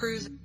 cruising.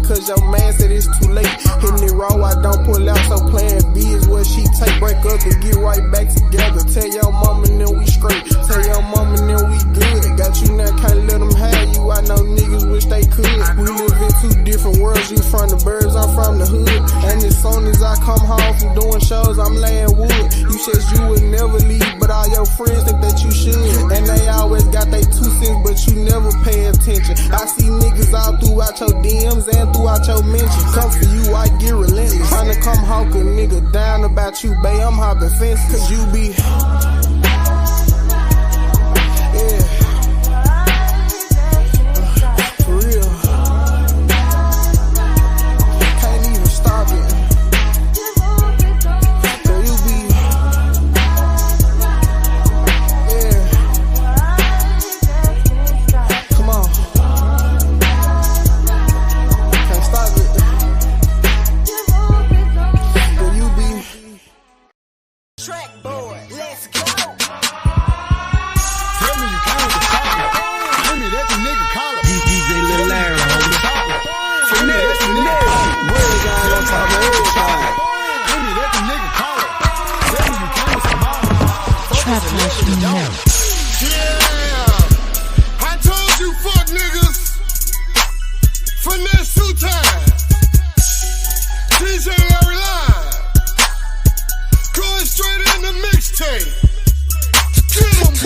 Cause your man said it's too late. Hitting it raw, I don't pull out, so plan B is what up and get right back together. Tell your mama then we straight. Tell your mama then we good. Got you now, can't let them have you. I know niggas wish they could. We live in two different worlds. You from the burbs, I'm from the hood. And as soon as I come home from doing shows, I'm laying wood. You said you would never leave, but all your friends think that you should. And they always got they 2 cents, but you never pay attention. I see niggas all throughout your DMs and throughout your mentions. Come for you, I get relentless. Tryna come hawk a nigga down about you, babe. I'm hopping fences, cause you be.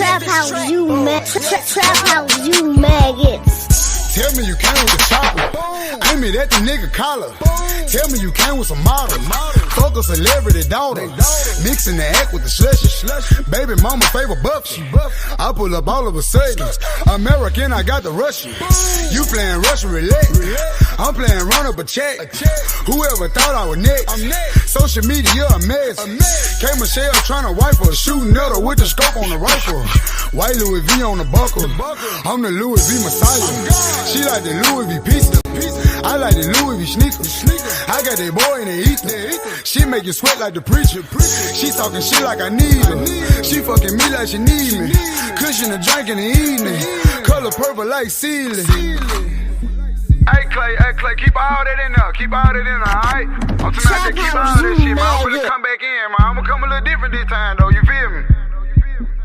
Trap house, you maggots. Tell me you came with the chopper. Aim it at the nigga collar. Tell me you came with some models. Fuck a celebrity daughter. Mixing the act with the slushy. Baby mama favorite buffy. I pull up all of a sudden. American, I got the Russian. You playing Russian roulette. I'm playing run up a check. Whoever thought I was next. Social media a mess. K Michelle trying to wipe her, shooting at her with the scope on the rifle. White Louis V on the buckle. I'm the Louis V Messiah. She like the Louis V pizza. I like the Louis V sneakers. I got that boy in the ether. She make you sweat like the preacher. She talking shit like I need her. She fucking me like she need me. Cushion a drink in the evening. Color purple like ceiling. Hey Clay, keep all that in there. Keep all that in there, alright? I'm tonight to keep all that shit, man. I'm gonna come back in, man. I'm gonna come a little different this time, though. You feel me?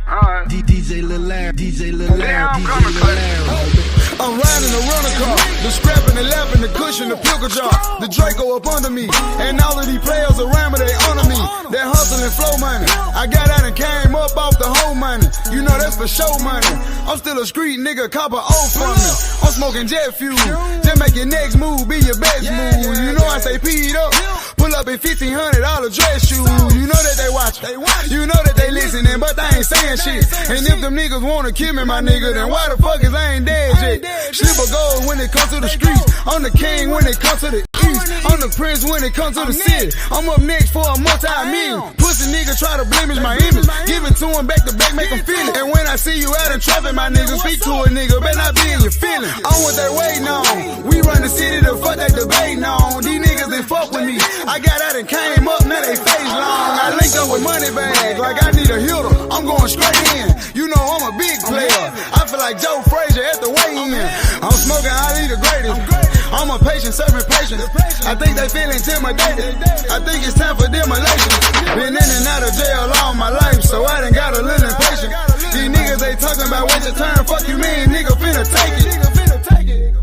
Alright. DJ Lil Larry, DJ Lil Larry, I'm DJ coming, Lil Clay. Larry. I'm riding a runner car, the scrap and the lap and the cushion, the pickle jar, the Draco up under me, and all of these players around me, they honor me. That hustle and flow money, I got out and came up off the whole money. You know that's for show money. I'm still a street nigga, cop a O from me. I'm smoking jet fuel, just make your next move be your best move. You know I say P'd up, pull up in $1,500 dress shoes. You know that they watch, you know that they listening, but they ain't saying shit. And if them niggas wanna kill me, my nigga, then why the fuck is I ain't dead yet? Slip a gold when it comes to the streets. I'm the king when it comes to the east. I'm the prince when it comes to the city. I'm up next for a multi-million. Pussy nigga try to blemish my image. Give it to him back to back, make him feel it. And when I see you out in traffic, my nigga, speak to a nigga, better not be in your feelings. I'm what they waiting on. We run the city, the fuck they debating on. These niggas they fuck with me. I got out and came up, now they face long. I linked up with money bags, like I need a hitter. I'm going straight in. You know I'm a big player. I feel like Joe Frazier at the weigh-in. I'm smoking highly the greatest. I'm a patient, serving patience. I think they feel intimidated. I think it's time for demolition. Been in and out of jail all my life, so I done got a little impatient. These niggas they talking about wait your turn. Fuck you mean, nigga finna take it.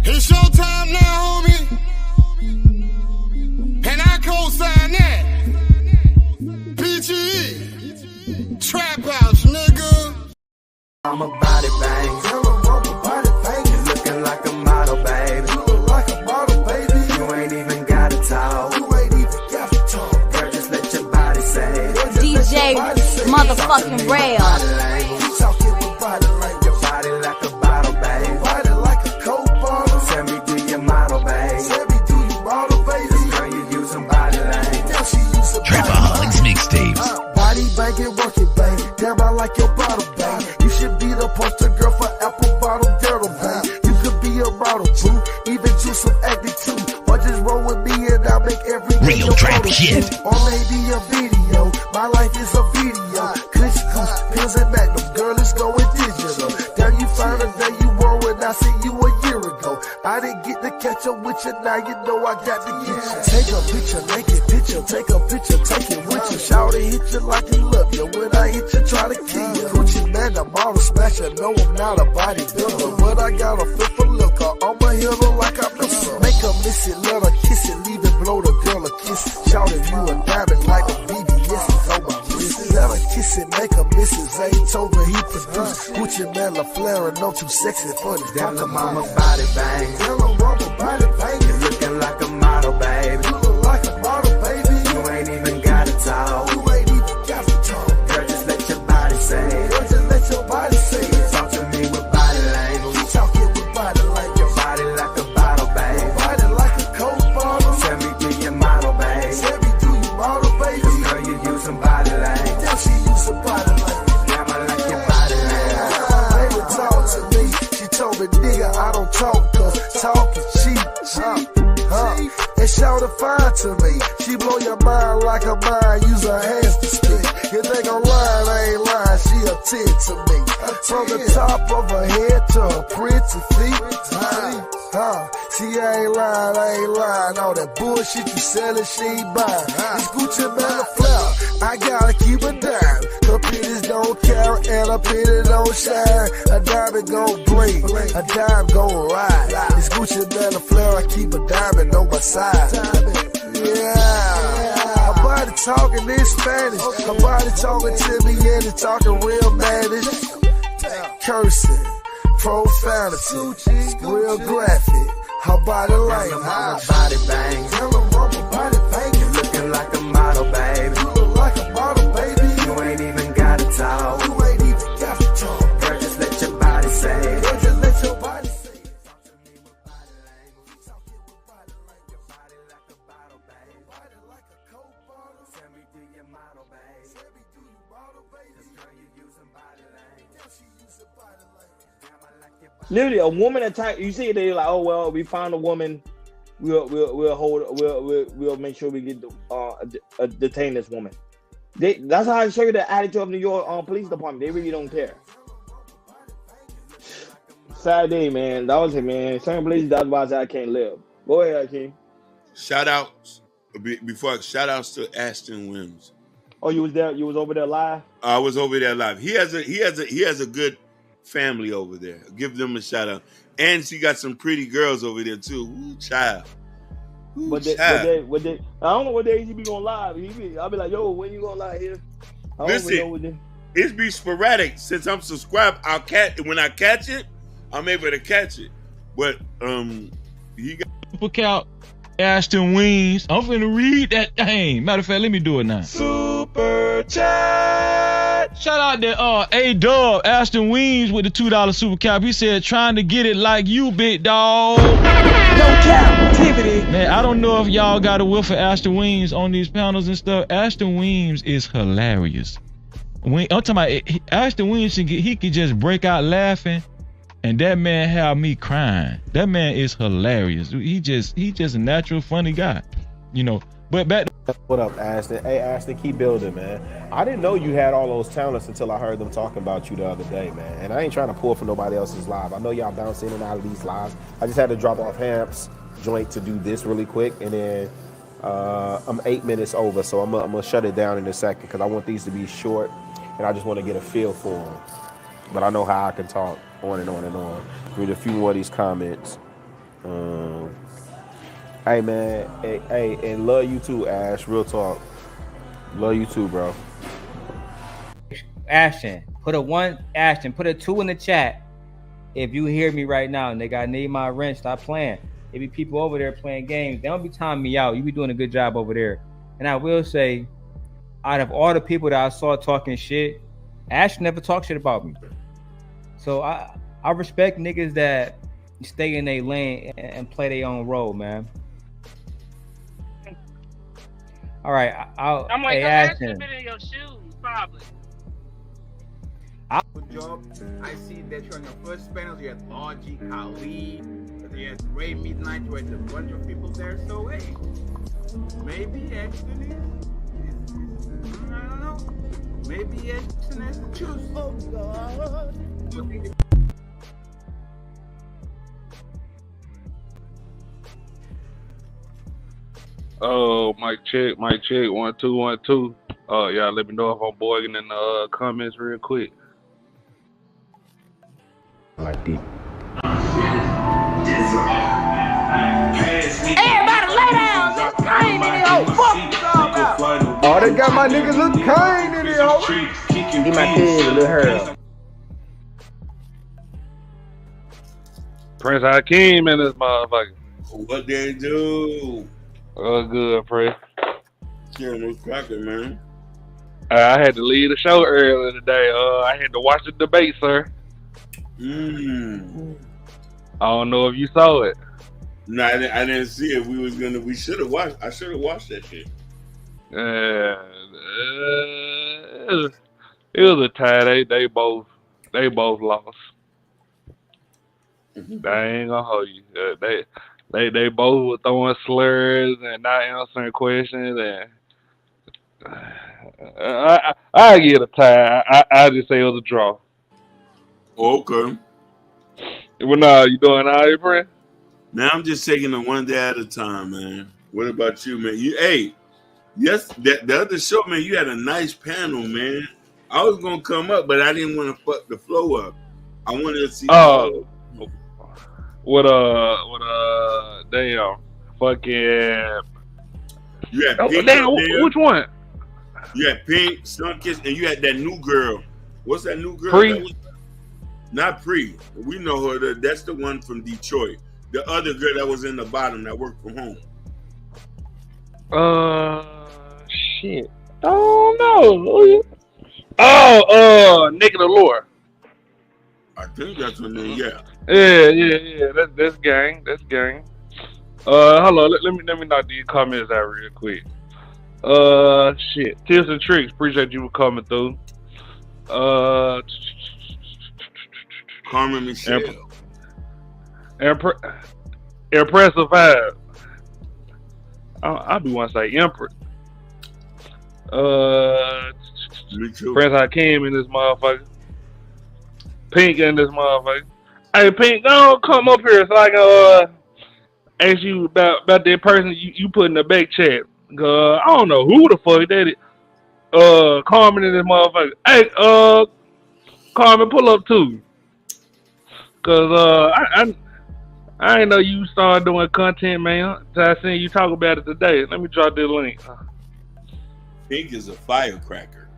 It's your time now, homie. And I co-sign that. PGE. Trap house, nigga. I'm a body bang. You looking like a model, baby. You ain't even gotta talk. Girl, just let your body say. DJ motherfucking Rail. Your body like a bottle, babe. Tell me, do you model, babe? Girl, you using body language. Trapaholics mixtapes. Body bang it, work it, babe. Damn, I like your bottle, babe. You should be the poster girl for apple bottle girdle, babe. You could be a bottle too, even choose some acting too. Or just roll with me and I'll make every Real trap shit. Or maybe a video. My life is a video. Kush, pills and magnum. Girl, it's going digital. There you find a day you were when I see you a year ago. I didn't get the cash. catch up with you, now you know I got to get you. Take a picture, naked picture, take a picture, take it with you. Shout it, hit you like he love you. When I hit you, try to kill you. Gucci man, I'm all a smasher, no, I'm not a bodybuilder, but I got a fit for looker. I'ma hit her like I miss her. Make her miss it, let her kiss it, leave it, blow the girl a kiss. Shout if you a diamond like the BBS is on my wrist. Let her kiss it, make her miss it. Zay told her he produced. Gucci man, La Flare, no too sexy for the Tell her mama body bang. Tell her mama body bang. You looking like a model, baby. You look like a model, baby. You ain't even gotta talk. You ain't even got to talk. Girl, just let your body say it. Girl, just let your body say it. Talk to me with body language. You talking with body language. Your body like a bottle, baby. Body like a Coke bottle. Tell me, do you model, baby? Tell me, do you model, baby? Girl, you use some body language. Damn, she use some body language. Damn, I like your body language. Baby, talk to me. She told me, nigga, I don't talk, cause talk is cheap. And shout it fine to me. She blow your mind like a mind, use her hands to spit. You think I'm lying, I ain't lying, she a 10 to me. From the top of her head to her pretty feet. See, I ain't lying, all that bullshit you selling, she ain't buying. It's Gucci man a flower, I gotta keep a dime. Her pennies don't carry and her penny don't shine. A diamond gon' blink, a dime gon' ride. It's Gucci man a flower, I keep a diamond on my side. Yeah, her body talking in Spanish, her body talking to me and it's talking real manish. Cursing, profanity, real graphic. Her body like body bang. Tell her mama body bang. You looking like a model, baby. You look like a model, baby. You ain't even gotta talk. You ain't even got to talk. Girl, just let your body say it. Girl, just let your body say it. Talk to me with body language. Talking with body language. Your body like a bottle, baby. Body like a Coke bottle. Tell me, do you model, baby? Tell me, do you model, baby? Girl, you using body language. Damn, she using body language. Damn, I like your body. Literally, a woman attack. You see, they like, oh well, we found a woman. We'll make sure we get detain this woman. That's how I show you the attitude of New York police department. They really don't care. Sad day, man. That was it, man. Certain places, that's why I can't live. Go ahead, King. Shout outs to Ashton Williams. Oh, you was there? You was over there live? I was over there live. He has a good family over there. Give them a shout out. And she got some pretty girls over there too. Ooh, child. Ooh, but they, I don't know what days he be going live. I'll be like, yo, when you going live here? Listen, it's be sporadic. Since I'm subscribed, when I catch it, I'm able to catch it. But he got Super Count Ashton Wings. I'm finna read that thing. Matter of fact, let me do it now. Super Chat. Shout out to A-Dub, Ashton Wings with the $2 super cap. He said, trying to get it like you, big dog. No captivity. Man, I don't know if y'all got a whiff of Ashton Wings on these panels and stuff. Ashton Wings is hilarious. I'm talking about Ashton Wings, he could just break out laughing, and that man have me crying. That man is hilarious. He just a natural funny guy, you know. But back. What up, Ashton? Hey, Ashton, keep building, man. I didn't know you had all those talents until I heard them talking about you the other day, man. And I ain't trying to pull for nobody else's live. I know y'all bounce in and out of these lives. I just had to drop off Hamp's joint to do this really quick, and then I'm 8 minutes over, so I'm gonna shut it down in a second because I want these to be short, and I just want to get a feel for them. But I know how I can talk on and on and on. Read a few more of these comments. Hey, man. Hey, and love you too, Ash. Real talk. Love you too, bro. Ashton, put a 2 in the chat. If you hear me right now, nigga, I need my rent. Stop playing. There be people over there playing games. They don't be timing me out. You be doing a good job over there. And I will say, out of all the people that I saw talking shit, Ashton never talked shit about me. So I respect niggas that stay in their lane and play their own role, man. All right, I'm like, hey, Ashton been in your shoes, probably. Good job. I see that you're on your first panels. You had Logic, Ali, you had Ray Midnight, you had a bunch of people there. So hey, maybe Ashton is I don't know. Maybe Ashton has to choose. Oh God. Oh, mic check, 1 2 1 2. Y'all let me know if I'm boiling in the comments real quick. Like deep. Everybody lay down. Look Kane in here. Oh, fuck you all about. Oh, they got my niggas Lil Kane in here, ho. Get my kid, Lil Harold. Prince Hakeem in this motherfucker. What they do? Good, Prince. Shit, what's cracking, man? I had to leave the show earlier today. I had to watch the debate, sir. I don't know if you saw it. No, I didn't see it. We should have watched. I should have watched that shit. It was a tie. They both lost. I ain't gonna hold you. They both were throwing slurs and not answering questions, and I get a tie. I just say it was a draw. Okay. Well, nah, you doing all right, friend? Man, I'm just taking it one day at a time, man. What about you, man? Yes, the other show, man, you had a nice panel, man. I was gonna come up, but I didn't want to fuck the flow up. I wanted to see. Damn, fucking. You had Pink. Which one? You had Pink, Sunkiss, and you had that new girl. What's that new girl? Pre. Not Pre. We know her. That's the one from Detroit. The other girl that was in the bottom that worked from home. Shit. Oh no. Naked Allure. I think that's her name. Yeah. Yeah. That's gang. Hold on. Let me knock these comments out real quick. Shit. Tips and tricks. Appreciate you for coming through. Carmen Michelle. Impressive vibe. I be want to say Empress. Me too. Prince Hakeem in this motherfucker. Pink in this motherfucker. Hey, Pink, don't come up here so I can ask you about that person you put in the back chat. I don't know who the fuck that is. Carmen in this motherfucker. Hey, Carmen, pull up too. Cause I ain't know you started doing content, man. So I seen you talk about it today. Let me drop this link. Pink is a firecracker.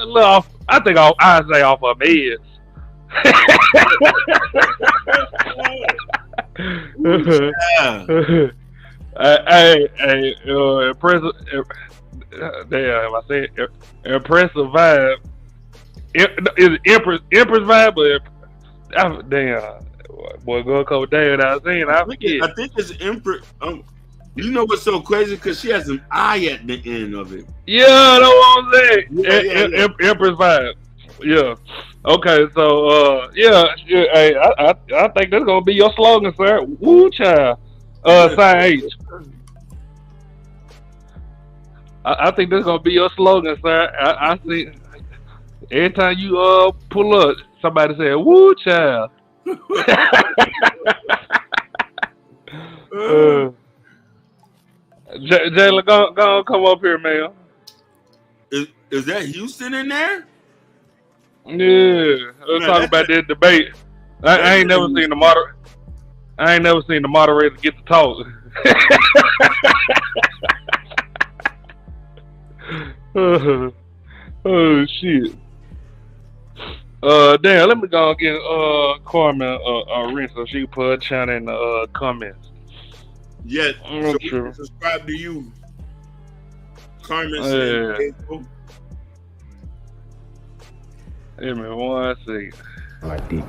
Look, I think I say off her meds. Impressive vibe. Is Empress vibe, but damn, boy, go a couple days without seeing. I forget. I think it's Empress. You know what's so crazy? Because she has an eye at the end of it. Yeah, that's what I'm saying. Yeah. Empress vibe. Yeah. Okay, so hey, I think that's gonna be your slogan, sir. Woo child. Sign H. I think that's gonna be your slogan, sir. I see. Every time you pull up, somebody say "Woo child." Jayla, go come up here, man. Is that Houston in there? Yeah, let's talk about this debate. I ain't never seen the moderator. I ain't never seen the moderator get to talk. Oh shit. Damn, let me go and get Carmen a ring so she can put her channel in the comments. Yes, so we can subscribe to you. Carmen said, give me 1 second. Like deep.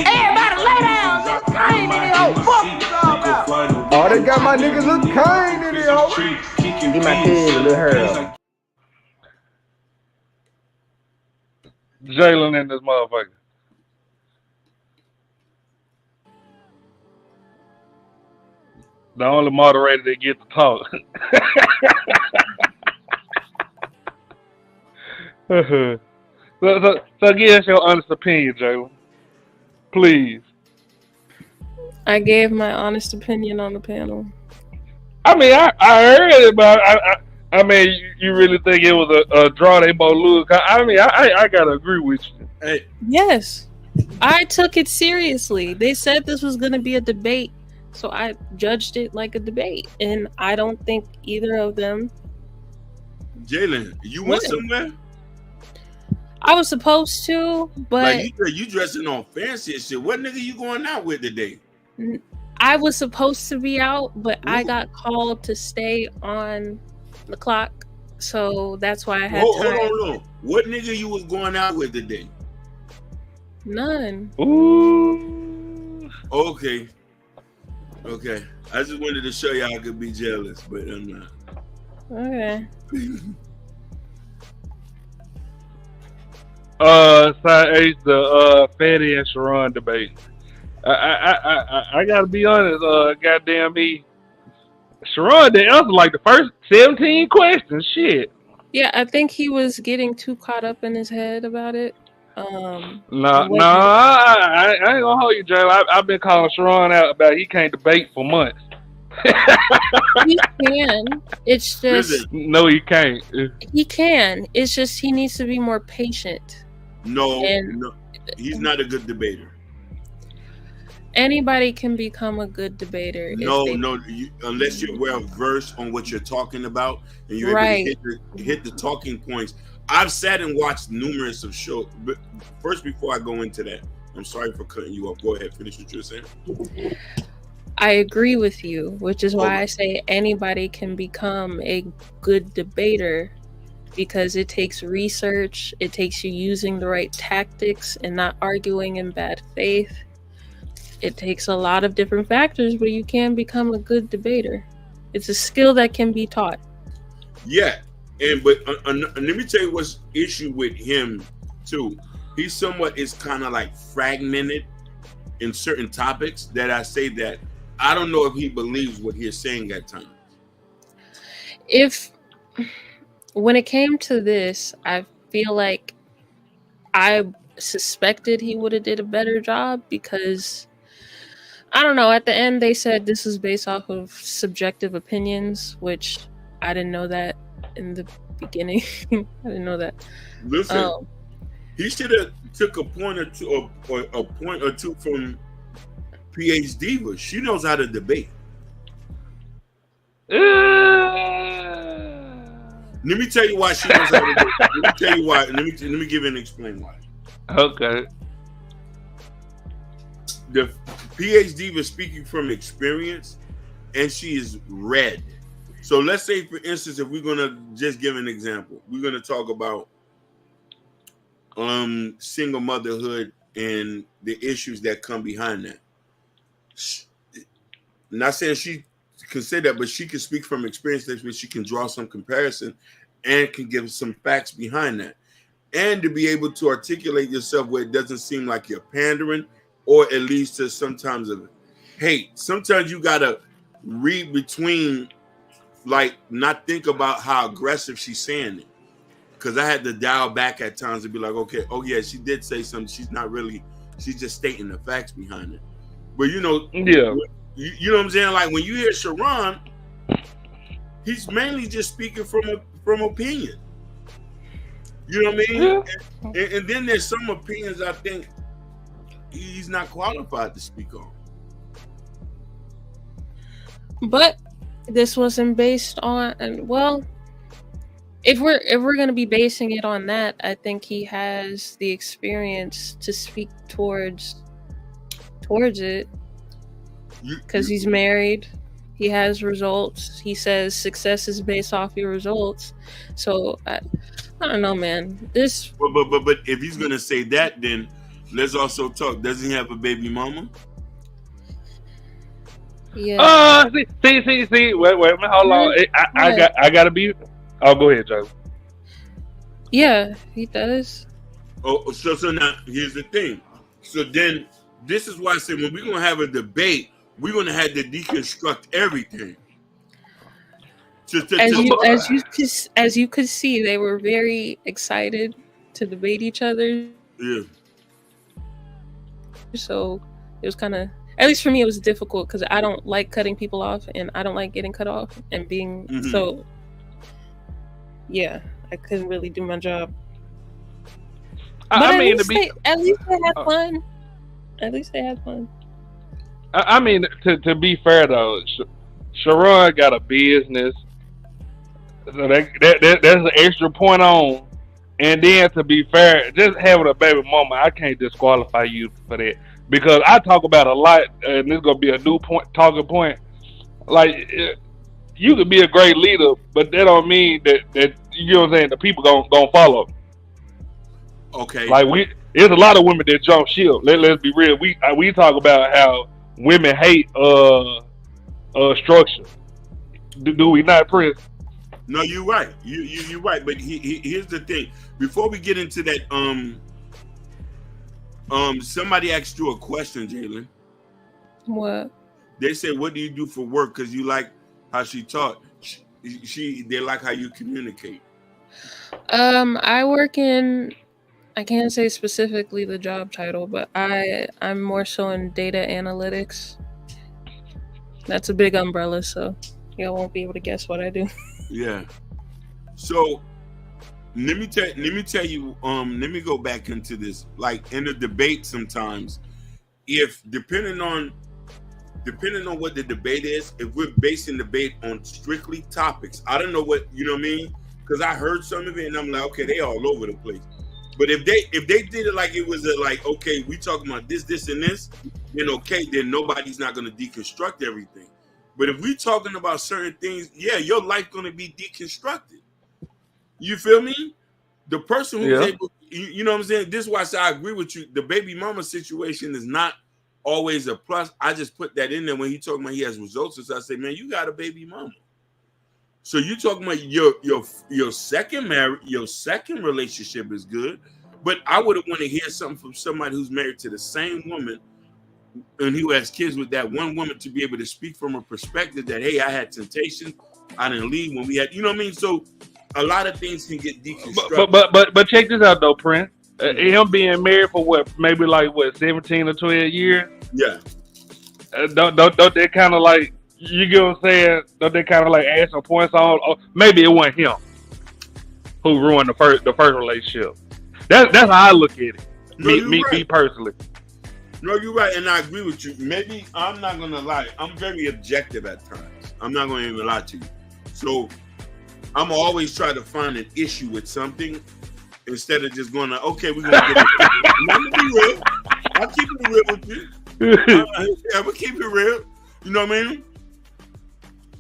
Everybody lay down. Look Kane in here. Oh, fuck you all about. Oh, they got my niggas Lil Kane in here, ho. Get my kid, Lil Harold. Jalen in this motherfucker. The only moderator that get to talk. So give us your honest opinion, Jalen. Please. I gave my honest opinion on the panel. I mean, I heard it, but I mean, you really think it was a draw? They both lose? I mean, I gotta agree with you. Hey, Yes, I took it seriously. They said this was going to be a debate, so I judged it like a debate, and I don't think either of them. Jalen, you went What? somewhere? I was supposed to, but Like you dressing on fancy and shit. What nigga you going out with today? I was supposed to be out, but I got called to stay on the clock, so that's why I had Hold time. on. What nigga you was going out with today? None. Ooh. Okay. I just wanted to show y'all I could be jealous, but I'm not. Okay. Side H, the Fatty and Sharon debate. I gotta be honest, goddamn me. Sharon didn't answer like the first 17 questions. Shit. Yeah, I think he was getting too caught up in his head about it. Nah, I ain't gonna hold you, Jay. I've been calling Sharon out about he can't debate for months. He can. It's just No, he can't. he can. It's just he needs to be more patient. No, And- he's not a good debater. Anybody can become a good debater. No, unless you're well versed on what you're talking about and you're Right. able to hit the talking points. I've sat and watched numerous of shows. But first, before I go into that, I'm sorry for cutting you off. Go ahead, finish what you're saying. I agree with you, which is why Okay. I say anybody can become a good debater because it takes research, it takes you using the right tactics and not arguing in bad faith. It takes a lot of different factors, but you can become a good debater. It's a skill that can be taught. Yeah, but let me tell you what's issue with him too. He somewhat is kind of like fragmented in certain topics that I say that I don't know if he believes what he's saying at times. When it came to this, I feel like I suspected he would have did a better job because I don't know, at the end they said this is based off of subjective opinions, which I didn't know that in the beginning. I didn't know that. Listen, he should have took a point or two from PH Diva. She knows how to debate. Let me tell you why she knows how to debate. Let me tell you why. Let me give you and explain why. Okay. The PhD was speaking from experience, and she is read. So let's say, for instance, if we're gonna just give an example, we're gonna talk about single motherhood and the issues that come behind that. Not saying she can say that, but she can speak from experience, that she can draw some comparison and can give some facts behind that, and to be able to articulate yourself where it doesn't seem like you're pandering, or at least to sometimes of hate. Sometimes you gotta read between, like, not think about how aggressive she's saying it. Because I had to dial back at times to be like, okay, oh yeah, she did say something. She's not really, she's just stating the facts behind it. But you know, yeah, you know what I'm saying? Like when you hear Sharon, he's mainly just speaking from opinion. You know what I mean? Yeah. And then there's some opinions I think he's not qualified to speak on. But this wasn't based on, and well, if we're gonna be basing it on that, I think he has the experience to speak towards it because he's married. He has results. He says success is based off your results. So I don't know, man. This. But if he's gonna say that, then let's also talk. Doesn't he have a baby mama? Yeah. See. Wait a minute. Hold on. I gotta be. Oh, go ahead, Joe. Yeah, he does. Oh, so now here's the thing. So then this is why I say when we're gonna have a debate, we're gonna have to deconstruct everything. As you could see, they were very excited to debate each other. Yeah. so it was kind of, at least for me, it was difficult because I don't like cutting people off, and I don't like getting cut off and being so. Yeah, I couldn't really do my job. But I at mean, least at least they had fun. At least they had fun. I mean, to be fair though, Sharon got a business, so that's an extra point on. And then to be fair, just having a baby mama, I can't disqualify you for that because I talk about a lot, and this is gonna be a new talking point. Like you could be a great leader, but that don't mean that you know what I'm saying. The people gonna follow. Okay. Like there's a lot of women that jump ship. Let's be real. We talk about how women hate structure. Do we not, Prince? No, you're right. You're right. But here's the thing. Before we get into that, somebody asked you a question, Jalen. What? They said, "What do you do for work?" Because you like how she taught. They like how you communicate. I work in. I can't say specifically the job title, but I'm more so in data analytics. That's a big umbrella, so y'all won't be able to guess what I do. Yeah. So let me tell you. Let me go back into this. Like in a debate, sometimes, if depending on what the debate is, if we're basing debate on strictly topics, I don't know what you know what I mean, because I heard some of it and I'm like, okay, they all over the place. But if they did it like it was like, okay, we talking about this, and this, then okay, then nobody's not gonna deconstruct everything. But if we talking about certain things, yeah, your life gonna be deconstructed. You feel me? The person who's able, you know what I'm saying? This is why I say I agree with you. The baby mama situation is not always a plus. I just put that in there when he talking about he has results. So I say, man, you got a baby mama. So you talking about your second relationship is good, but I would want to hear something from somebody who's married to the same woman and who has kids with that one woman to be able to speak from a perspective that, hey, I had temptation, I didn't leave when we had, you know what I mean? So a lot of things can get deconstructed. But check this out though, Prince. Him being married for maybe 17 or 12 years. Yeah. Don't they kind of like, you get what I'm saying? Don't they kind of like add some points on? Or maybe it wasn't him who ruined the first relationship. That's how I look at it. Me personally. No, you're right, and I agree with you. Maybe I'm not gonna lie. I'm very objective at times. I'm not gonna even lie to you. So I'm always try to find an issue with something instead of just going, okay, we're gonna get it. I'm gonna be real. I'll keep it real with you. I'm gonna keep it real. You know what I mean?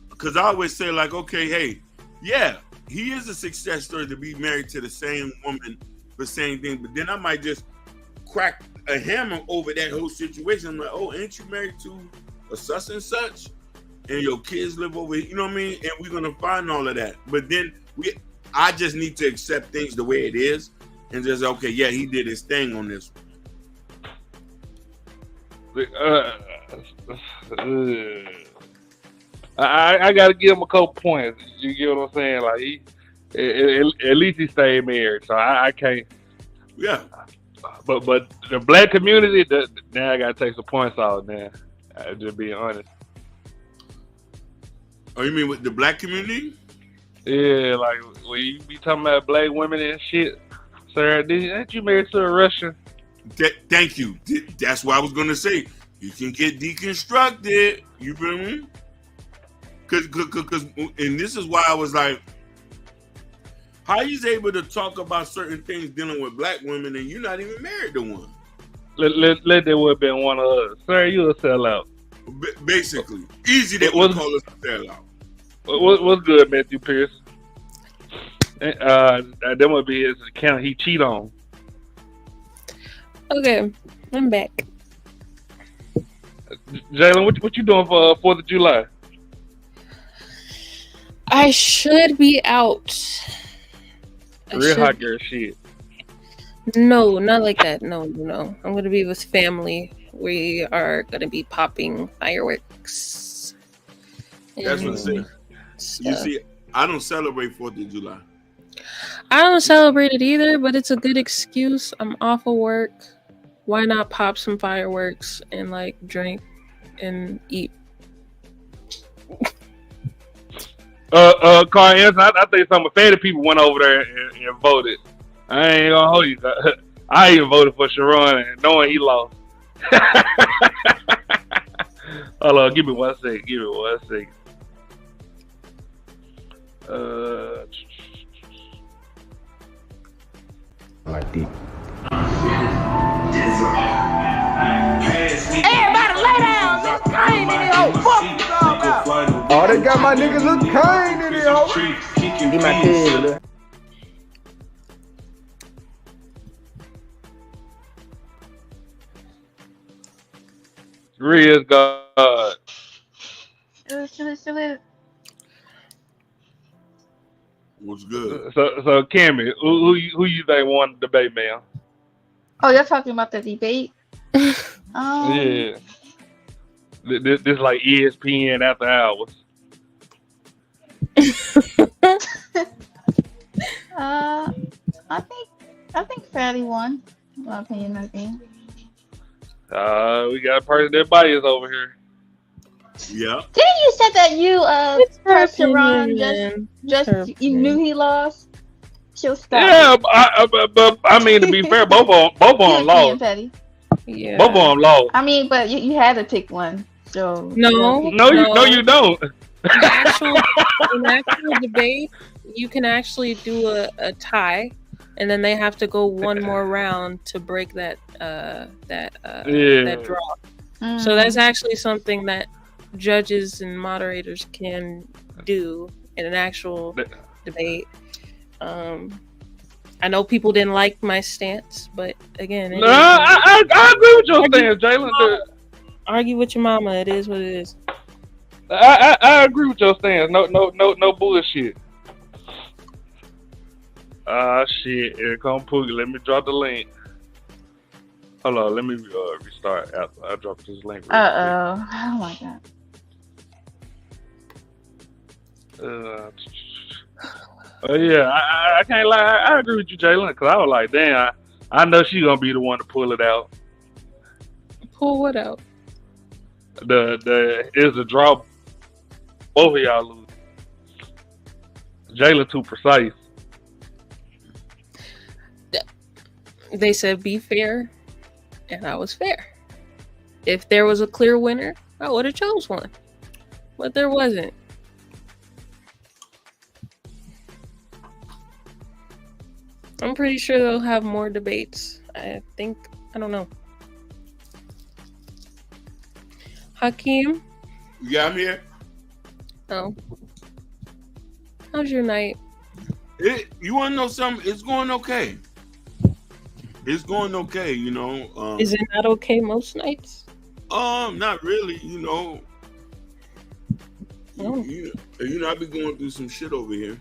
Because I always say, like, okay, hey, yeah, he is a success story to be married to the same woman, the same thing. But then I might just crack a hammer over that whole situation. I'm like, oh, ain't you married to a such and such? And your kids live over here, you know what I mean? And we're going to find all of that. But then I just need to accept things the way it is and just, okay, yeah, he did his thing on this one. I got to give him a couple points. You get what I'm saying? Like at least he stayed married, so I can't. Yeah. But the black community, now I got to take some points out. Now, just being honest. Oh, you mean with the black community? Yeah, like when you be talking about black women and shit, sir, ain't you married to a Russian? Thank you. That's what I was gonna say. You can get deconstructed. You feel me? Cause, and this is why I was like, how you able to talk about certain things dealing with black women and you're not even married to one? Let that would have been one of us, sir. You a sellout. Basically, easy they would call us a sellout. What's good, Matthew Pierce? That would be his account he cheat on. Okay, I'm back. Jalen, what you doing for 4th of July? I should be out. Real hot girl shit. No, not like that. No. I'm gonna be with family. We are gonna be popping fireworks. That's what it said. You see, I don't celebrate 4th of July. I don't celebrate it either, but it's a good excuse. I'm off of work. Why not pop some fireworks and like drink and eat? Carl Anderson, I think some offended people went over there and voted. I ain't gonna hold you. I even voted for Sharon, knowing he lost. Hold on, give me 1 second. Give me 1 second. Like deep. Everybody lay down. This pain in the hoe. Fuck you all about. Oh, they got my niggas a cane in here, ho. Get my kid. Real God. What's good? So Kimmy, who you think won the debate, man? Oh, you're talking about the debate? Yeah. This like ESPN after hours. I think Fatty won. In my opinion, I think. We got a person that biased over here. Yeah. Didn't you say that you pressed Sharon just you knew he lost? She'll stop. Yeah, but I mean, to be fair, both of them lost. Petty. Yeah. Both of them lost. I mean, but you had to pick one. So No, you don't. In actual debate, you can actually do a tie, and then they have to go one more round to break that draw. So that's actually something that judges and moderators can do in an actual debate. I know people didn't like my stance, but again, no, I agree with your stance, Jalen. Argue with your mama. It is what it is. I agree with your stance. No bullshit. Shit. Here come Pookie. Let me drop the link. Hold on. Let me restart after I drop this link. Oh my god. Yeah, I can't lie. I agree with you, Jalen, because I was like, damn, I know she's gonna be the one to pull it out. Pull what out? It's a draw. Both of y'all lose. Jalen too precise. They said be fair, and I was fair. If there was a clear winner, I would have chose one, but there wasn't. I'm pretty sure they'll have more debates. I don't know. Hakeem? Yeah, I'm here. Oh. How's your night? You want to know something? It's going okay. It's going okay, you know. Is it not okay most nights? Not really, you know. Oh. You know, I be going through some shit over here.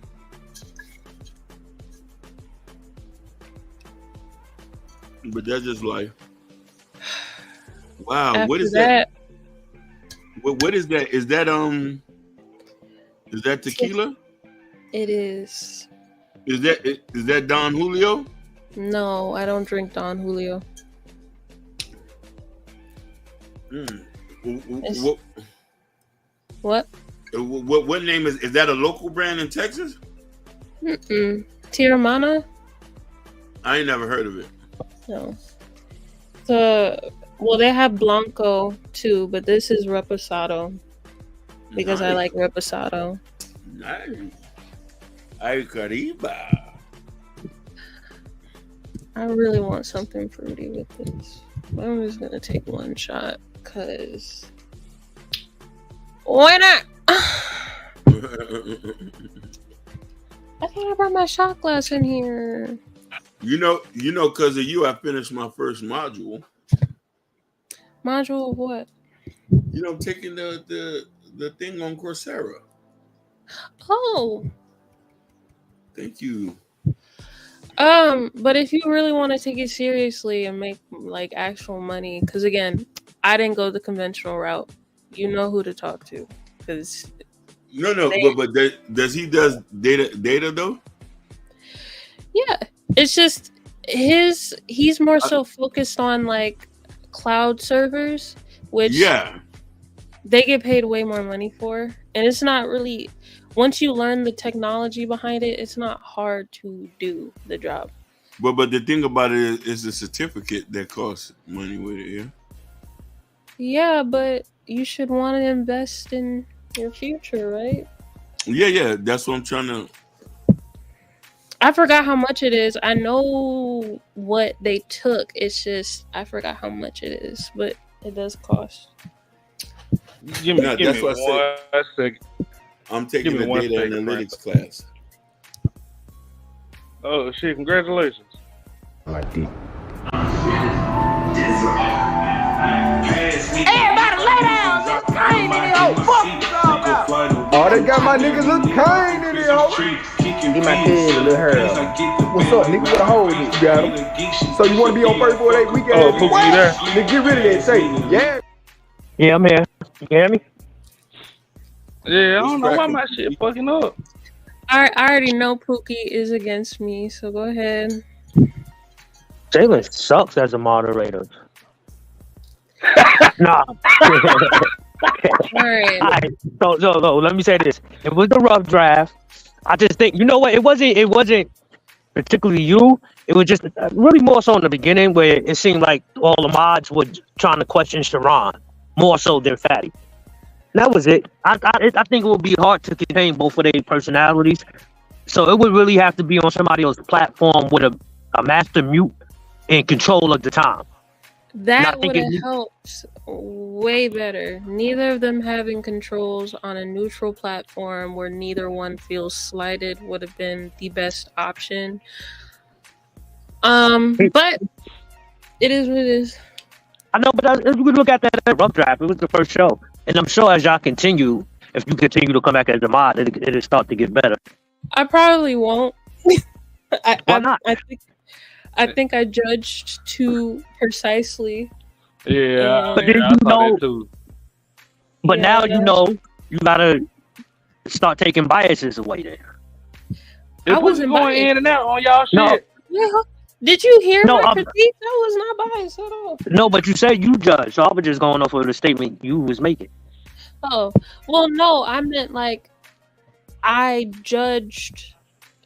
But that's just life. Wow, After what is that? What is that? Is that tequila? It is. Is that Don Julio? No, I don't drink Don Julio. What? What name is that? A local brand in Texas? Tiramana? I ain't never heard of it. No. Well, they have Blanco too, but this is Reposado because I like Reposado. Nice. Ay, Cariba. I really want something fruity with this. I'm just gonna take one shot because why not? I thought I brought my shot glass in here. You know, because of you, I finished my first module. Module of what? You know, I'm taking the thing on Coursera. Oh. Thank you. But if you really want to take it seriously and make like actual money, because again, I didn't go the conventional route. You know who to talk to, because but does he does data though? Yeah, it's just he's more so focused on like cloud servers, which they get paid way more money for, and it's not really, once you learn the technology behind it, it's not hard to do the job. But the thing about it is the certificate that costs money with it. Yeah, but you should want to invest in your future, right? Yeah, that's what I'm trying to. I forgot how much it is. I know what they took. It's just I forgot how much it is, but it does cost. Give me one second. I'm taking the data analytics class. Oh shit! Congratulations. Like deep. Everybody lay down. This Kane in the hole. Fuck you all about. Oh, they got my niggas look Kane in the hole. Get my kid a little hair. What's up, nigga? What a hole in it? Got him. So you want to be on first 48 weekend? Oh, Pookie, you there? Nigga, get rid of that tape. Yeah. Yeah, I'm here. You hear me? Yeah, I don't know why my shit fucking up. I already know Pookie is against me, so go ahead. Jalen sucks as a moderator. Nah. Alright. So, let me say this. It was a rough draft. I just think, you know what? It wasn't particularly you. It was just really more so in the beginning where it seemed like all the mods were trying to question Sharon more so than Fatty. That was it. I think it would be hard to contain both of their personalities. So it would really have to be on somebody else's platform with a master mute and control of the time. That would have helped way better. Neither of them having controls on a neutral platform where neither one feels slighted would have been the best option. But it is what it is. I know, but if we look at that rough draft, it was the first show. And I'm sure as y'all continue, if you continue to come back as a mod, it'll start to get better. I probably won't. Why not? I think I judged too precisely. Yeah, but then I thought that too. But now you know you gotta start taking biases away there. I wasn't going biased. in and out on y'all shit. No. Did you hear No, my critique? That was not biased at all. No, but you said you judged, so I was just going off of the statement you was making. Oh, well, no, I meant like I judged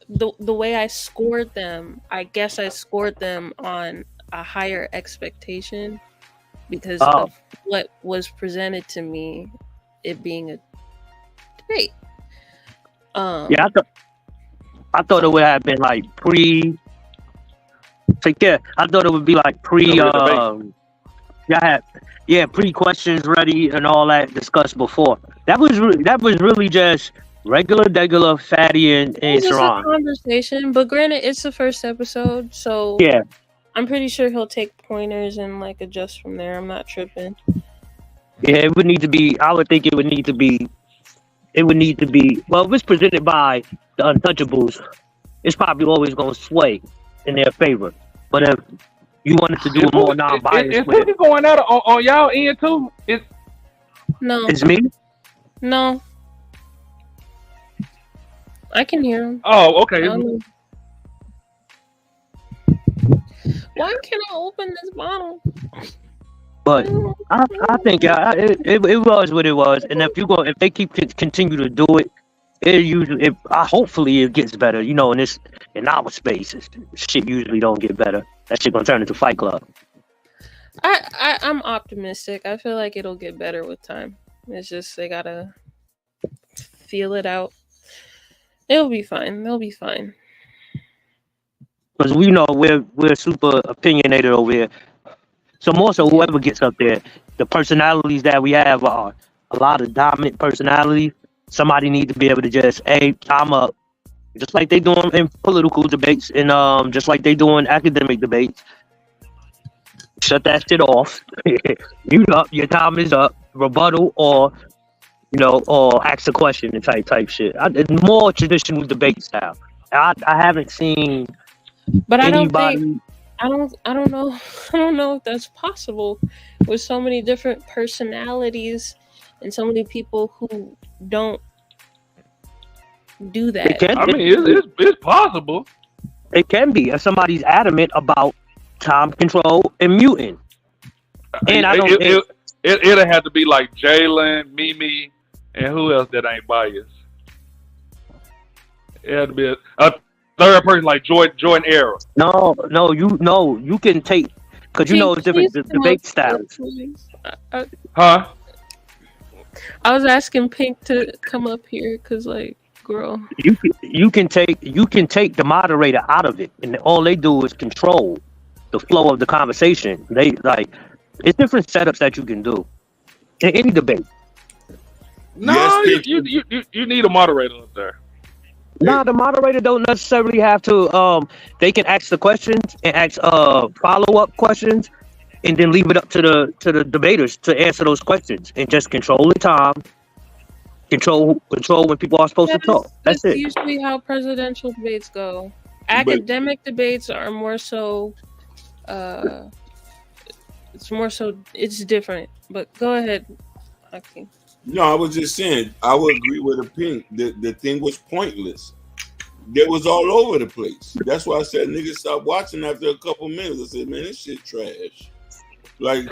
the way I scored them. I guess I scored them on a higher expectation because of what was presented to me, it being a debate. Yeah, I thought it would have been like I thought it would be like pre questions ready and all that discussed before. That was really just regular Fatty and It's just a Sharon. conversation, but granted, it's the first episode, so Yeah. I'm pretty sure he'll take pointers and like adjust from there. I'm not tripping. Yeah, it would need to be. I would think it would need to be. Well, if it's presented by the Untouchables, it's probably always going to sway in their favor. But if you wanted to do a more non-biased, Is Pookie going out on y'all end too? No. It's me. No. I can hear him. Oh, okay. Why can't I open this bottle? But I think it was what it was, and if they continue to do it, hopefully it gets better. You know, in our space, shit usually don't get better. That shit gonna turn into Fight Club. I'm optimistic. I feel like it'll get better with time. It's just they gotta feel it out. It'll be fine. They'll be fine. Because we know we're super opinionated over here. So more so, whoever gets up there, the personalities that we have are a lot of dominant personalities. Somebody needs to be able to just, hey, I'm up. Just like they doing in political debates and just like they doing academic debates. Shut that shit off. You up, your time is up. Rebuttal or ask a question and type shit. It's more traditional debate style. I haven't seen But anybody. I don't know if that's possible with so many different personalities and so many people who don't do that. I mean, it's possible. It can be if somebody's adamant about time control and muting. And I don't. It'll have to be like Jalen, Mimi, and who else that ain't biased. It had to be a third person like Jordan Era. No, you can take because you know it's different debate styles. Huh? I was asking Pink to come up here because, like, girl. You can take the moderator out of it, and all they do is control the flow of the conversation. They like it's different setups that you can do in any debate. No, you need a moderator up there. Nah, the moderator don't necessarily have to. They can ask the questions and ask follow-up questions, and then leave it up to the debaters to answer those questions and just control the time, control when people are supposed to talk. That's it. Usually how presidential debates go. Academic debates are more so. It's different. But go ahead. Okay. No, I was just saying, I would agree with a Pink. The thing was pointless. It was all over the place. That's why I said niggas stop watching after a couple minutes. I said, man, this shit trash. Like,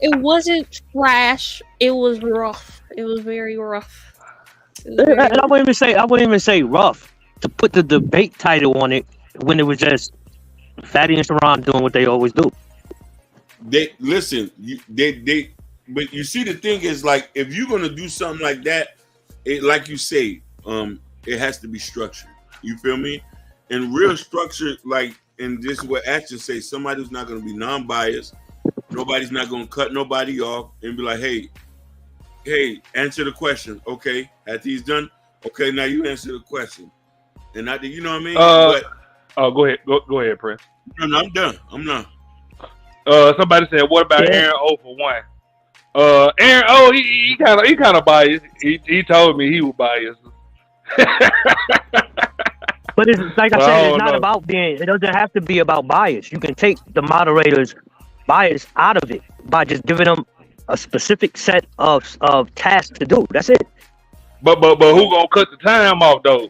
it wasn't trash. It was rough. It was very rough. And I wouldn't even say rough to put the debate title on it when it was just Fatty and Sharon doing what they always do. They listen. But you see, the thing is, like, if you're gonna do something like that, it, like you say, it has to be structured. You feel me? And real structure, like, and this is what actions say. Somebody's not gonna be non-biased. Nobody's not gonna cut nobody off and be like, hey, answer the question. Okay, after he's done, okay, now you answer the question. And I, you know what I mean? Go ahead, go ahead, Prince. No, I'm done. I'm not. Somebody said, "What about Aaron O for 1?" Aaron O, he kind of biased. He told me he was biased. But it's like I said, it's not about being. It doesn't have to be about bias. You can take the moderator's bias out of it by just giving them a specific set of tasks to do. That's it. But who gonna cut the time off though?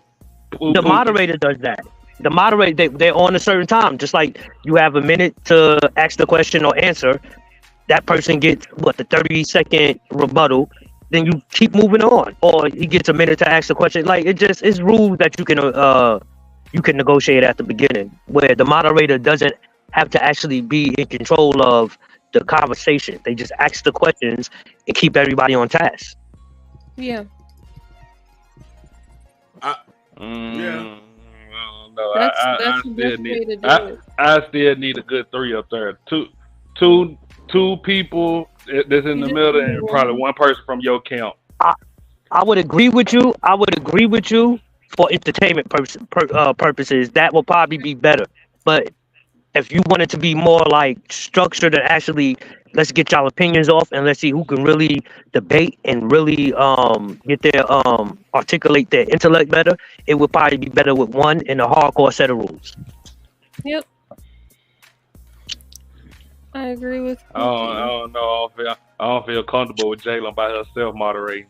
The moderator does that. The moderator, they're on a certain time. Just like you have a minute to ask the question or answer, that person gets the 30-second rebuttal. Then you keep moving on, or he gets a minute to ask the question. Like it's rules that you can negotiate at the beginning, where the moderator doesn't have to actually be in control of the conversation. They just ask the questions and keep everybody on task. Yeah. Yeah. No, That's I the best way to do it. I still need a good 3 up there. Two people that's in the middle, and probably one person from your camp. I would agree with you. For entertainment purposes. That will probably be better. But if you want it to be more like structured and actually, let's get y'all opinions off and let's see who can really debate and really get their articulate their intellect better, it would probably be better with one in a hardcore set of rules. Yep. I agree with you. I don't know. I don't feel comfortable with Jalen by herself moderating.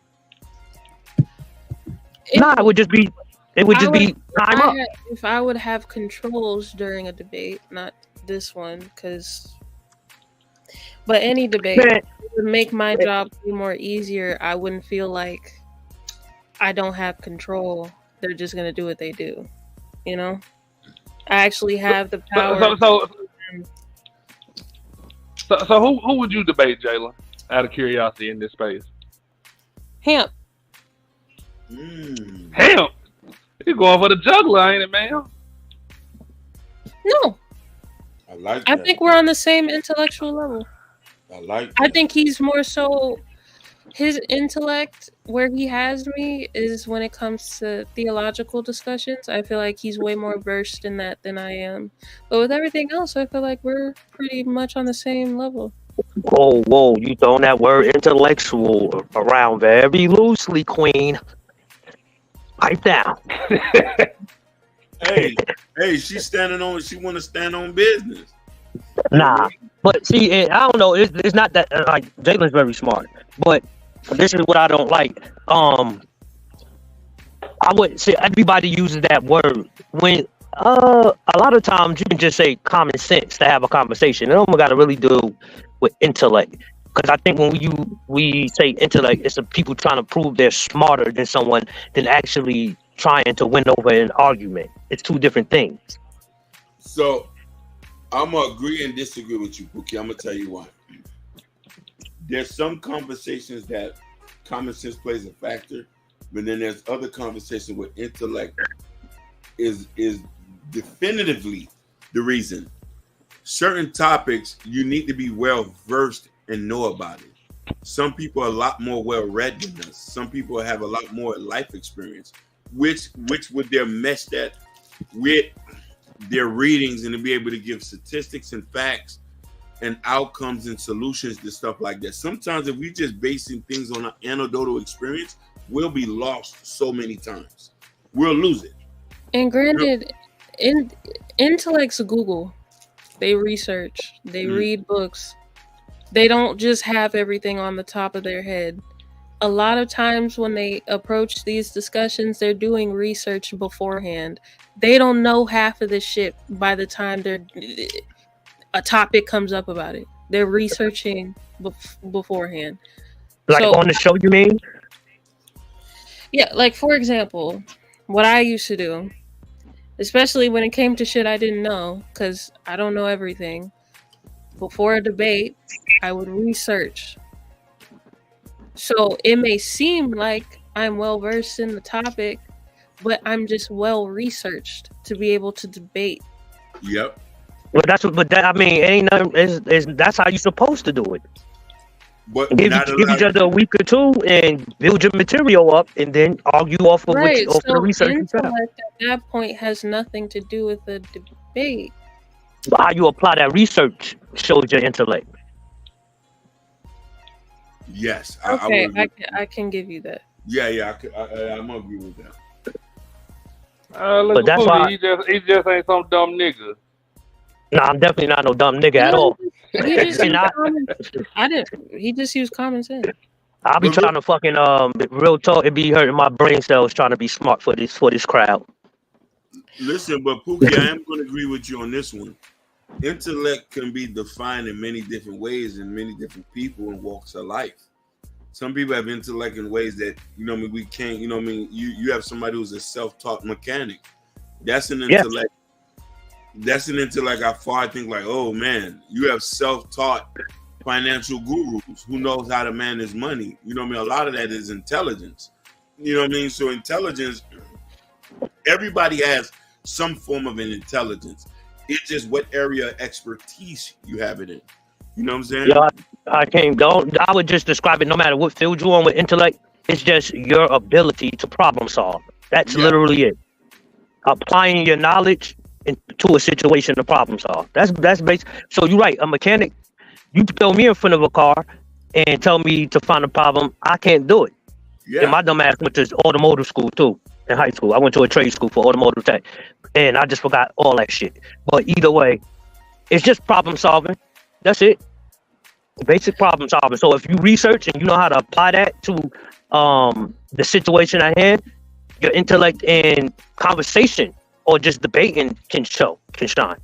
It would just be time up. If I would have controls during a debate, not this one, but any debate would make my job be more easier. I wouldn't feel like I don't have control. They're just gonna do what they do, you know. I actually have the power. So who would you debate, Jalen? Out of curiosity, in this space. Hemp. Hemp. You're going for the juggler, ain't it, man? No. I like I that. think we're on the same intellectual level. I think he's more so his intellect where he has me is when it comes to theological discussions. I feel like he's way more versed in that than I am. But with everything else, I feel like we're pretty much on the same level. Whoa, you throwing that word intellectual around very loosely, Queen. Pipe down. Hey, she's standing on. She want to stand on business. Nah, but see, I don't know. It's not that like Jalen's very smart, but this is what I don't like. I would say everybody uses that word when a lot of times you can just say common sense to have a conversation. It don't got to really do with intellect. Because I think when we say intellect, it's the people trying to prove they're smarter than someone than actually trying to win over an argument. It's two different things. So I'm gonna agree and disagree with you, Pookie. I'm gonna tell you why. There's some conversations that common sense plays a factor, but then there's other conversations where intellect is definitively the reason. Certain topics you need to be well versed and know about it. Some people are a lot more well read than us. Some people have a lot more life experience, which would they mesh that with their readings and to be able to give statistics and facts and outcomes and solutions to stuff like that. Sometimes if we just basing things on an anecdotal experience, we'll be lost so many times. We'll lose it. And granted, intellects Google. They research. They read books. They don't just have everything on the top of their head. A lot of times when they approach these discussions, they're doing research beforehand. They don't know half of this shit by the time a topic comes up about it. They're researching beforehand. Like on the show, you mean? Yeah, like for example, what I used to do, especially when it came to shit I didn't know, because I don't know everything. Before a debate, I would research. So it may seem like I'm well versed in the topic, but I'm just well researched to be able to debate. Yep. Well, I mean, ain't nothing. That's how you're supposed to do it. But give each other a week or two and build your material up, and then argue off of the research you have. Intellect at that point has nothing to do with the debate. But how you apply that research shows your intellect. Yes. Okay, I can give you that. Yeah, I'm gonna agree with that. Look, But that's why he just ain't some dumb nigga. Nah, I'm definitely not no dumb nigga at all. He just he just used common sense. I'll be trying to fucking real talk. It be hurting my brain cells trying to be smart for this crowd. Listen, but Pookie, I am going to agree with you on this one. Intellect can be defined in many different ways in many different people and walks of life. Some people have intellect in ways that, we can't, you have somebody who's a self-taught mechanic. That's an intellect. Yeah. That's an intellect I think like, oh man, you have self-taught financial gurus who knows how to manage money. A lot of that is intelligence. So intelligence, everybody has some form of an intelligence. It's just what area of expertise you have it in. You know what I'm saying? Yeah, I would just describe it no matter what field you're on with intellect. It's just your ability to problem solve. That's literally it. Applying your knowledge to a situation to problem solve. That's basic. So you're right. A mechanic, you throw me in front of a car and tell me to find a problem. I can't do it. Yeah. And my dumb ass went to automotive school too. In high school, I went to a trade school for automotive tech, and I just forgot all that shit. But either way, it's just problem solving. That's it. Basic problem solving. So if you research and you know how to apply that to the situation at hand, your intellect and conversation or just debating can shine.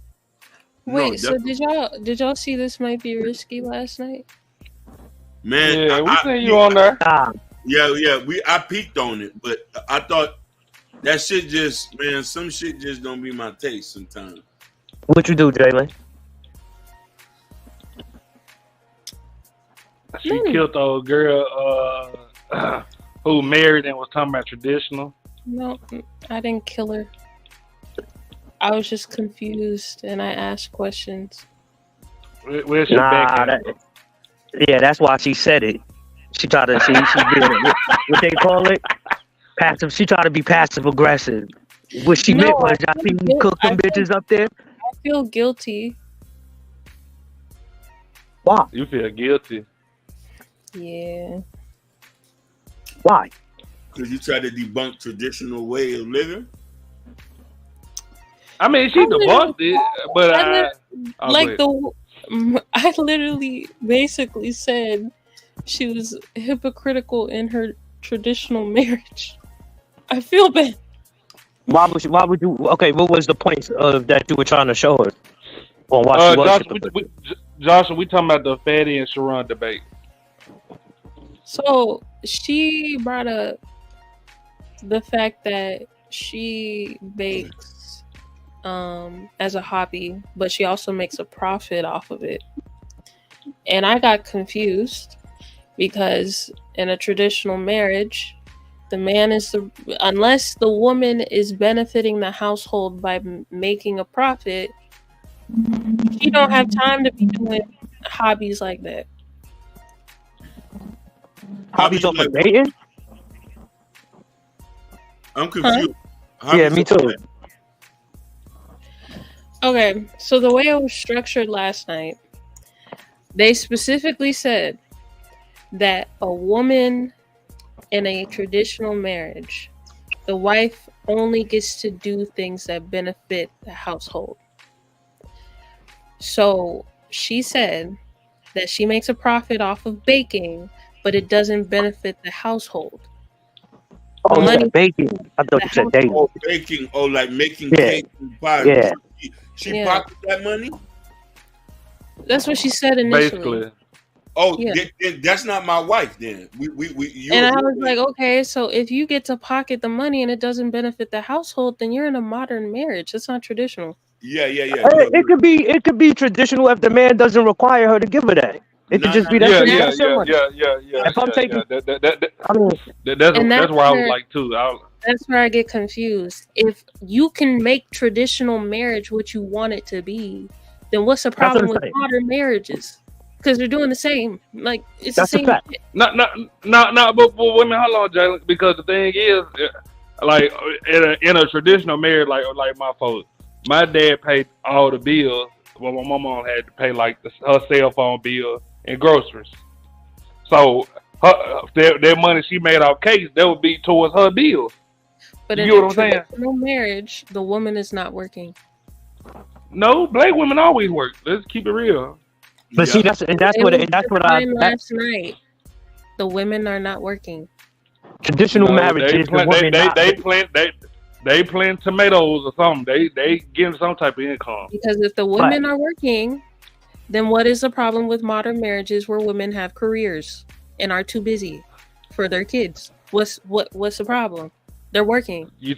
Wait, so did y'all see This Might Be Risky last night? Man, yeah, we seen you on there. Yeah, I peeked on it, but I thought that shit some shit just don't be my taste sometimes. What you do, Jalen? She killed the old girl who married and was talking about traditional. No, I didn't kill her. I was just confused and I asked questions. Where's your back? That's why she said it. She tried to she did it. What they call it? Passive. She tried to be passive aggressive. What she meant was, I think you cook them bitches up there. I feel guilty. Why? You feel guilty? Yeah. Why? Because you try to debunk traditional way of living. I mean, she debunked it, but I literally basically said she was hypocritical in her traditional marriage. I feel bad. Why would you? Okay, what was the point of that you were trying to show her? On why she was Josh, we talking about the Fatty and Sharon debate. So she brought up the fact that she bakes as a hobby, but she also makes a profit off of it. And I got confused because in a traditional marriage, the man is unless the woman is benefiting the household by making a profit, she don't have time to be doing hobbies like that. Hobbies off of dating? I'm confused. Yeah, me too. Okay, so the way it was structured last night, they specifically said that a woman in a traditional marriage, the wife only gets to do things that benefit the household. So she said that she makes a profit off of baking, but it doesn't benefit the household. Oh, yeah, baking. I thought you said dating. Oh, baking. Oh, like making cake and pies. Yeah. She pocket that money? That's what she said initially. Basically. Oh, Yeah. that's not my wife then. And I was like, okay, so if you get to pocket the money and it doesn't benefit the household, then you're in a modern marriage. It's not traditional. Yeah. It could be traditional if the man doesn't require her to give her that. It could just be that. Yeah. If I'm taking, That's where I was like too. That's where I get confused. If you can make traditional marriage what you want it to be, then what's the problem with modern marriages? Because they're doing the same. Like it's the same. But women, hold on, Jalen. Because the thing is, like in a traditional marriage, like my folks, my dad paid all the bills, but my mom had to pay like her cell phone bill and groceries. So that money she made off cakes, that would be towards her bills. But you in get a what I'm saying? traditional marriage, the woman is not working. No, black women always work. Let's keep it real. But see, that's what I last night. The women are not working. Traditional marriage is the women they plant tomatoes or something. They getting some type of income. Because if the women are working, then what is the problem with modern marriages where women have careers and are too busy for their kids? What's the problem? They're working. You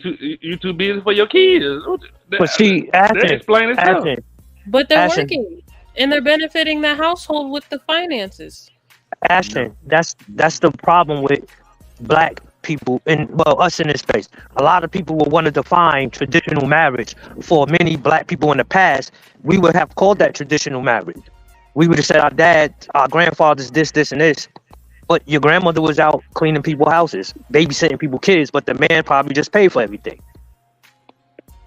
too busy for your kids. But see, explain itself. But they're working and they're benefiting the household with the finances. Ashton, that's the problem with black people and us in this space. A lot of people will want to define traditional marriage. For many black people in the past, we would have called that traditional marriage. We would have said our grandfathers this and this. But your grandmother was out cleaning people's houses, babysitting people's kids, but the man probably just paid for everything.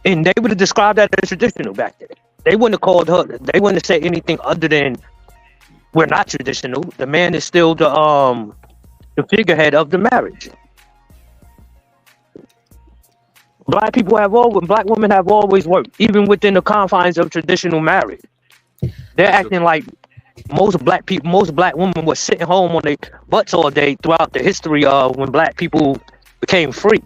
And they would have described that as traditional back then. They wouldn't have called her. They wouldn't have said anything other than we're not traditional. The man is still the figurehead of the marriage. Black women have always worked, even within the confines of traditional marriage. They're acting like most black women were sitting home on their butts all day throughout the history of when black people became free.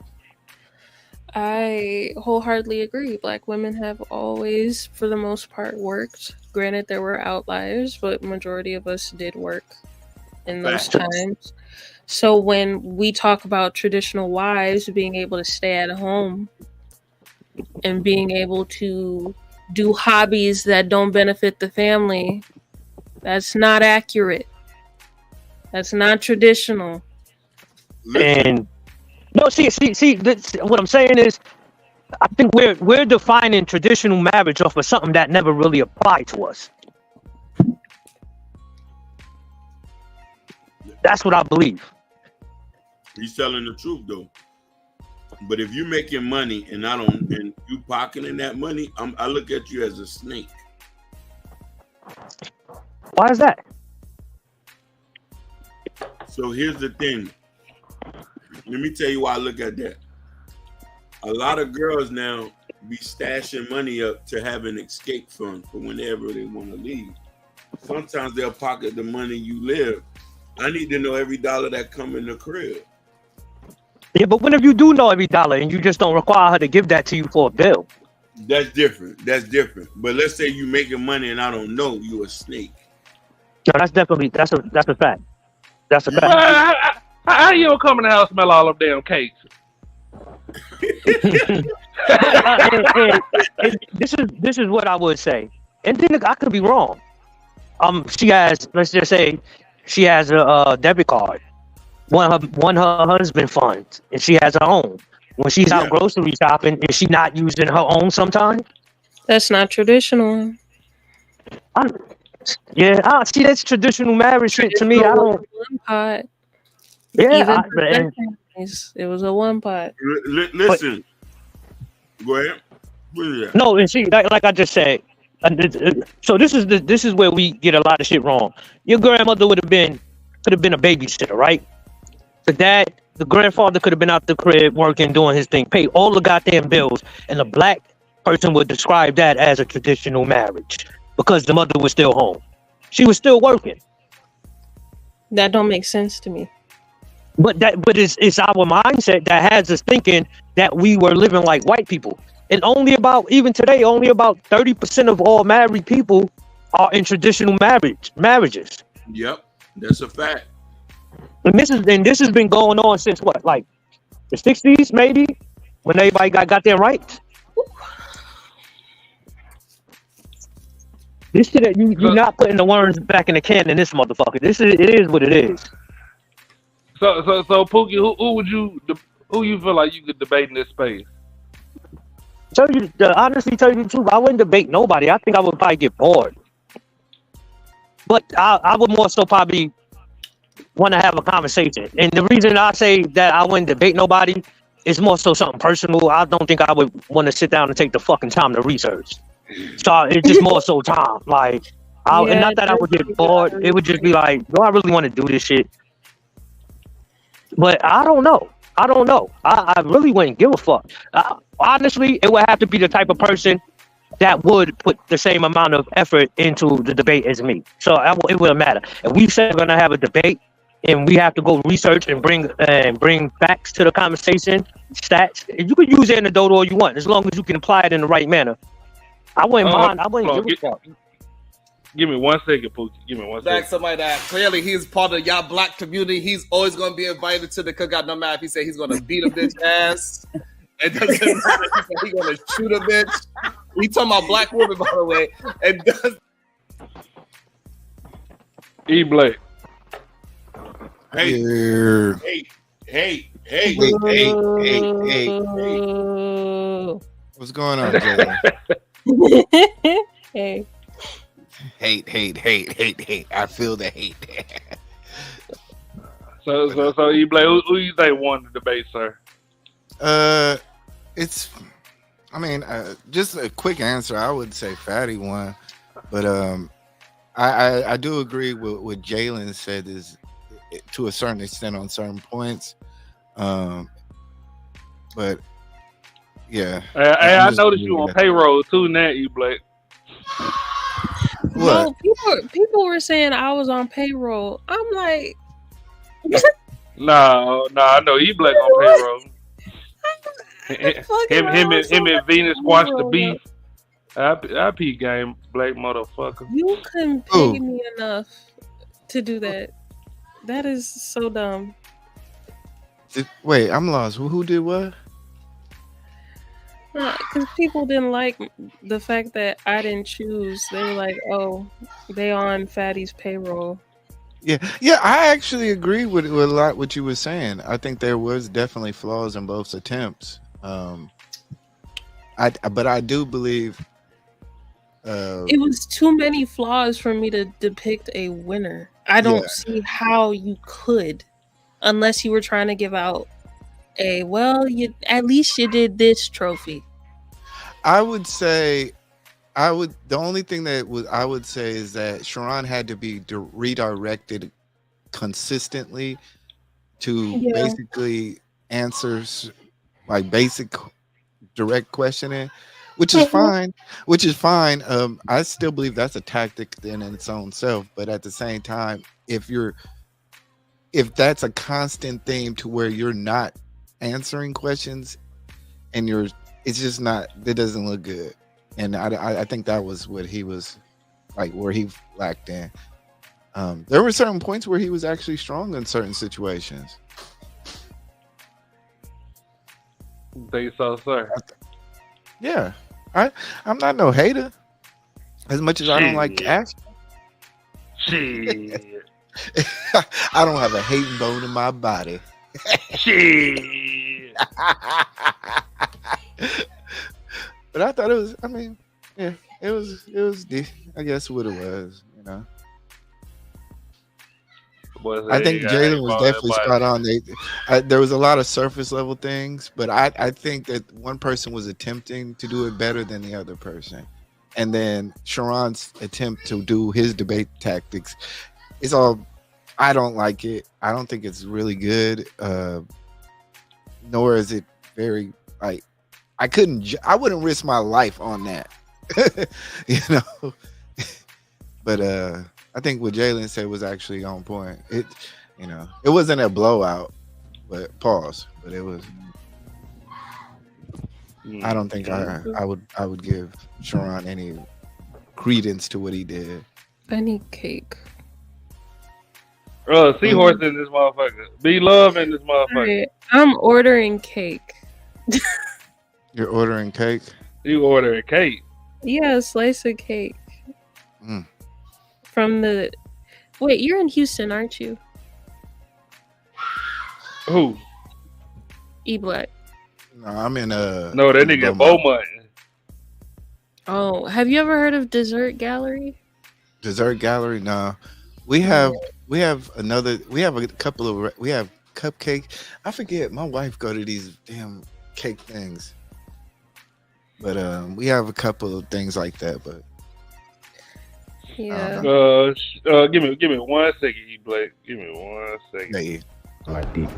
I wholeheartedly agree. Black women have always, for the most part, worked. Granted, there were outliers, but majority of us did work in those times. So when we talk about traditional wives being able to stay at home and being able to do hobbies that don't benefit the family, that's not accurate. That's not traditional. And no, see. What I'm saying is, I think we're defining traditional marriage off of something that never really applied to us. That's what I believe. He's telling the truth though. But if you're making money and you pocketing that money, I look at you as a snake. Why is that? So here's the thing. Let me tell you why I look at that. A lot of girls now be stashing money up to have an escape fund for whenever they want to leave. Sometimes they'll pocket the money you live. I need to know every dollar that come in the crib. Yeah, but whenever you do know every dollar and you just don't require her to give that to you for a bill. That's different. That's different. But let's say you making money and I don't know, you a snake. No, that's a fact. That's a Well, fact. how you don't come in the house smell all them damn cakes? And this is what I would say, and then I could be wrong. She has, let's just say, she has a debit card, one her husband funds, and she has her own. When she's out grocery shopping, is she not using her own sometimes? That's not traditional. See, that's traditional marriage shit to me. I don't. One pot. Yeah, Even for their families, it was a one pot. Listen, go ahead. What is that? No, and see, like I just said, so this is where we get a lot of shit wrong. Your grandmother could have been a babysitter, right? The grandfather could have been out the crib working, doing his thing, pay all the goddamn bills, and the black person would describe that as a traditional marriage because the mother was still home. She was still working. That don't make sense to me. But it's our mindset that has us thinking that we were living like white people. And even today, only about 30% of all married people are in traditional marriages. Yep, that's a fact. And this has been going on since what, like the 60s, maybe, when everybody got their rights. This shit, you're not putting the worms back in the can in this motherfucker. It is what it is. So Pookie, who you feel like you could debate in this space? Honestly, tell you the truth, I wouldn't debate nobody. I think I would probably get bored. But I would more so probably want to have a conversation. And the reason I say that I wouldn't debate nobody is more so something personal. I don't think I would want to sit down and take the fucking time to research. So it's just more so time. Like, and not that I would get bored. It would just be like, do I really want to do this shit? But I don't know. I really wouldn't give a fuck. Honestly, it would have to be the type of person that would put the same amount of effort into the debate as me. So it wouldn't matter. If we said we're gonna have a debate and we have to go research and bring facts to the conversation, stats, you can use anecdote all you want as long as you can apply it in the right manner. I wouldn't mind. I wouldn't give a fuck. Give me 1 second, Pookie. Give me 1 second. Like somebody that clearly he's part of y'all black community. He's always gonna be invited to the cookout, no matter if he said he's gonna beat a bitch ass. It doesn't matter if he's gonna shoot a bitch. We talking about black women, by the way. It does. E Blake. Hey. What's going on, Jalen? Hey. Hate. I feel the hate. So E Blake, who you think won the debate, sir? Just a quick answer. I would say Fatty won, but I do agree with what Jalen said is to a certain extent on certain points. But yeah, I noticed you on payroll too, now E Blake. What? No, people were saying I was on payroll. I'm like, no, I know E Blake on payroll. Him and Venus squashed the beef. I P game, Blake motherfucker. You couldn't pay me enough to do that. That is so dumb. Wait, I'm lost. Who did what? Because people didn't like the fact that I didn't choose. They were like, "Oh, they on Fatty's payroll." Yeah. I actually agree with a lot what you were saying. I think there was definitely flaws in both attempts. But I do believe it was too many flaws for me to depict a winner. I don't see how you could, unless you were trying to give out at least you did this trophy. I would say, the only thing that I would say is that Sharon had to be redirected consistently to basically answers like basic direct questioning, which is fine. I still believe that's a tactic in its own self, but at the same time, if that's a constant theme to where you're not answering questions, and it's just not. It doesn't look good, and I think that was what he was like, where he lacked in. There were certain points where he was actually strong in certain situations. Think so, sir? Yeah, I'm not no hater. As much as I don't like Ash. Shit. I don't have a hating bone in my body. Shit. But I thought it was. I mean, yeah, it was. I guess what it was. You know. I think Jalen was definitely spot on. There was a lot of surface level things, but I think that one person was attempting to do it better than the other person. And then Sharon's attempt to do his debate tactics, it's all, I don't like it. I don't think it's really good. Nor is it very, like, I wouldn't risk my life on that. You know? But I think what Jalen said was actually on point. It wasn't a blowout, but pause. But it was. I don't think I would give Sharon any credence to what he did. I need cake. Seahorse in this motherfucker. Be love in this motherfucker. Right. I'm ordering cake. You're ordering cake? You ordering cake? Yeah, a slice of cake. Mm. From the... Wait, you're in Houston, aren't you? Who? No, E-Black. I'm in No, that nigga Beaumont. Oh, have you ever heard of Dessert Gallery? Dessert Gallery? No. We have cupcake. I forget. My wife go to these damn cake things. But we have a couple of things like that, but yeah. Give me 1 second, E-Black. Give me 1 second. Hey. Like deep.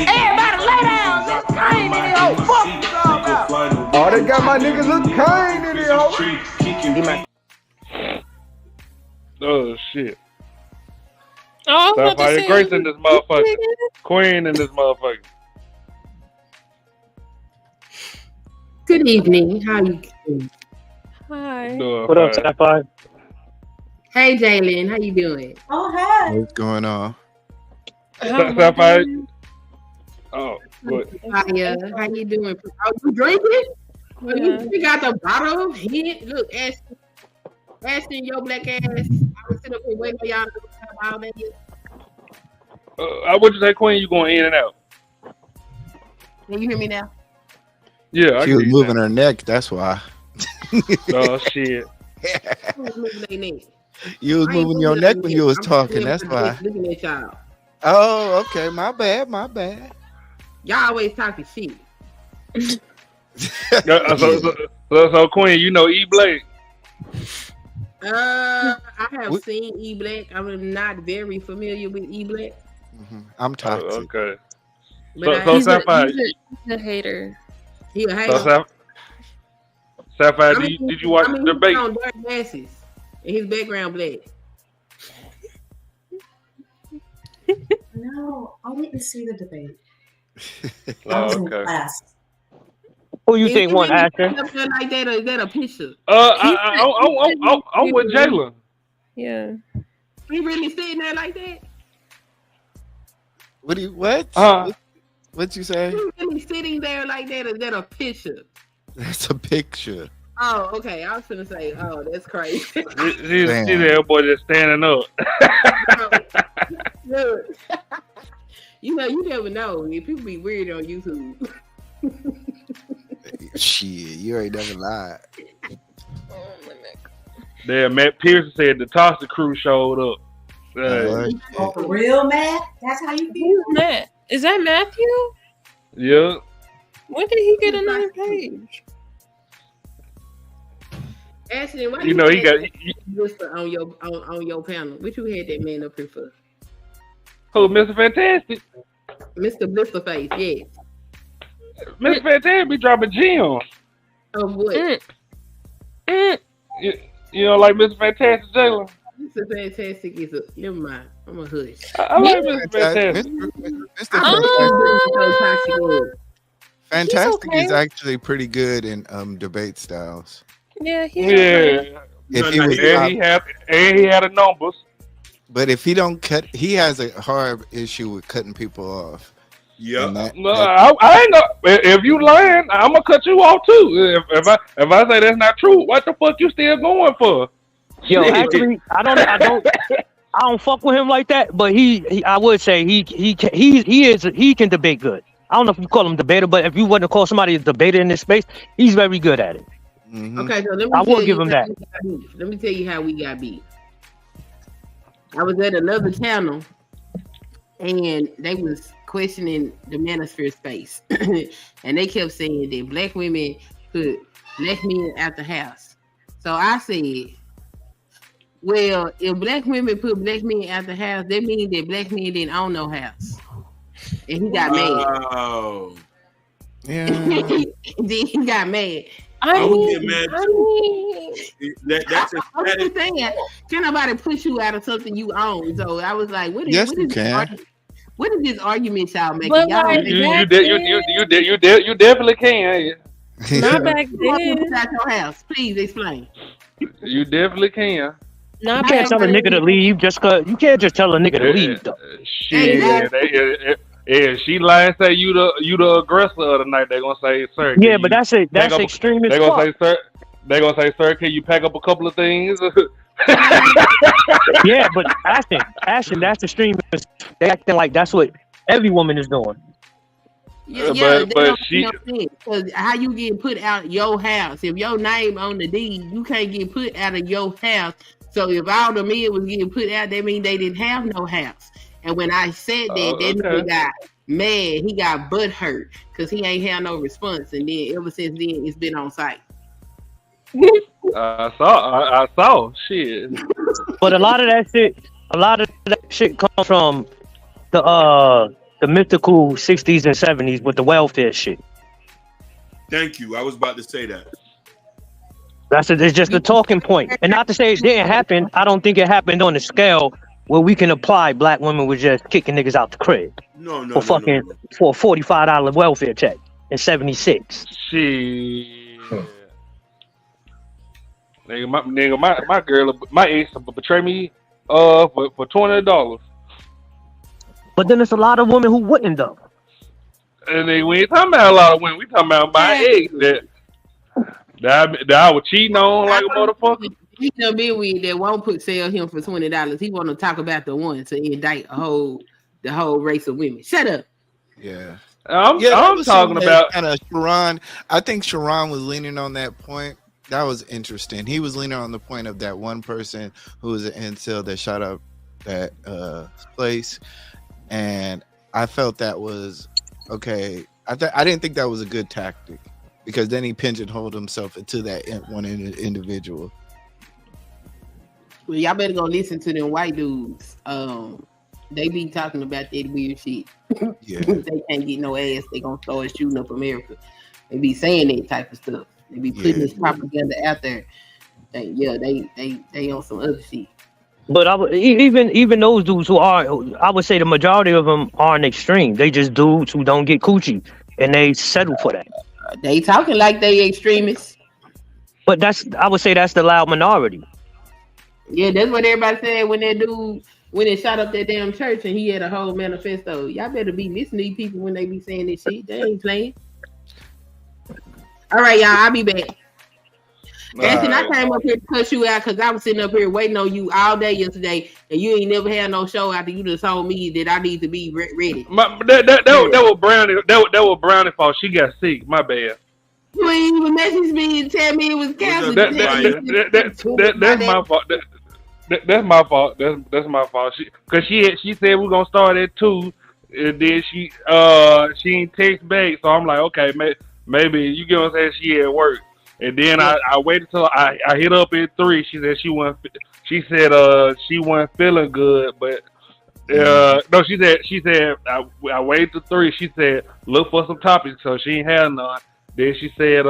Everybody lay down. Look Kane in the hole. Fuck you talking about. Oh, they got my niggas Look Kane in the hole. Oh shit. Oh, Sapphire Grace in this motherfucker. Queen in this motherfucker. Good evening. How you doing? Hi. What up, Sapphire? Hey, Jalen. How you doing? Oh, hey. What's going on? Sapphire. Oh, what? Hiya. How you doing? Oh, you drinking? Oh, you got the bottle? Hit. Look, Ashton, your black ass. I was sitting up here waiting for y'all to have all that. What you say, Queen? You going in and out? Can you hear me now? Yeah, she was moving her neck. That's why. Oh shit! Who was moving their neck? You was moving your neck when you was talking. That's why. Looking at y'all. Oh, okay. My bad. Y'all always talking shit. So Queen, you know E-Blake? I have seen E-Black. I'm not very familiar with E-Black. Mm-hmm. I'm toxic. Okay. But He's a hater. He a hater. Sapphire, did you watch the debate? He's on dark glasses and his background black. No, I didn't see the debate. I Oh, was in okay. class. Who you think won, Asher? Like that, or is that a picture? I'm with Jalen. Yeah. He really sitting there like that? What? What'd you say? He really sitting there like that, or is that a picture? That's a picture. Oh, okay. I was gonna say, oh, that's crazy. She's that boy just standing up. Look. You know, you never know. People be weird on YouTube. Shit, you ain't never lied. Damn, Matt Pearson said the Toxic Crew showed up. Oh, for real, Matt? That's how you feel? Matt. Is that Matthew? Yeah. When did he get another page? Ashley, why You know he got Blister on your panel? What you had that man up here for? who, Mr. Fantastic. Mr. Blisterface, yes. Mr. Fantastic be dropping gems. Oh boy. You know, like Mr. Fantastic, Jalen. Mr. Fantastic is a. Never mind. I'm a hush. I like Mr. Fantastic. Fantastic okay. is actually pretty good in debate styles. Yeah, he's okay. Yeah. If he was And he had the numbers. But if he don't cut, he has a hard issue with cutting people off. Yeah. No, I ain't gonna. If you lying, I'm gonna cut you off too. If I say that's not true, what the fuck you still going for? Yo, actually, I don't fuck with him like that. But I would say he can debate good. I don't know if you call him debater, but if you want to call somebody a debater in this space, he's very good at it. Mm-hmm. Okay, so let me I will tell give you him how that. we got beat. Let me tell you how we got beat. I was at another channel, and they was questioning the manosphere space, and they kept saying that black women put black men out the house. So I said, well, if black women put black men out the house, that means that black men didn't own no house. And he got mad. Oh. Yeah. Then he got mad. I would get mad too. That's a I'm just saying, can nobody push you out of something you own? So I was like, what is Yes, what you is can. what is this argument y'all making? But Y'all like, You back definitely can. Not back Who want me to then. put out your house? Please explain. You definitely can. Not You can't back tell a then. nigga to leave just cause you can't just tell a nigga to leave though. Shit, if she lying, say you the aggressor of the night. They gonna say, sir. Yeah, but that's extreme as They gonna fuck. say, sir. They gonna say, sir, can you pack up a couple of things? Yeah, but Ashton, that's extreme. They acting like that's what every woman is doing. But she. Because how you get put out your house? If your name on the deed, you can't get put out of your house. So if all the men was getting put out, that means they didn't have no house. And when I said that, that nigga got mad. He got butt hurt because he ain't had no response. And then ever since then, it's been on site. I saw. Shit. But a lot of that shit comes from the mythical 60s and 70s with the welfare shit. Thank you. I was about to say that. It's just a talking point. And not to say it didn't happen. I don't think it happened on the scale where we can apply black women were just kicking niggas out the crib. No. For a $45 welfare check in 76. Shit. My girl, my ex betray me for $20. But then there's a lot of women who wouldn't though. And then we ain't talking about a lot of women. We talking about my ex that I was cheating on like a motherfucker. He done been with that won't sell him for $20. He want to talk about the one to indict the whole race of women. Shut up. Yeah. I'm talking about kind of Sharon. I think Sharon was leaning on that point. That was interesting. He was leaning on the point of that one person who was an incel that shot up that place, and I felt that was okay. I didn't think that was a good tactic because then he pigeonholed himself into that one individual. Well, y'all better go listen to them white dudes. They be talking about that weird shit. Yeah. They can't get no ass. They gonna start shooting up America. They be saying that type of stuff. They be putting this propaganda out there. They on some other shit. But even those dudes who are, I would say the majority of them aren't extreme. They just dudes who don't get coochie and they settle for that. They talking like they extremists. But I would say that's the loud minority. Yeah, that's what everybody said when that dude when they shot up that damn church and he had a whole manifesto. Y'all better be listening to these people when they be saying this shit. They ain't playing. All right, y'all. I'll be back. Ashton, I came up here to cut you out because I was sitting up here waiting on you all day yesterday, and you ain't never had no show after you just told me that I need to be ready. That was Brownie. That was Brownie fault. She got sick. My bad. You ain't even message me and tell me it was cancer. That's my fault. That's my fault. That's my fault. She said we're gonna start at 2, and then she ain't text back. So I'm like, okay, maybe you get what I'm saying. She at work. And then I waited till I hit up at 3. She said she wasn't feeling good, but no, she said I waited till 3. She said look for some topics, so she ain't had none. Then she said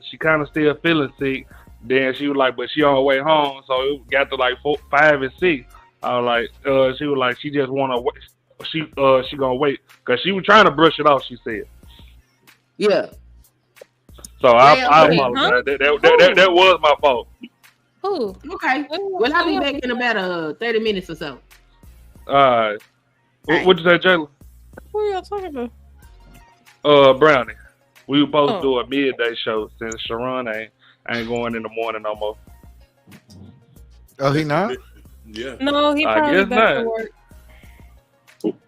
she kind of still feeling sick, Then she was like, but she on her way home, so it got to like 5 and 6. I was like, she was like, she just wanna wait. She gonna wait because she was trying to brush it off. She said. Yeah. So I Wait, apologize. That was my fault. Who? Okay. Well, I'll be back in about 30 minutes or so. What'd you say, Jayla? Who are y'all talking about? Brownie. We were supposed to do a midday show since Sharon ain't going in the morning no more. Oh, he not? Yeah. No, he I probably guess back not. to work.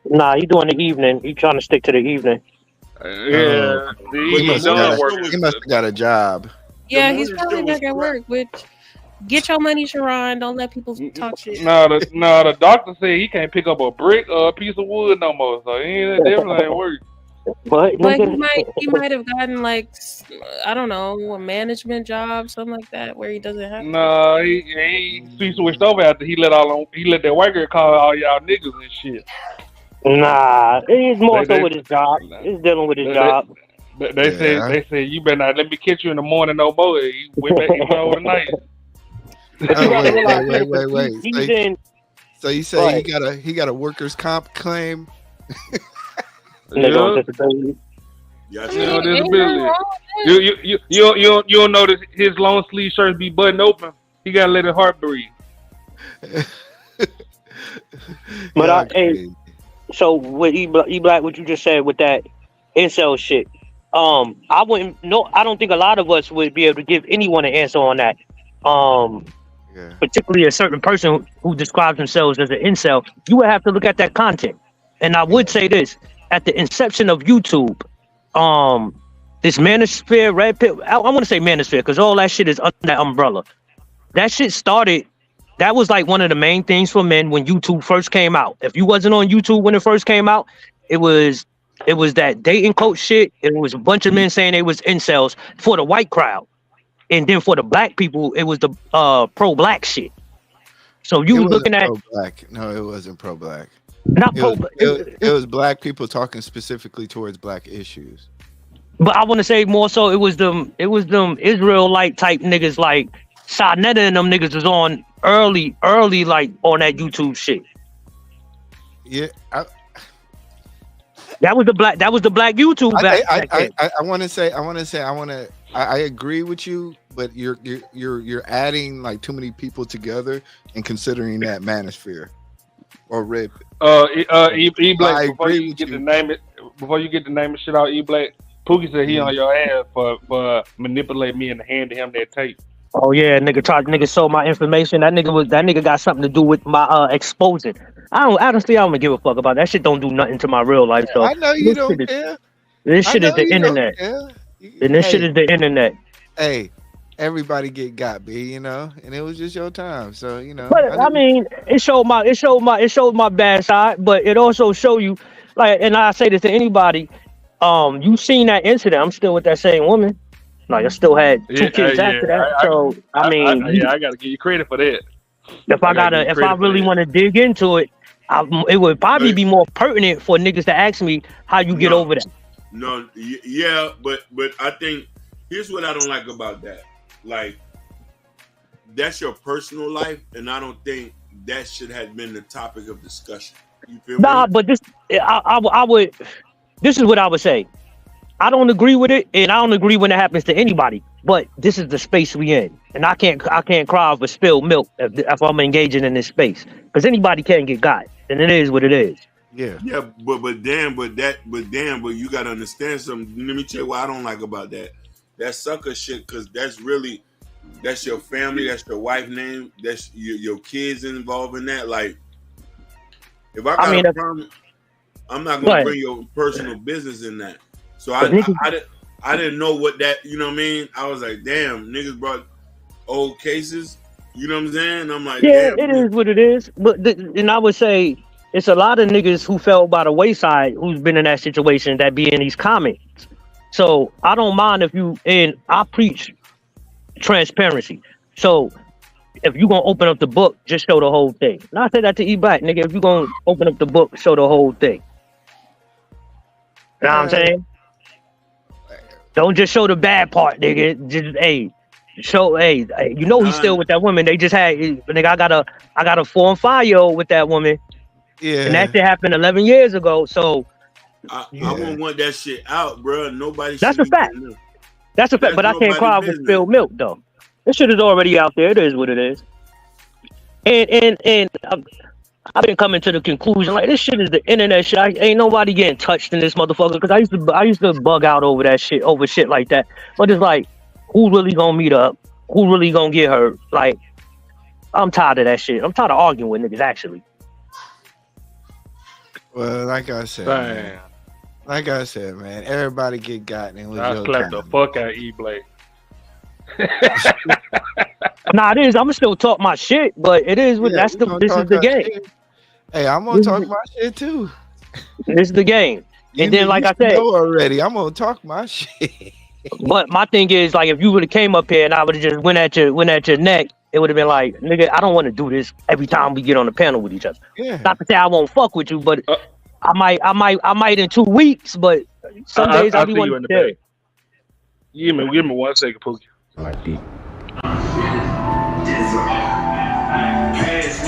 Nah, he doing the evening. He trying to stick to the evening. Yeah. He must have got a job. Yeah, he's probably back at work. Which, get your money, Sharon. Don't let people talk shit. No, the doctor said he can't pick up a brick or a piece of wood no more. So he definitely ain't work. But he might have gotten like, I don't know, a management job, something like that, where he doesn't have. No, he switched over after he let that white girl call all y'all niggas and shit. Nah, it's more so with his job. He's dealing with his job. They said you better not let me catch you in the morning no more. He went back in overnight. Wait. So you say he got a workers' comp claim? Yeah. Disability. You don't notice his long sleeve shirts be buttoned open. He gotta let his heart breathe. But so with E Black, what you just said with that incel shit, I wouldn't know. I don't think a lot of us would be able to give anyone an answer on that. Particularly a certain person who describes themselves as an incel, you would have to look at that content. And I would say this: at the inception of YouTube, this Manosphere, Red Pill, I want to say Manosphere because all that shit is under that umbrella. That shit started. That was like one of the main things for men when YouTube first came out. If you wasn't on YouTube when it first came out, it was that dating coach shit. It was a bunch of men saying they was incels for the white crowd. And then for the black people, it was the pro-black shit. So you looking at pro-black. No, it wasn't pro-black. Not it was black people talking specifically towards black issues. But I want to say more so it was them Israelite type niggas like Sarnetta and them niggas was on early like on that YouTube shit. Yeah, that was the black YouTube back. I agree with you, but you're adding like too many people together and considering that Manosphere or Red. E Black, before you get to name it shit out, E Black, Pookie said he on your ass for manipulating me and handing him that tape. Oh yeah, nigga sold my information. That nigga got something to do with my exposing. Honestly, I don't give a fuck about that shit. Don't do nothing to my real life. So I know you don't care. This shit is the internet. And this shit is the internet. Hey, everybody got B, and it was just your time. So But I mean, it showed my bad side, but it also showed you, like, and I say this to anybody, you seen that incident. I'm still with that same woman. Like I still had 2 kids after that. I gotta give you credit for that. If I really want to dig into it, it would probably be more pertinent for niggas to ask me how you get over that. No, yeah, but I think here's what I don't like about that. Like, that's your personal life, and I don't think that should have been the topic of discussion. You feel me? But this, I would. This is what I would say. I don't agree with it, and I don't agree when it happens to anybody. But this is the space we in, and I can't cry over spilled milk if I'm engaging in this space, because anybody can get got, and it is what it is. Yeah, but you gotta understand something. Let me tell you what I don't like about that. That sucker shit, because that's your family, that's your wife name, that's your kids involved in that. Like, if I got a problem, I'm not gonna bring your personal business in that. So I didn't know what that, you know what I mean? I was like, damn, niggas brought old cases, you know what I'm saying? I'm like, yeah, damn, it is what it is. But and I would say it's a lot of niggas who fell by the wayside who's been in that situation that be in these comments. So I don't mind and I preach transparency. So if you gonna open up the book, just show the whole thing. And I say that to E Black, nigga. If you gonna open up the book, show the whole thing. You know what I'm saying? Don't just show the bad part, nigga. Just So hey, you know he's still with that woman. They just had nigga. I got a 4 and 5-year-old with that woman, and that Yeah. shit happened 11 years ago. So I won't want that shit out, bro. Nobody that's should a be fact. doing that. That's a fact. That's But I can't cry nobody's for business. spilled milk though. This shit is already out there. It is what it is. And I've been coming to the conclusion like this shit is the internet shit. Ain't nobody getting touched in this motherfucker because I used to bug out over that shit, over shit like that. But it's like, who really gonna meet up? Who really gonna get hurt? Like, I'm tired of that shit. I'm tired of arguing with niggas. Actually, Well, like I said, man, everybody get gotten in with I your slapped the time. fuck out of E-Blade. nah, it is. I'ma still talk my shit, but it is what Yeah, that's we the. gonna This is talk the our game. shit. Hey, I'm gonna This talk is, my shit too. this is the game. And then, like I said, know already, I'm gonna talk my shit. but my thing is like, if you would have came up here and I would have just went at your neck, it would have been like, nigga, I don't want to do this every time we get on the panel with each other. Yeah. Not to say I won't fuck with you, but I might in 2 weeks. But some days I'll I be see you wanting in the to. back. Give me 1 second, Pookie.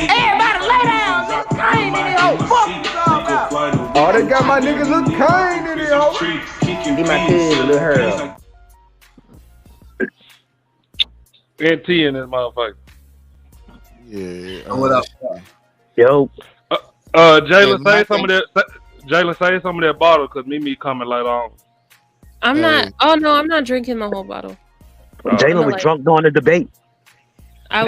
Everybody lay down. This Kane in here. Oh, fuck you all about. Oh, they got my niggas Lil Kane in here, ho. Get my kid a little hair. NT in this motherfucker. Yeah. What up? Yo. Jalen, Yeah, say some of that. Jalen, say some of that bottle because Mimi coming later on. I'm not. Oh no, I'm not drinking the whole bottle. Jalen was like- drunk during the debate. I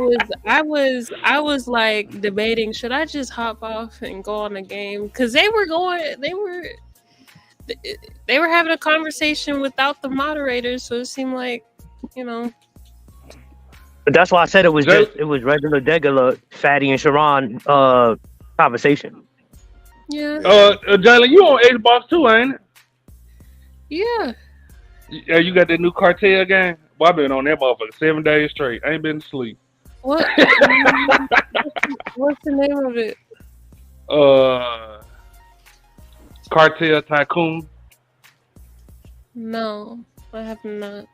was. I was like debating, should I just hop off and go on the game? Because they were having a conversation without the moderators, so it seemed like, you know. But that's why I said it was regular Fatty and Sharon conversation. Yeah. Jalen, you on Xbox too, ain't it? Yeah. Yeah, you got that new cartel game? Boy, I've been on that motherfucker 7 days straight. I ain't been to sleep. What? What's the name of it? Cartel Tycoon. No, I have not.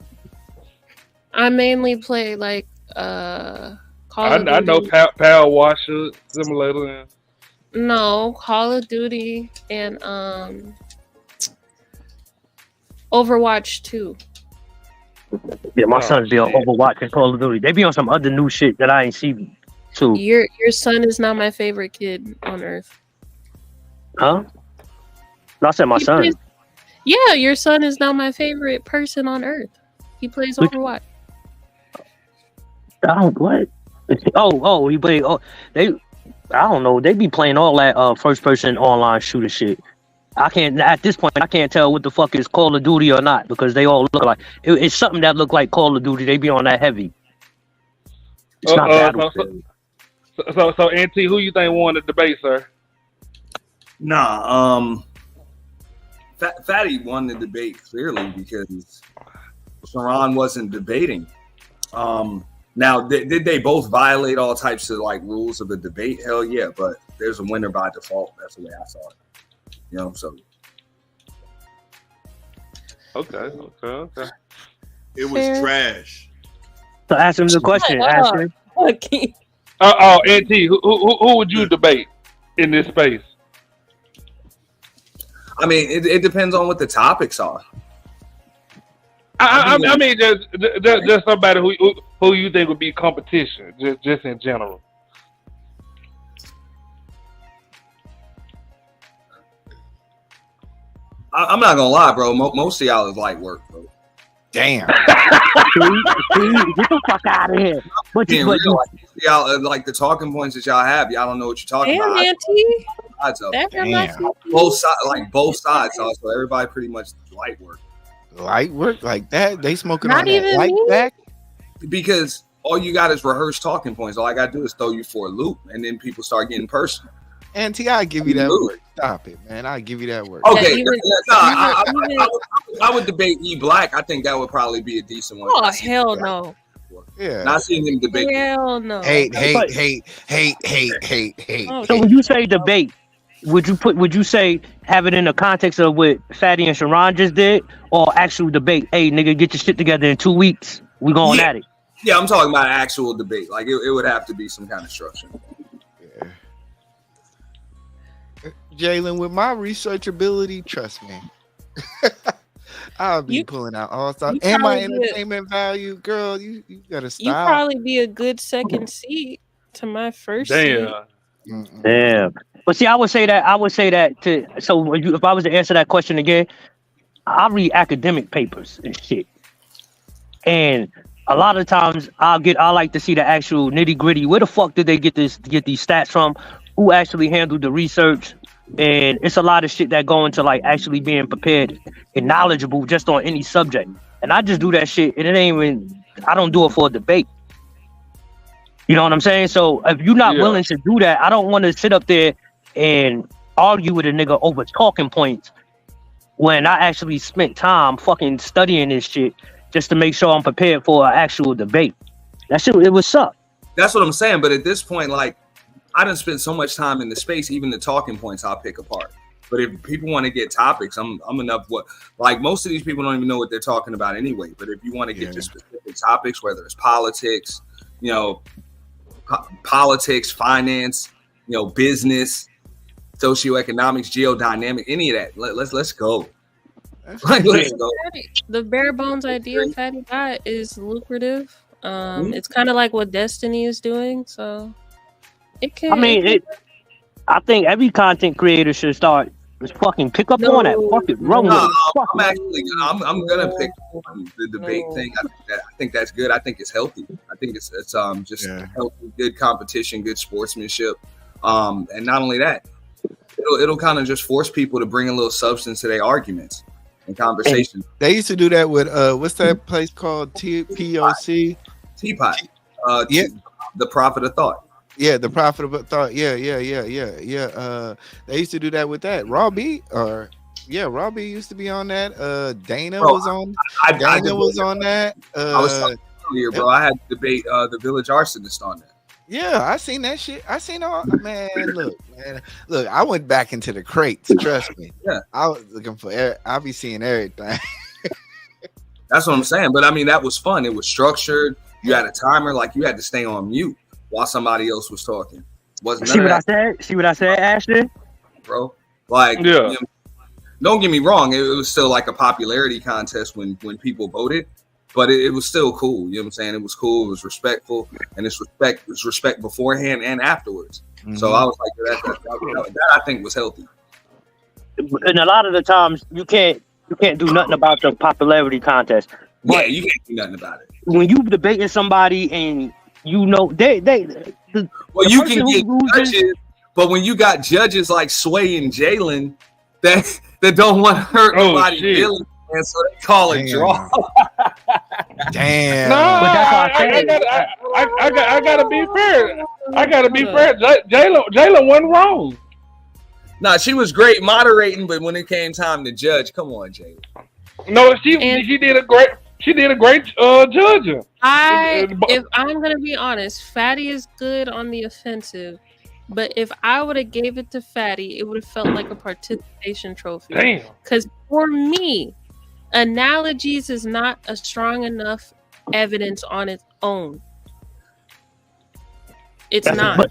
I mainly play like Call of Duty. I know Power Washer Simulator. No, Call of Duty and Overwatch 2. Yeah, my sons be on Overwatch and Call of Duty. They be on some other new shit that I ain't seen too. Your son is not my favorite kid on earth. Huh? No, I said my He son. plays- yeah, your son is not my favorite person on earth. He plays Overwatch. I don't what? He play. Oh, they. I don't know. They be playing all that first person online shooter shit. I can't at this point. I can't tell what the fuck is Call of Duty or not because they all look like it's something that look like Call of Duty. They be on that heavy. It's not Battlefield. So, NT, who you think won the debate, sir? Nah, Fatty won the debate clearly because Sharon wasn't debating. Now, did they both violate all types of like rules of the debate? Hell yeah, but there's a winner by default. That's the way I saw it. You know, so Okay. It was trash. So ask him the question. Ask him. NT, who would you debate in this space? I mean, it depends on what the topics are. I mean, just somebody who you think would be competition, just in general. I'm not gonna lie, bro. Most of y'all is light work, bro. Damn. Get the fuck out of here. Y'all like the talking points that y'all have. Y'all don't know what you're talking Damn, about. Auntie. Sides of it. Damn. Both sides. So everybody pretty much light work. Light work like that? They smoking Not on that even light me. back? Because all you got is rehearsed talking points. All I gotta do is throw you for a loop, and then people start getting personal. Auntie, I give you that work. Stop it, man. I give you that work. Okay, I would debate E Black. I think that would probably be a decent one. Oh hell no. Yeah. Not seeing him debate. Hell no. Hate. Oh, So when you say debate, would you say have it in the context of what Fatty and Sharon just did, or actual debate? Hey, nigga, get your shit together in 2 weeks. We going at it. Yeah, I'm talking about actual debate. Like it would have to be some kind of structure. Jalen, with my research ability, trust me, I'll be pulling out all stuff. And my entertainment value, girl, you gotta stop. You probably be a good second seat to my first seat. Damn. But see, I would say that to so if I was to answer that question again, I read academic papers and shit. And a lot of times I like to see the actual nitty-gritty. Where the fuck did they get these stats from? Who actually handled the research? And it's a lot of shit that go into like actually being prepared and knowledgeable just on any subject. And I just do that shit, and it ain't even, I don't do it for a debate. You know what I'm saying? So if you're not willing to do that, I don't want to sit up there and argue with a nigga over talking points when I actually spent time fucking studying this shit just to make sure I'm prepared for an actual debate. That shit, it would suck. That's what I'm saying. But at this point, like, I done spent so much time in the space, even the talking points I'll pick apart. But if people want to get topics, I'm enough. Like most of these people don't even know what they're talking about anyway. But if you want to get to specific topics, whether it's politics, politics, finance, business, socioeconomics, geodynamic, any of that, let's go. Let's go. The bare bones idea Fatty got is lucrative. It's kind of like what Destiny is doing, so it can. I think every content creator should start. Just fucking pick up on that. Fuck it, run with it. I'm gonna pick the debate thing. I think that's good. I think it's healthy. I think it's just healthy, good competition, good sportsmanship, and not only that, it'll kind of just force people to bring a little substance to their arguments and conversation. They used to do that with what's that place called? POC? Teapot. The Prophet of Thought. Yeah, the Prophet of Thought. Yeah. They used to do that with that. Robbie used to be on that. Dana was on. Dana was on that. I was talking earlier, bro. I had to debate the Village Arsonist on that. Yeah, I seen that shit. I seen all. Man, look. I went back into the crates. Trust me. Yeah, I was looking for. I'll be seeing everything. That's what I'm saying. But I mean, that was fun. It was structured. You had a timer. Like you had to stay on mute while somebody else was talking. See what I said, Ashton? Bro, like, don't get me wrong. It was still like a popularity contest when people voted, but it was still cool. You know what I'm saying? It was cool. It was respectful, and it was respect beforehand and afterwards. Mm-hmm. So I was like, that I think was healthy. And a lot of the times you can't do nothing about the popularity contest. But you can't do nothing about it. When you debating somebody and you can get judges, but when you got judges like Sway and Jalen that don't want to hurt nobody's feelings, and so they call it draw. Damn. No, I gotta be fair. Jalen wasn't wrong. Nah, she was great moderating, but when it came time to judge, come on, Jalen. No, she did a great. She did a great judging. If I'm gonna be honest, Fatty is good on the offensive, but if I would have gave it to Fatty, it would have felt like a participation trophy. Damn. Because for me, analogies is not a strong enough evidence on its own. It's not.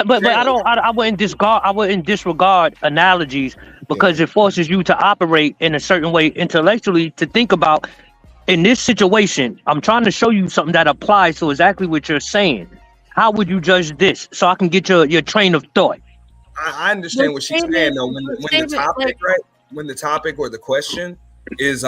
But I wouldn't disregard analogies because it forces you to operate in a certain way intellectually to think about in this situation. I'm trying to show you something that applies to exactly what you're saying. How would you judge this? So I can get your train of thought. I understand what she's saying though. When the topic or the question is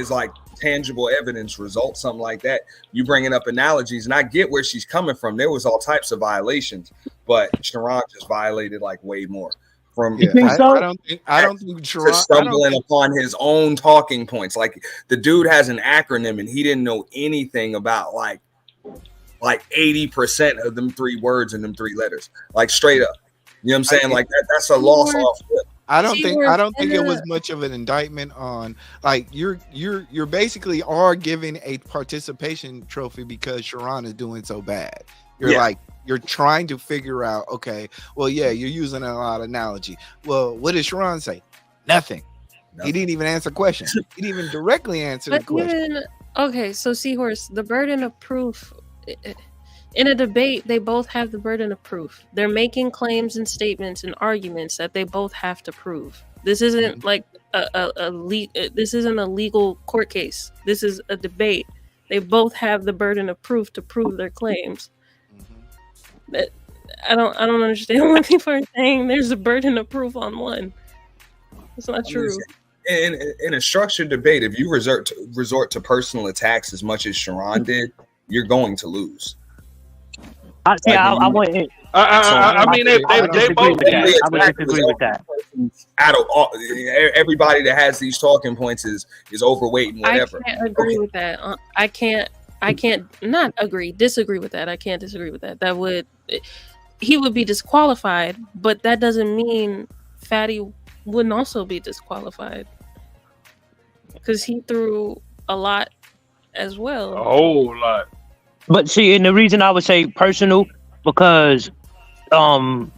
like tangible evidence results, something like that, you bringing up analogies, and I get where she's coming from. There was all types of violations, but Sharon just violated like way more. You think so? I don't think Sharon stumbling upon his own talking points. Like the dude has an acronym and he didn't know anything about like 80% of them 3 words and them 3 letters. Like straight up. You know what I'm saying? Like that's a loss off. I don't think it was much of an indictment on like you're basically are giving a participation trophy because Sharon is doing so bad. You're like you're trying to figure out, okay, well, yeah, you're using a lot of analogy. Well, what did Sharon say? Nothing. He didn't even answer questions. He didn't even directly answer the But question. even okay, so Seahorse, the burden of proof in a debate, they both have the burden of proof. They're making claims and statements and arguments that they both have to prove. This isn't like this isn't a legal court case. This is a debate. They both have the burden of proof to prove their claims. But I don't understand why people are saying there's a burden of proof on one. It's not true. In a structured debate, if you resort to personal attacks as much as Sharon did, you're going to lose. I mean, they both. I would disagree with that. Out of all, everybody that has these talking points is overweight and whatever. I can't agree with that. I can't not agree. Disagree with that. I can't disagree with that. He would be disqualified, but that doesn't mean Fatty wouldn't also be disqualified because he threw a lot as well. A whole lot. But see, and the reason I would say personal, because and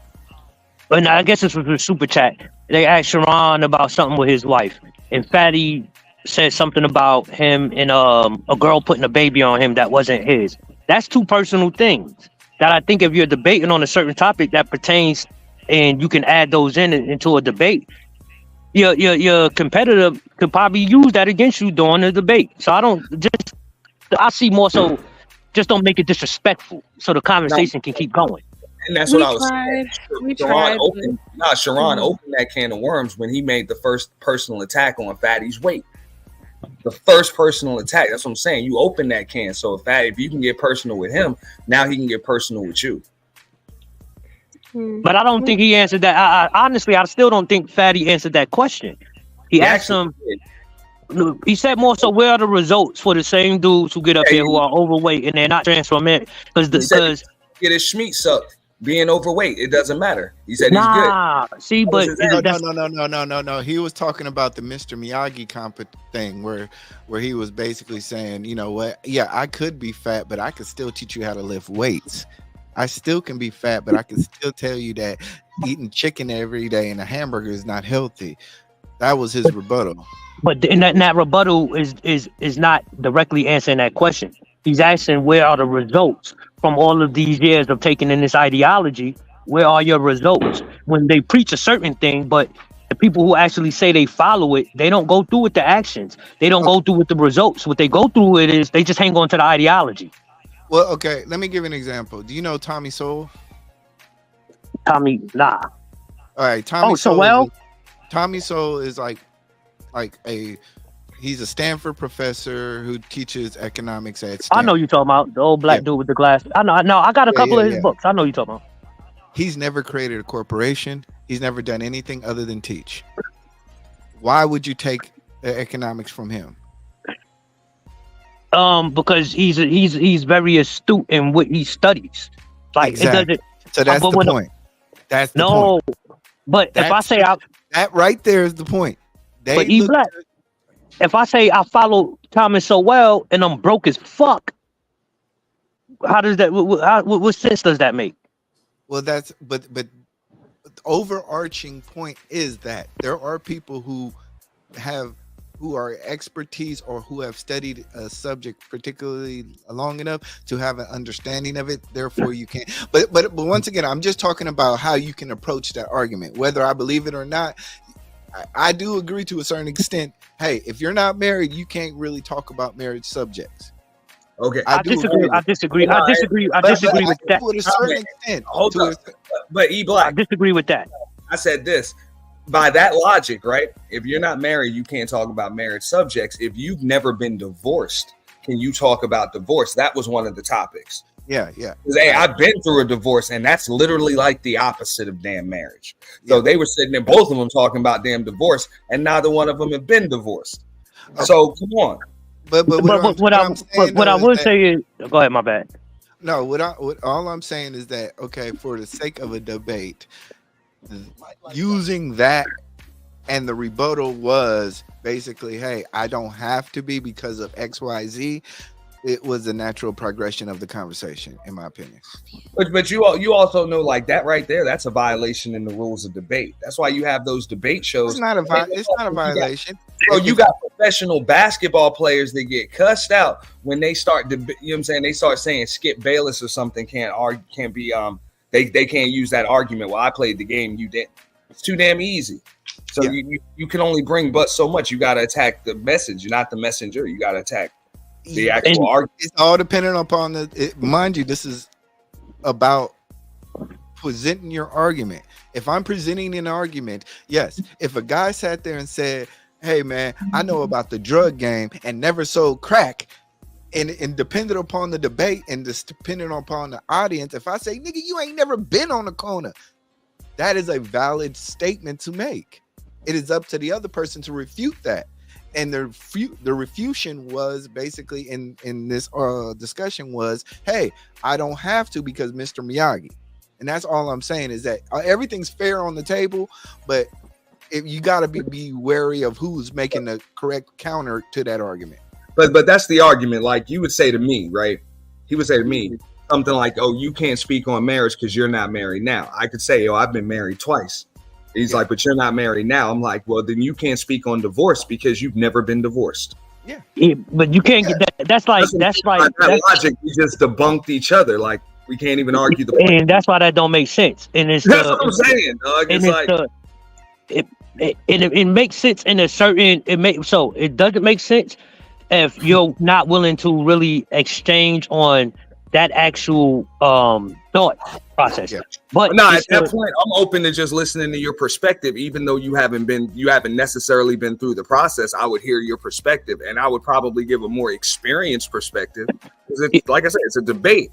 I guess this was a super chat. They asked Sharon about something with his wife, and Fatty said something about him and a girl putting a baby on him that wasn't his. That's two personal things that I think if you're debating on a certain topic that pertains, and you can add those into a debate, your competitor could probably use that against you during the debate. So I see more so. Just don't make it disrespectful, so the conversation can keep going. And that's what I was saying. Sharon opened that can of worms when he made the first personal attack on Fatty's weight. The first personal attack. That's what I'm saying. You open that can. So if you can get personal with him, now he can get personal with you. But I don't think he answered that. Honestly, I still don't think Fatty answered that question. He asked him. He said more so, where are the results for the same dudes who get up here who are overweight and they're not transforming? Because get his schmeat sucked, being overweight, it doesn't matter. He said he's good. See, but no. He was talking about the Mr. Miyagi thing where he was basically saying, you know what? Yeah, I could be fat, but I could still teach you how to lift weights. I still can be fat, but I can still tell you that eating chicken every day and a hamburger is not healthy. That was his rebuttal. But that rebuttal is not directly answering that question. He's asking, where are the results from all of these years of taking in this ideology? Where are your results? When they preach a certain thing, but the people who actually say they follow it, they don't go through with the actions. They don't go through with the results. What they go through with is they just hang on to the ideology. Well, okay, let me give you an example. Do you know Tommy Sowell? Nah. All right, Tommy Sowell is like he's a Stanford professor who teaches economics at Stanford. I know you talking about the old black dude with the glass. I know. I got a couple of his books. I know you talking about. He's never created a corporation. He's never done anything other than teach. Why would you take economics from him? Because he's very astute in what he studies. Like exactly. So that's the point. That's the point. But if I say that right there is the point. If I say I follow Thomas so well and I'm broke as fuck, how does that? What sense does that make? Well, but the overarching point is that there are people who are expertise or who have studied a subject particularly long enough to have an understanding of it. Therefore, you can't. But once again, I'm just talking about how you can approach that argument, whether I believe it or not. I do agree to a certain extent. Hey, if you're not married, you can't really talk about marriage subjects. Okay, I disagree with that. To a certain extent. But E-Black, I disagree with that. I said this. By that logic, right? If you're not married, you can't talk about marriage subjects. If you've never been divorced, can you talk about divorce? That was one of the topics. Yeah. Hey, I've been through a divorce, and that's literally like the opposite of damn marriage. So they were sitting there, both of them talking about damn divorce, and neither one of them have been divorced. Okay. So come on. But what I would say is, go ahead, my bad. No, all I'm saying is that, okay, for the sake of a debate, using that and the rebuttal was basically, hey, I don't have to be because of XYZ. it was a natural progression of the conversation, in my opinion. But you also know, like, that right there, that's a violation in the rules of debate. That's why you have those debate shows. It's not a violation. Bro, you got professional basketball players that get cussed out when they start, you know what I'm saying? They start saying Skip Bayless or something can't be they can't use that argument. Well, I played the game, you didn't. It's too damn easy. So you can only bring but so much. You got to attack the message, not the messenger. You got to attack the actual argument. It's all dependent upon mind you, this is about presenting your argument. If I'm presenting an argument, yes. If a guy sat there and said, "Hey man, I know about the drug game and never sold crack," and dependent upon the debate and just dependent upon the audience, if I say, "Nigga, you ain't never been on the corner," that is a valid statement to make. It is up to the other person to refute that. And the refutation was basically in this discussion was, hey, I don't have to because Mr. Miyagi. And that's all I'm saying is that everything's fair on the table, but you got to be wary of who's making the correct counter to that argument. But that's the argument. Like you would say to me, right? He would say to me something like, "Oh, you can't speak on marriage because you're not married now." I could say, "Oh, I've been married twice." He's like, "But you're not married now." I'm like, "Well, then you can't speak on divorce because you've never been divorced." Yeah, but you can't get that. That's like that logic. We just debunked each other. Like we can't even argue the point. And that's why that don't make sense. And it's that's what I'm saying, dog. It's like it makes sense in a certain it doesn't make sense if you're not willing to really exchange on that actual thought process. But no, at that point, I'm open to just listening to your perspective, even though you haven't necessarily been through the process. I would hear your perspective, and I would probably give a more experienced perspective because, like I said, it's a debate.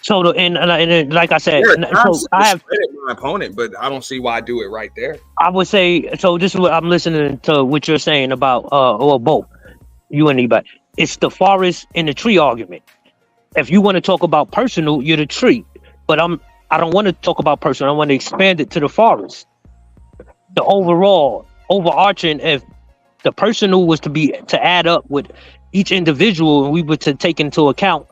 So, and like I said, so I have my opponent, but I don't see why I do it right there. I would say so. This is what I'm listening to. What you're saying about or both you and anybody. It's the forest and the tree argument. If you want to talk about personal, you're the tree. But I don't want to talk about personal. I want to expand it to the forest. The overarching, if the personal was to add up with each individual and we were to take into account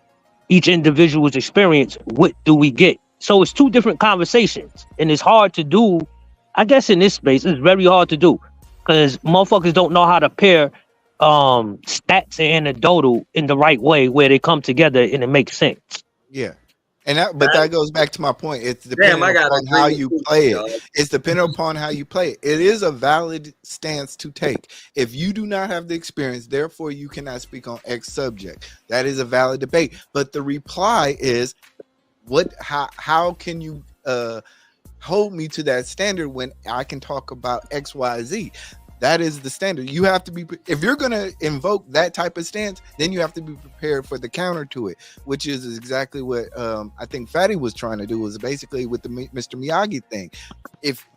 each individual's experience, what do we get? So it's two different conversations. And it's hard to do. I guess in this space, it's very hard to do because motherfuckers don't know how to pair stats and anecdotal in the right way where they come together and it makes sense. Yeah. And that goes back to my point. It's depending upon how you play it. It's dependent upon how you play it. It is a valid stance to take. If you do not have the experience, therefore you cannot speak on X subject. That is a valid debate. But the reply is, how can you hold me to that standard when I can talk about X, Y, Z? That is the standard. You have to be, if you're going to invoke that type of stance, then you have to be prepared for the counter to it, which is exactly what I think Fatty was trying to do, was basically with the Mr. Miyagi thing. If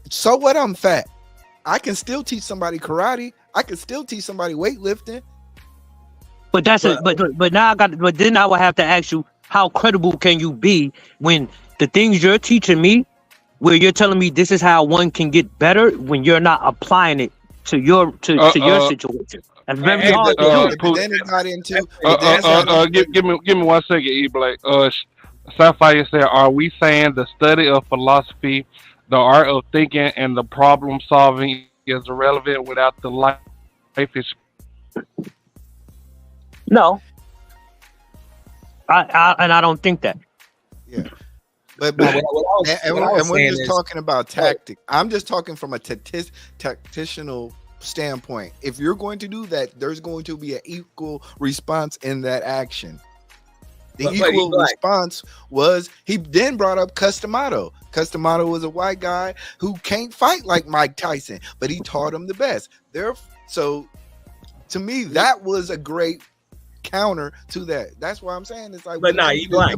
so what, I'm fat. I can still teach somebody karate. I can still teach somebody weightlifting. But but then I would have to ask you, how credible can you be when the things you're teaching me, where you're telling me this is how one can get better, when you're not applying it to your situation? That's very hard to do. But then it got into. Give me 1 second, E Black. Sapphire said, "Are we saying the study of philosophy, the art of thinking, and the problem solving is irrelevant without the life experience?" No, I don't think that. Yeah. But we're just talking about tactic. I'm just talking from a tactical standpoint. If you're going to do that, there's going to be an equal response in that action. The equal response was, he then brought up Customato. Customato was a white guy who can't fight like Mike Tyson, but he taught him the best. So to me, that was a great counter to that. That's why I'm saying it's like. But E Black.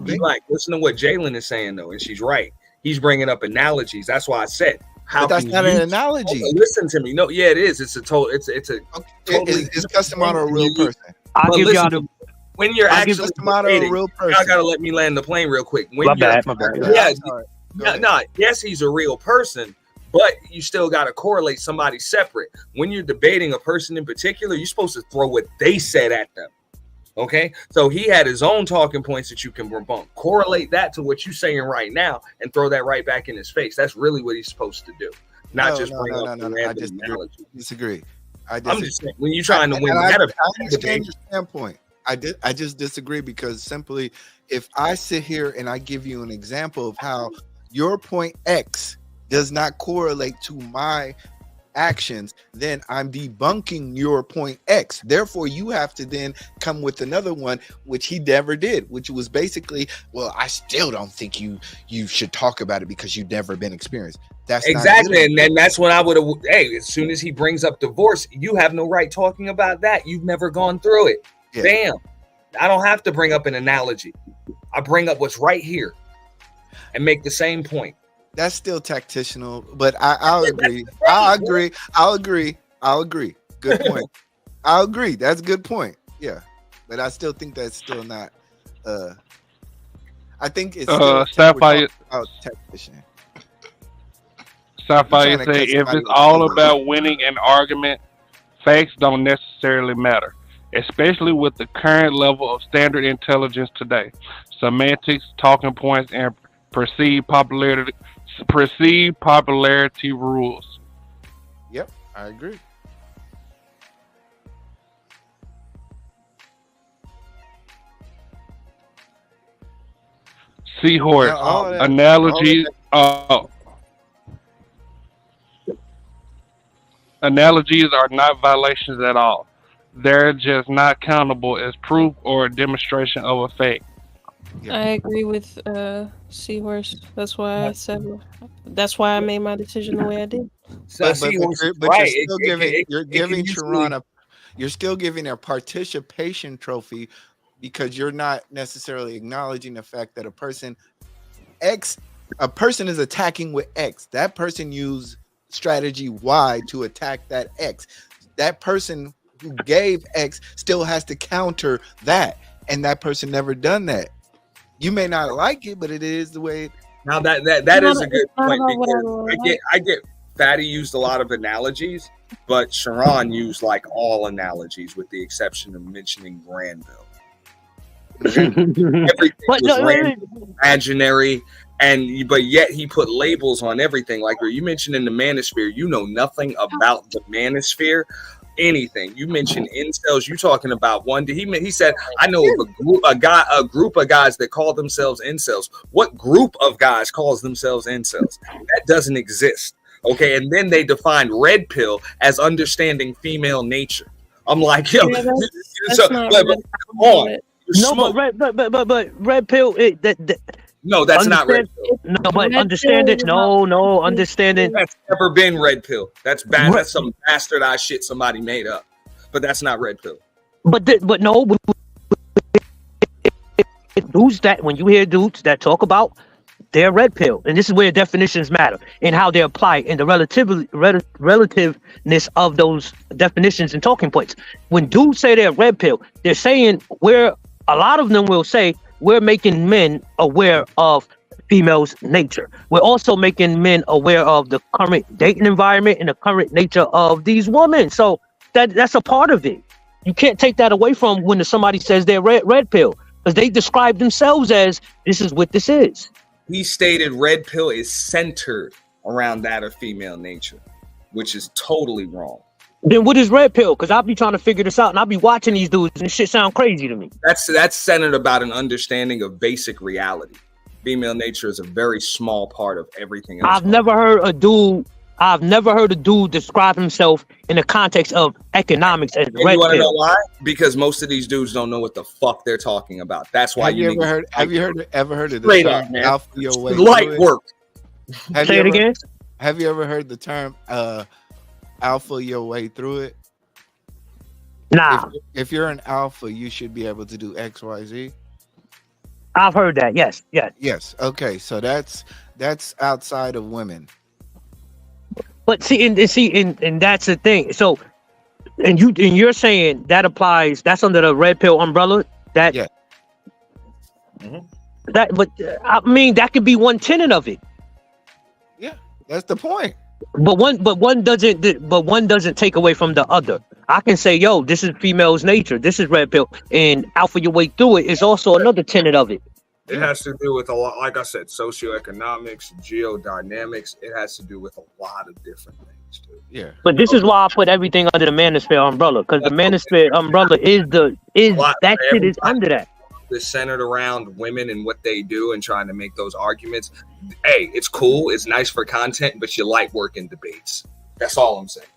Listen to what Jalen is saying though, and she's right. He's bringing up analogies. That's why I said, but that's not an analogy. Listen to me. No, yeah, it is. It's a total. It's a. Totally is Customato a real person? I'll give y'all the. When you're actually Customato a real person, y'all gotta let me land the plane real quick. My bad. Yeah, yes, he's a real person, but you still got to correlate somebody separate. When you're debating a person in particular, you're supposed to throw what they said at them. Okay, so he had his own talking points that you can debunk. Correlate that to what you're saying right now and throw that right back in his face. That's really what he's supposed to do, not just bring up the random analogy. Disagree. I'm just saying, when you're trying to win, I you gotta understand your standpoint. I just disagree because simply, if I sit here and I give you an example of how your point X does not correlate to my actions, then I'm debunking your point X. Therefore, you have to then come with another one, which he never did, which was basically, well, I still don't think you should talk about it because you've never been experienced. That's exactly, and then that's when I would have. Hey, as soon as he brings up divorce, you have no right talking about that. You've never gone through it. Yeah. Bam! I don't have to bring up an analogy. I bring up what's right here and make the same point. That's still tactical, but I'll agree. I'll agree. Good point. I'll agree. That's a good point. Yeah, but I still think that's still not. I think it's still Sapphire. Tactician. Sapphire say if it's all about winning an argument, facts don't necessarily matter, especially with the current level of standard intelligence today. Semantics, talking points, and perceived popularity rules. Yep, I agree. Seahorse analogies. Analogies are not violations at all. They're just not countable as proof or a demonstration of a fact. I agree with Seahorse. That's why I said. That's why I made my decision the way I did. But you're giving Sharon you're still giving a participation trophy because you're not necessarily acknowledging the fact that a person is attacking with X. That person used strategy Y to attack that X. That person who gave X still has to counter that, and that person never done that. You may not like it, but it is the way. Now that is a good point because I get Fatty used a lot of analogies, but Sharon used like all analogies with the exception of mentioning Granville. Everything was imaginary, but yet he put labels on everything. Like you mentioned in the manosphere, you know nothing about the manosphere. Anything you mentioned incels, you talking about one? He said I know of a group of guys that call themselves incels. What group of guys calls themselves incels? That doesn't exist. Okay, and then they defined red pill as understanding female nature. I'm like, yo, Yeah, come on. But red pill. No, that's not red pill. No, but understand it. No, understanding. That's never been red pill. That's bad. That's some bastardized shit somebody made up. But that's not red pill. But no, dudes that when you hear dudes that talk about their red pill, and this is where definitions matter and how they apply and the relativeness of those definitions and talking points. When dudes say they're red pill, they're saying a lot of them will say we're making men aware of females' nature. We're also making men aware of the current dating environment and the current nature of these women. So that's a part of it. You can't take that away from when somebody says they're red pill, because they describe themselves as this is what this is. He stated red pill is centered around that of female nature, which is totally wrong. Then what is red pill? Because I'll be trying to figure this out, and I'll be watching these dudes, and this shit sound crazy to me. That's centered about an understanding of basic reality. Female nature is a very small part of everything else. I've never heard a dude describe himself in the context of economics as red pill. You want to know why? Because most of these dudes don't know what the fuck they're talking about. That's why Have you ever heard of the term alpha your way? Light work. Say it again. Have you ever heard the term alpha your way through it? Nah. If you're an alpha, you should be able to do X, Y, Z. I've heard that. Yes. Okay, so that's outside of women. But see, and that's the thing. So, and you're saying that applies. That's under the red pill umbrella. That. Yeah. That, but I mean, that could be one tenet of it. Yeah, that's the point. But one doesn't take away from the other. I can say, yo, this is female's nature. This is red pill. And alpha your way through it is also another tenet of it. It has to do with a lot, like I said, socioeconomics, geodynamics. It has to do with a lot of different things, too. Yeah. But this is why I put everything under the manosphere umbrella, because the manosphere umbrella is that shit is under that. Is centered around women and what they do and trying to make those arguments. Hey, it's cool. It's nice for content, but you like working debates. That's all I'm saying.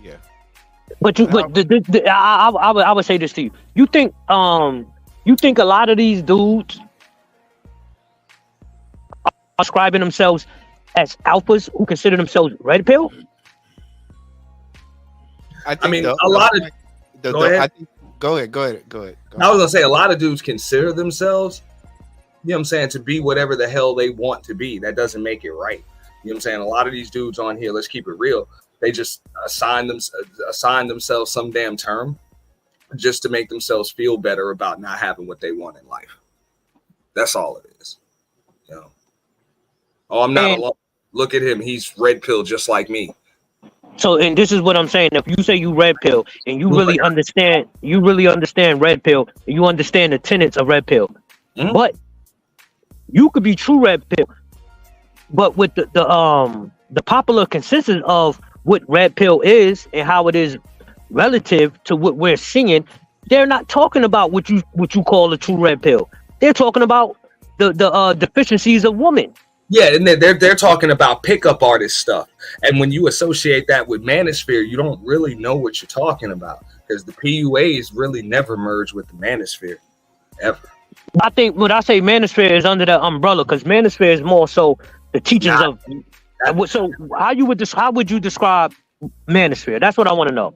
Yeah. But I would say this to you. You think a lot of these dudes are describing themselves as alphas who consider themselves red pill? I mean, a lot of. Go ahead. Go ahead. I was gonna say a lot of dudes consider themselves, you know what I'm saying, to be whatever the hell they want to be. That doesn't make it right. You know what I'm saying? A lot of these dudes on here, let's keep it real, they just assign themselves some damn term just to make themselves feel better about not having what they want in life. That's all it is. You know. Oh, I'm not alone. Look at him. He's red pill just like me. So, and this is what I'm saying. If you say you red pill and you really understand red pill, and you understand the tenets of red pill, but you could be true red pill, but with the popular consensus of what red pill is and how it is relative to what we're seeing, they're not talking about what you call a true red pill. They're talking about the deficiencies of women. Yeah, and they're talking about pickup artist stuff. And when you associate that with manosphere, you don't really know what you're talking about because the PUAs really never merge with the manosphere, ever. I think when I say manosphere is under that umbrella because manosphere is more so the teachings of. So how would you describe manosphere? That's what I want to know.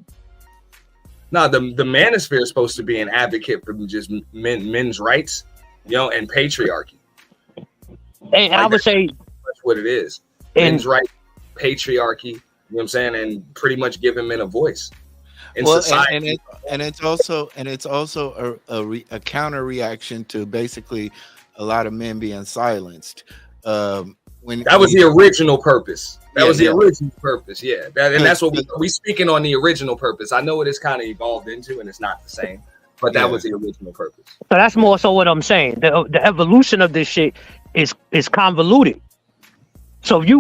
No, the manosphere is supposed to be an advocate for just men's rights, you know, and patriarchy. And I would say that's what it is. Men's rights, patriarchy, you know what I'm saying, and pretty much giving men a voice in society. And it's also a counter reaction to basically a lot of men being silenced. When that was the original purpose. That was the original purpose. Yeah, that's what we speaking on the original purpose. I know it is kind of evolved into, and it's not the same, but that was the original purpose. So that's more so what I'm saying. The evolution of this shit is convoluted. So if you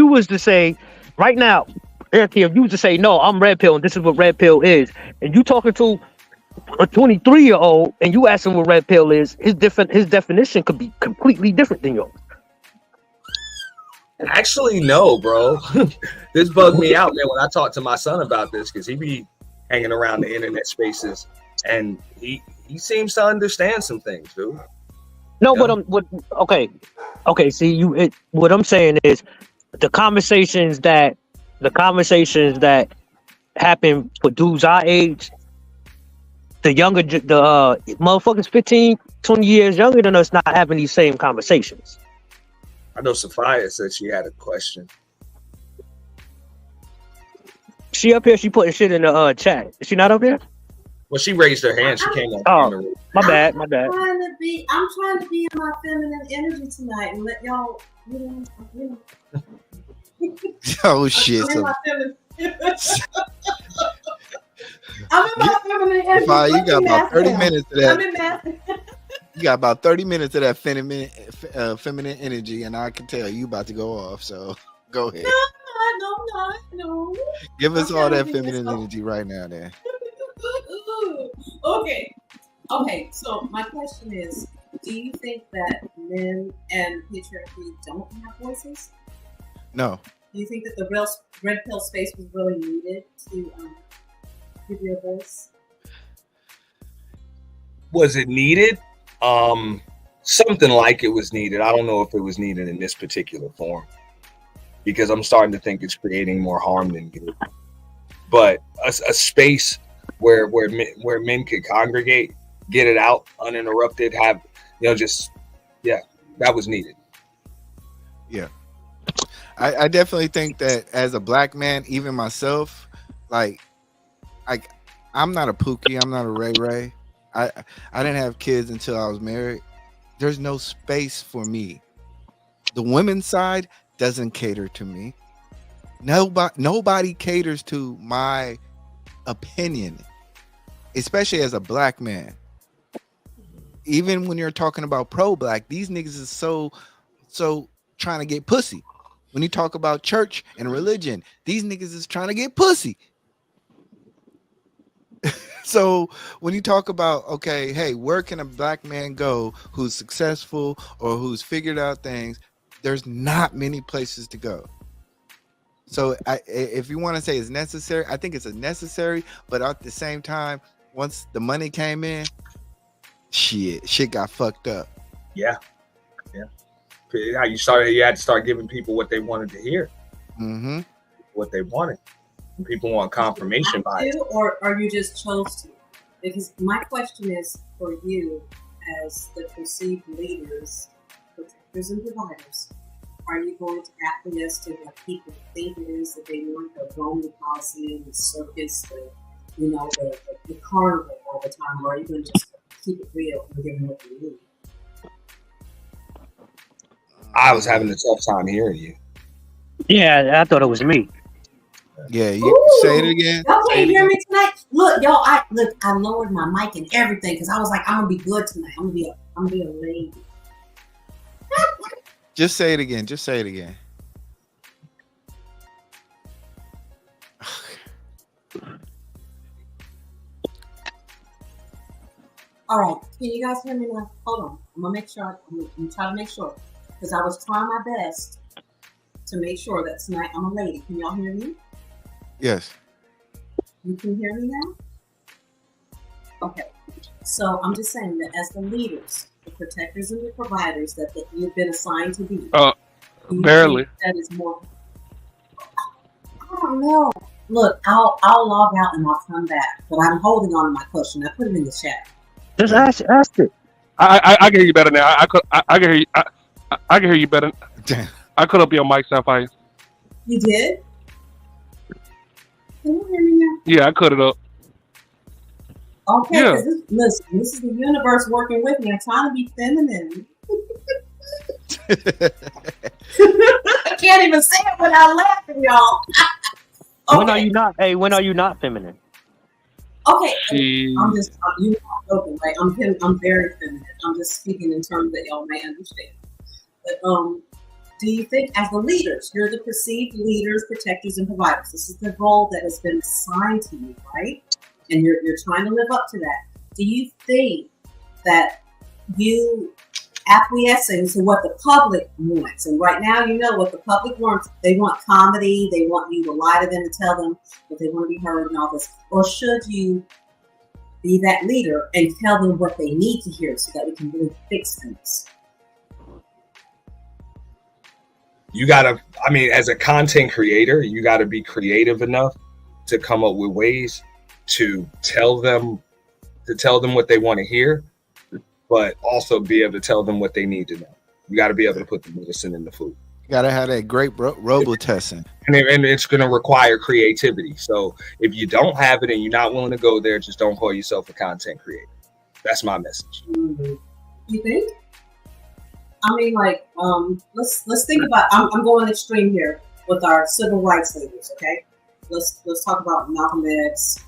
was to say right now, if you was to say no, I'm red pill and this is what red pill is, and you talking to a 23-year-old and you ask him what red pill is, his definition could be completely different than yours. Actually, no, bro. This bugged me out, man, when I talked to my son about this because he be hanging around the internet spaces and he seems to understand some things, dude. No, but okay. See, what I'm saying is the conversations that happen for dudes our age, the motherfuckers 15, 20 years younger than us not having these same conversations. I know Sophia said she had a question. She up here, she putting shit in the chat. Is she not up here? Well, she raised her hand. She came on. Oh, my bad. I'm trying to be in my feminine energy tonight and let y'all, you know. Oh shit! I'm in my feminine energy. You got about 30 minutes of that. I'm in math. You got about 30 minutes of that feminine energy, and I can tell you about to go off. So go ahead. No. Give us all that feminine energy right now, then. Okay. So my question is, do you think that men and patriarchy don't have voices? No. Do you think that the real red pill space was really needed to give you a voice? Was it needed? Something like it was needed. I don't know if it was needed in this particular form because I'm starting to think it's creating more harm than good. But a space where men could congregate, get it out uninterrupted, have that was needed. Yeah. I definitely think that as a black man, even myself, like I'm not a Pookie, I'm not a Ray Ray. I didn't have kids until I was married. There's no space for me. The women's side doesn't cater to me. Nobody caters to my opinion, especially as a black man. Even when you're talking about pro-black, these niggas is so trying to get pussy. When you talk about church and religion, these niggas is trying to get pussy. So when you talk about, okay, hey, where can a black man go who's successful or who's figured out things? There's not many places to go. So if you want to say it's necessary, I think it's a necessary, but at the same time, once the money came in, shit got fucked up. Yeah. How you had to start giving people what they wanted to hear, what they wanted. And people want confirmation bias. Or you just chose to? Because my question is for you, as the perceived leaders, protectors, and providers. Are you going to acquiesce to what people think it is that they want, the Roman Coliseum, the circus, the carnival all the time, or are you going to just keep it real and give them what they need? I was having a tough time hearing you. Yeah, I thought it was me. Yeah, you say it again. Y'all can't hear me tonight. Look, y'all. I lowered my mic and everything because I was like, I'm gonna be good tonight. I'm gonna be a lady. Just say it again. Just say it again. All right, can you guys hear me now? Hold on, I'm gonna make sure. I'm trying to make sure because I was trying my best to make sure that tonight I'm a lady. Can y'all hear me? Yes. You can hear me now? Okay. So I'm just saying that as the leaders, the protectors and the providers that you've been assigned to be. Barely. That is more. I don't know. Look, I'll log out and I'll come back. But I'm holding on to my question. I put it in the chat. Just ask it. I can hear you better now. I can hear you. I can hear you better. Damn. I cut up your mic, Sapphire. You did? Can you hear me now? Yeah, I cut it up. Okay, Yeah. Listen, this is the universe working with me. I'm trying to be feminine. I can't even say it without laughing, y'all. Okay. When are you not? Hey, when are you not feminine? Okay, I'm just, you know, I'm joking, right? I'm very feminine. I'm just speaking in terms that y'all may understand. But do you think, as the leaders, you're the perceived leaders, protectors, and providers? This is the role that has been assigned to you, right? And you're trying to live up to that. Do you think that you acquiescing to what the public wants? And right now, you know what the public wants. They want comedy. They want you to lie to them and tell them that they want to be heard and all this. Or should you be that leader and tell them what they need to hear so that we can really fix things? You gotta, I mean, as a content creator, you gotta be creative enough to come up with ways to tell them what they want to hear, but also be able to tell them what they need to know. You got to be able to put the medicine in the food. You got to have that great robo-testing. And it's going to require creativity. So if you don't have it and you're not willing to go there, just don't call yourself a content creator. That's my message. Mm-hmm. You think? I mean, like, let's think about. I'm going extreme here with our civil rights leaders. Okay, let's talk about Malcolm X,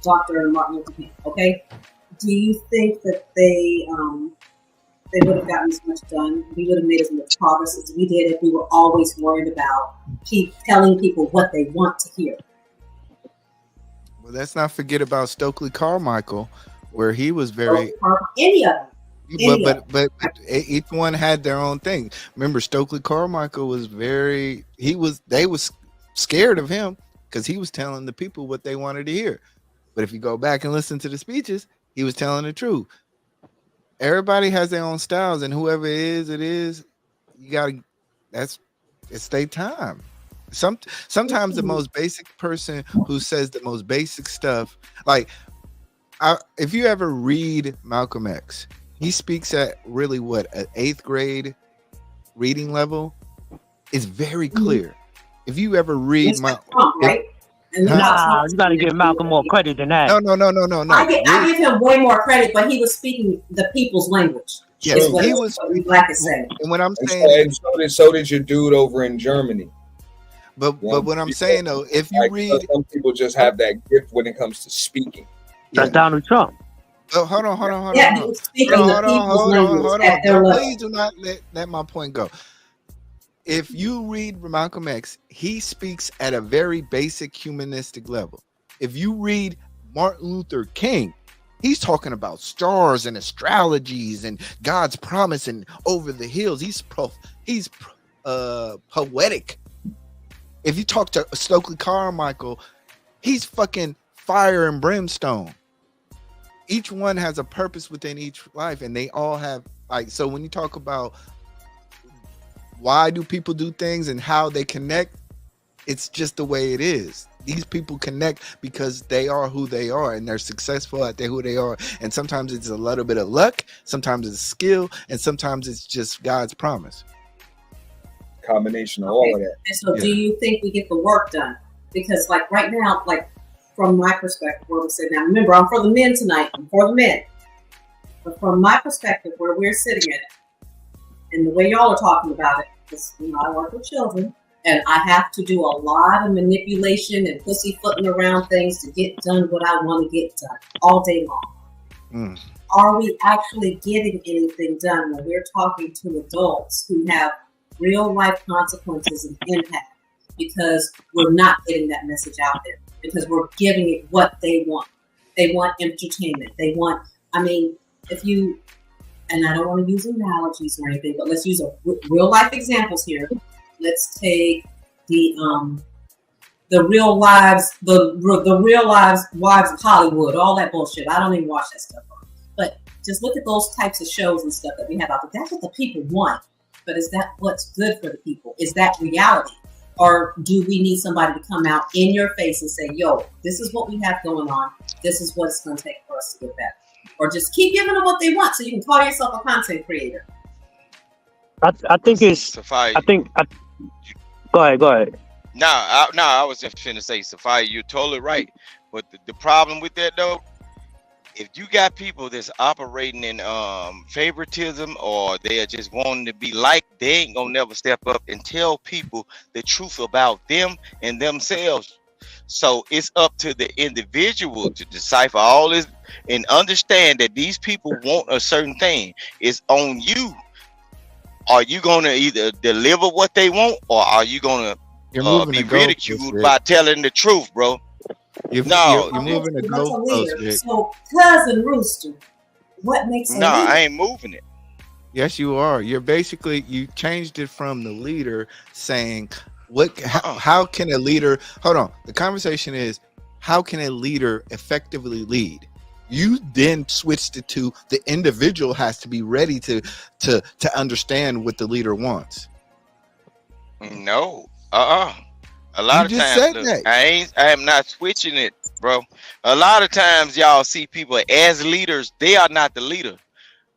Dr. Martin Luther King. Okay, do you think that they would have gotten as much done? We would have made as much progress as we did if we were always worried about telling people what they want to hear. Well, let's not forget about Stokely Carmichael, where he was very. Any of them. But each one had their own thing. Remember, Stokely Carmichael was they was scared of him because he was telling the people what they wanted to hear. But if you go back and listen to the speeches, he was telling the truth. Everybody has their own styles, and whoever it is, you gotta. It's their time. Sometimes the most basic person who says the most basic stuff, like if you ever read Malcolm X. He speaks at really an 8th grade reading level. It's very clear. If you ever read right? You gotta give Malcolm more credit than that. No. I give him way more credit, but he was speaking the people's language. Yes, he was. What Black is saying. And what I'm saying, so did your dude over in Germany. But what I'm saying though, if you read, some people just have that gift when it comes to speaking. That's Donald Trump. Oh, hold on. Speaking the people's language at their level. Please do not let my point go. If you read Malcolm X, he speaks at a very basic humanistic level. If you read Martin Luther King, he's talking about stars and astrologies and God's promise and over the hills. He's poetic. If you talk to Stokely Carmichael, he's fucking fire and brimstone. Each one has a purpose within each life, and they all have so when you talk about why do people do things and how they connect, it's just the way it is. These people connect because they are who they are and they're successful at who they are. And sometimes it's a little bit of luck, sometimes it's skill, and sometimes it's just God's promise. Combination of all of that. And so do you think we get the work done? Because like right now, like from my perspective, where we sit now, remember I'm for the men tonight, I'm for the men. But from my perspective, where we're sitting at, and the way y'all are talking about it, because I work with children, and I have to do a lot of manipulation and pussyfooting around things to get done what I want to get done all day long. Are we actually getting anything done when we're talking to adults who have real life consequences and impact? Because we're not getting that message out there, because we're giving it what they want. They want entertainment. They want, if you, and I don't want to use analogies or anything, but let's use real life examples here. Let's take the real lives, the real lives, wives of Hollywood, all that bullshit. I don't even watch that stuff. But just look at those types of shows and stuff that we have out there. That's what the people want. But is that what's good for the people? Is that reality? Or do we need somebody to come out in your face and say, yo, this is what we have going on. This is what it's going to take for us to get better. Or just keep giving them what they want so you can call yourself a content creator. I think it's. Safai. Go ahead. I was just finna say, Safai, you're totally right. But the problem with that though, if you got people that's operating in favoritism, or they are just wanting to be liked, they ain't gonna never step up and tell people the truth about them and themselves. So it's up to the individual to decipher all this and understand that these people want a certain thing. It's on you. Are you gonna either deliver what they want, or are you gonna be ridiculed by telling the truth, bro? You're moving the goalpost. So, Cousin Rooster, what makes a leader? I ain't moving it. Yes, you are. You're basically, you changed it from the leader saying, how can a leader, hold on. The conversation is, how can a leader effectively lead? You then switched it to the individual has to be ready to understand what the leader wants. No. A lot of times, look, I am not switching it, bro. A lot of times, y'all see people as leaders. They are not the leader.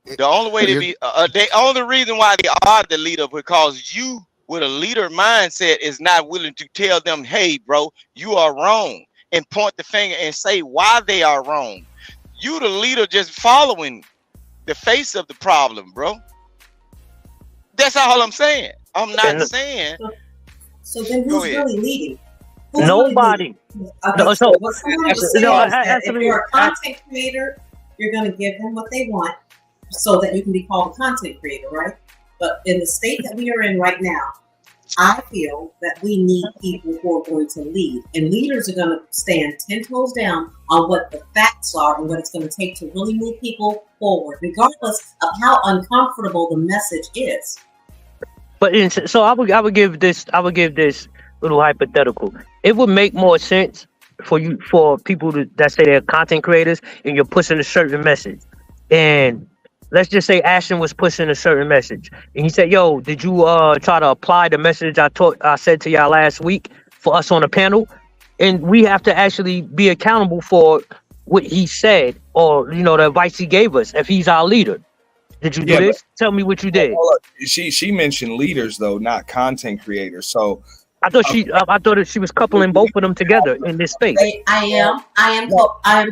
The only way to be, the only reason why they are the leader, because you, with a leader mindset, is not willing to tell them, "Hey, bro, you are wrong," and point the finger and say why they are wrong. You, the leader, just following the face of the problem, bro. That's all I'm saying. I'm not saying. So then who's really leading? Nobody. What someone was saying is that if you're a content creator, you're going to give them what they want so that you can be called a content creator, right? But in the state that we are in right now, I feel that we need people who are going to lead. And leaders are going to stand 10 toes down on what the facts are and what it's going to take to really move people forward, regardless of how uncomfortable the message is. But so I would give this little hypothetical. It would make more sense for people that say they're content creators and you're pushing a certain message. And let's just say Ashton was pushing a certain message, and he said, "Yo, did you try to apply the message I said to y'all last week for us on the panel?" And we have to actually be accountable for what he said, or the advice he gave us. If he's our leader. Did you do this? Tell me what you did. She mentioned leaders though, not content creators. So I thought that she was coupling both of them together in this space. I am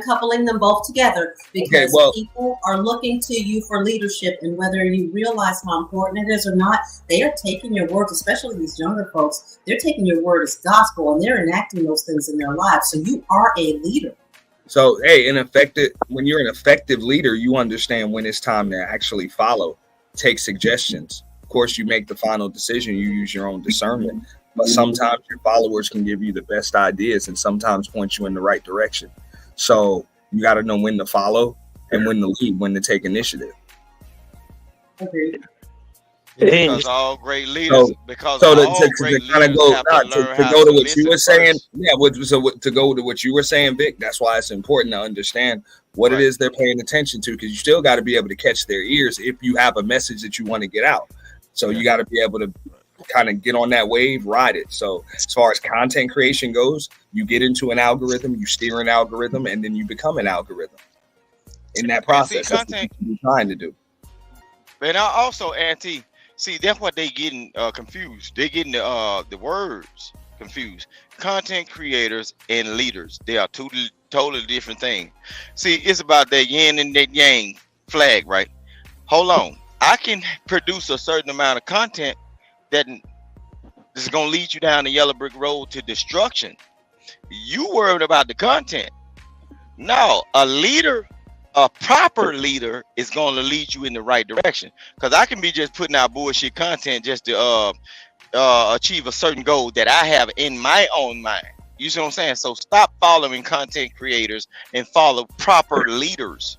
coupling them both together because people are looking to you for leadership, and whether you realize how important it is or not, they are taking your words, especially these younger folks. They're taking your word as gospel, and they're enacting those things in their lives. So you are a leader. So, hey, when you're an effective leader, you understand when it's time to actually follow, take suggestions. Of course, you make the final decision. You use your own discernment. But sometimes your followers can give you the best ideas and sometimes point you in the right direction. So you got to know when to follow and when to lead, when to take initiative. Agreed. Because all great leaders, to go to what you were saying, to go to what you were saying, Vic, that's why it's important to understand what it is they're paying attention to, because you still got to be able to catch their ears if you have a message that you want to get out. So you got to be able to kind of get on that wave, ride it. So as far as content creation goes, you get into an algorithm, you steer an algorithm, and then you become an algorithm. In that process, that's what you're trying to do. And also, Auntie, see, that's what they getting confused. They're getting the words confused. Content creators and leaders, they are two totally different things. See, it's about that yin and that yang flag, right? Hold on. I can produce a certain amount of content that is going to lead you down the yellow brick road to destruction. You worried about the content. No, a proper leader is going to lead you in the right direction. Because I can be just putting out bullshit content just to achieve a certain goal that I have in my own mind. You see what I'm saying? So stop following content creators and follow proper leaders.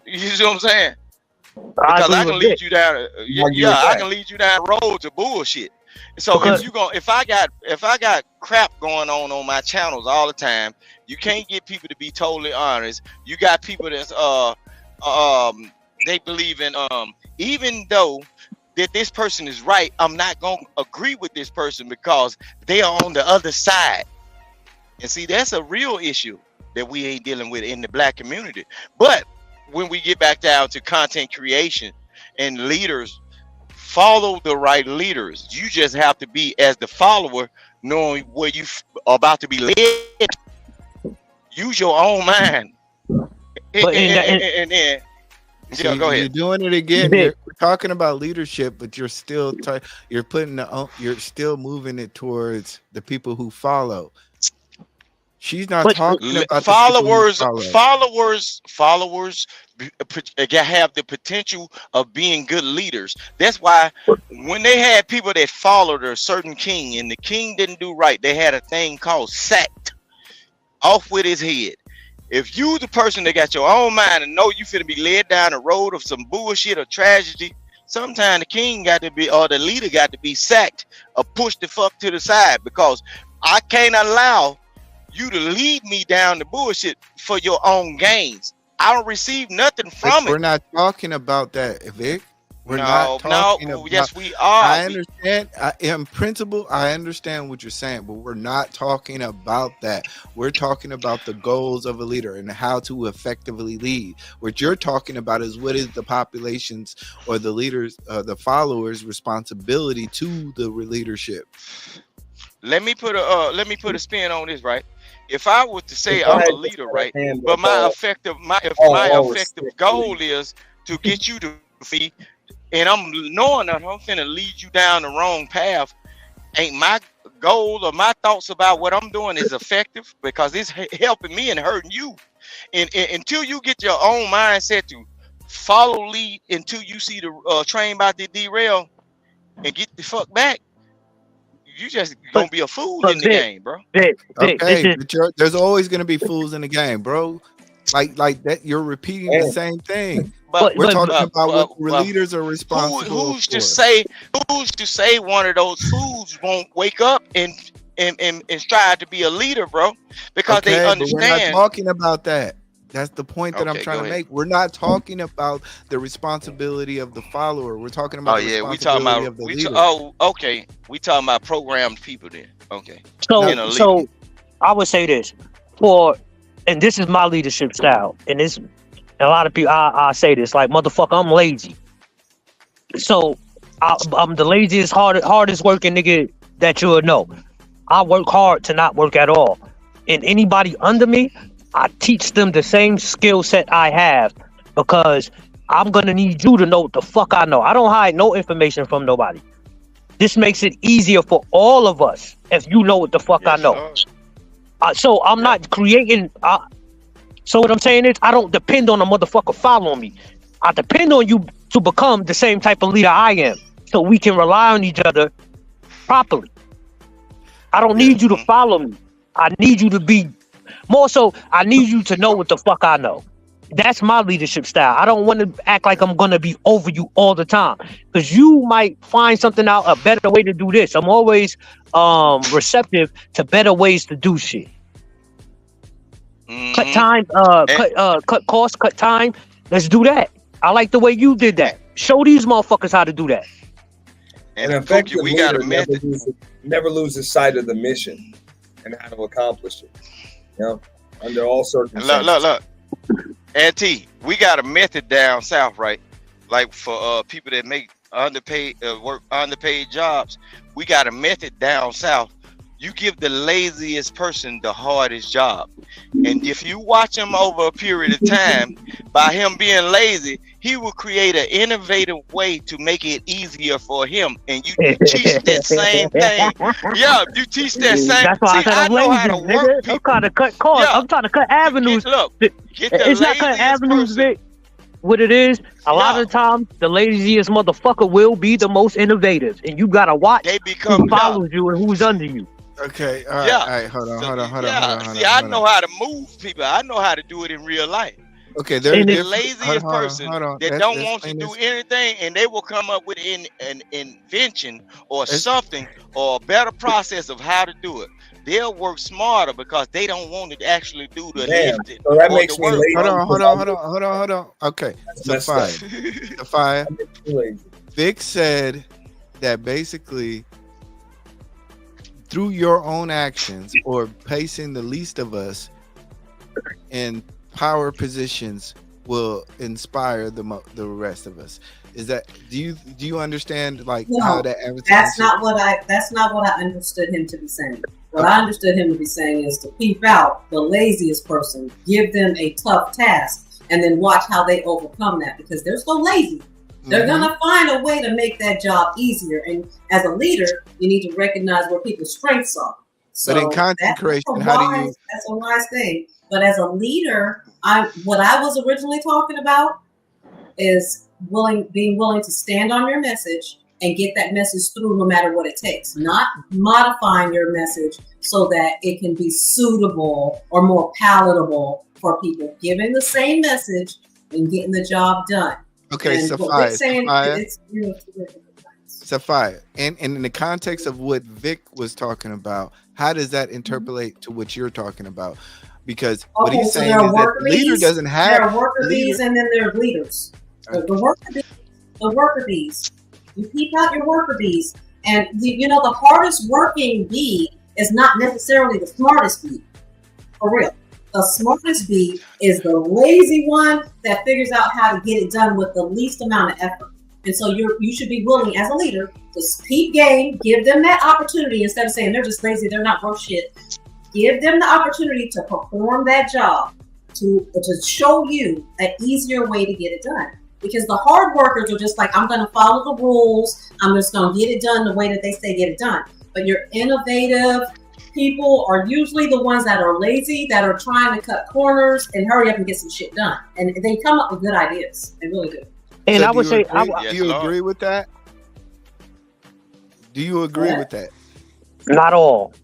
You see what I'm saying? Because I can lead you down. I can lead you down roads of bullshit. So if I got crap going on my channels all the time, you can't get people to be totally honest. You got people that's they believe in even though that this person is right, I'm not gonna agree with this person because they are on the other side. And see, that's a real issue that we ain't dealing with in the black community. But when we get back down to content creation and leaders, follow the right leaders. You just have to be, as the follower, knowing where you are about to be led. Use your own mind. Go ahead. You're doing it again. We're talking about leadership, but you're still you're still moving it towards the people who follow. She's not talking about followers. Followers have the potential of being good leaders. That's why when they had people that followed a certain king and the king didn't do right, they had a thing called sacked, off with his head. If you the person that got your own mind and know you finna be led down the road of some bullshit or tragedy, sometimes the king got to be, or the leader got to be sacked or pushed the fuck to the side, because I can't allow you to lead me down the bullshit for your own gains. I don't receive nothing from it. We're not talking about that, Vic. We're not talking about. Yes, we are. I understand. In principle, I understand what you're saying, but we're not talking about that. We're talking about the goals of a leader and how to effectively lead. What you're talking about is what is the population's or the leaders, the followers' responsibility to the leadership. Let me put a spin on this, right? If I was to say I'm a leader, right, but my effective goal is to get you to feed, and I'm knowing that I'm finna lead you down the wrong path, ain't my goal or my thoughts about what I'm doing is effective, because it's helping me and hurting you. And until you get your own mindset to follow lead, until you see the train about to derail and get the fuck back, you just gonna be a fool in the game, bro. But there's always gonna be fools in the game, bro. Like that, you're repeating the same thing. But we're talking about what leaders are responsible who's to say one of those fools won't wake up and strive to be a leader, bro? Because they understand. But we're not talking about that. That's the point that I'm trying to make. We're not talking about the responsibility of the follower. We're talking about the responsibility of the leader. We talking about programmed people then. Okay. So I would say this, and this is my leadership style, and this a lot of people I say this, like, motherfucker, I'm lazy. So I'm the laziest, hardest working nigga that you'll know. I work hard to not work at all. And anybody under me, I teach them the same skill set I have, because I'm going to need you to know what the fuck I know. I don't hide no information from nobody. This makes it easier for all of us if you know what the fuck I know. So I'm not creating. So what I'm saying is, I don't depend on a motherfucker following me. I depend on you to become the same type of leader I am, so we can rely on each other properly. I don't need you to follow me. I need you to be more so. I need you to know what the fuck I know. That's my leadership style. I don't want to act like I'm going to be over you all the time, because you might find something out, a better way to do this. I'm always receptive to better ways to do shit. Cut time, cut costs, cut time. Let's do that. I like the way you did that. Show these motherfuckers how to do that. And effective we got a method. Never loses sight of the mission and how to accomplish it. You know, under all circumstances. Look. Auntie, we got a method down south, right? Like for people that make underpaid work underpaid jobs, we got a method down south. You give the laziest person the hardest job, and if you watch him over a period of time, by him being lazy, he will create an innovative way to make it easier for him. And you teach that same thing. Yeah, you teach that same. That's why I know how to work. I'm trying to cut costs. I'm trying to cut avenues. It's not cutting avenues, Vic. What it is, a lot of the time, the laziest motherfucker will be the most innovative, and you gotta watch who follows you and who's under you. Okay, all right, hold on. See, I know how to move people. I know how to do it in real life. Okay, there's the laziest person that don't want to do anything, and they will come up with an invention or something or a better process of how to do it. They'll work smarter because they don't want to actually do the lifting. So that makes me lazy. Hold on. Okay, Sophia. Vic said that basically, through your own actions or placing the least of us in power positions will inspire the rest of us. Is that, do you understand how that that's not what I understood him to be saying. What I understood him to be saying is to peep out the laziest person, give them a tough task, and then watch how they overcome that, because they're so lazy. They're gonna find a way to make that job easier. And as a leader, you need to recognize where people's strengths are. So but in content creation, that's a wise thing. But as a leader, what I was originally talking about is being willing to stand on your message and get that message through no matter what it takes. Not modifying your message so that it can be suitable or more palatable for people. Giving the same message and getting the job done. Okay, and Sophia, and in the context of what Vic was talking about, how does that interpolate to what you're talking about? Because what he's saying is that the leader doesn't have. There are worker bees and then there are leaders. The worker bees. You keep out your worker bees, and the hardest working bee is not necessarily the smartest bee. For real. The smartest bee is the lazy one that figures out how to get it done with the least amount of effort. And so you should be willing as a leader to keep game, give them that opportunity instead of saying they're just lazy, they're not worth shit. Give them the opportunity to perform that job, to show you an easier way to get it done. Because the hard workers are just like, I'm going to follow the rules. I'm just going to get it done the way that they say get it done. But your innovative people are usually the ones that are lazy, that are trying to cut corners and hurry up and get some shit done. And they come up with good ideas. They really do. And I would say, do you agree with that? Do you agree with that? Not all.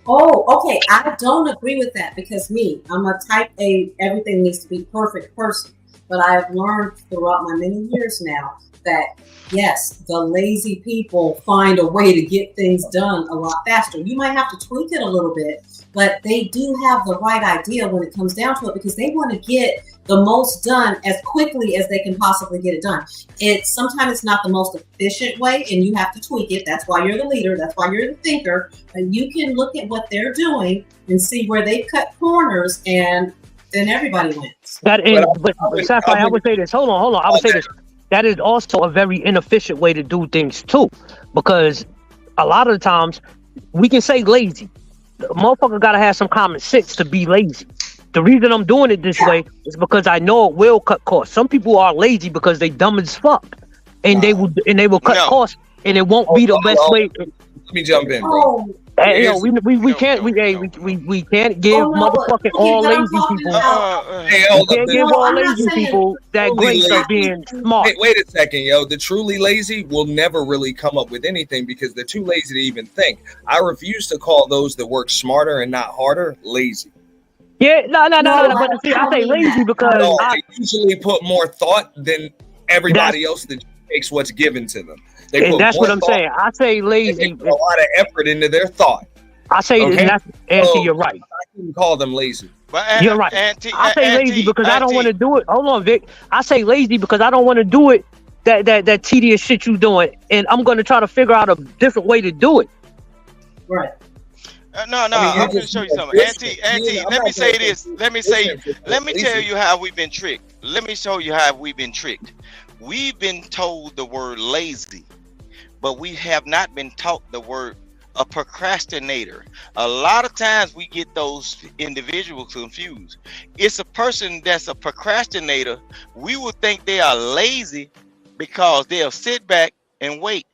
Oh, okay. I don't agree with that because I'm a type A, everything needs to be perfect person. But I have learned throughout my many years now that, yes, the lazy people find a way to get things done a lot faster. You might have to tweak it a little bit, but they do have the right idea when it comes down to it because they want to get the most done as quickly as they can possibly get it done. Sometimes it's not the most efficient way, and you have to tweak it. That's why you're the leader. That's why you're the thinker. And you can look at what they're doing and see where they cut corners, and then everybody wins. But Sapphire, I would say this. Hold on. I would say this. That is also a very inefficient way to do things too, because a lot of the times we can say lazy. The motherfucker gotta have some common sense to be lazy. The reason I'm doing it this way is because I know it will cut costs. Some people are lazy because they dumb as fuck, and they will cut costs, and it won't be the best way. Let me jump in, bro. Hey, yo, we can't we can't give motherfucking all lazy people. We can't give all lazy people that grace of being smart. Wait a second, yo. The truly lazy will never really come up with anything because they're too lazy to even think. I refuse to call those that work smarter and not harder lazy. Yeah, no. But see, I say lazy because they usually put more thought than everybody else that takes what's given to them. And that's what I'm saying. I say lazy. They put a lot of effort into their thought. I say, Auntie, you're right. I can call them lazy. You're right. I say lazy because I don't want to do it. Hold on, Vic. I say lazy because I don't want to do it. That tedious shit you doing, and I'm going to try to figure out a different way to do it. Right. I'm going to show you something. Auntie, let me say this. Let me tell you how we've been tricked. Let me show you how we've been tricked. We've been told the word lazy, but we have not been taught the word a procrastinator. A lot of times we get those individuals confused. It's a person that's a procrastinator. We would think they are lazy because they'll sit back and wait.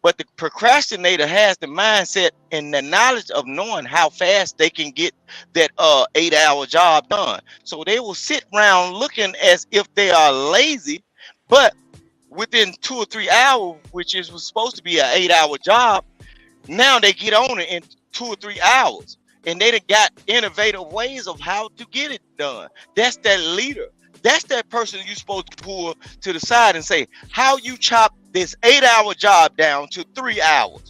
But the procrastinator has the mindset and the knowledge of knowing how fast they can get that 8-hour job done. So they will sit around looking as if they are lazy, but within 2 or 3 hours, which was supposed to be an 8-hour job, now they get on it in 2 or 3 hours. And they done got innovative ways of how to get it done. That's that leader. That's that person you're supposed to pull to the side and say, how you chop this 8-hour job down to 3 hours.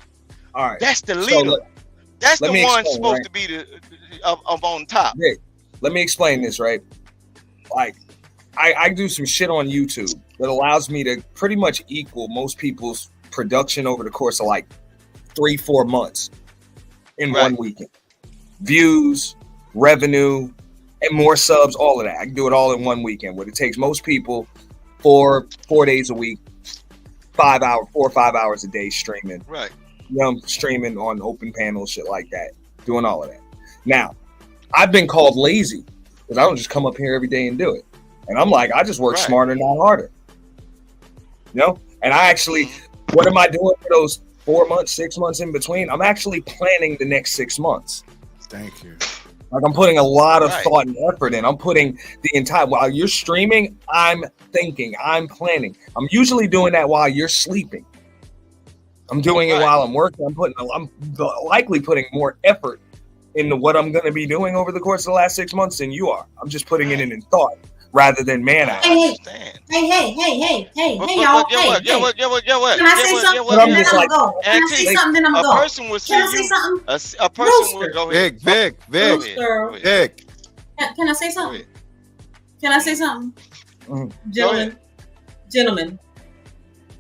All right. That's the leader. So that's the one supposed to be the up on top. Nick, let me explain this, right? Like, I do some shit on YouTube that allows me to pretty much equal most people's production over the course of like 3-4 months in one weekend. Views, revenue, and more subs, all of that. I can do it all in one weekend. What it takes most people 4 days a week, 4 or 5 hours a day streaming. Right. You know, streaming on open panels, shit like that. Doing all of that. Now, I've been called lazy because I don't just come up here every day and do it. And I'm like, I just work smarter, not harder. You know? And I actually, what am I doing for those 4 months, 6 months in between? I'm actually planning the next 6 months. Thank you. Like, I'm putting a lot of thought and effort in. I'm putting the entire, while you're streaming, I'm thinking, I'm planning. I'm usually doing that while you're sleeping. I'm doing it while I'm working. I'm likely putting more effort into what I'm going to be doing over the course of the last 6 months than you are. I'm just putting it in thought rather than man out. Hey, y'all. Can I say something? Can I say something? Then I'm going to go. A person will Can I say something? A person will go ahead. Vic. Can I say something? Can I say something? Gentlemen,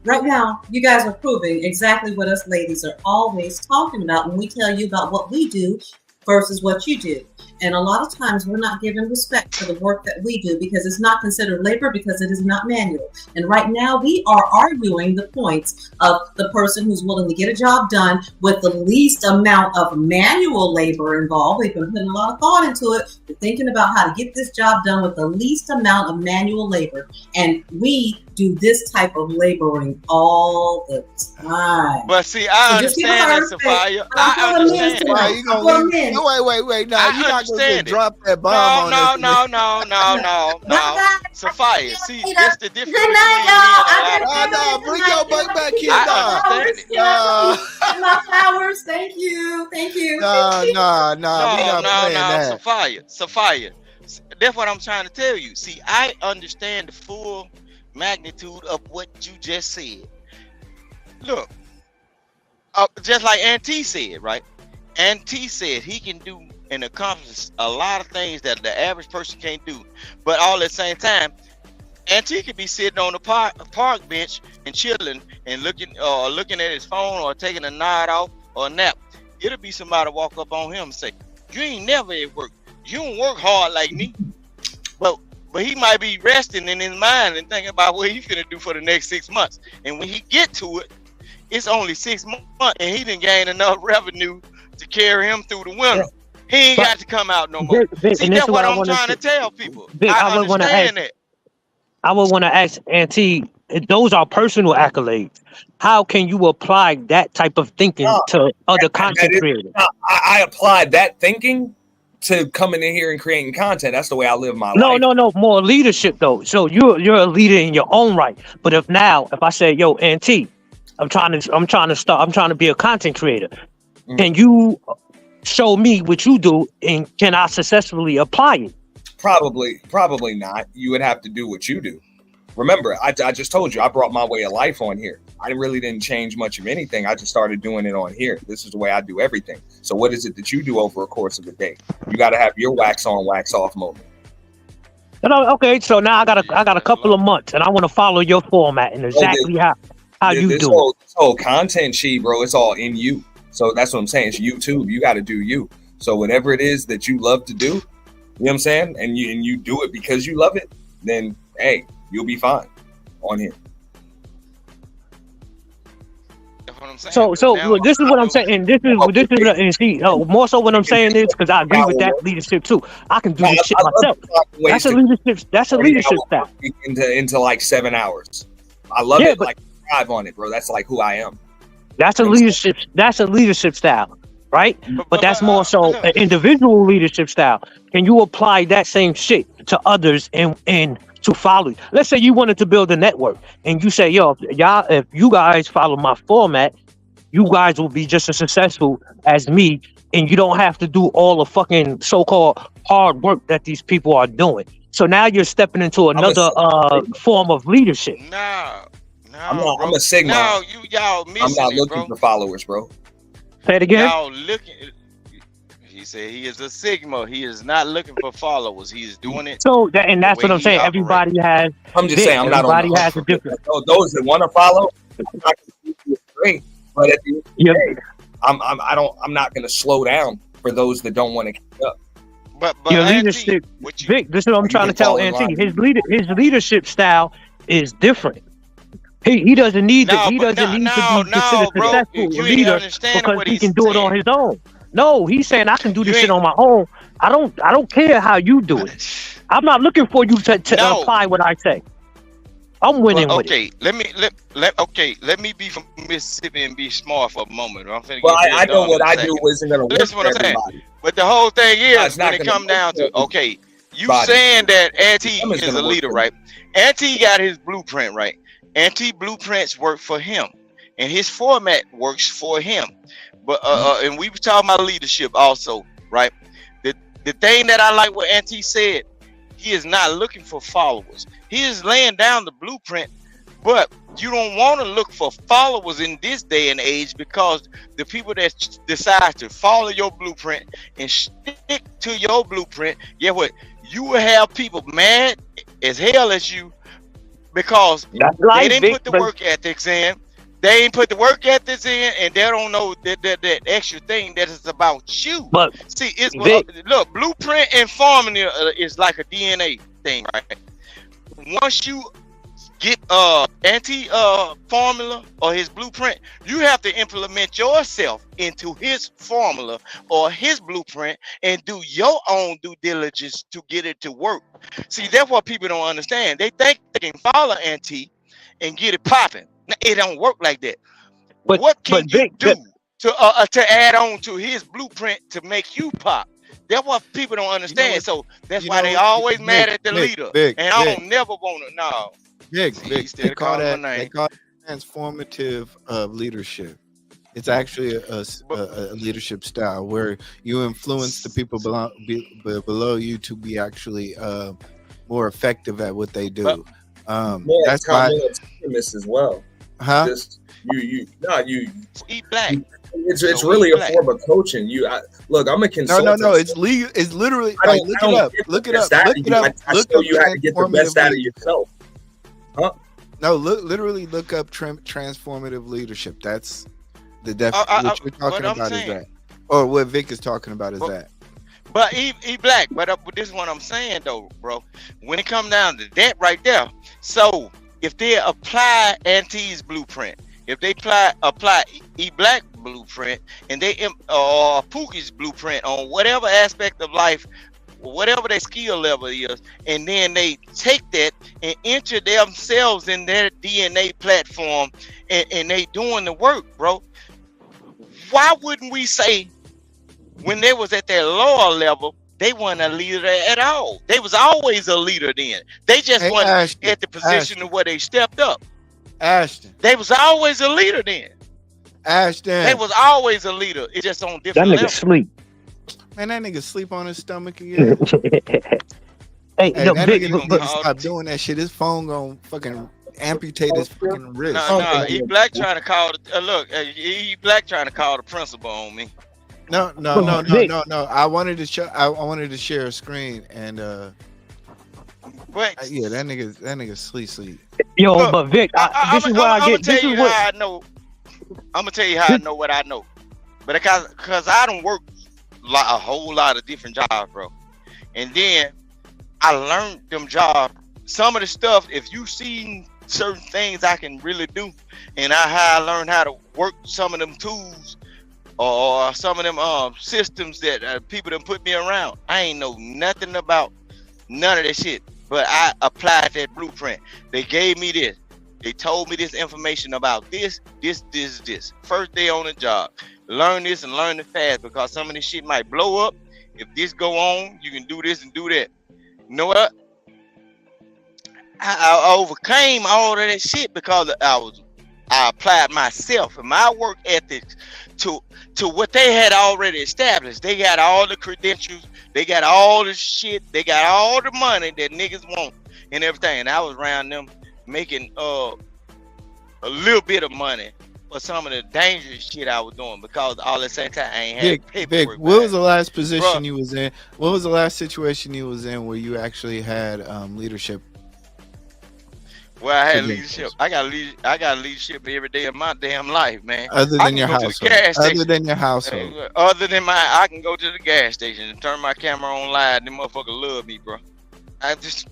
right now, you guys are proving exactly what us ladies are always talking about when we tell you about what we do versus what you do. And a lot of times we're not giving respect to the work that we do because it's not considered labor because it is not manual. And right now we are arguing the points of the person who's willing to get a job done with the least amount of manual labor involved. We've been putting a lot of thought into it. We're thinking about how to get this job done with the least amount of manual labor. And we do this type of laboring all the time. But see, I understand that, Sophia. I understand it. Wait. No, you're not going to drop that bomb on us. No. Sophia, see, that's the difference between me. Bring your butt back here. My flowers. Thank you. No. We're not playing that. Sophia. That's what I'm trying to tell you. See, I understand the full magnitude of what you just said. Look, just like Auntie said, right? Auntie said he can do and accomplish a lot of things that the average person can't do, but all at the same time, Auntie could be sitting on the park bench and chilling and looking at his phone or taking a night off or a nap. It'll be somebody walk up on him and say, "You ain't never at work. You don't work hard like me." But he might be resting in his mind and thinking about what he's gonna do for the next 6 months. And when he get to it, it's only 6 months, and he didn't gain enough revenue to carry him through the winter. He ain't But got to come out no more. Vic, See, and this that's is what what I I'm want trying to to tell people. Vic, I understand that. I would want to ask Auntie, those are personal accolades. How can you apply that type of thinking to other content creators? I applied that thinking to coming in here and creating content. That's the way I live my No, life. no, more leadership though. So you're a leader in your own right. But if I say, yo, Auntie, I'm trying to be a content creator. Can you show me what you do and can I successfully apply it? Probably not. You would have to do what you do. Remember, I just told you I brought my way of life on here. I really didn't change much of anything. I just started doing it on here. This is the way I do everything. So what is it that you do over a course of a day? You got to have your wax on, wax off moment. Okay, so now I got a couple of months and I want to follow your format and exactly how you do it. This whole content sheet, bro, it's all in you. So that's what I'm saying. It's YouTube. You got to do you. So whatever it is that you love to do, you know what I'm saying? And you do it because you love it, then hey, you'll be fine on here. So look, this is what I'm saying. And this is and see, more so what I'm saying is because I agree with that leadership too. I can do this shit myself. That's a leadership style. Into like 7 hours. I love it. Like thrive on it, bro. That's like who I am. That's a leadership style, right? But that's more so an individual leadership style. Can you apply that same shit to others and to follow you? Let's say you wanted to build a network and you say, yo, if you guys follow my format, you guys will be just as successful as me, and you don't have to do all the fucking so-called hard work that these people are doing. So now you're stepping into another form of leadership. I'm a Sigma. No, y'all missing I'm not it, looking for followers, bro. Say it again. Y'all looking. He said he is a Sigma. He is not looking for followers. He is doing it. So that's what I'm saying. Everybody has. I'm just saying I'm not on. Everybody has a different. Those that want to follow, I can see great. But at the end of the day, I'm not going to slow down for those that don't want to keep up. But your leadership, Vic. This is what I'm trying to tell Auntie. His leadership style is different. He doesn't need to be considered successful leader because he can do it on his own. No, he's saying I can do this shit on my own. I don't care how you do it. I'm not looking for you to apply what I say. I'm winning with it. Let me be from Mississippi and be smart for a moment. I know what I do isn't going to work for everybody. But the whole thing is when it comes down to you saying that Auntie is a leader, right? Auntie got his blueprint, right? Auntie blueprints work for him, and his format works for him. But and we were talking about leadership also, right? The thing that I like what Auntie said, he is not looking for followers. He is laying down the blueprint, but you don't want to look for followers in this day and age because the people that decide to follow your blueprint and stick to your blueprint, yeah, what you will have people mad as hell at you because they didn't put the work ethics in. They ain't put the work ethics in, and they don't know that extra thing that is about you. But see, look, blueprint and formula is like a DNA thing, right? Once you get Auntie formula or his blueprint, you have to implement yourself into his formula or his blueprint and do your own due diligence to get it to work. See, that's what people don't understand. They think they can follow Auntie and get it popping. It don't work like that. What can you do to add on to his blueprint to make you pop? That's what people don't understand. So that's why they always mad at the leader. And I don't never want to know. They call it transformative leadership. It's actually a leadership style where you influence the people below you to be actually more effective at what they do. That's why as well. Huh? Just you eat black. It's really a form of coaching. Look, I'm a consultant. No. It's legal. It's literally. Look it up. I show you how to get the best out of yourself. Huh? No, literally look up transformative leadership. That's the definition. What you're talking about is that, or what Vic is talking about is that. But he black. But this is what I'm saying though, bro. When it comes down to that right there, so if they apply Auntie's blueprint, if they apply Black blueprint and or Pookie's blueprint on whatever aspect of life, whatever their skill level is, and then they take that and enter themselves in their DNA platform, and they doing the work, bro. Why wouldn't we say when they was at their lower level, they weren't a leader at all? They was always a leader then. They just weren't at the position of where they stepped up. Ashton. They was always a leader then. Ashton. They was always a leader. It's just on That different nigga levels. sleep. Man, that nigga sleep on his stomach again. Hey, Hey, no, that Vic, nigga need to stop doing that shit. His phone gonna fucking amputate his fucking wrist. No, E Black trying to call E Black trying to call the principal on me. No. I wanted to show. I wanted to share a screen, and yeah, that nigga sleep. Yo, Look, but Vic, this is why I get. This is what I know. I'm gonna tell you how I know what I know, but because I don't work a whole lot of different jobs, bro, and then I learned them jobs. Some of the stuff, if you seen certain things I can really do, and how I learned how to work some of them tools or some of them systems that people done put me around. I ain't know nothing about none of that shit, but I applied that blueprint. They gave me this. They told me this information about this. First day on the job. Learn this and learn it fast, because some of this shit might blow up. If this go on, you can do this and do that. You know what? I overcame all of that shit because I applied myself and my work ethics to what they had already established. They got all the credentials, they got all the shit, they got all the money that niggas want and everything. And I was around them making a little bit of money for some of the dangerous shit I was doing, because all at the same time I ain't had paperwork. Vic, what was the last position you was in? What was the last situation you was in where you actually had leadership? Well, I had leadership. I got leadership every day of my damn life, man. Other than your household. Other than your household. Other than I can go to the gas station and turn my camera on live. Them motherfuckers love me, bro.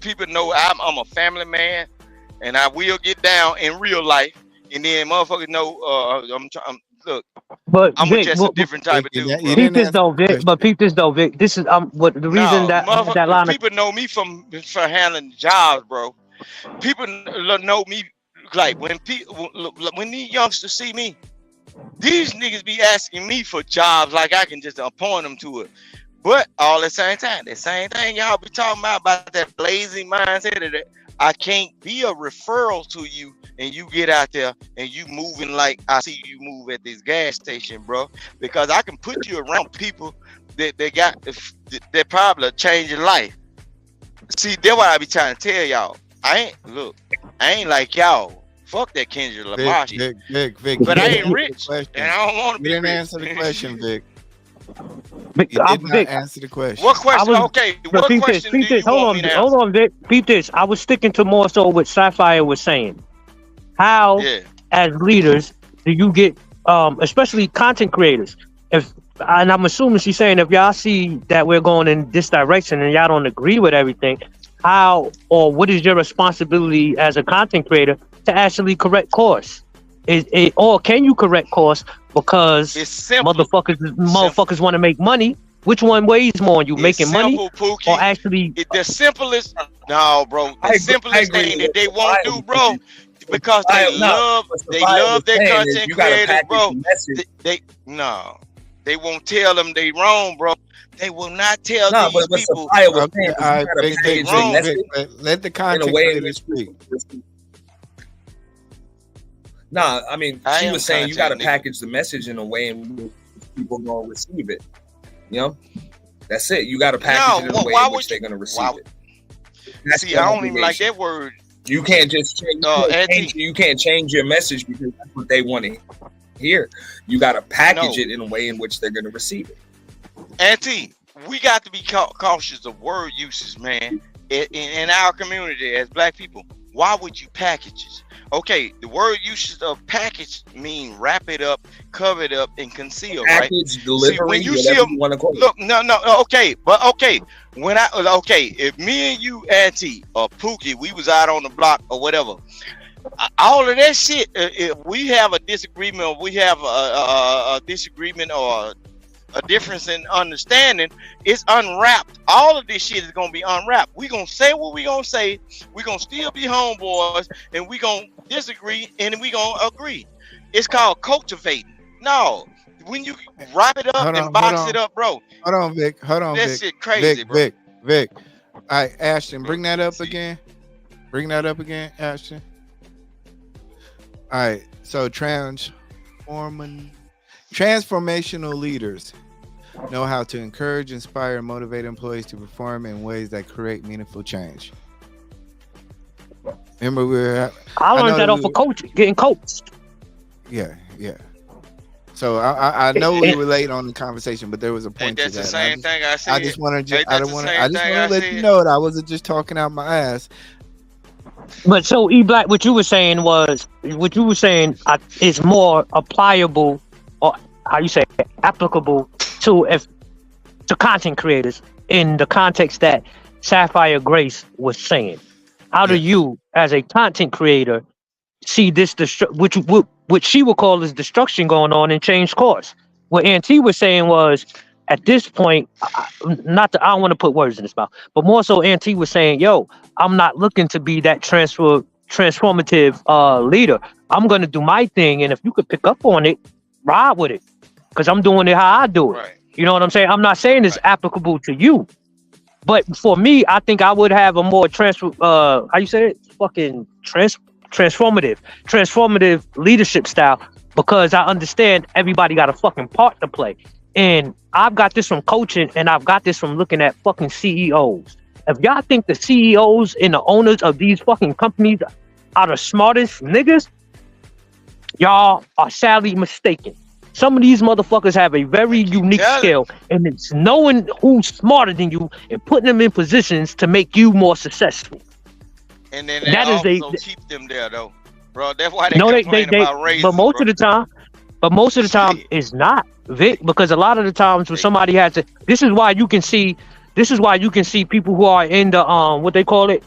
People know I'm a family man, and I will get down in real life. And then motherfuckers know look. But I'm Vic, just a different type of dude. Bro. Peep this though, Vic. But peep this though, Vic. This is what the reason that line of people know me for handling jobs, bro. People know me like when these youngsters see me, these niggas be asking me for jobs like I can just appoint them to it. But all at the same time, the same thing y'all be talking about that lazy mindset of that I can't be a referral to you, and you get out there and you moving like I see you move at this gas station, bro. Because I can put you around people that probably change your life. See, that's what I be trying to tell y'all. I ain't like y'all. Fuck that Kendra Labashi. Vic. But I ain't rich, and I don't want to be rich. You didn't answer the question, Vic. You did not answer the question. What question? What question do you want me to answer? Hold on, Vic. Peep this. I was sticking to more so what Sapphire was saying. How, as leaders, do you get, especially content creators? And I'm assuming she's saying if y'all see that we're going in this direction and y'all don't agree with everything, how or what is your responsibility as a content creator to actually correct course? Or can you correct course because motherfuckers want to make money? Which one weighs more on you, making money Pookie. or actually? The simplest, no, bro. The simplest thing that they won't do, bro, because they love their content creators, bro. They won't tell them they wrong, bro. They will not tell these people they wrong. Let the content creators speak. Nah, I mean, she was saying you got to package the message in a way in which people gonna receive it. You know, that's it. You got to package it in a way in which they're gonna receive it. See, I don't even like that word. You can't just change. You can't change your message because that's what they want to hear. You got to package it in a way in which they're gonna receive it. Auntie, we got to be cautious of word uses, man. In our community as black people, why would you package it? Okay, the word usage of package mean wrap it up, cover it up, and conceal, package, right? Delivery, see, when you see them, look, if me and you, Auntie, or Pookie, we was out on the block or whatever, all of that shit. If we have a disagreement, or we have a disagreement, or a difference in understanding, it's unwrapped. All of this shit is gonna be unwrapped. We gonna say what we gonna say. We gonna still be homeboys, and we gonna disagree, and we gonna agree. It's called cultivating. No, when you wrap it up Hold and on, hold box it on. up, bro. Hold on, Vic. Hold on, That Vic. shit crazy, Vic, bro. Vic, Vic. All right, Ashton, bring that up again. Bring that up again, Ashton. All right, so transformational leaders know how to encourage, inspire, and motivate employees to perform in ways that create meaningful change. Remember, I learned that off of coaching, getting coached. Yeah. So I know we were late on the conversation, but there was a point to That's that. the same thing I said. I just want to. Ain't I that don't the want same to. I just thing want I to let said? you know that I wasn't just talking out my ass. But so E Black, what you were saying is more applicable, or how you say it, applicable to content creators in the context that Sapphire Grace was saying. How do you, as a content creator, see this what she would call as destruction going on and change course? What Auntie was saying was, at this point, I don't want to put words in his mouth, but more so Auntie was saying, yo, I'm not looking to be that transformative leader. I'm going to do my thing, and if you could pick up on it, ride with it, because I'm doing it how I do it. Right. You know what I'm saying? I'm not saying it's applicable to you, but for me, I think I would have a more transformative leadership style, because I understand everybody got a fucking part to play. And I've got this from coaching, and I've got this from looking at fucking CEOs. If y'all think the CEOs and the owners of these fucking companies are the smartest niggas, y'all are sadly mistaken. Some of these motherfuckers have a very unique skill, and it's knowing who's smarter than you and putting them in positions to make you more successful. And then that also keep them there, though, bro. That's why they complain about raises. But most of the time, it's not, Vic, because a lot of the times when somebody has to, this is why you can see people who are in the what they call it,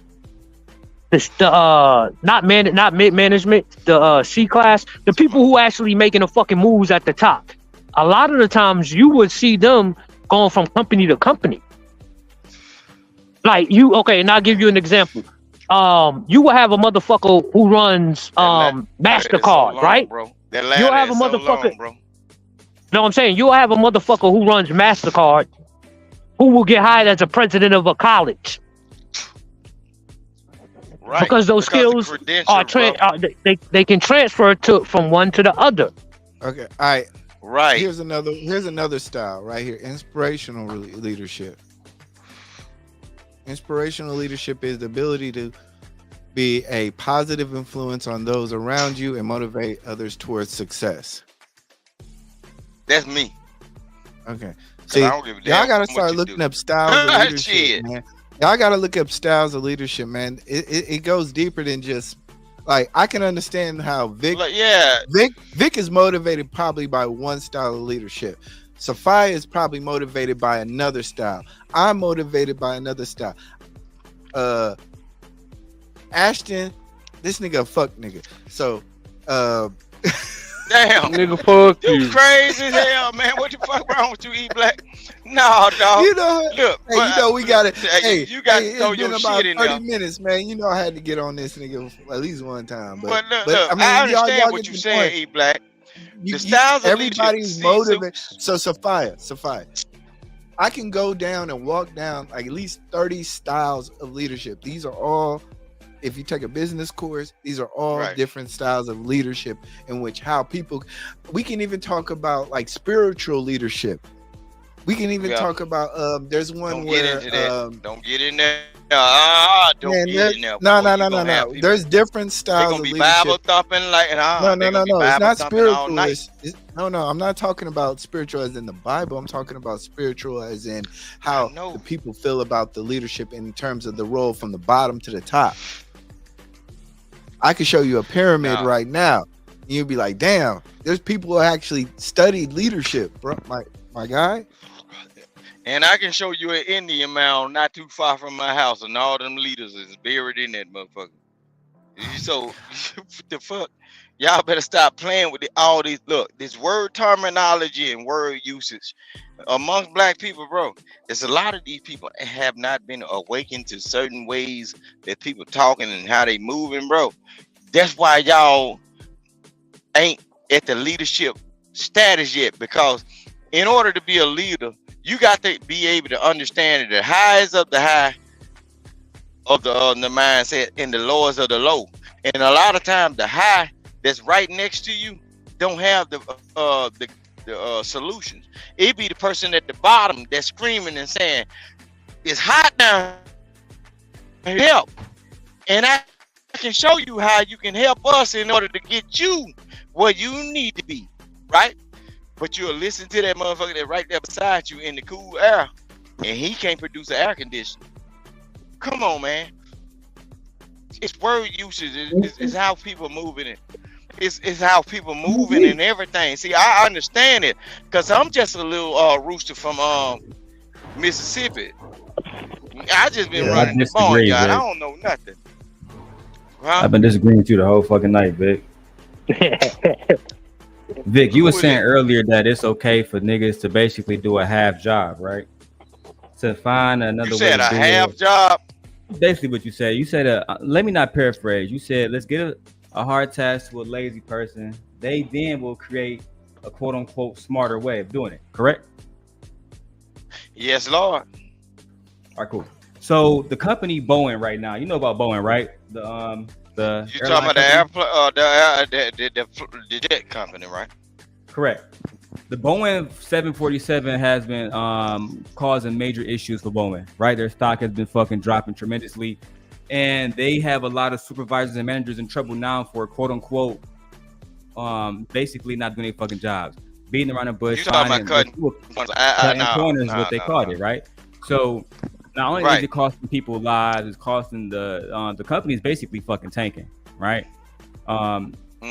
not mid management, the C class, the people who actually making the fucking moves at the top. A lot of the times you would see them going from company to company. Like and I'll give you an example. You will have a motherfucker who runs MasterCard, right? Bro. You'll have a motherfucker. Bro. No, I'm saying you'll have a motherfucker who runs MasterCard who will get hired as a president of a college. Right. Because those skills are they can transfer from one to the other. Okay. All right. Right. Here's another style right here. Inspirational leadership. Inspirational leadership is the ability to be a positive influence on those around you and motivate others towards success. That's me. Okay. See, y'all gotta start looking up styles of leadership, man. Y'all gotta look up styles of leadership, man. It goes deeper than just like I can understand how Vic is motivated probably by one style of leadership. Sophia is probably motivated by another style. I'm motivated by another style. Ashton, this nigga a fuck nigga. So damn, nigga, fuck you. Crazy as hell, man. What the fuck wrong with you, E Black? No, dog. You know, look, we got it. You got to throw your about shit in 30 there. minutes, man. You know I had to get on this nigga at least one time. But look, I mean, I understand y'all what get you're the saying, point. E Black. The styles of everybody's leadership. motivated. So Sophia, I can go down and walk down like at least 30 styles of leadership. These are all, if you take a business course, these are all different styles of leadership in which how people, we can even talk about like spiritual leadership. We can even talk about, there's one where, don't get in there. Don't get in there. No. There's different styles of leadership. Bible thumping like, no. It's not spiritual. No. I'm not talking about spiritual as in the Bible. I'm talking about spiritual as in how the people feel about the leadership in terms of the role from the bottom to the top. I could show you a pyramid right now. You'd be like, damn, there's people who actually studied leadership, bro. My guy. And I can show you an Indian mound not too far from my house, and all them leaders is buried in that motherfucker. So the fuck, y'all better stop playing with all these. Look, this word terminology and word usage amongst black people, bro. There's a lot of these people have not been awakened to certain ways that people talking and how they moving, bro. That's why y'all ain't at the leadership status yet, because in order to be a leader, you got to be able to understand that the highs of the high of the mindset and the lows of the low. And a lot of times the high that's right next to you don't have the solutions. It be the person at the bottom that's screaming and saying, it's hot down, help. And I can show you how you can help us in order to get you where you need to be, right? But you'll listen to that motherfucker that right there beside you in the cool air, and he can't produce an air conditioner. Come on, man. It's word usage. It's how people moving it. It's how people moving and everything. See, I understand it because I'm just a little rooster from Mississippi. I just been running the barnyard. I don't know nothing. Huh? I've been disagreeing with you the whole fucking night, Vic. Vic, you were saying earlier that it's okay for niggas to basically do a half job, right? To find another way. You said a half job? Basically what you said. You said, let me not paraphrase. You said, let's get a hard task to a lazy person. They then will create a quote unquote smarter way of doing it. Correct? Yes, Lord. All right, cool. So the company Boeing right now, you know about Boeing, right? The you talking about the airplane, the jet company, right? Correct. The Boeing 747 has been causing major issues for Boeing, right? Their stock has been fucking dropping tremendously, and they have a lot of supervisors and managers in trouble now for quote unquote, basically not doing their fucking jobs, beating around the bush. You talking about cutting corners, what they called it, right? So not only is it costing people lives, it's costing the company is basically fucking tanking, right?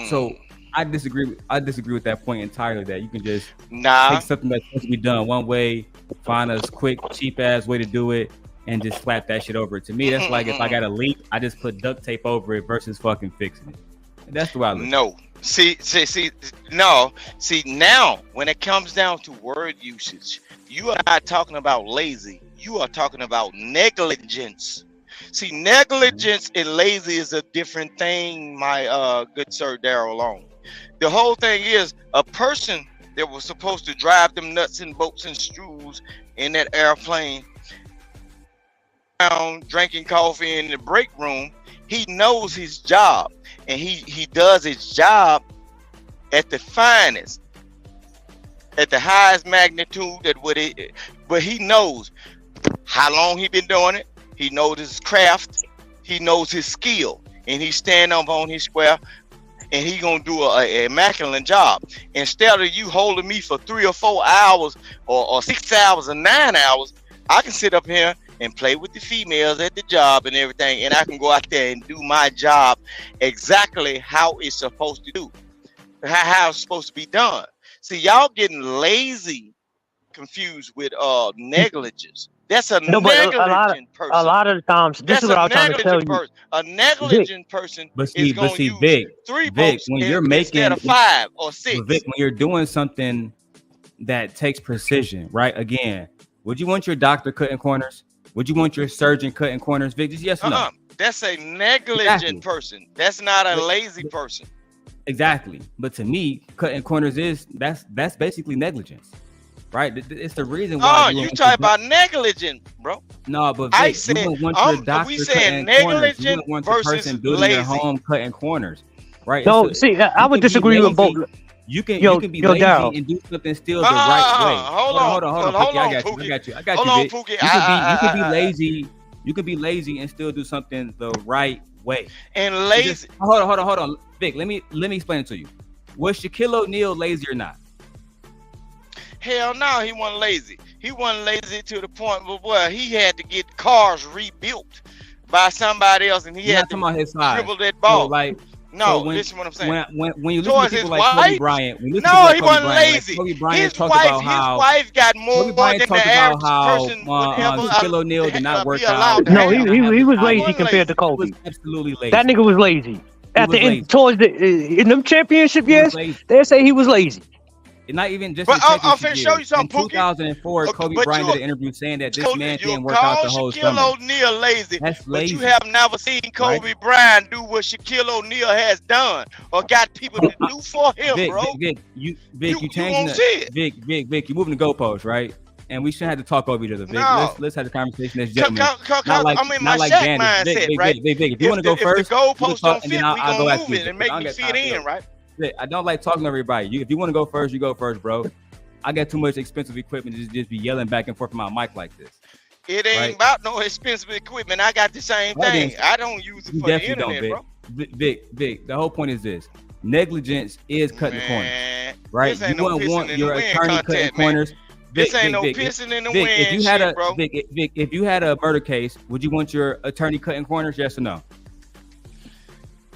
So I disagree with that point entirely. That you can just take something that's supposed to be done one way, find a quick, cheap ass way to do it, and just slap that shit over. To me, that's like if I got a leak, I just put duct tape over it versus fucking fixing it. And that's the way I look. No, see, now when it comes down to word usage, you are not talking about lazy. You are talking about negligence. See, negligence and lazy is a different thing, my good sir Daryl Long. The whole thing is a person that was supposed to drive them nuts and bolts and screws in that airplane around drinking coffee in the break room. He knows his job, and he does his job at the finest, at the highest magnitude at what it. But he knows how long he been doing it. He knows his craft. He knows his skill, and he stand up on his square, and he gonna do a immaculate job. Instead of you holding me for 3 or 4 hours, or 6 hours or 9 hours, I can sit up here and play with the females at the job and everything, and I can go out there and do my job exactly how it's supposed to do, how it's supposed to be done. See, y'all getting lazy confused with negligence. That's a negligent person. A lot of the times, this is what I'm trying to tell you. A negligent person is going to use Vic, 3 boats when you're making instead of 5 or 6. Vic, when you're doing something that takes precision, right? Again, would you want your doctor cutting corners? Would you want your surgeon cutting corners, Vic? Just yes or no? That's a negligent person. That's not a lazy person. Exactly. But to me, cutting corners that's basically negligence. Right, it's the reason why. You talk about negligent, bro. No, but Vic, I said, we saying negligent versus lazy. Your home cutting corners, right? No, see, I would disagree with both. You can be lazy and do something still the right way. Hold on, I got you, Vic. You can be lazy. You can be lazy and still do something the right way. And lazy. Hold on, Vic. Let me explain it to you. Was Shaquille O'Neal lazy or not? Hell no, he wasn't lazy. He wasn't lazy to the point where he had to get cars rebuilt by somebody else, and he had to dribble that ball. So No, when, listen what I'm saying. When you listen Towards to people his like Kobe wife? Bryant, when you listen No, to people he like wasn't Kobe Bryant, lazy. like Kobe Bryant His talked wife, about how got more Kobe Bryant than the talked about average how person would ever Shaquille O'Neal did not work out. No, he was lazy compared to He was Kobe. absolutely lazy. That nigga was lazy. At the was lazy. end, towards the in them championship He was years, lazy. they say he was lazy. Not even just But in the I'm championship finna show you years. something, In 2004, Kobe but Bryant you- did an interview saying that this Kobe, man you didn't work out the call whole Shaquille summer. O'Neal lazy, That's but lazy. you have never seen Kobe Bryant do what Shaquille O'Neal has done or got people to do for him, Vic, bro. Vic, you changing won't see it. Vic, you moving the goalposts, right? And we shouldn't have to talk over each other, Vic. No. Let's have a conversation as Cause gentlemen. I'm in my Shaq mindset, right? Vic, if you want to go first, if the goalposts don't and fit, then we I'll go gonna after move you. it and make I don't me got fit time for in, that. right? Vic, I don't like talking to everybody. If you want to go first, you go first, bro. I got too much expensive equipment to just be yelling back and forth from my mic like this. It ain't Right. about no expensive equipment. I got the same Well, thing. then, I don't use it You for the definitely don't, internet, Vic. bro. Vic, the whole point is this. Negligence is cutting the corners, right? this ain't You no wouldn't pissing want in your the wind attorney cutting content, man. corners. This Vic, ain't no Vic, pissing in the Vic, wind if you had shit, a bro. Vic, if you had a murder case, would you want your attorney cutting corners? Yes or no?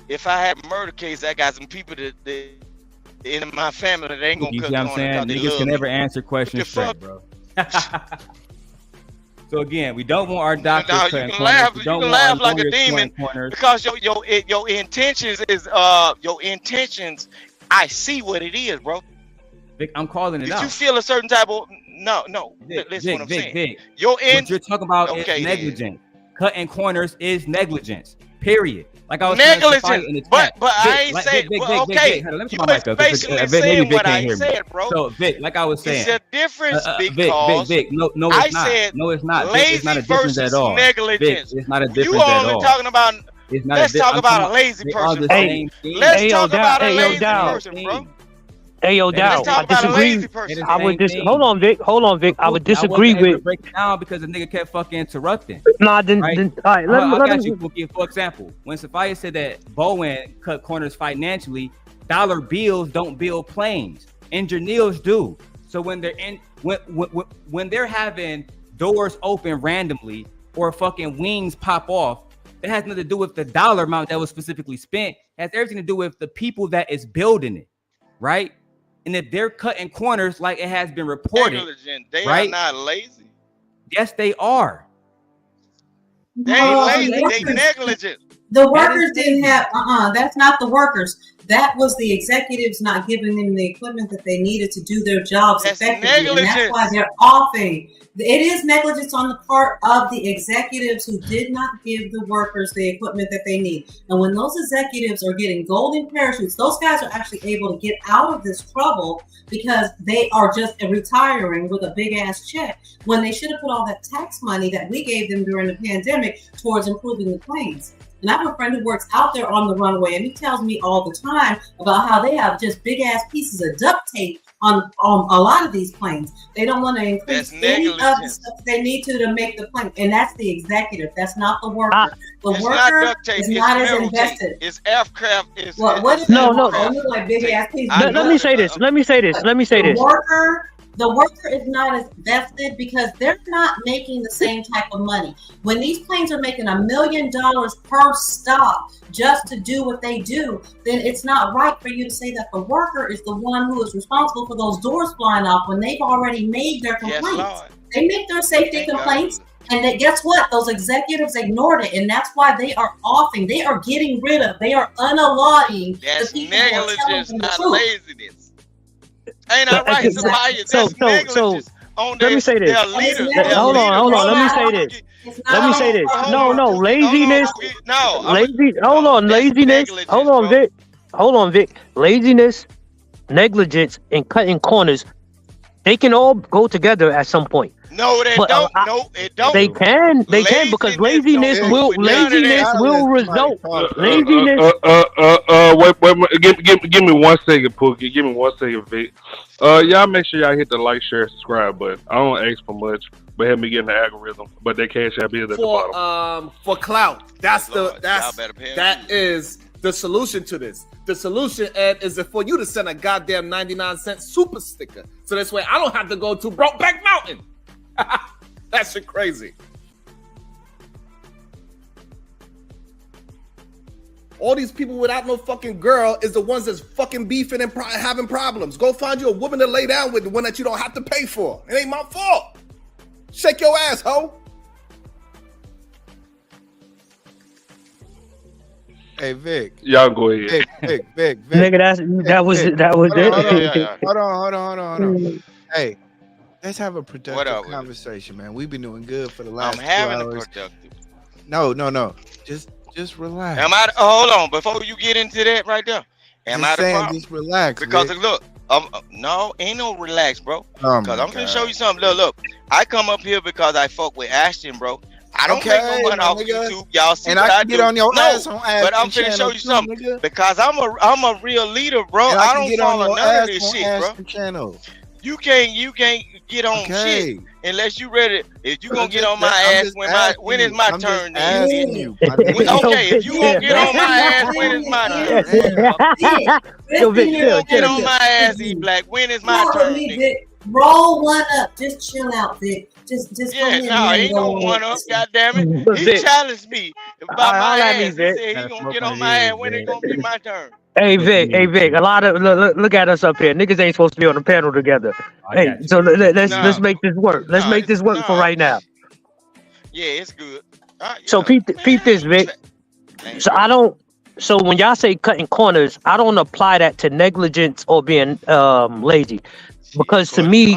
If I had a murder case, I got some people that in my family that ain't gonna You cut see what I'm corners saying? because they Niggas love can me. never answer questions What the straight, bro. So again, we don't want our doctors Now, you cutting can corners. laugh. We You don't can want our laugh like a lawyers demon cutting corners. because your intentions is your intentions. I see what it is, bro. Vic, I'm calling it If out. you feel a certain type of no, listen what I'm saying. Your what you're talking about okay, is then. negligence. Cutting corners is negligence. Period. Like I was telling Sophia negligence, in the but chat. I Vic, ain't like, saying. Vic, Well, Vic, okay, Vic, hold on, let me you put my mic up. basically Maybe saying Vic what can't I hear me. said, bro. So Vic, like I was saying, It's a difference Vic, no, I it's not. said No, it's not. Vic, lazy it's not a difference versus at all. Vic, negligence. it's not a You difference at only all. talking about. It's not Let's talk I'm about talking a lazy they are person, the bro. same thing. Let's Hey, yo, talk about a Hey, yo, lazy Dow. person, bro. Hey, yo, Let's Dow. talk I about a disagree. lazy person. I would hold on, Vic. Hold on, Vic. I would disagree I wasn't able to with. break it down because the nigga kept fucking interrupting. Nah, then, Right? all right. I Let got me. you, Pookie. For example, when Sophia said that Bowen cut corners financially, dollar bills don't build planes. Engineers do. So when they're when they're having doors open randomly or fucking wings pop off, that has nothing to do with the dollar amount that was specifically spent. It has everything to do with the people that is building it, right? And if they're cutting corners like it has been reported, Negligent. They right? are not lazy. Yes, they are. They ain't lazy. They negligent. The workers didn't have, that's not the workers. That was the executives not giving them the equipment that they needed to do their jobs effectively. And that's why they're offing. It is negligence on the part of the executives who did not give the workers the equipment that they need. And when those executives are getting golden parachutes, those guys are actually able to get out of this trouble because they are just retiring with a big ass check when they should have put all that tax money that we gave them during the pandemic towards improving the planes. And I have a friend who works out there on the runway, and he tells me all the time about how they have just big ass pieces of duct tape on a lot of these planes. They don't want to increase any of the stuff they need to make the plane, and that's the executive. That's not the worker. The It's worker not duct tape. is It's not as metal invested. tape. It's aircraft. It's What is No, it? no. They look like big ass pieces. Let me say this. Let me say this. Let me say this. The worker is not as vested because they're not making the same type of money. When these planes are making $1 million per stop just to do what they do, then it's not right for you to say that the worker is the one who is responsible for those doors flying off when they've already made their complaints. They make their safety complaints. And then guess what? Those executives ignored it, and that's why they are offing. They are getting rid of. They are unallotting the people who are telling negligence, them the not truth. laziness. Ain't that right, Sophia? That's negligence on let me say this. their leader. Hold on. Let me say this. Let me say this. No, laziness. Lazy. Hold on, laziness. Hold on, Vic. Hold on, Vic. Laziness, negligence, and cutting corners. They can all go together at some point. No, they don't. No, it don't. They can because laziness will result. Laziness. Wait, give me 1 second, Pookie. Give me 1 second, Vic. Y'all make sure y'all hit the like, share, subscribe button. I don't ask for much, but help me get in the algorithm. But that cash app is at the bottom. For clout. That is the solution to this. The solution, Ed, is for you to send a goddamn 99-cent super sticker. So this way I don't have to go to Brokeback Mountain. That shit crazy. All these people without no fucking girl is the ones that's fucking beefing and having problems. Go find you a woman to lay down with, the one that you don't have to pay for. It ain't my fault. Shake your ass, ho. Hey Vic. Y'all go ahead. Vic. Nigga, that was it. Hold on. Hey, let's have a productive conversation, man. We've been doing good for the last 2 hours. I'm having a productive. No. Just relax. Hold on, before you get into that right there. Am I the problem? Just relax. Because Vic. look, no, ain't no relax, bro. Oh Because I'm gonna show you something. Look, I come up here because I fuck with Ashton, bro. I don't make no money off YouTube. Y'all see what I do. Get on your ass on Ashton, but I'm finna show you something. Nigga. Because I'm a real leader, bro. I don't follow none of this shit, bro. Channel. You can't get on shit unless you ready. If you gonna get on my ass when is my turn? If you gonna get on my ass, when is my turn? Yo, Vic, you gonna get on my ass, E-Black? When is my turn? Vic. Roll one up. Just chill out, Vic. Just ain't no one up. God damn it! He challenged me about my ass. He said he gonna get on my ass when it gonna be my turn. Hey Vic, a lot of look at us up here. Niggas ain't supposed to be on the panel together. Hey, so let's make this work. Let's make this work for right now. Yeah, it's good. So peep this, Vic. So when y'all say cutting corners, I don't apply that to negligence or being lazy, because to me,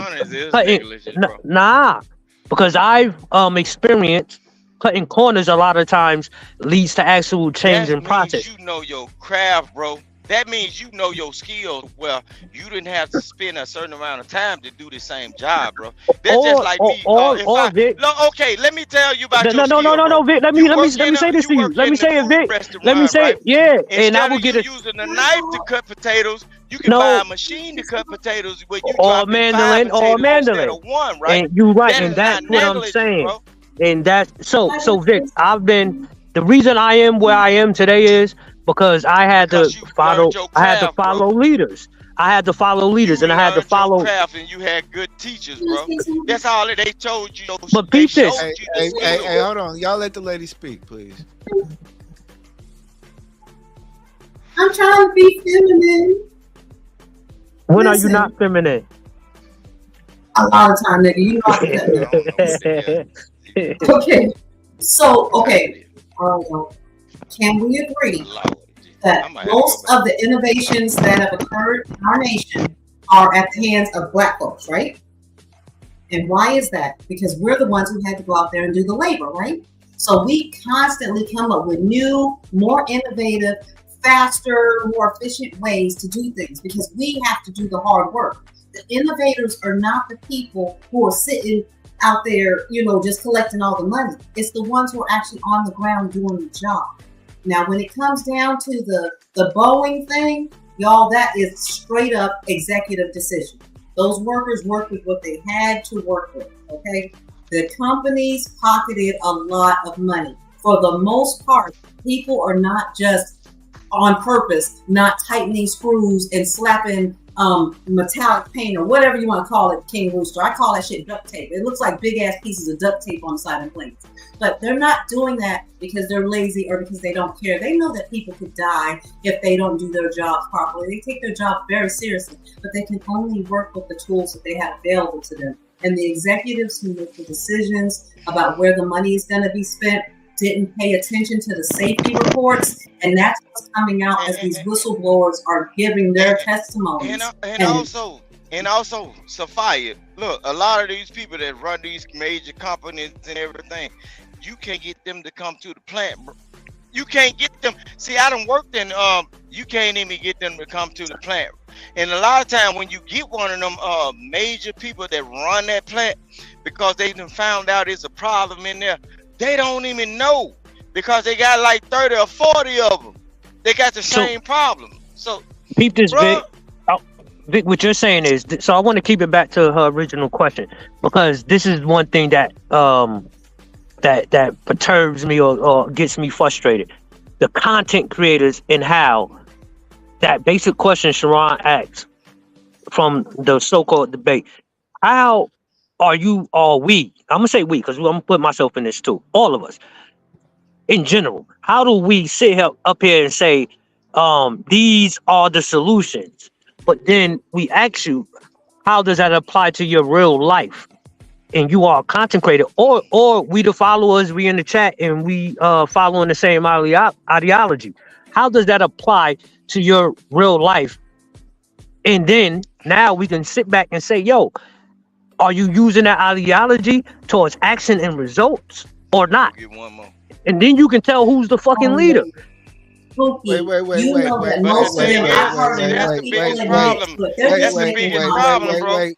because I've experienced cutting corners a lot of times leads to actual change in process. You know your craft, bro. That means you know your skills. Well, you didn't have to spend a certain amount of time to do the same job, bro. That's just like me. Vic. Okay, let me tell you about your No, Vic. Let me say this to you. Let me say it, Vic. Let me say it. Yeah, and I will get it. Using a knife to cut potatoes, you can buy a machine to cut potatoes where you or mandolin. One, right? And you're right, and that's what I'm saying. Bro. And that so Vic, the reason I am where I am today is because I had to follow leaders. I had to follow leaders, and I had to follow craft, and you had good teachers, bro. That's all that they told you. But peep this. Hey, hold on. Y'all let the lady speak, please. I'm trying to be feminine. When are you not feminine? A lot of time, nigga. You know that. Okay. So, can we agree that most of the innovations that have occurred in our nation are at the hands of Black folks, right? And why is that? Because we're the ones who had to go out there and do the labor, right? So we constantly come up with new, more innovative, faster, more efficient ways to do things because we have to do the hard work. The innovators are not the people who are sitting out there, just collecting all the money. It's the ones who are actually on the ground doing the job. Now, when it comes down to the Boeing thing, y'all, that is straight up executive decision. Those workers worked with what they had to work with, okay? The companies pocketed a lot of money. For the most part, people are not just on purpose, not tightening screws and slapping metallic paint or whatever you want to call it, King Rooster. I call that shit duct tape. It looks like big ass pieces of duct tape on the side of planes. But they're not doing that because they're lazy or because they don't care. They know that people could die if they don't do their jobs properly. They take their job very seriously, but they can only work with the tools that they have available to them. And the executives who make the decisions about where the money is going to be spent didn't pay attention to the safety reports, and that's what's coming out as these whistleblowers are giving their testimonies. And also, Sophia, look, a lot of these people that run these major companies and everything, you can't get them to come to the plant, bro. You can't get them. See, I done worked in, you can't even get them to come to the plant. And a lot of time when you get one of them major people that run that plant, because they done found out there's a problem in there, they don't even know because they got like 30 or 40 of them. They got the same problem. So, peep this, Vic. Vic, what you're saying is, so I want to keep it back to her original question because this is one thing that that perturbs me or gets me frustrated. The content creators and how that basic question Sharon asked from the so-called debate. How are you or we? I'm gonna say we because I'm gonna put myself in this too. All of us. in general? How do we sit up here and say, these are the solutions? But then we ask you, how does that apply to your real life? And you are a content creator, or we the followers, we in the chat and we following the same ideology. How does that apply to your real life? And then now we can sit back and say, yo, are you using that ideology towards action and results or not? Get one more. And then you can tell who's the fucking leader. Wait.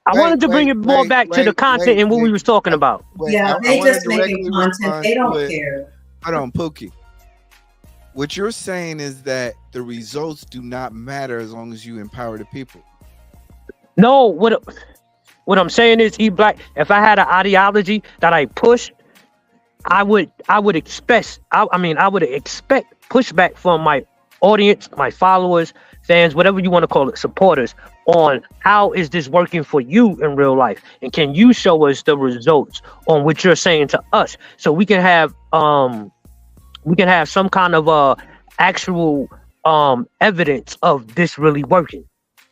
I wanted to bring it more back to the content and what we was talking about. Yeah, they just making content. They don't care. Hold on, Pookie. What you're saying is that the results do not matter as long as you empower the people. No, what I'm saying is, E-Black, if I had an ideology that I pushed, I would expect pushback from my audience, my followers, fans, whatever you want to call it, supporters, on how is this working for you in real life, and can you show us the results on what you're saying to us, so we can have some kind of actual evidence of this really working.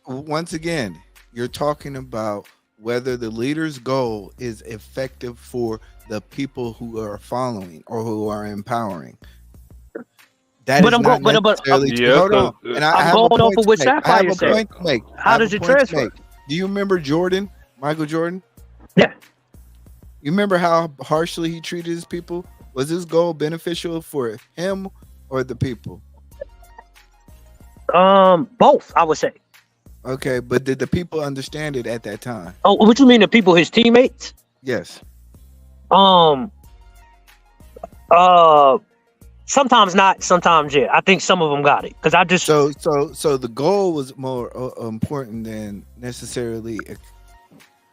Once again, you're talking about whether the leader's goal is effective for the people who are following or who are empowering. That is not necessarily true. Hold on. And I have a point to make. How does it transfer? Do you remember Jordan, Michael Jordan? Yeah. You remember how harshly he treated his people? Was his goal beneficial for him or the people? Both, I would say. Okay, but did the people understand it at that time? Oh, what you mean, the people, his teammates? Yes. Sometimes not, sometimes yeah. I think some of them got it because I just so the goal was more important than necessarily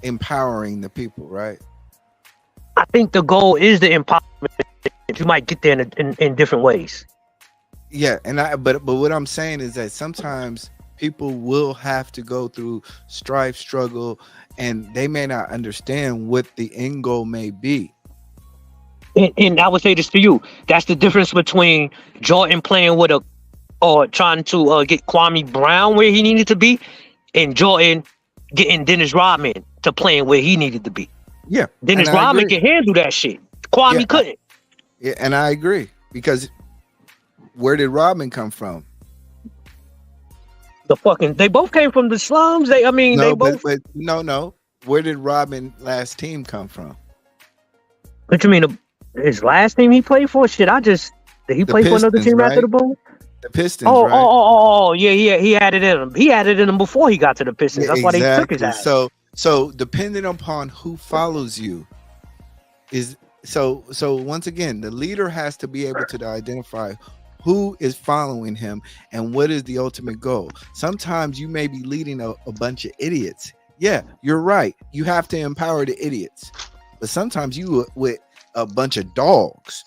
empowering the people, right? I think the goal is the empowerment. You might get there in different ways. Yeah, but what I'm saying is that sometimes people will have to go through strife, struggle, and they may not understand what the end goal may be. And I would say this to you. That's the difference between Jordan playing with or trying to get Kwame Brown where he needed to be, and Jordan getting Dennis Rodman to playing where he needed to be. Yeah. Dennis Rodman can handle that shit. Kwame couldn't. Yeah, and I agree, because where did Rodman come from? They both came from the slums. They both. But no. Where did Rodman last team come from? What you mean? His last team he played for? Shit, did he play for another team after the Bulls? The Pistons. Yeah. He had it in him. He had it in him before he got to the Pistons. That's why they took his ass. So depending upon who follows you so once again, the leader has to be able to identify who is following him and what is the ultimate goal. Sometimes you may be leading a bunch of idiots. Yeah, you're right. You have to empower the idiots. But sometimes you with a bunch of dogs.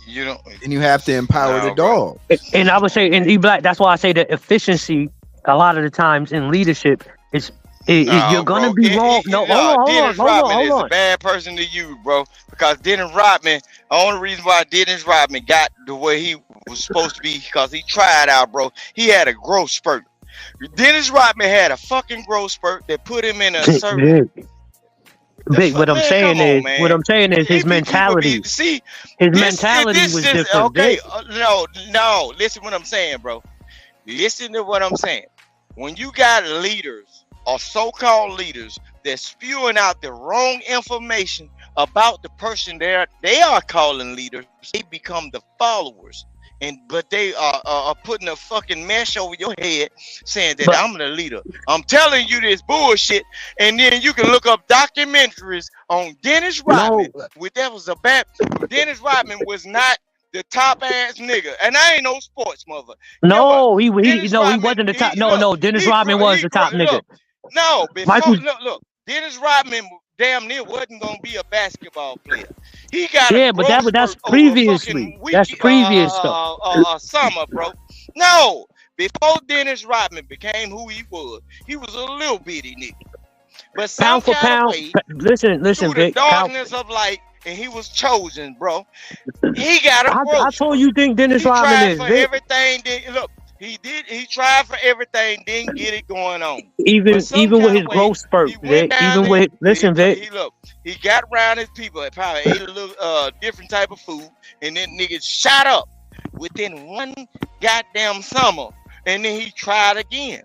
And you have to empower the dog. And I would say in E-Black, that's why I say that efficiency a lot of the times in leadership is you're gonna be wrong. Dennis Rodman is a bad person to you, bro. Because Dennis Rodman, the only reason why Dennis Rodman got the way he was supposed to be, because he tried out, bro. He had a growth spurt. Dennis Rodman had a fucking growth spurt that put him in a certain. Big. What I'm saying is his mentality. His mentality was different. Okay, no. Listen what I'm saying, bro. Listen to what I'm saying. When you got leaders or so-called leaders that's spewing out the wrong information about the person they are calling leaders, they become the followers. But they are putting a fucking mesh over your head saying that I'm the leader. I'm telling you this bullshit, and then you can look up documentaries on Dennis Rodman. Dennis Rodman was not the top ass nigga, and I ain't no sports mother. No, he wasn't the top. No, Dennis Rodman was the top nigga. Look, Dennis Rodman damn near wasn't gonna be a basketball player. He got but that's previously. That's previous stuff. Summer, bro. No, before Dennis Rodman became who he was a little bitty nigga. But pound for pound, listen, through the darkness of light and he was chosen, bro. He got I approached. told you think Dennis He Rodman tried is for Vic. everything. Look, he did. He tried for everything. Didn't get it going on. Even But some with kind his of way, growth spurt, he went Vic. down Even there. with listen, Vic. He got around his people. And probably ate a little different type of food, and then niggas shot up within one goddamn summer. And then he tried again.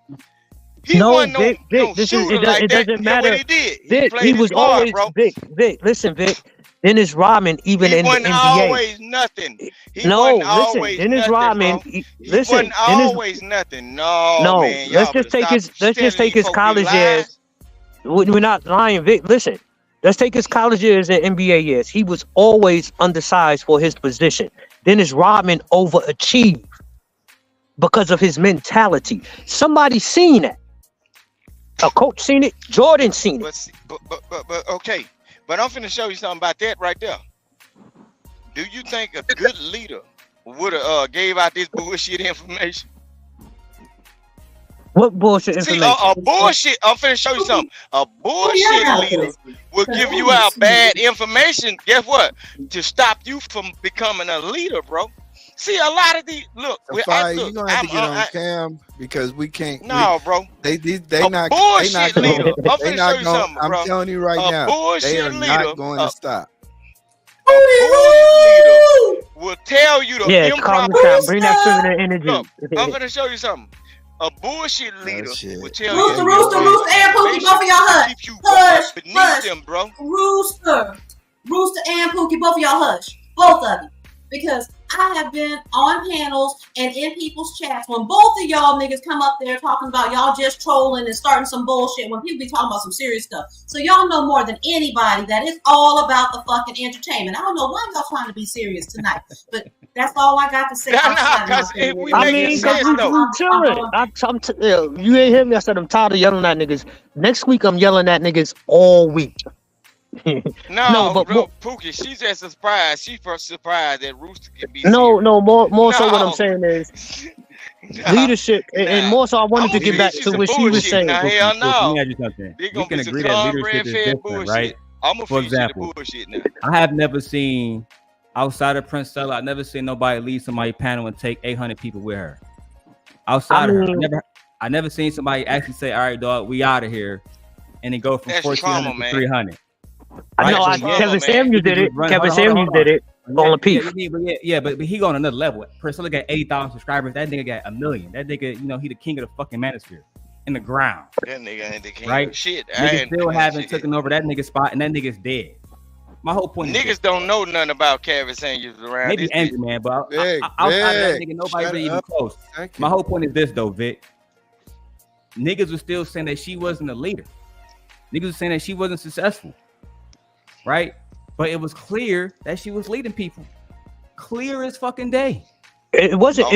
He No, wasn't Vic, no this shooter is like it that. doesn't Get what matter. he did. He Vic, played he his was part, always bro. Vic, listen, Vic. Dennis Rodman, even He in the wasn't NBA. always nothing. He No, wasn't listen, always Dennis nothing, Rodman. bro. He Listen, wasn't Dennis. always nothing. No, No, man. Y'all better stop let's just telling take these his folk college these lies. years. We're not lying, Vic. Listen, let's take his college years and NBA years. He was always undersized for his position. Dennis Rodman overachieved because of his mentality. Somebody seen that. A coach seen it. Jordan seen it. But okay. But I'm finna show you something about that right there. Do you think a good leader would have gave out this bullshit information? What bullshit information? See, a bullshit. I'm finna show you something. A bullshit leader will give you out bad information. Guess what? To stop you from becoming a leader, bro. See, a lot of these look. You're gonna have to get on cam because we can't. No, bro. They not bullshit they not leader. gonna, I'm they finna not show you gonna, something, I'm bro. telling you right A now, bullshit they are leader, not going to stop. A bullshit leader will tell you the Yeah, calm improper. down. Bring that feminine energy. Look, I'm gonna show you something. A bullshit leader will tell Rooster, you. Rooster, Rooster, and Pookie, both of y'all hush. Keep you Hush, beneath hush. them, bro. Rooster, Rooster, and Pookie, both of y'all hush. Both of you. Because I have been on panels and in people's chats when both of y'all niggas come up there talking about y'all just trolling and starting some bullshit when people be talking about some serious stuff. So y'all know more than anybody that it's all about the fucking entertainment. I don't know why y'all trying to be serious tonight, but that's all I got to say. I mean, because we chilling. You ain't hear me. I said I'm tired of yelling at niggas. Next week, I'm yelling at niggas all week. No, but bro, Pookie, she's just surprised. She's first surprised that Rooster can be. No, more so what I'm saying is leadership, and more so I wanted to get back to what she was saying. Now, hell no. Let me add you something. They We gonna can be some agree that leadership cornbread is fed different, bullshit. right? I'm gonna For feed you the example, bullshit now. I have never seen, outside of Prince Stella, I've never seen nobody lead somebody panel and take 800 people with her. Outside of her, I never seen somebody actually say, "All right, dog, we out of here," and then go from 1,400 to 300. I know. Kevin Samuels did it. Kevin Samuels did it on the peak. But he go on another level. Priscilla got 80,000 subscribers. That nigga got 1 million. That nigga, he the king of the fucking manosphere in the ground. That nigga ain't the king Right? of shit. Niggas still haven't taken over that nigga spot, and that nigga's dead. My whole point is Niggas don't know nothing about Kevin Samuels around. maybe this Andrew, bitch. man, but Vic, outside of that Vic, nigga, nobody shut really even up. close. My whole point is this though, Vic. Niggas was still saying that she wasn't a leader. Niggas was saying that she wasn't successful. Right? But it was clear that she was leading people. Clear as fucking day. It wasn't.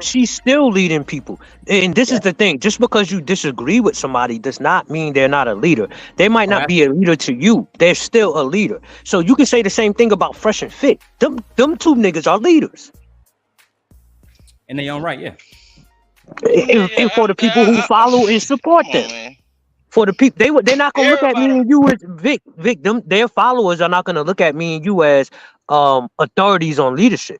She's still leading people, and this is the thing. Just because you disagree with somebody does not mean they're not a leader. They might not be a leader to you. They're still a leader. So you can say the same thing about Fresh and Fit. Them two niggas are leaders. And they own right, yeah. And for the people who follow and support them. For the people, they're not gonna look at me and you as Vic. Their followers are not gonna look at me and you as authorities on leadership.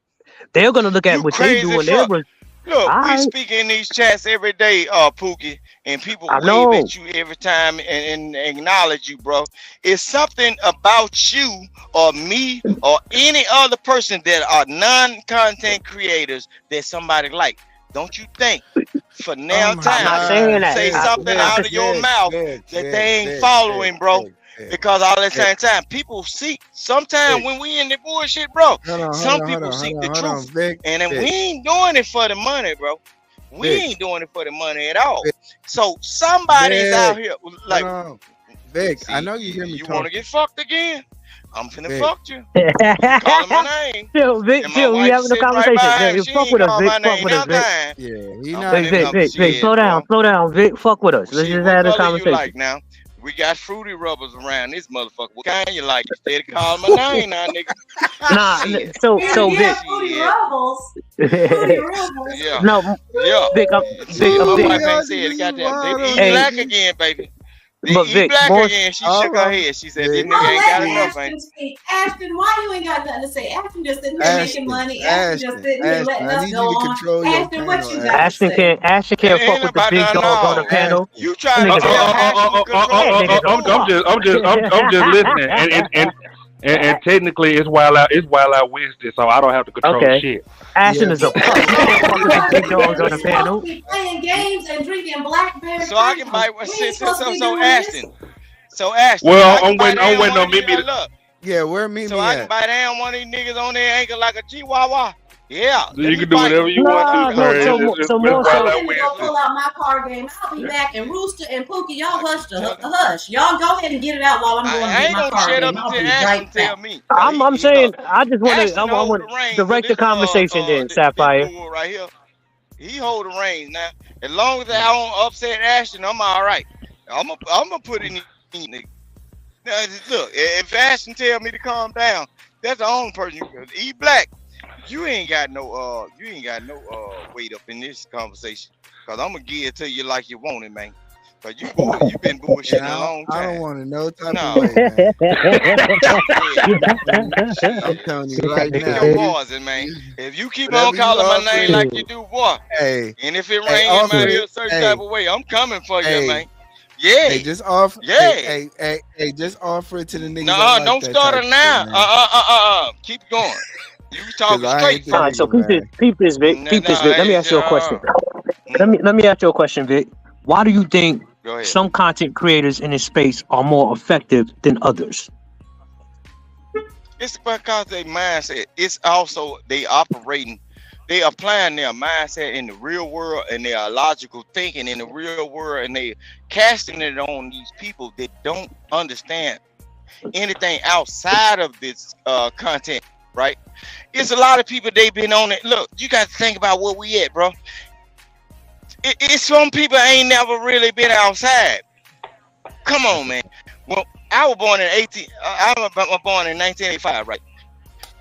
They're gonna look at what they do and they're. Look, we speak in these chats every day, Pookie, and people wave at you every time and acknowledge you, bro. It's something about you or me or any other person that are non-content creators that somebody like. Don't you think? For now time, say something out of your mouth that they ain't following, bro. Because all the same time, people seek. Sometimes when we in the bullshit, bro, some people seek the truth, and then we ain't doing it for the money, bro. We ain't doing it for the money at all. So somebody's out here like, Vic, I know you hear me. You want to get fucked again? I'm finna fuck you. Calling my name. Vic, we having a conversation. Fuck with us, Vic. Fuck with us, Vic. Yeah, he not. Vic, slow down, Vic. Fuck with us. Let's just have a conversation. You like now? We got fruity rubbers around this motherfucker. What kind you like? You steady calling my name now, nigga. Nah, so Vic. Fruity Rubbles. Fruity Rubbles. Yeah. No, yeah. Vic, my wife ain't said it. Goddamn, they eat black again, baby. But Vic, Black more, again. She shook her head. She said, "This nigga Oh, ain't let got enough, Ashton man." speak. Ashton, why you ain't got nothing to say? Ashton just sitting here making money. Ashton just sitting here letting I us need go you to on. control your Ashton, what panel, you got to Ashton say? can't It fuck ain't with the about big nothing. dog on the No, panel. you trying to Niggas tell are- Ashton to control I'm just and technically it's Wild-Out Wednesday, so I don't have to control Okay. shit. Ashton is a pup. He can't fuck with the big dogs on We're the supposed panel. to be playing games and drinking blackberry So I can Pringles. bite. We ain't supposed to be doing Ashton. this. So Ashton. Well, I can I'm bite waiting down on one of Mimi these. to. Look. Yeah, where Mimi So I can at? bite down one of these niggas on their ankle like a chihuahua. Yeah. You can do whatever you want to, No, sir. so It's more I'm so. finna go pull out my card game. I'll be back. And Rooster and Pookie, y'all hush. Y'all go ahead and get it out while I'm going to I get ain't my gonna card shut game. up I'll until be Ashton right tell back. me. I'm saying I just want Ashton to hold the reins. direct the conversation then, Sapphire. This right here, he hold the reins now. As long as I don't upset Ashton, I'm all right. I'm gonna put it in. Now, look, if Ashton tell me to calm down, that's the only person you can. E Black, you ain't got no weight up in this conversation. Cause I'm gonna give it to you like you want it, man. Cause you been bullshitting a long time. I don't want to know type No. of way, man. I'm telling you right Pick now. your poison, man. If you keep Whatever on calling you my offer, name like you do, boy, hey, and if it hey, rain in offer my it. ear a certain Hey. type of way, I'm coming for Hey. you, man. Yeah. Hey, just offer. Yeah. Hey, just offer it to the niggas. No, that like don't that start type it of now. shit, man. Keep going. You talking I straight ain't the for All right, so nigga, peep this, Vic. Peep this, Vic. Let me ask you a question. Let me ask you a question, Vic. Why do you think Go ahead. some content creators in this space are more effective than others? It's because they mindset. It's also they operating, they applying their mindset in the real world and their logical thinking in the real world, and they casting it on these people that don't understand anything outside of this content, right? It's a lot of people, they've been on it. Look, you got to think about where we at, bro. It's some people ain't never really been outside. Come on, man. Well, I was born in I was born in 1985, right?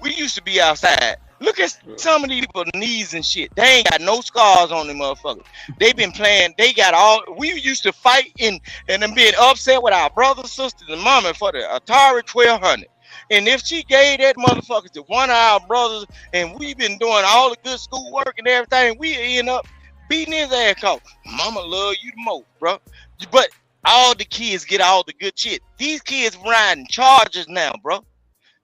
We used to be outside. Look at some of these people's knees and shit. They ain't got no scars on them motherfuckers. They been playing. They got all. We used to fight and then being upset with our brothers, sisters, and mama for the Atari 1200. And if she gave that motherfucker to one of our brothers, and we been doing all the good school work and everything, we end up beating his ass off. Mama love you the most, bro. But all the kids get all the good shit. These kids riding Chargers now, bro.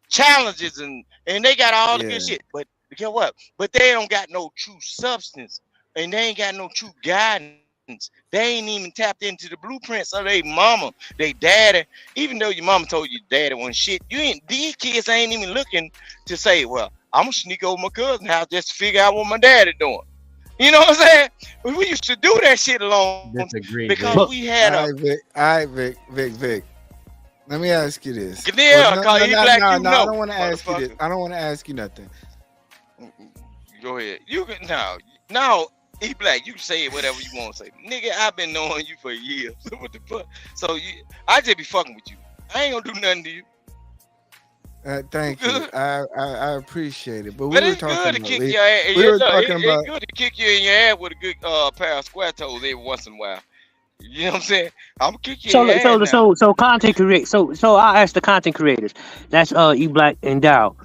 Challenges and they got all the good shit. But guess what? But they don't got no true substance, and they ain't got no true guidance. They ain't even tapped into the blueprints of their mama, their daddy. Even though your mama told you daddy wasn't shit, these kids ain't even looking to say, well, I'm gonna sneak over my cousin's house just to figure out what my daddy doing. You know what I'm saying? We used to do that shit alone because we had All right, Vic. Let me ask you this. Yeah, no, I don't want to ask you this. I don't want to ask you nothing. Go ahead. You can now. E Black, you can say whatever you want to say. Nigga, I've been knowing you for years. What the fuck? So I just be fucking with you. I ain't gonna do nothing to you. Thank you. I appreciate it. But But we were it's talking good to about kick we your ass. were Look, talking it's about good to kick you in your ass with a good pair of square toes every once in a while. You know what I'm saying? I'm gonna kick you in your ass now. So content create. So I asked the content creators. That's E Black and Dow.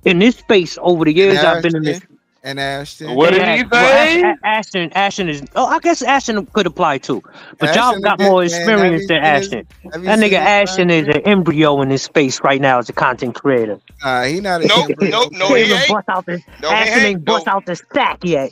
In this space over the years, I've been in this. And Ashton. What did he say? Ashton is. Oh, I guess Ashton could apply too. But Ashton y'all got is- more man, experience than have you seen Ashton. his- have you That seen nigga his Ashton is an embryo in this space right now as a content creator. He not a No, he Even ain't. bust out the No, he Ashton ain't. ain't bust out the stack yet.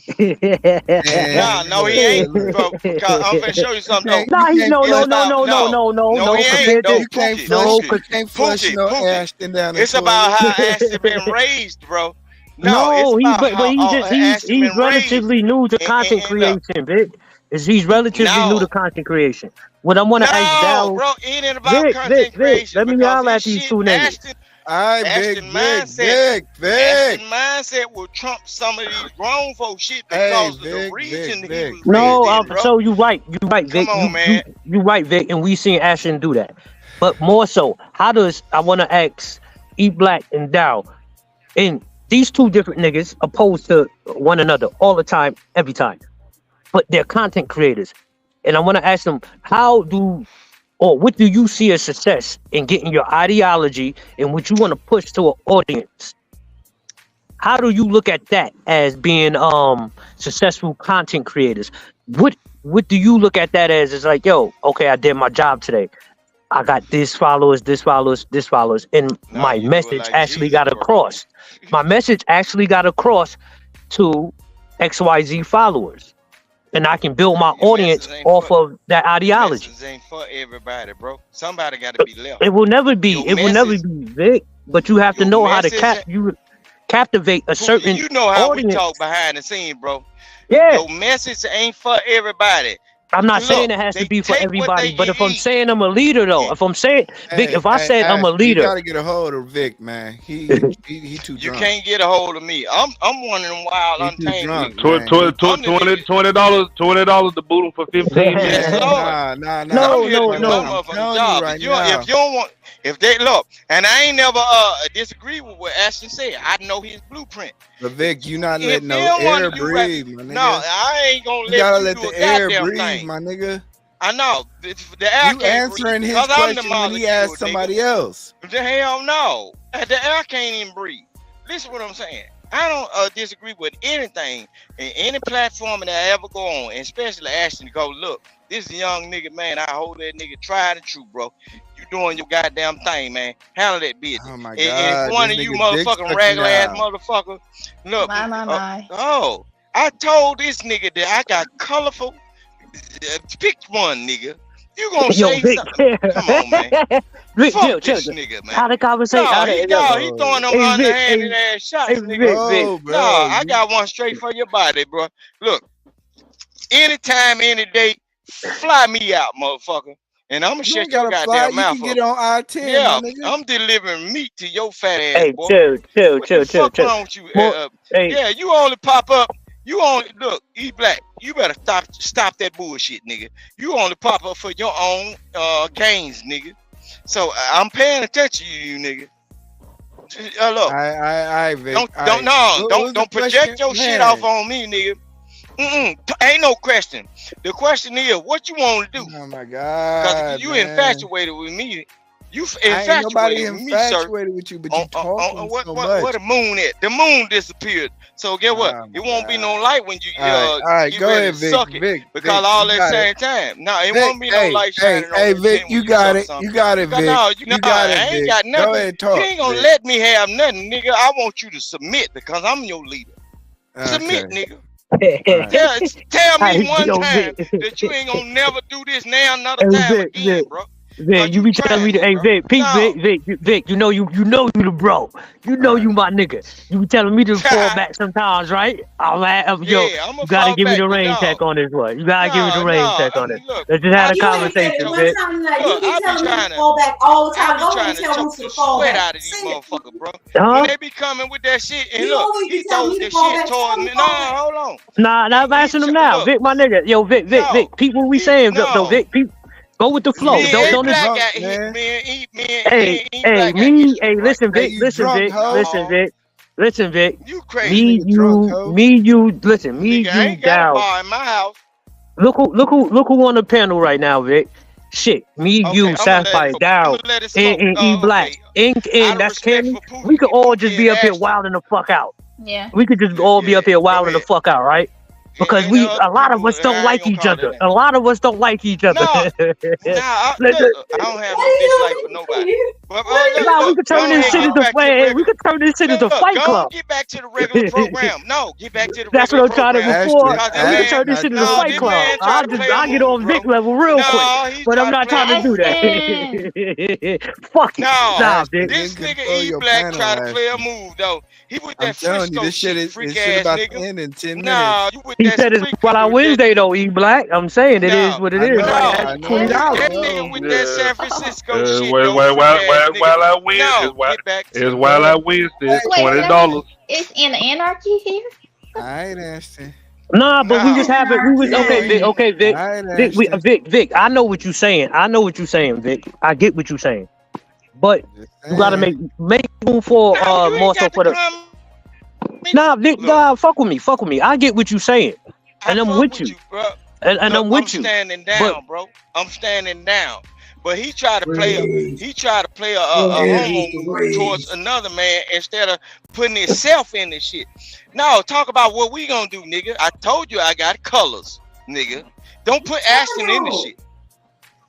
No, he ain't. Bro, because I'm finna show you something. No, No, he no. he ain't. No, You can't Pookie, flush, you can't flush no Ashton down the It's toilet. about how Ashton been raised, bro. No, it's about how he's Ashton been relatively new to content creation, Vic. He's relatively new to content creation. What I want to ask Dow, bro, it ain't about content Vic, creation. let me because yell at this these shit, two niggas. Ashton mindset will trump some of these grown folk shit because of the reason he was raised in, bro. So you right, Vic. Come on, man. You right, Vic, and we seen Ashton do that. But more so, how does I want to ask E Black and Dow, and these two different niggas opposed to one another all the time, every time, but they're content creators, and I want to ask them, how do or what do you see as success in getting your ideology and what you want to push to an audience? How do you look at that as being successful content creators? What do you look at that as? It's like, yo, okay, I did my job today. I got this followers, and my message actually got across. My message actually got across to XYZ followers. And I can build my audience off of that ideology. Message ain't for everybody, bro. Somebody got to be left. It will never be. It will never be, Vic. But you have to know how to captivate a certain You know how audience. we talk behind the scene, bro. Yeah. Your message ain't for everybody. I'm not saying it has to be for everybody, but if I'm saying I'm a leader, though, if I'm saying, Vic, if I said I'm a leader, you gotta get a hold of Vic, man. He too drunk. You can't get a hold of me. I'm one of them wild, untamed niggas. $20 to boot him for 15 minutes. Nah. No. If you don't want, if they look, and I ain't never disagree with what Ashton said. I know his blueprint. But Vic, you not If letting no they don't wanna air do breathe, my nigga. No, I ain't gonna You gotta let let you do the a air goddamn breathe, thing. my nigga. I know. The air You can't answering breathe his because I'm the question when he molecule, asked somebody else. The hell no. The air can't even breathe. Listen what I'm saying. I don't disagree with anything in any platform that I ever go on, and especially Ashton to go, look, this is a young nigga, man. I hold that nigga tried and true, bro. You doing your goddamn thing, man. Handle that business. Oh my and God, if one this of you nigga dick motherfucking sucking regular ass now. motherfucker, look. My. Oh, I told this nigga that I got colorful. Pick one, nigga. You gonna say Vic, something? Come on, man. Vic, Fuck chill, this nigga, man. how the conversation? No, he throwing them underhanded Vic, ass shots, hey, nigga. Vic, No, I got one straight for your body, bro. Look, anytime, any day, fly me out, motherfucker. And I'm gonna You shut ain't your gotta fly. goddamn You mouth can up. get on I-10, Yeah, my nigga. I'm delivering meat to your fat ass, Hey, boy. chill. What the fuck wrong with you? Hey. Yeah, you only pop up. You only look, E Black. You better stop that bullshit, nigga. You only pop up for your own gains, nigga. So I'm paying attention to you, nigga. Look, Vic. Don't project your shit off on me, nigga. Ain't no question. The question is, what you want to do? Oh my God, because you man. infatuated with me. You ain't nobody infatuated with me, infatuated with you, but you talking so much. Where the moon at? The moon disappeared. So get what? It won't be no light when you all right, get go ready ahead, to Vic. suck it. Vic, because Vic, all you that got same it. time. No, it Vic, won't be no light shining on Hey, your Vic, chin you when got suck it. something. You got it, Vic. No, You got it, I ain't Vic. got nothing. Go ahead and talk. You ain't gonna Vic. let me have nothing, nigga. I want you to submit because I'm your leader. Submit, nigga. Tell me one time that you ain't gonna never do this now another time again, bro. Vic, you be telling me, hey, Vic, Pete, Vic, you know you the bro. You know you my nigga. You be telling me to fall back sometimes, right? You gotta give me the rain check on this one. You gotta give me the rain check on it. Let's just have a conversation, Vic. You be telling me to fall back all the time. Go ahead and tell Rooster to fall Sweat back. out of these motherfuckers, bro. When they be coming with that shit, and look, he throws the shit towards me. No, hold on. Nah, I'm asking him now. Vic, my nigga. Yo, Vic, Pete, what we saying, though, Vic? Pete, go with the flow. Don't listen, Vic. Listen, Vic. You crazy. Me, you. Listen, me, nigga, I you ain't got a down. bar in my house. Look who on the panel right now, Vic. Shit, me, you, Sapphire, down, and E Black, and that's Kenny. We could all just be up here wilding the fuck out. Yeah. We could just all be up here wilding the fuck out, right? Because a lot of us don't like each other. A lot of us don't like each other. I don't have no dislike for nobody. We could turn this shit into fight. We could turn this shit into Fight Club. Get back to the regular program. No, get back to the That's regular what I'm trying to before. We could turn this shit into Fight this Club. man try to play I'll get on Vic level real quick. But I'm not trying to do that. Fuck it. Nah, Vic. This nigga E Black try to play a move though. He with that Frisco shit, freak ass about nigga. to end in 10 minutes. Nah, you with He that said it's Wildn-Out-Wednesday though, E Black. I'm saying it is what it is. $20. That nigga with that San Francisco shit. It's Wildn-Out-Wednesday. $20. It's an anarchy here. I ain't asking. Nah, but we just have it. We was okay, Vic. Vic. I know what you're saying. Vic. I get what you're saying. But you gotta make room for more so for the. Nah, Vic. Nah, fuck with me. I get what you're saying, and I'm with you. And I'm with you. I'm standing down, bro. I'm standing down. but he tried to play a homo towards another man instead of putting himself in this shit. No, talk about what we gonna do, nigga. I told you I got colors, nigga. Don't put Ashton in the shit.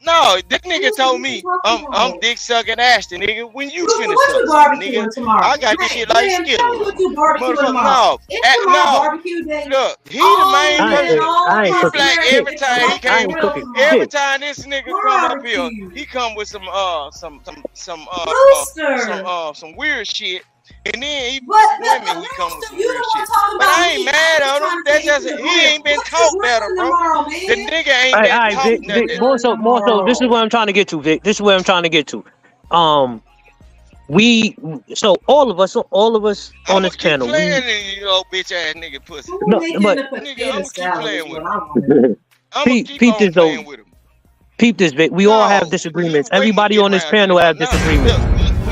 No, this nigga told me I'm dick sucking Ashton, nigga. When you finna suck something, nigga, I got this shit like Skittles. Motherfucker, no, barbecue day. look, he the main person. I ain't He cooking black shit. every time he I ain't came. cooking Every shit. time this nigga come up here, he come with some weird shit. And then he women, he come with some weird shit. But I ain't mad at him. That's just he ain't been taught better, bro. The nigga ain't been taught Vic, nothing. more so. This is what I'm trying to get to, Vic. This is where I'm trying to get to. All of us on this channel. Playing in you old bitch ass nigga pussy. No, but Nigga, I'm gonna keep playing with him. I'm gonna keep peep on this though. playing with him. Peep this, Vic. We all have disagreements. Everybody on this panel have disagreements.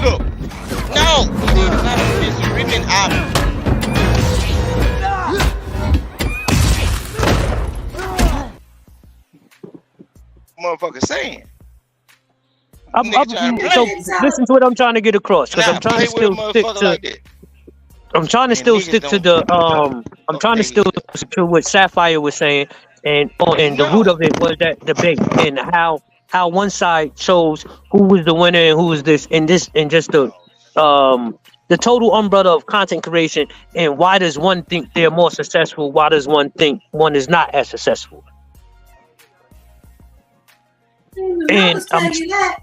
Look, no, it's not a disagreement. Motherfucker saying. So listen to what I'm trying to get across, because I'm trying to still stick to. I'm trying to still stick to the. I'm trying to still stick to what Sapphire was saying, and the root of it was that debate and how one side chose who was the winner and who was this and just the total umbrella of content creation, and why does one think they're more successful? Why does one think one is not as successful? And I'm you that.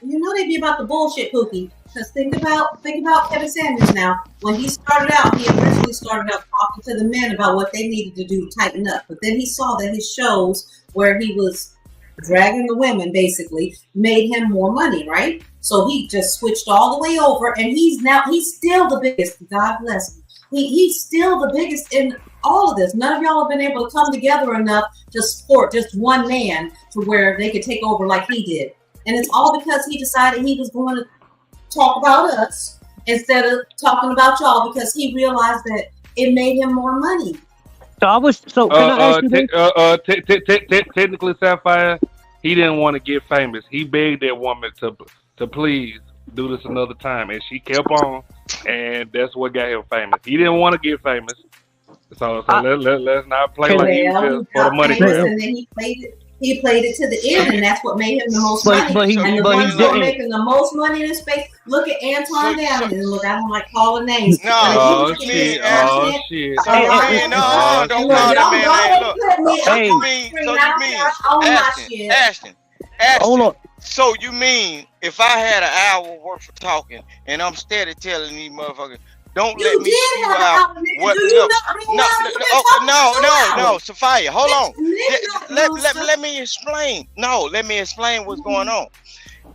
You know they be about the bullshit, Pookie. Because think about Kevin Samuels now. When he started out, he originally started out talking to the men about what they needed to do to tighten up. But then he saw that his shows where he was dragging the women basically made him more money, right? So he just switched all the way over, and he's still the biggest. God bless him. He's still the biggest in all of this. None of y'all have been able to come together enough to support just one man to where they could take over like he did. And it's all because he decided he was going to talk about us instead of talking about y'all, because he realized that it made him more money. So I was can I ask you technically, Sapphire, he didn't want to get famous. He begged that woman to please do this another time, and she kept on, and that's what got him famous. He didn't want to get famous, so let's not play like he was for the money grab. And then he played it to the end, and that's what made him the most money. And the ones that are making the most money in this space, look at Antoine Down. And look, I don't like calling names. No, shit. No, don't call that man. Ashton. Hold on. So you mean if I had an hour worth of talking and I'm steady telling these motherfuckers, don't let me see you out. No, Sophia, hold on. Let me explain. No, let me explain what's going on.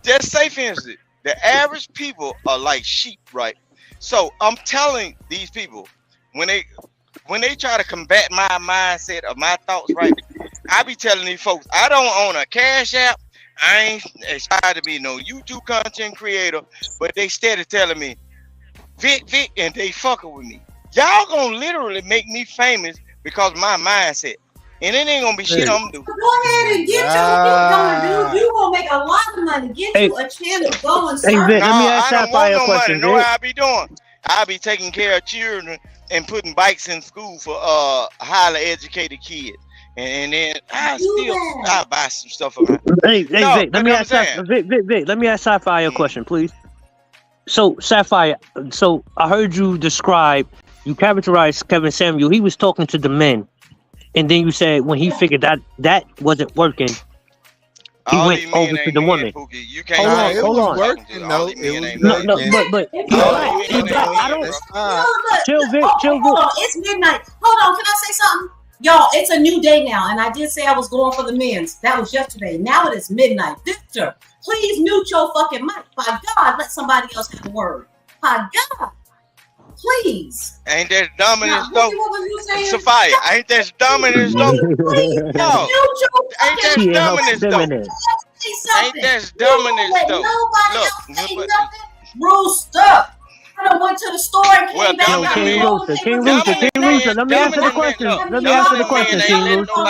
Just say, for instance, the average people are like sheep, right? So I'm telling these people, when they try to combat my mindset or my thoughts, right? I be telling these folks, I don't own a Cash App. I ain't aspired to be no YouTube content creator, but they steady telling me, Vic, and they fucking with me. Y'all gonna literally make me famous because my mindset. And it ain't gonna be shit I'm gonna do. Go ahead and get what you're gonna do. You gonna make a lot of money. Get you a channel going. Hey, Vic, let me ask Sapphire a question. Know what I be doing? I be taking care of children and putting bikes in school for highly educated kids. And then I buy some stuff around. Hey, Vic, let me ask Vic, let me ask Sapphire a question, please. So, Sapphire, I heard you characterize Kevin Samuel. He was talking to the men, and then you said when he figured that wasn't working, he went over to the women. You can't hold on. No, but I don't. Chill, Vic. Hold on, it's midnight. Hold on, can I say something? Y'all, it's a new day now, and I did say I was going for the men's. That was yesterday. Now it is midnight. Victor, please mute your fucking mic. By God, let somebody else have a word. By God, please. Ain't that dumb in this though? Sophia, ain't that dumb in this though? No, ain't that dumb in this though? Ain't that dumb in this though? Look, Rooster. I done went to the store and came back. Yo, King Rooster, let me answer the question. Let me answer the question, King Rooster.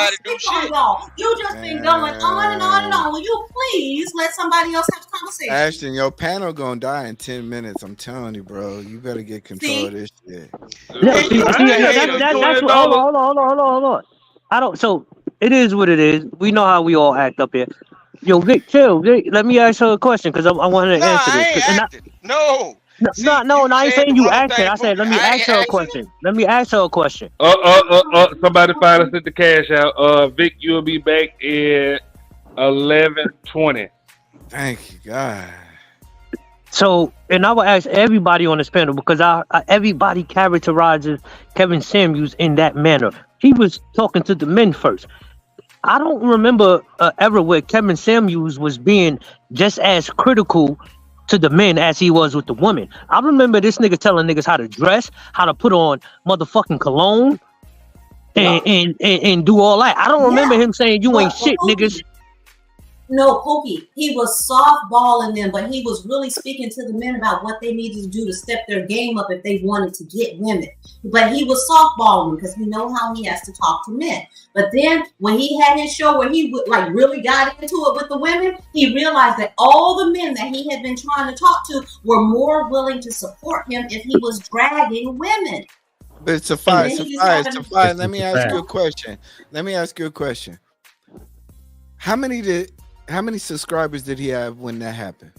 You just been going on and on and on. Will you please let somebody else have a conversation? Ashton, your panel gonna die in 10 minutes. I'm telling you, bro. You better get control of this shit. That's what, hold on. I don't. So it is what it is. We know how we all act up here. Yo, Vic, chill. Vic, let me ask her a question because I want her to answer this. No, I ain't saying you acted. I said let me ask her a question. Let me ask her a question. Somebody finally sent the cash out. Vic, you'll be back in 11:20. Thank you, God. So, and I will ask everybody on this panel because everybody characterizes Kevin Samuels in that manner. He was talking to the men first. I don't remember ever where Kevin Samuels was being just as critical to the men as he was with the women. I remember this nigga telling niggas how to dress, how to put on motherfucking cologne, and do all that. I don't remember him saying you ain't shit, niggas. No, Pookie, he was softballing them, but he was really speaking to the men about what they needed to do to step their game up if they wanted to get women. But he was softballing because we know how he has to talk to men. But then when he had his show where he like really got into it with the women, he realized that all the men that he had been trying to talk to were more willing to support him if he was dragging women. But Safari, let me ask you a question. How many subscribers did he have when that happened?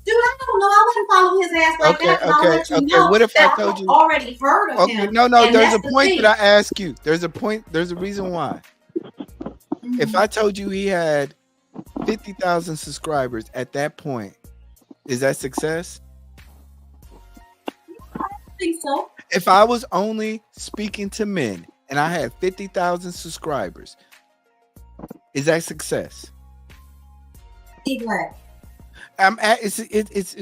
Dude, I don't know. I wouldn't follow his ass like that. And I'll let you know what if that I told you? Already heard of him. No. There's a point that I ask you. There's a point. There's a reason why. Mm-hmm. If I told you he had 50,000 subscribers at that point, is that success? I think so. If I was only speaking to men and I had 50,000 subscribers, is that success? It's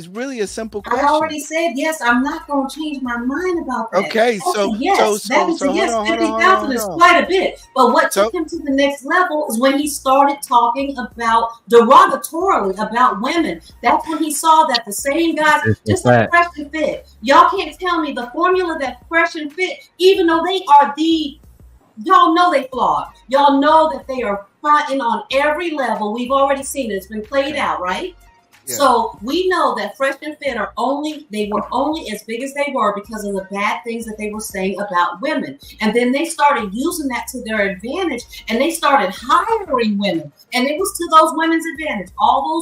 really a simple question. I already said yes. I'm not going to change my mind about that. Okay, so yes, that is a yes. 50,000 is quite a bit. But what took him to the next level is when he started talking about derogatorily about women. That's when he saw that the same guys, just like Fresh and Fit. Y'all can't tell me the formula that Fresh and Fit, even though they are y'all know they flawed. Y'all know that they are fronting on every level. We've already seen it. It's been played out, right? Yeah. So we know that Fresh and Fit were only as big as they were because of the bad things that they were saying about women. And then they started using that to their advantage and they started hiring women. And it was to those women's advantage. All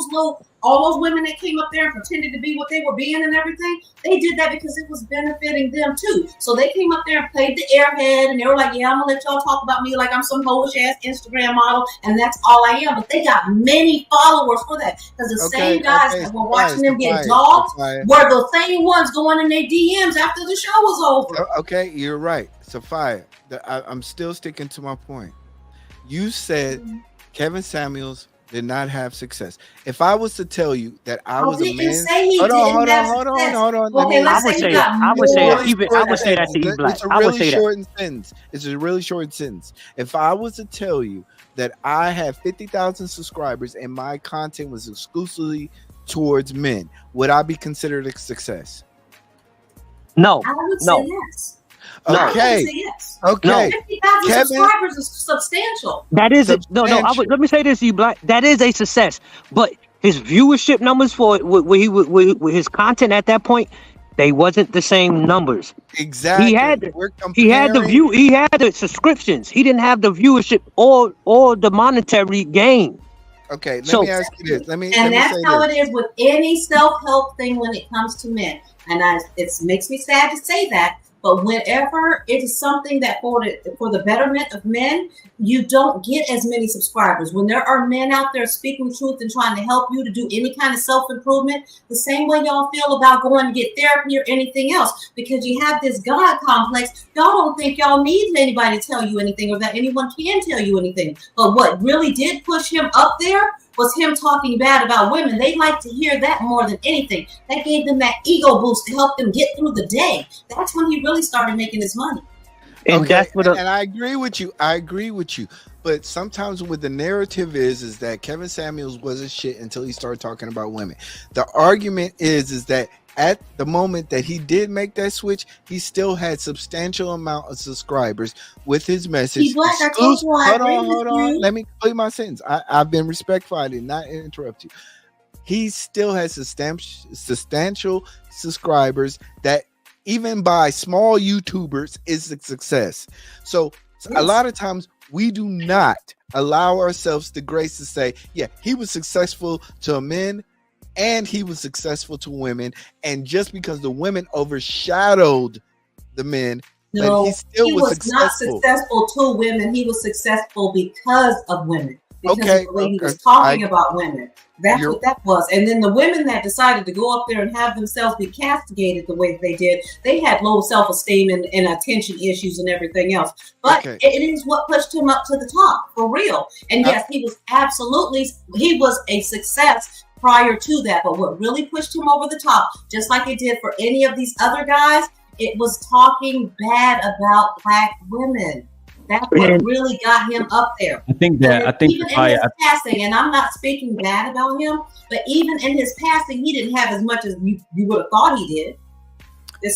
those women that came up there and pretended to be what they were being and everything, they did that because it was benefiting them too. So they came up there and played the airhead and they were like, yeah, I'm gonna let y'all talk about me like I'm some hoish ass Instagram model and that's all I am. But they got many followers for that because the same guys that were watching them get dogged were the same ones going in their DMs after the show was over. Okay, you're right. Sophia, I'm still sticking to my point. You said Kevin Samuels did not have success. If I was to tell you that I was a man, hold on. Okay, I would say that to you, Black. It's a really short sentence. If I was to tell you that I had 50,000 subscribers and my content was exclusively towards men, would I be considered a success? No. I would say yes. Okay. Yes. Okay. 50,000 subscribers is substantial. That is let me say this to you, Black. That is a success, but his viewership numbers for with his content at that point, they wasn't the same numbers. Exactly. He had the subscriptions. He didn't have the viewership or the monetary gain. Okay, let me ask you this. That's how it is with any self-help thing when it comes to men. And it makes me sad to say that. But whenever it is something that for the betterment of men, you don't get as many subscribers. When there are men out there speaking truth and trying to help you to do any kind of self-improvement, the same way y'all feel about going to get therapy or anything else, because you have this God complex, y'all don't think y'all need anybody to tell you anything or that anyone can tell you anything. But what really did push him up there was him talking bad about women. They like to hear that more than anything. That gave them that ego boost to help them get through the day. That's when he really started making his money. And Okay, that's what. and I agree with you. I agree with you. But sometimes what the narrative is that Kevin Samuels wasn't shit until he started talking about women. The argument is that at the moment that he did make that switch, he still had substantial amount of subscribers with his message. Black, I told you I agree with Hold on. you. Let me complete my sentence. I've been respectful. I did not interrupt you. He still has substantial subscribers that even by small YouTubers is a success. So a lot of times we do not allow ourselves the grace to say, yeah, he was successful to men and he was successful to women. And just because the women overshadowed the men, No, but he still he was not successful to women. He was successful because of women. Because of the way he was talking about women. That's what that was. And then the women that decided to go up there and have themselves be castigated the way they did, they had low self-esteem and attention issues and everything else. But it is what pushed him up to the top, for real. And yes, he was a success prior to that. But what really pushed him over the top, just like it did for any of these other guys, it was talking bad about Black women. That's what really got him up there. Even in his passing, and I'm not speaking bad about him, but even in his passing, he didn't have as much as you would have thought he did.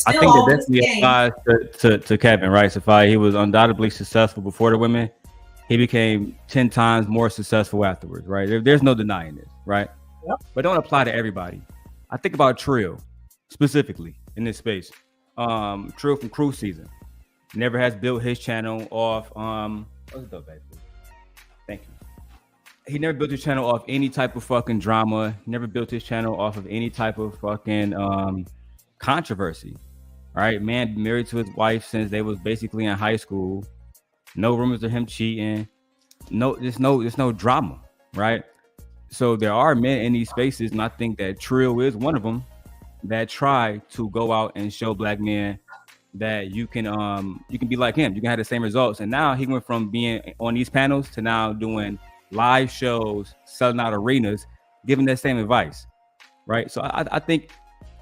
I think that definitely applies to Kevin, right? Safai, he was undoubtedly successful before the women. He became 10 times more successful afterwards, right? There's no denying this, right? Yep. But don't apply to everybody. I think about Trill specifically in this space. Trill from Cruise Season. Never has built his channel off what's up, baby? Thank you. He never built his channel off any type of fucking drama. Never built his channel off of any type of fucking controversy. All right, man, been married to his wife since they was basically in high school. No rumors of him cheating. There's no drama, right? So there are men in these spaces, and I think that Trill is one of them that try to go out and show Black men that you can be like him. You can have the same results. And now he went from being on these panels to now doing live shows, selling out arenas, giving that same advice, right? So I think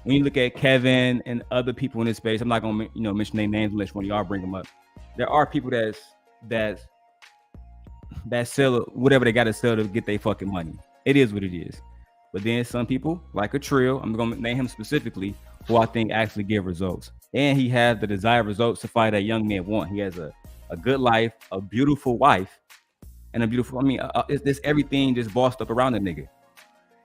when you look at Kevin and other people in this space, I'm not gonna mention their names unless one of y'all bring them up. There are people that sell whatever they got to sell to get their fucking money. It is what it is. But then some people, like a Trill, I'm gonna name him specifically, who I think actually give results. And he has the desired results to fight that young man want. He has a good life, a beautiful wife, and a beautiful, it's this everything just bossed up around the nigga.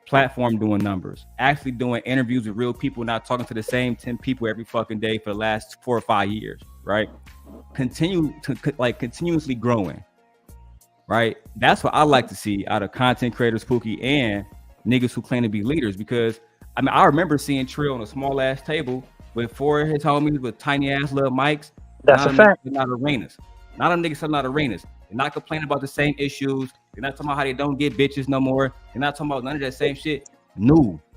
Platform doing numbers, actually doing interviews with real people, not talking to the same 10 people every fucking day for the last 4 or 5 years, right? Continuously growing, right? That's what I like to see out of content creators, Pookie, and niggas who claim to be leaders. Because I remember seeing Trill on a small ass table with 4 of his homies with tiny ass little mics. That's a fact. Not arenas. Not them niggas selling out arenas. They're not complaining about the same issues. They're not talking about how they don't get bitches no more. They're not talking about none of that same shit.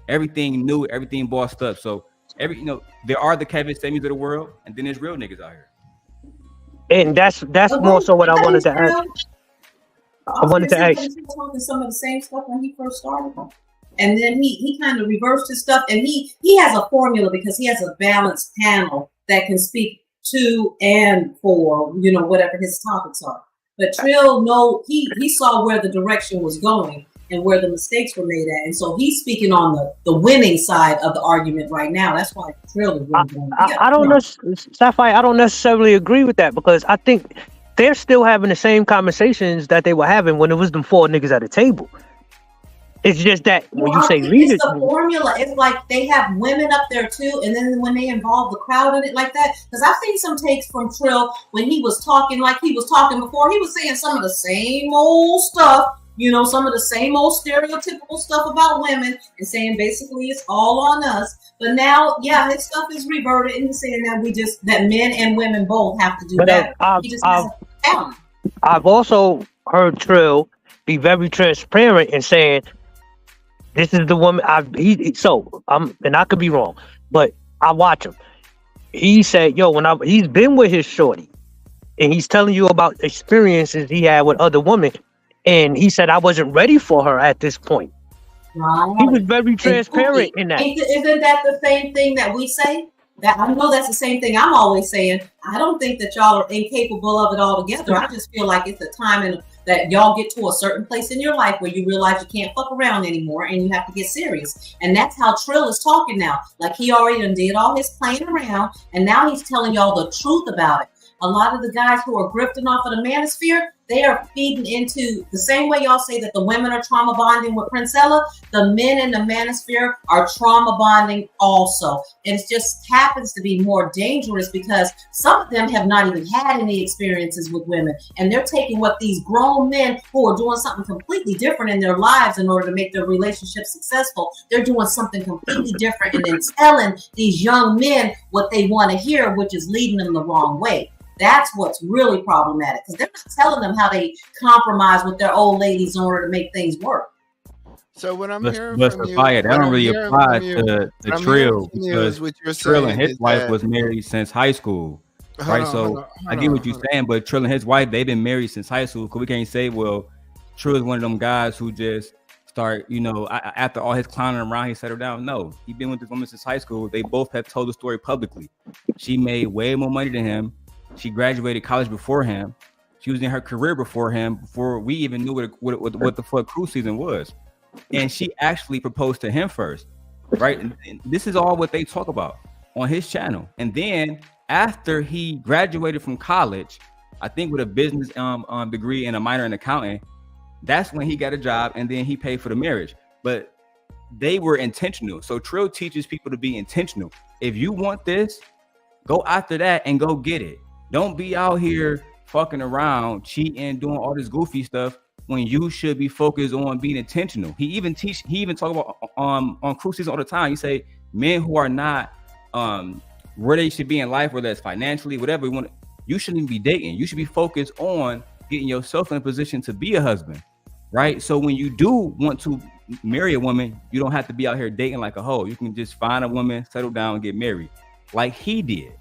Everything new, everything bossed up. So there are the Kevin Samuels of the world, and then there's real niggas out here. And that's more so what I wanted to ask. I wanted to ask. He was talking some of the same stuff when he first started. And then he kind of reversed his stuff, and he has a formula because he has a balanced panel that can speak to and for whatever his topics are. But Trill, he saw where the direction was going and where the mistakes were made at, and so he's speaking on the winning side of the argument right now. That's why Trill is really going. I don't know, Sapphire. I don't necessarily agree with that because I think they're still having the same conversations that they were having when it was them 4 niggas at the table. It's just that when you say leaders, it's the formula. It's like they have women up there too, and then when they involve the crowd in it like that, because I've seen some takes from Trill when he was talking like he was talking before. He was saying some of the same old stuff, some of the same old stereotypical stuff about women, and saying basically it's all on us. But now, his stuff is reverted, and he's saying that men and women both have to do that. He just has a talent. I've also heard Trill be very transparent in saying, this is the woman and I could be wrong, but I watch him. He said, he's been with his shorty and he's telling you about experiences he had with other women. And he said, I wasn't ready for her at this point. Right. He was very transparent in that. Isn't that the same thing that we say? That I know that's the same thing I'm always saying. I don't think that y'all are incapable of it altogether. I just feel like it's a time that y'all get to a certain place in your life where you realize you can't fuck around anymore and you have to get serious. And that's how Trill is talking now. Like he already done did all his playing around and now he's telling y'all the truth about it. A lot of the guys who are grifting off of the manosphere, they are feeding into the same way y'all say that the women are trauma bonding with Princella. The men in the manosphere are trauma bonding also. And it just happens to be more dangerous because some of them have not even had any experiences with women. And they're taking what these grown men who are doing something completely different in their lives in order to make their relationship successful. They're doing something completely different and then telling these young men what they want to hear, which is leading them the wrong way. That's what's really problematic because they're not telling them how they compromise with their old ladies in order to make things work. So what I'm hearing but from you, that don't really apply to Trill Trill because Trill and his wife was married since high school, right? So I get what you're saying, but Trill and his wife, they've been married since high school. Because we can't say, well, Trill is one of them guys who just start, after all his clowning around, he settled down. No, he's been with this woman since high school. They both have told the story publicly. She made way more money than him. She graduated college before him. She was in her career before him, before we even knew what the fuck cruise season was. And she actually proposed to him first, right? And this is all what they talk about on his channel. And then after he graduated from college, I think with a business degree and a minor in accounting, that's when he got a job and then he paid for the marriage. But they were intentional. So Trill teaches people to be intentional. If you want this, go after that and go get it. Don't be out here fucking around, cheating, doing all this goofy stuff when you should be focused on being intentional. He even talk about on cruise season all the time. He say men who are not where they should be in life, whether it's financially, whatever you shouldn't even be dating. You should be focused on getting yourself in a position to be a husband, right? So when you do want to marry a woman, you don't have to be out here dating like a hoe. You can just find a woman, settle down, and get married, like he did.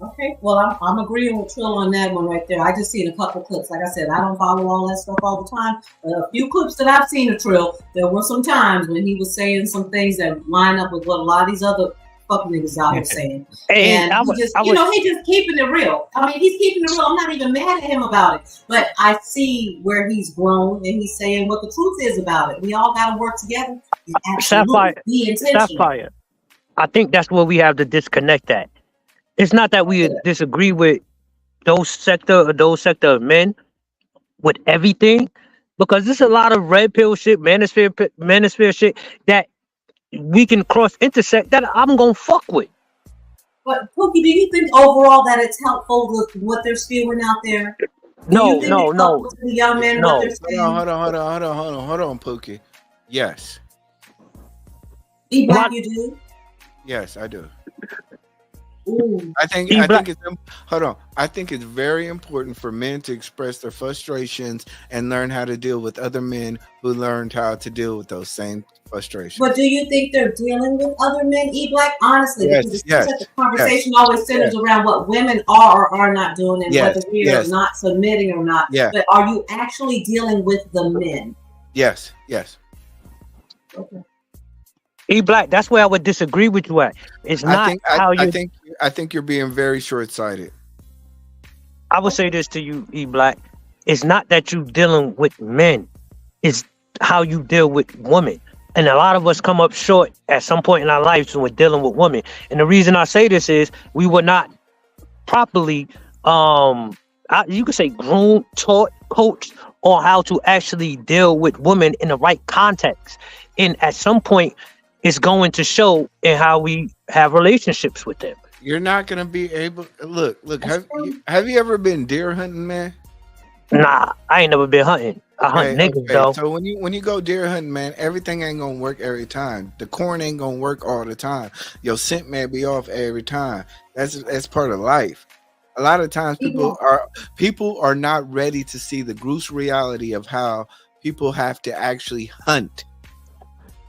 Okay, well, I'm agreeing with Trill on that one right there. I just seen a couple clips. Like I said, I don't follow all that stuff all the time. But a few clips that I've seen of Trill, there were some times when he was saying some things that line up with what a lot of these other fucking niggas out here saying. And he just keeping it real. I mean, he's keeping it real. I'm not even mad at him about it. But I see where he's grown and he's saying what the truth is about it. We all got to work together and absolutely be intentional. Sapphire, I think that's where we have to disconnect at. It's not that we disagree with those sector of men with everything, because there's a lot of red pill shit, manosphere shit that we can intersect that I'm gonna fuck with. But Pookie, do you think overall that it's helpful with what they're spewing out there? No. The young men, what they're saying? Hold on, Pookie. Yes. E-Black, you do? Yes, I do. Ooh. I think it's very important for men to express their frustrations and learn how to deal with other men who learned how to deal with those same frustrations. But do you think they're dealing with other men, E-Black? Honestly, because the conversation always centers around what women are or are not doing and whether we are not submitting or not. Yeah. But are you actually dealing with the men? Yes. Okay. E-Black, that's where I would disagree with you at. It's not I think you're being very short-sighted. I would say this to you, E-Black. It's not that you dealing with men. It's how you deal with women. And a lot of us come up short at some point in our lives when we're dealing with women. And the reason I say this is we were not properly, you could say groomed, taught, coached on how to actually deal with women in the right context. And at some point, it's going to show in how we have relationships with them. You're not going to be able. Look. Have you ever been deer hunting, man? Nah, I ain't never been hunting. I hunt niggas though. So when you go deer hunting, man, everything ain't gonna work every time. The corn ain't gonna work all the time. Your scent may be off every time. That's part of life. A lot of times people are not ready to see the gross reality of how people have to actually hunt.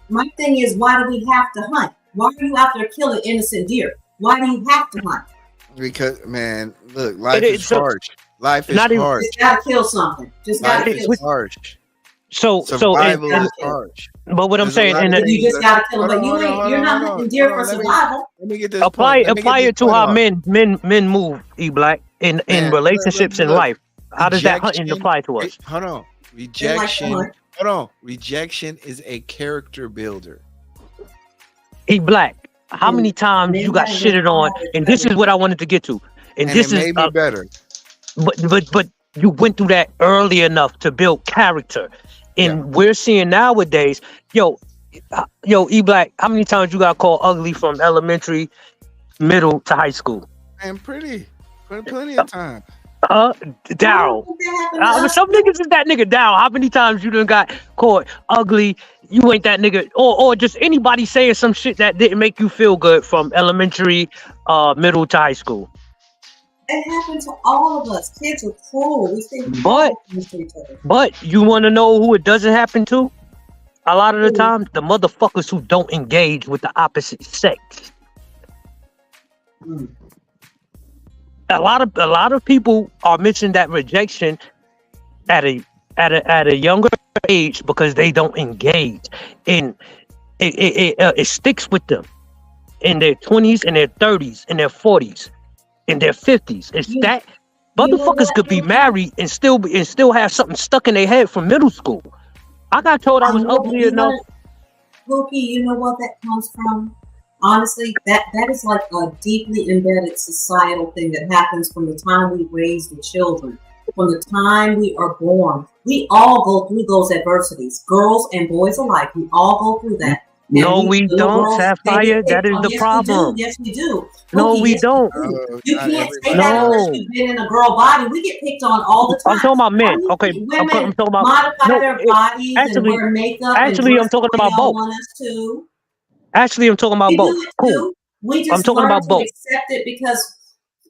My thing is, why do we have to hunt? Why are you out there killing innocent deer? Why do you have to hunt? Because, man, look, life is harsh. Life is harsh. Just gotta kill something. Just gotta kill something. Harsh. Survival is harsh. But what I'm There's a saying, lot and of You things just that- gotta kill them. hold But on, you hold on, ain't. You're hold on, not hold hunting on, deer hold for on. survival. Let me get this apply point. Let me get it this to point how off. men move, E-Black, in Man, relationships in look. life. How does that hunting Rejection. apply to us? Hold on. They like to Rejection. hunt. Hold on. Rejection is a character builder. E-Black, how And many times men you got gotta go shitted on? hard And this is what I wanted to get to. And And this it is made me better. but you went through that early enough to build character. And we're seeing nowadays, yo, E-Black, how many times you got called ugly from elementary, middle to high school? And plenty of time. Daryl. Some niggas is that nigga Daryl. How many times you done got called ugly? You ain't that nigga, or just anybody saying some shit that didn't make you feel good from elementary, middle to high school. It happened to all of us. Kids are cruel. We say horrible things to each other. But you want to know who it doesn't happen to? A lot of the time, the motherfuckers who don't engage with the opposite sex. A lot of people are missing that rejection at a younger age because they don't engage, and it sticks with them in their 20s, in their 30s, in their 40s, in their 50s. It's that motherfuckers could be married and still have something stuck in their head from middle school. I got told I was ugly enough. Pookie, you know what that comes from? Honestly, that is like a deeply embedded societal thing that happens from the time we raise the children. From the time we are born, we all go through those adversities. Girls and boys alike, we all go through that. No, we don't, Sapphire. That is the problem. Yes, we do. No, we don't. You can't say that unless you've been in a girl body. We get picked on all the time. I'm talking about men. Okay, Women I'm talking about modify their bodies and wear makeup. Actually, I'm talking about both. Actually, I'm talking about both. Cool. We just I'm talking about both. Accept it because,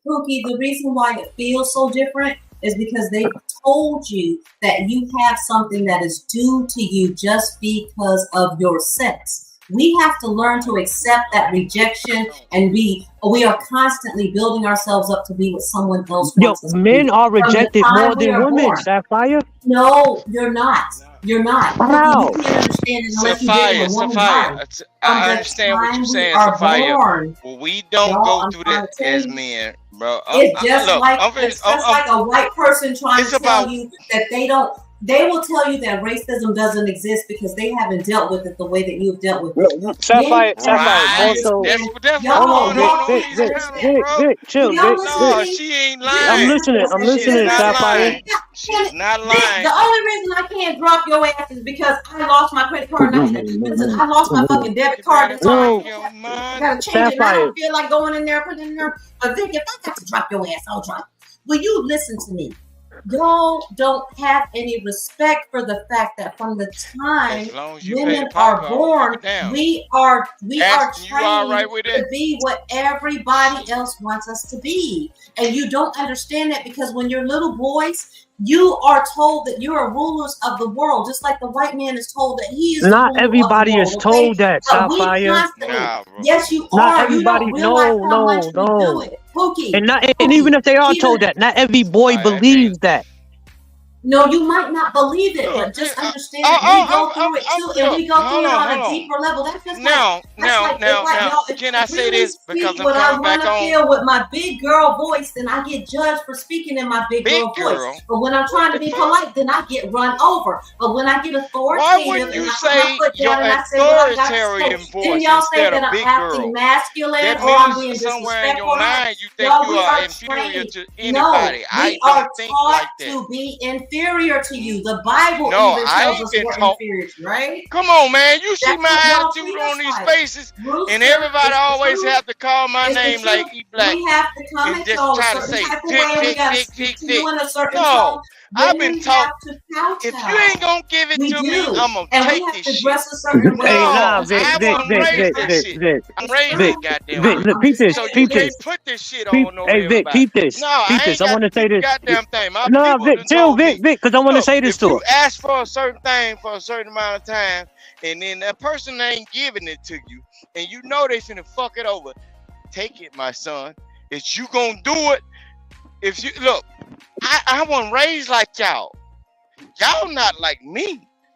Pookie, the reason why it feels so different is because they told you that you have something that is due to you just because of your sex. We have to learn to accept that rejection, and we are constantly building ourselves up to be what someone else wants us to be. Men are rejected more than women, Sapphire. No, you're not. You're not. Wow. You can't understand it unless you get in a woman's body. I understand what you're saying, Sapphire. Well, we don't go through that as men, bro. It's just like a white person trying to tell you that they don't. They will tell you that racism doesn't exist because they haven't dealt with it the way that you've dealt with it. Sapphire, also. Vic, chill. No, she ain't lying. I'm listening, Sapphire. She's not lying. The only reason I can't drop your ass is because I lost my credit card. I lost my fucking debit card. That's all. I gotta change it. And I don't feel like going in there, putting it in there. But Vic, if I got to drop your ass, I'll drop. Will you listen to me? Y'all don't have any respect for the fact that from the time women are born, we are trained to be what everybody else wants us to be. And you don't understand that because when you're little boys, you are told that you are rulers of the world, just like the white man is told that he is. Not everybody is told that, Sapphire. Yes, you are. Not everybody. No. Pookie. And even if they are told that, not every boy believes that. No, you might not believe it, but just understand we go through it too, and we go through it on a deeper level. That's just now. Can I say this because I'm when I coming back run a on? field with my big girl voice, then I get judged for speaking in my big girl voice. But when I'm trying to be polite, then I get run over. But when I get authoritative, why wouldn't you say your authoritarian voice instead of big girl? Masculine, that or I'm being means somewhere in your disrespectful. mind you think you are inferior to anybody. I don't think like that. To be inferior to you. The Bible even tells us we're inferior, right? Come on, man. You see my attitude on these faces, and everybody always have to call my name like E-Black. We have to come and just try to say dick. No, I've been taught if you ain't gonna give it to me, I'm gonna take this shit. I'm raised goddamn. Peep this. So you can't put this shit on no Vic, peep this. No, I ain't I want to say this. Goddamn thing. No, Vic, chill, Vic, because I want to say this to her. You ask for a certain thing for a certain amount of time, and then that person ain't giving it to you, and you know they finna fuck it over. Take it, my son. If you gonna do it, if you look, I wasn't raised like y'all. Y'all not like me.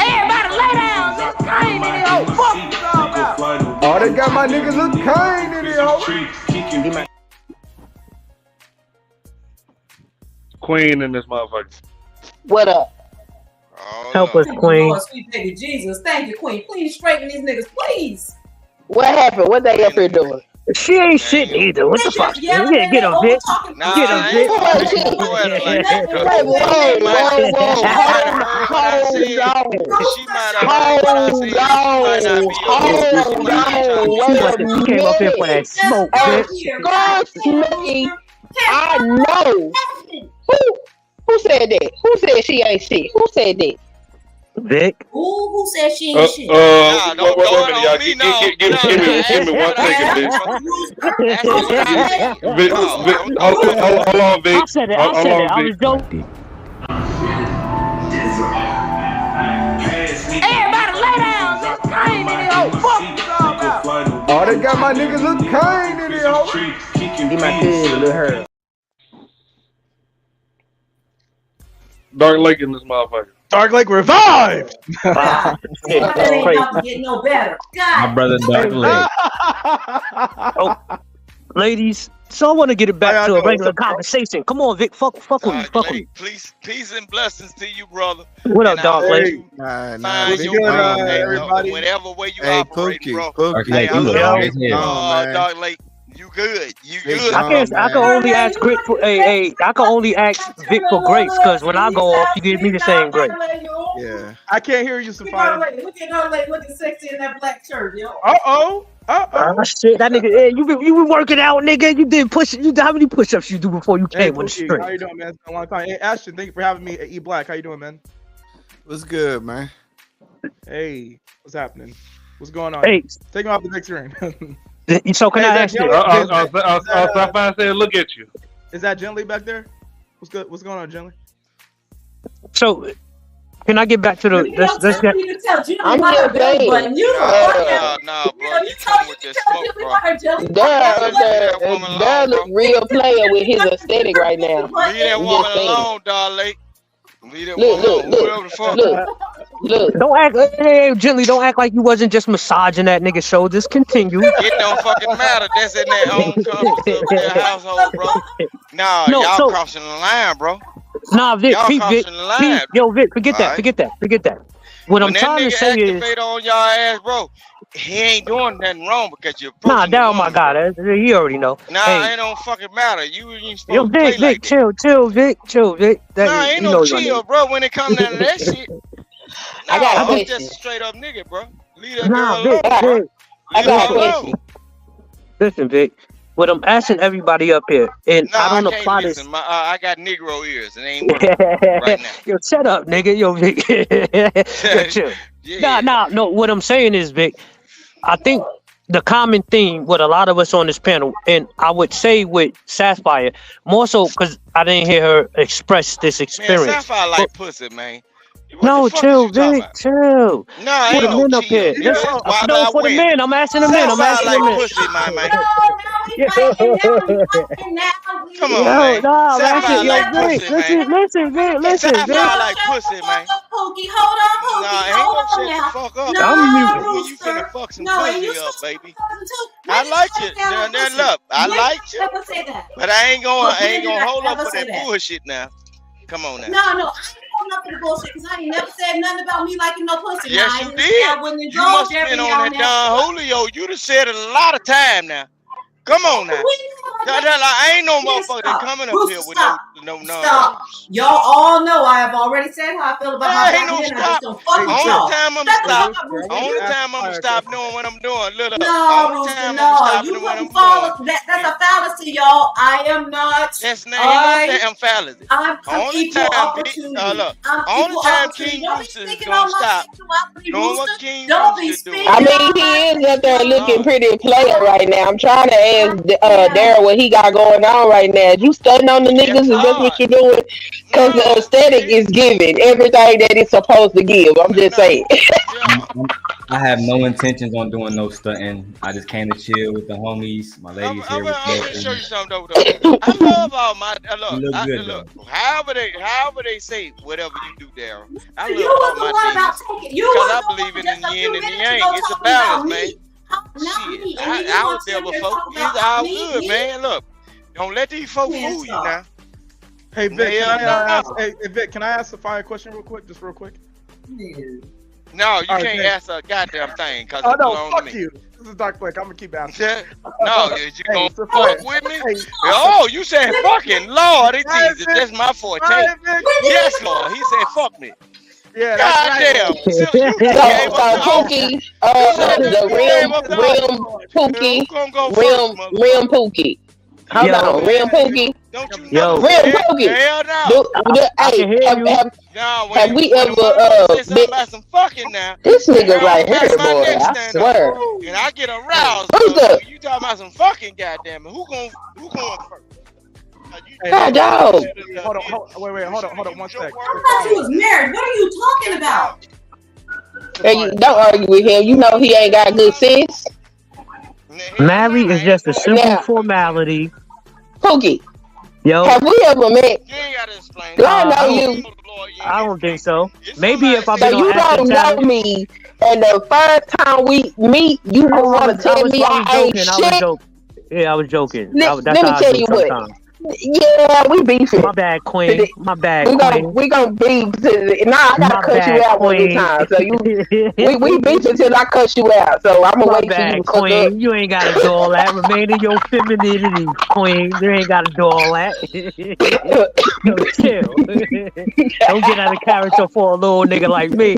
Everybody lay down. Look Kane in the hole. Fuck you talking about. Oh, they got my niggas Look Kane in the hole. Queen in this motherfucker. What up? Help us, Thank you, Queen. Lord, sweet baby Jesus. Thank you, Queen. Please straighten these niggas, please. What happened? What they up here doing? She ain't shit either. What the fuck? Get him, bitch. Get him, bitch. She came up here for that smoke, bitch. I know. Who said that? Who said she ain't shit? Who said that? Vic. Ooh, who said she ain't shit? Nah, don't throw it on me, no. Give me 1 second, Vic. Hold on, Vic. I said it. I was joking. Everybody lay down. Look Kane in here. Fuck you all about. Oh, they got my niggas look Kane in here. Get my kid a little her. Dark Lake in this motherfucker. Dark Lake revived. That ain't about to get no better. God. My brother Dark Lake. Oh, ladies, so I want to get it back to a regular conversation. Come on, Vic. Fuck with me. Fuck with me. Peace and blessings to you, brother. What up, Dark Lake? Find your way, everybody. Whatever way you operate, bro. Hey, Dark Lake, you good. You good. I can only ask Vic for I can only ask Vic for grace because when I go off, you give me the same grace. Yeah. I can't hear you, Sophia. Look at her looking sexy in that black shirt, yo. Oh shit, that nigga, hey, you been working out, nigga. You did push. How many push-ups you do before you came on the street? How you doing, man? It's been a long time. Hey, Ashton, thank you for having me at E Black. How you doing, man? What's good, man? Hey, what's happening? What's going on? Hey, take him off the next screen. So can I ask you? Sapphire said, "Look at you." Is that Gently back there? What's good? What's going on, Gently? So, can I get back to the? Let's get. I'm just saying. Nah, bro. You come with this smoke, bro. Dad look real player with his aesthetic right now. Leave that woman alone, Dark Lake. Leave that woman alone. Look. Don't act. Hey, Gently. Don't act like you wasn't just massaging that nigga's shoulders. Continue. It don't fucking matter. That's in their own comfort of their household, bro. Nah, y'all crossing the line, bro. Nah, Vic, Vic, yo, Vic, forget that. What I'm trying to say is, on y'all ass, bro. He ain't doing nothing wrong because you're. Nah, down my God, he already know. Nah, it don't fucking matter. You ain't supposed yo, to play Vic, like chill, Vic. Nah, ain't no chill, bro. When it comes down to that shit, I'm just a straight up nigga, bro. Leave that girl alone, bro. I got a question. Listen, Vic. What I'm asking everybody up here, and I don't apply this. I got Negro ears, and ain't right now. Yo, shut up, nigga. Yo, Vic. Yo, chill. No. What I'm saying is, Vic, I think the common theme with a lot of us on this panel, and I would say with Sapphire, more so because I didn't hear her express this experience. Man, Sapphire like pussy, man. No, chill, Vic, chill. No, for the men up here. No, for the men. I'm asking the men. Pussy, my man. Come on, man. Sapphire like pussy, man. Listen, Vic. Sapphire like pussy, man. Pookie, hold on, Pookie. Nah, ain't no shit the fuck up. I'm muted. You finna fuck some pussy up, baby. I like you. Now, look, I like you. But I ain't gonna hold up for that bullshit now. Come on now. No, I ain't holding up for the bullshit because I ain't never said nothing about me liking no pussy. Yes, you did. You must have been on that Don Julio. You done said it a lot of time now. Come on now. I ain't no motherfucker that coming up here with no. Stop. Y'all all know I have already said how I feel about my ain't no stop. Only time I'm gonna stop doing what I'm doing. Little. No, you wouldn't follow. That's a fallacy, y'all. I am not. That's not a damn fallacy. I'm only time King Rooster is gonna stop. Doing what King Rooster do. I mean, he is up there looking pretty player right now. I'm trying to ask Daryl what he got going on right now. You stunting on the niggas? Is that what you're doing? Because the aesthetic is giving everything that it's supposed to give. I'm just saying. I have no intentions on doing no stunting. I just came to chill with the homies. My ladies here. I'm gonna show you something though. I love all my look. However they say whatever you do, Daryl. I love all my things because I believe in the yin and the yang. It's a balance, man. Shit, I was there before. It's all good, man. Look, don't let these folks fool you now. Hey Vic, Vic, can I ask Sophia a question real quick? Just real quick. No, you can't ask a goddamn thing because it belongs to me. You. This is Dark Lake. I'm gonna keep asking. No, you gonna fuck with me? Oh, you said fucking Lord, it's easy. That's my forte. Yes, Lord. He said fuck me. Yeah, goddamn. So Pookie, the rim Pookie. Hold on, rim Pookie. Don't you Yo. know? Real Pokey. Hell no. Have we ever say something about some fucking now? this nigga right That's here, my boy? next I stand swear. up. And I get aroused. Who's So the- you talking about some fucking goddamn it? Who going first? God, dog. Hold on, hold on 1 sec. I thought you was married. What are you talking about? Hey, don't argue with him. You know he ain't got good sense. Married is just a simple formality. Pookie, Yo, have we ever met? You ain't gotta explain. Do I know you? I don't think so. Maybe if I've So been you on don't active know talent. me, and the first time we meet, you want to tell me I ain't joking. shit. Yeah, I was joking. Let That's me how I tell do you what. sometimes. Yeah, we beefing. My bad, Queen. My bad, We Queen. gonna beef. Nah, I gotta My cut you bad, out one Queen. time. So we beef until I cut you out. So I'm gonna My wait for you bad, to cook up. Queen. You ain't gotta do all that. Remain in your femininity, Queen. You ain't gotta do all that. Yo, chill. Don't get out of character for a little nigga like me.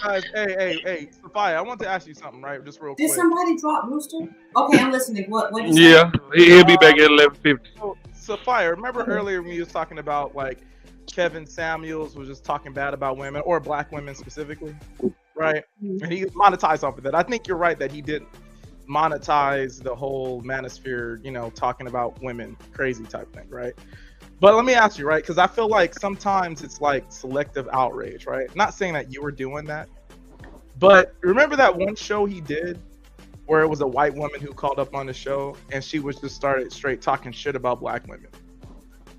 Guys, hey, Sophia, I want to ask you something, right? Just real Did quick. somebody drop Rooster? Okay, I'm listening. What you say? Yeah, he'll be back at 11:50. So, Sophia, remember earlier when you was talking about like Kevin Samuels was just talking bad about women or black women specifically, right? And he monetized off of that. I think you're right that he did monetize the whole manosphere, talking about women, crazy type thing, right? But let me ask you, right? Because I feel like sometimes it's like selective outrage, right? Not saying that you were doing that, but remember that one show he did where it was a white woman who called up on the show and she was just started straight talking shit about black women.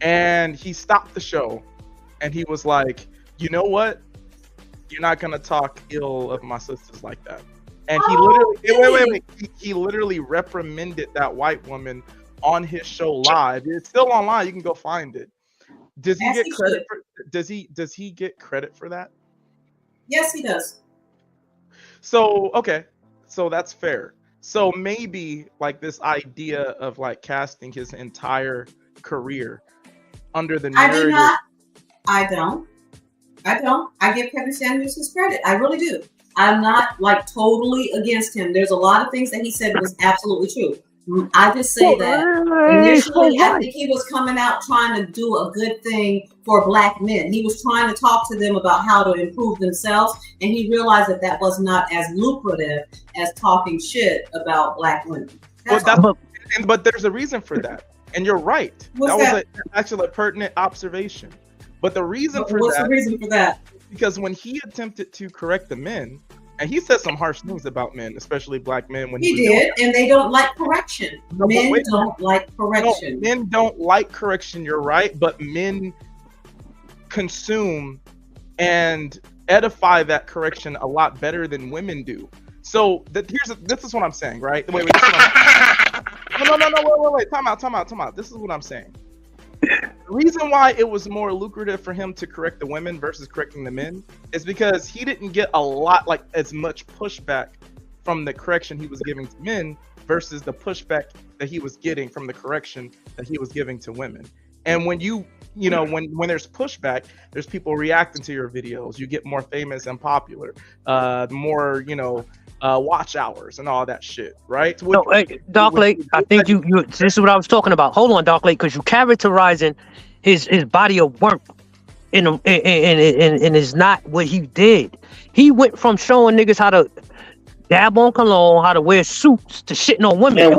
And he stopped the show and he was like, you know what? You're not going to talk ill of my sisters like that. And he literally, he literally reprimanded that white woman on his show live. It's still online. You can go find it. Does he get credit for? Does he get credit for that? Yes, he does. So okay, so that's fair. So maybe like this idea of like casting his entire career under the narrative. I do not. I don't. I give Kevin Samuels his credit. I really do. I'm not like totally against him. There's a lot of things that he said was absolutely true. I just say that initially, I think he was coming out trying to do a good thing for black men. He was trying to talk to them about how to improve themselves, and he realized that that was not as lucrative as talking shit about black women. But there's a reason for that, and you're right. What's that that? was actually a pertinent observation. But the reason for What's that? the reason for that? Because when he attempted to correct the men, and he said some harsh things about men, especially black men. When He did, and they don't like correction. Men don't like correction. No, men don't like correction. You're right, but men consume and edify that correction a lot better than women do. So this is what I'm saying, right? Wait, this is wait. Time out. This is what I'm saying. The reason why it was more lucrative for him to correct the women versus correcting the men is because he didn't get a lot, like as much pushback from the correction he was giving to men versus the pushback that he was getting from the correction that he was giving to women. And when when there's pushback, there's people reacting to your videos. You get more famous and popular, more watch hours and all that shit, right? No, hey, Dark Lake, I think you this is what I was talking about. Hold on, Dark Lake, because you're characterizing his body of work and it's not what he did. He went from showing niggas how to dab on cologne, how to wear suits, to shitting on women.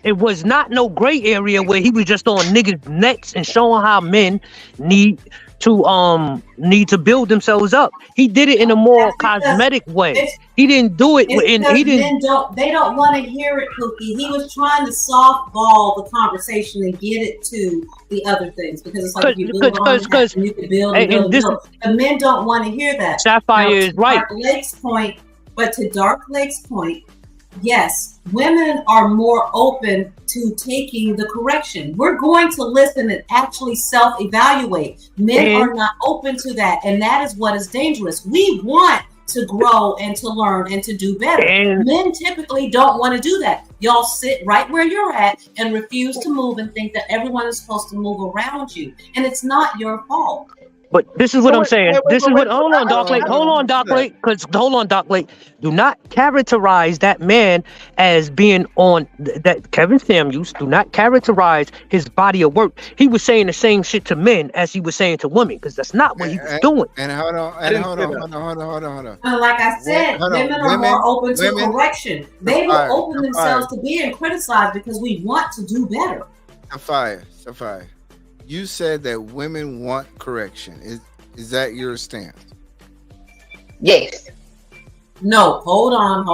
It was not no gray area where he was just on niggas' necks and showing how men need to build themselves up. He did it in a more cosmetic way. He didn't do it They don't want to hear it, Pookie. He was trying to softball the conversation and get it to the other things because it's like you can build and build. The men don't want to hear that. Sapphire is right. To Dark Lake's point, yes, women are more open to taking the correction. We're going to listen and actually self-evaluate. Men are not open to that, and that is what is dangerous. We want to grow and to learn and to do better. Men typically don't want to do that. Y'all sit right where you're at and refuse to move and think that everyone is supposed to move around you, and it's not your fault. But this is what I'm saying. This is what. Hold on, Doc Lake. Hold on, Doc Lake. Hold on, Doc Lake. Do not characterize that man as being on that Kevin Samuels. Do not characterize his body of work. He was saying the same shit to men as he was saying to women, because that's not what he was doing. And hold on. Like I said, women are more open to correction. They will open themselves to being criticized because we want to do better. Sapphire, you said that women want correction. Is that your stance? Yes. No, hold on.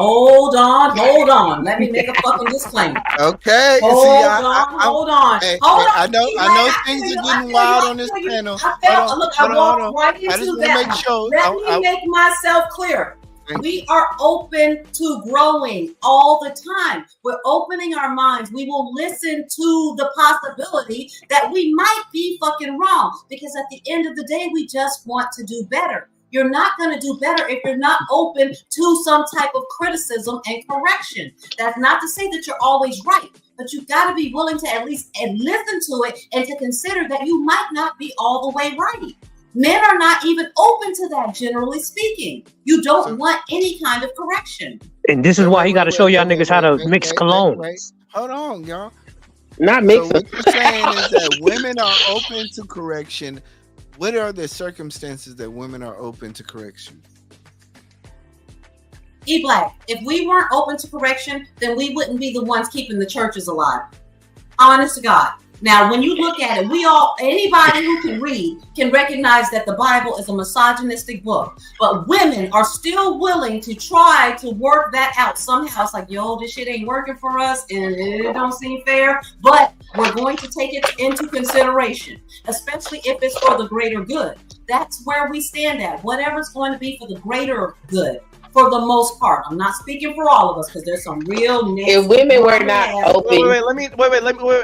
Let me make a fucking disclaimer. Okay. Hold on. I know things are getting wild on this panel. I walked right into that. Let me make myself clear. We are open to growing all the time. We're opening our minds. We will listen to the possibility that we might be fucking wrong, because at the end of the day, we just want to do better. You're not going to do better if you're not open to some type of criticism and correction. That's not to say that you're always right, but you've got to be willing to at least listen to it and to consider that you might not be all the way right. Men are not even open to that, generally speaking. You don't want any kind of correction. And this is why he got to show y'all niggas how to mix cologne. Hold on, y'all. Not mix. So what you're saying is that women are open to correction. What are the circumstances that women are open to correction? E-Black, if we weren't open to correction, then we wouldn't be the ones keeping the churches alive. Honest to God. Now, when you look at it, anybody who can read can recognize that the Bible is a misogynistic book. But women are still willing to try to work that out somehow. It's like, yo, this shit ain't working for us and it don't seem fair. But we're going to take it into consideration, especially if it's for the greater good. That's where we stand at. Whatever's going to be for the greater good. For the most part, I'm not speaking for all of us because there's some real. If women were not open, wait.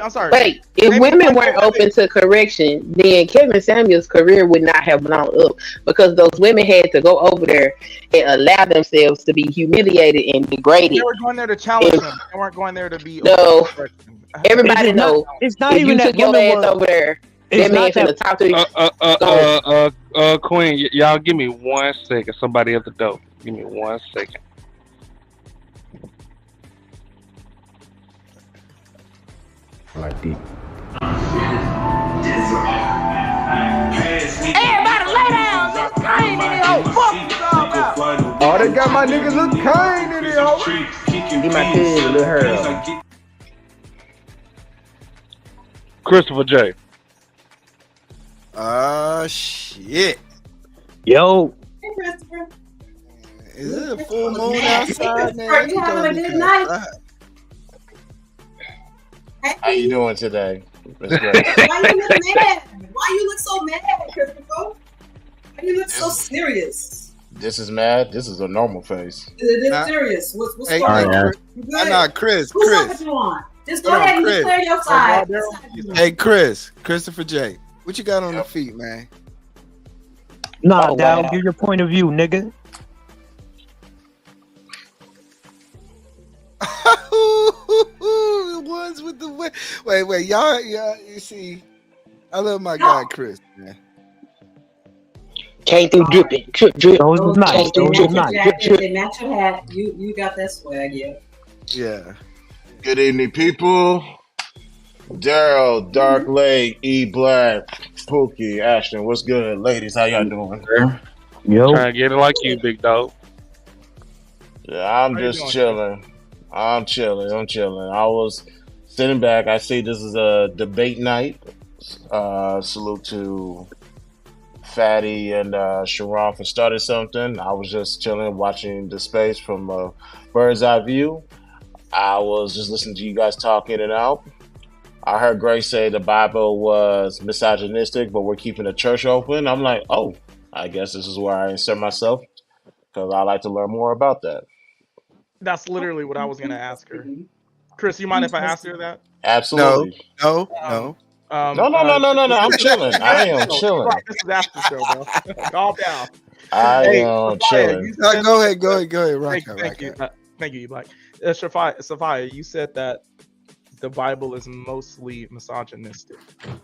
I'm sorry. Wait, if women weren't open to correction, then Kevin Samuels' career would not have blown up, because those women had to go over there and allow themselves to be humiliated and degraded. They were going there to challenge him. They weren't going there to be. No, everybody knows. It's not even that your ass over there. That man finna talk to you. Queen, y'all give me 1 second. Somebody at the door. Give me 1 second. Like deep. Everybody lay down. Let's Kane in the hole. Fuck you all about. Oh, they got my niggas Lil Kane in the hole. He my kid, Lil Harold. Christopher J. Shit. Yo. Hey, Christopher. Is it a full moon outside, man? Are you having a good night? How you doing today? Why you look mad? Why you look so mad, Christopher? Why you look so serious? This is mad. This is a normal face. It is serious. What's going on? Chris. Who's side you on? Just go ahead and declare your side. Hey, Christopher J. What you got on the feet, man? Nah, Dow, give your point of view, nigga. Ones with the wait, y'all, you see, I love my guy Chris, man. Came through dripping, drip. Those nice. They match your hat. You got that swag, yeah. Good evening, people. Daryl, Dark Lake, E Black, Pookie, Ashton, what's good, ladies? How y'all doing? Yo, trying to get it like you, big dog. Yeah, I'm just chilling. I'm chilling. I was sitting back. I see this is a debate night. Salute to Fatty and Sharon for starting something. I was just chilling, watching the space from a bird's eye view. I was just listening to you guys talk in and out. I heard Grace say the Bible was misogynistic, but we're keeping the church open. I'm like, oh, I guess this is where I insert myself, because I like to learn more about that. That's literally what I was going to ask her. Chris, you mind if I ask her that? Absolutely. No. No. I'm chilling. I am chilling. This is after show, bro. Calm down. I am chilling. Go ahead. Rock Thank you, Black. Sophia, you said that the Bible is mostly misogynistic,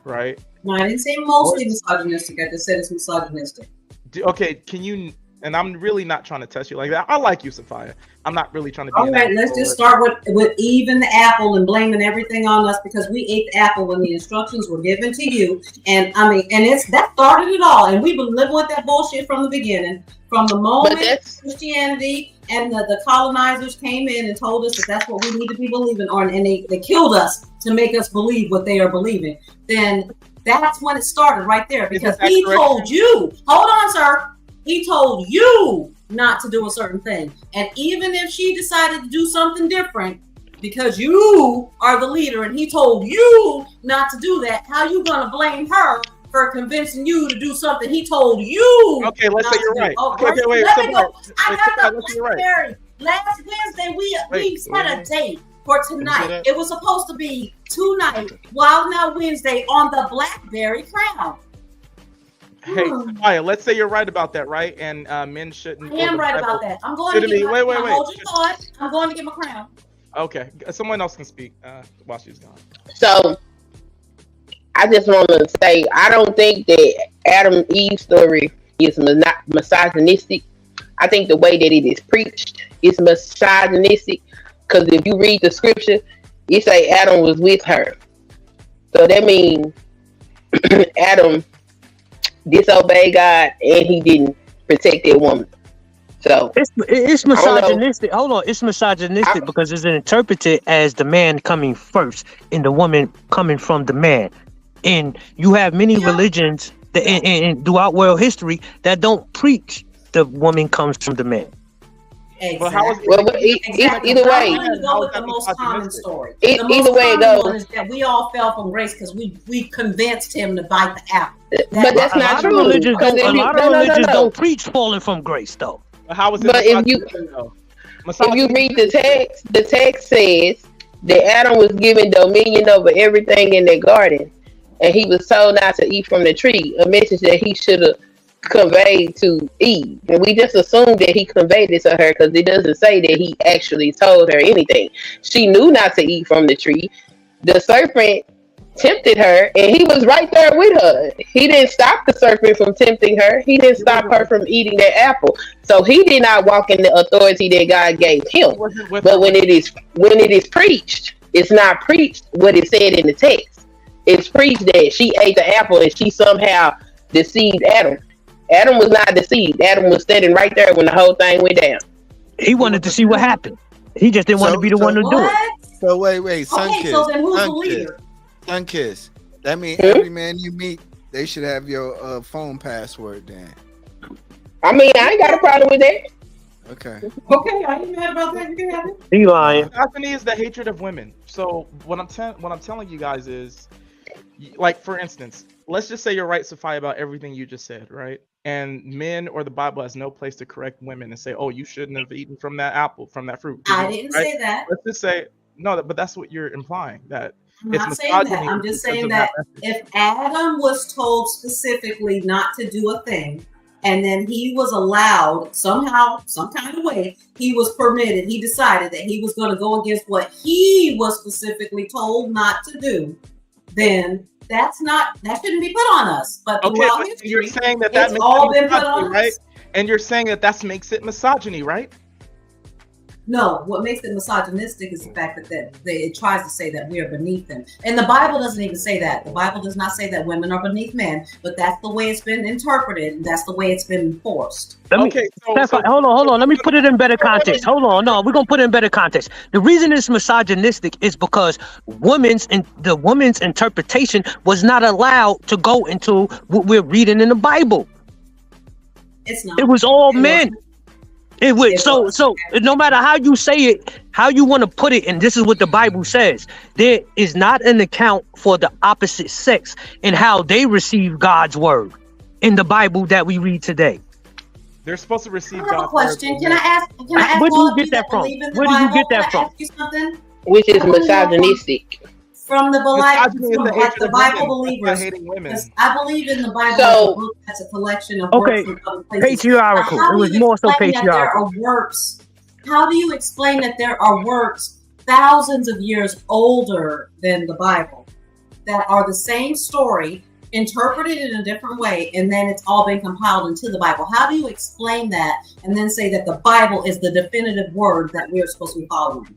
right? No, I didn't say mostly misogynistic. I just said it's misogynistic. Okay, can you? And I'm really not trying to test you like that. I like you, Sophia. I'm not really trying to be. All right, let's just start with Eve and the apple and blaming everything on us because we ate the apple when the instructions were given to you. And I mean, and that started it all. And we've been living with that bullshit from the beginning, from the moment Christianity and the colonizers came in and told us that that's what we need to be believing on, and they killed us to make us believe what they are believing. Then that's when it started right there because he told you. Hold on, sir. He told you not to do a certain thing. And even if she decided to do something different, because you are the leader and he told you not to do that, how you gonna blame her for convincing you to do something he told you? Okay, let's say you're right. Oh, okay, wait. Let me go. I got the BlackBerry. Last Wednesday, we set a date for tonight. It was supposed to be tonight, Wildn-Out-Wednesday on the BlackBerry Crown. Hey, Maya, let's say you're right about that, right? And men shouldn't. I am right about that. I'm going to get my crown. Hold your thought. I'm going to get my crown. Okay, someone else can speak while she's gone. So, I just want to say, I don't think that Adam Eve story is misogynistic. I think the way that it is preached is misogynistic. Because if you read the scripture, it say Adam was with her. So that means Adam disobeyed God and he didn't protect that woman. So it's misogynistic. Hold on, it's misogynistic because it's interpreted as the man coming first and the woman coming from the man. And you have many religions that in throughout world history that don't preach the woman comes from the man. Exactly. Either way, I'm going to go with the most common story. Either way it goes. One is that we all fell from grace because we convinced him to bite the apple. But that's not true. A lot of religions don't preach falling from grace, though. How is it? But if you read the text says that Adam was given dominion over everything in the garden, and he was told not to eat from the tree. A message that he should have conveyed to Eve, and we just assumed that he conveyed it to her because it doesn't say that he actually told her anything. She knew not to eat from the tree. The serpent tempted her, and he was right there with her. He didn't stop the serpent from tempting her. He didn't stop her from eating that apple. So he did not walk in the authority that God gave him. But when it is preached, it's not preached what it said in the text. It's preached that she ate the apple and she somehow deceived Adam. Adam was not deceived. Adam was standing right there when the whole thing went down. He wanted to see what happened. He just didn't want to be the one to do it. So wait, Okay, so then who's the leader? Sunkiss. That means every man you meet, they should have your phone password then. I mean, I ain't got a problem with that. Okay. Okay, I ain't mad about that. You can have it. He lying. Misogyny is the hatred of women. So what I'm telling you guys is, like, for instance, let's just say you're right, Sophia, about everything you just said, right? And men or the Bible has no place to correct women and say, oh, you shouldn't have eaten from that apple, from that fruit. I didn't say that. Let's just say, no, but that's what you're implying, that I'm not saying that. I'm just saying that if Adam was told specifically not to do a thing, and then he was allowed somehow, some kind of way, he was permitted, he decided that he was going to go against what he was specifically told not to do, then that shouldn't be put on us. But throughout history, you're saying that it's makes all it been put misogyny, on right? us. And you're saying that makes it misogyny, right? No, what makes it misogynistic is the fact that it tries to say that we are beneath them. And the Bible doesn't even say that. The Bible does not say that women are beneath men, but that's the way it's been interpreted, and that's the way it's been enforced. Hold on. Let me put it in better context. Hold on. No, we're going to put it in better context. The reason it's misogynistic is because the woman's interpretation was not allowed to go into what we're reading in the Bible. It's not. It was all men. So no matter how you say it, how you want to put it, and this is what the Bible says, there is not an account for the opposite sex and how they receive God's word in the Bible that we read today. They're supposed to receive I have a God's question. word. Can I ask Where do you get that from? Where do you get that from? Ask you something? Which is misogynistic. From the Misogyny is the hatred the of Bible women. believers. Hating women. I believe in the Bible So- as a collection of Okay, works from other places. patriarchal. Now, how It do was you more so explain that there patriarchal. are works. How do you explain that there are works thousands of years older than the Bible that are the same story, interpreted in a different way, and then it's all been compiled into the Bible. How do you explain that and then say that the Bible is the definitive word that we're supposed to be following?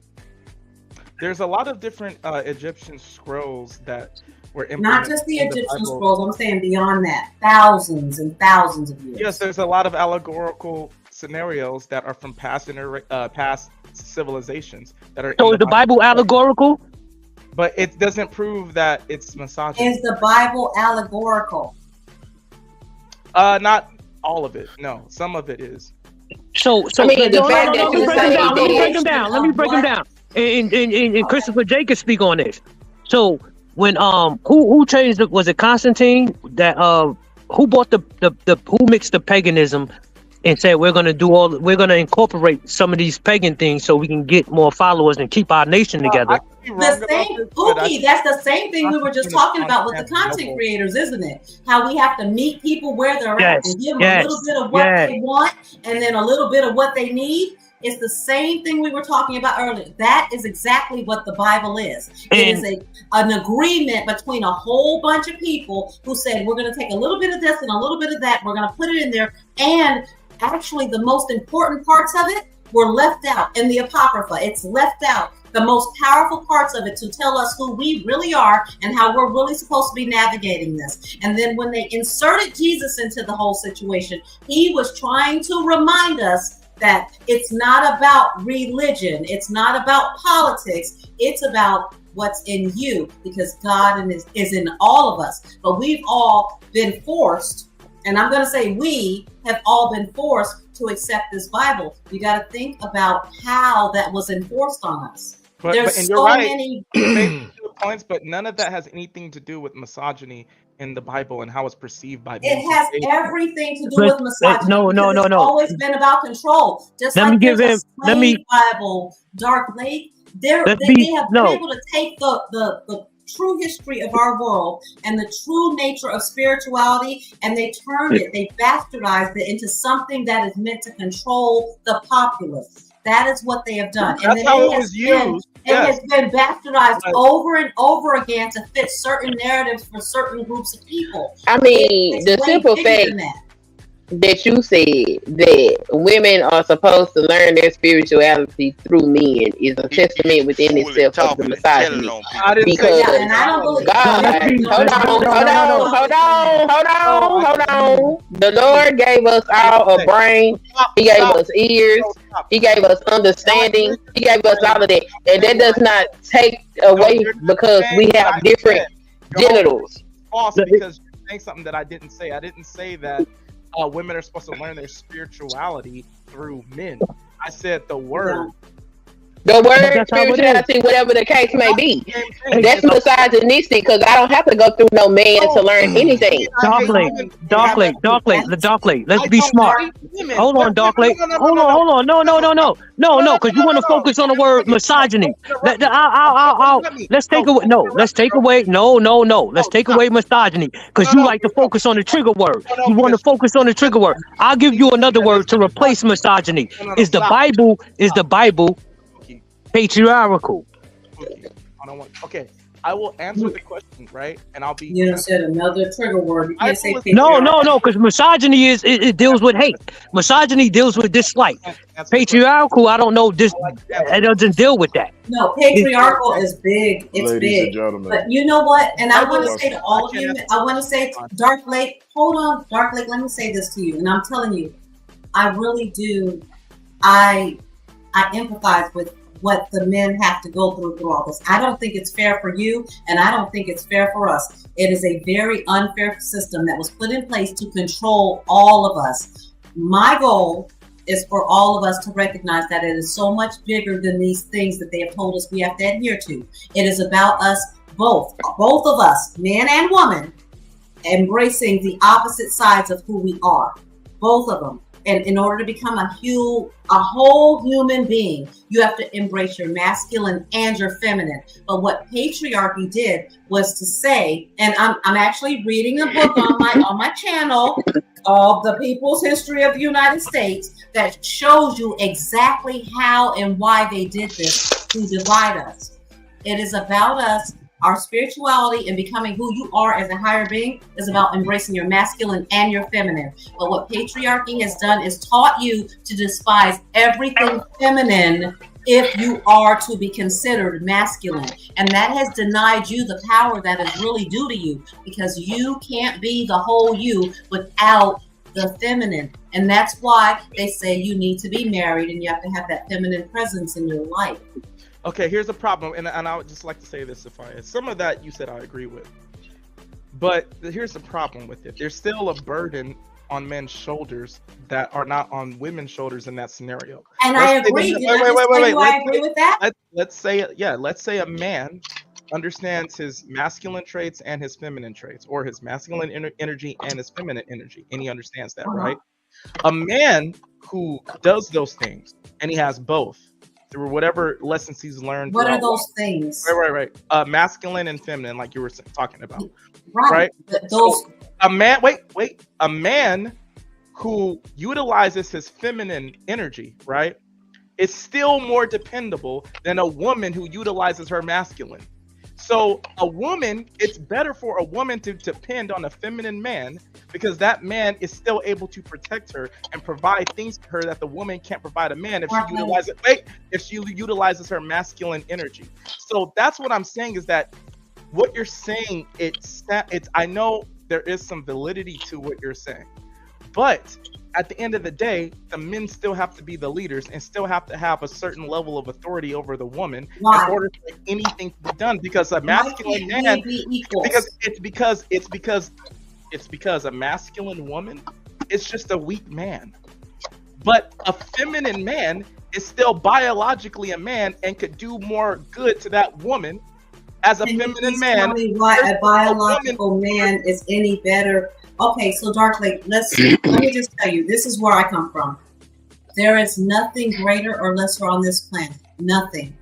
There's a lot of different Egyptian scrolls that were not just the Egyptian scrolls. I'm saying beyond that, thousands and thousands of years. Yes, there's a lot of allegorical scenarios that are from past civilizations that are. So is the Bible allegorical? But it doesn't prove that it's misogyny. Is the Bible allegorical? Not all of it. No, some of it is. So I mean, the fact that you say let me break them down. Let me break them down. And Christopher J can speak on this. So when who changed it? Was it Constantine that who bought who mixed the paganism and said we're gonna incorporate some of these pagan things so we can get more followers and keep our nation together. The same, Pookie, that's the same thing we were just talking about with the content creators, isn't it? How we have to meet people where they're at and give them a little bit of what they want and then a little bit of what they need. It's the same thing we were talking about earlier. That is exactly what the Bible is. It is an agreement between a whole bunch of people who said, we're going to take a little bit of this and a little bit of that. We're going to put it in there. And actually, the most important parts of it were left out in the Apocrypha. It's left out. The most powerful parts of it to tell us who we really are and how we're really supposed to be navigating this. And then when they inserted Jesus into the whole situation, he was trying to remind us that it's not about religion. It's not about politics. It's about what's in you, because God is in all of us. But we've all been forced, and I'm going to say we have all been forced to accept this Bible. You got to think about how that was enforced on us. There's and so you're right. many You made good points, but none of that has anything to do with misogyny in the Bible and how it's perceived by men. It has everything to do with misogyny. No. It's always been about control. Just like there's a slave Bible, Dark Lake. They have been able to take the true history of our world and the true nature of spirituality, and they turned it, they bastardized it into something that is meant to control the populace. That is what they have done. That's and how it was used. It has been bastardized over and over again to fit certain narratives for certain groups of people. I mean, the simple fact that you said that women are supposed to learn their spirituality through men is a testament within itself of the misogyny. Because hold on. The Lord gave us all a brain. He gave us ears. He gave us understanding. He gave us all of that, and that does not take away because we have different genitals. False, because you're saying something that I didn't say. I didn't say that. Women are supposed to learn their spirituality through men. I said the word. The word spirituality, whatever the case may be. That's misogynistic because I don't have to go through no man to learn anything. Darklake. Let's be smart. Hold on, Darklake. Hold on. No, because you want to focus on the word misogyny. Let's take away. Let's take away misogyny because you like to focus on the trigger word. You want to focus on the trigger word. I'll give you another word to replace misogyny. Is the Bible patriarchal? Okay, I will answer the question, right? And I'll be. You said another trigger word. You can't say no, because misogyny it deals with hate. Misogyny deals with dislike. Patriarchal, I don't know. It doesn't deal with that. No, patriarchal is big. It's Ladies big. and gentlemen. But you know what? And I want to say to all of you, I want to say, Dark Lake, hold on, Dark Lake. Let me say this to you, and I'm telling you, I really do. I empathize with what the men have to go through all this. I don't think it's fair for you, and I don't think it's fair for us. It is a very unfair system that was put in place to control all of us. My goal is for all of us to recognize that it is so much bigger than these things that they have told us we have to adhere to. It is about us both of us, man and woman, embracing the opposite sides of who we are, both of them. And in order to become a whole human being, you have to embrace your masculine and your feminine. But what patriarchy did was to say, and I'm actually reading a book on my channel of the People's History of the United States that shows you exactly how and why they did this. to divide us. It is about us. Our spirituality and becoming who you are as a higher being is about embracing your masculine and your feminine. But what patriarchy has done is taught you to despise everything feminine if you are to be considered masculine. And that has denied you the power that is really due to you, because you can't be the whole you without the feminine. And that's why they say you need to be married and you have to have that feminine presence in your life. Okay, here's the problem, and I would just like to say this, Sophia. Some of that you said I agree with, but here's the problem with it. There's still a burden on men's shoulders that are not on women's shoulders in that scenario. And I agree. Wait. I agree with that. Let's say a man understands his masculine traits and his feminine traits, or his masculine energy and his feminine energy, and he understands that, right? A man who does those things and he has both through whatever lessons he's learned. What are those things? Right. Masculine and feminine, like you were talking about. Right. Those. So a man. Wait. A man who utilizes his feminine energy, right, is still more dependable than a woman who utilizes her masculine. So a woman, it's better for a woman to depend on a feminine man, because that man is still able to protect her and provide things to her that the woman can't provide a man if she utilizes her masculine energy. So that's what I'm saying, is that what you're saying, it's I know there is some validity to what you're saying, but at the end of the day, the men still have to be the leaders and still have to have a certain level of authority over the woman in order for anything to be done. Because a masculine man, because a masculine woman is just a weak man, but a feminine man is still biologically a man and could do more good to that woman as a feminine man. Tell me why a biological man is any better? Okay, so Darklake, let me just tell you, this is where I come from. There is nothing greater or lesser on this planet. Nothing.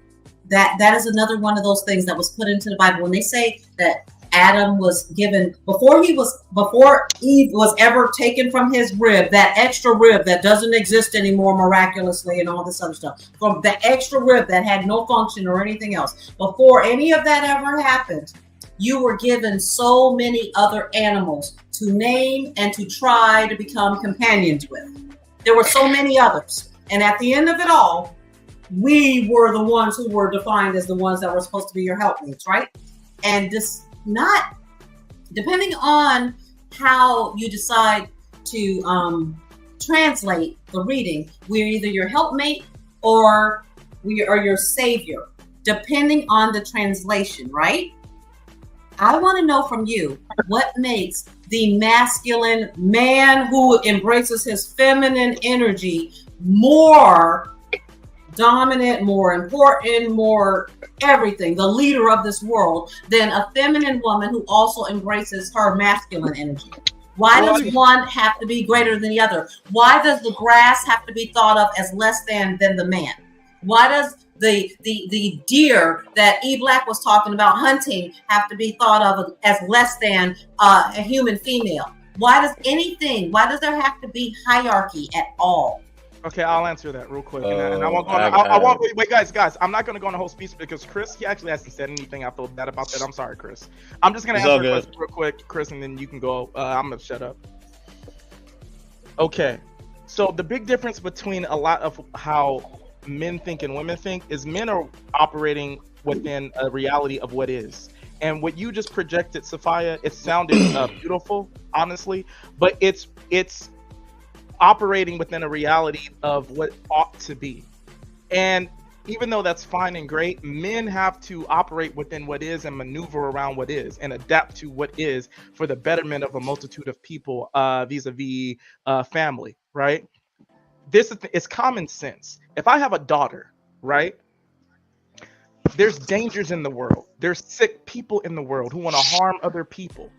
That is another one of those things that was put into the Bible. When they say that Adam was given before Eve was ever taken from his rib, that extra rib that doesn't exist anymore miraculously and all this other stuff, from the extra rib that had no function or anything else, before any of that ever happened, you were given so many other animals to name and to try to become companions with. There were so many others. And at the end of it all, we were the ones who were defined as the ones that were supposed to be your helpmates, right? And this, not depending on how you decide to translate the reading, we're either your helpmate or we are your savior, depending on the translation, right? I want to know from you, what makes the masculine man who embraces his feminine energy more dominant, more important, more everything, the leader of this world, than a feminine woman who also embraces her masculine energy? Why does one have to be greater than the other? Why does the grass have to be thought of as less than the man? Why does the deer that E Black was talking about hunting have to be thought of as less than a human female? Why does there have to be hierarchy at all? Okay, I'll answer that real quick. And I won't wait, guys. I'm not going to go on a whole speech because Chris, he actually hasn't said anything. I feel bad about that. I'm sorry, Chris. I'm just going to answer a question real quick, Chris, and then you can go. I'm going to shut up. Okay, so the big difference between a lot of how men think and women think is men are operating within a reality of what is. And what you just projected, Sophia, it sounded beautiful, honestly, but it's operating within a reality of what ought to be. And even though that's fine and great, men have to operate within what is and maneuver around what is and adapt to what is for the betterment of a multitude of people vis-a-vis family, right? This is common sense. If I have a daughter, right, there's dangers in the world. There's sick people in the world who want to harm other people.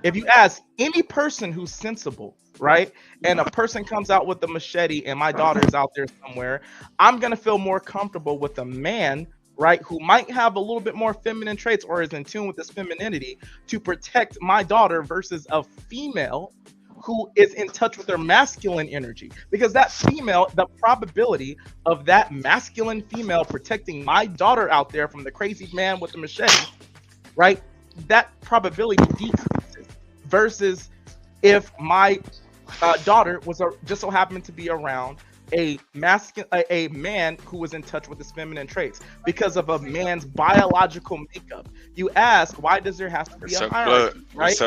If you ask any person who's sensible, right, and a person comes out with a machete and my daughter's out there somewhere, I'm going to feel more comfortable with a man, right, who might have a little bit more feminine traits or is in tune with this femininity to protect my daughter versus a female who is in touch with their masculine energy, because that female, the probability of that masculine female protecting my daughter out there from the crazy man with the machete, right? That probability decreases versus if my daughter was just so happened to be around a man who was in touch with his feminine traits because of a man's biological makeup. You ask, why does there have to be a hierarchy, right?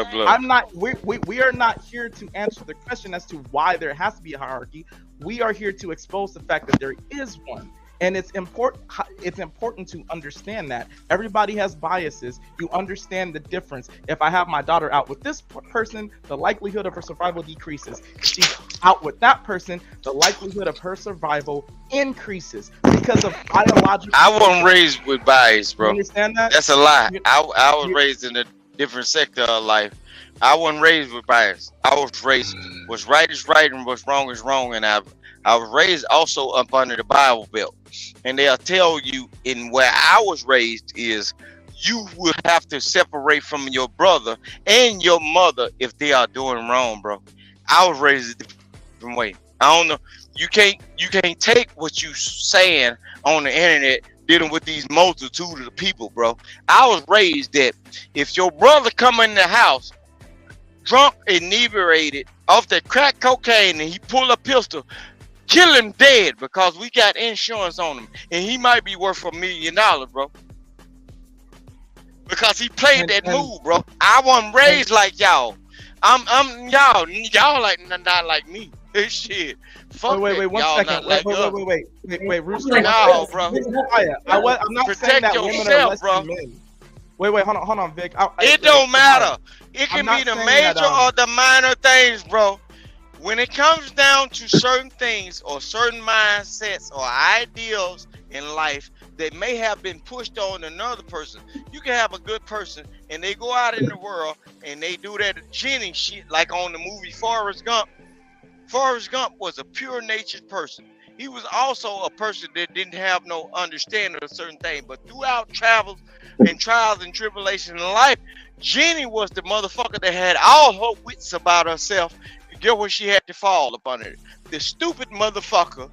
We are not here to answer the question as to why there has to be a hierarchy. We are here to expose the fact that there is one. And it's important to understand that everybody has biases. You understand the difference. If I have my daughter out with this person, the likelihood of her survival decreases. If she's out with that person, the likelihood of her survival increases because of biological. I wasn't raised with bias, bro. You understand that? That's a lie. I was raised in a different sector of life. I wasn't raised with bias. I was raised what's right is right and what's wrong is wrong, and I was raised also up under the Bible Belt. And they'll tell you in where I was raised is you will have to separate from your brother and your mother if they are doing wrong, bro. I was raised a different way. I don't know. You can't take what you saying on the internet dealing with these multitude of people, bro. I was raised that if your brother come in the house drunk, inebriated, off that crack cocaine, and he pull a pistol, kill him dead because we got insurance on him, and he might be worth $1 million, bro. Because he played that move, bro. I wasn't raised like y'all. I'm y'all like not like me. Shit. Fuck wait, that. one Y'all second. not like us. Wait, Rooster. No, bro. I'm not saying that women are less than men. Wait, hold on, Vic. It don't matter. It can be the major or the minor things, bro. When it comes down to certain things or certain mindsets or ideals in life that may have been pushed on another person, you can have a good person and they go out in the world and they do that Jenny shit like on the movie Forrest Gump. Forrest Gump was a pure natured person. He was also a person that didn't have no understanding of certain things, but throughout travels and trials and tribulations in life, Jenny was the motherfucker that had all her wits about herself. Get what she had to fall up under it. The stupid motherfucker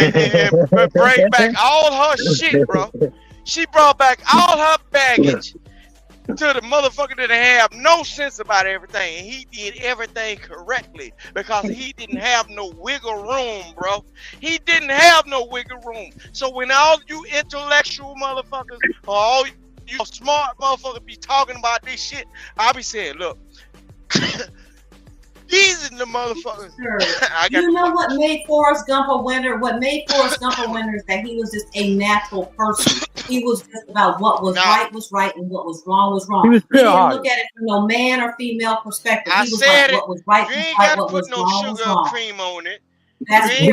and bring back all her shit, bro. She brought back all her baggage to the motherfucker that have no sense about everything. And he did everything correctly because he didn't have no wiggle room, bro. He didn't have no wiggle room. So when all you intellectual motherfuckers or all you smart motherfuckers be talking about this shit, I'll be saying, look, these are the motherfuckers. You know what made Forrest Gump a winner? What made Forrest Gump a winner is that he was just a natural person. He was just about what was right was right and what was wrong was wrong. He didn't look at it from no man or female perspective. He was like what was right was right, what was wrong was wrong. Cream on it. That's Hey,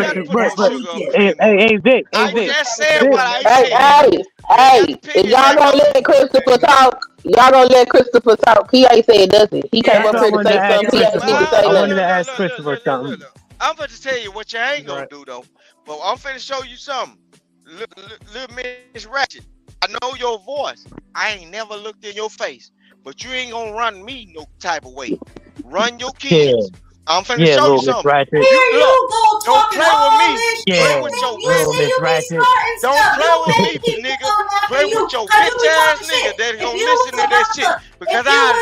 Vic. I just said what I said. Hey, if y'all gonna let Christopher talk, He ain't saying nothing. He came up here to say something. He ain't to say nothing. I wanted to ask Christopher something. I'm about to tell you what you ain't gonna do though. But I'm finna show you something. Little Miss Ratchet. I know your voice. I ain't never looked in your face, but you ain't gonna run me no type of way. Run your kids. I'm finna show you something. Here you go don't play with me. Yeah, play with your Don't play with me, nigga. Play with your bitch ass nigga that's gonna listen to that shit. Because look,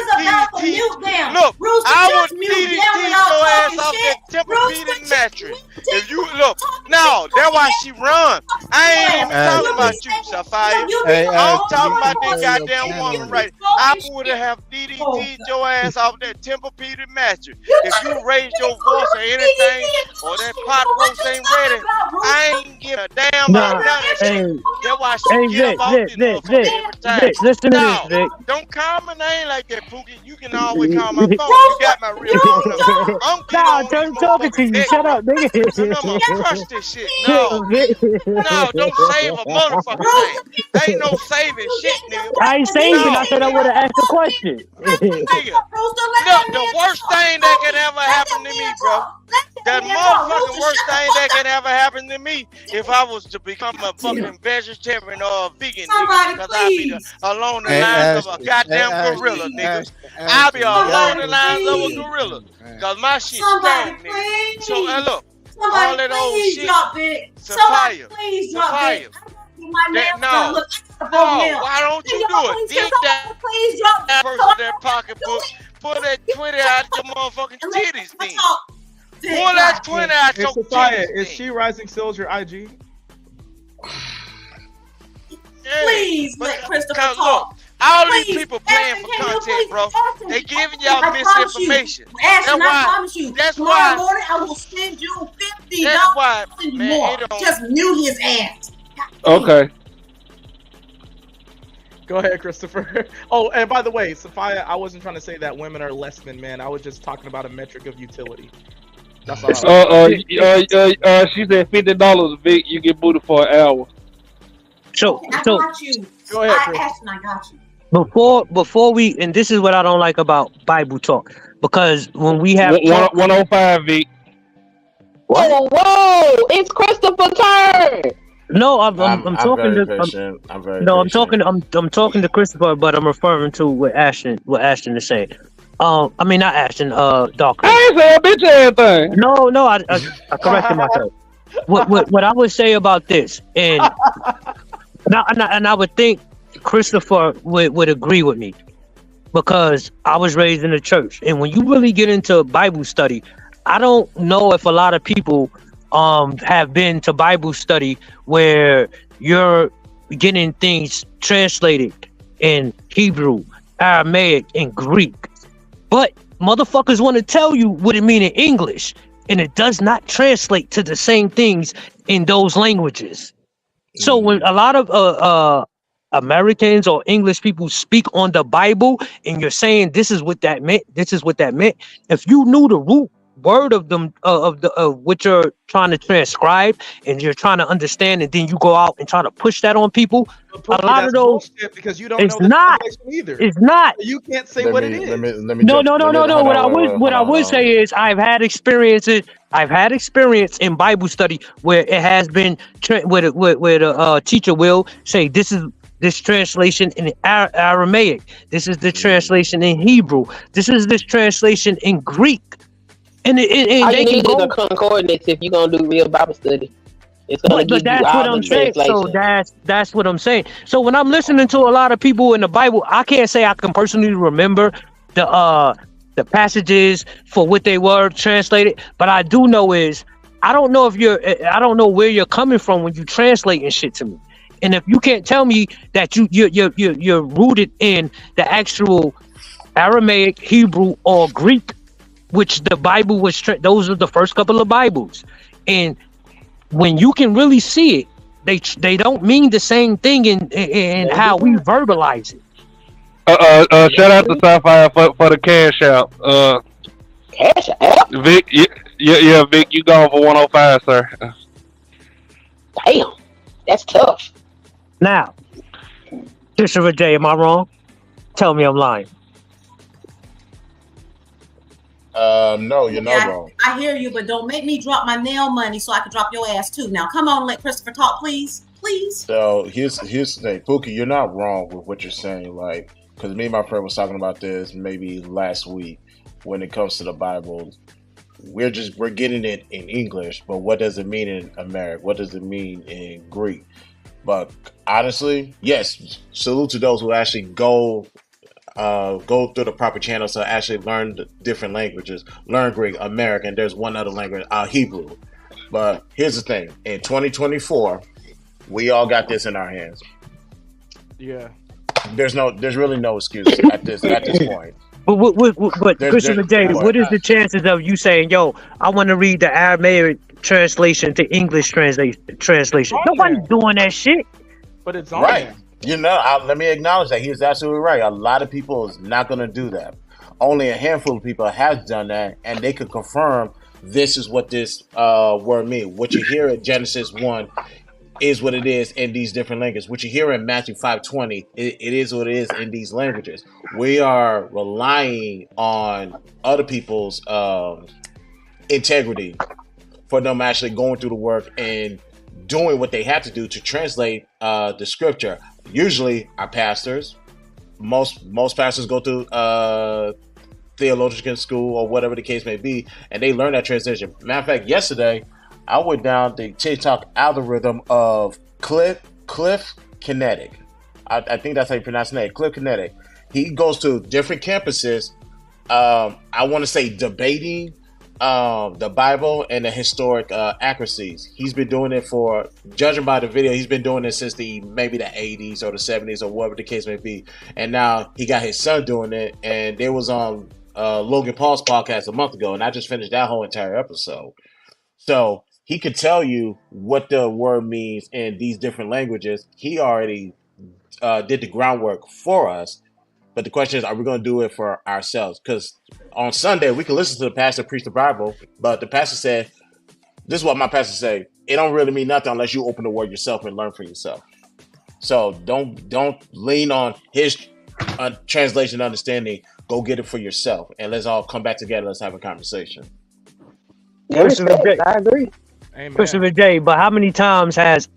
I would DDT your ass off that Tempur-Pedic mattress. If you look, no, that's why she run. I ain't even talking about you, Sapphire. I'm talking about this goddamn woman right. I would have DDT'd your ass off that Tempur-Pedic mattress. If you raise your voice or anything, or that pot roast ain't ready, I ain't give a damn about none of that shit. That's why she get up off this motherfucker every time. Listen to this, Vic. Don't call my name like that, Pookie. You can always call my phone. You got my real phone number. I'm talking to you. Shut up, nigga. I'm gonna crush this shit. No, don't save a motherfucking thing. Ain't no saving shit, nigga. I ain't saving. I said I would have asked a question. Nigga, look, the worst thing that could ever happen to me, bro. That motherfucking worst thing that can ever happen to me if I was to become a fucking vegetarian or a vegan, nigga, because I'd be along the lines of a goddamn gorilla, nigga. I'll be along the lines of a gorilla, because my shit's strong, nigga. So, look, all that old shit, Sophia, no, why don't you do it? Dig that person in their pocketbook, pull that 20 out your motherfucking titties, then. Pull that 20 out your Sophia, titties. is She Rising Still your IG? Please let Christopher talk. Look, all these people playing for content, bro. They giving y'all misinformation. Ashton, I promise you. Tomorrow why. morning I will send you $50. That's why, man, Just mute his ass. Okay. Go ahead, Christopher. Oh, and by the way, Sophia, I wasn't trying to say that women are less than men. I was just talking about a metric of utility. That's all. She said $50, Vic. You get booted for an hour. So, I got you. Go ahead, I, Chris. Ashton, I got you. Before we, and this is what I don't like about Bible talk, because when we have 105, Vic. Whoa, whoa! It's Christopher's turn. No, I'm talking very to patient. I'm very no, patient. I'm talking to Christopher, but I'm referring to what Ashton is saying. I mean not Ashton, Dark. I ain't say a bitch anything. No, I corrected myself. What I would say about this, and I would think Christopher would agree with me, because I was raised in the church, and when you really get into Bible study, I don't know if a lot of people have been to Bible study where you're getting things translated in Hebrew, Aramaic, and Greek. But motherfuckers want to tell you what it means in English, and it does not translate to the same things in those languages. So when a lot of Americans or English people speak on the Bible, and you're saying this is what that meant, if you knew the root word of them of what you're trying to transcribe and you're trying to understand, and then you go out and try to push that on people, a lot of those, because you don't it's know not either. It's not. You can't say what it is. No. What I would say is I've had experience in Bible study where it has been where a teacher will say this translation in Aramaic, this is the translation in Hebrew, this is this translation in Greek. And all you need is the concordance if you're gonna do real Bible study. It's gonna give you all the translation. So that's what I'm saying. So when I'm listening to a lot of people in the Bible, I can't say I can personally remember the passages for what they were translated, but I do know is I don't know where you're coming from when you translate and shit to me. And if you can't tell me that you're rooted in the actual Aramaic, Hebrew, or Greek, which the Bible was, those are the first couple of Bibles. And when you can really see it, they don't mean the same thing in how we verbalize it. Shout out to Sapphire for the cash out. Cash out? Vic, yeah, Vic, you going for 105, sir. Damn, that's tough. Now, Christopher J, am I wrong? Tell me I'm lying. No, you're not wrong. I hear you, but don't make me drop my nail money so I can drop your ass too. Now, come on, let Christopher talk, please. So here's the thing, Pookie, you're not wrong with what you're saying. Like, because me and my friend was talking about this maybe last week. When it comes to the Bible, we're getting it in English, but what does it mean in American? What does it mean in Greek? But honestly, yes, salute to those who actually go through the proper channels to actually learn the different languages, learn Greek, American. There's one other language, Hebrew. But here's the thing: in 2024, we all got this in our hands. Yeah. There's really no excuses at this point. But Christopher J, what is the chances of you saying, "Yo, I want to read the Aramaic translation to English translation"? Nobody's doing that shit. But it's on right. there. You know, let me acknowledge that he's absolutely right. A lot of people is not going to do that. Only a handful of people has done that, and they could confirm this is what this word means. What you hear at Genesis 1 is what it is in these different languages. What you hear in Matthew 5:20, it is what it is in these languages. We are relying on other people's integrity for them actually going through the work and doing what they have to do to translate the scripture. Usually, our pastors, most pastors go through theological school or whatever the case may be, and they learn that transition. Matter of fact, yesterday I went down the TikTok algorithm of Cliff Kinetic. I think that's how you pronounce his name, Cliff Kinetic. He goes to different campuses. I want to say debating the Bible and the historic accuracies. He's been doing it for, judging by the video, he's been doing it since maybe the 80s or the 70s or whatever the case may be. And now he got his son doing it, and there was on Logan Paul's podcast a month ago, and I just finished that whole entire episode. So he could tell you what the word means in these different languages. He already did the groundwork for us. But the question is, are we going to do it for ourselves? Because on Sunday, we can listen to the pastor preach the Bible, but the pastor said, this is what my pastor said, it don't really mean nothing unless you open the word yourself and learn for yourself. So don't lean on his translation understanding. Go get it for yourself, and let's all come back together. Let's have a conversation. Christopher J. I agree. Amen. Christopher J. But how many times has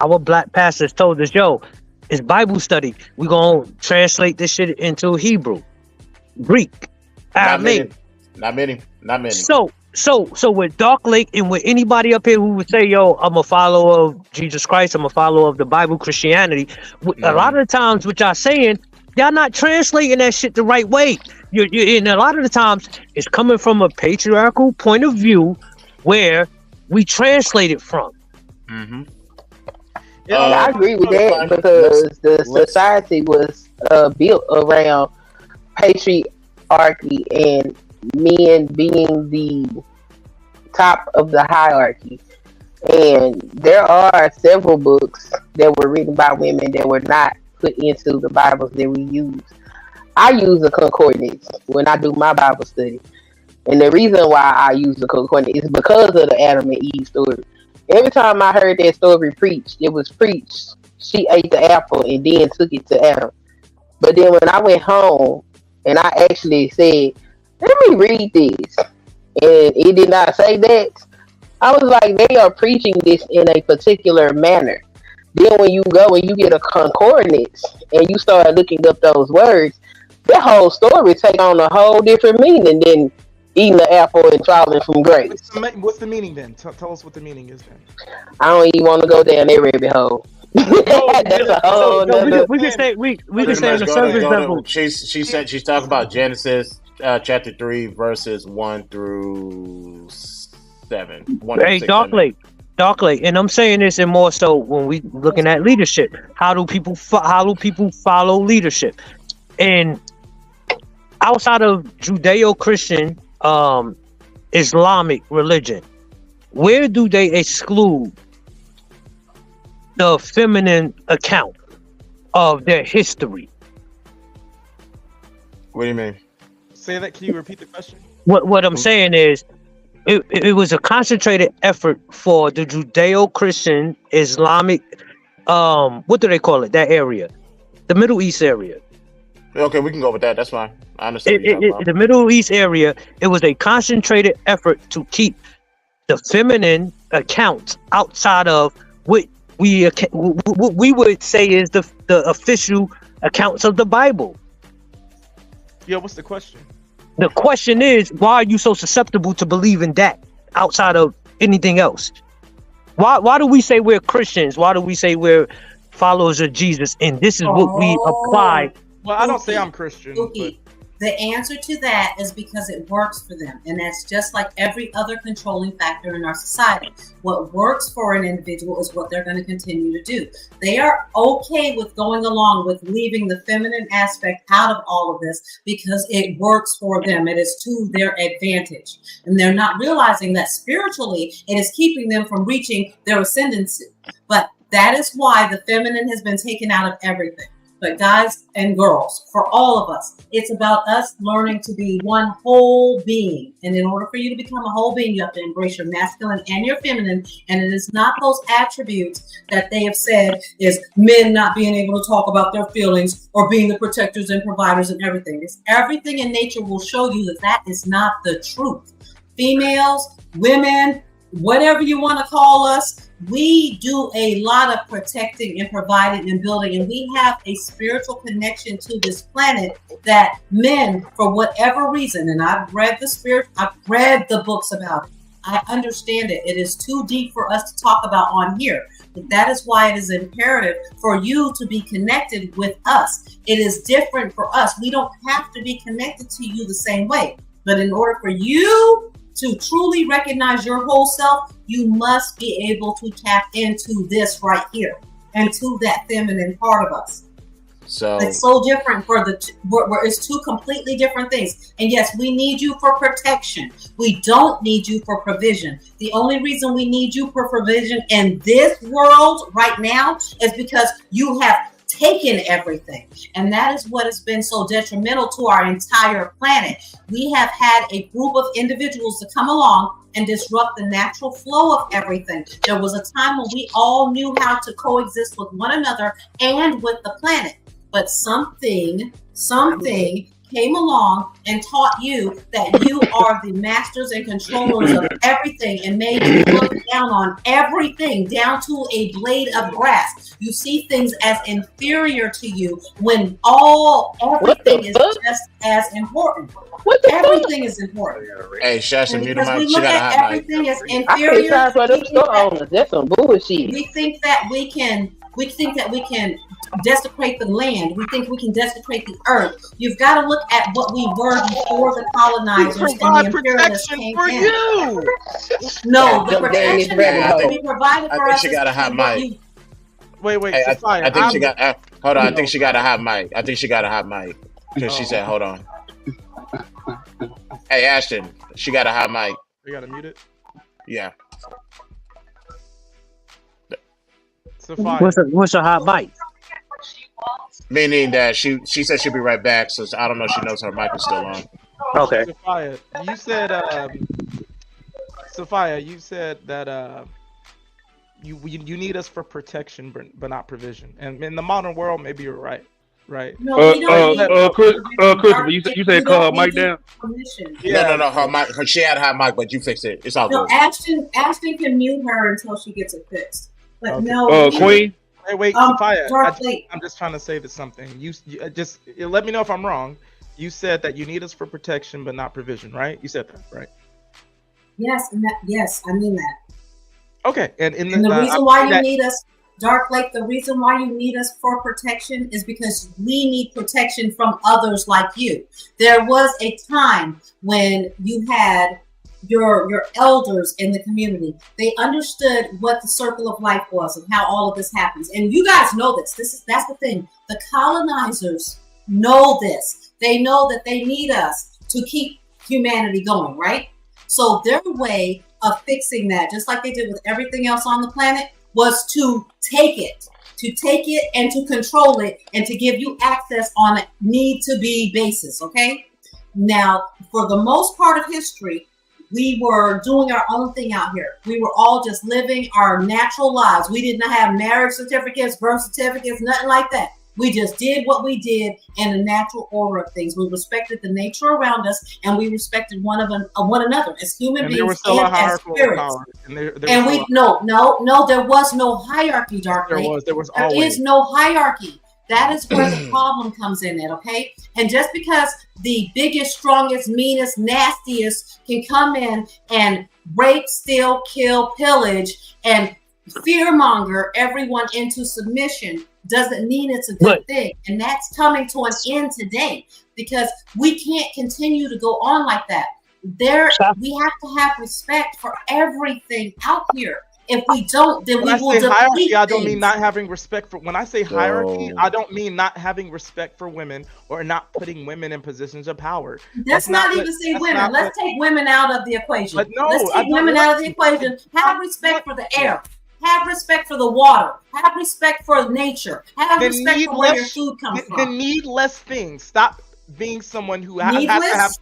our black pastors told us, yo, it's Bible study. We're going to translate this shit into Hebrew, Greek, Aramaic. Not many. So with Dark Lake and with anybody up here who would say, yo, I'm a follower of Jesus Christ, I'm a follower of the Bible, Christianity, a lot of the times what y'all saying, y'all not translating that shit the right way. And a lot of the times it's coming from a patriarchal point of view where we translate it from. Mm-hmm. Yeah, I agree with that because the society was built around patriarchy and men being the top of the hierarchy. And there are several books that were written by women that were not put into the Bibles that we use. I use a concordance when I do my Bible study. And the reason why I use the concordance is because of the Adam and Eve story. Every time I heard that story preached, it was preached. She ate the apple and then took it to Adam. But then when I went home and I actually said, let me read this, and it did not say that, I was like, they are preaching this in a particular manner. Then when you go and you get a concordance and you start looking up those words, that whole story take on a whole different meaning than eating the apple and falling from grace. What's the meaning then? Tell us what the meaning is then. I don't even want to go down that rabbit hole. That's a whole nother. We can say the service level. She's talking about Genesis chapter 3 verses 1 through 7. Hey, Dark Lake, and I'm saying this and more so when we looking at leadership. How do people follow leadership? And outside of Judeo-Christian Islamic religion, where do they exclude the feminine account of their history? What do you mean? Say that. Can you repeat the question? What I'm saying is, it was a concentrated effort for the Judeo-Christian Islamic, what do they call it? That area, the Middle East area. Okay, we can go with that. That's fine. I understand. The Middle East area, it was a concentrated effort to keep the feminine accounts outside of what we would say is the official accounts of the Bible. Yeah, what's the question? The question is, why are you so susceptible to believing that outside of anything else? Why do we say we're Christians? Why do we say we're followers of Jesus? And this is what we apply. Well, I don't say I'm Christian. But the answer to that is because it works for them. And that's just like every other controlling factor in our society. What works for an individual is what they're going to continue to do. They are okay with going along with leaving the feminine aspect out of all of this because it works for them. It is to their advantage. And they're not realizing that spiritually it is keeping them from reaching their ascendancy. But that is why the feminine has been taken out of everything. But guys and girls, for all of us, it's about us learning to be one whole being. And in order for you to become a whole being, you have to embrace your masculine and your feminine. And it is not those attributes that they have said is men not being able to talk about their feelings or being the protectors and providers and everything. It's everything in nature will show you that that is not the truth. females, women, whatever you want to call us. We do a lot of protecting and providing and building, and we have a spiritual connection to this planet that men, for whatever reason, and I've read the books about it. I understand it. It is too deep for us to talk about on here. But that is why it is imperative for you to be connected with us. It is different for us. We don't have to be connected to you the same way. But in order for you to truly recognize your whole self, you must be able to tap into this right here and to that feminine part of us. So it's so different where it's two completely different things. And yes, we need you for protection. We don't need you for provision. The only reason we need you for provision in this world right now is because you have taken everything. And that is what has been so detrimental to our entire planet. We have had a group of individuals to come along and disrupt the natural flow of everything. There was a time when we all knew how to coexist with one another and with the planet. But something came along and taught you that you are the masters and controllers of everything and made you look down on everything, down to a blade of grass. You see things as inferior to you when everything is just as important. Everything is important. Hey, Shasta, mute Because him we up. She look got a at hot mic. everything as I can't inferior. sign for them store owners. That's some bullshit. We think that we can desecrate the land. We think we can desecrate the earth. You've got to look at what we were before the colonizers and the imperialists came for in. you. No, the Them protection Danish that we provided I for think us she is got a hot what mic. you- Wait, Hey, Sophia, I think she I'm- got. Hold on, I think she got a hot mic. I think she got a hot mic because she said, "Hold on." Hey, Ashton, she got a hot mic. You gotta mute it. Yeah. Sophia. What's a hot bite? Meaning that she said she'll be right back. So I don't know if she knows her mic is still on. Okay. Sophia, you said that you need us for protection, but not provision. And in the modern world, maybe you're right. Right. No, we don't need Christopher, you said call Mike down. permission. No. Her mic. She had a hot mic, but you fixed it. It's all No, good. Ashton can mute her until she gets it fixed. But Okay. no, Queen. Wait, Sophia. Darkly. I'm just trying to say this something. You just let me know if I'm wrong. You said that you need us for protection, but not provision, right? You said that, right? Yes, yes, I mean that. Okay, and the reason why you need us, Dark Lake, the reason why you need us for protection is because we need protection from others like you. There was a time when you had your elders in the community. They understood what the circle of life was and how all of this happens. And you guys know this. That's the thing. The colonizers know this. They know that they need us to keep humanity going, right? So their way of fixing that, just like they did with everything else on the planet, was to take it and to control it and to give you access on a need-to-be basis, okay? Now, for the most part of history, we were doing our own thing out here. We were all just living our natural lives. We didn't have marriage certificates, birth certificates, nothing like that. We just did what we did in the natural order of things. We respected the nature around us, and we respected one another as human beings there was still a and as hierarchical spirits. power. There was no hierarchy, Dark Lake. There was There always. is no hierarchy. That is where the problem comes in at, okay? And just because the biggest, strongest, meanest, nastiest can come in and rape, steal, kill, pillage, and fearmonger everyone into submission doesn't mean it's a good thing. And that's coming to an end today because we can't continue to go on like that. We have to have respect for everything out here. If we don't, then When we will I say hierarchy, deplete I don't mean things. not having respect for. When I say hierarchy, I don't mean not having respect for women or not putting women in positions of power. Let's not even say women. Let's take women out of the equation. But no, Let's I take don't women want out of the equation. Have respect for the air. Have respect for the water. Have respect for nature. Have Then respect need for where your less- food comes then from. need less things. Stop being someone who has to Needless? have.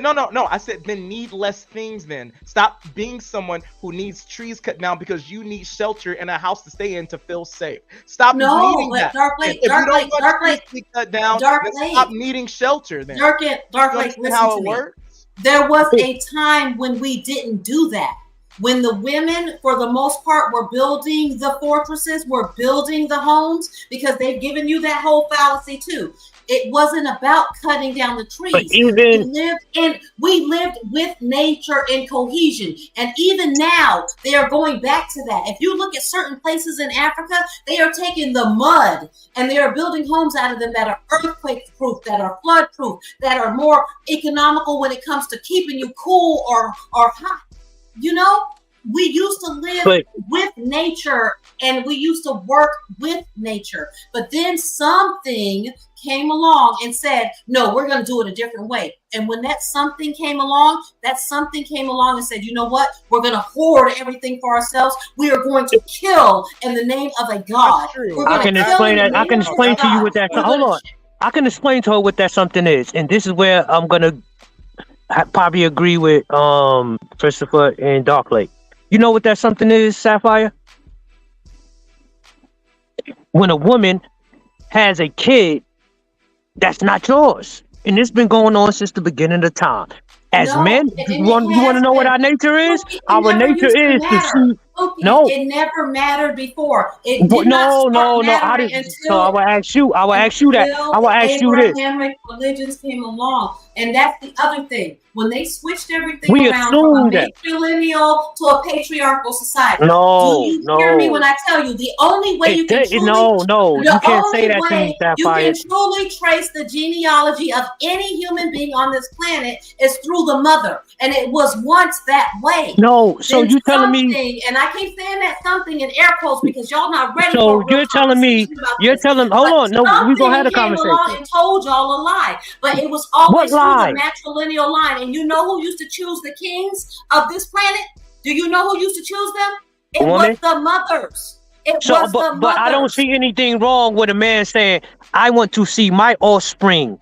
No. I said then need less things. Then stop being someone who needs trees cut down because you need shelter and a house to stay in to feel safe. Stop needing but that. Dark Lake, If Dark you don't Lake, want Dark trees Lake, to be cut down, Dark then Lake. stop needing shelter. Then Dark You Lake, understand listen how to it me. works? There was a time when we didn't do that. When the women, for the most part, were building the fortresses, were building the homes, because they've given you that whole fallacy too. It wasn't about cutting down the trees. But even we lived with nature in cohesion. And even now, they are going back to that. If you look at certain places in Africa, they are taking the mud and they are building homes out of them that are earthquake proof, that are flood proof, that are more economical when it comes to keeping you cool or hot. You know, we used to live with nature and we used to work with nature. But then something came along and said, no, we're going to do it a different way. And when that something came along and said, you know what? We're going to hoard everything for ourselves. We are going to kill in the name of a God. I can explain that. I can explain to you what that. Hold on. I can explain to her what that something is. And this is where I'm going to probably agree with Christopher and Dark Lake. You know what that something is, Sapphire? When a woman has a kid that's not yours. And it's been going on since the beginning of time. As men, you want to know what our nature is? Our nature is to see. No, it never mattered before. No. I didn't. So I will ask you. I will ask you that. I will ask you this. Abrahamic religions came along, and that's the other thing. When they switched everything We around from a assume that. matrilineal to a patriarchal society. No, do you hear me when I tell you the only way you can truly, you can't say that to me, you Sapphire. can truly trace the genealogy of any human being on this planet is through the mother, and it was once that way. No, so Then you telling me? and I keep saying that something in air quotes because y'all not ready. So for you're telling me? You're telling? Hold on, no, we gonna have a came conversation. along and told y'all a lie, but it was always through lie? the matrilineal line. And you know who used to choose the kings of this planet? Do you know who used to choose them? It was the mothers. But I don't see anything wrong with a man saying, "I want to see my offspring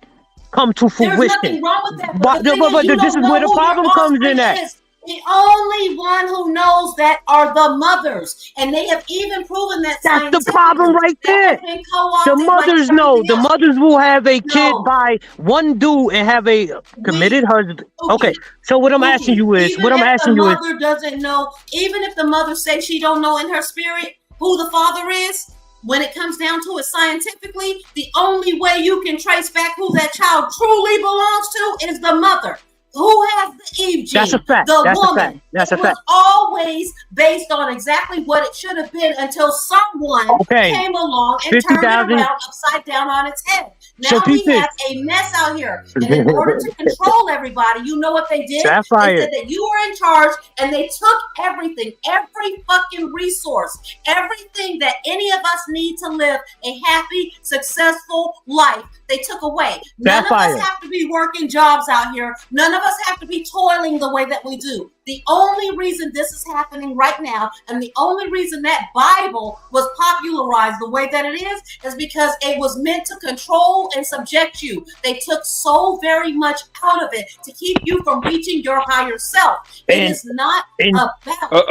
come to fruition." There's nothing wrong with that. But this is where the problem comes in at. The only one who knows that are the mothers, and they have even proven that. That's the problem right there. The mothers know. The mothers will have a kid by one dude and have a committed husband. Okay, so what I'm asking you is, The mother doesn't know, even if the mother says she don't know in her spirit who the father is. When it comes down to it scientifically, the only way you can trace back who that child truly belongs to is the mother. Who has the Eve gene? That's a fact. The That's woman. a fact. That's a fact. It was always based on exactly what it should have been until someone came along and turned it around upside down on its head. Now we have a mess out here. And in order to control everybody, you know what they did? Sapphire. They said that you were in charge and they took everything, every fucking resource, everything that any of us need to live a happy, successful life. They took away. None of us have to be working jobs out here. None of us have to be toiling the way that we do. The only reason this is happening right now, and the only reason that Bible was popularized the way that it is because it was meant to control and subject you. They took so very much out of it to keep you from reaching your higher self. It is not about. Hold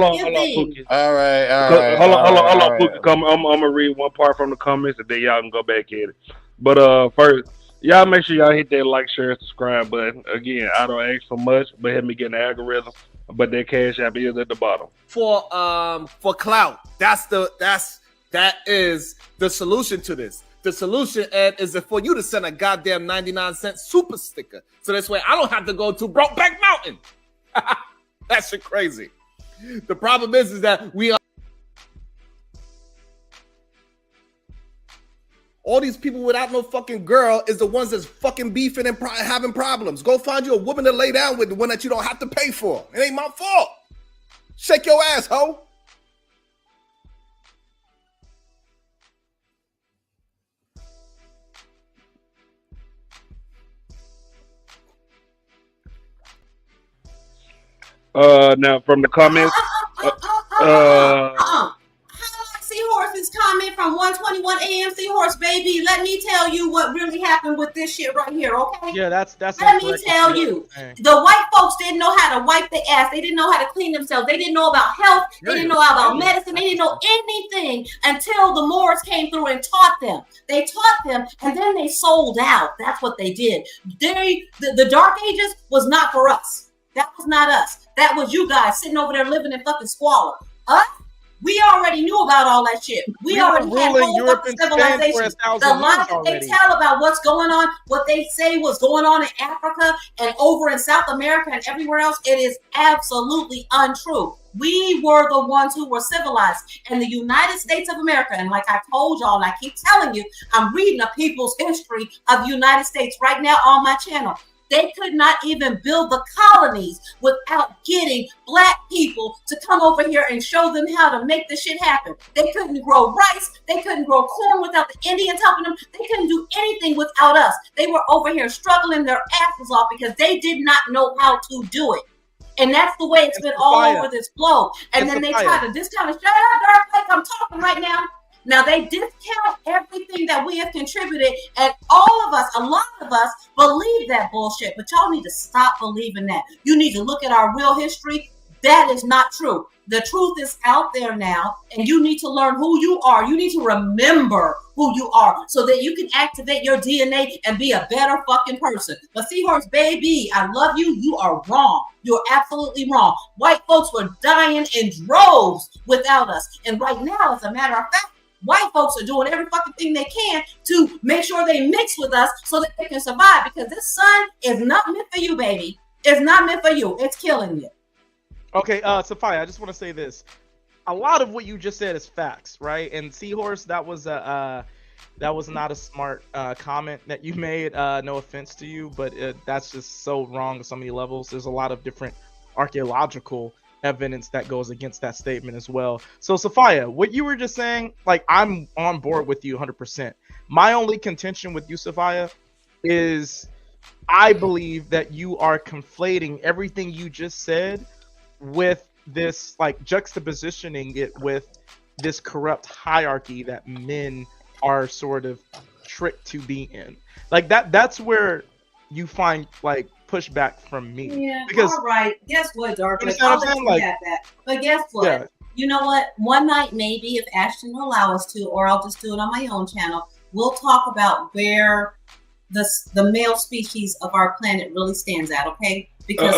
on, Pookie. All right. Hold on, Pookie. I'm gonna read one part from the comments, and then y'all can go back at it. But first, y'all make sure y'all hit that like, share, and subscribe button. Again, I don't ask for much, but help me get an algorithm. But that cash app is at the bottom. For clout, that is the solution to this. The solution, Ed, is for you to send a goddamn 99-cent super sticker. So this way I don't have to go to Brokeback Mountain. That shit crazy. The problem is that we are all these people without no fucking girl is the ones that's fucking beefing and having problems. Go find you a woman to lay down with, the one that you don't have to pay for. It ain't my fault. Shake your ass, ho. Now from the comments, How do I see horses this comment from 121 AM Seahorse baby. Let me tell you what really happened with this shit right here, okay? Yeah, that's. Let me tell you, the white folks didn't know how to wipe their ass. They didn't know how to clean themselves. They didn't know about health. They didn't know about medicine. They didn't know anything until the Moors came through and taught them. They taught them, and then they sold out. That's what they did. The Dark Ages was not for us. That was not us. That was you guys sitting over there living in fucking squalor. Us? We already knew about all that shit. We already had whole fucking civilizations. The lies that they tell about what's going on, what they say was going on in Africa and over in South America and everywhere else, it is absolutely untrue. We were the ones who were civilized in the United States of America. And like I told y'all, and I keep telling you, I'm reading a people's history of the United States right now on my channel. They could not even build the colonies without getting black people to come over here and show them how to make this shit happen. They couldn't grow rice. They couldn't grow corn without the Indians helping them. They couldn't do anything without us. They were over here struggling their asses off because they did not know how to do it. And that's the way it's been all over this globe. And then they try to discount it. Shut up, Dark Lake, I'm talking right now. Now, they discount everything that we have contributed, and all of us, a lot of us, believe that bullshit. But y'all need to stop believing that. You need to look at our real history. That is not true. The truth is out there now, and you need to learn who you are. You need to remember who you are so that you can activate your DNA and be a better fucking person. But Seahorse, baby, I love you. You are wrong. You're absolutely wrong. White folks were dying in droves without us. And right now, as a matter of fact, white folks are doing every fucking thing they can to make sure they mix with us so that they can survive, because this sun is not meant for you, baby. It's not meant for you. It's killing you. Okay, Sophia, I just want to say this. A lot of what you just said is facts, right? And Seahorse, that was not a smart comment that you made. No offense to you, but that's just so wrong on so many levels. There's a lot of different archaeological evidence that goes against that statement as well. So Sophia, what you were just saying, like, I'm on board with you 100%. My only contention with you, Sophia, is I believe that you are conflating everything you just said with this, like, juxtapositioning it with this corrupt hierarchy that men are sort of tricked to be in. Like, that's where you find, like, pushback from me. Yeah, because all right. Guess what, Dark? You I'll understand let what you I'm have that. But guess what? Yeah. You know what? One night, maybe, if Ashton will allow us to, or I'll just do it on my own channel, we'll talk about where the male species of our planet really stands at, okay? Because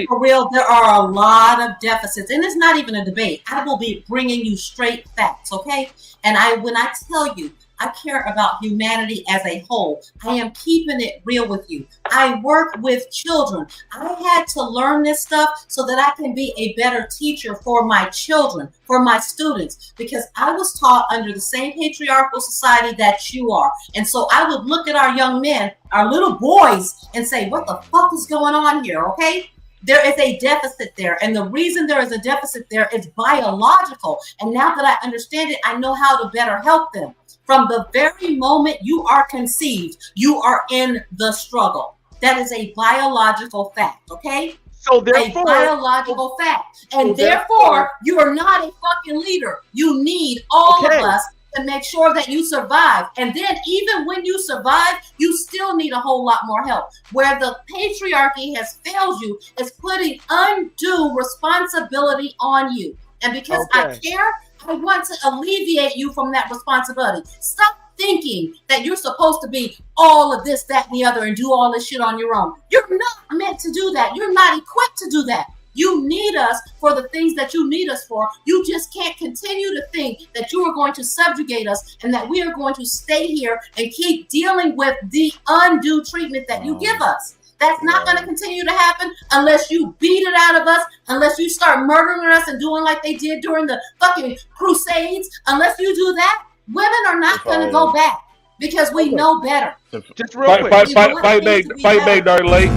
for real, there are a lot of deficits. And it's not even a debate. I will be bringing you straight facts, okay? And when I tell you, I care about humanity as a whole. I am keeping it real with you. I work with children. I had to learn this stuff so that I can be a better teacher for my children, for my students, because I was taught under the same patriarchal society that you are. And so I would look at our young men, our little boys, and say, what the fuck is going on here, okay? There is a deficit there. And the reason there is a deficit there is biological. And now that I understand it, I know how to better help them. From the very moment you are conceived, you are in the struggle. That is a biological fact, okay? So therefore, a biological fact. And therefore, you are not a fucking leader. You need all of us to make sure that you survive. And then even when you survive, you still need a whole lot more help. Where the patriarchy has failed you is putting undue responsibility on you. And because I care, I want to alleviate you from that responsibility. Stop thinking that you're supposed to be all of this, that, and the other and do all this shit on your own. You're not meant to do that. You're not equipped to do that. You need us for the things that you need us for. You just can't continue to think that you are going to subjugate us and that we are going to stay here and keep dealing with the undue treatment that you give us. That's not going to continue to happen unless you beat it out of us, unless you start murdering us and doing like they did during the fucking Crusades. Unless you do that, women are not going to go back because we know better. Just real quick. Fight back, Dark Lake.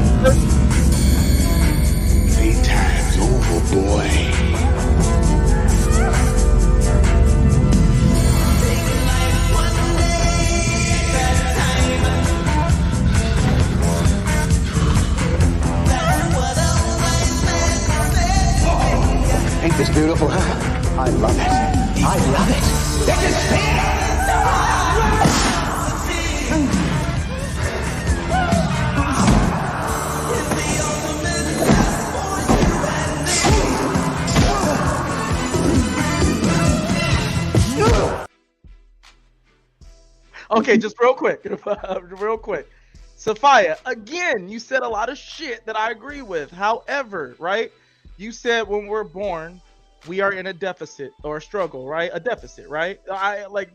Playtime's over, boy. Ain't this beautiful, huh? I love it. I love it. Okay, just real quick, real quick. Sophia, again, you said a lot of shit that I agree with. However, right? You said when we're born, we are in a deficit or a struggle, right? A deficit, right?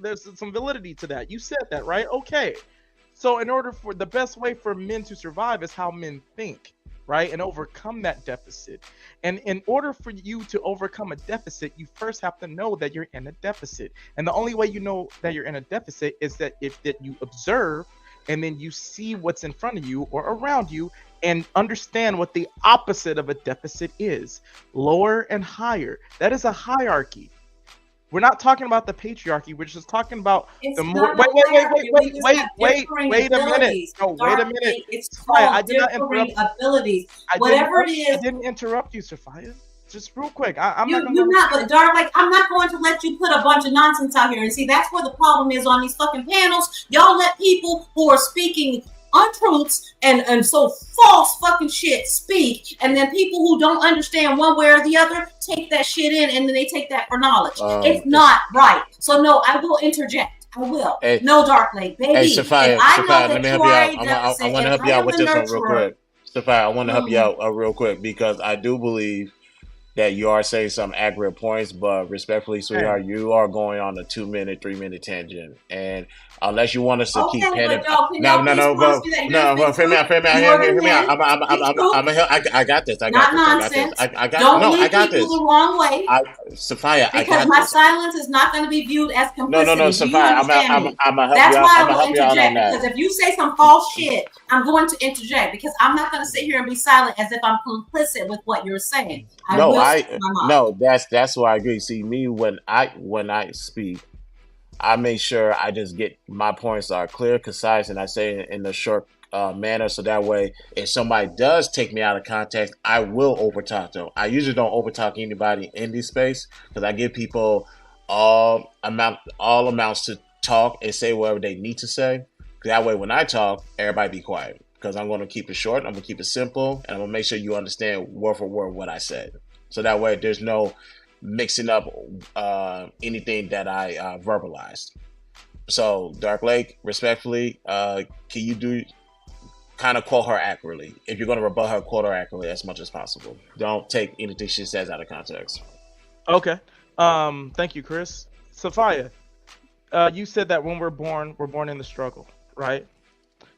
There's some validity to that. You said that, right? Okay. So in order for the best way for men to survive is how men think, right? And overcome that deficit. And in order for you to overcome a deficit, you first have to know that you're in a deficit. And the only way you know that you're in a deficit is that you observe and then you see what's in front of you or around you and understand what the opposite of a deficit is. Lower and higher. That is a hierarchy. We're not talking about the patriarchy. We're just talking about the more. Wait a minute. No, wait a minute. It's called differing abilities. Whatever it is. I didn't interrupt you, Sophia. Just real quick. You're not, but Dark, like, I'm not going to let you put a bunch of nonsense out here. And see, that's where the problem is on these fucking panels. Y'all let people who are speaking untruths and so false fucking shit speak, and then people who don't understand one way or the other take that shit in, and then they take that for knowledge. It's not right. So no, I will interject. I will. Hey, no, Darklake, baby. Hey, Sophia, let me help you out. I want to help you out with this one real quick. Sophia, I want to help you out real quick because I do believe that you are saying some accurate points, but respectfully, sweetheart, you are going on a 2-minute, 3-minute tangent, and unless you want us to keep heading, hear me out. I got this. I got this. The wrong way. Sophia, because my silence is not going to be viewed as complicity. No, Sophia, I'm gonna help That's you. why I'm I will interject, because if you say some false shit, I'm going to interject because I'm not going to sit here and be silent as if I'm complicit with what you're saying. That's why I agree. See, me when I speak, I make sure I just get my points are clear, concise, and I say it in a short manner, so that way, if somebody does take me out of context, I will overtalk them. I usually don't overtalk anybody in this space because I give people all amounts to talk and say whatever they need to say. That way, when I talk, everybody be quiet. Because I'm going to keep it short, I'm going to keep it simple, and I'm going to make sure you understand word for word what I said. So that way there's no mixing up anything that I verbalized. So Dark Lake, respectfully, can you do kind of quote her accurately? If you're going to rebut her, quote her accurately as much as possible. Don't take anything she says out of context. Okay. Thank you, Chris. Sophia, you said that when we're born in the struggle, right?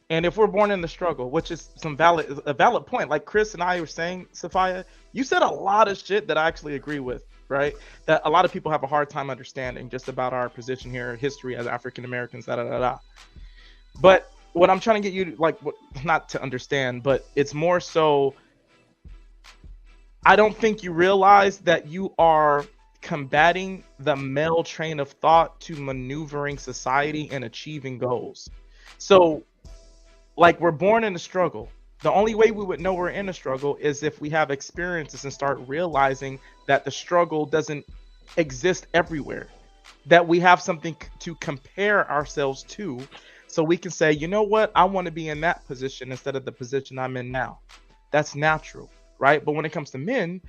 And if we're born in the struggle, which is a valid point, like Chris and I were saying, Sophia, you said a lot of shit that I actually agree with, right? That a lot of people have a hard time understanding just about our position here, history as African Americans, But what I'm trying to get you to, not to understand, but it's more so, I don't think you realize that you are combating the male train of thought to maneuvering society and achieving goals. So, we're born in a struggle. The only way we would know we're in a struggle is if we have experiences and start realizing that the struggle doesn't exist everywhere, that we have something to compare ourselves to, so we can say, you know what, I want to be in that position instead of the position I'm in now. That's natural, right? But when it comes to men,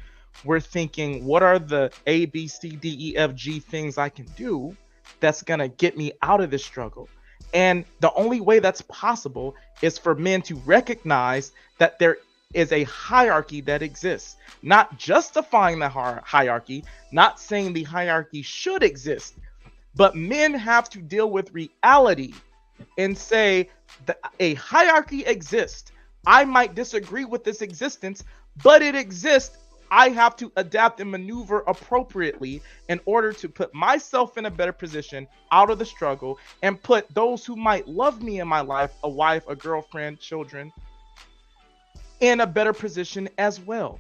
we're thinking, what are the A, B, C, D, E, F, G things I can do that's going to get me out of this struggle? And the only way that's possible is for men to recognize that there is a hierarchy that exists, not justifying the hierarchy, not saying the hierarchy should exist, but men have to deal with reality and say that a hierarchy exists. I might disagree with this existence, but it exists. I have to adapt and maneuver appropriately in order to put myself in a better position out of the struggle and put those who might love me in my life, a wife, a girlfriend, children, in a better position as well.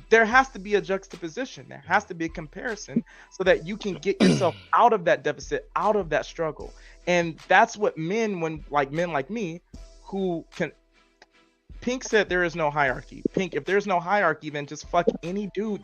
There has to be a juxtaposition. There has to be a comparison so that you can get yourself out of that deficit, out of that struggle. And that's what men like me, who can... Pink said there is no hierarchy. Pink, if there's no hierarchy, then just fuck any dude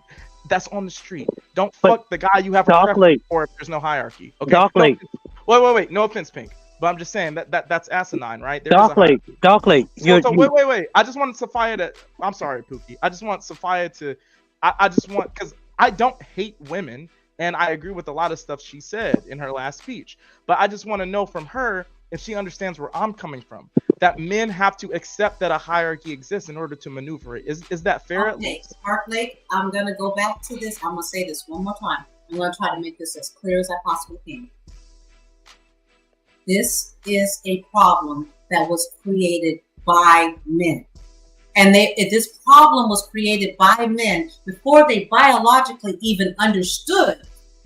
that's on the street. Don't fuck the guy you have a preference for if there's no hierarchy. Okay. Dark Lake. Wait. No offense, Pink. But I'm just saying that's asinine, right? Dark Lake. So wait. I just want Sophia to. I'm sorry, Pookie. I just want Sophia to. I just want, because I don't hate women, and I agree with a lot of stuff she said in her last speech. But I just want to know from her if she understands where I'm coming from. That men have to accept that a hierarchy exists in order to maneuver it. Is that fair? Okay, Dark Lake. I'm gonna go back to this. I'm gonna say this one more time. I'm gonna try to make this as clear as I possibly can. This is a problem that was created by men. And this problem was created by men before they biologically even understood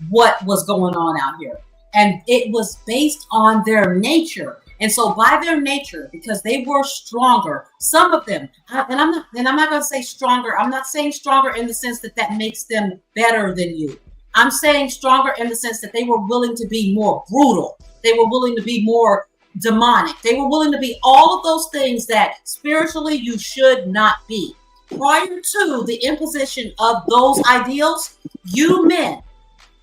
what was going on out here. And it was based on their nature. And so by their nature, because they were stronger, some of them, and I'm not going to say stronger. I'm not saying stronger in the sense that makes them better than you. I'm saying stronger in the sense that they were willing to be more brutal. They were willing to be more demonic. They were willing to be all of those things that spiritually you should not be. Prior to the imposition of those ideals, you men,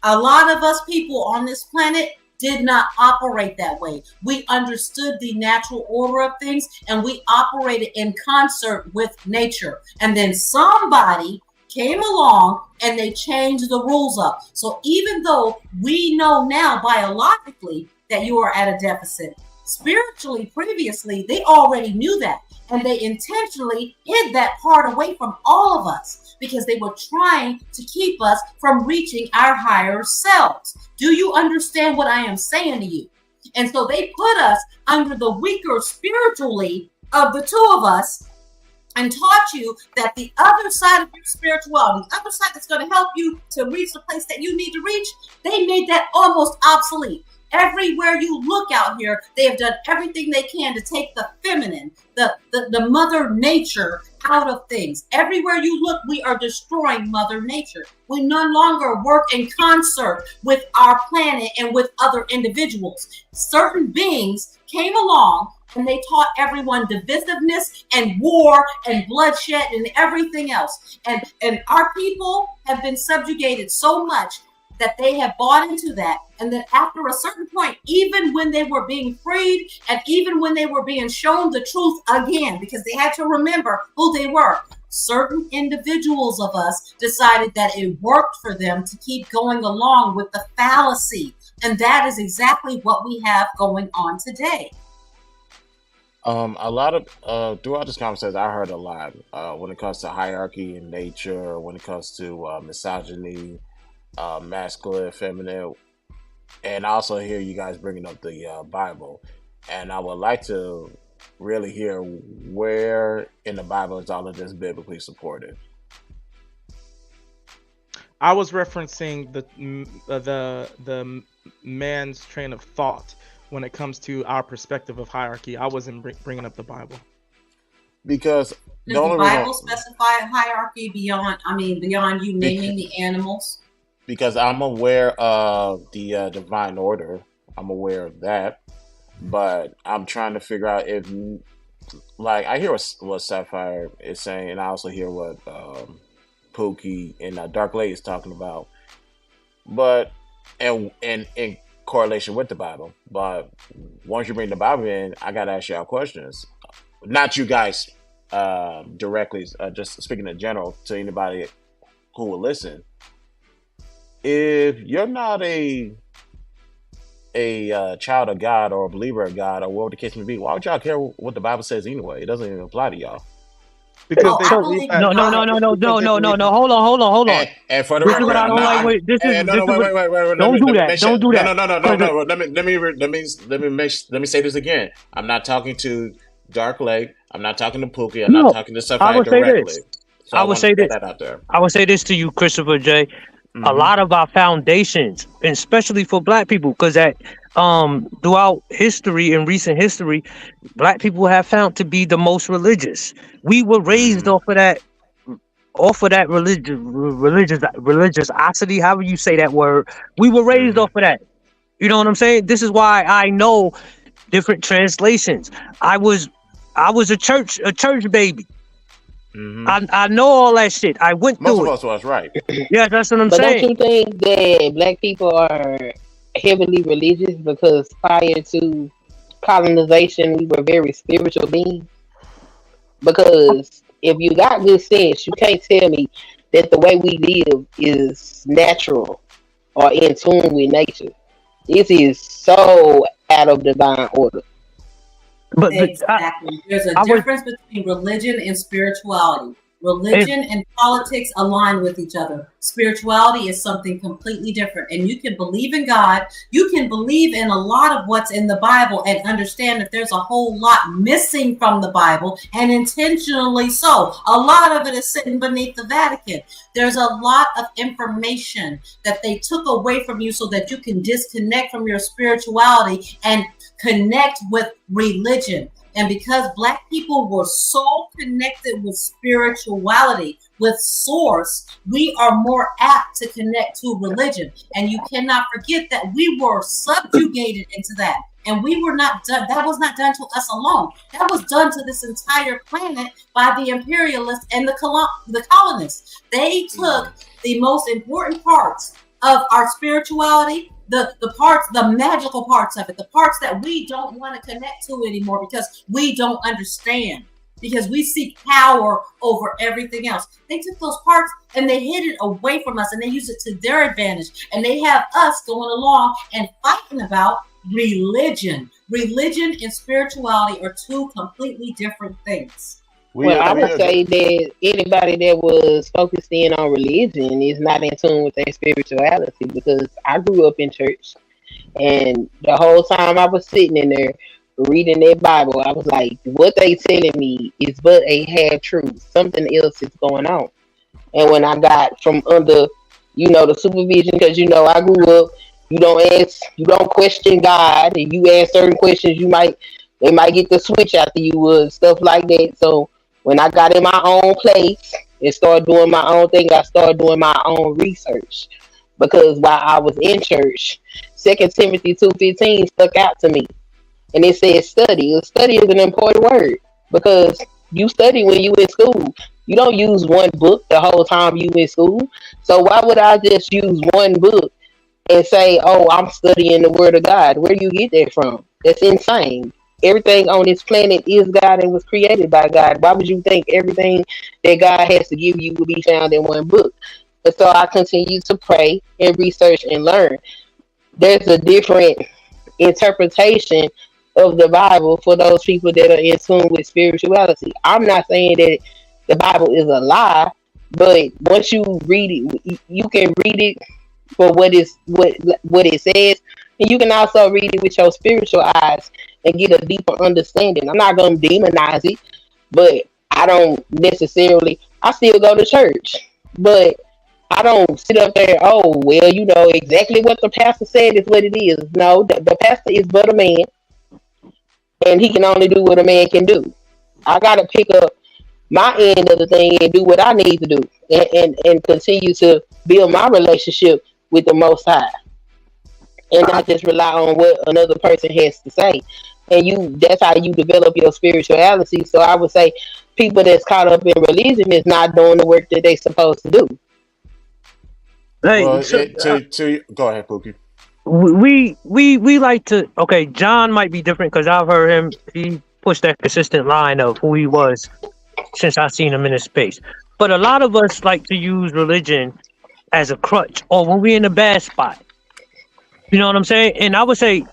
a lot of us people on this planet did not operate that way. We understood the natural order of things, and we operated in concert with nature. And then somebody came along and they changed the rules up. So even though we know now biologically that you are at a deficit, spiritually previously they already knew that, and they intentionally hid that part away from all of us because they were trying to keep us from reaching our higher selves. Do you understand what I am saying to you? And so they put us under the weaker spiritually of the two of us and taught you that the other side of your spirituality, the other side that's going to help you to reach the place that you need to reach, they made that almost obsolete. Everywhere you look out here, they have done everything they can to take the feminine, the mother nature out of things. Everywhere you look, we are destroying mother nature. We no longer work in concert with our planet and with other individuals. Certain beings came along and they taught everyone divisiveness and war and bloodshed and everything else. And our people have been subjugated so much that they have bought into that. And then after a certain point, even when they were being freed and even when they were being shown the truth again, because they had to remember who they were, certain individuals of us decided that it worked for them to keep going along with the fallacy. And that is exactly what we have going on today. A lot of throughout this conversation, I heard a lot when it comes to hierarchy in nature, when it comes to misogyny, masculine, feminine, and I also hear you guys bringing up the Bible, and I would like to really hear where in the Bible is all of this biblically supported. I was referencing the man's train of thought when it comes to our perspective of hierarchy. I wasn't bringing up the Bible. Because does the Bible specify a hierarchy beyond you naming the animals? Because I'm aware of the divine order. I'm aware of that. But I'm trying to figure out if, like, I hear what Sapphire is saying, and I also hear what Pookie and Dark Lake is talking about. But, and in correlation with the Bible. But once you bring the Bible in, I got to ask y'all questions. Not you guys directly, just speaking in general to anybody who will listen. If you're not a child of God or a believer of God or whatever the case may be, why would y'all care what the Bible says anyway? It doesn't even apply to y'all. Because no. Hold on. And for the record, wait. Don't do that. Let me say this again. I'm not talking to Dark Lake. I'm not talking to Pookie. I'm not talking to Sapphire directly. So I would say this. I would say this to you, Christopher J. A lot of our foundations, and especially for Black people, because throughout history and recent history, Black people have found to be the most religious. We were raised off of that religiosity, however you say that word. We were raised off of that. You know what I'm saying? This is why I know different translations. I was a church baby. I know all that shit. I went Most through of it. us was right. Yeah, that's what I'm But don't saying. you think that black people are heavily religious because prior to colonization, we were very spiritual beings? Because if you got good sense, you can't tell me that the way we live is natural or in tune with nature. This is so out of divine order. But Exactly. There's a difference between religion and spirituality. Religion and politics align with each other. Spirituality is something completely different. And you can believe in God. You can believe in a lot of what's in the Bible and understand that there's a whole lot missing from the Bible, and intentionally so. A lot of it is sitting beneath the Vatican. There's a lot of information that they took away from you so that you can disconnect from your spirituality and connect with religion. And because black people were so connected with spirituality, with source, we are more apt to connect to religion. And you cannot forget that we were subjugated into that. And we were not done. That was not done to us alone. That was done to this entire planet by the imperialists and the colonists. They took the most important parts of our spirituality, the parts, the magical parts of it, the parts that we don't want to connect to anymore because we don't understand, because we seek power over everything else. They took those parts and they hid it away from us, and they use it to their advantage. And they have us going along and fighting about religion. Religion and spirituality are two completely different things. Well, I would say that anybody that was focused in on religion is not in tune with their spirituality, because I grew up in church, and the whole time I was sitting in there reading that Bible, I was like, what they telling me is but a half truth. Something else is going on. And when I got from under, the supervision, because I grew up, you don't question God, and you ask certain questions, they might get the switch after you would, stuff like that. So when I got in my own place and started doing my own thing, I started doing my own research. Because while I was in church, 2 Timothy 2:15 stuck out to me. And it says study. Study is an important word, because you study when you in school. You don't use one book the whole time you in school. So why would I just use one book and say, oh, I'm studying the word of God? Where do you get that from? That's insane. Everything on this planet is God and was created by God. Why would you think everything that God has to give you will be found in one book? And so I continue to pray and research and learn. There's a different interpretation of the Bible for those people that are in tune with spirituality. I'm not saying that the Bible is a lie, but once you read it, you can read it for what it says, and you can also read it with your spiritual eyes and get a deeper understanding. I'm not going to demonize it, but I don't necessarily. I still go to church, but I don't sit up there. Oh well, exactly what the pastor said is what it is. No, the pastor is but a man, and he can only do what a man can do. I got to pick up my end of the thing and do what I need to do, and continue to build my relationship with the Most High, and not just rely on what another person has to say. And that's how you develop your spirituality. So I would say people that's caught up in religion is not doing the work that they supposed to do. Hey, go ahead, Pookie. We like to. Okay, John might be different because I've heard him. He pushed that consistent line of who he was since I've seen him in his space. But a lot of us like to use religion as a crutch, or when we're in a bad spot. You know what I'm saying? And I would say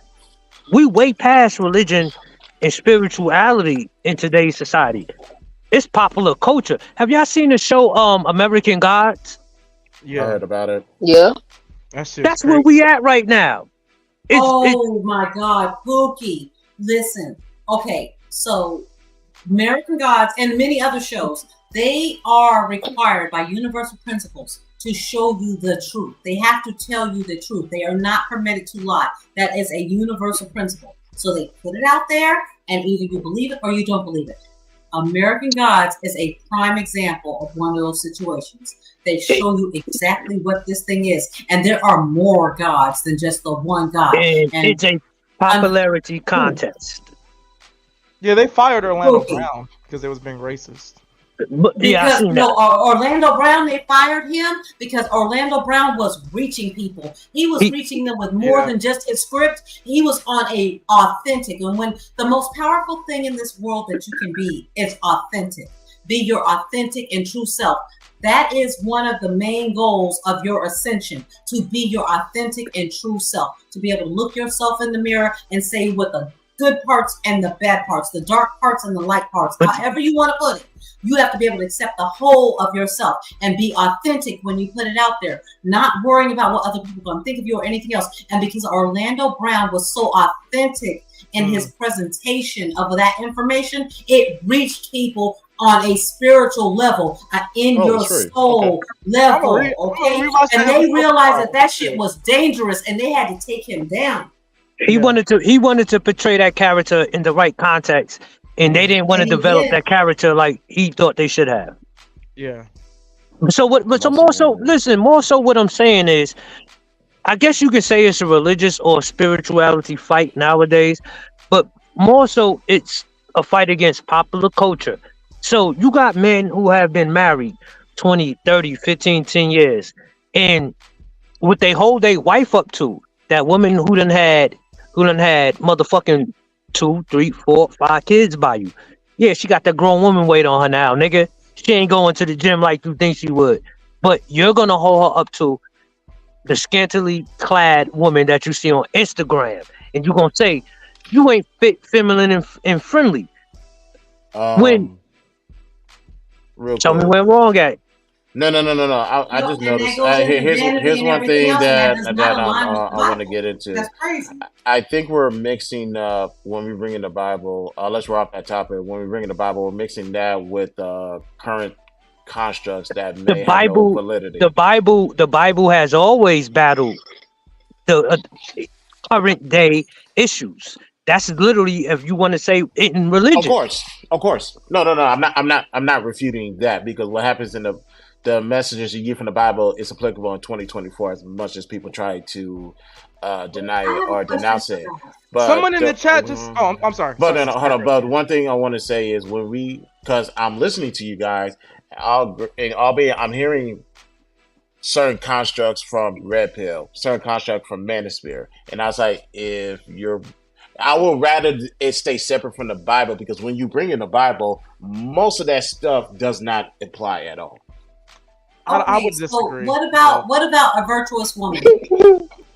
we way past religion and spirituality in today's society. It's popular culture. Have y'all seen the show American Gods? Yeah, I heard about it. Yeah, that's where we at right now. My God, Pookie! Listen, okay, so American Gods and many other shows, they are required by universal principles to show you the truth. They have to tell you the truth. They are not permitted to lie. That is a universal principle. So they put it out there, and either you believe it or you don't believe it. American Gods is a prime example of one of those situations. They show you exactly what this thing is. And there are more gods than just the one God. And it's a popularity contest. Yeah, they fired Orlando Brown because it was being racist. But yeah, I Because seen that. Orlando Brown, they fired him because Orlando Brown was reaching people. He was reaching them with more than just his script. He was on a authentic. And when the most powerful thing in this world that you can be is authentic. Be your authentic and true self. That is one of the main goals of your ascension, to be your authentic and true self, to be able to look yourself in the mirror and say what the good parts and the bad parts, the dark parts and the light parts, however you want to put it. You have to be able to accept the whole of yourself and be authentic when you put it out there, not worrying about what other people are going to think of you or anything else. And because Orlando Brown was so authentic in his presentation of that information, it reached people on a spiritual level, in your soul level, okay? And they realized that shit was dangerous, and they had to take him down. He wanted to portray that character in the right context, and they didn't want to develop that character like he thought they should have. Yeah. So more so what I'm saying is, I guess you could say it's a religious or spirituality fight nowadays, but more so it's a fight against popular culture. So you got men who have been married 20, 30, 15, 10 years, and what they hold their wife up to, that woman who done had motherfucking 2, 3, 4, 5 kids by you. Yeah, she got that grown woman weight on her now, nigga. She ain't going to the gym like you think she would. But you're gonna hold her up to the scantily clad woman that you see on Instagram, and you're gonna say you ain't fit, feminine, and friendly. When tell me where I'm wrong at. No. I just noticed. Here's one thing that I want to get into. That's crazy. I think we're mixing when we bring in the Bible. Let's wrap that topic. When we bring in the Bible, we're mixing that with current constructs that may have no validity. The Bible has always battled the current day issues. That's literally, if you want to say it in religion. Of course. No. I'm not refuting that, because what happens in the messages you get from the Bible is applicable in 2024, as much as people try to deny it or denounce it. But someone in the chat just I'm sorry. But hold on. But one thing I want to say is, because I'm listening to you guys, albeit I'm hearing certain constructs from Red Pill, certain constructs from Manosphere, and I was like, I would rather it stay separate from the Bible, because when you bring in the Bible, most of that stuff does not apply at all. Okay, I would disagree. So what about a virtuous woman?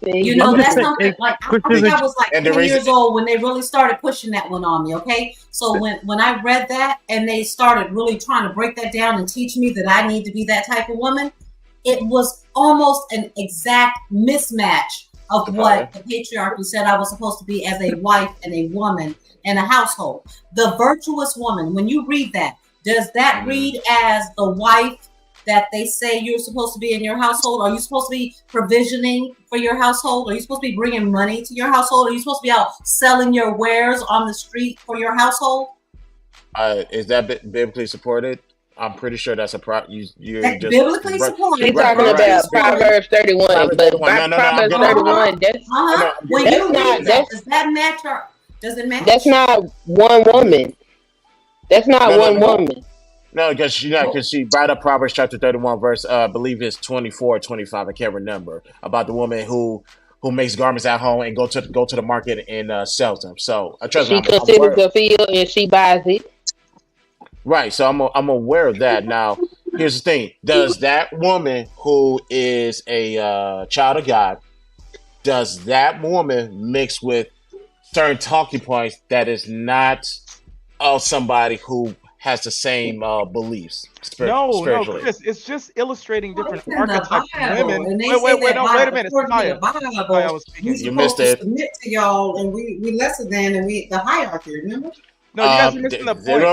You know, that's something like I think I was like 10 years old when they really started pushing that one on me. Okay, so when I read that and they started really trying to break that down and teach me that I need to be that type of woman, it was almost an exact mismatch of what the patriarchy said I was supposed to be as a wife and a woman in a household. The virtuous woman, when you read that, does that read as the wife that they say you're supposed to be in your household? Are you supposed to be provisioning for your household? Are you supposed to be bringing money to your household? Are you supposed to be out selling your wares on the street for your household? Is that biblically supported? I'm pretty sure that's a you're that's just biblically supported. He's talking about Proverbs 31, but Proverbs 31, that's when you read that, does that match or does it match? That's not one woman. That's not one woman. No, because she brought up Proverbs chapter 31, verse I believe it's 24 or 25. I can't remember, about the woman who makes garments at home and go to the market and sells them. So trust me, she considers the field and she buys it. Right. So I'm aware of that. Now, here's the thing: does that woman who is a child of God, does that woman mix with certain talking points that is not of somebody who has the same beliefs No, spiritually? Chris, it's just illustrating different archetypes of women. Wait a minute, I was speaking. You missed it. Submit to y'all, and we lesser than, and we the hierarchy. Remember? No, you guys are missing the point.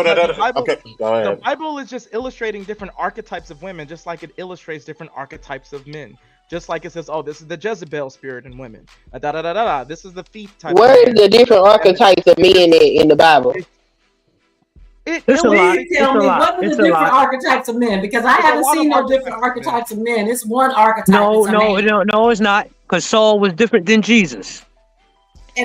Okay, go ahead. The Bible is just illustrating different archetypes of women, just like it illustrates different archetypes of men. Just like it says, oh, this is the Jezebel spirit in women. This is the thief type. Where is the different archetypes of men in the Bible? Please tell me what are the different archetypes of men, because I haven't seen no different archetypes of men. It's one archetype. No, it's not, because Saul was different than Jesus.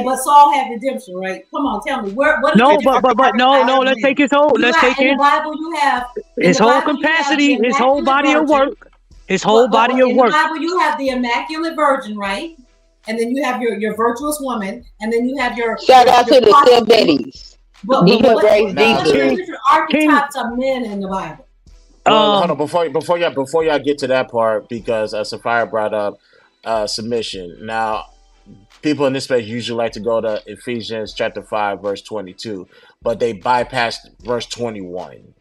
but Saul had redemption, right? Come on, tell me what? No, but no. Let's take his whole. Let's take in his the Bible. You have his whole capacity, his whole body of work, his whole body of in work. the Bible, you have the Immaculate Virgin, right? And then you have your virtuous woman, and then you have your shout out to the step daddies. But Nah, what's your different archetypes of men in the Bible? Well, hold on before y'all get to that part, because Sapphire brought up submission. Now, people in this space usually like to go to Ephesians chapter 5 verse 22, but they bypass verse 21.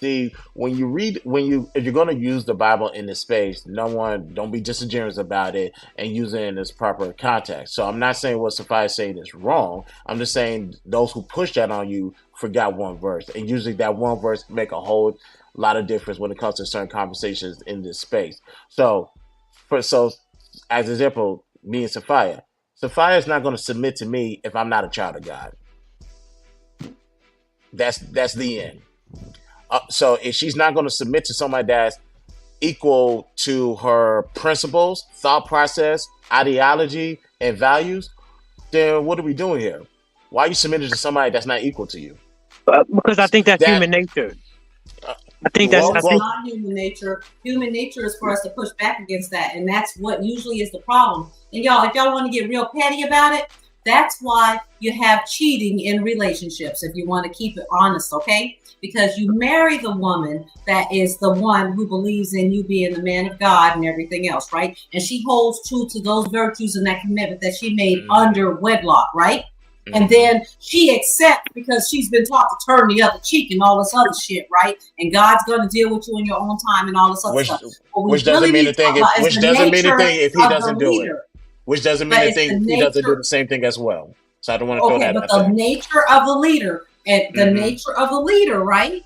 See, if you're going to use the Bible in this space, don't be disingenuous about it and use it in its proper context. So I'm not saying what Sapphire is saying is wrong. I'm just saying those who push that on you forgot one verse, and usually that one verse make a whole lot of difference when it comes to certain conversations in this space. So as an example, me and Sapphire is not going to submit to me if I'm not a child of God. That's the end. So if she's not going to submit to somebody that's equal to her principles, thought process, ideology, and values, then what are we doing here? Why are you submitting to somebody that's not equal to you? Because I think that's human nature. I think that's not human nature. Human nature is for us to push back against that, and that's what usually is the problem. And y'all, if y'all want to get real petty about it, that's why you have cheating in relationships. If you want to keep it honest, okay? Because you marry the woman that is the one who believes in you being the man of God and everything else, right? And she holds true to those virtues and that commitment that she made under wedlock, right? And then she accepts because she's been taught to turn the other cheek and all this other shit, right? And God's going to deal with you in your own time and all this other stuff. Which doesn't mean a thing if he doesn't do it. Which doesn't mean a thing if he doesn't do the same thing as well. So I don't want to throw that out there. But the nature of the leader, and the nature of the leader, right?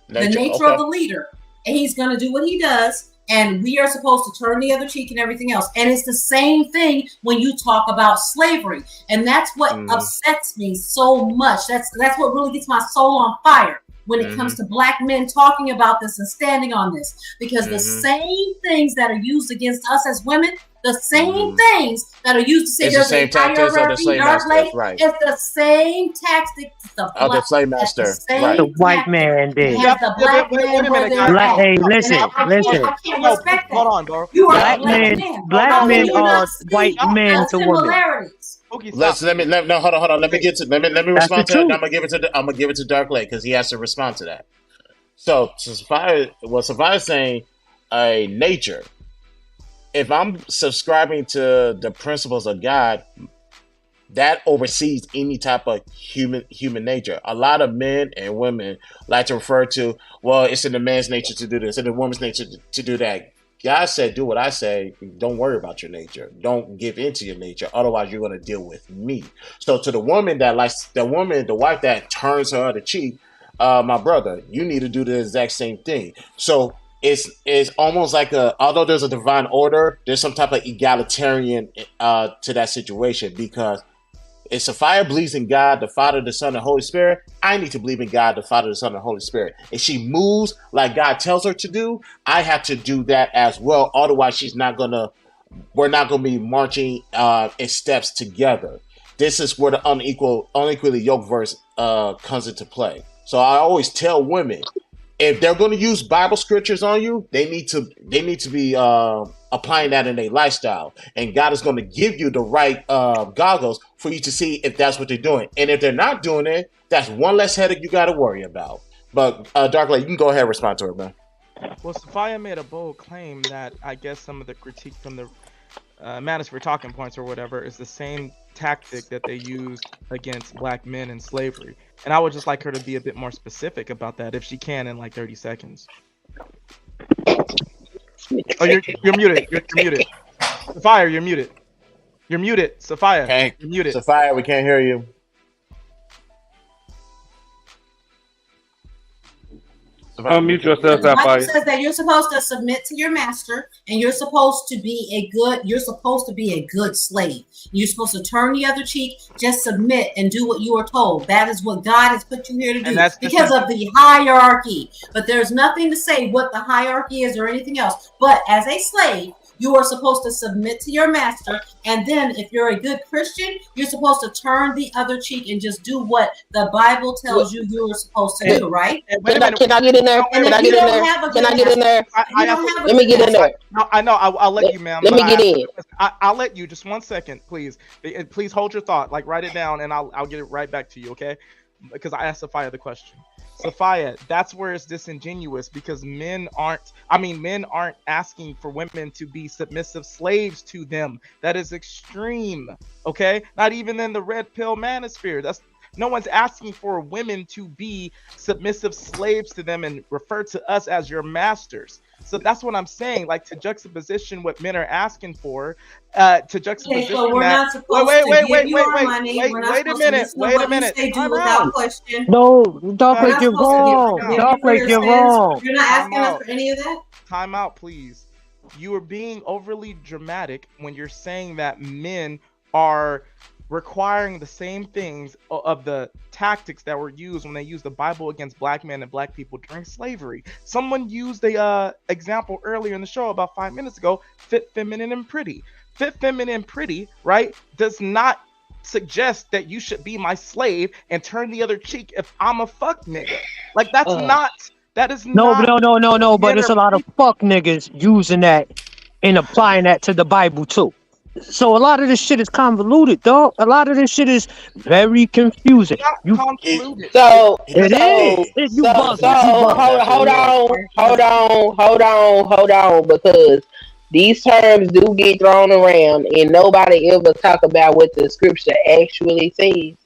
The nature of the leader. And he's going to do what he does. And we are supposed to turn the other cheek and everything else. And it's the same thing when you talk about slavery. And that's what upsets me so much. That's what really gets my soul on fire when it comes to black men talking about this and standing on this. Because the same things that are used against us as women, the same things that are used to say there's a hierarchy, dark lady, right? It's the same tactic. The slave master, right? The white man did. The black man. Hey, listen. I can't respect that. Hold on, bro. Black men are white men to women. Let me respond to that. I'm gonna give it to Dark Lake because he has to respond to that. So Sapphire's saying nature. If I'm subscribing to the principles of God, that oversees any type of human nature. A lot of men and women like to refer to, well, it's in the man's nature to do this, in the woman's nature to do that. God said, do what I say. Don't worry about your nature. Don't give into your nature. Otherwise, you're going to deal with me. So to the woman the wife that turns her other cheek, my brother, you need to do the exact same thing. So it's almost like although there's a divine order, there's some type of egalitarian to that situation, because if Sapphire believes in God, the Father, the Son, and the Holy Spirit, I need to believe in God, the Father, the Son, and the Holy Spirit. If she moves like God tells her to do, I have to do that as well. Otherwise, we're not gonna be marching in steps together. This is where the unequally yoked verse comes into play. So I always tell women, if they're going to use Bible scriptures on you, they need to be applying that in their lifestyle, and God is going to give you the right goggles for you to see if that's what they're doing. And if they're not doing it, that's one less headache you got to worry about. But Dark Lady, you can go ahead and respond to her, man. Well, Sophia made a bold claim that I guess some of the critique from the Manosphere Talking Points or whatever is the same tactic that they used against black men in slavery. And I would just like her to be a bit more specific about that if she can in like 30 seconds. Oh, you're muted. You're muted. Sophia, you're muted. You're muted. Sophia, you're muted. Sophia, we can't hear you. Unmute yourself, The Bible Sapphire. says that you're supposed to submit to your master, and you're supposed to be a good slave. You're supposed to turn the other cheek, just submit and do what you are told. That is what God has put you here to do because of the hierarchy. But there's nothing to say what the hierarchy is or anything else. But as a slave, You are supposed to submit to your master, and then if you're a good Christian, you're supposed to turn the other cheek and just do what the Bible tells you you are supposed to do, right? Can I get in there? Can I get in there? Can I get in there? Let me get in there. I know. I'll let you, ma'am. Let me get in. I'll let you. Just 1 second, please. Please hold your thought. Like, write it down, and I'll get it right back to you, okay? Because I asked Sophia the question. Sophia, that's where it's disingenuous, because men aren't asking for women to be submissive slaves to them. That is extreme, okay? Not even in the red pill manosphere. No one's asking for women to be submissive slaves to them and refer to us as your masters. So that's what I'm saying. Like, to juxtaposition what men are asking for, to juxtaposition so we're that. not supposed to give you our money. Wait a minute. No, Dark Lake, you're wrong. Dark Lake, you're wrong. You're not asking us for any of that? Time out, please. You are being overly dramatic when you're saying that men are requiring the same things of the tactics that were used when they used the Bible against black men and black people during slavery. Someone used a example earlier in the show about 5 minutes ago: fit, feminine, and pretty. Fit, feminine, and pretty, right, does not suggest that you should be my slave and turn the other cheek if I'm a fuck nigga. Like, that's not. That is not. No. But there's a lot of fuck niggas using that and applying that to the Bible too. So a lot of this shit is convoluted, dog. A lot of this shit is very confusing. Hold on, because these terms do get thrown around and nobody ever talk about what the scripture actually says.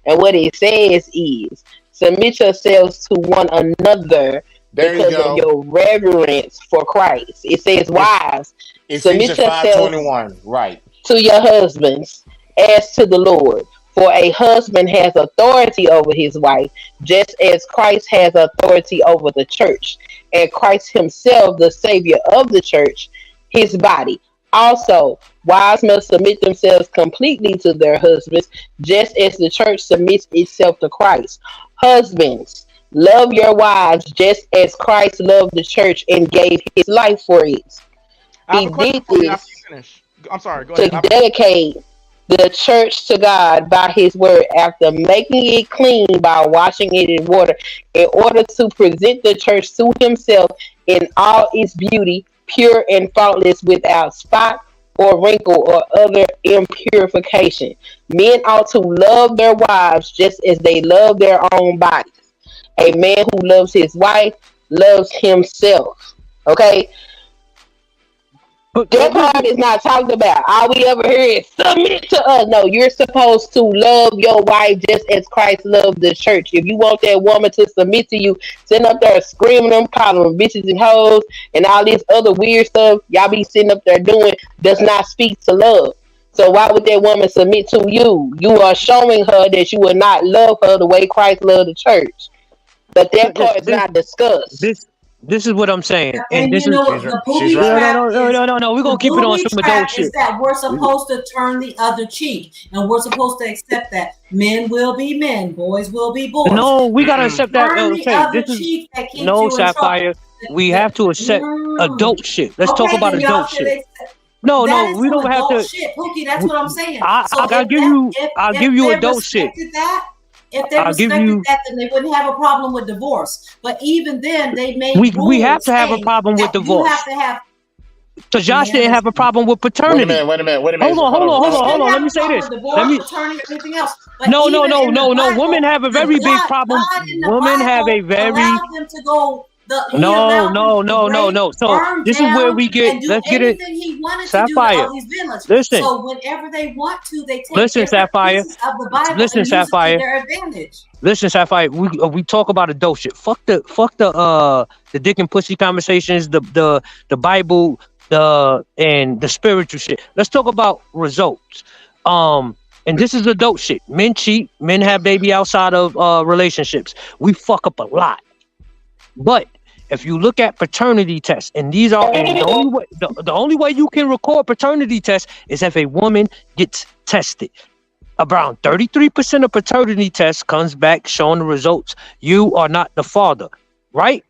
And what it says is, submit yourselves to one another because of your reverence for Christ. It says, wives, submit yourselves right, to your husbands as to the Lord. For a husband has authority over his wife, just as Christ has authority over the church, and Christ himself, the Savior of the church, his body. Also, wives must submit themselves completely to their husbands, just as the church submits itself to Christ. Husbands, love your wives just as Christ loved the church and gave his life for it. He did this to dedicate the church to God by his word, after making it clean by washing it in water, in order to present the church to himself in all its beauty, pure and faultless, without spot or wrinkle or other impurification. Men ought to love their wives just as they love their own bodies. A man who loves his wife loves himself. Okay? That part is not talked about. All we ever hear is submit to us. No, you're supposed to love your wife just as Christ loved the church. If you want that woman to submit to you, sitting up there screaming them, calling them bitches and hoes, and all this other weird stuff y'all be sitting up there doing, does not speak to love. So why would that woman submit to you? You are showing her that you will not love her the way Christ loved the church. But that part is not discussed. This is what I'm saying. And this you know is, what the booby trap no. We're going to keep it on some adult shit. Is that we're supposed to turn the other cheek. And we're supposed to accept that men will be men, boys will be boys. No, we got to accept that. Turn the other This cheek that keeps no, you in Sapphire. trouble. We have to accept adult shit. Let's talk about adult shit. No, we don't have to. Shit, Pookie, that's what I'm saying. I'll give you adult shit. If they respected that, then they wouldn't have a problem with divorce. But even then, they made we have to have a problem with divorce. You have to have. Because Josh didn't have a problem with paternity. Wait a minute. Hold on. Let me say this. No. Women have a very big problem. Women have a very. No. So this is where we get. Let's get it. Sapphire. Listen. So whenever they want to, they take Listen, Sapphire. of the Bible Listen, and Sapphire. use it to their advantage. Listen, Sapphire. We talk about adult shit. Fuck the dick and pussy conversations. The Bible. And the spiritual shit. Let's talk about results. And this is adult shit. Men cheat. Men have baby outside of relationships. We fuck up a lot. But if you look at paternity tests, and these are the only way you can record paternity tests is if a woman gets tested. Around 33% of paternity tests comes back showing the results. You are not the father, right?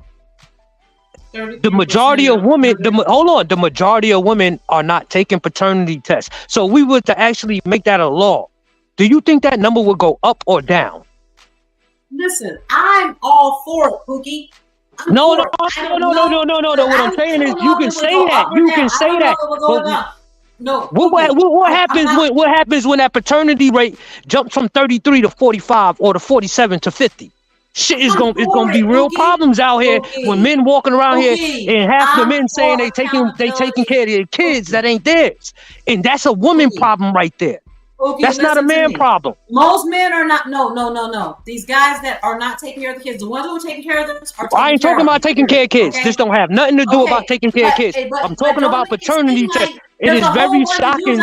The majority of women, the majority of women are not taking paternity tests. So we were to actually make that a law. Do you think that number would go up or down? Listen, I'm all for it, Pookie. No. What I'm saying is, you can say that. You can say that. No. What happens when that paternity rate jumps from 33 to 45 or to 47 to 50? Shit is gonna be real problems out here when men walking around here and half the men saying they taking care of their kids that ain't theirs, and that's a woman problem right there. That's not a man problem. Most men are not. No. These guys that are not taking care of the kids, the ones who are taking care of them, are taking I ain't talking about taking care of kids. This don't have nothing to do about taking care of kids. I'm talking about paternity tests. It is very shocking.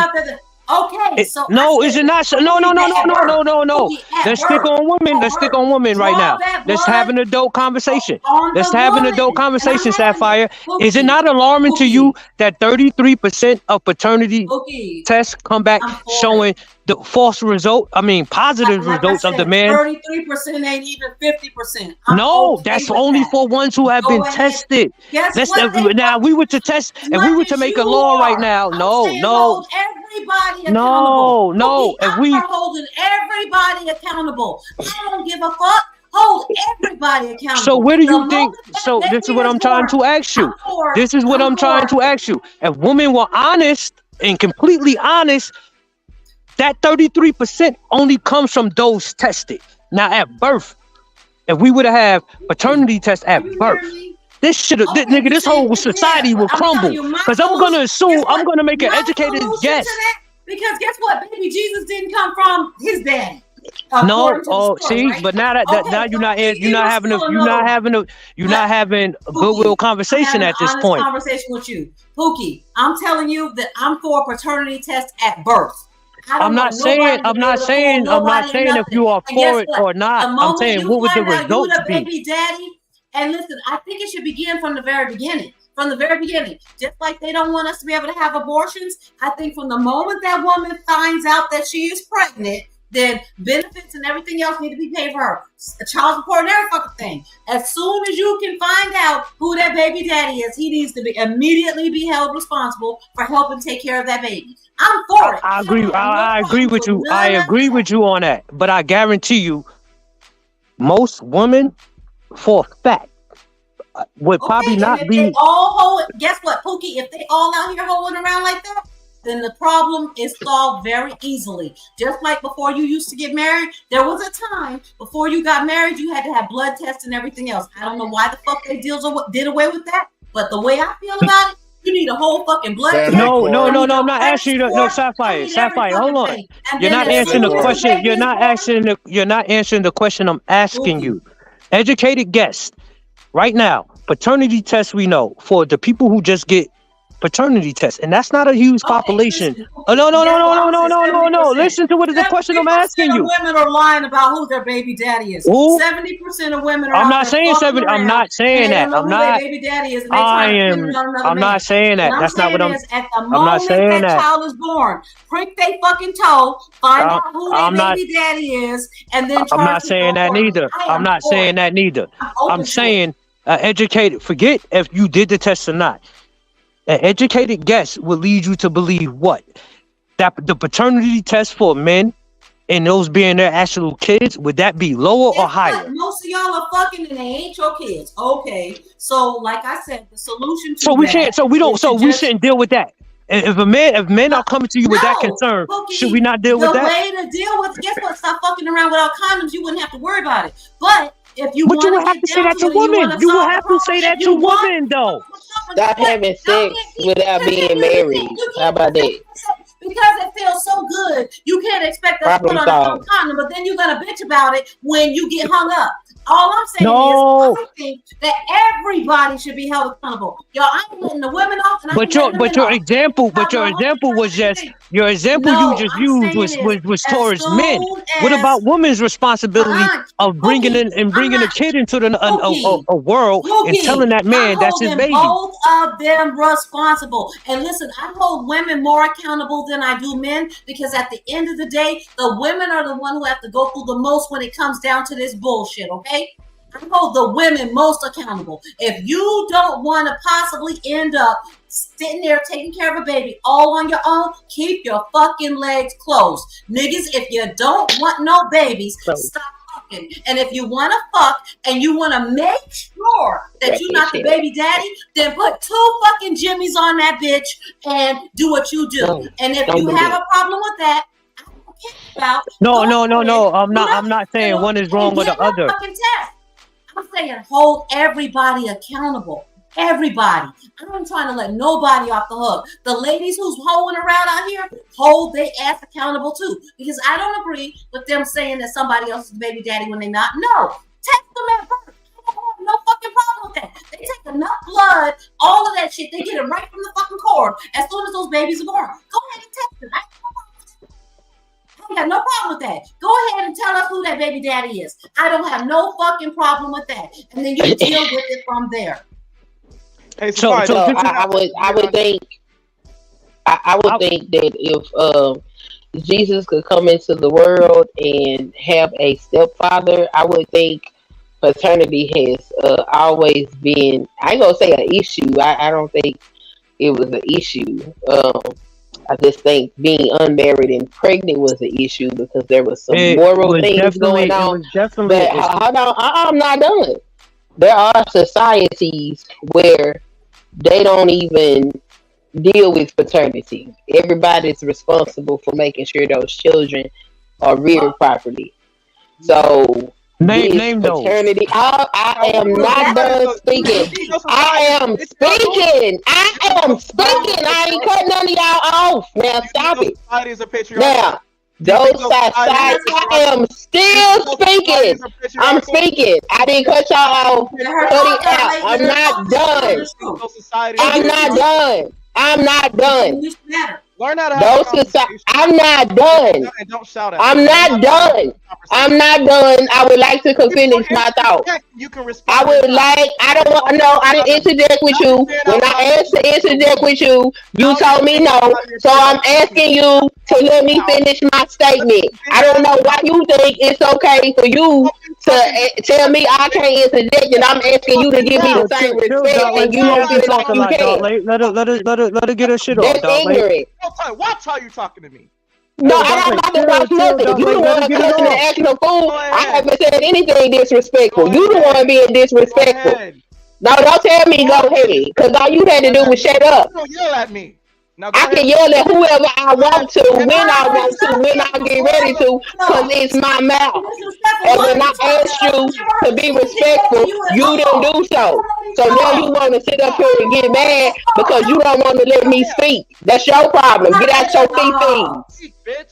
No, is it not? No. Let's stick on women. Let's stick on women right now. Let's have an adult conversation. Let's have an adult conversation, Sapphire. Is it not alarming to you that 33% of paternity tests come back showing the false result? I mean, positive results of the man. 33% ain't even 50%. No, that's only for ones who have been tested. Now, we were to test, and we were to make a law right now. No. Everybody accountable. No. If we are holding everybody accountable, I don't give a fuck. Hold everybody accountable. So where do you think? So this is what I'm trying to ask you. This is what I'm trying to ask you. If women were honest and completely honest, that 33% only comes from those tested. Now at birth, if we would have paternity tests at birth, this whole society will crumble. Because I'm gonna assume, I'm gonna make an educated guess. Because guess what? Baby Jesus didn't come from his daddy. No, see, right? But now now you're not having a goodwill conversation at this point. Conversation with you, Pookie. I'm telling you that I'm for a paternity test at birth. I'm not saying if you are for it or not. I'm saying what would the results be? Baby daddy. And listen, I think it should begin from the very beginning. From the very beginning. Just like they don't want us to be able to have abortions, I think from the moment that woman finds out that she is pregnant, then benefits and everything else need to be paid for her. A child support and every fucking thing. As soon as you can find out who that baby daddy is, he needs to be immediately be held responsible for helping take care of that baby. I'm for it. I agree with you. I agree with you on that. But I guarantee you, most women, for a fact, would probably not be. Guess what, Pookie? If they all out here holding around like that, then the problem is solved very easily. Just like before you used to get married, there was a time before you got married, you had to have blood tests and everything else. I don't know why the fuck they did away with that, but the way I feel about it, you need a whole fucking blood test. No, I'm not asking you. No, Sapphire, hold on. You're not answering the question. You're not answering the question I'm asking you. Educated guess. Right now, paternity tests, we know for the people who just get paternity tests, and that's not a huge population. No. Listen to what is the question I'm asking you. Women are lying about who their baby daddy is. 70% of women are. I'm not saying 70. I'm not saying that. I'm not. Baby daddy is. I'm not saying that. That's not what I'm. I'm not saying that. Child is born. Prick they fucking toe. Find out who their baby daddy is, and then. I'm not saying that neither. I'm not saying that neither. I'm saying educated. Forget if you did the test or not. An educated guess will lead you to believe what? That the paternity test for men and those being their actual kids, would that be lower or higher? Most of y'all are fucking and they ain't your kids. Okay. So like I said, the solution to we shouldn't deal with that. If men are coming to you with that concern, should we not deal with that? The way to deal with, guess what? Stop fucking around without condoms. You wouldn't have to worry about it. But you would have to say that to women. You would have to say that to women, though. Stop having sex without being married. How about that? Because it feels so good, you can't expect us to put on a condom, but then you're gonna bitch about it when you get hung up. All I'm saying is, I think that everybody should be held accountable. Y'all, I'm letting the women off. But your example was just you just used was towards men. What about women's responsibility of bringing a kid into a world and telling that man that's his baby? Both of them responsible. And listen, I hold women more accountable than I do men, because at the end of the day, the women are the one who have to go through the most when it comes down to this bullshit. Okay. I hold the women most accountable. If you don't want to possibly end up sitting there taking care of a baby all on your own, keep your fucking legs closed. Niggas, if you don't want no babies, stop fucking. And if you want to fuck and you want to make sure that you're not the baby daddy, then put 2 fucking jimmies on that bitch and do what you do. And if you have a problem with that, No. I'm not saying one is wrong or the other. I'm saying hold everybody accountable. Everybody. I'm trying to let nobody off the hook. The ladies who's hoeing around out here, hold their ass accountable too. Because I don't agree with them saying that somebody else is the baby daddy when they're not. No. Test them at birth. No fucking problem with that. They take enough blood, all of that shit, they get it right from the fucking cord as soon as those babies are born. Go ahead and test them. I got no problem with that. Go ahead and tell us who that baby daddy is. I don't have no fucking problem with that. And then you deal with it from there. Hey, so I would think that if Jesus could come into the world and have a stepfather, I would think paternity has always been, I ain't gonna say an issue. I don't think it was an issue. I just think being unmarried and pregnant was an issue because there was some moral things going on. But hold on, I'm not done. There are societies where they don't even deal with paternity. Everybody's responsible for making sure those children are reared properly. So name paternity. I am not done speaking. I am speaking. I ain't cutting none of y'all off. Now stop it. Now those societies. I am still speaking. I'm speaking. I didn't cut y'all off. Cut it out. I'm not done. I'm not done. Learn how to have I'm not done. Don't shout at I'm not done. I'm not done. I would like to finish my thought. You can respond. I don't want, no, I didn't interject with you. When I asked to interject with you, you told me no. So I'm asking you to let me finish my statement. I don't know why you think it's okay for you to tell me I can't interject, and I'm asking you to give me the same respect, and you don't feel like you can. Let her get her shit off. That's ignorant. Watch how you talking to me. No, I don't have to watch nothing. You the one cussing and acting a fool. I haven't said anything disrespectful. You the one being disrespectful. No, don't tell me go ahead, because all you had to do was shut up. Don't yell at me. I can yell at whoever I want to, when I want to, when I get ready to, because it's my mouth. And when I asked you to be respectful, you didn't do so. So now you want to sit up here and get mad because you don't want to let me speak. That's your problem. Get out your feet.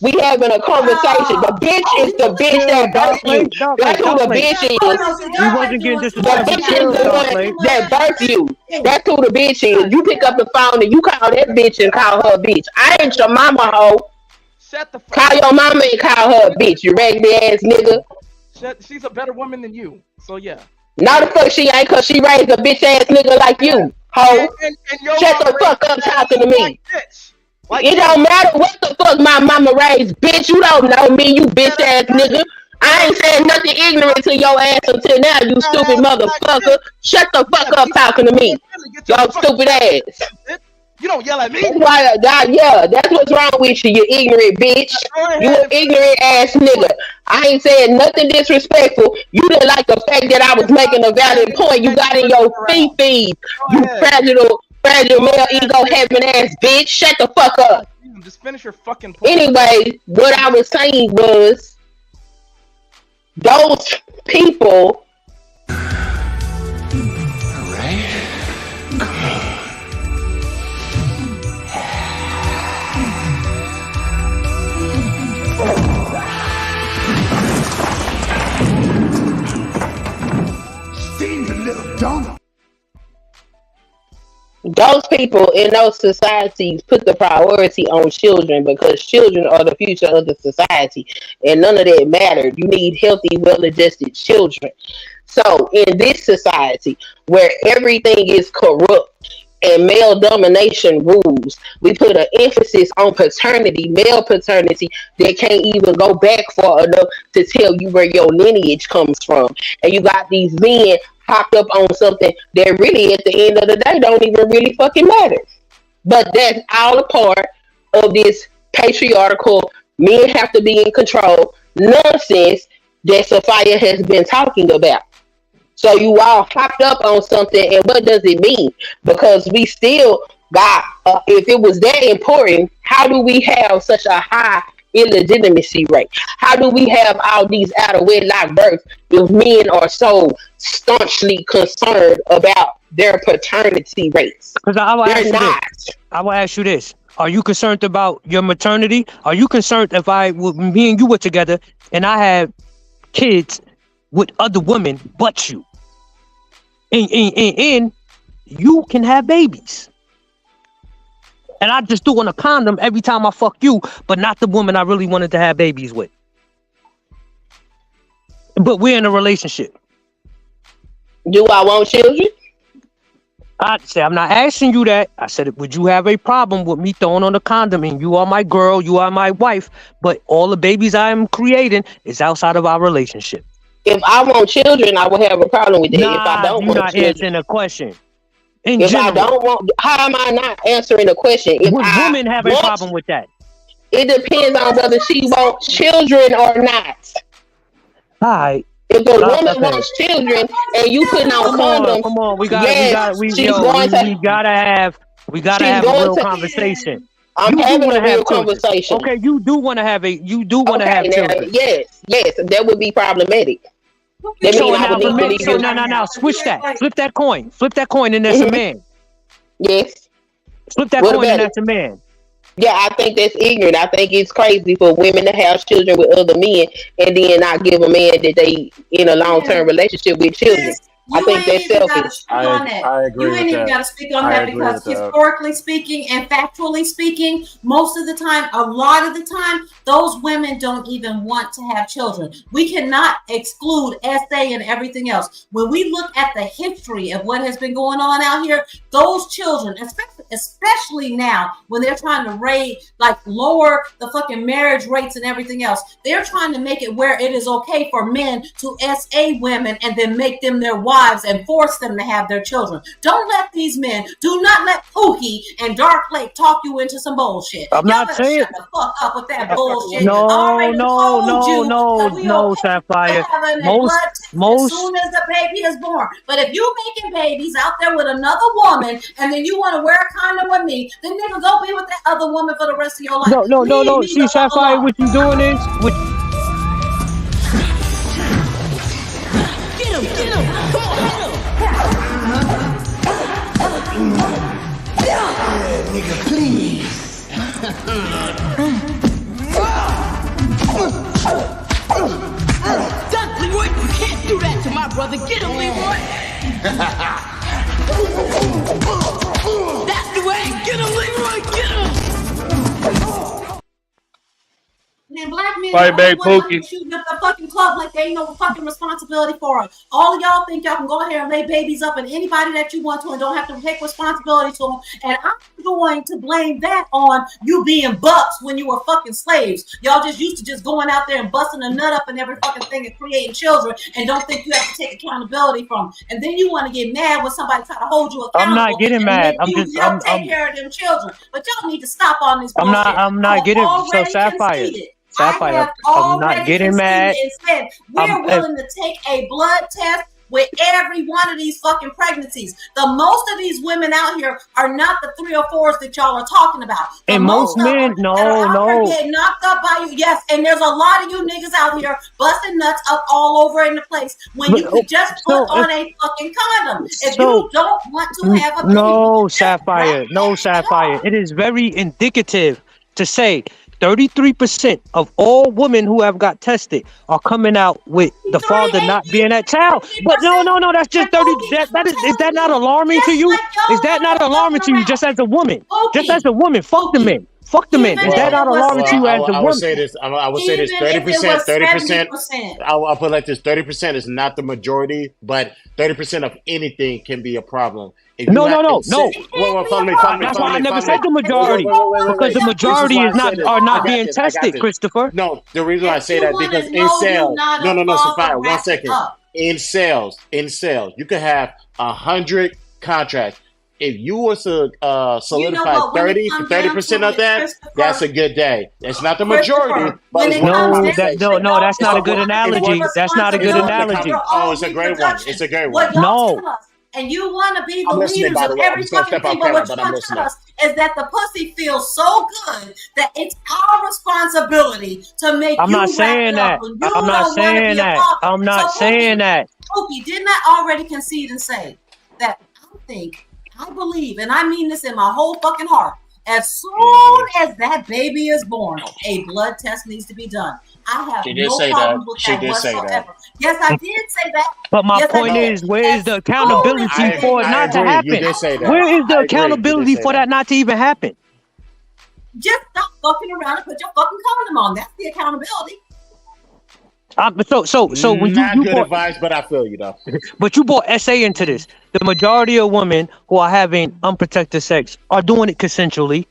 We having a conversation. The bitch is the bitch that birthed you. That's who the bitch is. You wasn't getting the bitch is the one that birthed you. That's who the bitch is. You pick up the phone and you call that bitch and call her bitch. I ain't your mama, hoe. Call your mama and call her bitch. You raggedy ass nigga. She's a better woman than you. So yeah. No, the fuck she ain't, cause she raised a bitch ass nigga like you, hoe. Shut the fuck up talking to me. It don't matter what the fuck my mama raised, bitch. You don't know me, you bitch ass nigga. I ain't saying nothing ignorant to your ass until now, you stupid motherfucker. Shut the fuck up talking to me, y'all stupid ass. You don't yell at me. That's why, yeah, that's what's wrong with you, you ignorant bitch. You an ignorant ass nigga. I ain't saying nothing disrespectful. You didn't like the fact that I was making a valid point. You got in your feet, you fragile male ego having ass bitch. Shut the fuck up. Just finish your fucking point. Anyway, what I was saying was those people. All right. Come on. Those people in those societies put the priority on children because children are the future of the society, and none of that mattered. You need healthy, well-adjusted children. So in this society where everything is corrupt, and male domination rules. We put an emphasis on paternity, male paternity, that can't even go back far enough to tell you where your lineage comes from. And you got these men hopped up on something that really at the end of the day don't even really fucking matter. But that's all a part of this patriarchal, men have to be in control nonsense that Sophia has been talking about. So you all hopped up on something, and what does it mean? Because we still got, if it was that important, how do we have such a high illegitimacy rate? How do we have all these out of wedlock births if men are so staunchly concerned about their paternity rates? Because I will ask you this. Are you concerned about your maternity? Are you concerned if me and you were together and I had kids with other women but you? And you can have babies. And I just do on a condom every time I fuck you, but not the woman I really wanted to have babies with. But we're in a relationship. Do I want children? I said, I'm not asking you that. I said, would you have a problem with me throwing on a condom and you are my girl, you are my wife, but all the babies I am creating is outside of our relationship? If I want children, I will have a problem with that. If I don't want not children, answering the question. if I don't want, how am I not answering the question? If Would I women have a want- problem with that? It depends on whether she wants children or not. All right. If the woman wants children and you putting on condoms, come on, we she's gotta have a real conversation. I'm having a real conversation. Okay, you do want to have children. Yes, that would be problematic. That So means I would need to leave now, switch that. Flip that coin. Flip that coin, and that's a man. Yes. Flip that What coin, about and it? that's a man. Yeah, I think that's ignorant. I think it's crazy for women to have children with other men and then not give a man that they in a long-term relationship with children. I think that's selfish. I agree You with ain't even that. got to speak on I that agree because with that. historically speaking and factually speaking, most of the time, a lot of the time, those women don't even want to have children. We cannot exclude SA and everything else. When we look at the history of what has been going on out here, those children, especially now when they're trying to lower the fucking marriage rates and everything else, they're trying to make it where it is okay for men to SA women and then make them their wives and force them to have their children. Don't let these men, do not let Pookie and Dark Lake talk you into some bullshit. I'm not saying. Shut the fuck up with that bullshit. No, Sapphire. As soon as the baby is born. But if you making babies out there with another woman and then you want to wear a condom with me, then nigga go be with that other woman for the rest of your life. No. See, Sapphire, what you doing is Get him! Come on, hit him! Nigga, please. Duck, Leroy, you can't do that to my brother. Get him, Leroy. That's the way. Get him, Leroy. Get him. Man, black men Fight back, Pookie. shooting up the fucking club like they ain't no fucking responsibility for it. All of y'all think y'all can go ahead and lay babies up and anybody that you want to and don't have to take responsibility to them. And I'm going to blame that on you being bucks when you were fucking slaves. Y'all just used to just going out there and busting a nut up and every fucking thing and creating children and don't think you have to take accountability from them. And then you want to get mad when somebody try to hold you accountable. I'm not getting mad. I'm just take care of them children. But y'all need to stop on this I'm bullshit. not getting so Sapphire. Sapphire, I'm not getting mad. Instead, we're willing to take a blood test with every one of these fucking pregnancies. The most of these women out here are not the 3 or 4s that y'all are talking about. And most men, no. Getting knocked up by you, yes. And there's a lot of you niggas out here busting nuts up all over in the place when you could just put on a fucking condom. If you don't want to have a baby. No, Sapphire. It is very indicative to say 33% of all women who have got tested are coming out with the father not being that child. But no, that's just 30. Is that not alarming to you? Is that not alarming to you just as a woman? Just as a woman, fuck the men. Fuck the men. Is that not alarming to you as the I woman? would say this. I would say this. 30%. 30%. I'll put it like this. 30% is not the majority, but 30% of anything can be a problem. No. Well, follow me. That's why I never said the majority, because the majority are not being tested, Christopher. No, the reason why I say that because in sales, no, Sophia, 1 second. In sales, you could have 100 contracts. If you was to solidify 30% of that, that's a good day. It's not the majority, but it's no, that's not a good analogy. That's not a good analogy. Oh, it's a great one. It's a great one. No. And you want to be the I'm listening, leaders by the of way. I'm every just gonna fucking step out thing, but camera, what you but I'm want to listening. tell us is that the pussy feels so good that it's our responsibility to make I'm you not saying wrap it that. up when you I'm not don't want to saying be a that. father. I'm not So, saying that. Pookie, didn't I already concede and say that I believe, and I mean this in my whole fucking heart, as soon as that baby is born, a blood test needs to be done. I have She did no say problem that. with She that did say whatsoever. that. Yes, I did say that. But my Yes, I point did. is, where is the accountability for it I not to agree. happen? You did say that. Where is the I agree. You accountability did say for that not to even happen? Just stop fucking around and put your fucking condom on. That's the accountability. So when Not you good brought, advice, but I feel you though. but you brought SA into this. The majority of women who are having unprotected sex are doing it consensually.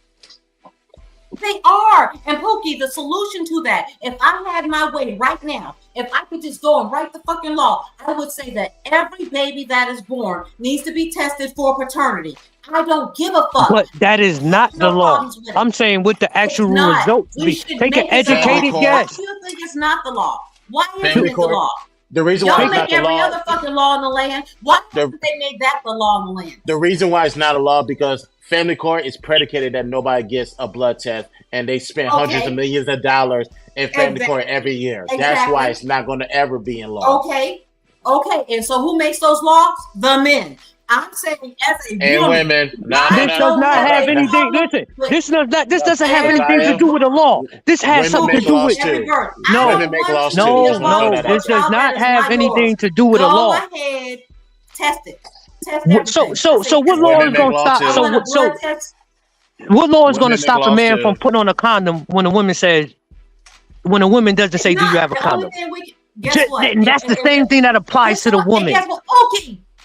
They are. And Pookie, the solution to that, if I had my way right now, if I could just go and write the fucking law, I would say that every baby that is born needs to be tested for paternity. I don't give a fuck. But that is not the law. I'm saying with the actual results. Take an educated guess. Why do you think it's not the law? Why isn't Family it the court. law? The reason why Y'all it's not make the every law. other fucking law in the land. Why haven't they made that the law in the land? The reason why it's not a law because family court is predicated that nobody gets a blood test, and they spend hundreds of millions of dollars in family court every year. That's why it's not going to ever be in law. Okay. And so who makes those laws? The men. I'm saying as a And woman, women. This does not have anything. Listen, this doesn't have anything to do with the law. This has something to do with Women make laws too. No. Just wanna throw that This out there. does not have anything to do with the law. Go ahead, test it. So what law is going to stop? What law is going to stop a man from putting on a condom when a woman doesn't say, "Do you have a condom?" And that's the same thing that applies to the woman.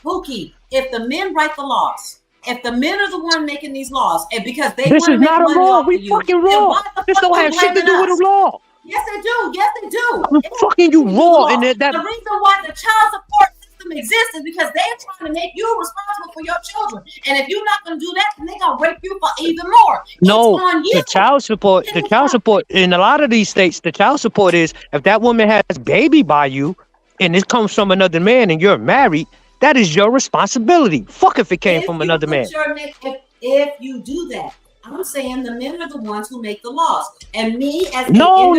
Pookie, if the men write the laws, if the men are the one making these laws, and because they This is not a law. We fucking raw. This don't have shit to do with the law. Yes, they do. Yes, they do. I'm fucking you raw, and that. The reason why the child support system exists is because they're trying to make you responsible for your children. And if you're not going to do that, then they're going to rape you for even more. No, it's on you. the child support in a lot of these states, the child support is if that woman has a baby by you, and it comes from another man, and you're married. That is your responsibility. Fuck if it came from another man. If you do that, I'm saying the men are the ones who make the laws, and me as No.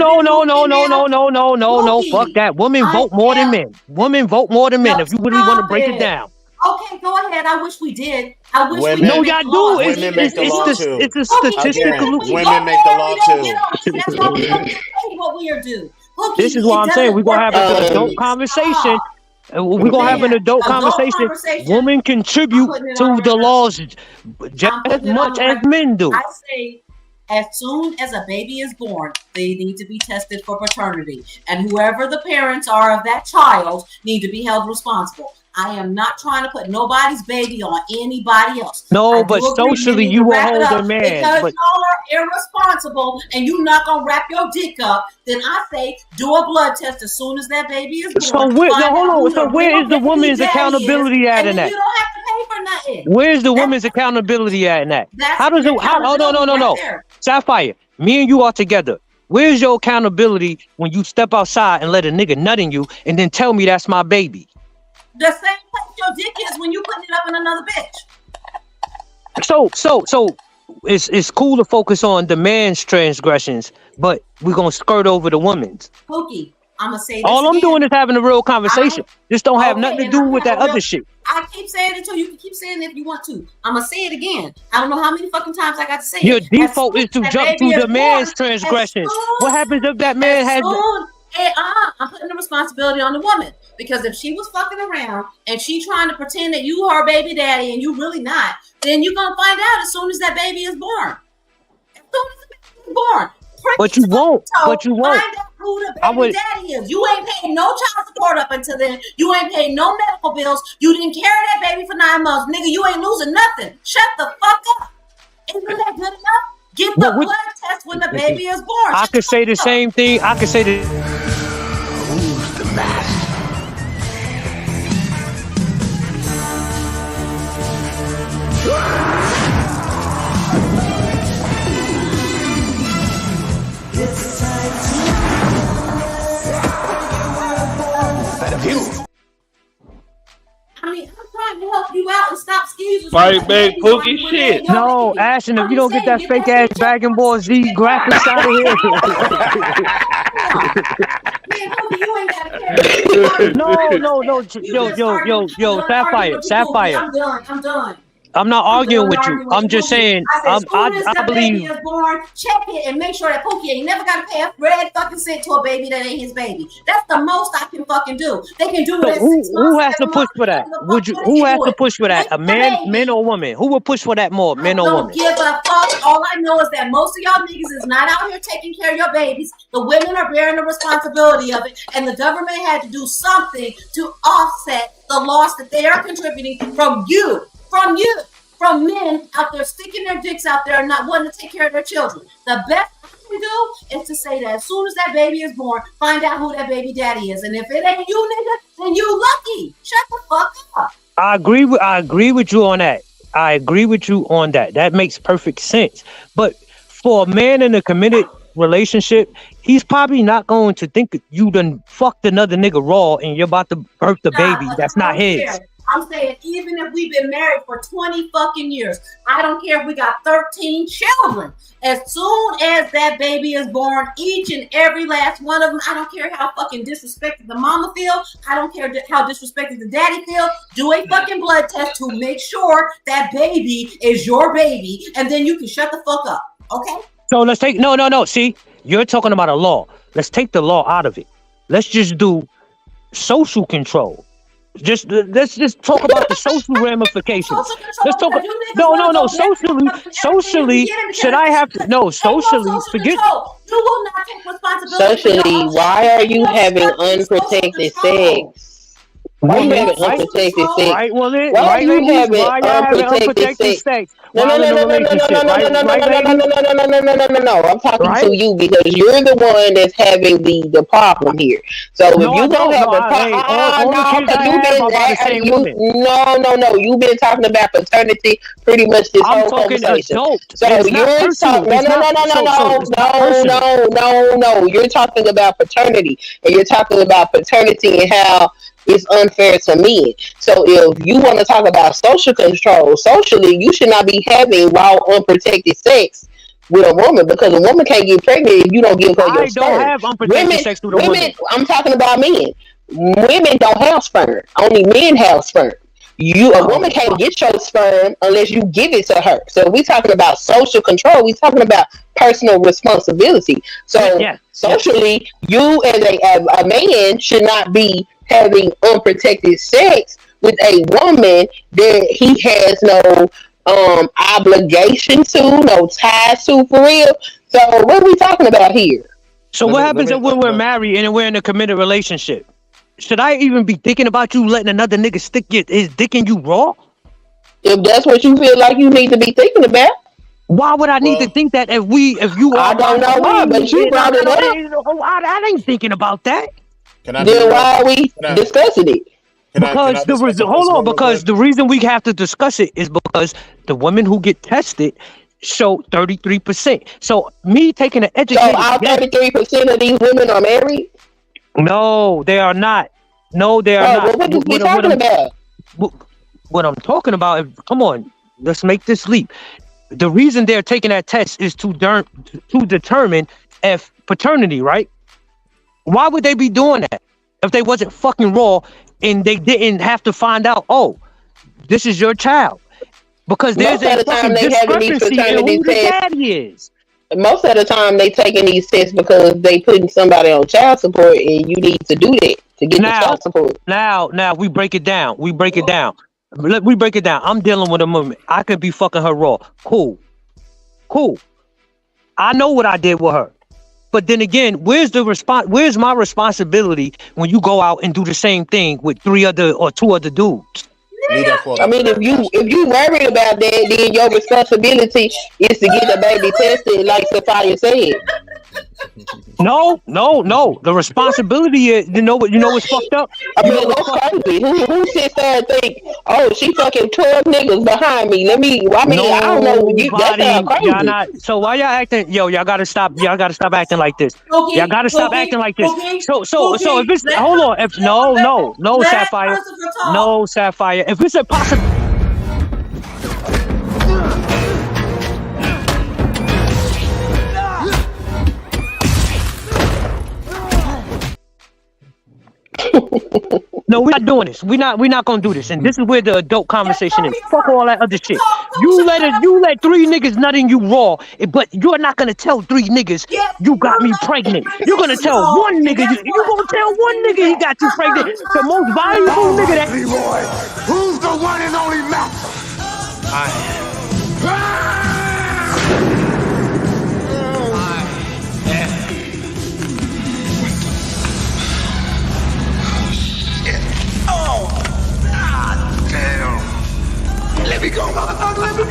Fuck that. Women vote more than men. Women vote more than men. If you really want to break it down. Okay, go ahead. I wish we did. I wish women, we no, did. y'all do. Women make the law too. It's a statistical. Women make the law too. That's why we don't get paid what we are due. This is what I'm saying. We're gonna have an adult conversation. We're gonna have an adult conversation. Women contribute to the laws just as much as men do. I say, as soon as a baby is born, they need to be tested for paternity, and whoever the parents are of that child need to be held responsible. I am not trying to put nobody's baby on anybody else. No, but socially you will hold a man. Because but y'all are irresponsible and you're not gonna wrap your dick up, then I say do a blood test as soon as that baby is born. So where is the woman's accountability at in that? You don't have to pay for nothing. Where's the woman's accountability at in that? How does it? Oh no. Sapphire, me and you are together. Where's your accountability when you step outside and let a nigga nut in you and then tell me that's my baby? The same place your dick is when you putting it up in another bitch. So it's cool to focus on the man's transgressions, but we're gonna skirt over the woman's. Pookie, I'm gonna say this all I'm again. doing is having a real conversation. This don't have nothing to do with that other shit. I keep saying it too. You can keep saying it if you want to. I'm gonna say it again. I don't know how many fucking times I got to say Your it. default is to jump to the man's transgressions. What happens if that man has? I'm putting the responsibility on the woman, because if she was fucking around and she trying to pretend that you her baby daddy and you really not, then you're gonna find out as soon as that baby is born. As soon as the baby born. But you won't. But you won't. Find out who the baby daddy is. You ain't paid no child support up until then. You ain't paid no medical bills. You didn't carry that baby for 9 months. Nigga, you ain't losing nothing. Shut the fuck up. Isn't that good enough? Get the blood test when the baby is born. I could say the same thing. I could say that. Who's the master? I mean, I'm trying to help you out and stop excuses. Fight back, Pookie shit. No, Ashton, if you don't get that fake ass Dragon Ball Z graphics out of here. No, Sapphire. I'm done. I'm not arguing with you. I'm just saying. I said, as soon as I the believe. baby is born, check it and make sure that Pookie ain't never got to pay a red fucking cent to a baby that ain't his baby. That's the most I can fucking do. They can do it. Who has to push for that? Who has to push for that? A man or woman? Who will push for that more? Men or women? Don't give a fuck. All I know is that most of y'all niggas is not out here taking care of your babies. The women are bearing the responsibility of it, and the government had to do something to offset the loss that they are contributing from you. From men out there sticking their dicks out there and not wanting to take care of their children. The best I can do is to say that as soon as that baby is born, find out who that baby daddy is. And if it ain't you, nigga, then you lucky. Shut the fuck up. I agree with you on that. That makes perfect sense. But for a man in a committed relationship, he's probably not going to think you done fucked another nigga raw and you're about to birth the baby. That's not his. I'm saying, even if we've been married for 20 fucking years, I don't care if we got 13 children. As soon as that baby is born, each and every last one of them, I don't care how fucking disrespected the mama feel. I don't care how disrespected the daddy feel. Do a fucking blood test to make sure that baby is your baby, and then you can shut the fuck up. Okay? So let's take no. See, you're talking about a law. Let's take the law out of it. Let's just do social control. Let's just talk about the social ramifications. Let's talk. No. Socially, should I have to? No, socially. Forget. You will not take responsibility. Socially, why are you having unprotected sex? Why are you having unprotected sex? Right, woman. Why are you having unprotected sex? No. I'm talking to you because you're the one that's having the problem here. So if you don't have a problem, no, you've been talking about paternity pretty much this whole conversation. So you're talking no. You're talking about paternity, and you're talking about paternity and how it's unfair to men. So if you want to talk about social control, socially, you should not be having raw, unprotected sex with a woman because a woman can't get pregnant if you don't give her your sperm. I don't have unprotected sex with a woman. I'm talking about men. Women don't have sperm. Only men have sperm. A woman can't get your sperm unless you give it to her. So we're talking about social control. We're talking about personal responsibility. So socially, you as a man should not be having unprotected sex with a woman that he has no obligation to, no ties to for real. So what are we talking about here? So what happens when we're married and we're in a committed relationship? Should I even be thinking about you letting another nigga stick his dick in you raw? If that's what you feel like you need to be thinking about. Why would I need to think that if you are? I don't know why, but you brought it up. I ain't thinking about that. Then why are we discussing it? Because the reason we have to discuss it is because the women who get tested show 33%. So me taking an educated. So all 33% of these women are married? No, they are not. No, they are not. What are you talking about? What I'm talking about, come on, let's make this leap. The reason they're taking that test is to determine if paternity, right? Why would they be doing that if they wasn't fucking raw and they didn't have to find out, oh, this is your child? Because there's a fucking discrepancy in who the daddy is. Most of the time they taking these tests because they putting somebody on child support and you need to do that to get the child support. Now we break it down. We break it down. I'm dealing with a woman. I could be fucking her raw. Cool. I know what I did with her. But then again, where's my responsibility when you go out and do the same thing with 2 other dudes? I mean, if you worried about that, then your responsibility is to get the baby tested, like Sophia said. No. The responsibility is, you know what's fucked up? I mean, that's crazy. Who sits there and think, oh, she fucking 12 niggas behind me? I don't know. That's crazy. Y'all not, so why y'all acting? Yo, y'all gotta stop acting like this. Y'all gotta stop acting like this. So if it's hold on, if no Sapphire, no Sapphire. If it's a possibility. No, we're not doing this. We're not gonna do this. And this is where the adult conversation is. Fuck all that other shit. You let 3 niggas nut in you raw, but you're not gonna tell 3 niggas you got me pregnant. You're gonna tell one nigga you gonna tell one nigga he got you pregnant. The most valuable nigga that. Who's the one and only master? I am. Let me go, motherfucker, let me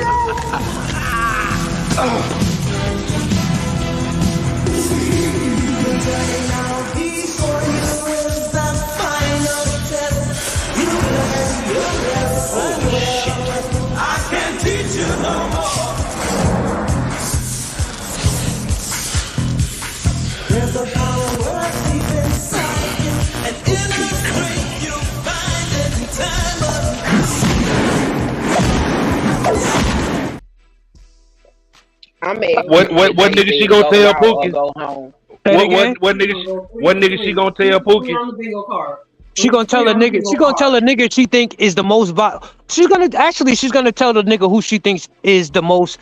I can't teach you no more. There's a power deep inside you, and in a drink you'll find it in time of What nigga she gonna tell Pookie? What nigga she gonna tell Pookie? She gonna tell a nigga she think is the most she's gonna tell the nigga who she thinks is the most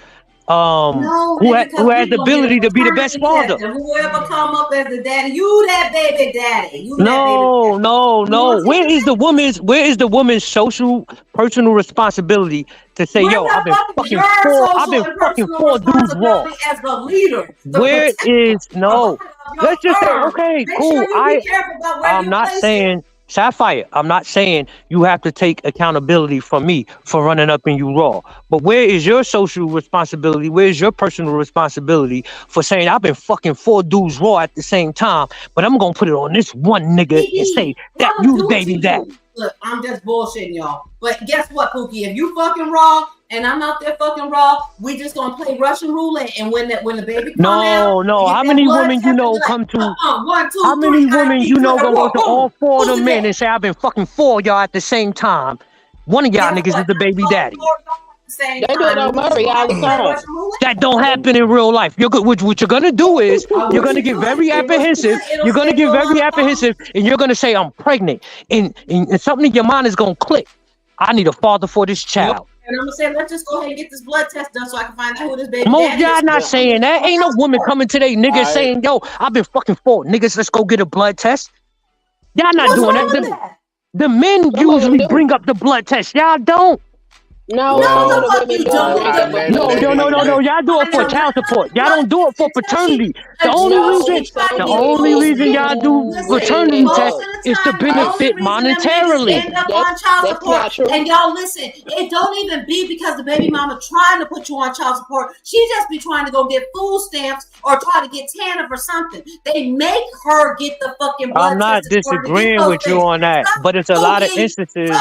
who has the ability to be the best father. Whoever come up as the daddy, you that baby daddy. No. Where is the woman's social personal responsibility to say, yo, I've been fucking 4 dudes raw. As the leader. Where is let's just say, okay, cool. I'm not saying Sapphire, I'm not saying you have to take accountability from me for running up in you raw. But where is your social responsibility? Where is your personal responsibility for saying I've been fucking 4 dudes raw at the same time, but I'm gonna put it on this one nigga and say that you baby that. Look, I'm just bullshitting y'all. But guess what, Pookie? If you fucking raw and I'm out there fucking raw, we just gonna play Russian roulette. And when the baby come out, how many women you know come to? 1, 2, how many 3, women you know gonna go to all 4 of them men and say I've been fucking 4 y'all at the same time? One of y'all niggas is the baby daddy. They do it on Murray all the time. That don't happen in real life. What you're gonna do is you're gonna get very apprehensive. You're gonna get very apprehensive, and you're gonna say I'm pregnant, and something in your mind is gonna click. I need a father for this child. And I'm gonna say, let's just go ahead and get this blood test done so I can find out who this baby Most daddy y'all is. not saying that. Ain't no woman coming to they niggas saying, yo, I've been fucking 4 niggas. Let's go get a blood test. Y'all not doing that. The men usually bring up the blood test. Y'all don't. No. Y'all do it for child support. Y'all don't do it for paternity. The only reason y'all do paternity test is to benefit monetarily. End up on child support. And y'all listen, it don't even be because the baby mama trying to put you on child support. She just be trying to go get food stamps or try to get TANF or something. They make her get the fucking blood I'm not disagreeing with you on that, but it's a lot of instances.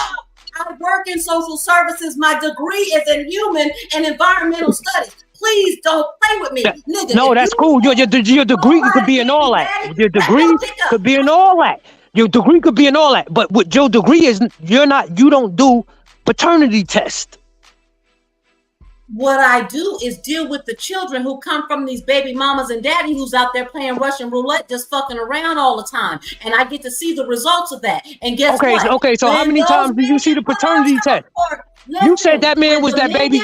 I work in social services. My degree is in human and environmental studies. Please don't play with me, nigga. No, that's cool. Your degree could be in all that. Your degree could be in all that. Your degree could be in all that. But what your degree is, you don't do paternity test. What I do is deal with the children who come from these baby mamas and daddy who's out there playing Russian roulette, just fucking around all the time. And I get to see the results of that. And guess what? Okay, so how many times do you see the paternity test? You said that man was that baby.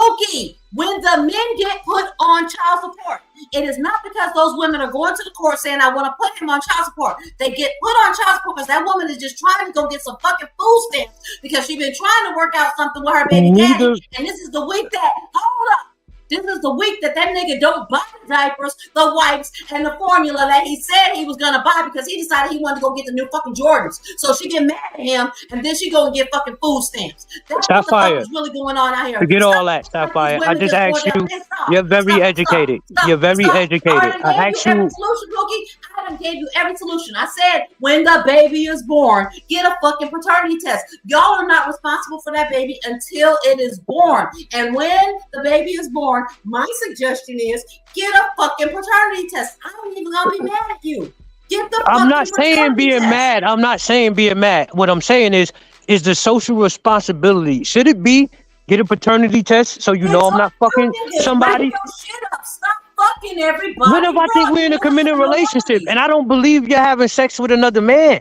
Okay, when the men get put on child support, it is not because those women are going to the court saying, I want to put him on child support. They get put on child support because that woman is just trying to go get some fucking food stamps because she's been trying to work out something with her baby daddy. And this is the week that, hold up. This is the week that nigga don't buy the diapers, the wipes, and the formula that he said he was gonna buy because he decided he wanted to go get the new fucking Jordans. So she get mad at him, and then she go and get fucking food stamps. That's what the fuck Sapphire, is really going on out here. forget Stop all that, Sapphire. I women just just asked going down. you. Hey, stop. You're very Stop. educated. Stop. You're very Stop. educated. I done I gave asked you every you. solution, Pookie. I done gave you every solution. I said, when the baby is born, get a fucking paternity test. Y'all are not responsible for that baby until it is born. And when the baby is born, my suggestion is get a fucking paternity test. I ain't even gonna be mad at you. Get the I'm fucking not saying paternity being test. mad. I'm not saying being mad. What I'm saying is the social responsibility. Should it be get a paternity test so you know I'm not fucking Niggas, somebody? wrap your shit up. Stop fucking everybody. What if I think we're in a committed relationship and I don't believe you're having sex with another man?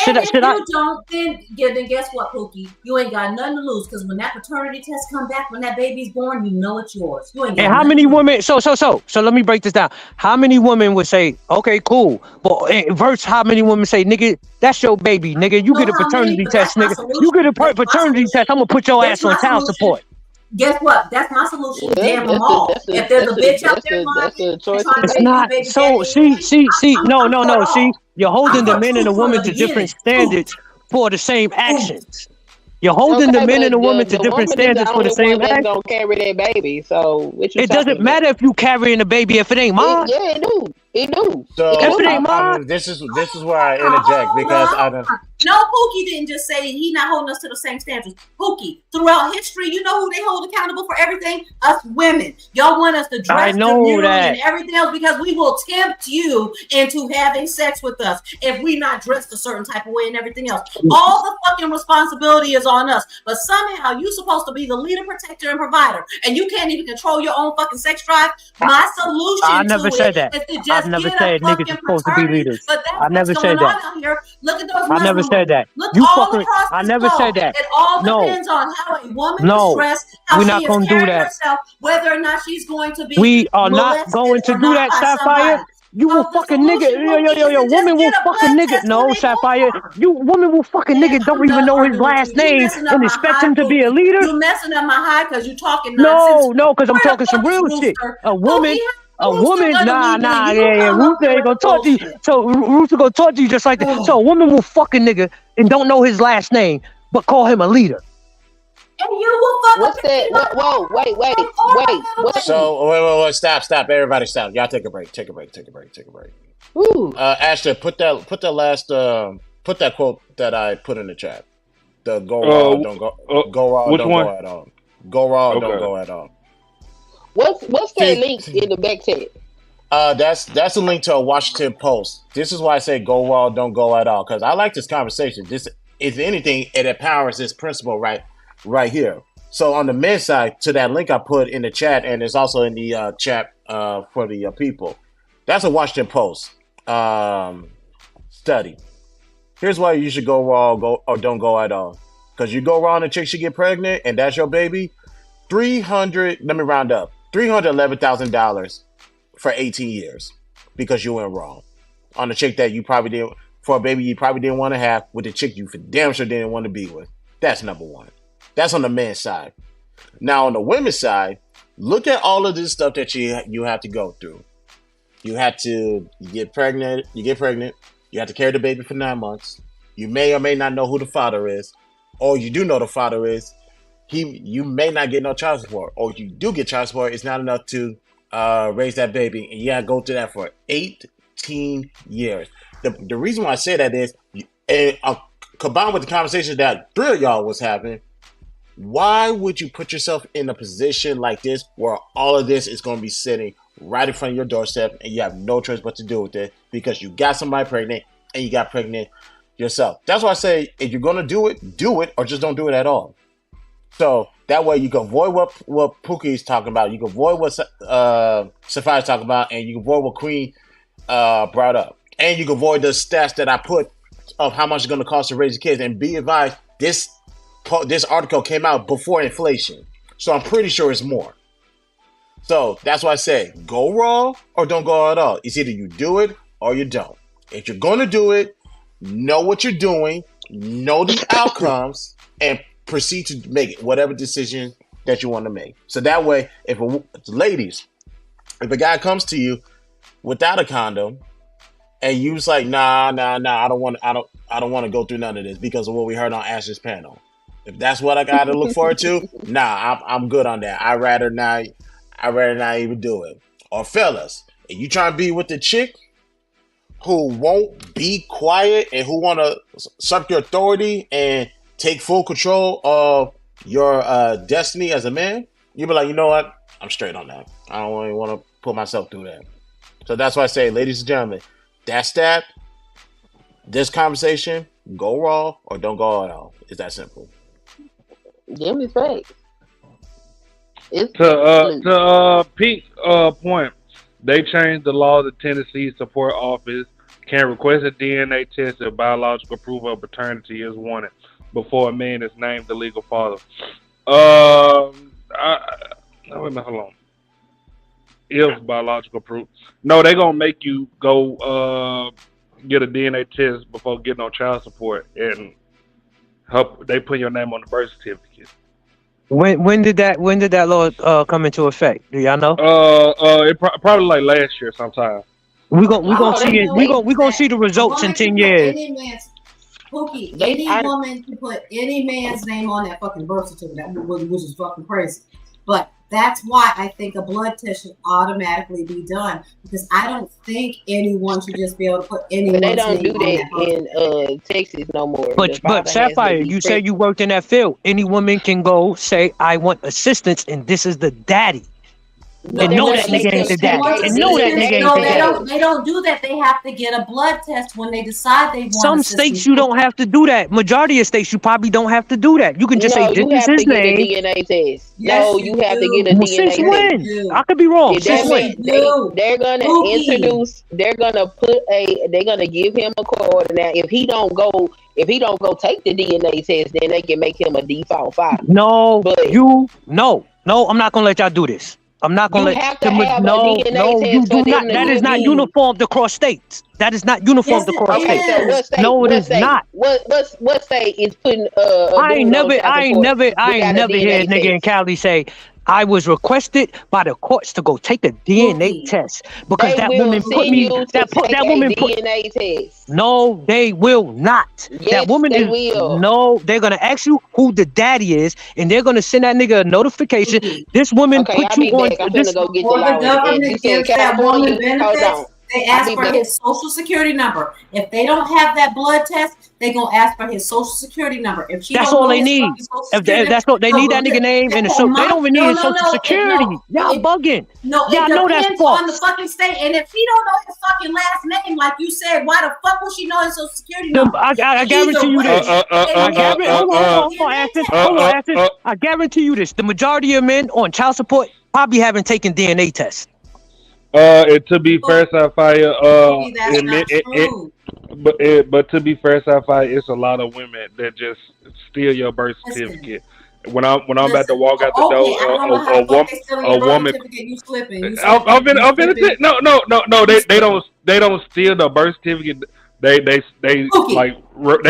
And if Should I? you don't, then guess what, Pookie? You ain't got nothing to lose because when that paternity test come back, when that baby's born, you know it's yours. You ain't got And how nothing many to lose. women? So let me break this down. How many women would say, "Okay, cool," but versus how many women say, "Nigga, that's your baby, nigga. You Know get a how many? paternity But test, that's my nigga. solution. You get a That's my paternity test. I'm gonna put your That's ass on my child solution. support." Guess what? That's my solution. Well, Damn them that's all. a If there's a bitch out that's there a that's lying a and choice trying to to It's make. baby not baby so. daddy, See. No. I'm for it See, all. you're I'm holding the for men and the truth from women the to different beginning. standards for the same actions. You're holding the Okay, men but and the women to the different woman is standards the for the only same one that's act. gonna carry that baby. So what you It talking doesn't about? matter if you carrying a baby if it ain't mine. Yeah, it do. It do. So If it ain't mine, this is where I interject because I don't. No, Pookie didn't just say he not holding us to the same standards. Pookie, throughout history, you know who they hold accountable for everything? Us women. Y'all want us to I dress know demurely that. and everything else because we will tempt you into having sex with us if we not dressed a certain type of way and everything else. All the fucking responsibility is on us. But somehow you supposed to be the leader, protector, and provider, and you can't even control your own fucking sex drive. My solution I never to said it that. is to I've just never get a said niggas are fucking supposed to be paternity. leaders. But that's I never what's going said on that. out here. Look at those I never Muslim said women. that. Look You all fucking. across I this never globe. said that. It all No. depends on how a woman is No. dressed, how We're she not is gonna do carrying that. herself, whether or not she's going to be We are not molested going to or do not that, by Sapphire. somebody. You will So the fucking nigga. solution, Pookie, Yo. is to just Woman will get a fucking blood nigga. test when No, they Sapphire. born. You woman will fucking Man, nigga don't I'm even done know his arguing with you. last You name messing up and my expect high, him to be a Pookie. leader. You messing up my high because you talking nonsense. No, because I'm Where the talking some fuck is real shit. Rooster? A Pookie, woman. how A Rooster woman, gonna nah, be leading? You yeah. come up Rooster here ain't with gonna the talk to you. bullshit. So Rooster gonna talk to you just like that. So a woman will fucking nigga and don't know his last name, but call him a leader. And you will fuck What's that? Whoa, wait. So wait, stop, everybody, stop. Y'all take a break. Ooh. Ashton, put that last put that quote that I put in the chat. The go raw, don't go raw, which don't one? go at all. Go raw, Okay. don't go at all. What's that link in the back chat? That's a link to a Washington Post. This is why I say go raw, don't go at all, because I like this conversation. This, if anything, it empowers this principle right here. So on the men's side, to that link I put in the chat, and it's also in the chat for the people. That's a Washington Post study. Here's why you should go raw, or don't go at all. Because you go raw and a chick should get pregnant, and that's your baby. Let me round up. $311,000 for 18 years because you went wrong on a chick that you probably didn't, for a baby you probably didn't want to have, with a chick you for damn sure didn't want to be with. That's number one. That's on the men's side. Now on the women's side, look at all of this stuff that you have to go through. You have to get pregnant. You get pregnant. You have to carry the baby for 9 months. You may or may not know who the father is, or you do know the father is. You may not get no child support, or you do get child support. It's not enough to raise that baby, and you gotta go through that for 18 years. The reason why I say that is, combined with the conversation that three of y'all was having, why would you put yourself in a position like this where all of this is going to be sitting right in front of your doorstep and you have no choice but to do with it because you got somebody pregnant and you got pregnant yourself? That's why I say, if you're going to do it, or just don't do it at all. So that way you can avoid what Pookie's talking about. You can avoid what Sapphire's talking about, and you can avoid what Queen brought up. And you can avoid the stats that I put of how much it's going to cost to raise kids. And be advised, this article came out before inflation. So I'm pretty sure it's more. So that's why I say, go raw or don't go at all. It's either you do it or you don't. If you're going to do it, know what you're doing, know the outcomes, and proceed to make whatever decision that you want to make. So that way, ladies, if a guy comes to you without a condom and you was like, nah, I don't want to go through none of this because of what we heard on Ash's panel. If that's what I got to look forward to, nah, I'm good on that. I'd rather not even do it. Or fellas, if you trying to be with the chick who won't be quiet and who want to usurp your authority and take full control of your destiny as a man, you be like, you know what? I'm straight on that. I don't even want to put myself through that. So that's why I say, ladies and gentlemen, that's that. This conversation, go raw or don't go at all. It's that simple. Give me facts. To Pete's point, they changed the law to Tennessee support office can request a DNA test if biological proof of paternity is wanted before a man is named the legal father. Hold on. If biological proof, no, they gonna make you go get a DNA test before getting on child support, and help. They put your name on the birth certificate. When did that law come into effect? Do y'all know? It probably like last year sometime. We gonna see it. We gonna see the results in 10 years. Pookie, any woman can put any man's name on that fucking birth certificate, which is fucking crazy. But that's why I think a blood test should automatically be done, because I don't think anyone should just be able to put anyone's name on that. They don't do that in Texas no more. But Sapphire, you say you worked in that field. Any woman can go say, I want assistance, and this is the daddy. No, and know that nigga ain't the daddy. And know that nigga ain't the daddy. They don't do that. They have to get a blood test when they decide they want. Some states you don't have to do that. Majority of states you probably don't have to do that. You can just say this is his name. DNA test. No, you have to get a DNA since test. When? I could be wrong. Since when? They're gonna introduce. They're gonna They're gonna give him a court. Now, if he don't go take the DNA test, then they can make him a default father. No, I'm not gonna let y'all do this. I'm not gonna let them. No, you do not. That is not uniform across states. That is not uniform across states. No, it is not. What state is putting? I ain't never heard a nigga in Cali say, I was requested by the courts to go take a DNA test because that woman put me. That woman put DNA test. No, they will not. Yes, that woman they is will. No. They're gonna ask you who the daddy is, and they're gonna send that nigga a notification. This woman put you on. I'm gonna go get the government gives that woman benefits. They ask for his social security number. If they don't have that blood test, they're gonna ask for his social security number. If she that's all they need. If that's what they need, that nigga name and so they don't even need his social security. Y'all bugging. No, y'all know that's false. On the fucking state. And if she don't know his fucking last name, like you said, why the fuck would she know his social security number? I guarantee you this. Hold on, Ashton. I guarantee you this. The majority of men on child support probably haven't taken DNA tests. To be fair, Sapphire, but to be fair, Sapphire, it's a lot of women that just steal your birth certificate. When I'm about to walk out the door, a woman. They don't steal the birth certificate. They they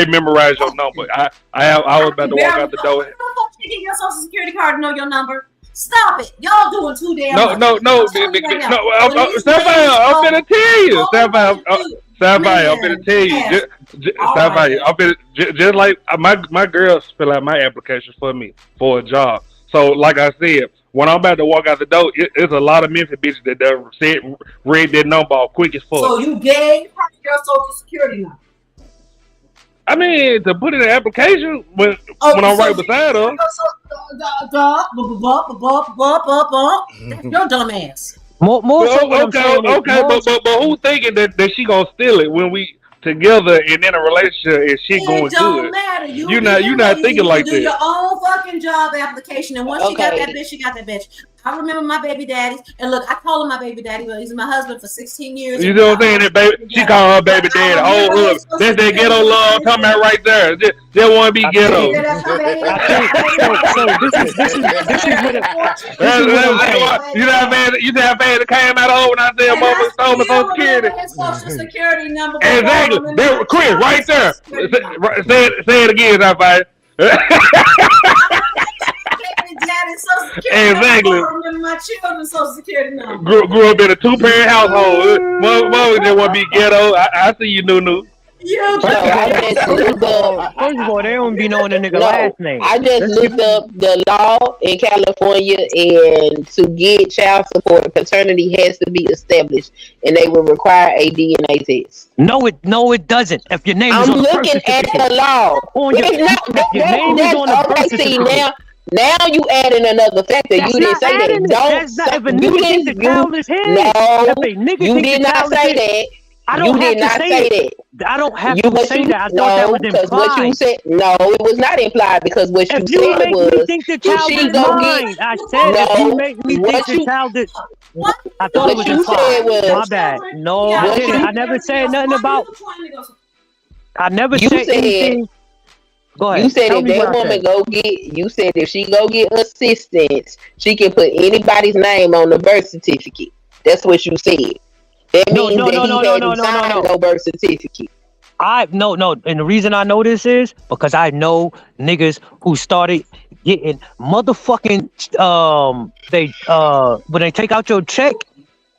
memorize your number. I was about to walk out the door. How the fuck you get your social security card to know your number? Stop it! Y'all doing too damn much. No. Sapphire, I'm gonna tell you. Sapphire, I'm gonna tell you. Sapphire, I'm gonna just like my girls fill out my application for me for a job. So, like I said, when I'm about to walk out the door, it's a lot of Memphis bitches that read that number off quick as fuck. So you gave her your social security number? I mean, to put in an application when I'm right beside her. Your dumb ass. More but who's thinking that she gonna steal it when we together and in a relationship and shit going good? It don't matter. You're not thinking like that. You do your own fucking job application, and once you got that bitch, you got that bitch. I remember my baby daddies, and look, I call him my baby daddy, but he's my husband for 16 years. You know what I'm saying? That baby, she call her baby daddy. Oh, look, that's that ghetto love coming out right there. Just want to be ghetto. You know how bad it came out of her when I said mother stole my social security. His social security number. Exactly. Chris, right there. Say it again, Sapphire. Social Security Exactly. number. I remember my children's Social Security number. Grew up in a 2-parent household. Mother just want to be ghetto. I see you, Nunu. So I just looked up. First of all, they don't be knowing the nigga No, last name. I just looked up the law in California, and to get child support, paternity has to be established, and they will require a DNA test. No, it doesn't. If your name is I'm on the birth looking at certificate, the law. on your, It's not, if your name is on the birth okay, see certificate, now you adding another factor. that's You didn't not say that. adding it. Don't. That's not, if a You nigga think didn't. the child is his, No, if a nigga you think did the not child is say his, that. I You don't have did to not say say it. that. I don't have You, to what say you, that. I thought that no, was because what you implied. said, no, it was not implied, because what If you you said make me was, think the if child she is go get, mine, I said if you no, make me think what the you, child is, I thought it what was you said implied. was, My bad. No, I what didn't. you, I never said nothing about. I never you said said, anything. Go you ahead. said Tell if me what that I woman said. go get, you said if she go get assistance, she can put anybody's name on the birth certificate. That's what you said. That No, means no, that no, no, he no, no, hadn't no, no, signed no. no birth certificate. No, and the reason I know this is because I know niggas who started getting motherfucking they when they take out your check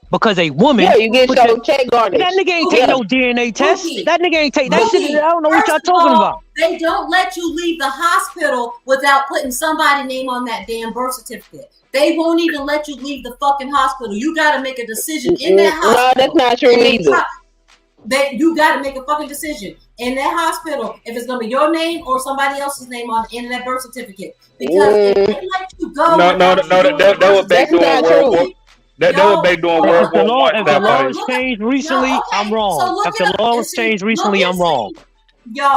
because a woman Yeah, you get put your check garnished. that nigga ain't take Yeah. no DNA test. Pookie, That nigga ain't take that shit. I don't know what y'all First of talking all, about. they don't let you leave the hospital without putting somebody's name on that damn birth certificate. They won't even let you leave the fucking hospital. You got to make a decision in that No, hospital. that's not true either. You got to make a fucking decision in that hospital if it's gonna be your name or somebody else's name on the end of that birth certificate. Because if they let you go, No, that was back during World War. That was back during World If the War law, One. if the law has changed recently, I'm wrong. If the law has changed recently, I'm wrong.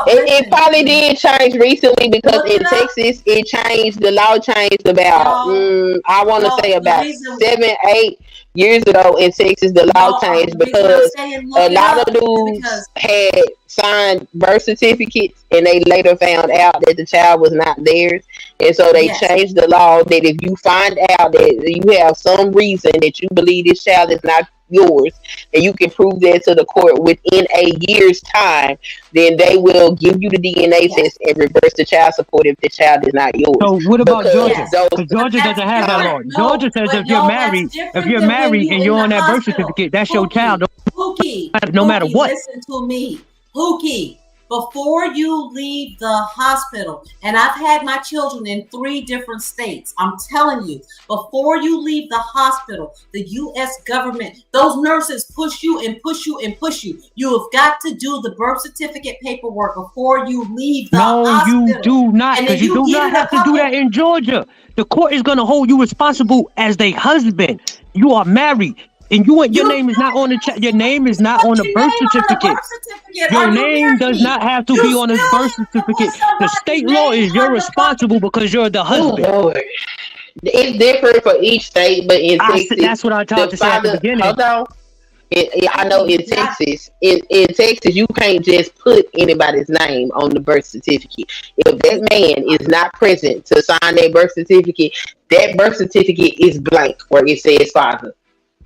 It probably did change recently because in Texas it changed. The law changed about I want to say about 7-8 years ago in Texas. The law changed because a lot of dudes had signed birth certificates and they later found out that the child was not theirs, and so they changed the law that if you find out that you have some reason that you believe this child is not yours and you can prove that to the court within a year's time, then they will give you the DNA test and reverse the child support if the child is not yours. So what about Because Georgia? those- Because Georgia doesn't have that law. Georgia says if you're married, and you're on that birth certificate, that's your child. No matter what. Listen to me, Pookie. Before you leave the hospital, and I've had my children in 3 different states, I'm telling you, before you leave the hospital, the U.S. government, those nurses push you and push you and push you. You have got to do the birth certificate paperwork before you leave the hospital. You do not, And then because you do get not in a have to do that in Georgia. The court is going to hold you responsible as their husband. You are married. And your name is not on the your name is not on the birth certificate. Your name does not have to be on the birth certificate. The state law is you're responsible because you're the husband. Lord. It's different for each state, but in Texas, that's what I tried to say at the beginning. Hold on. I know in Texas, in Texas, you can't just put anybody's name on the birth certificate. If that man is not present to sign that birth certificate, that birth certificate is blank where it says father.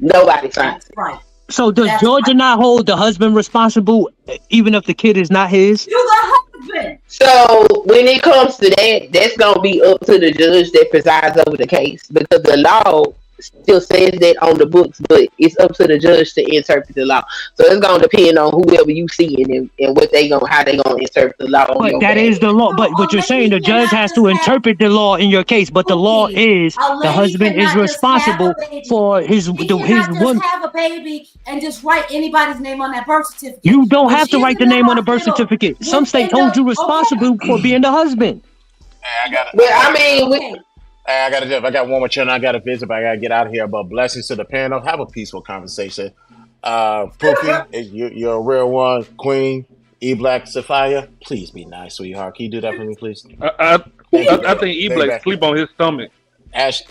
Nobody signs it. Right. So does Georgia not hold the husband responsible even if the kid is not his? You the husband. So when it comes to that, that's gonna be up to the judge that presides over the case because the law still says that on the books, but it's up to the judge to interpret the law. So it's gonna depend on whoever you see and what how they gonna interpret the law. But that is the law. But what you're saying, the judge has to interpret the law in your case. But the law is the husband is responsible for his woman. Have a baby and just write anybody's name on that birth certificate. You don't have to write the name on the birth certificate. Some states hold you responsible for being the husband. Hey, I got one more channel. I got to visit, but I got to get out of here. But blessings to the panel. Have a peaceful conversation. Pookie, you're a real one. Queen, E-Black, Sophia, please be nice, sweetheart. Can you do that for me, please? I think E-Black sleep on his stomach. Ash.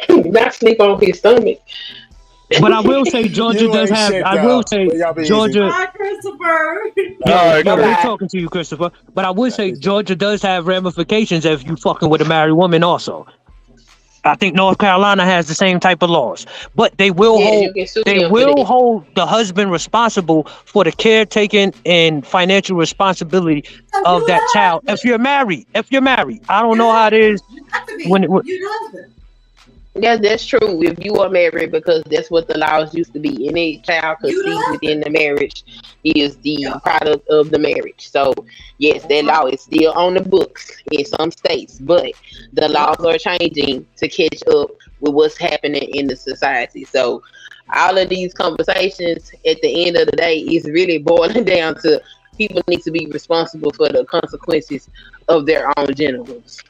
Not sleep on his stomach. But I will say Georgia does have. I will say Georgia. Hi, Christopher. We're talking to you, Christopher. But I would say Georgia does have ramifications if you fucking with a married woman, also. I think North Carolina has the same type of laws, but they will Yeah, hold you can sue they them for will that. hold the husband responsible for the caretaking and financial responsibility of that child. If you're married, I don't know how it is when Yeah, that's true. If you are married, because that's what the laws used to be. Any child conceived within the marriage is the product of the marriage. So, yes, that law is still on the books in some states, but the laws are changing to catch up with what's happening in the society. So, all of these conversations at the end of the day is really boiling down to people need to be responsible for the consequences of their own genitals.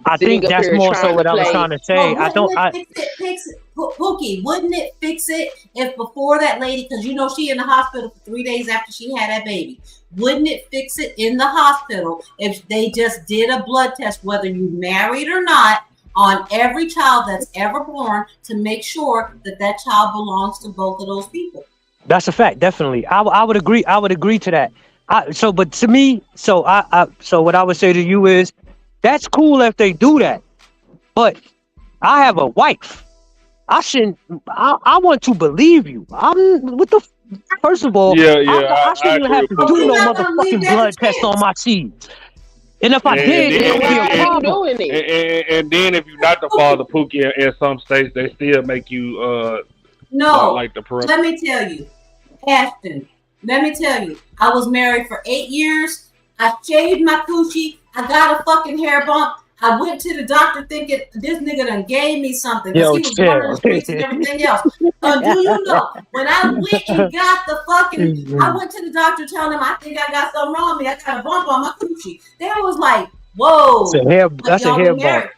I think that's more so what I was trying to say. I don't. Fix it, Pookie, wouldn't it fix it if before that lady, because you know she in the hospital for 3 days after she had that baby, wouldn't it fix it in the hospital if they just did a blood test, whether you married or not, on every child that's ever born to make sure that that child belongs to both of those people? That's a fact, definitely. I would agree. I would agree to that. But to me, so what I would say to you is, that's cool if they do that, but I have a wife. I shouldn't. I want to believe you. First of all, I shouldn't have to do no motherfucking blood test on my seeds. And if I did, it would be a problem. And then if you're not the father, Pookie, in some states, they still make you No, like the parent. let me tell you, Ashton, let me tell you, I was married for 8 years. I shaved my coochie. I got a fucking hair bump. I went to the doctor thinking this nigga done gave me something because he was running the streets and everything else. Do you know, when I went and got the fucking, I went to the doctor telling him I think I got something wrong with me. I got a bump on my coochie. They was like, whoa. That's a hair bump.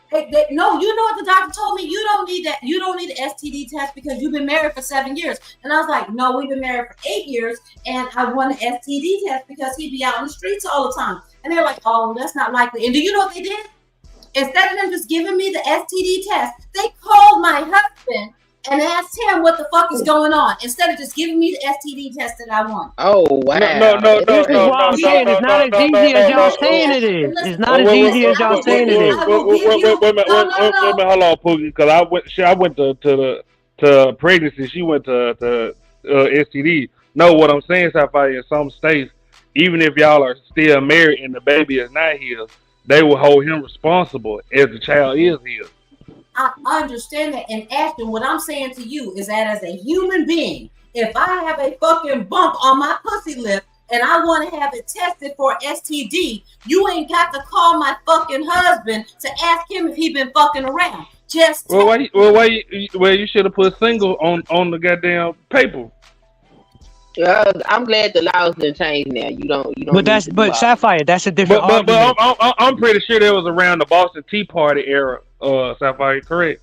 No, you know what the doctor told me? You don't need that. You don't need an STD test because you've been married for 7 years. And I was like, no, we've been married for 8 years, and I want an STD test because he'd be out on the streets all the time. And they're like, oh, that's not likely. And do you know what they did? Instead of them just giving me the STD test, they called my husband and asked him what the fuck is going on instead of just giving me the STD test that I want. Oh, wow. No. This is what I'm saying. It's not as easy as y'all saying it is. It's not as easy as y'all saying it is. Wait a minute, hold on, Pookie, because I went to pregnancy. She went to STD. No, what I'm saying is that in some states, even if y'all are still married and the baby is not his, they will hold him responsible as the child is his. I understand that. And Ashton, what I'm saying to you is that as a human being, if I have a fucking bump on my pussy lip and I want to have it tested for STD, you ain't got to call my fucking husband to ask him if he been fucking around. Just you should have put single on the goddamn paper. I'm glad the laws didn't change now. You don't. But Sapphire, that's a different argument. But I'm pretty sure that was around the Boston Tea Party era. Sapphire, correct?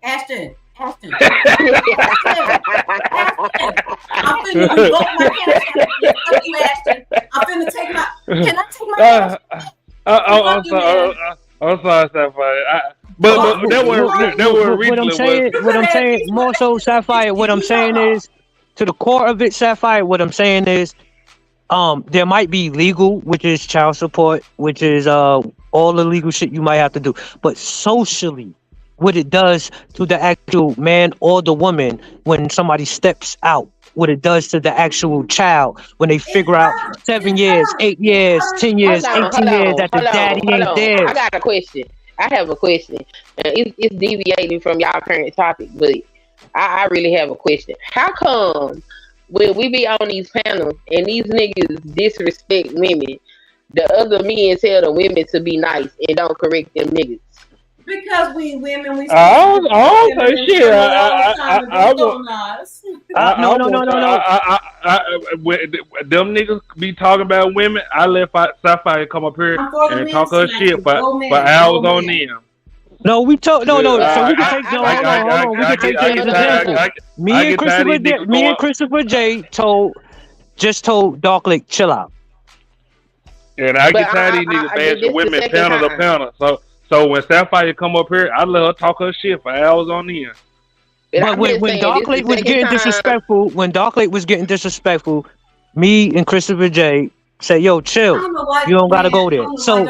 Ashton. I'm finna revoke my cash. Fuck you, Ashton. I'm finna take my. Can I take my cash? I'm sorry, Sapphire. But that were recently. What I'm saying, more so, Sapphire. What I'm saying is, to the core of it, Sapphire, what I'm saying is, there might be legal, which is child support, which is all the legal shit you might have to do. But socially, what it does to the actual man or the woman when somebody steps out, what it does to the actual child when they figure out 7 years, 8 years, 10 years, 18 years that the daddy ain't there. I got a question. I have a question. It's deviating from y'all current topic, but I really have a question. How come when we be on these panels and these niggas disrespect women, the other men tell the women to be nice and don't correct them niggas? Because we women, we. I don't say shit. Them niggas be talking about women. I let Sapphire come up here and talk her shit for hours on them. No, we told no. So we can take we can take Jay's example. Me and Christopher J told Dark Lake chill out. And I get tired of these niggas bashing women panel to panel. So when Sapphire come up here, I let her talk her shit for hours on end. But when Dark Lake was getting disrespectful, me and Christopher J said, "Yo, chill. You don't gotta go there." So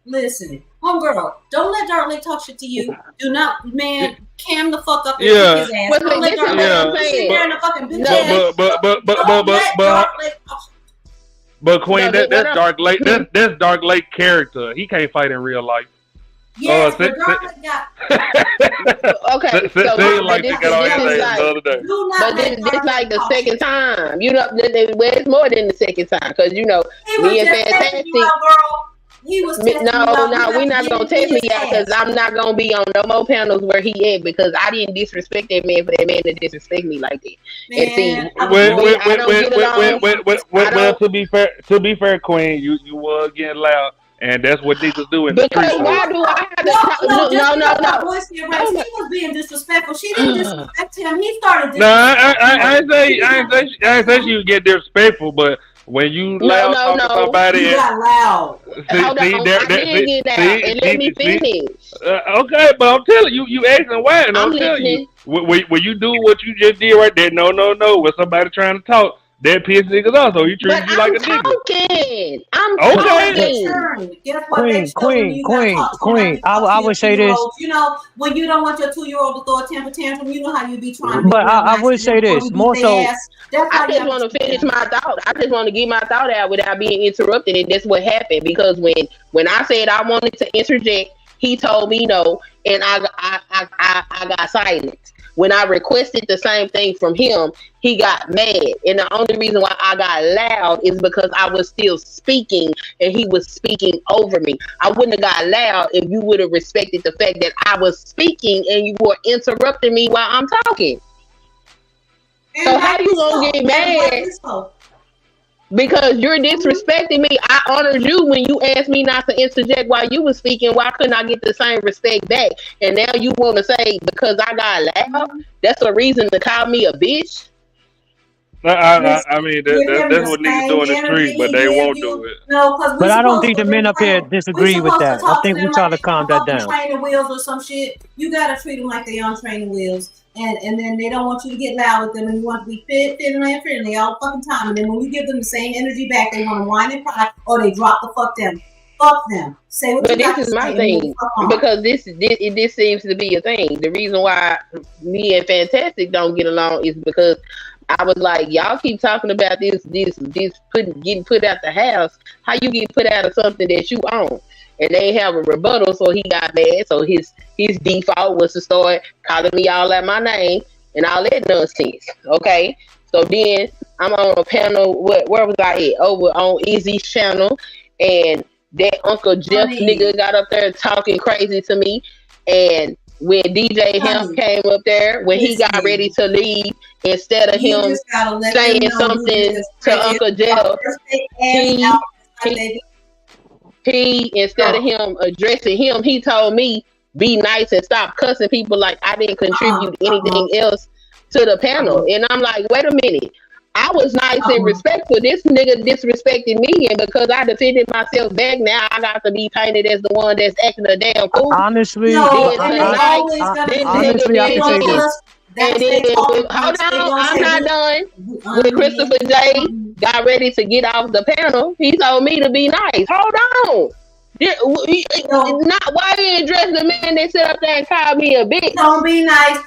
listen, Homegirl, don't let Dark Lake talk shit to you. Do not, man, cam the fuck up and Yeah. kick his ass. Well, Don't let this is Dark what I'm Lake sit saying. there in a fucking bitch But ass. Don't let Dark Lake talk shit. but Queen, No, but what that's I'm- Dark Lake. That's Dark Lake character. He can't fight in real life. Yes, say- but Dark Lake got. Okay, Say so like this they got on his is ass like, the other day. Do not but let this Dark like Lake the talk second shit. time. You know, well, it's more than the second time because you know He was me and just testing Fantastic. you out, girl. He was testing you out. No, we're not gonna test me out because I'm not gonna be on no more panels where he at because I didn't disrespect that man for that man to disrespect me like that. And see, Well, to be fair, Queen, you was getting loud, and that's what niggas do in the because streets. why do I have to No, just no. because my voice get raised, he was being disrespectful. She didn't disrespect him. He started No, I disrespecting ain't say she would get disrespectful, but when you loud talking to somebody, You got loud. Hold on, I did get out and let me finish. Okay, but I'm telling you, you asking why, and I'm telling you, when you do what you just did right there, no, when somebody trying to talk, that piss niggas off, so you treat you like a nigga. I'm talking. Queen. I would say this. You know, when you don't want your 2-year-old to throw a temper tantrum, you know how you be trying to be But real I nice would to say them before this we more beat so. their ass. That's how I just want to finish my thought. I just want to get my thought out without being interrupted, and that's what happened. Because when I said I wanted to interject, he told me no, and I got silent. When I requested the same thing from him, he got mad, and the only reason why I got loud is because I was still speaking, and he was speaking over me. I wouldn't have got loud if you would have respected the fact that I was speaking and you were interrupting me while I'm talking. So how you gonna get mad because you're disrespecting me? I honored you when you asked me not to interject while you were speaking. Why couldn't I get the same respect back? And now you want to say because I got loud, that's a reason to call me a bitch? I mean, that's what niggas do in the street, but they won't do it. No, because But I don't think the men up here disagree with that. I think we try to calm that down. Training wheels or some shit. You gotta treat them like they on training wheels, and then they don't want you to get loud with them, and you want to be friendly all the fucking time. And then when you give them the same energy back, they want to whine and cry, or they drop the fuck them. Fuck them. Say what But you got this to is my say thing because this seems to be a thing. The reason why me and Fantastic don't get along is because I was like, y'all keep talking about this getting put out the house. How you get put out of something that you own? And they have a rebuttal, so he got mad. So his default was to start calling me all out my name and all that nonsense. Okay, so then I'm on a panel. Where was I at? Over on Izzy's channel, and that Uncle Jeff nigga got up there talking crazy to me. And when DJ Hemp came up there, when he got ready to leave, instead of him saying something to Uncle Jeff, he instead of him addressing him, he told me be nice and stop cussing people like I didn't contribute anything else to the panel. And I'm like, wait a minute. I was nice and respectful. This nigga disrespected me, and because I defended myself back, now I got to be painted as the one that's acting a damn fool. Honestly, I can say this. And then, hold on, I'm not done. When Christopher J got ready to get off the panel, he told me to be nice. Hold on. Not why you address the man that sit up there and call me a bitch. Don't be nice,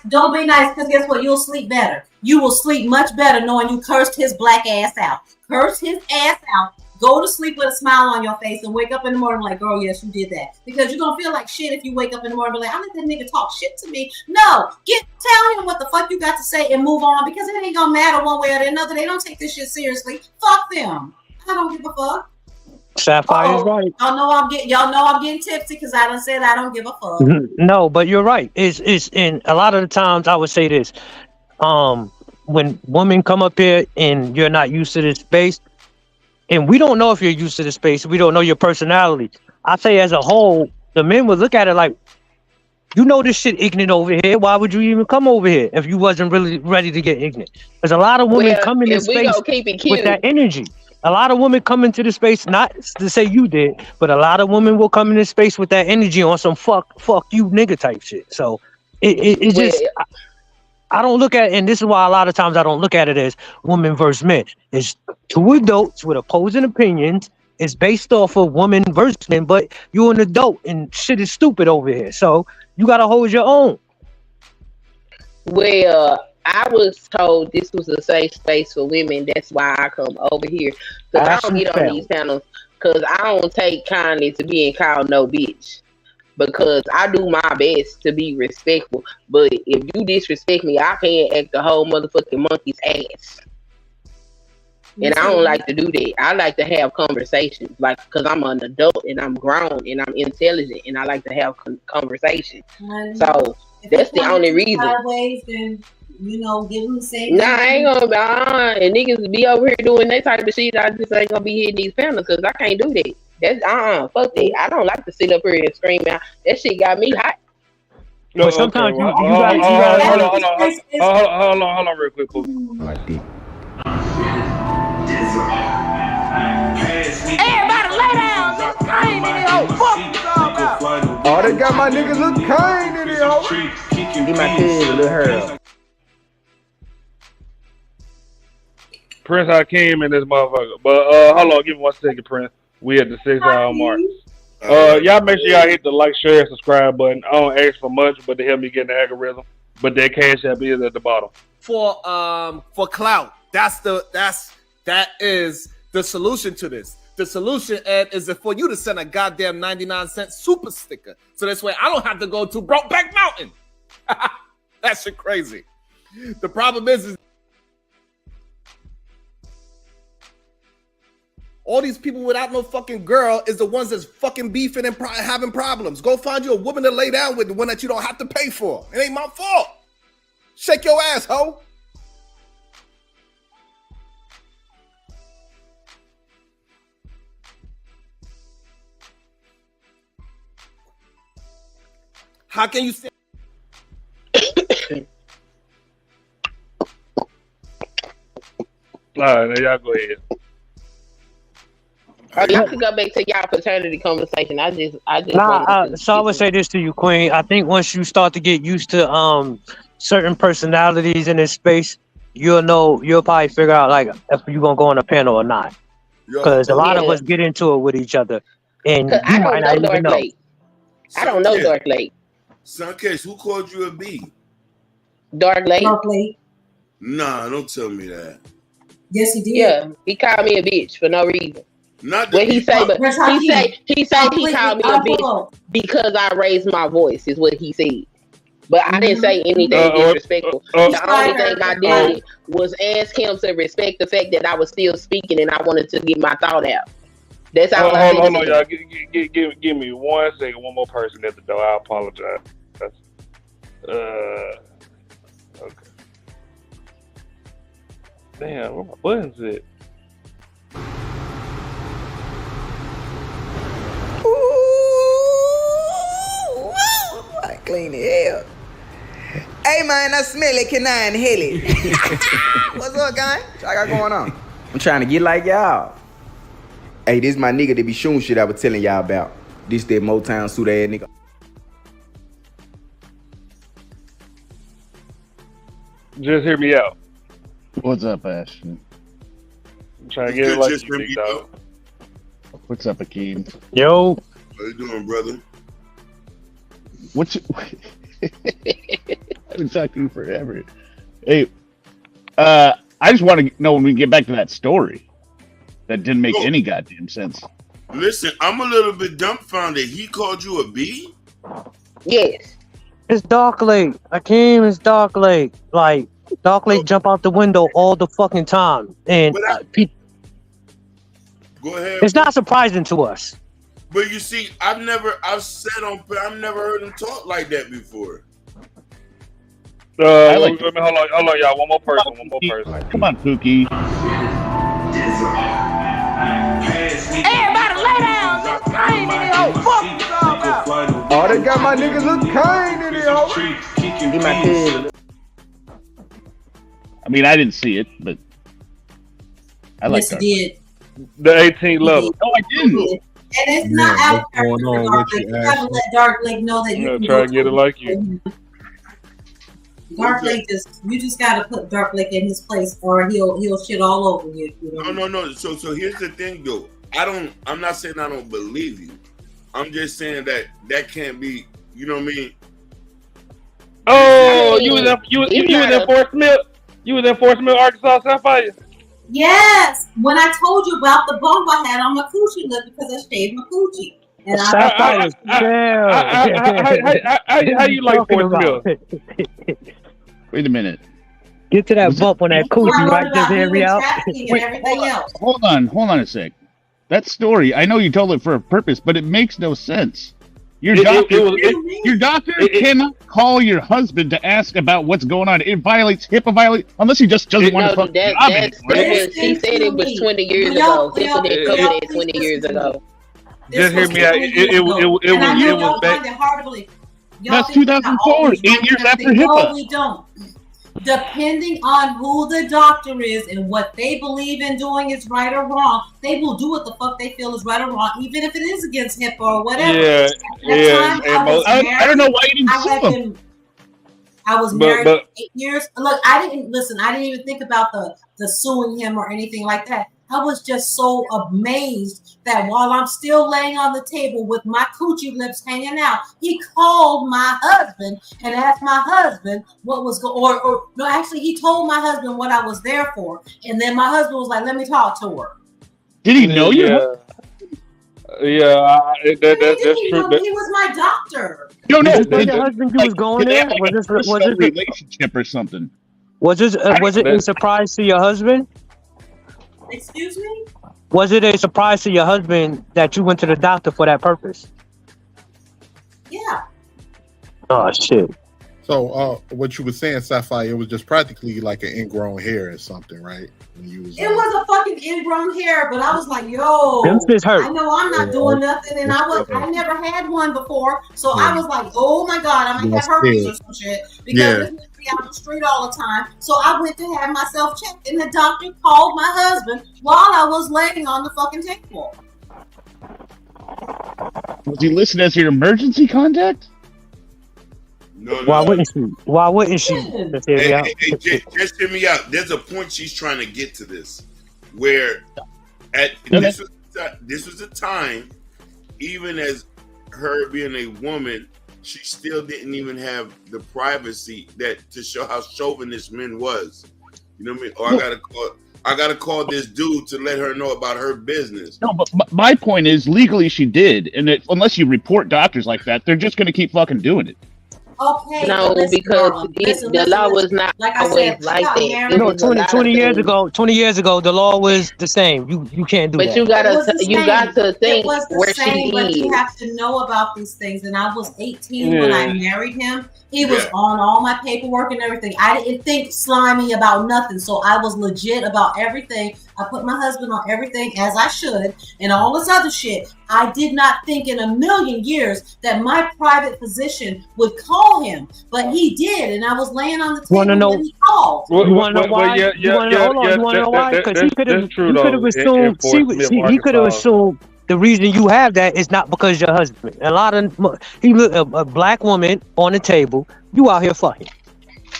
because guess what? You'll sleep better. You will sleep much better knowing you cursed his black ass out. Curse his ass out. Go to sleep with a smile on your face and wake up in the morning like, girl, yes, you did that. Because you're going to feel like shit if you wake up in the morning and be like, I let that nigga talk shit to me. No, tell him what the fuck you got to say and move on, because it ain't going to matter one way or the other. They don't take this shit seriously. Fuck them. I don't give a fuck. Sapphire is right. Y'all know I'm getting tipsy because I done said I don't give a fuck. No, but you're right. It's in a lot of the times I would say this. When women come up here and you're not used to this space, and we don't know if you're used to the space, we don't know your personality. I say as a whole, the men would look at it like, you know this shit ignorant over here. Why would you even come over here if you wasn't really ready to get ignorant? There's a lot of women come in this space with that energy. A lot of women come into the space, not to say you did, but a lot of women will come in this space with that energy on some fuck you nigga type shit. So it just, I don't look at it, and this is why a lot of times I don't look at it as women versus men. It's two adults with opposing opinions It's based off of woman versus men, but you're an adult and shit is stupid over here. So you gotta hold your own. Well, I was told this was a safe space for women. That's why I come over here. Because I don't get on these panels because I don't take kindly to being called no bitch. Because I do my best to be respectful. But if you disrespect me, I can't act the whole motherfucking monkey's ass. And I don't like to do that. I like to have conversations, like, because I'm an adult and I'm grown and I'm intelligent and I like to have conversations. So that's the only reason. Sideways, then, give them the same. Nah, I ain't gonna and niggas be over here doing that type of shit. I just ain't gonna be hitting these panels because I can't do that. That's fuck that. I don't like to sit up here and scream out. That shit got me hot. No, But sometimes okay, you gotta hold on, real quick, Pooh. Everybody lay down. Look Kane in the hole. Fuck you all about. Oh, they got my niggas look Kane in the hole. Get my kid a little hair. Prince Hakeem in this motherfucker. But hold on, give me 1 second, Prince. We at the 6-hour mark. Y'all make sure y'all hit the like, share, and subscribe button. I don't ask for much, but to help me get in the algorithm. But that cash app is at the bottom. For clout. That is the solution to this. The solution, Ed, is for you to send a goddamn 99-cent super sticker. So this way I don't have to go to Brokeback Mountain. That shit crazy. The problem is all these people without no fucking girl is the ones that's fucking beefing and having problems. Go find you a woman to lay down with, the one that you don't have to pay for. It ain't my fault. Shake your ass, ho. How can you say? All right, now y'all go ahead. Y'all can go back to y'all fraternity conversation. I just so I would say this to you, Queen. I think once you start to get used to certain personalities in this space, you'll probably figure out like if you're gonna go on a panel or not. Because a lot of us get into it with each other, and you might not even know. I don't know Dark Lake. Suncase, who called you a B? Dark Lake. Nah, don't tell me that. Yes, he did. Yeah, he called me a bitch for no reason. Not what he say, but he called me a bitch because I raised my voice. Is what he said. But I didn't say anything disrespectful. The only thing I did was ask him to respect the fact that I was still speaking and I wanted to get my thought out. That's all I said. Hold on, y'all. Give me 1 second. One more person at the door. I apologize. Okay. Damn, where my buttons at? Ooh, I clean the hell. Hey man, I smell it, can I inhale it? What's up, guy? What I got going on? I'm trying to get like y'all. Hey, this my nigga that be shooting shit I was telling y'all about. This that Motown suit ass nigga. Just hear me out. What's up, Ashton? I'm trying to get it like you, big dog. What's up, Akeem? Yo. How you doing, brother? What you... I've been talking to you forever. Hey, I just want to know when we get back to that story. That didn't make any goddamn sense. Listen, I'm a little bit dumbfounded. He called you a B? Yes. It's Dark Lake. Akeem is Dark Lake. Like, Dark Lake jump out the window all the fucking time. And go ahead. It's not surprising to us. But you see, I've never heard him talk like that before. Hold on, y'all. One more person. Come on, Pookie. Everybody lay down. Look Kane in the hole. Fuck you all about. Oh, they got my niggas look Kane in the hole. Get my kid. I mean, I didn't see it, but I like Yes, he did. The 18 level. No, I didn't. And it's not out there. You gotta let Dark Lake know that you can try to get it like you. Dark Lake you just gotta put Dark Lake in his place, or he'll shit all over you. No. So here's the thing, though. I'm not saying I don't believe you. I'm just saying that can't be. You know what I mean? Oh, you was in Fort Smith. You was in Fort Smith, Arkansas, Sapphire. Yes, when I told you about the bump I had on my coochie lip because I shaved my coochie. And how you like Fort Smith? Wait a minute. Get to that bump on that coochie, right? Just hear me out. Hold on a sec. That story, I know you told it for a purpose, but it makes no sense. Your doctor cannot call your husband to ask about what's going on. It violates HIPAA unless he just doesn't want to fuck the job anymore. She said it was 20 years ago. HIPAA didn't cover that 20 years ago. Just hear me out. It was back. That's 2004, 8 years after HIPAA. No, we don't. Depending on who the doctor is and what they believe in doing is right or wrong, they will do what the fuck they feel is right or wrong, even if it is against HIPAA or whatever. I don't know why you didn't sue them. I was married 8 years. Look, I didn't even think about the suing him or anything like that. I was just so amazed that while I'm still laying on the table with my coochie lips hanging out, he called my husband and asked my husband what was going or no, actually he told my husband what I was there for. And then my husband was like, let me talk to her. Did he know you? Yeah, that's true. He was my doctor. No. Your husband you was going there? Was this relationship or something? Was it a surprise to your husband? Excuse me? Was it a surprise to your husband that you went to the doctor for that purpose? Yeah. Oh shit. So what you were saying, Sapphire, it was just practically like an ingrown hair or something, right? When you was, it was a fucking ingrown hair, but I was like, yo, them shits hurt. I know I'm not doing nothing, and I never had one before, so I was like, oh my god, I might have herpes or some shit because this nigga be out the street all the time. So I went to have myself checked, and the doctor called my husband while I was laying on the fucking table. Was he listed as your emergency contact? No. Why wouldn't she? Hey, just hear me out. There's a point she's trying to get to this, where this was a time, even as her being a woman, she still didn't even have the privacy that to show how chauvinist men was. You know what I mean? Or I gotta call this dude to let her know about her business. No, but my point is legally she did, and unless you report doctors like that, they're just gonna keep fucking doing it. Okay. No, because the law was not always like that. You know, 20 years ago, the law was the same. You can't do that. But you got to think where she but is. you have to know about these things. And I was 18 when I married him. He was on all my paperwork and everything. I didn't think slimy about nothing. So I was legit about everything. I put my husband on everything as I should and all this other shit. I did not think in a million years that my private physician would call him, but he did, and I was laying on the table when he called. You want to know why? You want to know why? Because he could have assumed he could have assumed the reason you have that is not because your husband. A black woman on the table. You out here fucking.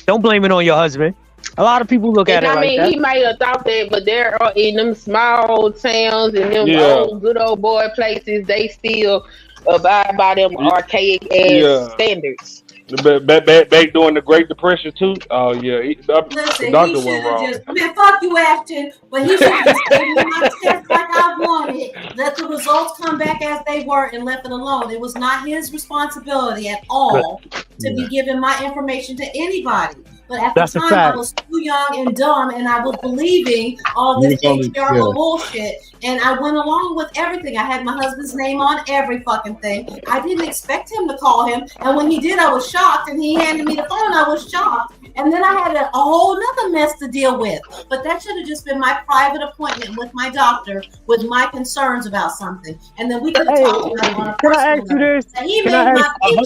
Don't blame it on your husband. A lot of people look at it like that. He might have thought that, but there are in them small towns and them good old boy places, they still abide by them archaic ass standards. Back during the Great Depression too. Oh yeah, Listen, the doctor he went wrong. Fuck you, Ashton. But he should have just given me my test like I wanted. Let the results come back as they were and left it alone. It was not his responsibility at all to be giving my information to anybody. But at the time, I was too young and dumb, and I was believing all this patriarchal bullshit. And I went along with everything. I had my husband's name on every fucking thing. I didn't expect him to call him. And when he did, I was shocked. And he handed me the phone. I was shocked. And then I had a whole nother mess to deal with. But that should have just been my private appointment with my doctor with my concerns about something. And then we could have talked about it on a personal level. Can I ask you this? And he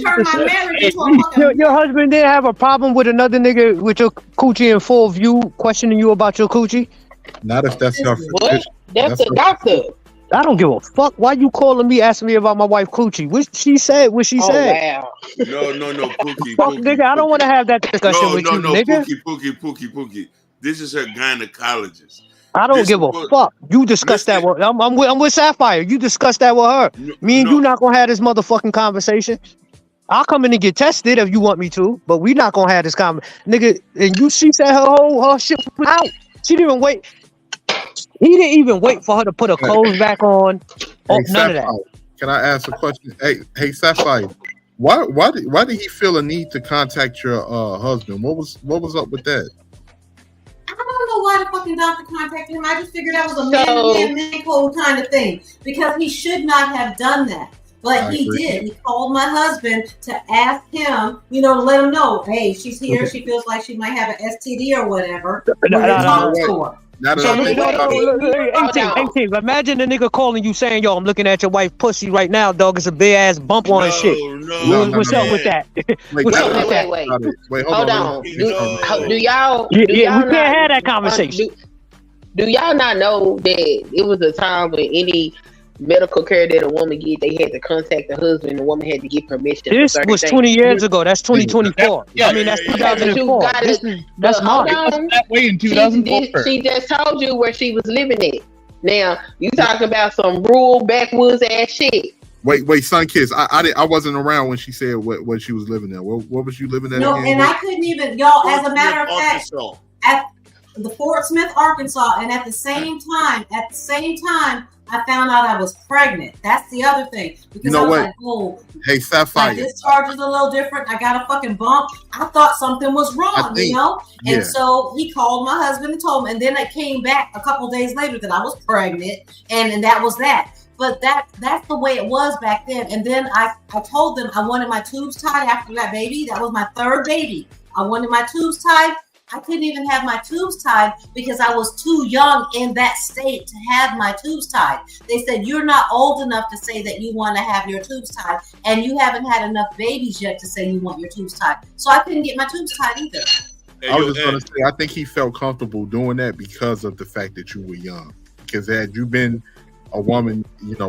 turned my marriage into a fucking... Your husband didn't have a problem with another nigga with your coochie in full view questioning you about your coochie? Not if that's her. What? That's the doctor. I don't give a fuck. Why you calling me asking me about my wife coochie? What she said? What she said? Wow. No, Pookie. Fuck, nigga, I don't want to have that discussion with you, nigga. Pookie. This is her gynecologist. I don't give a fuck. You discuss that with I'm with Sapphire. You discuss that with her. Me and you not gonna have this motherfucking conversation. I'll come in and get tested if you want me to, but we not gonna have this nigga. And she said her shit was out. She didn't even wait. He didn't even wait for her to put her clothes back on. Oh, none of that. Can I ask a question? Hey, Sapphire. Why did he feel a need to contact your husband? What was up with that? I don't know why the fucking doctor contacted him. I just figured that was a man code kind of thing because he should not have done that. But he did. He called my husband to ask him, to let him know, hey, she's here. She feels like she might have an STD or whatever. Talk to her. Imagine the nigga calling you saying, yo, I'm looking at your wife's pussy right now, dog. It's a big ass bump on her shit. What's up with that? Wait. Hold on. Do y'all? We can't have that conversation. Do y'all not know that it was a time when any medical care that a woman get, they had to contact the husband. The woman had to get permission. This was 20 years ago. That's 2024. I mean, that's 2004. That's not that way in 2004. She just told you where she was living at. Now you talking about some rural backwoods ass shit. Wait, Sun Kiss. I wasn't around when she said what she was living at. What was you living at? No, and I couldn't even, y'all. As a matter of fact, at the Fort Smith, Arkansas, and at the same time, I found out I was pregnant. That's the other thing. Because I was like, oh, hey, Sapphire. My discharge is a little different. I got a fucking bump. I thought something was wrong, And so he called my husband and told him. And then it came back a couple days later that I was pregnant. And that was that. But that's the way it was back then. And then I told them I wanted my tubes tied after that baby. That was my third baby. I wanted my tubes tied. I couldn't even have my tubes tied because I was too young in that state to have my tubes tied. They said, you're not old enough to say that you want to have your tubes tied, and you haven't had enough babies yet to say you want your tubes tied. So I couldn't get my tubes tied either. I was just going to say, I think he felt comfortable doing that because of the fact that you were young. Because had you been a woman,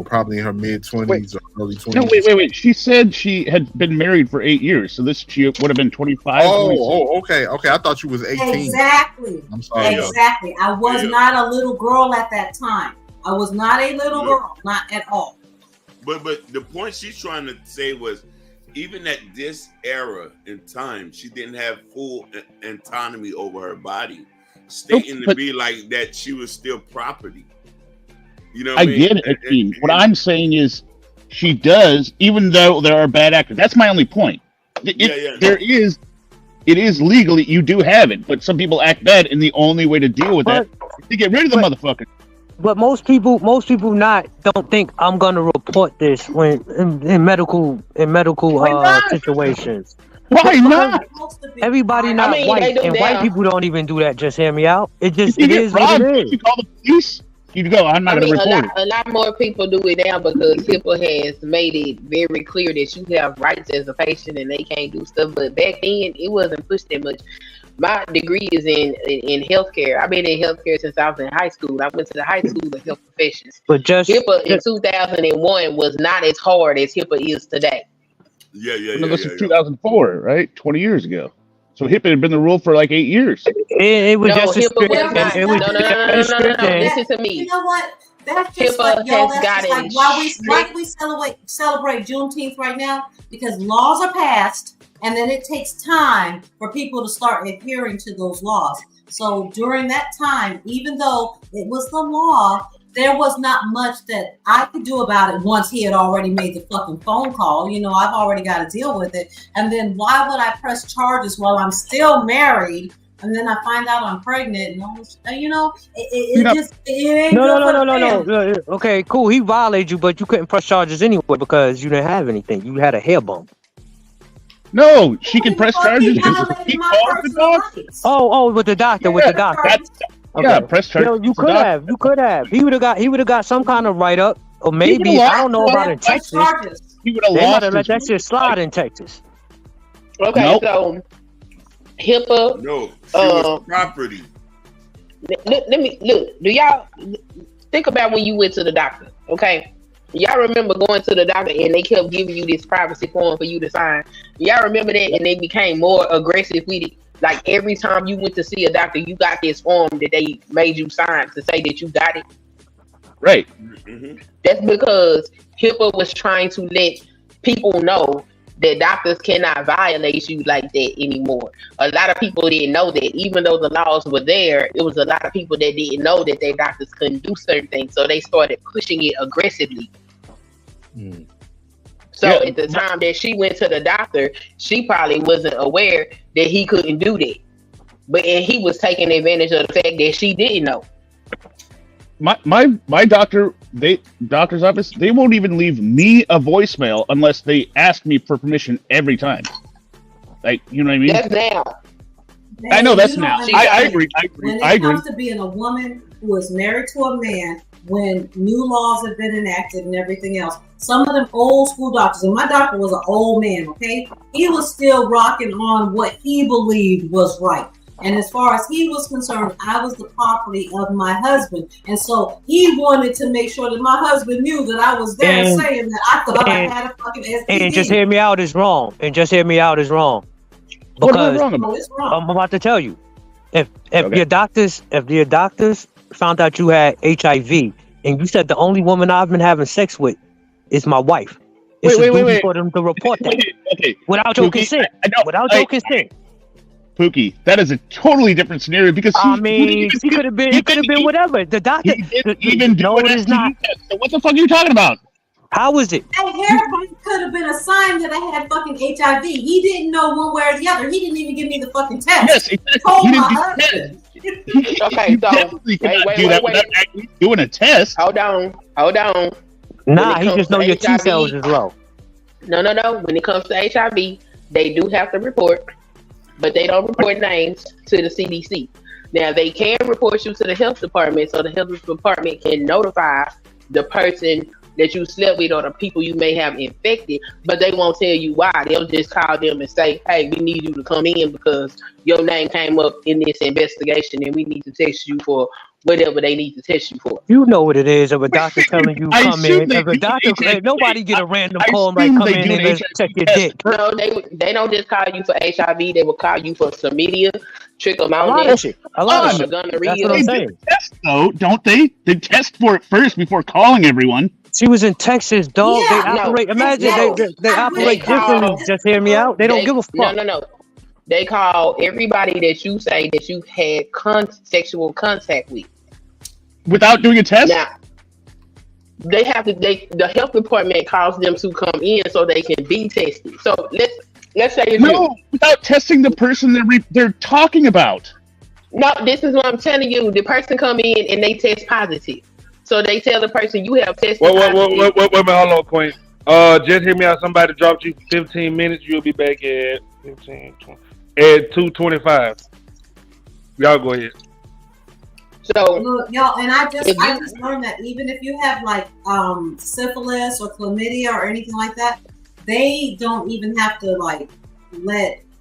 probably in her mid-20s or early 20s. No, wait. She said she had been married for 8 years, so she would have been 25. Okay. I thought she was 18. Exactly. I'm sorry. Exactly. I was not a little girl at that time. I was not a little girl, not at all. But the point she's trying to say was, even at this era in time, she didn't have full autonomy over her body, stating to be like that she was still property. I get it. What I'm saying is she does, even though there are bad actors. That's my only point. It is legally, you do have it, but some people act bad, and the only way to deal with that is to get rid of the motherfucker. But most people don't think I'm gonna report this when in medical situations. Why not? Everybody not white, and white people don't even do that. Just hear me out. It is what it is. You call the police. You go. I'm not going to report it. A lot more people do it now because HIPAA has made it very clear that you have rights as a patient and they can't do stuff. But back then, it wasn't pushed that much. My degree is in healthcare. I've been in healthcare since I was in high school. I went to the high school of health professions. But HIPAA in 2001 was not as hard as HIPAA is today. This is 2004, right? 20 years ago. So HIPAA had been the rule for like 8 years. It was just HIPAA no. Listen to me. You know what? That's just like, why we celebrate Juneteenth right now? Because laws are passed, and then it takes time for people to start adhering to those laws. So during that time, even though it was the law, there was not much that I could do about it once he had already made the fucking phone call. I've already got to deal with it. And then why would I press charges while I'm still married? And then I find out I'm pregnant. And it ain't No. Okay, cool. He violated you, but you couldn't press charges anyway because you didn't have anything. You had a hair bump. No, she can press charges. He called the doctor. Oh, with the doctor. Okay. Yeah, press charges. You could have. He would have got some kind of write up, or maybe I don't know about in Texas. He would have lost. Let that shit slide in Texas. Okay, so HIPAA. No, she was property. Let me look. Do y'all think about when you went to the doctor? Okay, y'all remember going to the doctor and they kept giving you this privacy form for you to sign? Y'all remember that, and they became more aggressive with it. Like every time you went to see a doctor, you got this form that they made you sign to say that you got it. Right. That's because HIPAA was trying to let people know that doctors cannot violate you like that anymore. A lot of people didn't know that. Even though the laws were there, it was a lot of people that didn't know that their doctors couldn't do certain things. So they started pushing it aggressively. So at the time that she went to the doctor, she probably wasn't aware that he couldn't do that. And he was taking advantage of the fact that she didn't know. My doctor's office, they won't even leave me a voicemail unless they ask me for permission every time. Like, you know what I mean? That's now. I know that's now. I agree. When it comes to being a woman who is married to a man, when new laws have been enacted and everything else, some of them old school doctors, and my doctor was an old man, okay? He was still rocking on what he believed was right. And as far as he was concerned, I was the property of my husband. And so he wanted to make sure that my husband knew that I was there saying that I thought I had a fucking STD. And just hear me out is wrong. Because I'm about to tell you. If your doctors found out you had HIV and you said the only woman I've been having sex with is my wife, it's a duty for them to report that. Without your consent. Without your consent. Pookie, that is a totally different scenario because he could have been whatever. The doctor even no, it is not. So what the fuck are you talking about? How was it? That hair could have been a sign that I had fucking HIV. He didn't know one way or the other. He didn't even give me the fucking test. Yes, exactly. He told my husband. Okay, so wait. Doing a test. Hold on. Nah, he just know your T cells is low. No. When it comes to HIV, they do have to report, but they don't report names to the CDC. Now they can report you to the health department, so the health department can notify the person that you slept with or the people you may have infected, but they won't tell you why. They'll just call them and say, hey, we need you to come in because your name came up in this investigation and we need to test you for whatever they need to test you for. You know what it is if a doctor telling you come in. If a doctor, nobody get a random call like come in and check your dick. No, they don't just call you for HIV. They will call you for chlamydia, trichomoniasis, gonorrhea. That's what I'm saying. Test though, don't they? They test for it first before calling everyone. She was in Texas, dog. Yeah, they operate. Imagine they operate differently. Just hear me out. They don't give a fuck. No. They call everybody that you say that you had sexual contact with without doing a test. Now, they have to. The health department calls them to come in so they can be tested. So let's say without testing the person they're talking about. No, this is what I'm telling you. The person come in and they test positive. So they tell the person you have tested positive. Wait, hold on, Queen. Just hear me out. Somebody dropped you 15 minutes. You'll be back at 15, 20, at 2:25. Y'all go ahead. So look, y'all, and I just learned that even if you have like syphilis or chlamydia or anything like that, they don't even have to like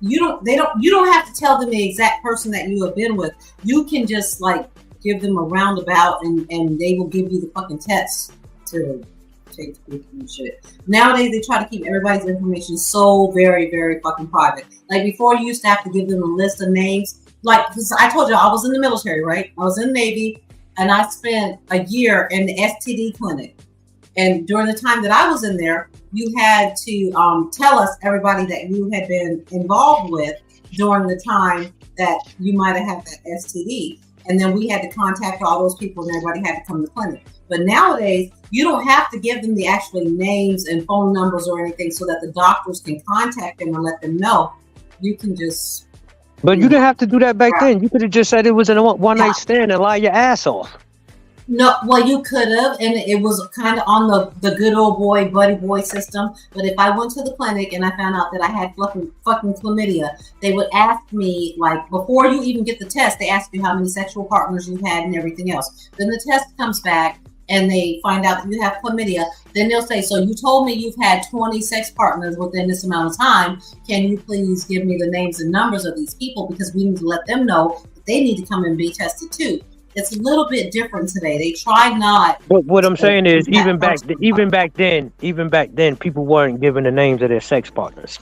you don't have to tell them the exact person that you have been with. You can just like give them a roundabout and they will give you the fucking test to take the and shit. Nowadays they try to keep everybody's information so very, very fucking private. Like before you used to have to give them a list of names. Like, cause I told you I was in the military, right? I was in the Navy and I spent a year in the STD clinic. And during the time that I was in there, you had to tell us everybody that you had been involved with during the time that you might have had that STD. And then we had to contact all those people and everybody had to come to the clinic. But nowadays, you don't have to give them the actual names and phone numbers or anything so that the doctors can contact them and let them know. You can just... But you didn't have to do that back then. You could have just said it was a one-night stand and lie your ass off. No, well, you could have, and it was kind of on the good old boy, buddy boy system. But if I went to the clinic and I found out that I had fucking chlamydia, they would ask me, like, before you even get the test, they ask you how many sexual partners you had and everything else. Then the test comes back and they find out that you have chlamydia. Then they'll say, so you told me you've had 20 sex partners within this amount of time. Can you please give me the names and numbers of these people? Because we need to let them know that they need to come and be tested too. It's a little bit different today. They try not. But what I'm saying is, even back then, people weren't given the names of their sex partners.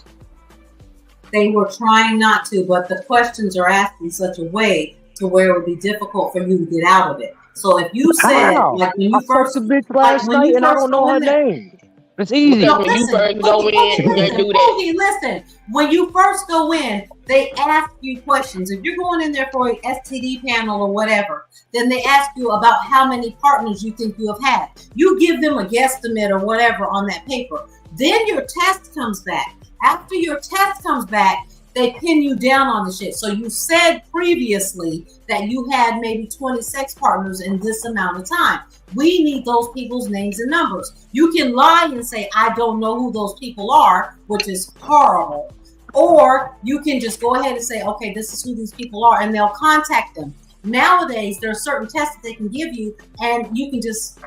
they were trying not to, but the questions are asked in such a way to where it would be difficult for you to get out of it. So if you said, How? like when I you first, fucked a bitch like last when night you and I first don't know go her in there. name. It's easy. No, Because when you listen, first go in, they do that. Boogie, listen. When you first go in, they ask you questions. If you're going in there for an STD panel or whatever, then they ask you about how many partners you think you have had. You give them a guesstimate or whatever on that paper. Then your test comes back. After your test comes back, they pin you down on the shit. So you said previously that you had maybe 20 sex partners in this amount of time. We need those people's names and numbers. You can lie and say, I don't know who those people are, which is horrible. Or you can just go ahead and say, okay, this is who these people are, and they'll contact them. Nowadays, there are certain tests that they can give you, and you can just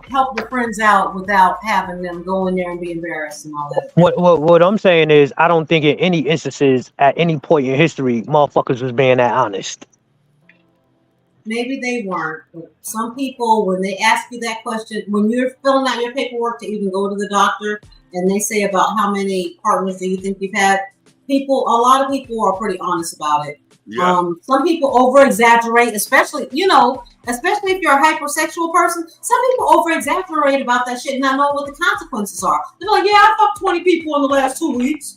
help your friends out without having them go in there and be embarrassed and all that. What I'm saying is, I don't think in any instances at any point in history, motherfuckers was being that honest. Maybe they weren't, but some people, when they ask you that question, when you're filling out your paperwork to even go to the doctor, and they say about how many partners do you think you've had, a lot of people are pretty honest about it. Yeah. Some people over exaggerate, especially if you're a hypersexual person. Some people over exaggerate about that shit and not know what the consequences are. They're like, yeah, I fucked 20 people in the last 2 weeks.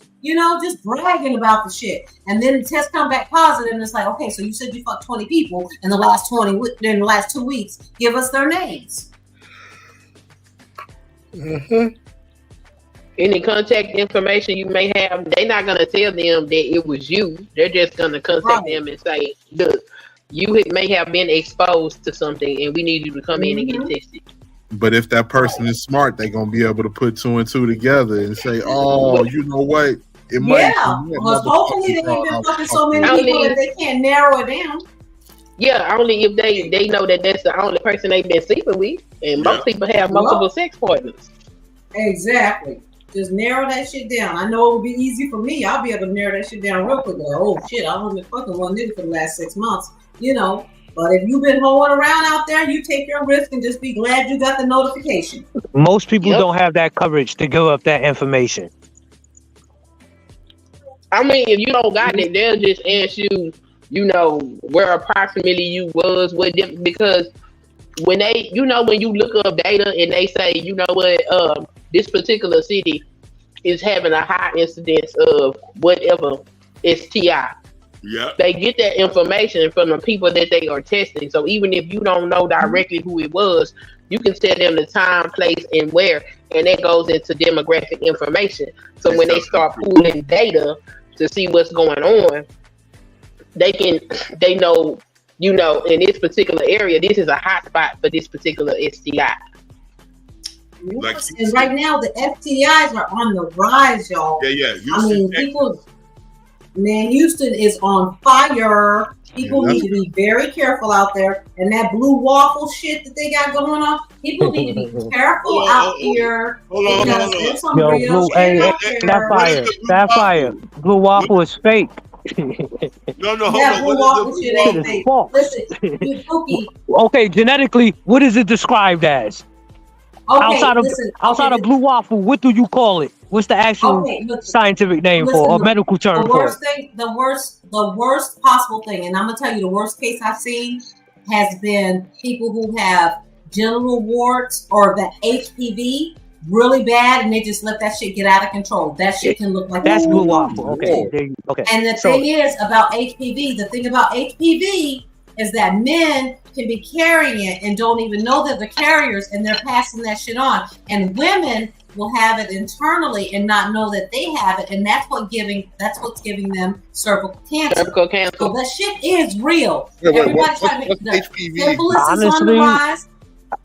Just bragging about the shit. And then the test come back positive, and it's like, okay, so you said you fucked 20 people in the last 2 weeks. Give us their names. Mm-hmm. Any contact information you may have, they're not gonna tell them that it was you. They're just gonna contact them and say, look, you may have been exposed to something, and we need you to come in and get tested. But if that person is smart, they're gonna be able to put two and two together and say, "Oh, you know what? It might." Because hopefully they ain't been fucking so many people that they can't narrow it down. Yeah, only if they know that that's the only person they've been sleeping with, and most people have multiple sex partners. Exactly. Just narrow that shit down. I know it would be easy for me. I'll be able to narrow that shit down real quick. Like, oh shit, I wasn't fucking one nigga for the last 6 months, But if you've been hoeing around out there, you take your risk and just be glad you got the notification. Most people don't have that courage to give up that information. I mean, if you don't got it, they'll just ask you, where approximately you was with them, because when they, when you look up data and they say, this particular city is having a high incidence of whatever STI. Yeah. They get that information from the people that they are testing. So even if you don't know directly who it was, you can tell them the time, place, and where, and that goes into demographic information. So when they start pooling data to see what's going on, they know, in this particular area, this is a hot spot for this particular STI. And right now, the STIs are on the rise, y'all. Yeah. Houston is on fire. People need to be very careful out there. And that blue waffle shit that they got going on, people need to be careful out here. Hold on. There's some real shit out there. Sapphire. Blue waffle is fake. No, that blue waffle shit ain't fake. Listen, Pookie. Okay, genetically, what is it described as? Okay, outside of blue waffle, what do you call it? What's the actual scientific name for or medical term for it? The worst possible thing, and I'm gonna tell you the worst case I've seen has been people who have genital warts or the HPV really bad, and they just let that shit get out of control. That shit can look like that's blue waffle. Okay. And the thing is about HPV, is that men can be carrying it and don't even know that they're carriers, and they're passing that shit on. And women will have it internally and not know that they have it, and that's what's giving them cervical cancer. Cervical cancer. So that shit is real. Everybody's trying to make HPV? syphilis is on the rise.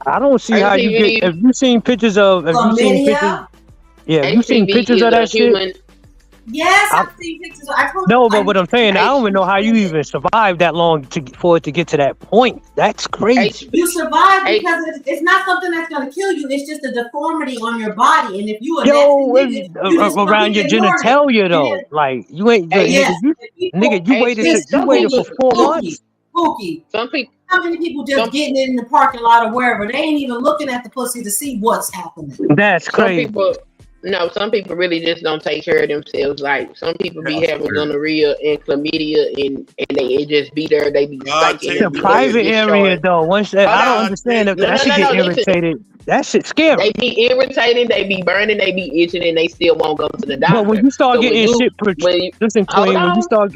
I don't see how you get. If you seen pictures of, you've seen pictures of that shit. Yes, I've seen pictures. But what I'm saying, I don't even know how you even survived that long for it to get to that point. That's crazy. You survive because it's not something that's going to kill you. It's just a deformity on your body. And if you around your genitalia though, like you ain't, you waited for 4 months. Pookie. Some people. How many people just getting it in the parking lot or wherever? They ain't even looking at the pussy to see what's happening. That's crazy. No, some people really just don't take care of themselves. Like some people be having gonorrhea and chlamydia, and it just be there. They be stinking. The private area though, once that, I don't understand if that should get irritated. That shit scary. They be irritating, they be burning, they be itching, and they still won't go to the doctor. But when you start getting shit, listen, Queen, when you start,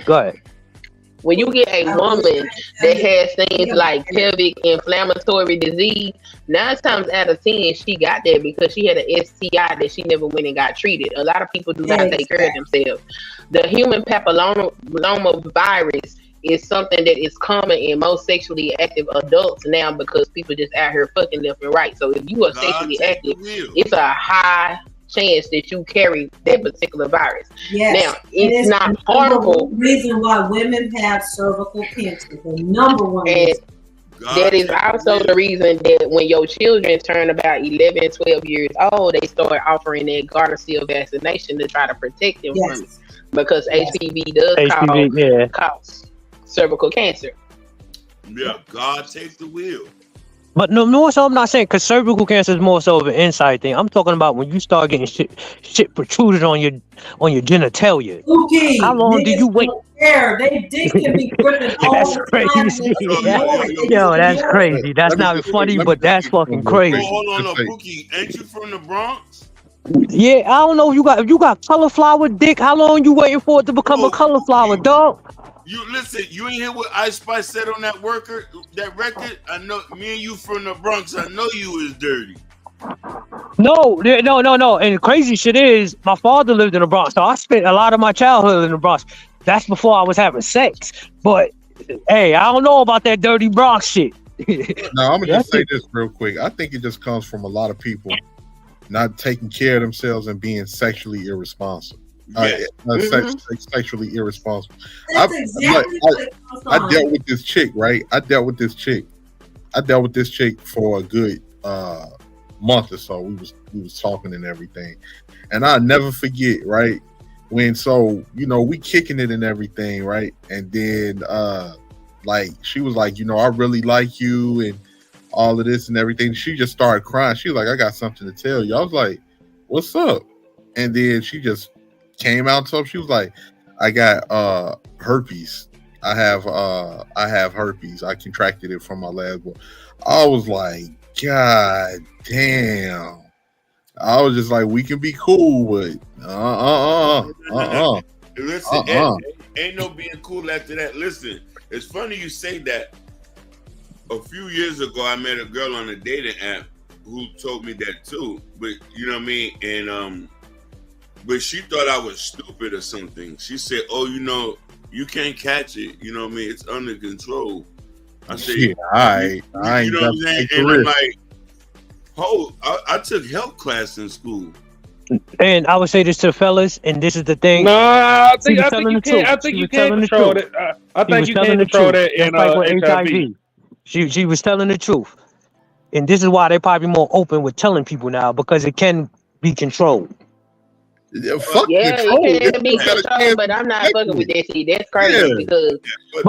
go ahead. When you get a woman that has things like pelvic inflammatory disease, 9 times out of 10 she got that because she had an STI that she never went and got treated. A lot of people do not take care of themselves. The human papilloma virus is something that is common in most sexually active adults now because people just out here fucking left and right. So if you are sexually active, it's a high chance that you carry that particular virus. Yes. Now, it's not harmful. The reason why women have cervical cancer, the number one reason. That is also the reason that when your children turn about 11, 12 years old, they start offering that Gardasil vaccination to try to protect them from it. Because HPV does cause cervical cancer. Yeah, God takes the wheel. But no more so I'm not saying because cervical cancer is more so of an inside thing. I'm talking about when you start getting shit protruded on your genitalia. Okay. How long do you wait? They dick can be gripping all That's crazy. Yo, that's crazy. That's not funny, but that's fucking crazy. Hold on, Pookie, ain't you from the Bronx? Yeah, I don't know if you got cauliflower dick. How long you waiting for it to become a cauliflower, dog? You listen, you ain't hear what Ice Spice said on that record? I know me and you from the Bronx, I know you is dirty. No. And the crazy shit is my father lived in the Bronx, so I spent a lot of my childhood in the Bronx. That's before I was having sex. But hey, I don't know about that dirty Bronx shit. Now I'm gonna just say this real quick. I think it just comes from a lot of people not taking care of themselves and being sexually irresponsible. Sexually irresponsible. I dealt with this chick, right? I dealt with this chick for a good month or so. We was talking and everything, and I'll never forget, right? When we kicking it and everything, right? And then like she was like, I really like you and all of this and everything. She just started crying. She was like, I got something to tell you. I was like, what's up? And then she just came out and told, she was like, I got herpes. I have herpes. I contracted it from my last boy. I was like, God damn. I was just like, we can be cool, but Listen, ain't no being cool after that. Listen, it's funny you say that. A few years ago, I met a girl on a dating app who told me that too. But you know what I mean? And but she thought I was stupid or something. She said, "Oh, you can't catch it. You know what I mean? It's under control." I said, "Yeah, I you know what I'm saying?" And I'm like, "Oh, I took health class in school." And I would say this to the fellas, and this is the thing. No, I think you can control it. I think you can control that in HIV. She was telling the truth, and this is why they're probably more open with telling people now because it can be controlled. It can be controlled, but I'm not fucking with that. See, that's crazy because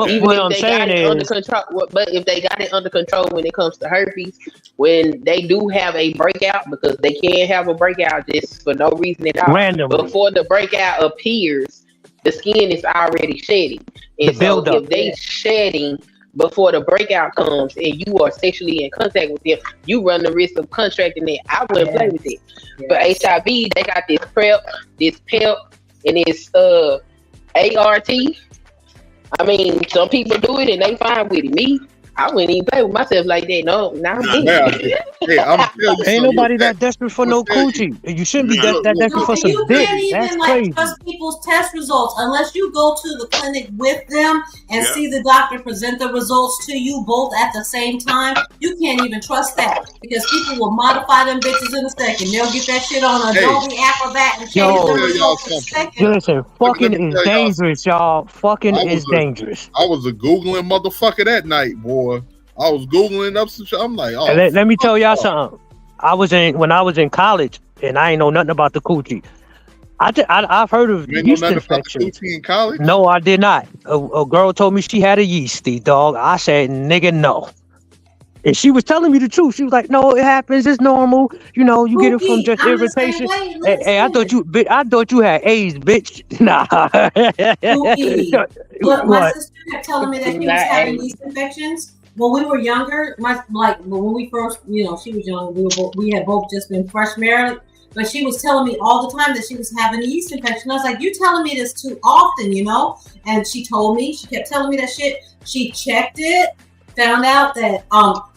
even if they got it under control, but if they got it under control when it comes to herpes, when they do have a breakout, because they can have a breakout just for no reason at all. Randomly. Before the breakout appears, the skin is already shedding, and so if they shedding before the breakout comes and you are sexually in contact with them, you run the risk of contracting it. I wouldn't play with it. But HIV, they got this PrEP, this PEP, and this ART. I mean, some people do it and they fine with it. Me, I wouldn't even play with myself like that. No, not me. Ain't nobody that desperate for no coochie. You shouldn't be that desperate for some dick. That's crazy. Trust people's test results unless you go to the clinic with them and see the doctor present the results to you both at the same time. You can't even trust that because people will modify them bitches in a second. They'll get that shit on Adobe Acrobat and change the results in a second. Listen, fucking is dangerous, y'all. Fucking is dangerous. I was a Googling motherfucker that night, boy. I was Googling up some shit. I'm like, oh. Let me tell y'all something. When I was in college, and I ain't know nothing about the coochie. I've heard of yeast infections. In college? No, I did not. A girl told me she had a yeasty, dog. I said, nigga, no. And she was telling me the truth. She was like, "No, it happens. It's normal. You know, you get it from just I'm the same irritation." way. Hey, I thought you had AIDS, bitch. Nah. Look, my What? sister kept telling me that she was having yeast infections when we were younger. When we first, she was young. We had both just been fresh married, but she was telling me all the time that she was having a yeast infection. I was like, "You telling me this too often, And she told me, she kept telling me that shit. She checked it. Found out that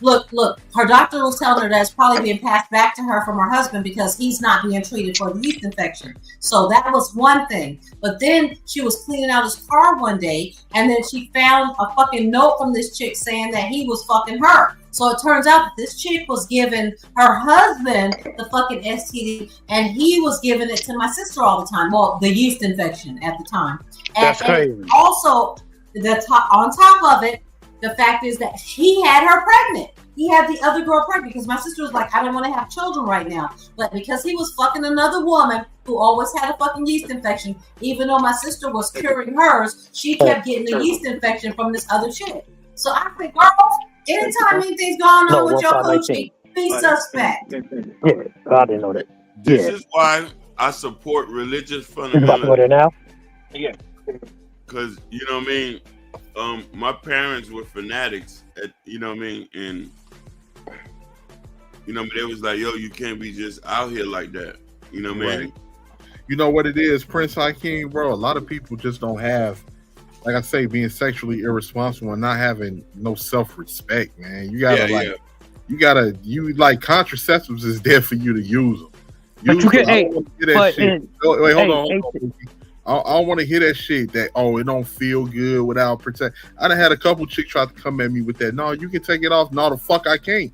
look, her doctor was telling her that it's probably being passed back to her from her husband because he's not being treated for the yeast infection. So that was one thing. But then she was cleaning out his car one day, and then she found a fucking note from this chick saying that he was fucking her. So it turns out that this chick was giving her husband the fucking STD, and he was giving it to my sister all the time. Well, the yeast infection at the time. That's crazy. And also, on top of it, the fact is that he had her pregnant. He had the other girl pregnant because my sister was like, I don't want to have children right now. But because he was fucking another woman who always had a fucking yeast infection, even though my sister was curing hers, she kept getting a yeast infection from this other chick. So I think, girl, anytime anything's going on with your coochie, be suspect. Yeah, I didn't know that. This is why I support religious You about to go there fundamentalism. now? Yeah. Because, you know what I mean? My parents were fanatics, and they was like, yo, you can't be just out here like that. You know what I mean? Right. You know what it is, Prince Hakeem, bro? A lot of people just don't have, like I say, being sexually irresponsible and not having no self-respect, man. You gotta contraceptives is there for you to use them. But you can, hey, but Wait, hold on. I don't want to hear that shit that, it don't feel good without protect. I done had a couple chicks try to come at me with that. No, you can take it off. No, the fuck I can't.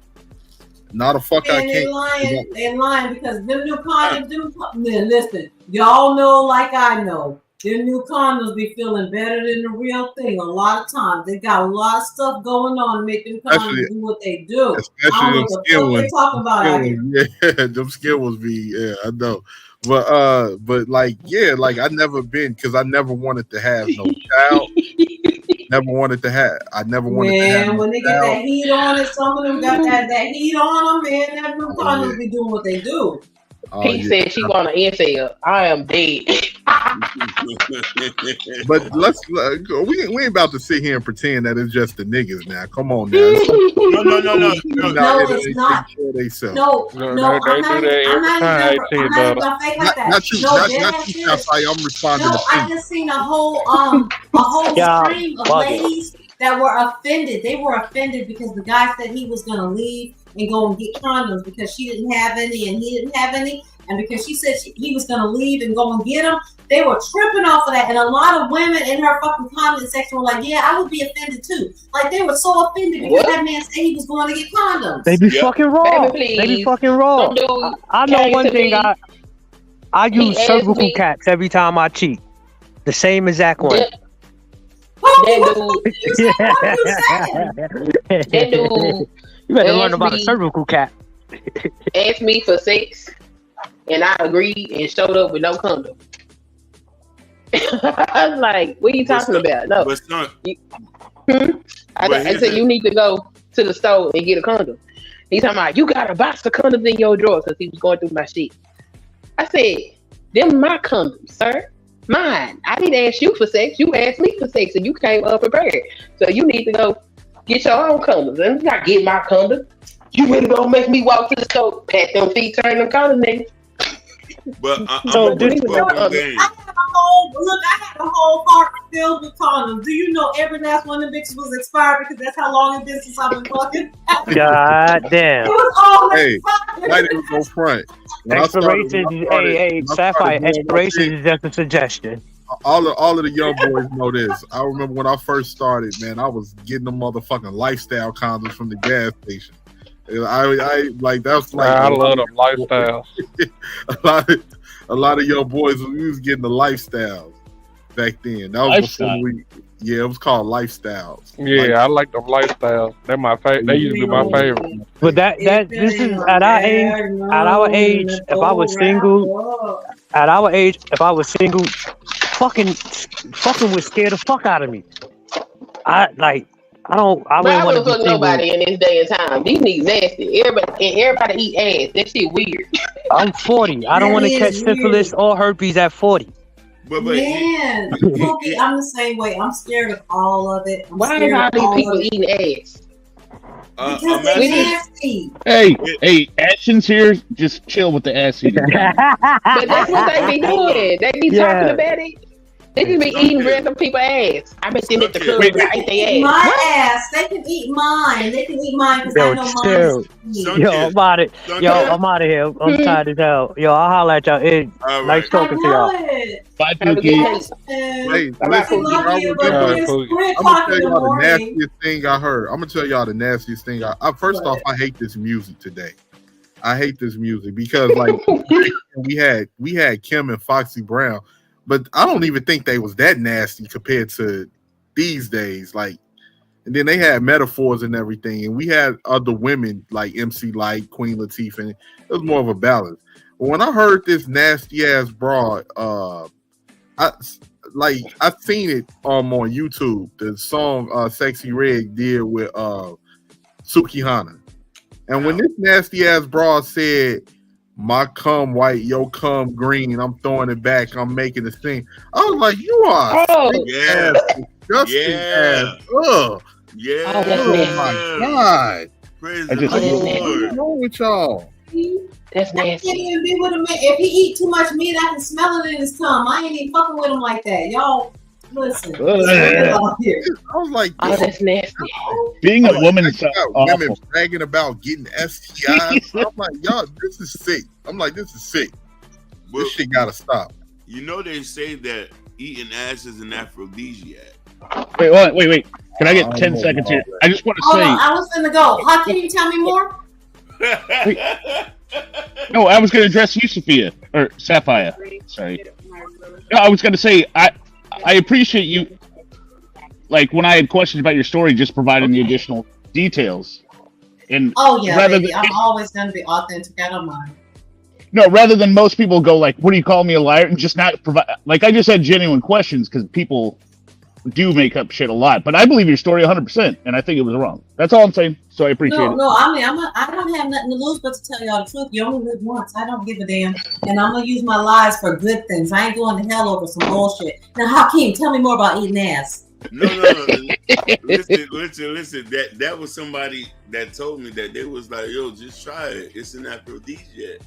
No, the fuck I can't. They're lying because them new condoms, listen, y'all know like I know, them new condoms be feeling better than the real thing a lot of times. They got a lot of stuff going on to make them condoms do what they do. Especially them skin ones. They talking about out here. Yeah, them skin ones I know. But I never been, because I never wanted to have no child. I never wanted to have Man, when they get that heat on it, some of them got that heat on them, man. That new condoms be doing what they do. He said she want an incel. I am dead. But we ain't about to sit here and pretend that it's just the niggas now. Come on now. No, it's not. No, I'm not gonna fake like that. I'm responding. I just seen a whole stream of ladies that were offended. They were offended because the guy said he was gonna leave and go and get condoms because she didn't have any and he didn't have any, and because she said he was gonna leave and go and get them. They were tripping off of that, and a lot of women in her fucking comment section were like, "Yeah, I would be offended too." Like they were so offended because that man said he was going to get condoms. They be fucking wrong. They be fucking wrong. I know one thing. I use cervical caps every time I cheat. The same exact one. That dude. You better learn about a cervical cap. Asked me for sex, and I agreed and showed up with no condom. I was like, "What are you talking about?" No. I said you need to go to the store and get a condom. He's talking about you got a box of condoms in your drawer because he was going through my shit. I said, "Them my condoms, sir. Mine. I didn't ask you for sex. You asked me for sex, and you came unprepared. So you need to go get your own condoms. And not get my condom. You really gonna make me walk to the store, pat them feet, turn them condoms, nigga." But I had a whole cart filled with condoms. Do you know every last one of the bitches was expired because that's how long it's been since I've been fucking? God damn. It was all Hey, I didn't go front. Sapphire, expiration is just a suggestion. All of the young boys know this. I remember when I first started, man, I was getting them motherfucking lifestyle condoms from the gas station. I like that's like I love them lifestyles. a lot of young boys, we was getting the lifestyles back then. That was before it was called lifestyles. Yeah, I like them lifestyles. They're my favorite. They used to be my favorite. But this is at our age. If I was single, fucking would scare the fuck out of me. I But wouldn't I want to wouldn't be fuck single. nobody in this day and time. These niggas nasty. Everybody eat ass. That shit weird. I'm 40. I don't That want to catch is syphilis weird. or herpes at 40. Man, Pookie, I'm the same way. I'm scared of all of it. I'm Why is scared all of these all people of it. eating ass? Because they're nasty. Hey, Ashton's here. Just chill with the ass eating. But that's what they be doing. They be talking Yeah. about it. They just be eating random people's ass. I bet them at the club. I ate their ass. My ass. They can eat mine. They can eat mine because I Yo, know chill. mine. Yo, I'm out of here. I'm tired as hell. Yo, I'll holler at y'all. Hey, nice talking to y'all. Bye, Pookie. Hey, I listen, love you, but it's 3 I'm o'clock gonna in tell the y'all the morning. nastiest thing I heard. I'm gonna tell y'all the nastiest thing. First off, I hate this music today. I hate this music because like we had Kim and Foxy Brown, but I don't even think they was that nasty compared to these days. Like, and then they had metaphors and everything, and we had other women like MC Light, Queen Latifah, and it was more of a balance. But when I heard this nasty ass broad, I seen it on YouTube. The song "Sexy Red" did with Sukihana, and when this nasty ass broad said, "My cum white, your cum green," I'm throwing it back. I'm making a scene. I was like, "You are disgusting ass. Ugh. Yeah. Oh my god. Praise I the just- Lord. What's wrong with y'all?" That's I can't even be with a man. If he eat too much meat, I can smell it in his tongue. I ain't even fucking with him like that. Y'all, listen. I was like, oh, that's nasty. Being a woman is women awful. bragging about getting STIs. I'm like, y'all, this is sick. I'm like, this is sick. This shit gotta stop. You know they say that eating ass is an aphrodisiac. Wait. Can I get 10 seconds here? I just want to Hold say. on, I was gonna go. How can you tell me more? No, I was going to address you, Sophia, or Sapphire. Sorry. No, I was going to say I appreciate you. Like when I had questions about your story, just providing the additional details. And Oh yeah, rather baby. than, I'm always gonna be authentic. I don't mind. no, rather than most people go like, "What do you call me a liar?" and just not provide. Like I just had genuine questions because people do make up shit a lot. But I believe your story 100%, and I think it was wrong. That's all I'm saying. So I appreciate it. No. I mean, I don't have nothing to lose but to tell y'all the truth. You only live once. I don't give a damn, and I'm gonna use my lies for good things. I ain't going to hell over some bullshit. Now, Hakeem, tell me more about eating ass. No. Listen. That was somebody that told me that they was like, "Yo, just try it. It's an aphrodisiac."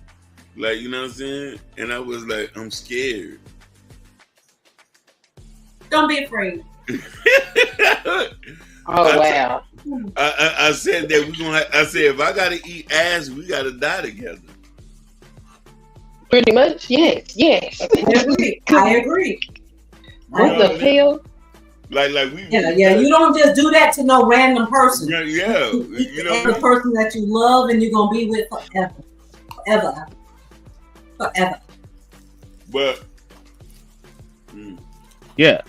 Like, you know what I'm saying? And I was like, I'm scared. Don't be afraid. Wow. I said that we're gonna. I said if I gotta eat ass, we gotta die together. Pretty much, yes. I agree. What the hell? Like we. Yeah. You don't just do that to no random person. Yeah. You know, the person that you love and you're gonna be with forever. But. Yeah.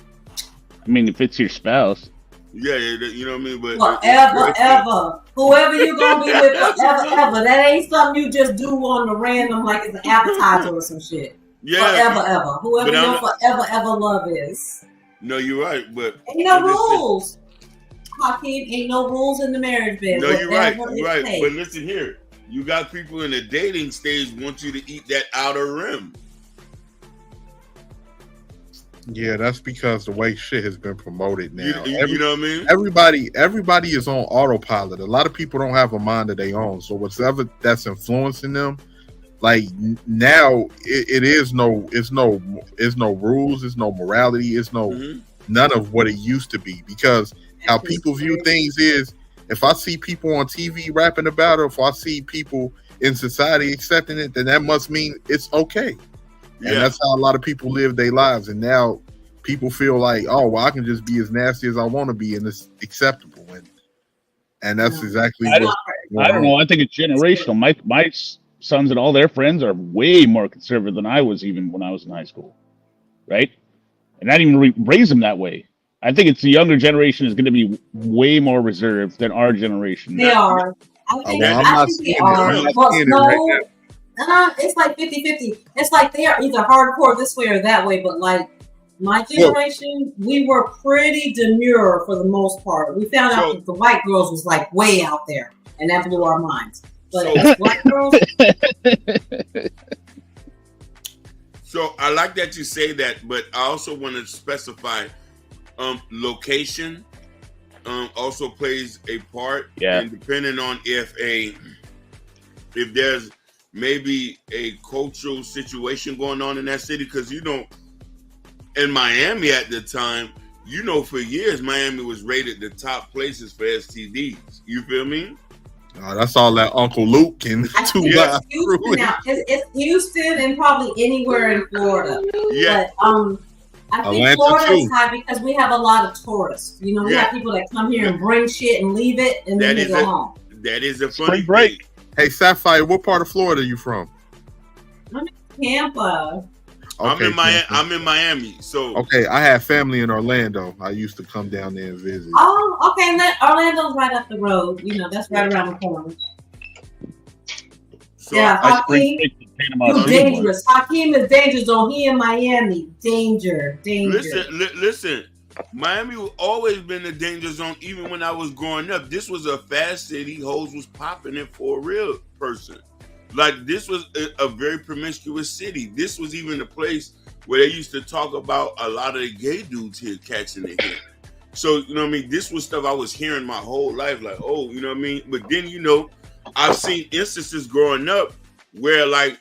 I mean, if it's your spouse. Yeah, you know what I mean? But Forever. Whoever you're gonna be with forever. That ain't something you just do on the random like it's an appetizer or some shit. Yeah. Forever. Whoever your forever love is. No, you're right, but ain't no rules. Hakeem, ain't no rules in the marriage bed. No, you're right. Whatever You're it right. takes. But listen here. You got people in the dating stage want you to eat that outer rim. Yeah, that's because the way shit has been promoted now. You know what I mean? Everybody is on autopilot. A lot of people don't have a mind of their own. So whatever that's influencing them, like now, it is no rules, it's no morality, it's none of what it used to be. Because how people view things is, if I see people on TV rapping about it, if I see people in society accepting it, then that must mean it's okay. And that's how a lot of people live their lives. And now people feel like, oh, well, I can just be as nasty as I want to be, and it's acceptable. And that's exactly I don't know. I think it's generational. My sons and all their friends are way more conservative than I was even when I was in high school. Right? And I didn't even raise them that way. I think it's the younger generation is going to be way more reserved than our generation. They are. I think they are. It's like 50-50. It's like they are either hardcore this way or that way, but like My generation, we were pretty demure for the most part. We found out that the white girls was like way out there, and that blew our minds. But black girls. So I like that you say that, but I also want to specify location also plays a part. Yeah. And depending on if there's maybe a cultural situation going on in that city, because in Miami at the time, for years Miami was rated the top places for STDs. You feel me? That's all that Uncle Luke and It's Houston and probably anywhere in Florida. Yeah. But I think Atlanta Florida is too. high because we have a lot of tourists. We have people that come here and bring shit and leave it, and then they go home. That is a funny break. thing. Hey, Sapphire, what part of Florida are you from? I'm in Tampa. I'm in Miami. So okay, I have family in Orlando. I used to come down there and visit. Oh, okay. Orlando's right up the road. That's right around the corner. So Hakeem, you're dangerous. Hakeem is dangerous. Don't he in Miami? Danger. Listen. Miami has always been a danger zone. Even when I was growing up, this was a fast city. Hoes was popping it for a real person. Like, this was a very promiscuous city. This was even a place where they used to talk about a lot of the gay dudes here catching it here. So, you know what I mean? This was stuff I was hearing my whole life. Like, oh, you know what I mean? But then, I've seen instances growing up where, like,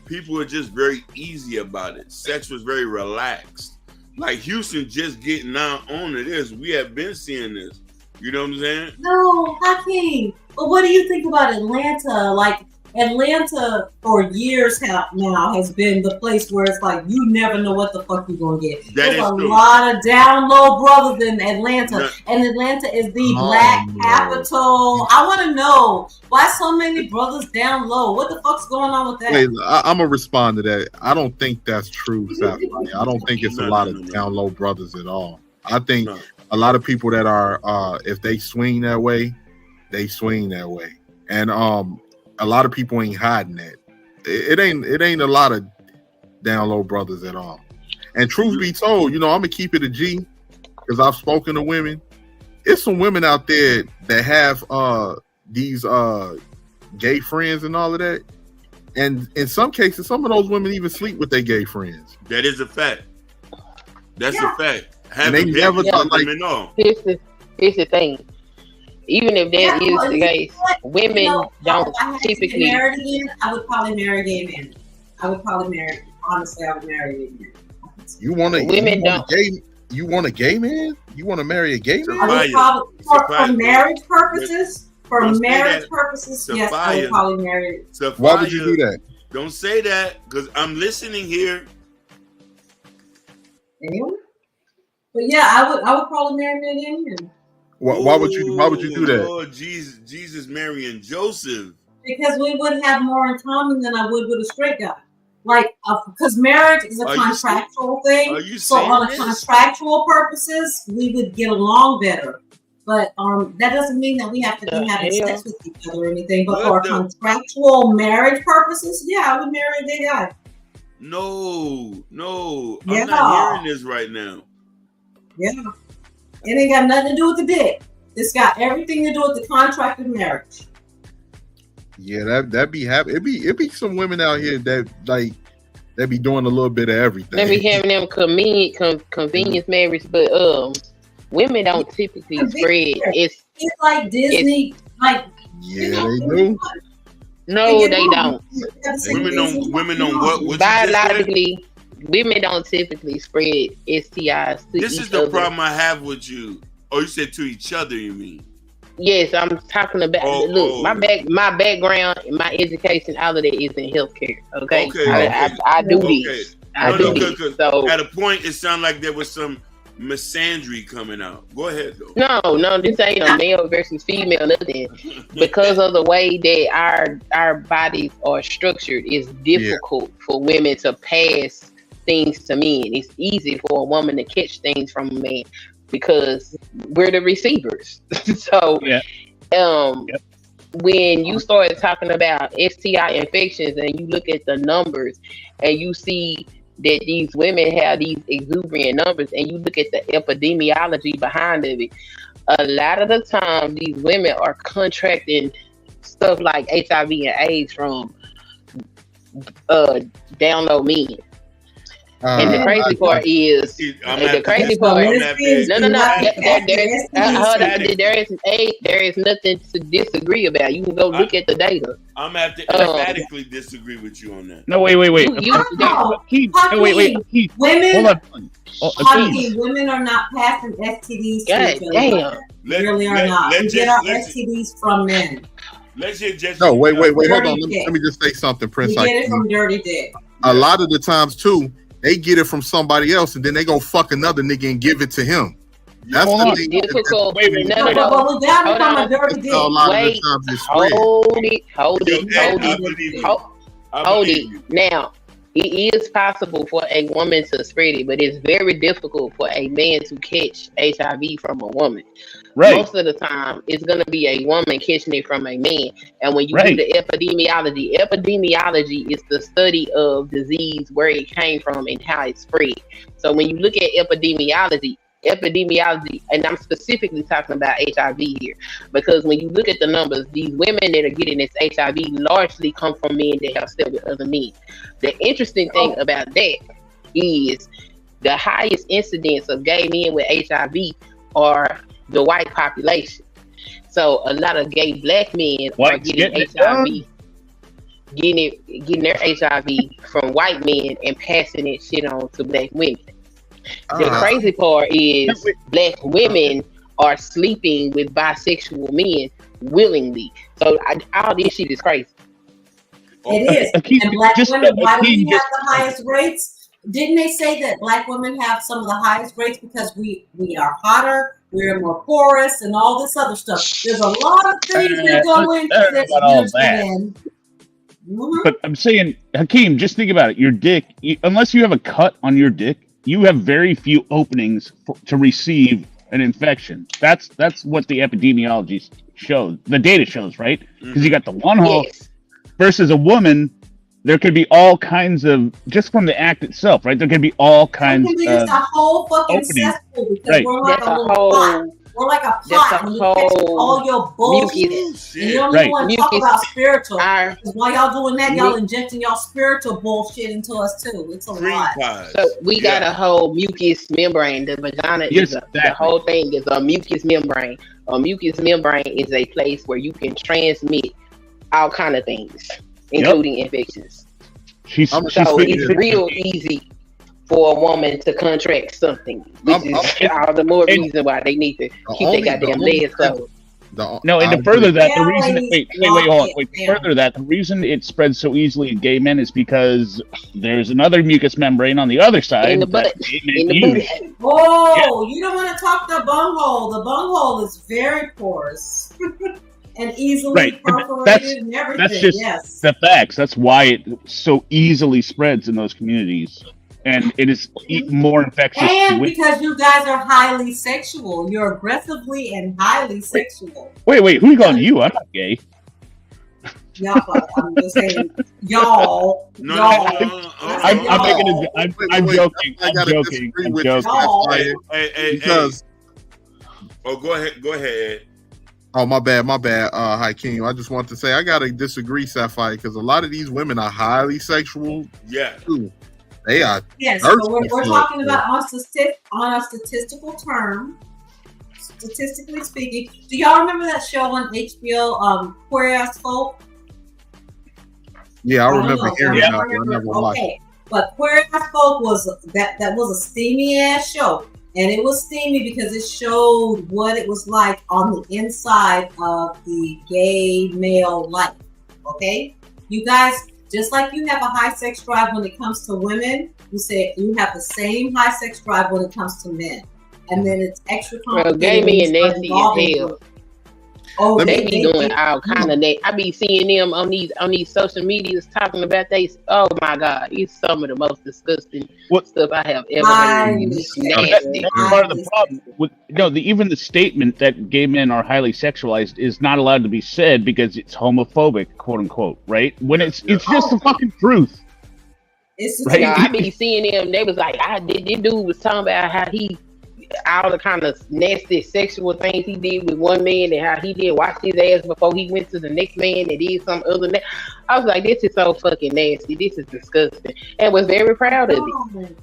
people were just very easy about it. Sex was very relaxed. Like, Houston just getting now on to this. We have been seeing this. You know what I'm saying? No, Hakeem. But what do you think about Atlanta? Like, Atlanta for years now has been the place where it's like you never know what the fuck you're gonna get. There's a lot of down low brothers in Atlanta, and Atlanta is the black capital. I want to know why so many brothers down low. What the fuck's going on with that? Wait, I'm gonna respond to that. I don't think that's true, Sapphire. I don't think it's a lot of down low brothers at all. I think a lot of people that are, if they swing that way, they swing that way, and a lot of people ain't hiding that. It ain't a lot of down low brothers at all. And truth be told, I'm gonna keep it a G because I've spoken to women. It's some women out there that have these gay friends and all of that. And in some cases, some of those women even sleep with their gay friends. That is a fact. That's a fact. And they never Here's the thing. Even if that is the case, women don't typically. I would probably marry a gay man. Honestly, I would marry a gay man. You want a gay man? You want to marry a gay man? I would probably, for marriage purposes. Yes, I would probably marry. Why would you do that? Don't say that, because I'm listening here. Anyway, but yeah, I would probably marry a gay man. Why would you do that? Lord Jesus, Mary, and Joseph. Because we would have more in common than I would with a straight guy. Like, because marriage is a contractual thing. So on a contractual purposes, we would get along better. But that doesn't mean that we have to be having sex with each other or anything. But for contractual marriage purposes, I would marry a gay guy. No. I'm not hearing this right now. Yeah. It ain't got nothing to do with the dick. It's got everything to do with the contract of marriage. Yeah, that be happening. It be some women out here that be doing a little bit of everything. They be having them convenience marriage, but women don't typically spread. It's like Disney, they do. No, they don't. Women don't what? Biologically, women don't typically spread STIs to This is the problem I have with you. Oh, you said to each other, you mean? Yes, I'm talking about. My background, my education, all of that is in healthcare. Okay, I do this. I do this. So at a point, it sounded like there was some misandry coming out. Go ahead, though. No, this ain't a male versus female nothing. Because of the way that our bodies are structured, it's difficult for women to pass things to men. It's easy for a woman to catch things from a man because we're the receivers. So when you started talking about STI infections and you look at the numbers and you see that these women have these exuberant numbers, and you look at the epidemiology behind it, a lot of the time these women are contracting stuff like HIV and AIDS from down low men. And the crazy part is, the crazy part. There is nothing to disagree about. You can go look at the data. I'm gonna have to emphatically disagree with you on that. No, wait. Keith, Women, hold on. Women are not passing STDs. God damn. They really are not. We get our STDs from men. Let's just no, wait. Hold on. Let me just say something, Prince. We get it from dirty dick. A lot of the times too, they get it from somebody else, and then they go fuck another nigga and give it to him. That's the thing. Difficult. But we got it from a dirty dick. Hold it. Now, it is possible for a woman to spread it, but it's very difficult for a man to catch HIV from a woman. Right. Most of the time, it's going to be a woman catching it from a man. And when you do the epidemiology is the study of disease, where it came from and how it spread. So when you look at epidemiology, and I'm specifically talking about HIV here, because when you look at the numbers, these women that are getting this HIV largely come from men that have slept with other men. The interesting thing about that is the highest incidence of gay men with HIV are the white population. So a lot of gay black men are getting HIV, getting their HIV from white men and passing that shit on to black women. The crazy part is black women are sleeping with bisexual men willingly. So all this shit is crazy. It is. And black women, why do we have the highest rates? Didn't they say that black women have some of the highest rates because we are hotter, we're more porous, and all this other stuff? There's a lot of things that go into this. But I'm saying, Hakeem, just think about it. Your dick, unless you have a cut on your dick, you have very few openings to receive an infection. That's what the epidemiology shows. The data shows, right? Because you got the one hole versus a woman. There could be all kinds of, just from the act itself, right? There could be all kinds of a whole fucking cesspool because we're like a little pot. We're like a pot when you catch all your bullshit. And you don't even want to talk about spiritual. Because while y'all doing that, y'all injecting y'all spiritual bullshit into us too. It's a lot. So we got a whole mucous membrane. The vagina is the whole thing is a mucous membrane. A mucous membrane is a place where you can transmit all kind of things, including infections. So it's real easy for a woman to contract something, which is all the more reason why they need to keep their goddamn legs closed. And to further that, the reason further that the reason it spreads so easily in gay men is because there's another mucous membrane on the other side. In the butt. Oh, you don't want to talk the bunghole. The bunghole is very porous. And easily perforated and everything. That's just the facts. That's why it so easily spreads in those communities. And it is more infectious. And because you guys are highly sexual. You're aggressively and highly sexual. Wait, who are you calling you? I'm not gay. Y'all, I'm just saying, y'all. I'm joking. Because. Oh, go ahead, Ed. Oh, my bad. Hakeem. I just want to say I gotta disagree, Sapphire, because a lot of these women are highly sexual. Yeah. Too. They are. Yes, so we're talking about on a statistical term. Statistically speaking, do y'all remember that show on HBO, Queer As Folk? Yeah, I remember hearing about it. I never watched it. But Queer As Folk was that was a steamy ass show. And it was steamy because it showed what it was like on the inside of the gay male life. Okay? You guys, just like you have a high sex drive when it comes to women, you say you have the same high sex drive when it comes to men. And then it's extra complicated. Gay men nasty as hell. Oh, they be doing all kind of that. I be seeing them on these social medias talking about oh my God, it's some of the most disgusting stuff I have ever heard. It's nasty. That's part of the problem. Even the statement that gay men are highly sexualized is not allowed to be said because it's homophobic, quote unquote, right? When it's just the fucking truth. It's Right? I be seeing them. They was like, this dude was talking about how he, all the kind of nasty sexual things he did with one man and how he did wash his ass before he went to the next man and did some other. I was like, this is so fucking nasty. This is disgusting, and was very proud of it.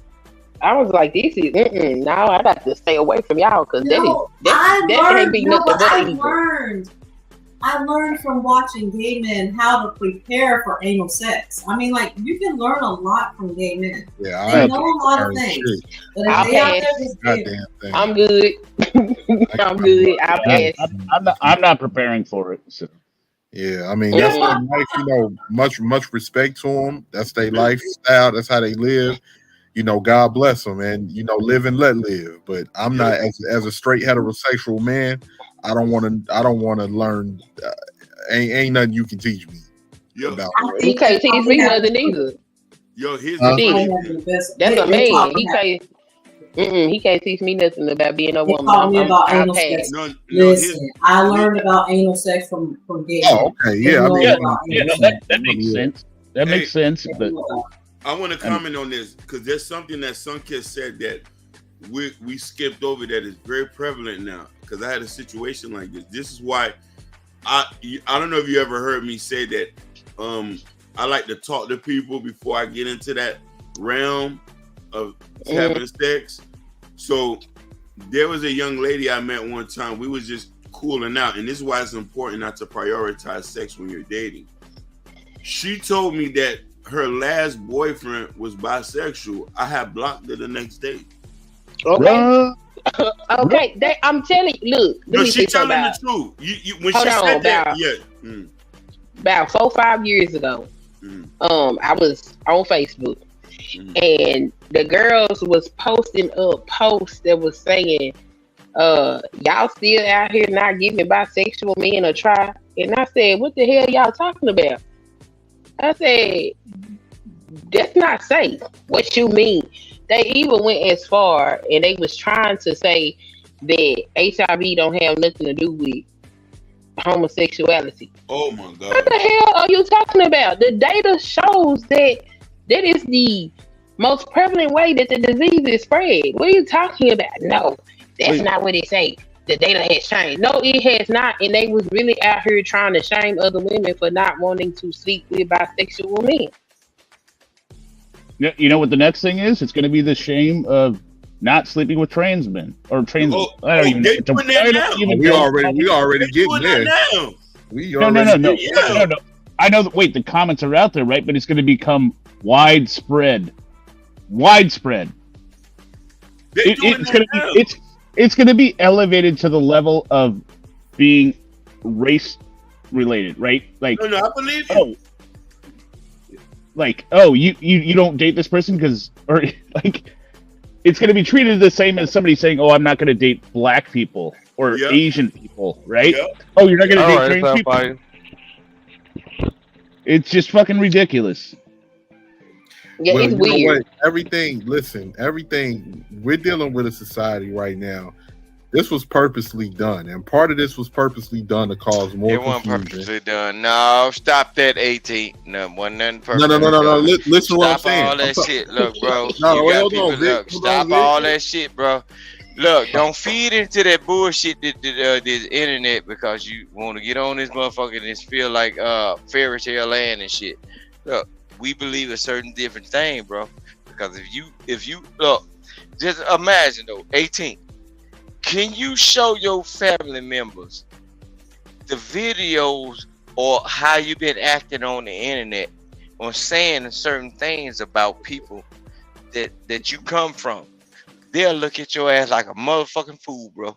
I was like, this is no, I got to stay away from y'all because that can't be nothing but evil. I learned from watching gay men how to prepare for anal sex. I mean, like, you can learn a lot from gay men. Yeah, they know a lot of things. But if they out there just gay, I'm good. I'm good. I'll pass. I'm not preparing for it. So. Yeah, I mean that's their life. You know, much respect to them. That's their lifestyle. That's how they live. You know, God bless them, and you know, live and let live. But I'm not as a straight heterosexual man. I don't want to learn. Ain't nothing you can teach me. About he can't teach me nothing either. Yo, here's that's a man. He can't teach me nothing about being a woman. Taught me about anal sex. Listen, I learned about anal sex from gay. Oh, okay, yeah. I mean, that makes sense. That makes sense. But I want to comment on this because there's something that Sunkist said that we skipped over that is very prevalent now. Because I had a situation like this. This is why I don't know if you ever heard me say that I like to talk to people before I get into that realm of having sex. So there was a young lady I met one time. We was just cooling out, and this is why it's important not to prioritize sex when you're dating. She told me that her last boyfriend was bisexual. I had blocked her the next day. Okay. Okay, I'm telling you. Look, no, she telling the truth. You when she said that, about 4-5 years ago, I was on Facebook, and the girls was posting up posts that was saying, "Y'all still out here not giving bisexual men a try?" And I said, "What the hell y'all talking about?" I said, "That's not safe." What you mean? They even went as far and they was trying to say that HIV don't have nothing to do with homosexuality. Oh my God. What the hell are you talking about? The data shows that is the most prevalent way that the disease is spread. What are you talking about? No, that's not what it say. The data has changed. No, it has not. And they was really out here trying to shame other women for not wanting to sleep with bisexual men. You know what the next thing is? It's going to be the shame of not sleeping with trans men or trans. I don't even know. We already getting there. No. I know that. Wait, the comments are out there, right? But it's going to become widespread. It's going to be elevated to the level of being race related, right? Like, no, I believe you. Like, you don't date this person because, or like, it's going to be treated the same as somebody saying, "Oh, I'm not going to date black people or Asian people," right? Oh, you're not going to date trans people. Fine. It's just fucking ridiculous. Yeah, it's weird. Everything we're dealing with a society right now. This was purposely done, and part of this was purposely done to cause more confusion. It wasn't purposely done. No, stop that, 18. No, wasn't nothing purposely No. Listen to what I'm saying. Stop all that shit, look, bro. Stop all that shit, bro. Look, don't feed into that bullshit, this internet, because you want to get on this motherfucker and just feel like fairy tale land and shit. Look, we believe a certain different thing, bro. Because if you look, just imagine though, 18. Can you show your family members the videos or how you've been acting on the internet or saying certain things about people that you come from? They'll look at your ass like a motherfucking fool, bro.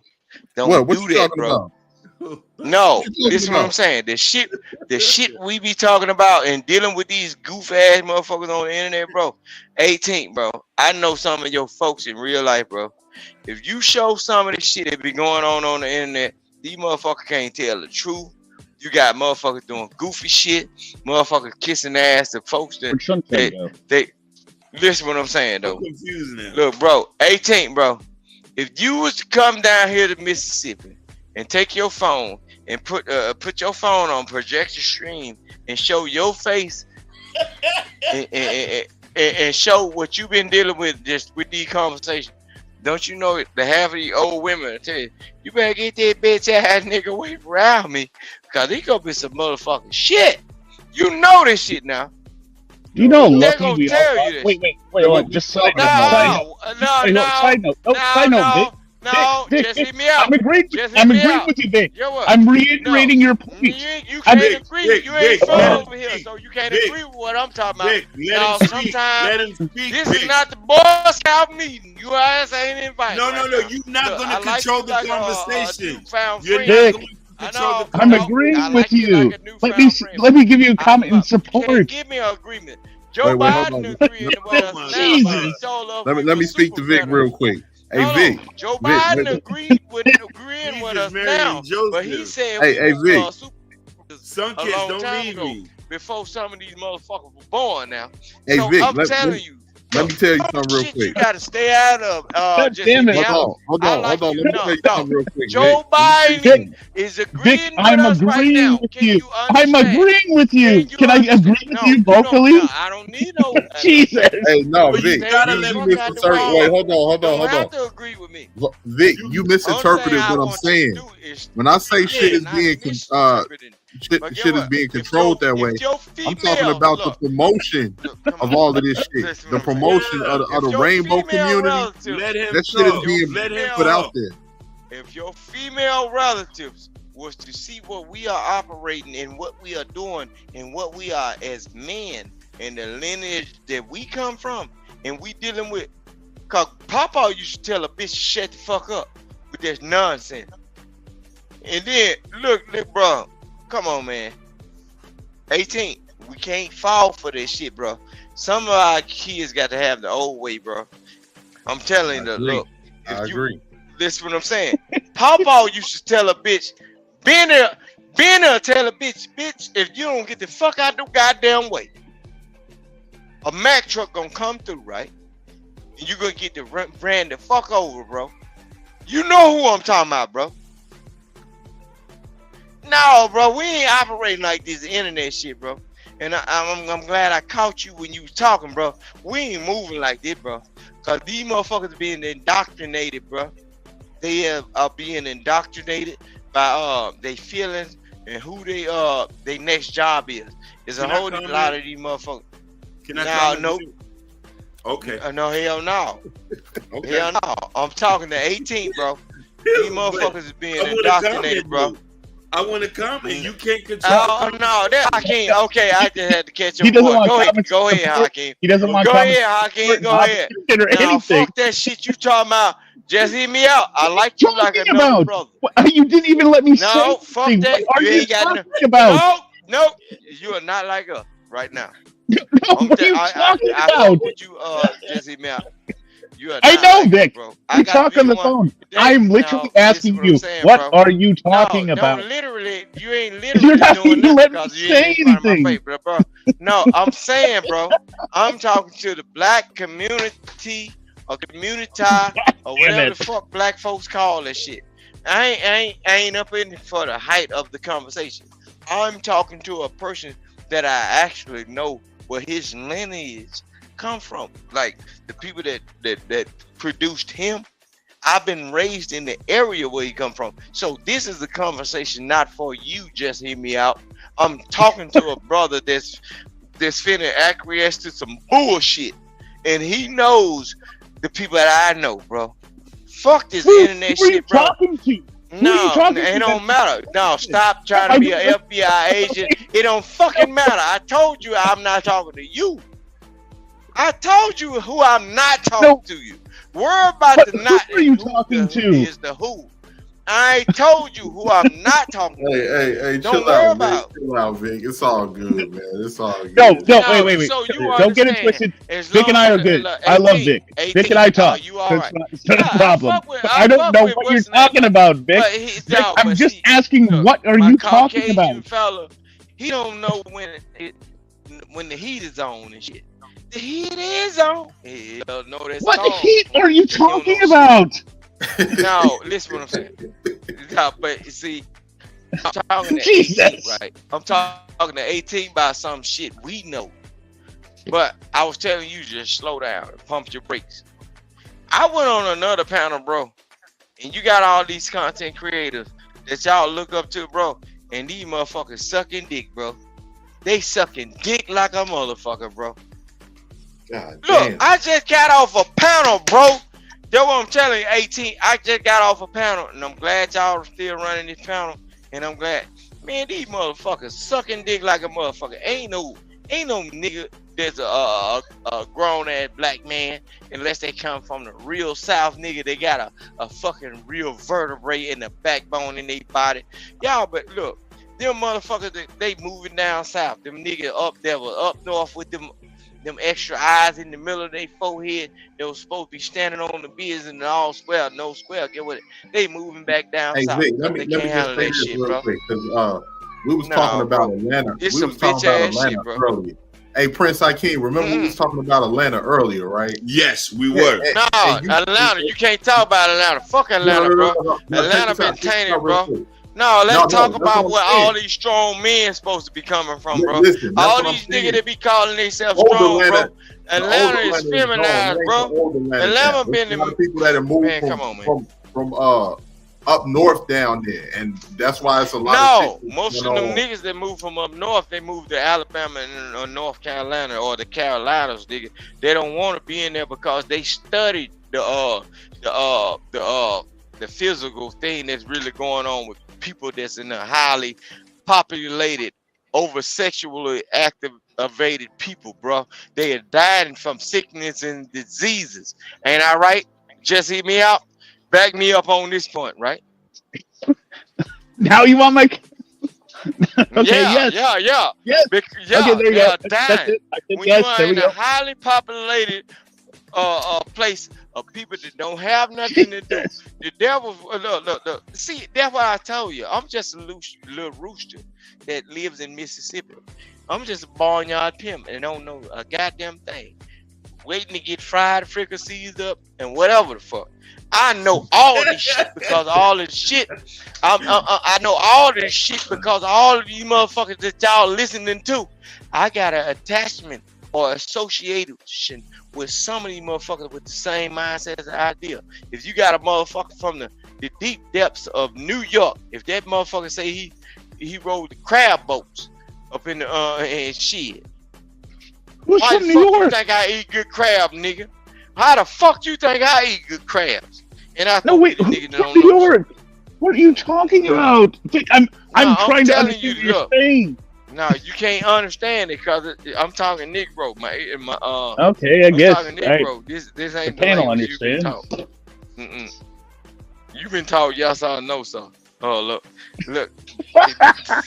Don't do that, bro. No, this is what I'm saying. The shit we be talking about and dealing with these goof ass motherfuckers on the internet, bro. 18, bro. I know some of your folks in real life, bro. If you show some of the shit that be going on the internet, these motherfuckers can't tell the truth. You got motherfuckers doing goofy shit, motherfuckers kissing ass to folks that they listen what I'm saying though. I'm confused now. Look, bro, 18, bro. If you was to come down here to Mississippi and take your phone and put your phone on projection stream and show your face and show what you've been dealing with just with these conversations. Don't you know the half of these old women tell you, you better get that bitch ass nigga away around me, cause he gonna be some motherfucking shit. You know this shit now. You know, They're lucky gonna we tell all. you this. Wait. Just side note. Side note. Vic. No, Vic, just hear me out. I'm agreeing. Just I'm hear me agreeing out. with you, Vic. You know what? I'm reiterating your point. You can't agree. You ain't from over here, so you can't agree with what I'm talking about. Now, sometimes this is not the Boy Scout meeting. You ass ain't invited. No. You're not going to control the conversation. You're Vic, not going to control the I'm agreeing with you. Let me give you a comment in support. Give me an agreement. Joe Biden agreed with us now, but he told us Let me speak to Vic real quick. Hey, Vic. Joe Biden agreeing with us now, but he said hey, Vic. Some kids don't need me. Before some of these motherfuckers were born now. Hey, so Vic, I'm telling you. Let me tell you something real You quick. gotta stay out of. Just Damn it. Hold on. Let me tell you something real quick. Joe Biden is agreeing Vic, with I'm us right agreeing now. with you. I'm agreeing with you. Can I agree with you vocally? I don't need no. Jesus. Hey, no, Vic. You misinterpreted. Wait, hold on. don't have to agree with me. Vic, you misinterpreted what I'm saying. When I say shit is being shit is being controlled that way, I'm talking about the promotion of all of this shit. The promotion of the rainbow community. That shit is being put out there. If your female relatives was to see what we are operating and what we are doing and what we are as men and the lineage that we come from and we dealing with, cause Papa used to tell a bitch shut the fuck up with this nonsense. And then look, bro, come on, man. 18, we can't fall for this shit, bro. Some of our kids got to have the old way, bro. I'm telling you, look. I agree. Listen what I'm saying. Papa used to tell a bitch, Ben tell a bitch, if you don't get the fuck out the goddamn way, a Mack truck gonna come through, right? And you gonna get the ran the fuck over, bro. You know who I'm talking about, bro. No, bro, we ain't operating like this internet shit, bro. And I'm glad I caught you when you was talking, bro. We ain't moving like this, bro. Cause these motherfuckers being indoctrinated, bro. They are being indoctrinated by their feelings and who their next job is. There's a whole lot of these motherfuckers. Can I no. Okay. No, hell no. Okay. Hell no. I'm talking to 18, bro. These motherfuckers is being indoctrinated, bro. I want to comment. You can't control. Oh no, that I can't. Okay, I just had to catch your He doesn't boy. want Go ahead, Hakeem. He doesn't want Go comments. ahead, Hakeem. Go ahead. Or Now, anything. fuck that shit you talking about. Just hear me out. I like you like another brother. You didn't even let me say. No, fuck anything. that. What are You you ain't got talking about? No, you are not like us right now. What are you talking I about? fuck with you, just hear me out. You are I not know, like Vic. us, bro. We talk on the phone. I'm literally asking you, what are you talking about? You ain't You're literally not doing even that letting me because you ain't say in front of my anything. face, bro. No, I'm saying, bro, I'm talking to the black community or community or whatever the fuck black folks call that shit. I ain't up in it for the height of the conversation. I'm talking to a person that I actually know where his lineage come from. Like the people that produced him. I've been raised in the area where he come from. So this is the conversation not for you, just hear me out. I'm talking to a brother that's finna acquiesce to some bullshit. And he knows the people that I know, bro. Fuck this internet shit, bro. No, it don't matter. No, stop trying to be an FBI agent. It don't fucking matter. I told you I'm not talking to you. I told you who I'm not talking to you. Worry about the not. Who are you talking to? Is the who. I told you who I'm not talking to. Hey, Don't chill worry out, about. Vic. Chill out, Vic. It's all good, man. It's all good. No, wait. So you Don't get it twisted. Vic and I are good. I love Vic. Vic and I talk. You all right. It's not a problem. I don't know what you're talking about, Vic. Vic, I'm just asking, what are you talking about? Fella, he don't know when the heat is on and shit. The heat is on. He'll know that What song. heat are you talking about? No, listen what I'm saying. No, but you see, I'm talking to Jesus. 18, right? I'm talking to 18 about some shit we know. But I was telling you, just slow down and pump your brakes. I went on another panel, bro, and you got all these content creators that y'all look up to, bro, and these motherfuckers sucking dick, bro. They sucking dick like a motherfucker, bro. God Look, damn. I just got off a panel, bro. That's what I'm telling you, 18. I just got off a panel, and I'm glad y'all are still running this panel, and I'm glad. Man, these motherfuckers sucking dick like a motherfucker. Ain't no nigga that's a grown ass black man unless they come from the real South, nigga. They got a fucking real vertebrae in the backbone in their body. Y'all, but look, them motherfuckers, they moving down south. Them niggas up there was up north with them extra eyes in the middle of their forehead. They was supposed to be standing on the beers and all square, no square. Get what it? They moving back down Hey south. Vic, let me They just can't say handle that this shit, real bro. quick because we was No, talking about bro. Atlanta. It's We some was talking bitch about ass Atlanta shit, bro. earlier. Hey Prince Akeem, remember we was talking about Atlanta earlier, right? Yes, we were. No, Atlanta, you can't talk about Atlanta. Fuck Atlanta, bro. Atlanta been tainted, bro. No, let's talk about where all these strong men supposed to be coming from, bro. Listen, that's All what I'm these saying. niggas that be calling themselves Old strong, bro. Atlanta- Atlanta the old is Atlanta is gone. feminized, It ain't bro. the old Atlanta Atlanta now. been There's a lot in of people that have moved Man, come on, man. from up north down there, and that's why it's a lot of shit. No, most of them niggas that move from up north, they move to Alabama and North Carolina or the Carolinas, nigga. They don't want to be in there because they studied the physical thing that's really going on with people that's in a highly populated, over sexually activated people, bro. They are dying from sickness and diseases. Ain't I right? Just hear me out. Back me up on this point, right? Now you want my? Okay, yeah, yes. yeah. Yes. Yeah, Okay, there you they go. are That's dying. it. I said When yes. you are There we in go. a highly populated place of people that don't have nothing to do. The devil, look. See, that's what I told you. I'm just a little rooster that lives in Mississippi. I'm just a barnyard pimp and don't know a goddamn thing. Waiting to get fried fricassees up and whatever the fuck. I know all this shit because all this shit. I know all this shit because all of you motherfuckers that y'all listening to. I got an attachment or association with some of these motherfuckers with the same mindset as the idea. If you got a motherfucker from the deep depths of New York, if that motherfucker say he rode the crab boats up in the and shit. Who's Why from the New fuck York? you think I eat good crab, nigga? How the fuck you think I eat good crabs? And I No, wait. the Who's nigga that from don't New know. York? What are you talking about? Vic, I'm I'm trying to telling understand you, what you're look. saying. No, you can't understand it because I'm talking Negro. Okay, I I'm talking talking right. Negro. This ain't The panel language you've been understands. taught. You've been taught yes or no, sir. Oh, look.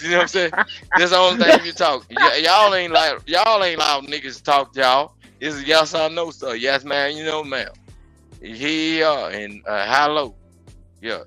You know what I'm saying? That's the only thing you talk. Y'all ain't loud niggas talk to y'all. It's a yes or no, sir. Yes, man. You know, ma'am. Here and hello. Yeah.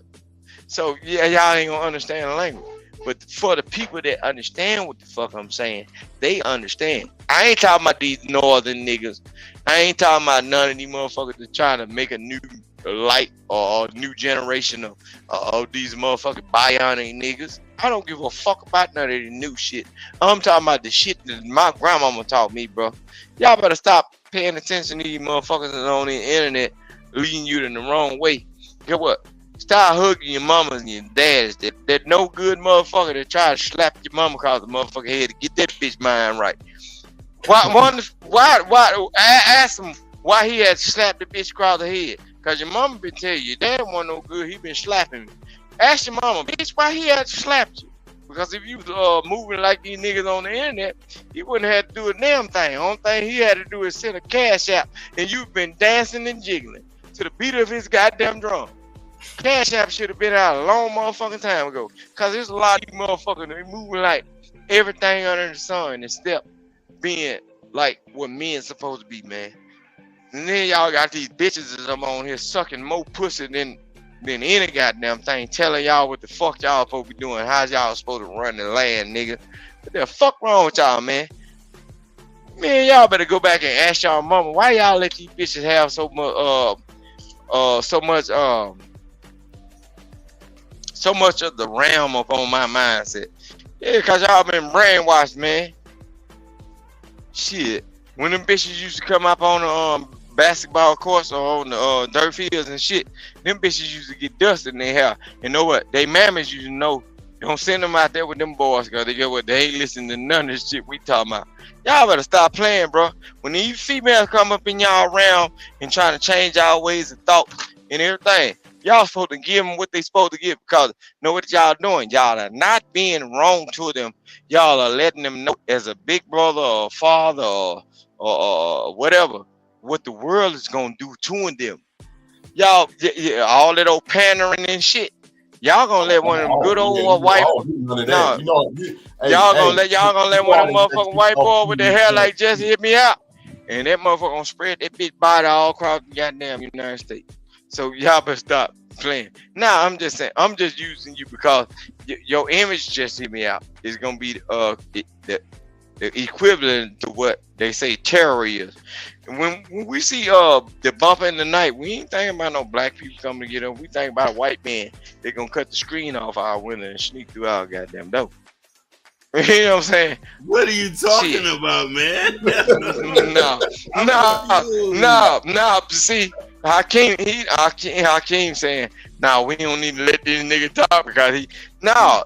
So yeah, y'all ain't gonna understand the language. But for the people that understand what the fuck I'm saying, they understand. I ain't talking about these northern niggas. I ain't talking about none of these motherfuckers that trying to make a new light or a new generation of these motherfucking bionic niggas. I don't give a fuck about none of the new shit. I'm talking about the shit that my grandmama taught me, bro. Y'all better stop paying attention to these motherfuckers that's on the internet leading you in the wrong way. Get what? Start hugging your mamas and your daddies. That no good motherfucker that try to slap your mama across the motherfucking head to get that bitch mind right. Why? Ask him why he had slapped the bitch across the head. Cause your mama been telling you, dad wasn't no good. He been slapping me. Ask your mama, bitch, why he had slapped you? Because if you moving like these niggas on the internet, he wouldn't have to do a damn thing. Only thing he had to do is send a cash app, and you've been dancing and jiggling to the beat of his goddamn drum. Cash App should have been out a long motherfucking time ago. Cause there's a lot of you motherfuckers that moving like everything under the sun instead of being like what men supposed to be, man. And then y'all got these bitches that I'm on here sucking more pussy than any goddamn thing, telling y'all what the fuck y'all supposed to be doing. How's y'all supposed to run the land, nigga? What the fuck wrong with y'all, man? Man, y'all better go back and ask y'all mama why y'all let these bitches have so much of the realm up on my mindset. Yeah, cause y'all been brainwashed, man. Shit. When them bitches used to come up on the basketball courts or on the dirt fields and shit, them bitches used to get dust in their hair. You know what? They mammies used to know. Don't send them out there with them boys, cause they get what they ain't listening to none of this shit we talking about. Y'all better stop playing, bro. When these females come up in y'all around and trying to change our ways of thought and everything, y'all supposed to give them what they supposed to give, because know what y'all doing? Y'all are not being wrong to them. Y'all are letting them know as a big brother or father or whatever what the world is gonna do to them. Y'all, all that old pandering and shit. Y'all gonna let one of them good old white y'all gonna let one of them motherfucking white boy with their hair like Jesse hit me out, and that motherfucker gonna spread that bitch body all across the goddamn United States. So y'all better stop playing. Nah, I'm just saying, I'm just using you because your image just hit me out. It's gonna be the equivalent to what they say terror is. And when we see the bump in the night, we ain't thinking about no black people coming to get up. We think about a white man. They're gonna cut the screen off our window and sneak through our goddamn door. You know what I'm saying? What are you talking about, man? No. See, Hakeem saying, "Nah, we don't need to let this nigga talk because he." No,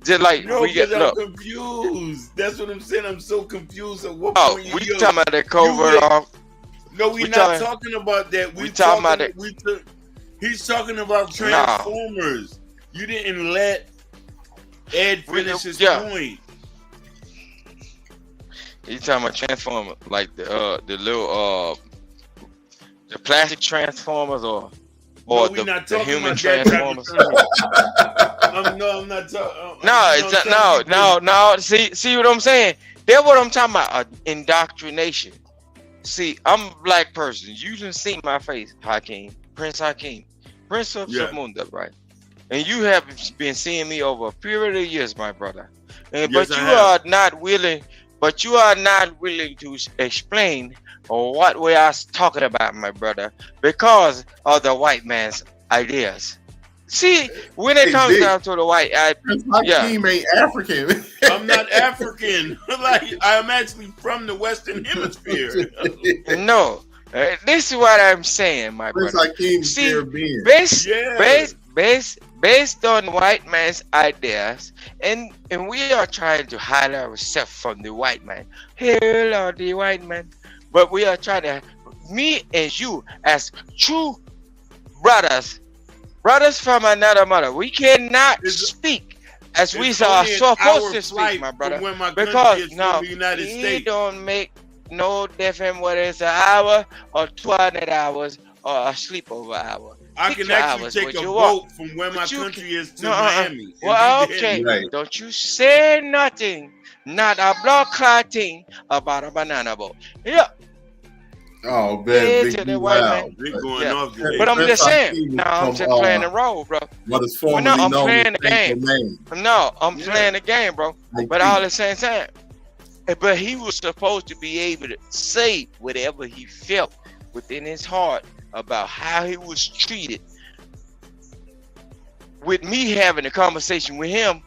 just like we get. I'm Look, confused. That's what I'm saying. I'm so confused. At what oh, point we talking about that covert off. No, we're not talking about that. We talking about that. He's talking about Transformers. You didn't let Ed finish his point. You talking about Transformers, like the little the plastic Transformers or the human Transformers? I'm not talking. No. See what I'm saying? That's what I'm talking about. Indoctrination. See, I'm a black person. You didn't see my face, Hakeem, Prince Hakeem, Prince of Zamunda, right? And you have been seeing me over a period of years, my brother. But you are not willing to explain what we are talking about, my brother, because of the white man's ideas. See, when it comes down to the white, Hakeem ain't African. I'm not African. Like, I'm actually from the Western Hemisphere. No, this is what I'm saying, my brother. See, based on white man's ideas, and we are trying to hide ourselves from the white man. Hello, the white man. But we are trying to, me and you, as true brothers from another mother, we cannot speak as we are supposed to speak, my brother. Because he don't make no difference whether it's an hour or 200 hours or a sleepover hour. I can actually take a boat from where my country is to Miami. Well, okay. Don't you say nothing, not a blood clot thing about a banana boat. Yeah. Oh, man. But I'm just saying. No, I'm just playing the role, bro. I'm playing the game. No, I'm playing the game, bro. But all the same time. But he was supposed to be able to say whatever he felt within his heart about how he was treated. With me having a conversation with him,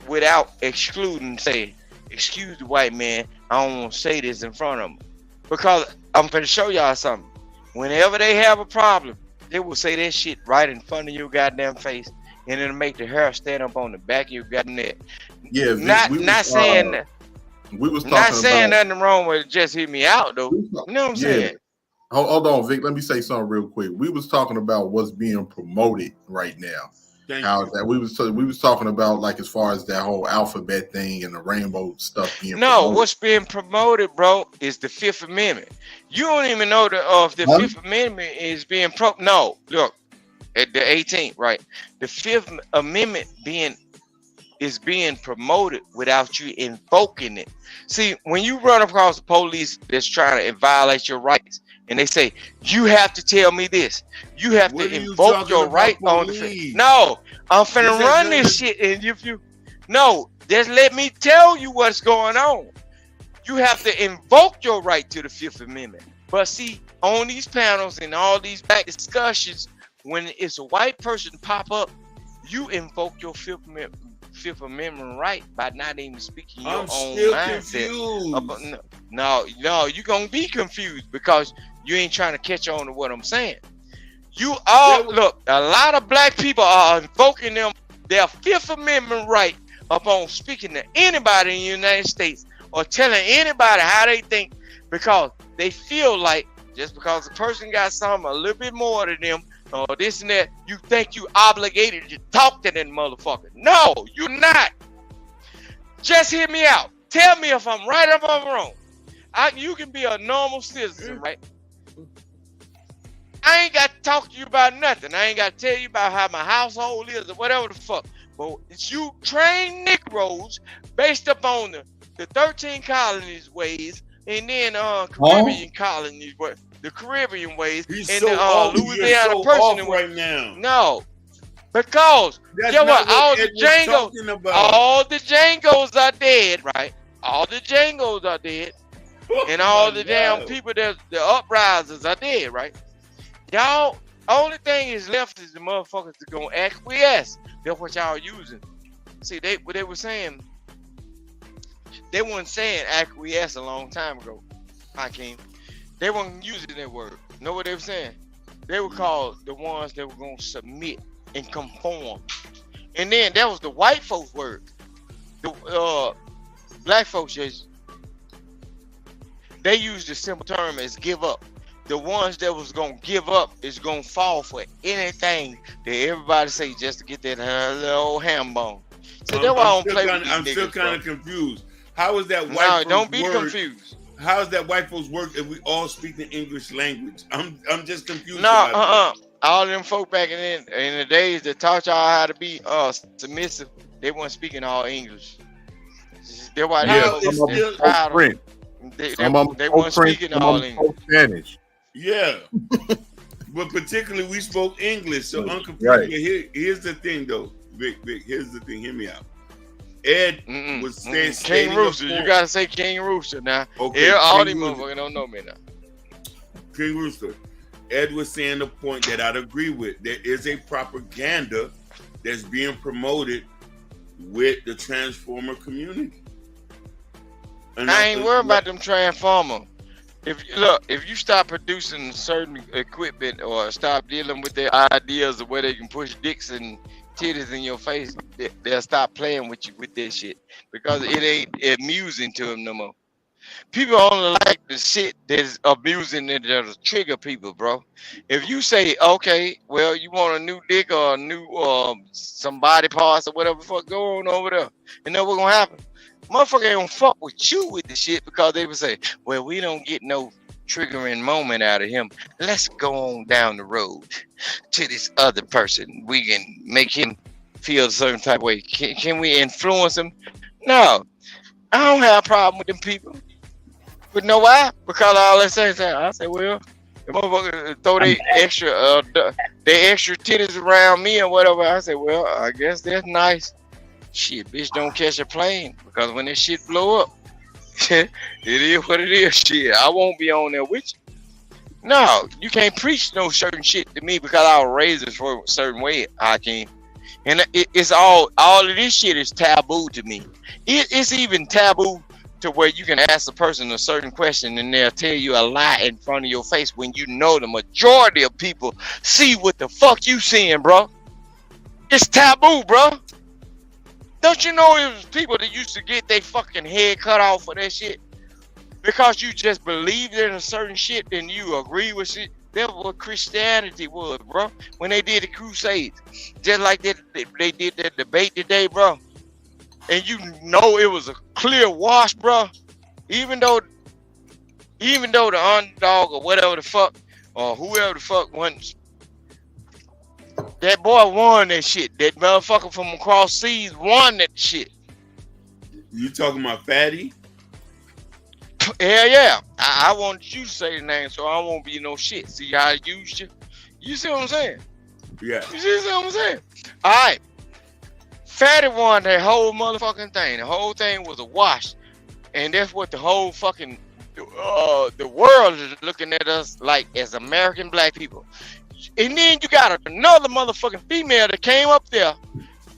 without excluding, saying, "Excuse the white man, I don't want to say this in front of him." Because I'm going to show y'all something. Whenever they have a problem, they will say that shit right in front of your goddamn face, and it'll make the hair stand up on the back of your goddamn neck. Yeah, not saying that. We was not saying nothing wrong with it. Just hit me out though. You know what I'm saying? Hold on, Vic. Let me say something real quick. We was talking about what's being promoted right now. We was talking about, like, as far as that whole alphabet thing and the rainbow stuff being promoted. What's being promoted, bro, is the Fifth Amendment. You don't even know the Fifth Amendment is being no, look, at the 18th, right? The Fifth Amendment is being promoted without you invoking it. See, when you run across the police that's trying to violate your rights, and they say, "You have to tell me this. You have to invoke your right on the." No, I'm finna run this shit, and if you just let me tell you what's going on. You have to invoke your right to the Fifth Amendment. But see, on these panels and all these back discussions, when it's a white person pop up, you invoke your Fifth Amendment right by not even speaking your own mindset. No, you gonna be confused because you ain't trying to catch on to what I'm saying. You all look, a lot of black people are invoking their Fifth Amendment right upon speaking to anybody in the United States or telling anybody how they think because they feel like just because a person got something a little bit more than them or this and that, you think you obligated to talk to that motherfucker. No, you're not. Just hear me out. Tell me if I'm right or if I'm wrong. You can be a normal citizen, right? I ain't got to talk to you about nothing. I ain't got to tell you about how my household is or whatever the fuck. But it's you train Negroes based upon the 13 colonies ways and then Caribbean colonies, the Caribbean ways He's and so the off. Louisiana You're so person off right now. No. Because That's get not what? All the Ed was talking Django, about. all the Django's are dead, right? All the Django's are dead. And all the damn people that the uprisers are dead, right? Y'all, only thing is left is the motherfuckers that gonna acquiesce. That's what y'all using. See, what they were saying, they weren't saying acquiesce a long time ago, Hakeem. They weren't using that word. Know what they were saying? They were called the ones that were gonna submit and conform. And then that was the white folks' word. The black folks just they used the simple term as give up. The ones that was gonna give up is gonna fall for anything that everybody say just to get that little old ham bone. So that's why I don't play with these I'm still niggas, kind of bro. confused. How is that white No, folks don't be word? confused. How is that white folks work if we all speak the English language? I'm just confused. No, about that. all them folk back in the days that taught y'all how to be submissive, they weren't speaking all English. That's why they proud of them. They weren't speaking all English. Spanish. Yeah. But particularly we spoke English, so I'm confused. Right. Here's the thing though, Vic, here's the thing, hear me out. Ed was saying King Rooster. You gotta say King Rooster now. Okay, Yeah, all King these Rooster. motherfuckers don't know me now. King Rooster. Ed was saying the point that I'd agree with. There is a propaganda that's being promoted with the Transformer community. And I ain't worried about them Transformers. If you stop producing certain equipment or stop dealing with their ideas of where they can push dicks and titties in your face, they'll stop playing with you with that shit because it ain't amusing to them no more. People only like the shit that's amusing and that'll trigger people, bro. If you say, okay, well, you want a new dick or a new some body parts or whatever the fuck, go on over there. And then what's gonna happen? Motherfucker ain't gonna fuck with you with the shit because they would say, well, we don't get no triggering moment out of him. Let's go on down the road to this other person. We can make him feel a certain type of way. Can we influence him? No. I don't have a problem with them people. But know why? Because all they say is that I say, well, the motherfucker throw they extra titties around me or whatever. I say, well, I guess that's nice. Shit, bitch, don't catch a plane because when that shit blow up, it is what it is. Shit, I won't be on there with you. No, you can't preach no certain shit to me because I was raised for a certain way, Hakeem. And it's all of this shit is taboo to me. It's even taboo to where you can ask a person a certain question and they'll tell you a lie in front of your face when you know the majority of people see what the fuck you seeing, bro. It's taboo, bro. Don't you know it was people that used to get their fucking head cut off for that shit? Because you just believed in a certain shit and you agree with shit. That's what Christianity was, bro. When they did the Crusades. Just like they did that debate today, bro. And you know it was a clear wash, bro. Even though the underdog or whatever the fuck, or whoever the fuck won, that boy won that shit. That motherfucker from across seas won that shit. You talking about Fatty? Hell yeah. I wanted you to say the name so I won't be no shit. See how I used you? You see what I'm saying? Yeah. You see what I'm saying? All right. Fatty won that whole motherfucking thing. The whole thing was a wash. And that's what the whole fucking the world is looking at us like as American black people. And then you got another motherfucking female that came up there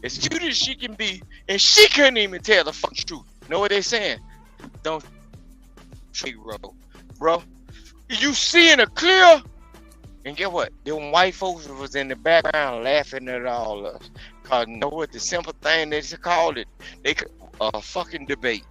as cute as she can be, and she couldn't even tell the fucking truth. Know what they saying? Don't bro. You seeing it clear? And get what? Them white folks was in the background laughing at all of us. Cause you know what? The simple thing they just called it, they could fucking debate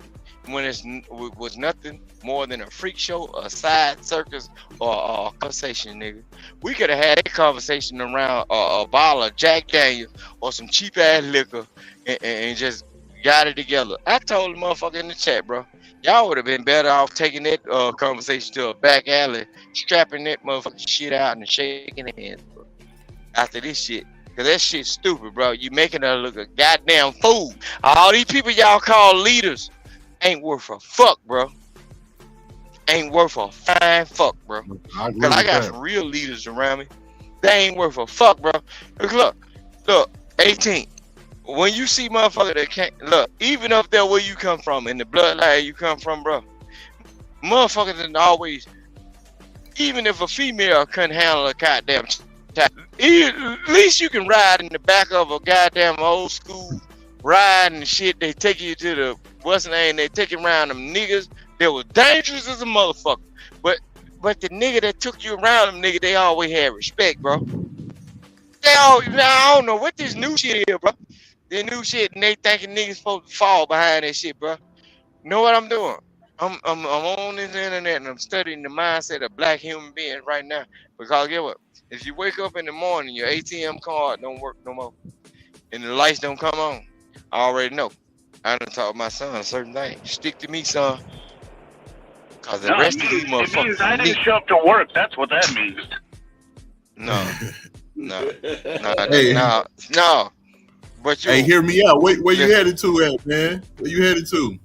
when it was nothing more than a freak show, a side circus, or a conversation, nigga. We could have had a conversation around a bottle of Jack Daniels or some cheap ass liquor and just got it together. I told the motherfucker in the chat, bro. Y'all would have been better off taking that conversation to a back alley, strapping that motherfucking shit out and shaking hands, bro. After this shit. Cause that shit's stupid, bro. You making her look a goddamn fool. All these people y'all call leaders ain't worth a fuck, bro. Ain't worth a fine fuck, bro. Cause I got some real leaders around me. They ain't worth a fuck, bro. Look, 18. When you see motherfucker that can't look, even if they're where you come from, in the bloodline you come from, bro, motherfuckers didn't always. Even if a female couldn't handle a goddamn, at least you can ride in the back of a goddamn old school ride and shit. They take you to the what's the name? They take you around them niggas that was dangerous as a motherfucker. But the nigga that took you around them nigga, they always had respect, bro. Now I don't know what this new shit is, bro. The new shit, and they thinking niggas supposed to fall behind that shit, bro. You know what I'm doing? I'm on this internet and I'm studying the mindset of black human beings right now. Because get what? If you wake up in the morning, your ATM card don't work no more, and the lights don't come on, I already know. I done taught my son a certain thing. Stick to me, son. Cause the rest of these motherfuckers. It means I didn't show up to work. That's what that means. No. Hey. No. But you, Hey, hear me out. Where you headed to, man? Where you headed to?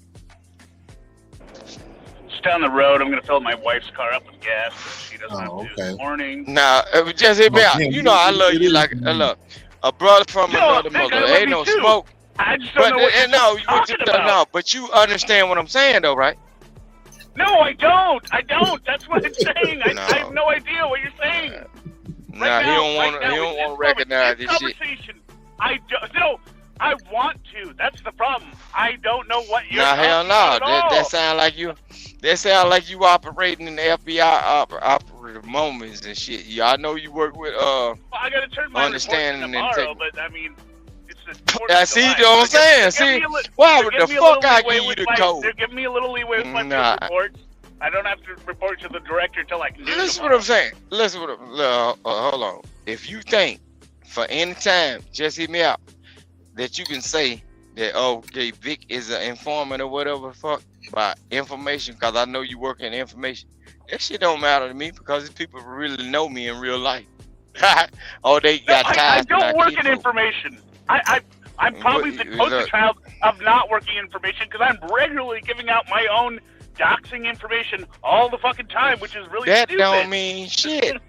Just down the road. I'm gonna fill my wife's car up with gas. She doesn't have to this morning. Nah, just hit me out. You know I love you like look, a brother from another mother. Ain't no smoke. I just don't know what you're talking about. No, but you understand what I'm saying though, right? No, I don't. That's what I'm saying. I have no idea what you're saying. Nah, he don't want to recognize this shit. I want to. That's the problem. I don't know what you're talking about. Nah, hell no. That sound like you. That sound like you operating in the FBI operative moments and shit. Yeah, I know you work with I gotta turn my understanding report tomorrow, and but I mean, it's a. I see what I'm saying. See, why would the fuck I give you the code? They're giving me a little leeway with my reports. I don't have to report to the director till like noon. Listen what I'm saying. Hold on. If you think for any time, just hit me out, that you can say that, okay, Vic is an informant or whatever, fuck, by information, because I know you work in information. That shit don't matter to me because these people really know me in real life. They got ties. I don't work in information. I'm probably the poster child of not working in information because I'm regularly giving out my own doxing information all the fucking time, which is really that stupid. Don't mean shit.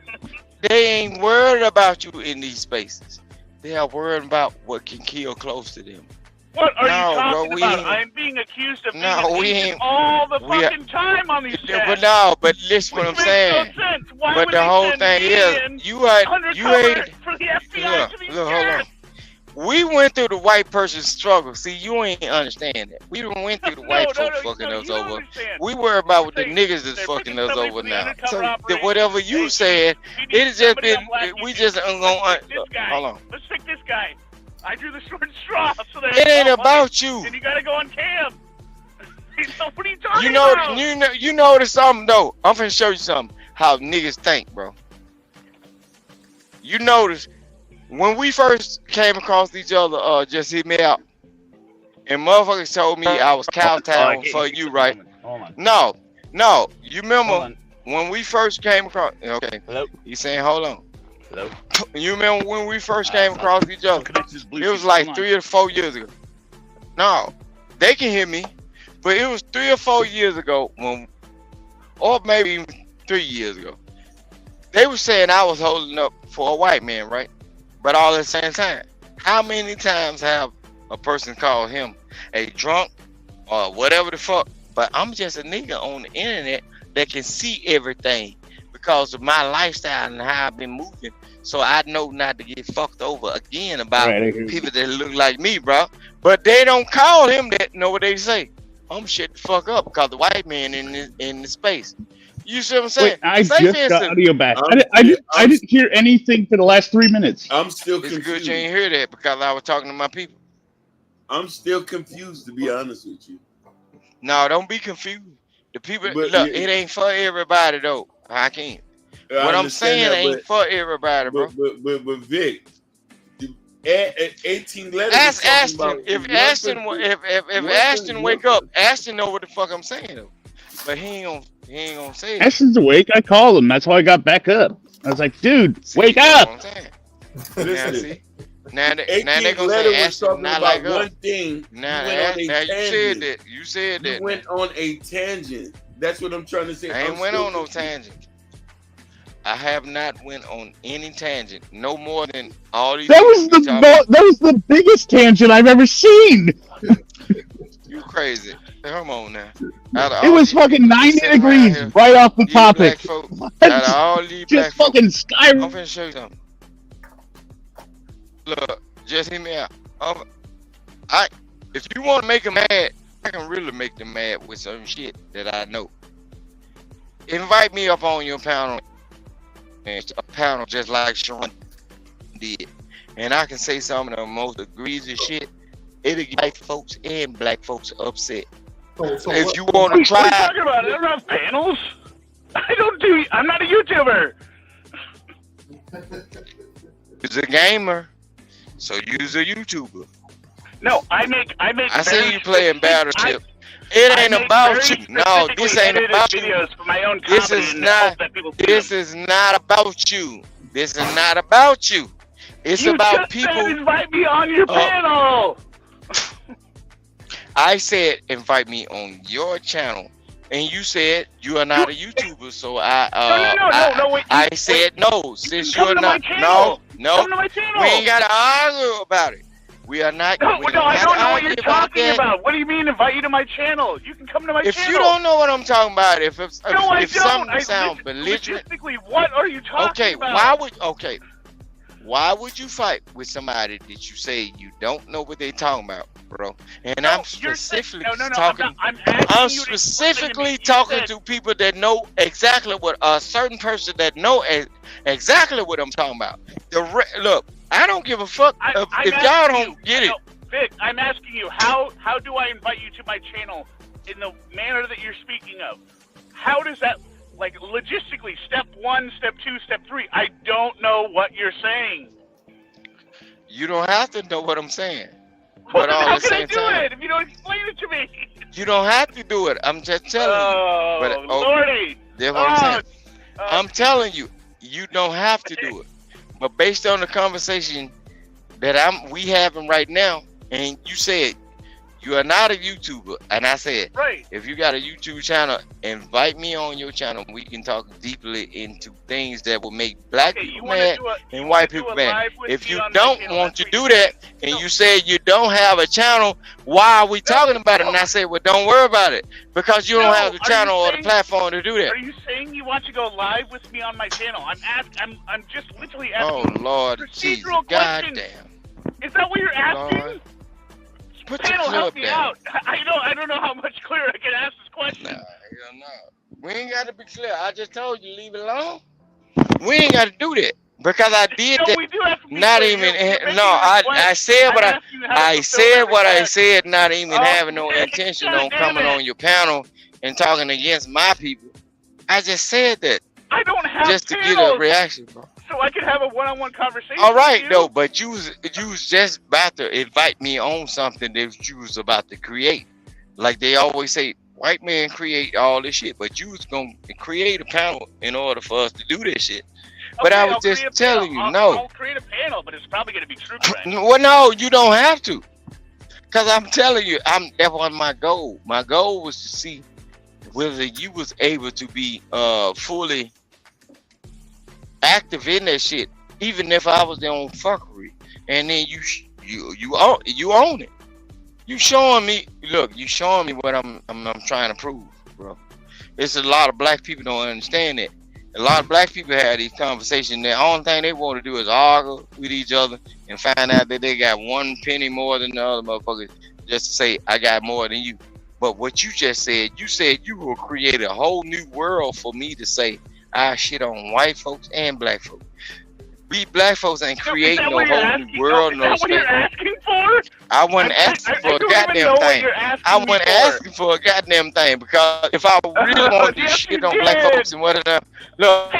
They ain't worried about you in these spaces. They are worried about what can kill close to them. What are you talking about? I'm being accused of being an agent all the fucking time on these chats. But listen what I'm saying. No sense. Why but would the they whole send thing me is, in you ain't for the FBI to these hold on. We went through the white person struggle. See, you ain't understand that. We went through the white folks fucking us over. Understand. We worry about what the niggas that's fucking us over now. So whatever you said, it has just been. We just hold on. Let's pick this guy. I drew the short straw. So that it ain't about you. And you gotta go on cam. What are you talking about? You notice something though. I'm finna show you something. How niggas think, bro. You notice. When we first came across each other, just hit me out. And motherfuckers told me I was Cowtown for you, right? No. You remember when we first came across? Okay. Hello. You saying hold on? Hello. You remember when we first came across each other? It was like 3 or 4 years ago. No, they can hear me, but it was 3 or 4 years ago or maybe even 3 years ago. They were saying I was holding up for a white man, right? But all at the same time, how many times have a person called him a drunk or whatever the fuck? But I'm just a nigga on the internet that can see everything because of my lifestyle and how I've been moving. So I know not to get fucked over again about people that look like me, bro. But they don't call him that. Know what they say? I'm shut the fuck up because the white man in the space. You see what I'm saying? Wait, I Say, just for got instance, audio back. I didn't hear anything for the last 3 minutes. I'm still it's confused. good you ain't hear that because I was talking to my people. I'm still confused, to be honest with you. No, don't be confused. The people, But look, it ain't for everybody though. I can't. What I'm saying ain't for everybody, bro. But Vic, 18 letters. Ask Ashton. If Ashton wake up, Ashton know what the fuck I'm saying though. But he ain't gonna say it. Ashton's awake. I called him. That's how I got back up. I was like, dude, wake up. Now they gonna say Ashton not like us. One thing. Now you said that. You said that. You went on a tangent. That's what I'm trying to say. I ain't went on no tangent. I have not went on any tangent. No more than all these. That was the biggest tangent I've ever seen. You crazy? Come on now. It was fucking 90 degrees right off the topic. Out of all these just black fucking folks, skyrocket. I'm finna show you something. Look, just hear me out. If you want to make them mad, I can really make them mad with some shit that I know. Invite me up on your panel, a panel just like Sharon did, and I can say some of the most egregious shit. It'll get white folks and black folks upset. So if you want to try, what are you talking about? I don't have panels. I'm not a YouTuber. you're a gamer, so you're a YouTuber. No, I make. I see you playing Battleship. It ain't about you. No, this ain't about you. This is not. This is not about you. This is not about you. It's about people. You just said invite me on your panel. I said invite me on your channel, and you said you are not a YouTuber. So I said no. Since you're not, no, we ain't gotta argue about it. We are not. No, I don't know what you're talking about. What do you mean invite you to my channel? You can come to my channel. If you don't know what I'm talking about, if something sounds belligerent, what are you talking about? Why would you fight with somebody that you say you don't know what they're talking about, bro? And I'm specifically talking. I'm specifically talking to people that know exactly what a certain person that know exactly what I'm talking about. Look, I don't give a fuck if y'all don't get it. Vic, I'm asking you, how do I invite you to my channel in the manner that you're speaking of? How does that, like, logistically, step 1, step 2, step 3? I don't know what you're saying. You don't have to know what I'm saying. Well, then how can I do it if you don't explain it to me? You don't have to do it. I'm just telling you. Lordy. That's what I'm saying. I'm telling you, you don't have to do it. But based on the conversation that we having right now, and you said you are not a YouTuber, and I said, if you got a YouTube channel, invite me on your channel. We can talk deeply into things that will make black people mad and white people mad. If you don't want to do that, and you say you don't have a channel, why are we talking about it? And I said, well, don't worry about it, because you don't have the channel or the platform to do that. Are you saying you want to go live with me on my channel? I'm just literally asking. Oh Lord, Jesus, goddamn! Is that what you're asking? Lord. Put Panel, your help clip me down. out. I don't know how much clearer I can ask this question. Nah, hell no. We ain't got to be clear. I just told you, leave it alone. We ain't got to do that because I did that. We do have to be not clear. even. No, I said what I said. What I said. Not even having no intention on coming on your panel and talking against my people. I just said that. I don't have just to panels, get a reaction, bro. so I can have a one-on-one conversation. All right, with you. though, but you was just about to invite me on something that you was about to create. Like they always say, white men create all this shit, but you was gonna create a panel in order for us to do this shit. But I was just telling you, no. I'll create a panel, but it's probably gonna be true crime. Well, no, you don't have to, cause I'm telling you, that was my goal. My goal was to see whether you was able to be fully active in that shit, even if I was there on fuckery, and then you own it. You showing me, look, you showing me what I'm trying to prove, bro. It's a lot of black people don't understand it. A lot of black people have these conversations. The only thing they want to do is argue with each other and find out that they got one penny more than the other motherfuckers, just to say I got more than you. But what you just said, you said you will create a whole new world for me to say I shit on white folks and black folks. We black folks ain't creating no whole new world. No, what you're asking for? I wasn't asking for a goddamn thing. I wasn't asking for a goddamn thing because if I really wanted to shit on black folks and whatever, look,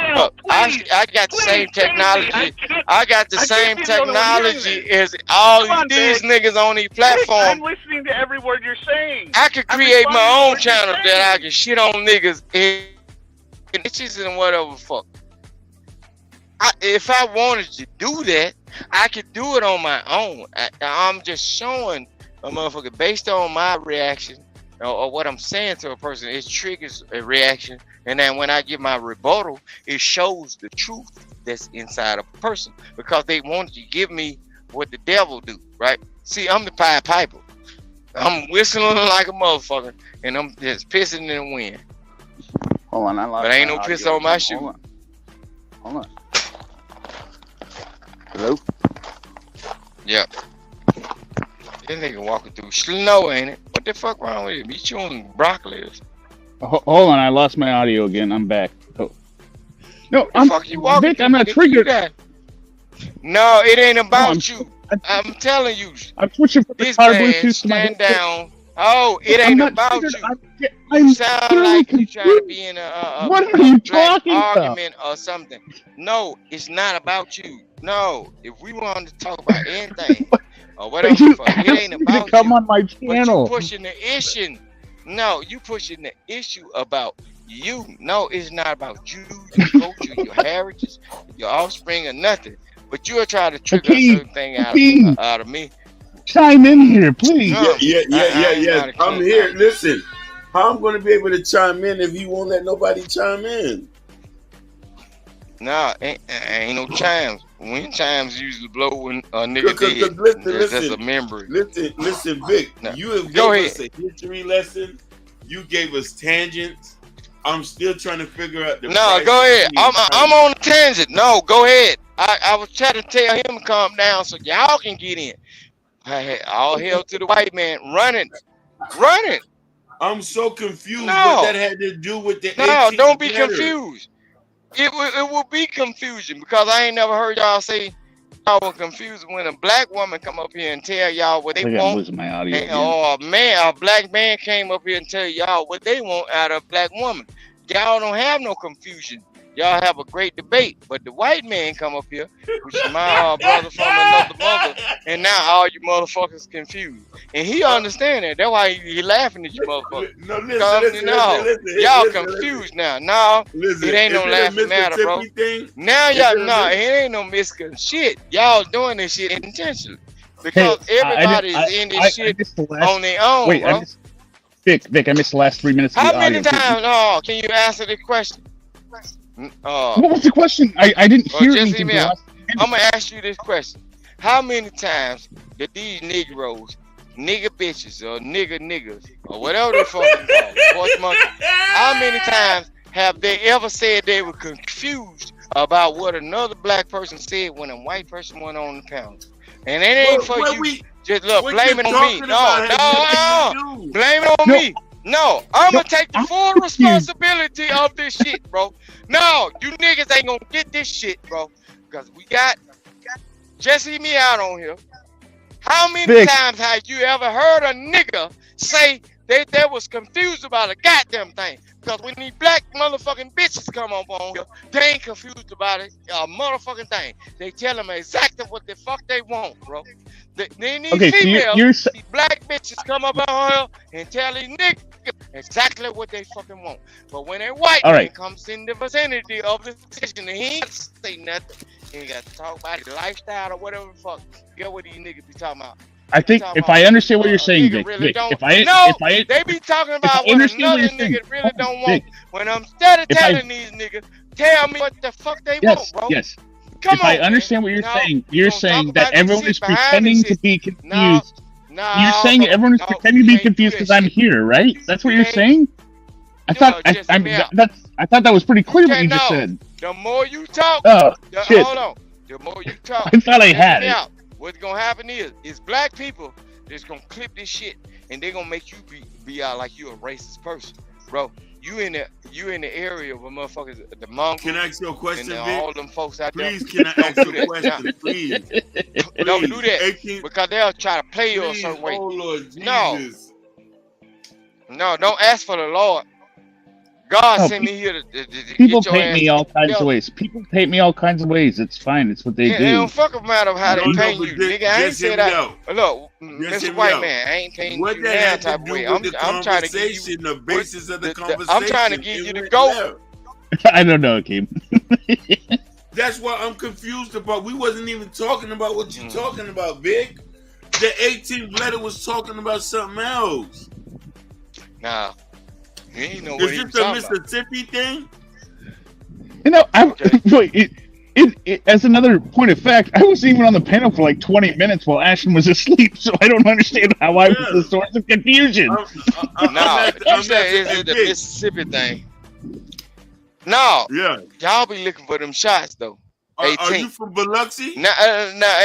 I got the same technology. I got the same technology as all these niggas on these platforms. I'm listening to every word you're saying. I could create my own channel that I can shit on niggas and bitches and whatever fuck. If I wanted to do that, I could do it on my own. I'm just showing a motherfucker based on my reaction or what I'm saying to a person. It triggers a reaction, and then when I give my rebuttal, it shows the truth that's inside a person because they wanted to give me what the devil do, right? See, I'm the Pied Piper. I'm whistling like a motherfucker, and I'm just pissing in the wind. Hold on, I lost. But ain't no piss on my shoe. Hold on. Hello? Yep. This nigga walking through snow, ain't it? What the fuck wrong with him? He chewing broccoli. Hold on, I lost my audio again. I'm back. Oh. No, Vic, I'm not triggered. No, it ain't about you. I'm telling you. I'm switching from the This car man Bluetooth to my stand down. Oh, it I'm ain't not about triggered. you. I'm You sound like you trying to be in What are you talking argument or something. No, it's not about you. No, if we wanted to talk about anything or whatever, You it ain't asked me about to come you. on my But channel. you pushing the issue. No, you pushing the issue about you. No, it's not about you, your culture, your heritage, your offspring, or nothing. But you are trying to trigger a certain thing out of me. Chime in here, please. No, Yeah. I'm here. Listen, how I'm going to be able to chime in if you won't let nobody chime in? Nah, ain't no chimes. When chimes usually blow when a nigga dead. That's a memory. Listen, Vic. You have gave us a history lesson. You gave us tangents. I'm still trying to figure out the. No, go ahead. I'm on a tangent. No, go ahead. I was trying to tell him to calm down so y'all can get in. Hey, all hail to the white man running. I'm so confused what that had to do with the. No, 18th don't be letter. confused. It will be confusion because I ain't never heard y'all say y'all were confused when a black woman come up here and tell y'all what they want. Losing my audio again. Or a black man came up here and tell y'all what they want out of a black woman. Y'all don't have no confusion. Y'all have a great debate. But the white man come up here, which is my brother from another mother, and now all you motherfuckers confused. And he understand that. That's why he laughing at you motherfuckers. No, listen, y'all confused now. No, it ain't no laughing matter, bro. Now y'all, it ain't no misconception. Shit, y'all doing this shit intentionally. Because everybody is in this shit on their own, Wait, bro. Vic, I missed the last 3 minutes of How the many audio. times, can you answer the question? What was the question? I didn't hear just anything. hear me out. I'm gonna ask you this question: how many times did these Negroes, nigga bitches, or niggas, or whatever they fucking call it, how many times have they ever said they were confused about what another black person said when a white person went on the panel? And it ain't for you. Just look, blame it on me. No, blame it on me. No, I'm gonna take the full responsibility of this shit, bro. No, you niggas ain't gonna get this shit, bro. Because we got, just hear me out on here. How many times have you ever heard a nigga say they was confused about a goddamn thing? Because when these black motherfucking bitches come up on here, they ain't confused about it, a motherfucking thing. They tell them exactly what the fuck they want, bro. They need females, these black bitches come up on here and tell these niggas exactly what they fucking want. But when a white man comes in the vicinity of the decision and he ain't say nothing, he ain't got to talk about his lifestyle or whatever the fuck. Get what these niggas be talking about. I think if I understand what you're saying, Vic, Really Vic, they be talking about what another nigga really don't want. When I'm instead of telling these niggas, tell me what the fuck they want, bro. Yes. If I understand what you're saying, you're saying that everyone is pretending to be confused. You're saying everyone is pretending to be confused because I'm here, right? That's what you're saying. I thought I thought that was pretty clear what you just said. The more you talk, shit. hold on. The more you talk, I thought I had it. What's gonna happen is black people that's gonna clip this shit and they're gonna make you be be out like you a racist person, bro. You in the area where motherfuckers, the mongrels. Can I ask you a question, and Vic? all them folks out there. Please, can I ask Don't do you a that. question? Now, Please. don't do that 18 because they'll try to play you a Please, certain way. oh Lord No, Jesus. no, don't ask for the Lord. God No, sent me here to people get your paint ass me all kinds of together. ways. People paint me all kinds of ways. It's fine. It's what they It do. don't fucking matter how they No, paint but you, nigga. I ain't just hear said me that. out. Look, Just hear Mr. me White out. Man, I ain't painting What you that now had to type of do way. with the I'm trying to give you conversation, the basis of the I'm conversation? trying to give It you the went goat. left. I don't know, Akeem. That's what I'm confused about. We wasn't even talking about what you're talking about, Vic. The 18th letter was talking about something else. Nah, you ain't know Is what he this was the talking about. Mississippi thing? You know, wait, as another point of fact, I wasn't even on the panel for like 20 minutes while Ashton was asleep, so I don't understand how I was the source of confusion. No, you said is it the Mississippi thing? No, yeah, y'all be looking for them shots though. Are you from Biloxi? Now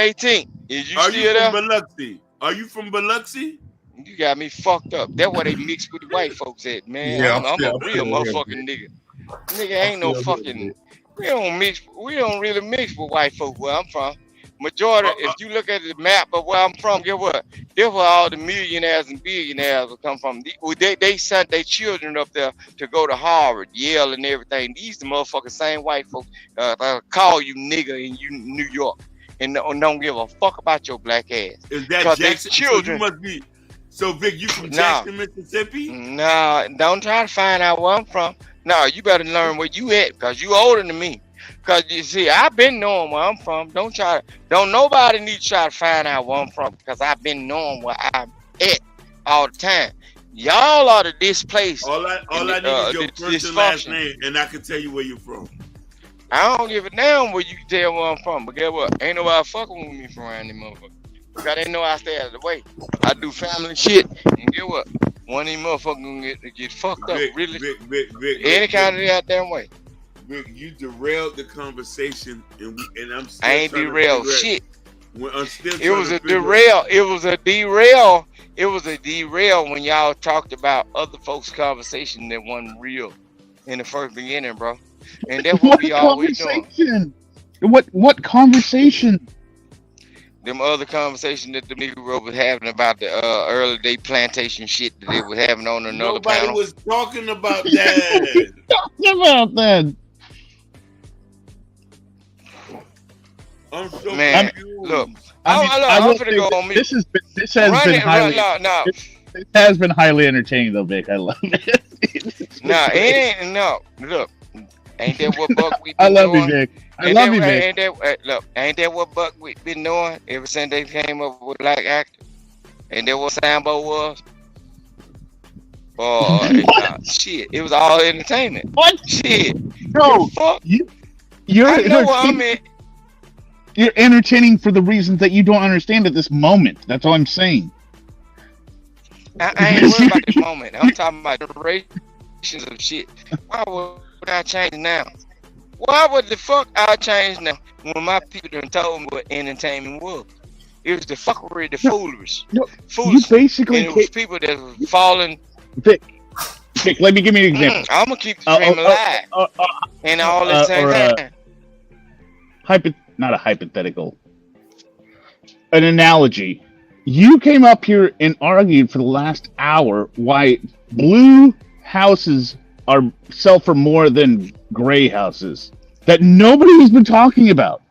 18. Is you Are still you there? from Biloxi? Are you from Biloxi? You got me fucked up. That's why they mix with the white folks at, man. Yeah, I'm a I'm real still motherfucking nigga. Nigga ain't no fucking. We don't really mix with white folk where I'm from. Majority, if you look at the map of where I'm from, guess what? That's where all the millionaires and billionaires will come from. They sent their children up there to go to Harvard, Yale, and everything. These the motherfucking same white folks call you nigga in New York and don't give a fuck about your black ass. Is that Cause they Jackson? children. So you must be. So Vic, you from No. Jackson, Mississippi? Nah, don't try to find out where I'm from. No, you better learn where you at, because you older than me. Because you see, I've been knowing where I'm from. Don't nobody need to try to find out where I'm from, because I've been knowing where I'm at all the time. Y'all are the displaced. All I need is your first and last name, and I can tell you where you're from. I don't give a damn where you can tell where I'm from, but guess what? Ain't nobody fucking with me from around this motherfucker. Because they know I stay out of the way. I do family shit, and get what? One of these motherfuckers gonna get fucked up, really. Any kind of goddamn way. Vic, you derailed the conversation, and I'm still I ain't trying to derailed figure out- shit. I'm still It trying was to a figure out- derail. It was a derail. It was a derail when y'all talked about other folks' conversation that wasn't real in the first beginning, bro. And that's what we always doing. Conversation? What conversation? Them other conversation that the Negro was having about the early day plantation shit that they was having on another Nobody panel. was talking about that. Talking about that. I'm so Man, confused. look, I I'm will finna say go that on mute. This has Run been it, highly. no. This has been highly entertaining, though, Vic. I love it. Nah, it ain't no. Look, ain't that what Buckwheat I been love you, doing? Vic. I love you, Vic. Ain't that what Buckwheat been doing ever since they came up with black actors? Ain't that what Sambo was? Shit, it was all entertainment. What? Shit. No, fuck. You're I know what I'm in. You're entertaining for the reasons that you don't understand at this moment. That's all I'm saying. I ain't worried about the moment. I'm talking about generations of shit. Why would I change now? Why would the fuck I change now when my people done told me what entertainment was? It was the fuckery, the foolery. You Foolish. basically And it was people that was falling. Vic, let me give you an example. I'm gonna keep the dream alive. And all at the same time. Not a hypothetical. An analogy. You came up here and argued for the last hour why blue houses sell for more than gray houses that nobody has been talking about.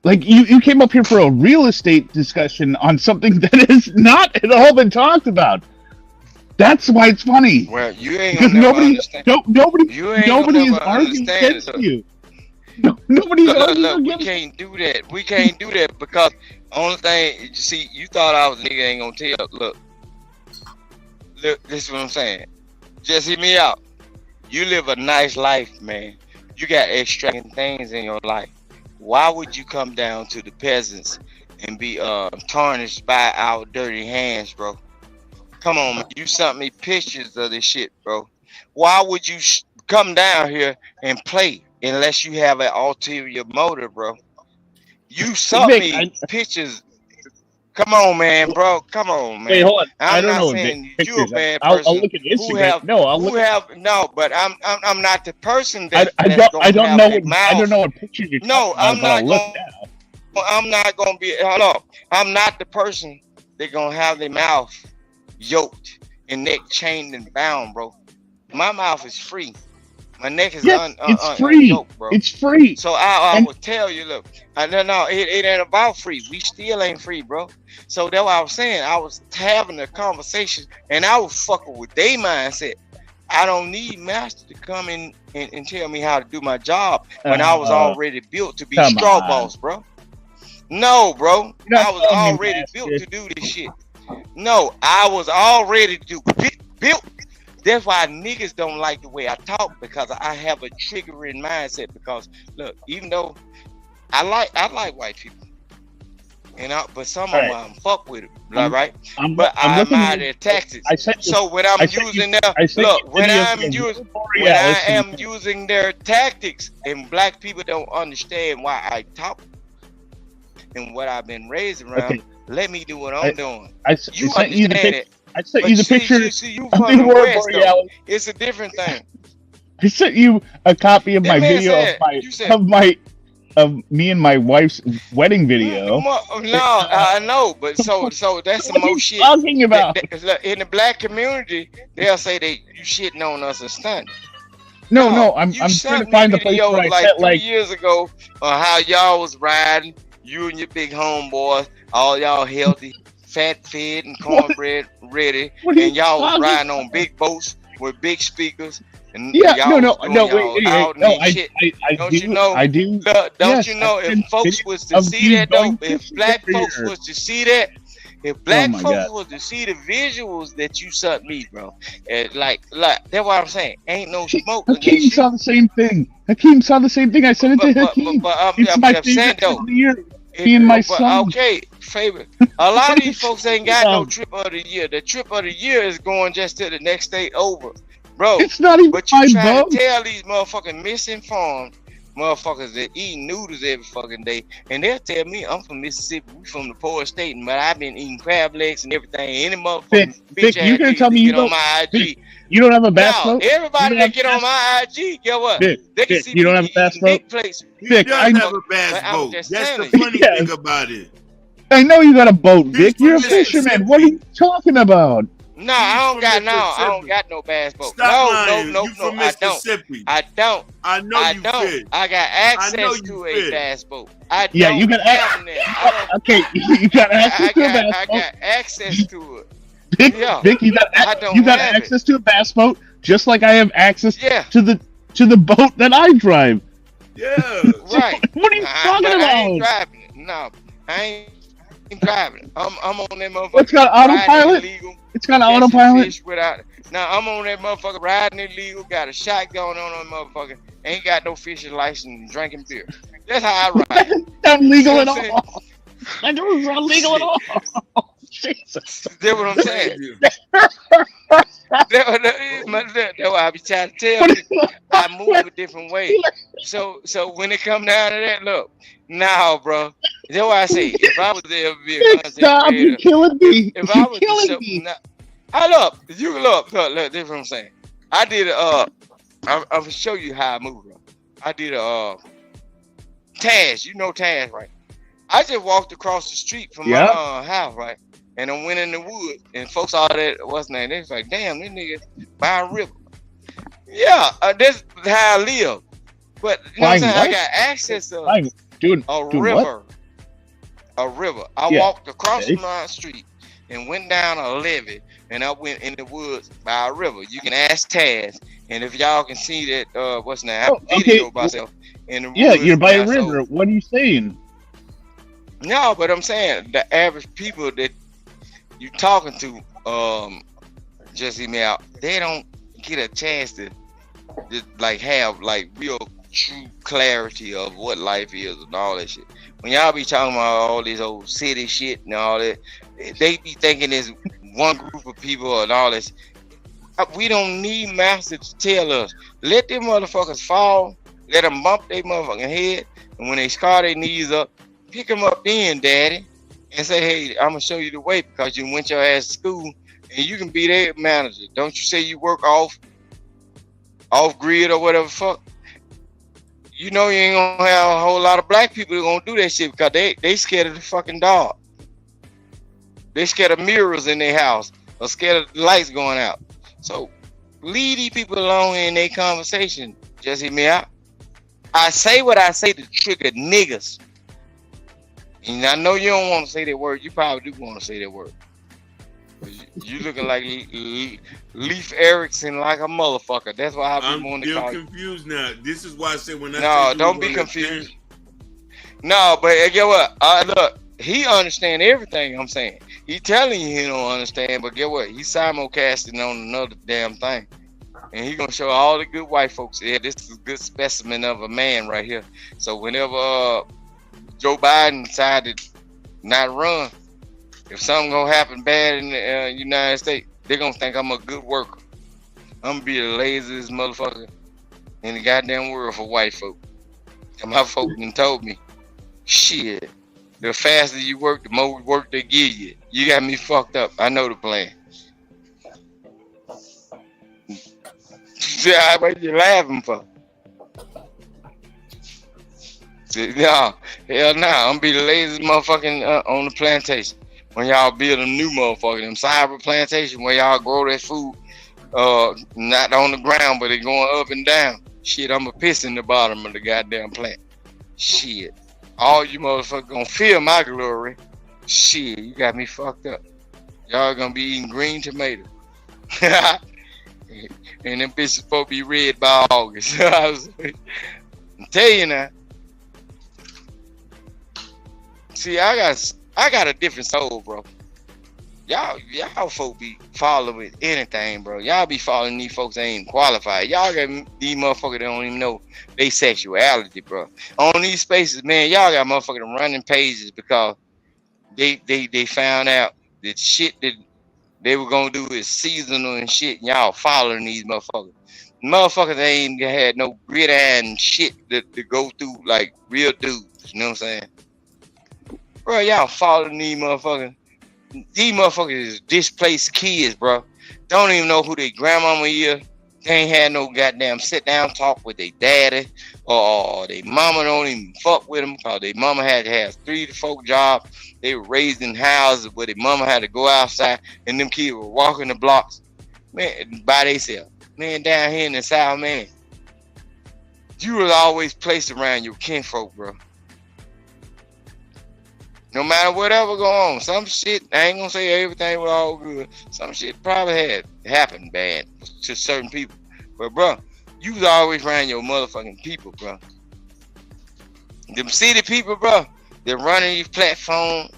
Like you came up here for a real estate discussion on something that has not at all been talked about. That's why it's funny. Well, you ain't Because gonna nobody is never arguing understand against it. you. Nobody's arguing Look, we against can't do that. We can't do that because only thing you see, you thought I was a nigga, ain't gonna tell. Look, this is what I'm saying. Just hear me out. You live a nice life, man. You got extravagant things in your life. Why would you come down to the peasants and be tarnished by our dirty hands, bro? Come on, man. You sent me pictures of this shit, bro. Why would you come down here and play unless you have an ulterior motive, bro? You sent me pictures. Come on, man, bro. Come on, man. Wait, hold on. I I'm don't not know saying you a pictures. bad I'll person. look at Who Instagram. have No, I'll look at. no, but I'm not the person I that's gonna don't have know their what mouth. I don't know what pictures you're No, talking about, I'm but I'll not look going. now. I'm not gonna be. Hold up. I'm not the person that gonna have their mouth yoked and neck chained and bound, bro. My mouth is free. My neck is It's free. unyoked, bro. It's free. So I And will tell you, look, no, it ain't about free. We still ain't free, bro. So that's what I was saying. I was having a conversation, and I was fucking with their mindset. I don't need master to come in and tell me how to do my job when I was already built to be come straw on. boss, bro. No, bro. You're not I was telling me already master. built to do this shit. No, I was already built. That's why niggas don't like the way I talk, because I have a triggering mindset. Because look, even though I like white people, but some of them I fuck with them, right? But I admire their tactics. So when I'm using using their tactics, and black people don't understand why I talk and what I've been raised around, let me do what I'm doing. You understand it. I sent you the picture. See, you from the West, though. It's a different thing. I sent you a copy of That my man video said- of me and my wife's wedding video. No, I know, but so that's the most shit. Talking about In the black community, they'll say you shitting on us and stunting. No, I'm trying to find the place where I like said 3 years ago on how y'all was riding, you and your big homeboys, all y'all healthy, fat fed and cornbread ready, and y'all was riding on big boats with big speakers. And y'all I do. Don't you know if folks was to see that though, if black folks was to see that, if black folks was to see the visuals that you sent me, bro, like that's what I'm saying. Ain't no smoke. Hakeem saw the same thing. Hakeem saw the same thing. I sent it to Hakeem. It's my favorite of the year. Me and my son. Okay, favorite. A lot of these folks ain't got no trip of the year. The trip of the year is going just to the next state over, bro. It's not even but you trying to tell these motherfucking misinformed motherfuckers that eat noodles every fucking day, and they'll tell me I'm from Mississippi, we from the poor state, but I've been eating crab legs and everything. Any motherfucking bitch you gonna tell me you don't? on my IG. You don't have a bass boat? Everybody that get on my IG, get what? They can see you don't have a bass boat? Vic, I have a bass boat. That's the funny thing about it. I know you got a boat, Vic. You're a fisherman. What are you talking about? No, I don't got no bass boat. No, I don't. I know you fish. I got access to a bass boat. You got okay. You got access to a bass boat. I got access to it. Vic, you got access to a bass boat, just like I have access to the boat that I drive. Yeah, right. What are you talking about? I ain't driving it. No, I ain't driving it. I'm on that motherfucker. It's got autopilot. It's got autopilot. Now I'm on that motherfucker riding illegal. Got a shotgun on that motherfucker. Ain't got no fishing license and drinking beer. That's how I ride. Not legal at all. I know it's not legal at all. Jesus. That's what I'm saying. That's what I be trying to tell you. I move a different way. So when it come down to that, look, now, bro. That's why I say, if I was there to be a content creator, you're killing me. If I was killing me. Look, this is what I'm saying. I did I'm gonna show you how I move, bro. I did a Taz. You know Taz, right? I just walked across the street from my house, right? And I went in the woods, and folks all that, what's name? They was like, damn, this nigga by a river. Yeah, that's how I live. But you know what I'm saying? I got access to a river. A river. I walked across my street and went down a levee, and I went in the woods by a river. You can ask Taz, and if y'all can see that, what's name? I have a video of myself in the woods. You're by a river. What are you saying? No, but I'm saying the average people that you talking to, just hear me out. They don't get a chance to like have like real true clarity of what life is and all that shit. When y'all be talking about all this old city shit and all that, they be thinking there's one group of people and all this. We don't need master to tell us. Let them motherfuckers fall. Let them bump their motherfucking head, and when they scar their knees up, pick them up then, daddy. and say, hey, I'm gonna show you the way because you went your ass to school and you can be their manager. Don't you say you work off grid or whatever fuck. You know you ain't gonna have a whole lot of black people who gonna do that shit because they scared of the fucking dog. They scared of mirrors in their house or scared of the lights going out. So leave these people alone in their conversation. Just hear me out. I say what I say to trigger niggas. And I know you don't want to say that word. You probably do want to say that word. You looking like Leif Erikson like a motherfucker. That's why I be wanting to call you. I'm confused now. This is why I say when I No, don't be confused. No, but get what? Look, he understand everything I'm saying. He telling you he don't understand, but get what? He's simulcasting on another damn thing. And he gonna show all the good white folks, yeah, this is a good specimen of a man right here. So whenever Joe Biden decided not run, if something gonna happen bad in the United States, they're gonna think I'm a good worker. I'm gonna be the laziest motherfucker in the goddamn world for white folk. And my folk done told me, shit, the faster you work, the more work they give you. You got me fucked up. I know the plan. Yeah, what you laughing for? No, hell no. I'm gonna be the laziest motherfucking on the plantation. When y'all build a new motherfucker, them cyber plantation where y'all grow that food, not on the ground, but it going up and down. Shit, I'm gonna piss in the bottom of the goddamn plant. Shit, all you motherfuckers gonna feel my glory. Shit, you got me fucked up. Y'all gonna be eating green tomato. And them bitches supposed to be red by August. I'm telling you now. See, I got a different soul, bro. Y'all folk be following anything, bro. Y'all be following these folks that ain't qualified. Y'all got these motherfuckers that don't even know they sexuality, bro. On these spaces, man, y'all got motherfuckers running pages because they found out that shit that they were gonna do is seasonal and shit, and y'all following these motherfuckers. Motherfuckers ain't had no grit and shit to go through like real dudes. You know what I'm saying? Bro, y'all following these motherfuckers. These motherfuckers is displaced kids, bro. Don't even know who their grandmama is. They ain't had no goddamn sit down talk with their daddy, or their mama don't even fuck with them because their mama had to have 3 to 4 jobs. They were raised in houses where their mama had to go outside and them kids were walking the blocks, man, by themselves. Man, down here in the South, man, you was always placed around your kinfolk, bro. No matter whatever go on, some shit, I ain't gonna say everything was all good. Some shit probably had happened bad to certain people. But bro, you was always around your motherfucking people, bro. Them city people, bro, they're running these platform,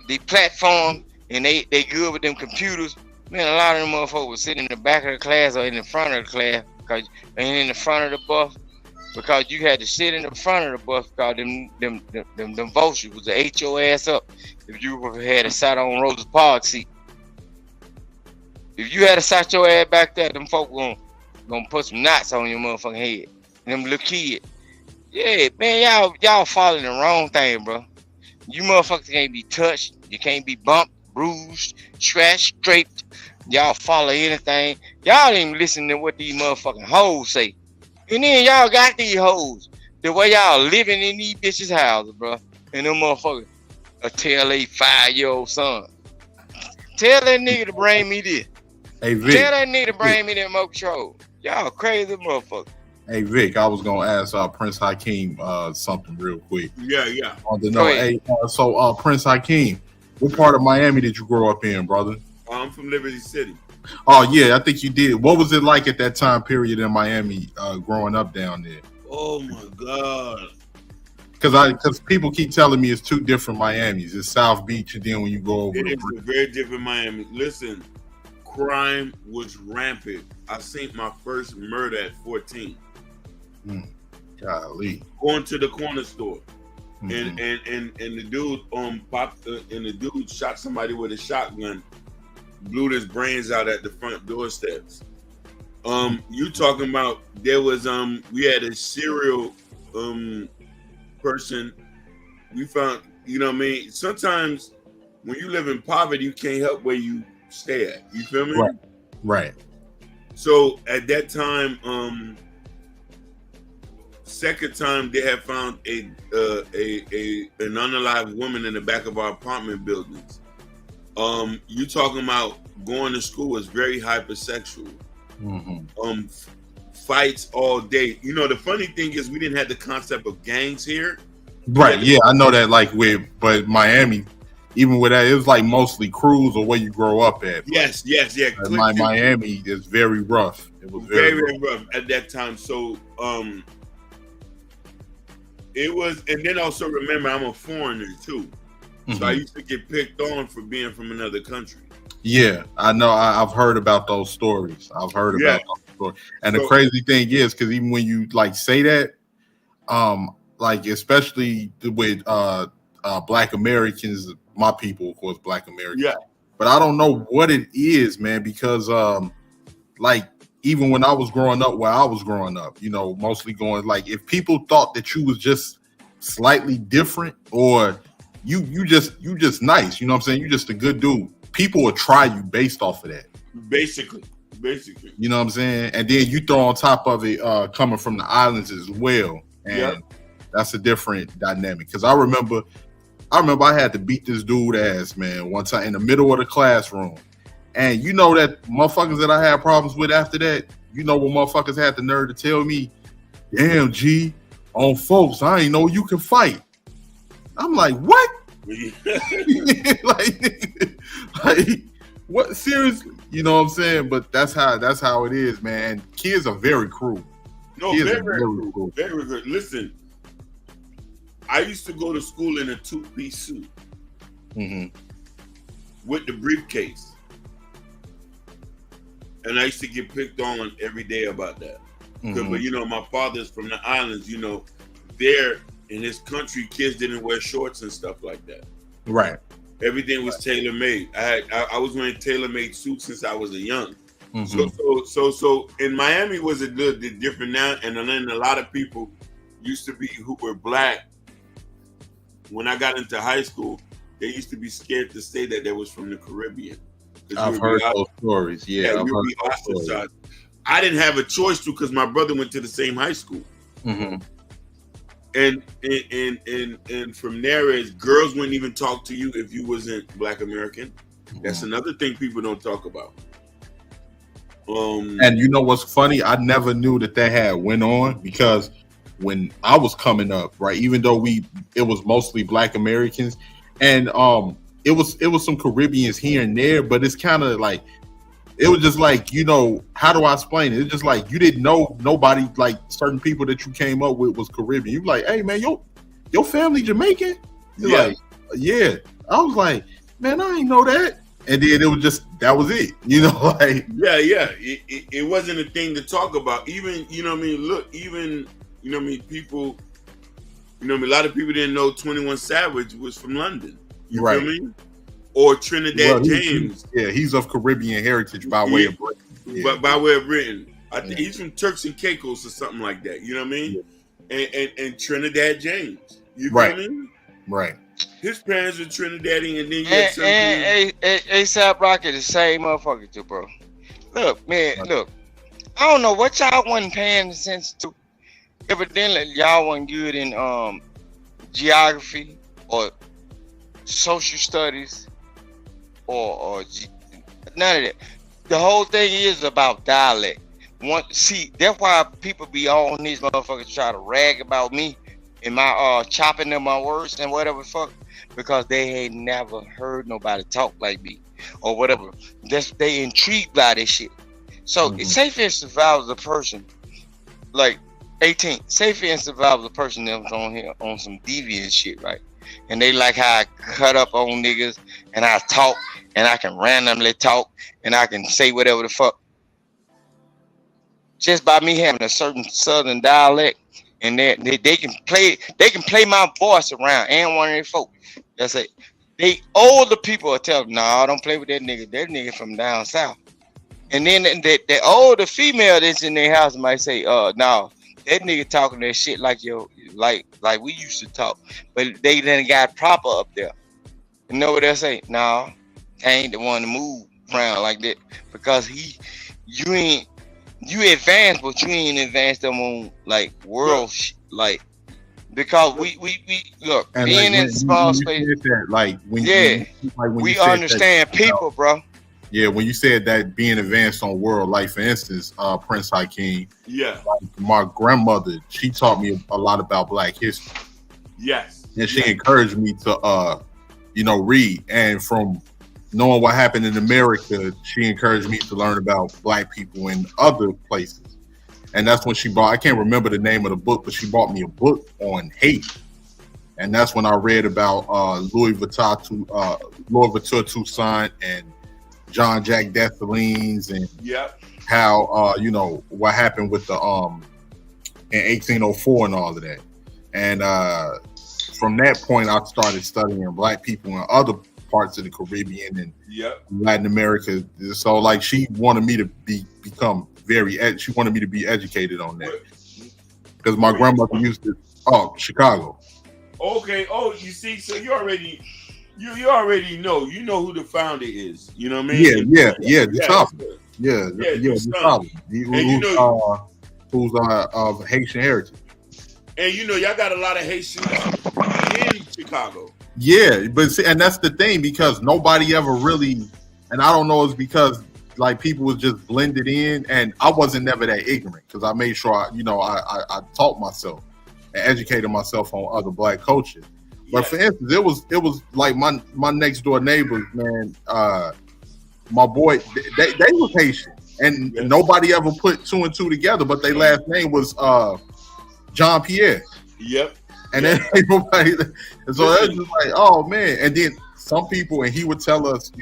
and they good with them computers. Man, a lot of them motherfuckers was sitting in the back of the class or in the front of the class because ain't in the front of the bus. Because you had to sit in the front of the bus because them vultures was to ate your ass up if you had a sat on Rosa Parks seat. If you had to sat your ass back there, them folk gonna put some knots on your motherfucking head. Them little kids. Yeah, man, y'all following the wrong thing, bro. You motherfuckers can't be touched. You can't be bumped, bruised, scratched, scraped. Y'all follow anything. Y'all ain't even listen to what these motherfucking hoes say. And then y'all got these hoes. The way y'all living in these bitches' houses, bro. And them motherfuckers tell a 5-year-old son. Tell that nigga to bring me this. Hey, Vic. Tell that nigga to bring me that remote control. Y'all crazy motherfucker. Hey, Vic, I was going to ask Prince Hakeem something real quick. Yeah. I want to know, hey, so Prince Hakeem, what part of Miami did you grow up in, brother? I'm from Liberty City. Oh, yeah, I think you did. What was it like at that time period in Miami growing up down there? Oh, my God. Because people keep telling me it's 2 different Miamis. It's South Beach, and then when you go over It is a very different Miami. Listen, crime was rampant. I seen my first murder at 14. Golly. Going to the corner store. And the dude popped and the dude shot somebody with a shotgun, blew his brains out at the front doorsteps. You talking about there was we had a serial person. We found, you know what I mean? Sometimes when you live in poverty, you can't help where you stay at. You feel me? Right. Right. So at that time, second time they had found an unalived woman in the back of our apartment buildings. You talking about going to school is very hypersexual. Mm-hmm. Fights all day. You know, the funny thing is we didn't have the concept of gangs here. Right. Yeah, I know that. Like but Miami, even with that, it was like mostly crews or where you grow up at. Yes. Miami is very rough. It was very rough at that time. So it was, and then also remember I'm a foreigner too. So I used to get picked on for being from another country. Yeah, I know. I've heard about those stories. I've heard about those stories. And the crazy thing is, because even when you like say that, like especially with Black Americans, my people, of course, Black Americans. Yeah. But I don't know what it is, man, because like even when I was growing up, where I was growing up, you know, mostly going like if people thought that you was just slightly different or you just nice, you know what I'm saying? You just a good dude. People will try you based off of that. Basically. You know what I'm saying? And then you throw on top of it coming from the islands as well. And that's a different dynamic. Because I remember I had to beat this dude ass, man, one time in the middle of the classroom. And you know that motherfuckers that I had problems with after that, you know what motherfuckers had the nerve to tell me, damn, G, on folks, I ain't know you can fight. I'm like, what? like, what? Seriously? You know what I'm saying? But that's how it is, man. Kids are very cruel. No, Kids very cruel. Very good. Listen, I used to go to school in a two-piece suit with the briefcase. And I used to get picked on every day about that. But, you know, my father's from the islands, you know, there in his country, kids didn't wear shorts and stuff like that. Right. Everything was tailor-made. I was wearing tailor-made suits since I was a young. So in Miami was a little bit different now, and then a lot of people used to be who were Black. When I got into high school, they used to be scared to say that they was from the Caribbean. I've heard those stories. Yeah, I've heard those stories. I didn't have a choice to because my brother went to the same high school. And from there is girls wouldn't even talk to you if you wasn't Black American. That's another thing people don't talk about. And you know what's funny? I never knew that had went on because when I was coming up, right, even though it was mostly Black Americans, and it was some Caribbeans here and there, but it's kind of like it was just like, you know, how do I explain it? It's just like you didn't know nobody, like certain people that you came up with was Caribbean. You like, hey man, your family Jamaican? You're like, yeah. I was like, man, I ain't know that. And then it was just that was it, you know, like it wasn't a thing to talk about. Even, you know what I mean, look, even, you know what I mean, people, you know what I mean, a lot of people didn't know 21 Savage was from London. You feel me? Or Trinidad James. He's of Caribbean heritage by way of Britain. But by way of Britain. I think he's from Turks and Caicos or something like that. You know what I mean? And Trinidad James. You feel me? Right. His parents are Trinidadian, and then you had something. ASAP Rocky, the same motherfucker too, bro. Look, man, look. I don't know what y'all wasn't paying attention to. Evidently, y'all wasn't good in geography or social studies or none of that. The whole thing is about dialect. See, that's why people be on these motherfuckers try to rag about me and my chopping them my words and whatever fuck, because they ain't never heard nobody talk like me or whatever. They intrigued by this shit. So say for instance, if I was a person like 18, say for instance, if I was a person that was on here on some deviant shit, right? And they like how I cut up on niggas and I talk and I can randomly talk and I can say whatever the fuck. Just by me having a certain southern dialect, and they can play my voice around and one of their folk. That's it. They older people will tell them, no, don't play with that nigga. That nigga from down south. And then the older female that's in their house might say, no, that nigga talking that shit like we used to talk. But they then got proper up there. You know what they say? No, I ain't the one to move around like that because you advanced, but you ain't advanced them on like world like because we look And being like in small space. that, like when We you said understand that, people, bro. Yeah, when you said that being advanced on world, like for instance, Prince Hakeem. Yeah. Like my grandmother, she taught me a lot about Black history. Yes. And she encouraged me to read. And from knowing what happened in America, she encouraged me to learn about Black people in other places. And that's when she bought, I can't remember the name of the book, but she bought me a book on hate. And that's when I read about Louis Vuitton Toussaint and John Jack Dessalines and how what happened with the in 1804 and all of that. And from that point, I started studying Black people in other parts of the Caribbean and Latin America. So like she wanted me to become she wanted me to be educated on that because my grandmother used to Chicago. Okay. Oh, you see, so you already know. You know who the founder is. You know what I mean? Yeah. DeSalvo. Yeah. DeSalvo. Who's of Haitian heritage. And you know, y'all got a lot of Haitians in Chicago. Yeah, but see, and that's the thing because nobody ever really, and I don't know, it's because like people was just blended in, and I wasn't never that ignorant because I made sure I taught myself and educated myself on other Black culture. But for instance, it was like my next door neighbors, man. My boy, they was Haitian, and nobody ever put two and two together. But their last name was John Pierre. Yep. And then everybody, and so that's just like, oh man. And then some people, and he would tell us,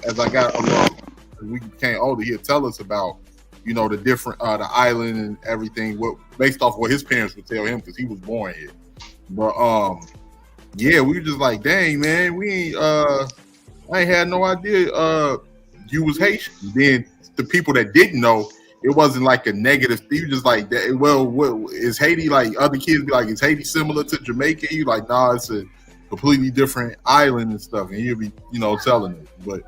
as I got along, we became older, he'd tell us about, the different the island and everything, based off what his parents would tell him because he was born here. But yeah, we were just like, dang man, we ain't I ain't had no idea you was Haitian. Then the people that didn't know, it wasn't like a negative thing. You just like that. Well, what is Haiti like? Other kids be like, is Haiti similar to Jamaica? You like, nah, it's a completely different island and stuff. And you'll be, telling it. But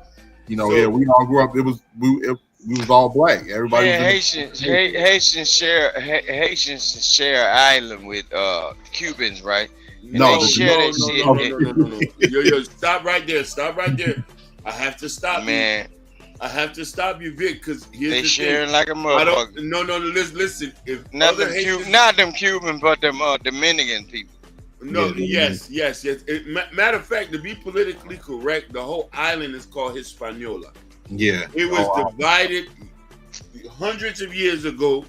we all grew up. We was all Black. Everybody. Yeah, Haitians share an island with Cubans, right? And No, Yo, stop right there. I have to stop man. I have to stop you, Vic, because they sharing like a motherfucker. No, listen. If not them Cuban, but them Dominican people. No, yes. Matter of fact, to be politically correct, the whole island is called Hispaniola. Yeah, it was divided hundreds of years ago.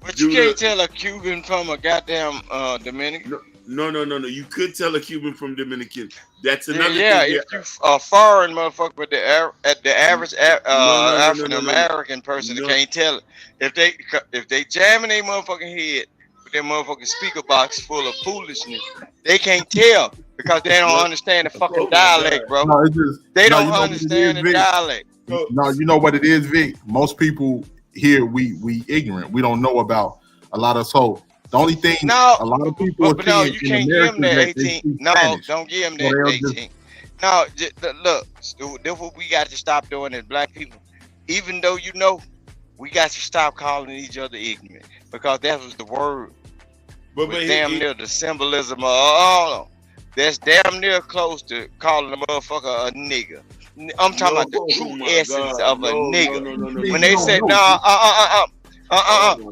But you can't tell a Cuban from a goddamn Dominican. No. You could tell a Cuban from Dominican. That's another thing. Yeah, if you a foreign motherfucker, but the average African American person can't tell it. If they jamming their motherfucking head with their motherfucking speaker box full of foolishness, they can't tell because they don't understand the fucking dialect, bro. They don't understand the dialect. No, you know what it is, Vic? Most people here, we ignorant. We don't know about a lot of so. The only thing a lot of people but no, you can't give them that 18. No, don't give them that 18. No, look, that's what we got to stop doing as Black people. Even though we got to stop calling each other ignorant because that was the word. But damn near the symbolism of that's damn near close to calling a motherfucker a nigga. I'm talking about the true essence of a nigga. When they said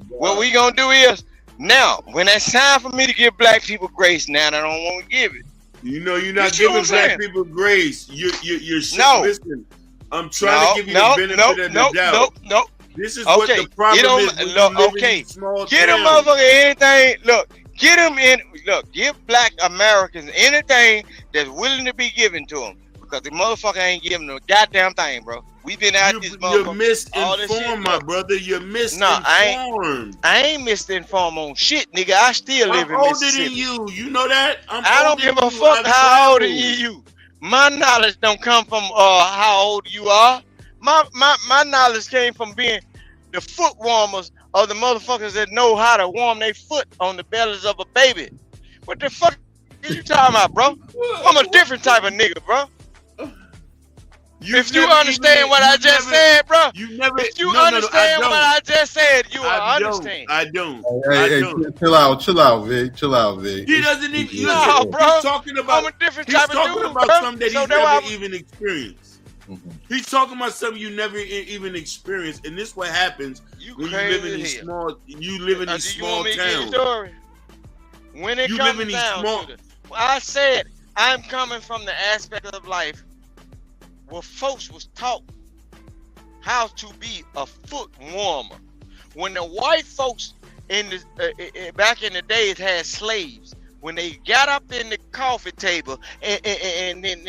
what we gonna do is. Now, when it's time for me to give Black people grace, now I don't want to give it. You're not giving Black people grace. You're listen. I'm trying to give you the benefit of the doubt. No. This is what the problem is. Get them motherfucker anything. Look, get them in. Look, give Black Americans anything that's willing to be given to them because the motherfucker ain't giving them a goddamn thing, bro. We've been out this motherfucker. You're misinformed, my brother. You're misinformed. No, I ain't misinformed on shit, nigga. I still live in Mississippi. I'm older than you. You know that? I don't give a fuck how old are you. My knowledge don't come from how old you are. My knowledge came from being the foot warmers of the motherfuckers that know how to warm their foot on the bellies of a baby. What the fuck are you talking about, bro? I'm a different type of nigga, bro. If you understand what I just said, bro. You never. If you understand what I just said, you will understand. I don't. Hey, chill out, Vic. Chill out, Vic. He doesn't even. No, bro. He's talking about. I'm a different He's type of talking dude, about bro. something that So he's that's never why even experienced. He's talking about something you never even experienced, and this is what happens when you live in these small. You live in these small towns. When it You comes live in these down small- to it, I said I'm coming from the aspect of life where folks was taught how to be a foot warmer. When the white folks in the back in the days had slaves, when they got up in the coffee table and then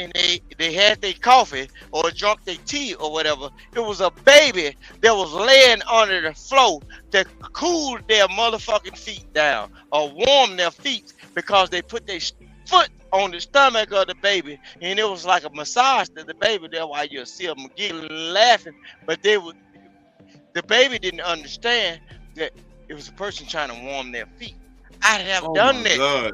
they had their coffee or drunk their tea or whatever, it was a baby that was laying under the floor to cool their motherfucking feet down or warm their feet because they put their foot on the stomach of the baby, and it was like a massage to the baby. That's why you'll see them giggling and laughing, but the baby didn't understand that it was a person trying to warm their feet. I'd have done that. God.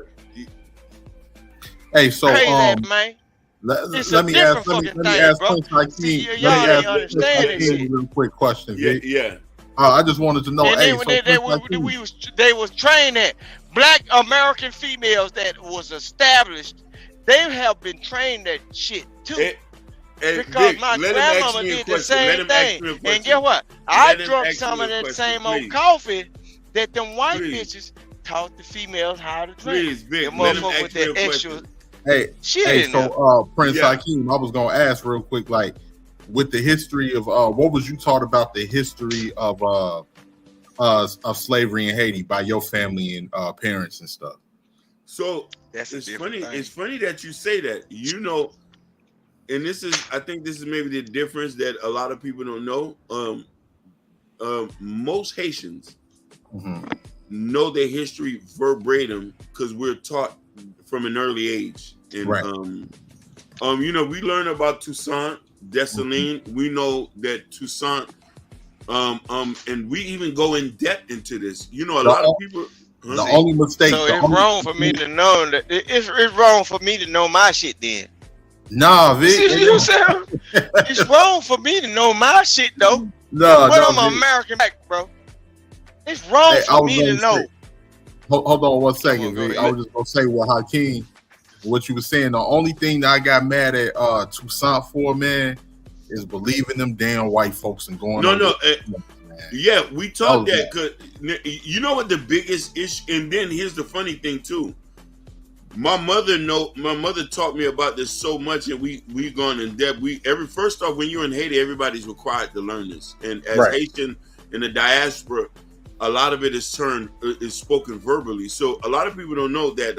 Hey, so Crazy, man. let me ask Prince Hakeem a real quick question. Vic. Yeah. I just wanted to know. And Hey, then they was trained that black American females that was established, they have been trained that shit too. Because Vic, my let him ask grandmama me a did the question. Let same him ask thing. me a And question. guess what? I Let him drunk ask some me of a that question, same old please. coffee that them white Please. bitches taught the females how to drink. Please, Vic, The let him motherfucker ask with me a that extra question. shit Hey, in there. so Prince Yeah. Hakeem, I was gonna ask real quick, like, with the history of what was you taught about the history of slavery in Haiti by your family and parents and stuff? So That's it's a funny. different thing. It's funny that you say that. You know, and I think this is maybe the difference that a lot of people don't know. Most Haitians know their history verbatim because we're taught from an early age. And Right. you know, we learn about Toussaint, Dessalines. We know that Toussaint, and we even go in depth into this. You know, a lot of people. The only mistake. So it's wrong for me to know that it's wrong for me to know my shit then. Nah, Vic. See what I'm saying? It's wrong for me to know my shit though. No, but I'm Vic. an American black, bro. It's wrong Hey, I for was me to gonna know. say- Hold on one second, Go Vic. ahead. I was just gonna say with Hakeem, what you were saying. The only thing that I got mad at Toussaint for, man, is believing them damn white folks and going. No. Yeah, we taught Oh, that because you know what the biggest issue. And then here's the funny thing too. My mother taught me about this so much, and we gone in depth. First off, when you're in Haiti, everybody's required to learn this, and as Right. Haitian in the diaspora, a lot of it is spoken verbally. So a lot of people don't know that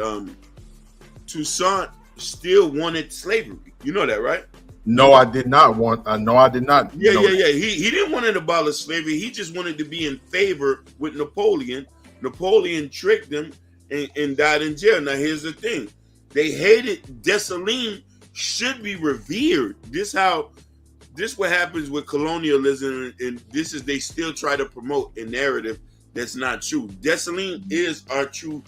Toussaint still wanted slavery. You know that, right? No, I did not want. No, I did not. Yeah. know that. He didn't want to abolish slavery. He just wanted to be in favor with Napoleon. Napoleon tricked him and died in jail. Now here's the thing: they hated Dessalines. Should be revered. This what happens with colonialism, and this is they still try to promote a narrative that's not true. Dessalines is our true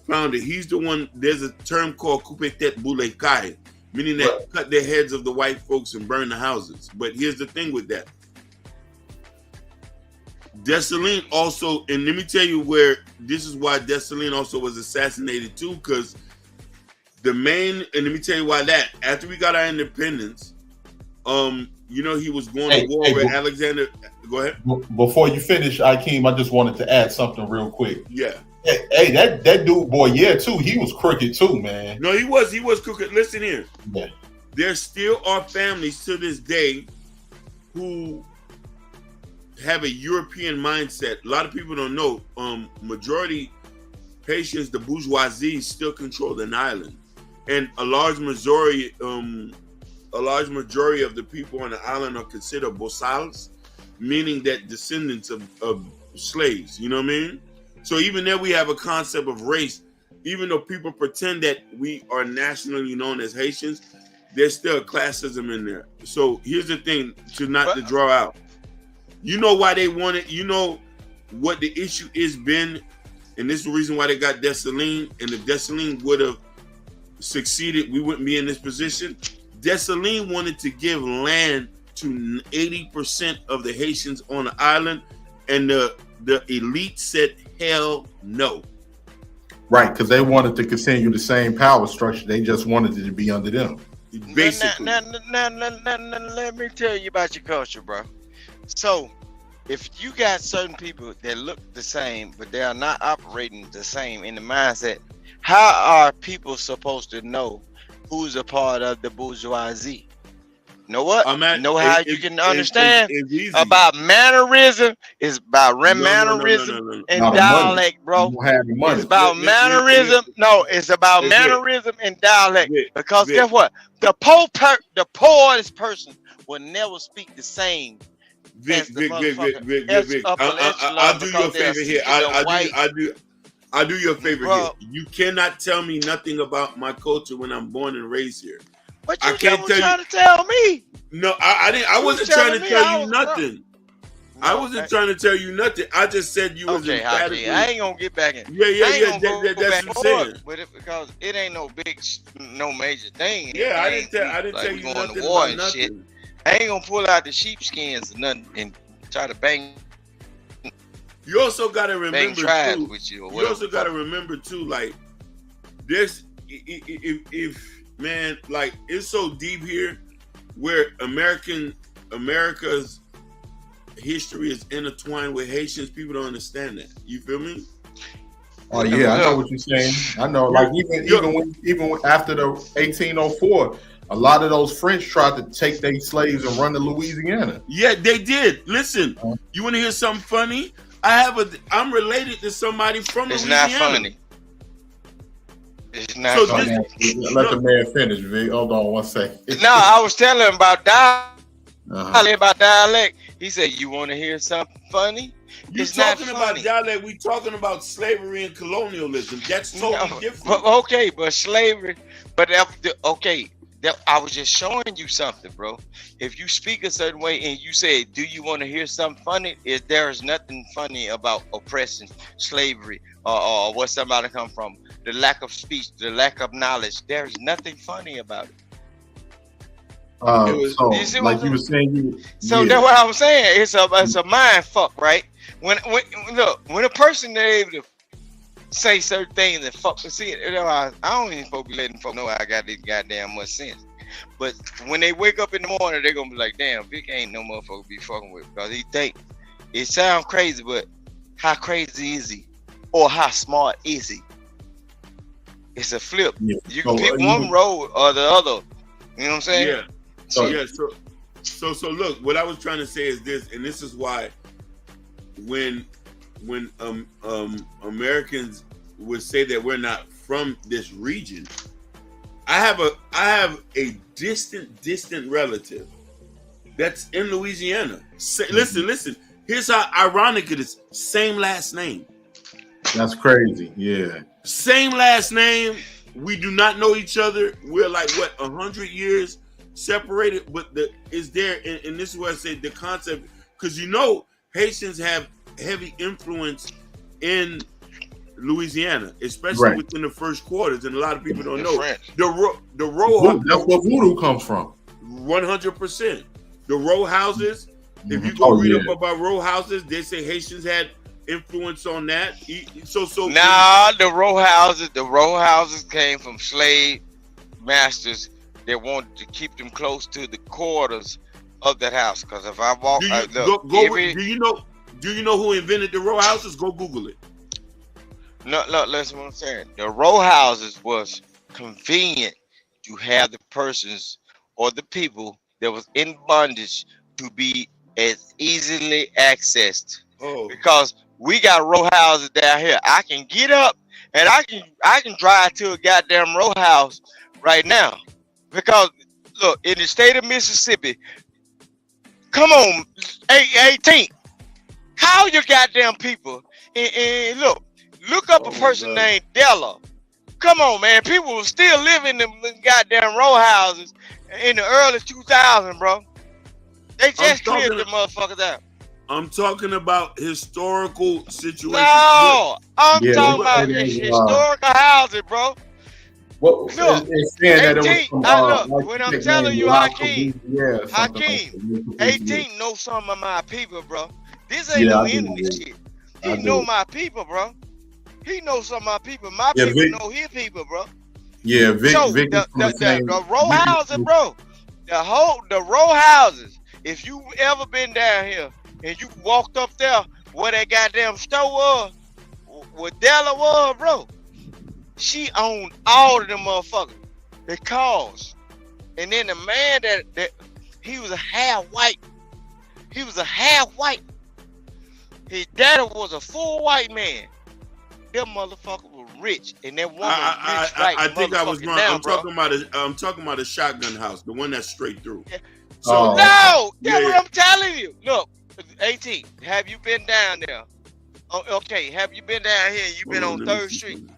founder. He's the one. There's a term called coupe tête boule caille, meaning that cut the heads of the white folks and burn the houses. But here's the thing with that. Dessalines also, and let me tell you where this is why Dessalines also was assassinated too, because and let me tell you why that. After we got our independence, you know, he was going to war with Alexander. Go ahead. Before you finish, Hakeem, I just wanted to add something real quick. Yeah. Hey, that dude, boy, too. He was crooked too, man. No, he was crooked. Listen here. Yeah. There still are families to this day who have a European mindset. A lot of people don't know. Majority Haitians, the bourgeoisie, still control an island, and a large majority of the people on the island are considered bossals, meaning that descendants of slaves. You know what I mean? So even there, we have a concept of race. Even though people pretend that we are nationally known as Haitians, there's still classism in there. So here's the thing to draw out. You know why they wanted, you know what the issue has been, and this is the reason why they got Dessalines. And if Dessalines would have succeeded, we wouldn't be in this position. Dessalines wanted to give land to 80% of the Haitians on the island, and the elite said hell no. Right, because they wanted to continue the same power structure. They just wanted it to be under them. Basically. Now, let me tell you about your culture, bro. So, if you got certain people that look the same, but they are not operating the same in the mindset, how are people supposed to know who's a part of the bourgeoisie? Know what? Know how you can understand about mannerism? It's about mannerism and dialect, bro. It's about mannerism. No, it's about mannerism and dialect. Because guess what? The poorest person will never speak the same. Vic, I'll do your favor here. I'll do your favor here. You cannot tell me nothing about my culture when I'm born and raised here. But you can't trying to tell me. No, I didn't. I wasn't trying to tell you nothing. I wasn't trying to tell you nothing. I just said you was emphatically. I ain't gonna get back in. Yeah. That's what I'm saying. But because it ain't no major thing. Yeah, I didn't tell you nothing about nothing. Shit. I ain't gonna pull out the sheepskins or nothing and try to bang. You also gotta remember too. With you also gotta remember too. Like this, if man, like it's so deep here, where America's history is intertwined with Haitians. People don't understand that. You feel me? Oh yeah, I know what you're saying. I know, like even after the 1804, a lot of those French tried to take their slaves and run to Louisiana. Yeah, they did. Listen, you want to hear something funny? I'm related to somebody from Louisiana. It's not funny. It's not funny. Let the man finish, Vic. Hold on one second. No, I was telling him about dialect. He said, "You want to hear something funny?" You're talking about dialect. We talking about slavery and colonialism. That's totally different. But slavery. But I was just showing you something, bro. If you speak a certain way and you say, "Do you want to hear something funny?" There is nothing funny about oppression, slavery, or where somebody come from. The lack of speech, the lack of knowledge. There's nothing funny about it. You were saying. So that's what I was saying. It's a mind fuck, right? When a person is able to say certain things and fuck to see it, I don't even supposed to be letting folk know I got this goddamn much sense. But when they wake up in the morning, they're gonna be like, "Damn, Vic ain't no motherfucker to be fucking with," because he think it sounds crazy, but how crazy is he, or how smart is he? It's a flip. Yeah. You can pick one road or the other. You know what I'm saying? Yeah. So look, what I was trying to say is this, and this is why when Americans would say that we're not from this region, I have a distant relative that's in Louisiana. Listen. Here's how ironic it is. Same last name. That's crazy. Yeah. Same last name. We do not know each other. We're like 100 years separated, but is there, and this is where I say the concept, because Haitians have heavy influence in Louisiana, especially within the first quarters, and a lot of people don't know the row. That's where voodoo comes from. 100%. The row houses. If you go read up about row houses, they say Haitians had influence on that. The row houses came from slave masters that wanted to keep them close to the quarters of that house. Because if I walk, do you know who invented the row houses? Go Google it. No, listen what I'm saying. The row houses was convenient to have the persons or the people that was in bondage to be as easily accessed. Because we got row houses down here. I can get up and I can drive to a goddamn row house right now. Because look, in the state of Mississippi, come on, 18. How you goddamn people? And look up a person named Della. Come on, man. People were still living in them goddamn row houses in the early 2000s, bro. They just cleared the motherfuckers out. I'm talking about historical situations. No, I'm talking about historical housing, bro. What Look, it's saying that it was 18. from Look, like when I'm chick telling named you, Lala Hakeem, Louisiana or something like that. 18 know some of my people, bro. This ain't Yeah, no I do. enemy Yeah. shit. I He know do. my people, bro. He knows some of my people. My Yeah, people Vic. know his people, bro. Yeah, Vic. So Vic is from the same. the row Vic houses, bro. The row houses. If you ever been down here and you walked up there where that goddamn store was, where Della was, bro, she owned all of them motherfuckers. The cars. And then the man that he was a half white. He was a half white. His daddy was a full white man. Them motherfucker was rich, and that woman rich right. I think I was wrong. Now, I'm talking about a shotgun house, the one that's straight through. So So no, that's yeah, what I'm telling you. Look, 18. Have you been down there? Oh, okay, have you been down here? You been on 3rd Street?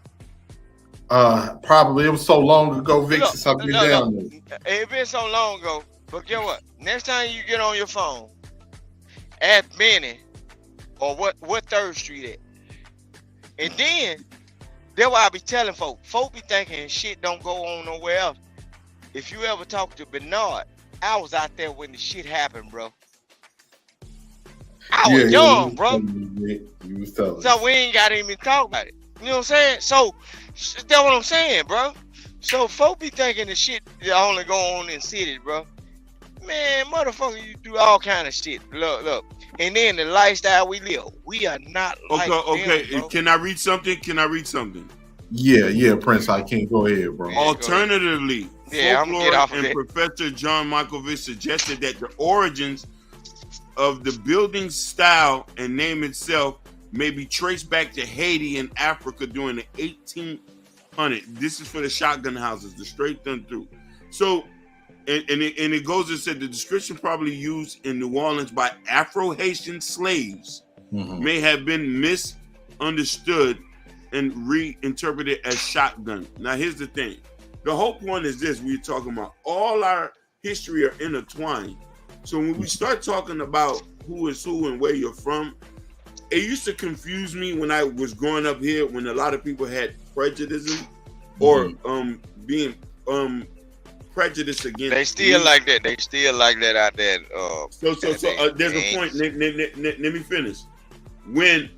Probably it was so long ago, Vic, Look, since I've been down there. It been so long ago. But guess what? Next time you get on your phone, ask Benny or what 3rd Street at. And then that's why I be telling folk. Folk be thinking shit don't go on nowhere else. If you ever talk to Bernard, I was out there when the shit happened, bro. I was young, bro. You was telling. So we ain't gotta even talk about it. You know what I'm saying? So that's what I'm saying, bro. So folk be thinking the shit that only go on in cities, bro. Man, motherfucker, you do all kind of shit. Look. And then the lifestyle we live, we are not like okay. them, bro. Can I read something? Yeah, Prince. I can't go ahead, bro. Alternatively, Yeah, I'm gonna get off of and it. Professor John Malkovich suggested that the origins of the building style and name itself may be traced back to Haiti and Africa during the 1800s. This is for the shotgun houses, the straight done through. So, and it goes and said the description probably used in New Orleans by Afro-Haitian slaves may have been misunderstood and reinterpreted as shotgun. Now, here's the thing. The whole point is this. We're talking about all our history are intertwined. So when we start talking about who is who and where you're from, it used to confuse me when I was growing up here when a lot of people had prejudice or being prejudiced against. They still like that. They still like that out there. So there's a point. Let me finish. When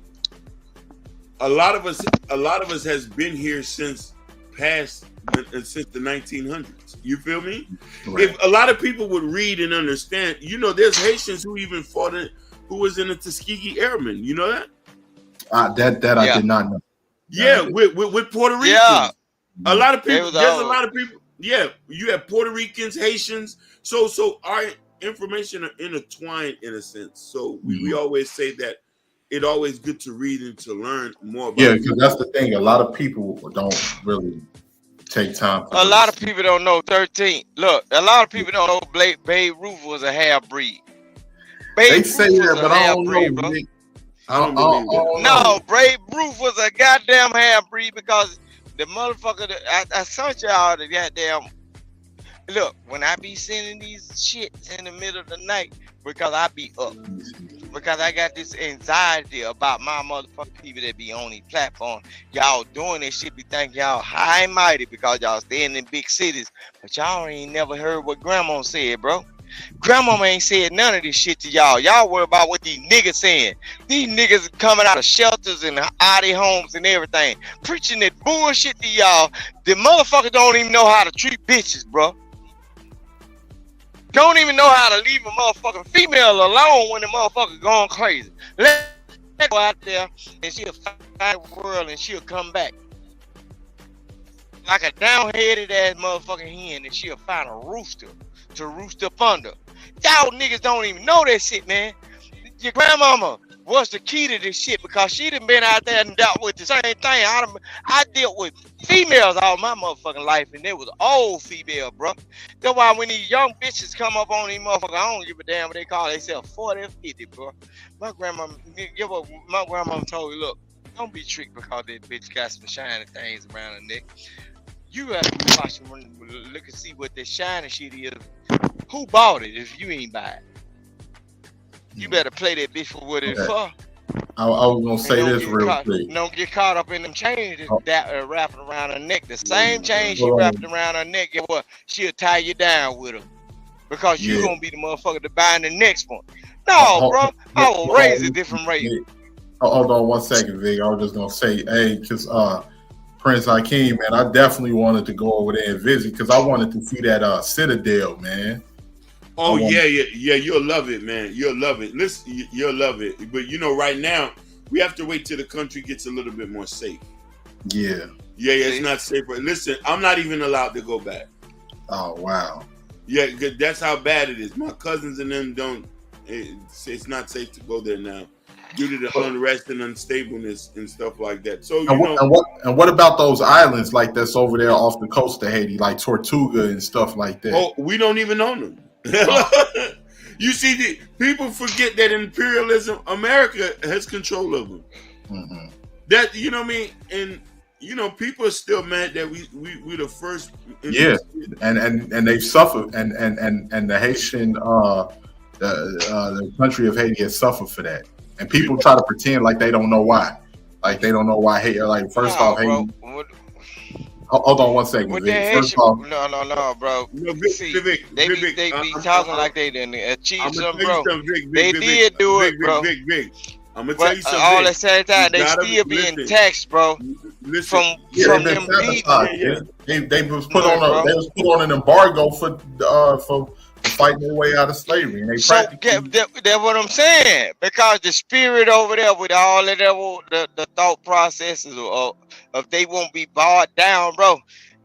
a lot of us has been here since the 1900s. You feel me? Right. If a lot of people would read and understand, there's Haitians who even fought who was in the Tuskegee Airmen. You know that? That I did not know. Yeah, with Puerto Ricans. Yeah. A lot of people. There's a lot of people. Yeah, you have Puerto Ricans, Haitians. So our information are intertwined in a sense. So we always say that it's always good to read and to learn more about. Yeah, because that's the thing. A lot of people don't really take time. A lot of people don't know 13. Look, a lot of people don't know Babe Ruth was a half breed. They say that, but I don't know. Bro. I don't believe that. No, Babe Ruth was a goddamn half breed because the motherfucker. I sent y'all the goddamn. Look, when I be sending these shits in the middle of the night because I be up. Because I got this anxiety about my motherfucking people that be on these platforms. Y'all doing this shit, be thinking y'all high and mighty because y'all staying in big cities. But y'all ain't never heard what grandma said, bro. Grandma ain't said none of this shit to y'all. Y'all worry about what these niggas saying. These niggas coming out of shelters and out of homes and everything. Preaching that bullshit to y'all. The motherfuckers don't even know how to treat bitches, bro. Don't even know how to leave a motherfucking female alone when the motherfucker going crazy. Let her go out there and she'll find the world and she'll come back. Like a down-headed ass motherfucking hen and she'll find a rooster to roost up under. Y'all niggas don't even know that shit, man. Your grandmama was the key to this shit because she done been out there and dealt with the same thing. I dealt with females all my motherfucking life and they was old female, bro. That's why when these young bitches come up on these motherfuckers, I don't give a damn what they call themselves 40 or 50, bro. My grandma told me, look, don't be tricked because that bitch got some shiny things around her neck. You have to be watching, look and see what that shiny shit is. Who bought it if you ain't buy it? You better play that bitch for what it's for. I was gonna And say this real quick. don't get caught up in them chains that wrapping around her neck. The same chain she Hold wrapped on. around her neck, guess what? She'll tie you down with her. Because you Yeah. gonna be the motherfucker to buy the next one. No, Hold- bro. hold- I will hold raise on. a different rate. Hold on 1 second, Vic. I was just gonna say, hey, because Prince Hakeem, man, I definitely wanted to go over there and visit because I wanted to see that Citadel, man. Oh yeah, you'll love it, man. You'll love it. Listen, you'll love it. But right now we have to wait till the country gets a little bit more safe. Yeah. Yeah, it's not safe. But listen, I'm not even allowed to go back. Oh wow. Yeah, that's how bad it is. My cousins and them don't. It's not safe to go there now due to the unrest and unstableness and stuff like that. So and what about those islands like that's over there off the coast of Haiti, like Tortuga and stuff like that? Oh, we don't even own them. You see, people forget that imperialism, America has control of them. Mm-hmm. That what I mean, and people are still mad that we the first. Yeah, and they've suffered, and the Haitian the country of Haiti has suffered for that, and people try to pretend like they don't know why, Haiti. Like first off, Haiti. Hold on 1 second. With Vic. the First off, no, bro. See, Vic, they be talking like they didn't achieve something, bro. Vic, They did do it, bro. Vic. I'm gonna But tell you something. all at the same time, they gotta still being listen. taxed, bro. From they've been them people. sabotaged. They was put on an embargo for fighting their way out of slavery. And they So that's what I'm saying. Because the spirit over there with all of the thought processes of they won't be barred down, bro.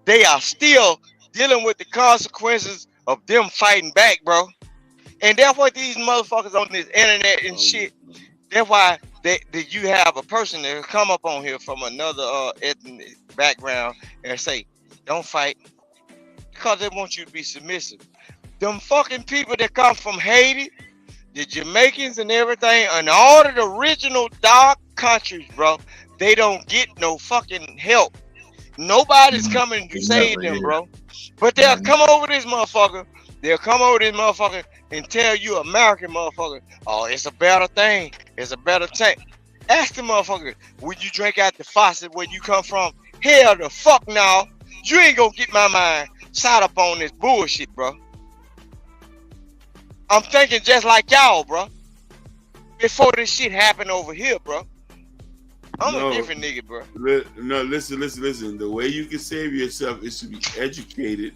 They are still dealing with the consequences of them fighting back, bro. And that's what these motherfuckers on this internet and shit. That's why you have a person that come up on here from another ethnic background and say, "Don't fight," because they want you to be submissive. Them fucking people that come from Haiti, the Jamaicans and everything, and all of the original dark countries, bro, they don't get no fucking help. Nobody's coming to save them, bro. But they'll come over this motherfucker. They'll come over this motherfucker and tell you, American motherfucker, oh, it's a better thing. It's a better thing. Ask the motherfucker, would you drink out the faucet where you come from? Hell the fuck no. You ain't gonna get my mind side up on this bullshit, bro. I'm thinking just like y'all, bro. Before this shit happened over here, bro. I'm a different nigga, bro. No, listen. The way you can save yourself is to be educated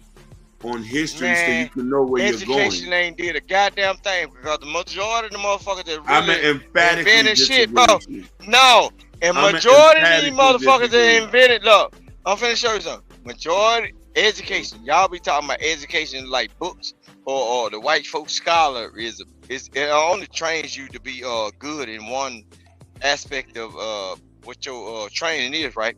on history, Man, so you can know where you're going. education ain't did a goddamn thing because the majority of the motherfuckers that I'm really emphatically invented shit, bro. disagree with you. No, and I'm majority of these emphatically motherfuckers disagree. that invented, look, I'm finna show you something. Majority education, y'all be talking about education like books or the white folks scholarism. It only trains you to be good in one aspect of what your training is, right?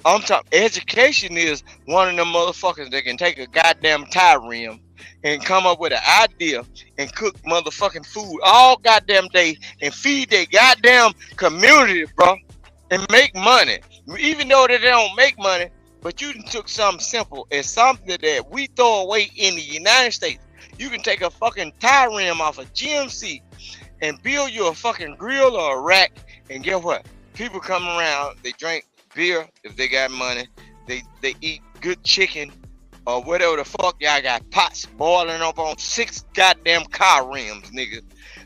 I'm talking education is one of them motherfuckers that can take a goddamn tie rim and come up with an idea and cook motherfucking food all goddamn day and feed their goddamn community, bro, and make money. Even though they don't make money, but you took something simple as something that we throw away in the United States. You can take a fucking tie rim off a GMC and build you a fucking grill or a rack, and guess what? People come around, they drink beer if they got money, they eat good chicken or whatever the fuck. Y'all got pots boiling up on 6 goddamn car rims, nigga.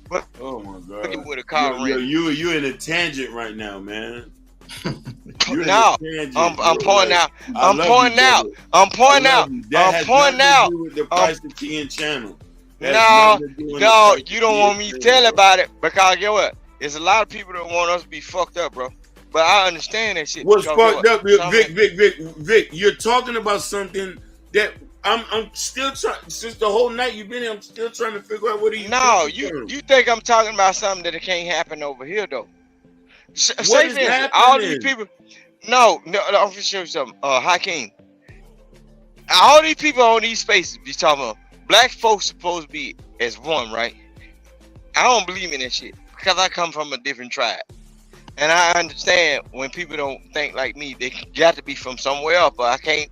But oh my god, with a car rim. You in a tangent right now, man. No, I'm pointing out. I'm pointing out. I'm pointing out. I'm pointing out. With the price of tea and channel. No, you don't want me to tell about it because guess what? There's a lot of people that want us to be fucked up, bro. But I understand that shit. What's fucked up, Vic? You're talking about something that I'm still trying. Since the whole night you've been here, I'm still trying to figure out what are you. No, you think I'm talking about something that can't happen over here though? Say for instance, all these people. No, I'm gonna show you something. Hakeem. All these people on these spaces be talking about black folks supposed to be as one, right? I don't believe in that shit because I come from a different tribe. And I understand when people don't think like me, they got to be from somewhere else, but I can't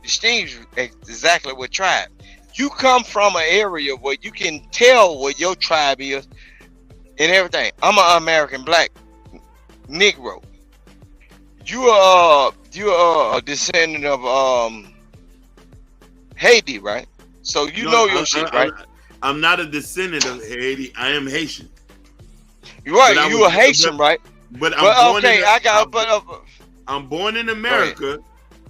distinguish exactly what tribe. You come from an area where you can tell what your tribe is and everything. I'm an American black Negro. You are a descendant of Haiti, right? So you know your shit, right? I'm not a descendant of Haiti. I am Haitian. You're right. You a Haitian, right? But I'm born okay. I'm born in America.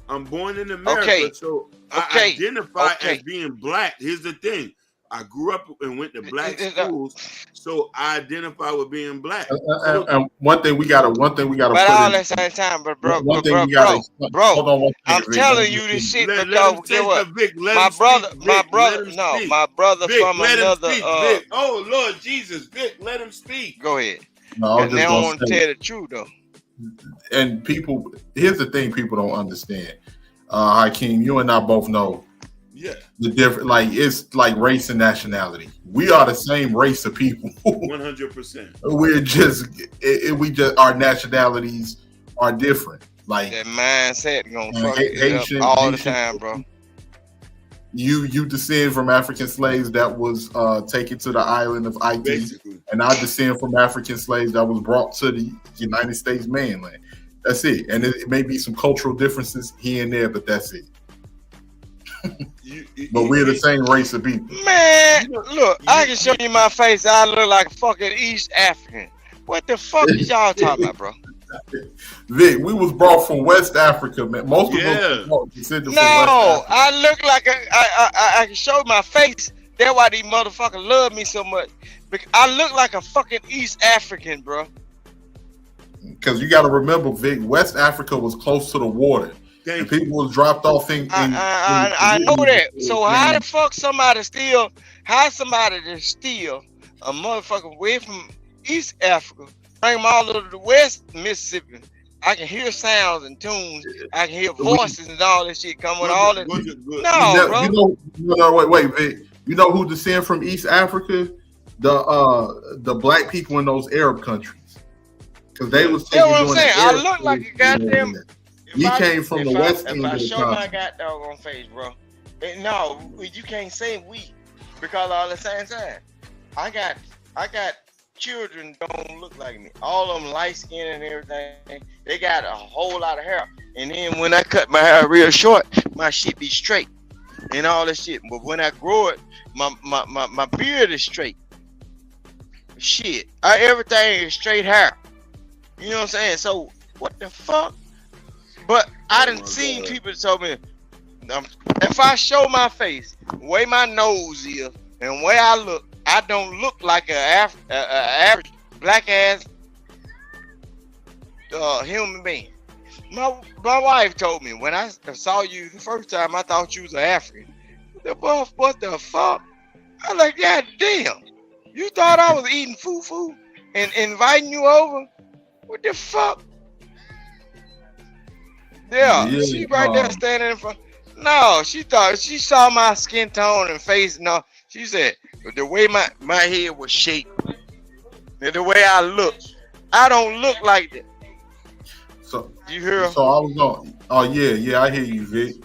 I'm born in America, so I identify as being black. Here's the thing. I grew up and went to black schools, so I identify with being black. And one thing we gotta But put all in. at the same time, bro, Hold on one I'm second, telling Vic. you this shit Let because him get take what? the Vic. Let My him brother, speak, my Vic. brother, Let him no, speak. my brother Vic, from let him another. speak, Vic. Oh Lord Jesus, Vic, let him speak. Go ahead. No, I was And they just don't gonna want to say, tell the truth though. and people, here's the thing people don't understand. Hakeem, you and I both know Yeah, the different, like it's like race and nationality. We are the same race of people. 100%. We're just, our nationalities are different. Like That mindset gonna fuck Haitian, it up all the Haitian, time, bro. You descend from African slaves that was taken to the island of Haiti, Basically. and I descend from African slaves that was brought to the United States mainland. That's it. And it may be some cultural differences here and there, but that's it. But we're the same race of people. Man, look, I can show you my face. I look like a fucking East African. What the fuck is y'all talking about, bro? Vic, we was brought from West Africa, man. Most of us were descended from West No, Africa. I look like I can show my face. That's why these motherfuckers love me so much. Because I look like a fucking East African, bro. Because you got to remember, Vic, West Africa was close to the water. And people was dropped off in I know that. So how the fuck somebody steal? How somebody to steal a motherfucker away from East Africa, bring them all over to West Mississippi? I can hear sounds and tunes. I can hear voices and all this shit coming. All that. No, bro. Wait, Vic. You know who descend from East Africa? The black people in those Arab countries, because they was taking. That's what I'm saying. I look like a goddamn. He came from the west end If I of the show my country. goddamn face, bro, no, you can't say we, because all at the same time, I got children don't look like me. All of them light skin and everything. They got a whole lot of hair, and then when I cut my hair real short, my shit be straight and all that shit. But when I grow it, my beard is straight. Shit, everything is straight hair. You know what I'm saying? So what the fuck? But I done seen people tell me, if I show my face, the way my nose is, and the way I look, I don't look like a average black ass human being. My wife told me when I saw you the first time, I thought you was an African. What the fuck? I was like, God damn, you thought I was eating fufu and inviting you over? What the fuck? Yeah, she right there standing in front. No, she thought she saw my skin tone and face. No, she said the way my head was shaped, the way I look, I don't look like that. So you hear? So I was going. Oh yeah, I hear you, Vic.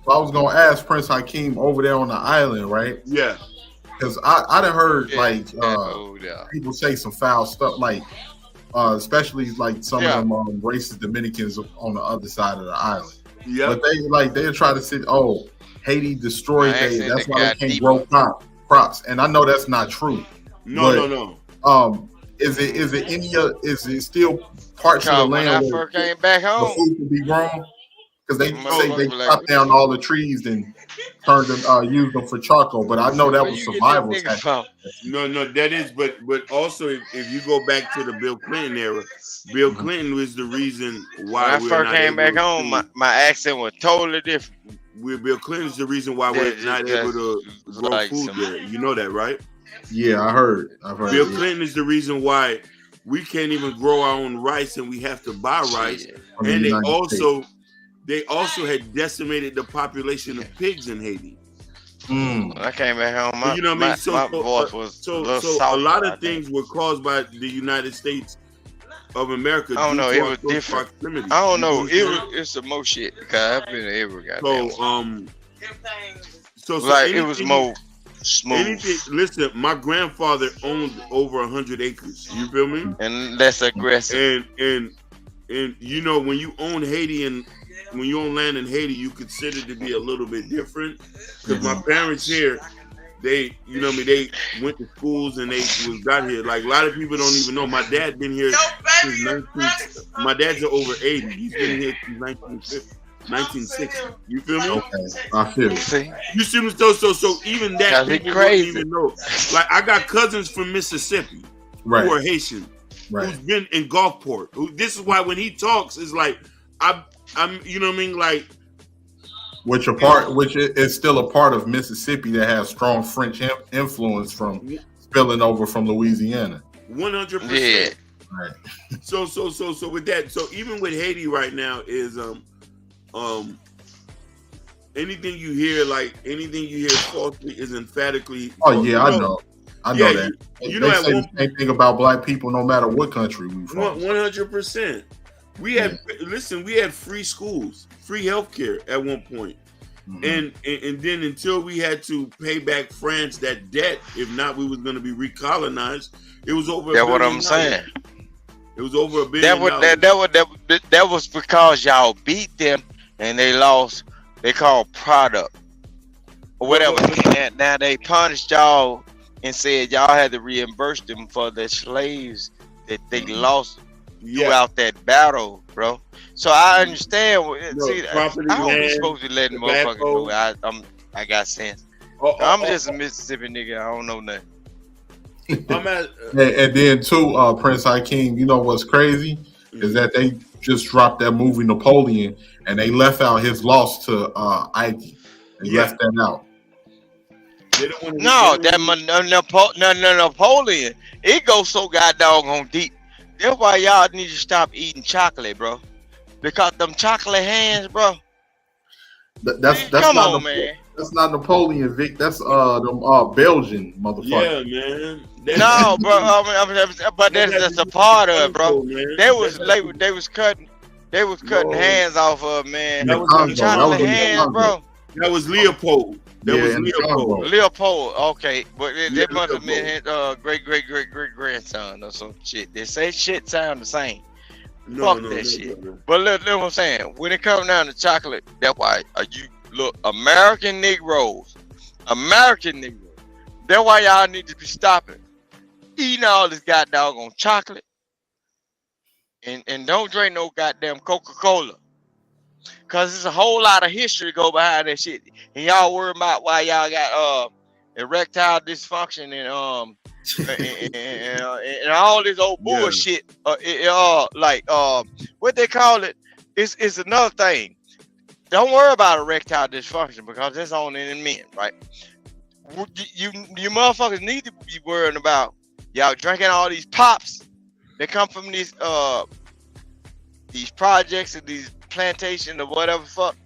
So I was gonna ask Prince Hakeem over there on the island, right? Yeah. Because I done heard people say some foul stuff, like especially like some of them racist Dominicans on the other side of the island. Yeah. But they try to say, oh, Haiti destroyed that's why they can't grow crops. And I know that's not true. No. Is it still parts of the land when I first came back home, the food can be grown? Because they say they cut down all the trees and turned them, used them for charcoal. But I know that was survival. No, that is. But also, if you go back to the Bill Clinton era, Bill Clinton was the reason why when I first came back home, my accent was totally different. Bill Clinton's the reason why we're not able to grow food there. You know that, right? Yeah, I've heard. Bill Clinton is the reason why we can't even grow our own rice and we have to buy rice. And they also had decimated the population of pigs in Haiti. When I came back home, You know what I mean? my voice was a lot of things were caused by the United States of America. I don't know. It was different. Proximity. I don't know. It's some more shit because I've been every goddamn. So like it was more. Smooth. Anything. Listen, my grandfather owned over 100 acres. You feel me? And that's aggressive. And you know, when you own Haiti and when you own land in Haiti, you consider to be a little bit different. Because my parents here, they, you know what I mean, they went to schools and they got here. Like a lot of people don't even know. My dad been here since 19. My dad's over 80. He's been here since 1960. You feel me? Okay, I feel it. You see what so even that people don't even know. Like I got cousins from Mississippi Right. who are Haitian, Right. who's been in Gulfport. This is why when he talks, it's like I'm you know what I mean, like. Which is still a part of Mississippi that has strong French influence from spilling over from Louisiana. 100%. Yeah. Right. So with that, so even with Haiti right now is anything you hear falsely is emphatically. Oh yeah, I know that. You they know, say the same thing about black people, no matter what country we from. 100%. We had free schools, free healthcare at one point. And then until we had to pay back France that debt, if not, we was going to be recolonized. It was over. That's what I'm saying. It was over $1 billion. That was because y'all beat them and they lost. They called product or whatever. And now they punished y'all and said y'all had to reimburse them for the slaves that they lost throughout that battle, bro. So I understand. See, I don't be supposed to be letting motherfuckers know I got sense. I'm just a Mississippi nigga. I don't know nothing. And then too, Prince Hakeem, you know what's crazy is that they just dropped that movie Napoleon and they left out his loss to Ike. They left that out. No, Napoleon, it goes so goddamn deep. That's why y'all need to stop eating chocolate, bro. Because them chocolate hands, bro. That's come not on, man. That's not Napoleon, Vic. That's them Belgian motherfucker. Yeah, man. No, bro. But that's just a part of it, bro. They was cutting hands off of, man. That was chocolate hands, bro. That was Leopold. Leopold. Okay, but that must have been his great grandson or some shit. They say shit sound the same. Fuck that shit. But look what I'm saying. When it comes down to chocolate, that's why you look American Negroes. That's why y'all need to be stopping eating all this goddamn chocolate and don't drink no goddamn Coca-Cola. Cause there's a whole lot of history to go behind that shit. And y'all worry about why y'all got erectile dysfunction and all this old bullshit. What they call it is another thing. Don't worry about erectile dysfunction because that's only in men, right? You motherfuckers need to be worrying about y'all drinking all these pops that come from these projects and these plantations or whatever fuck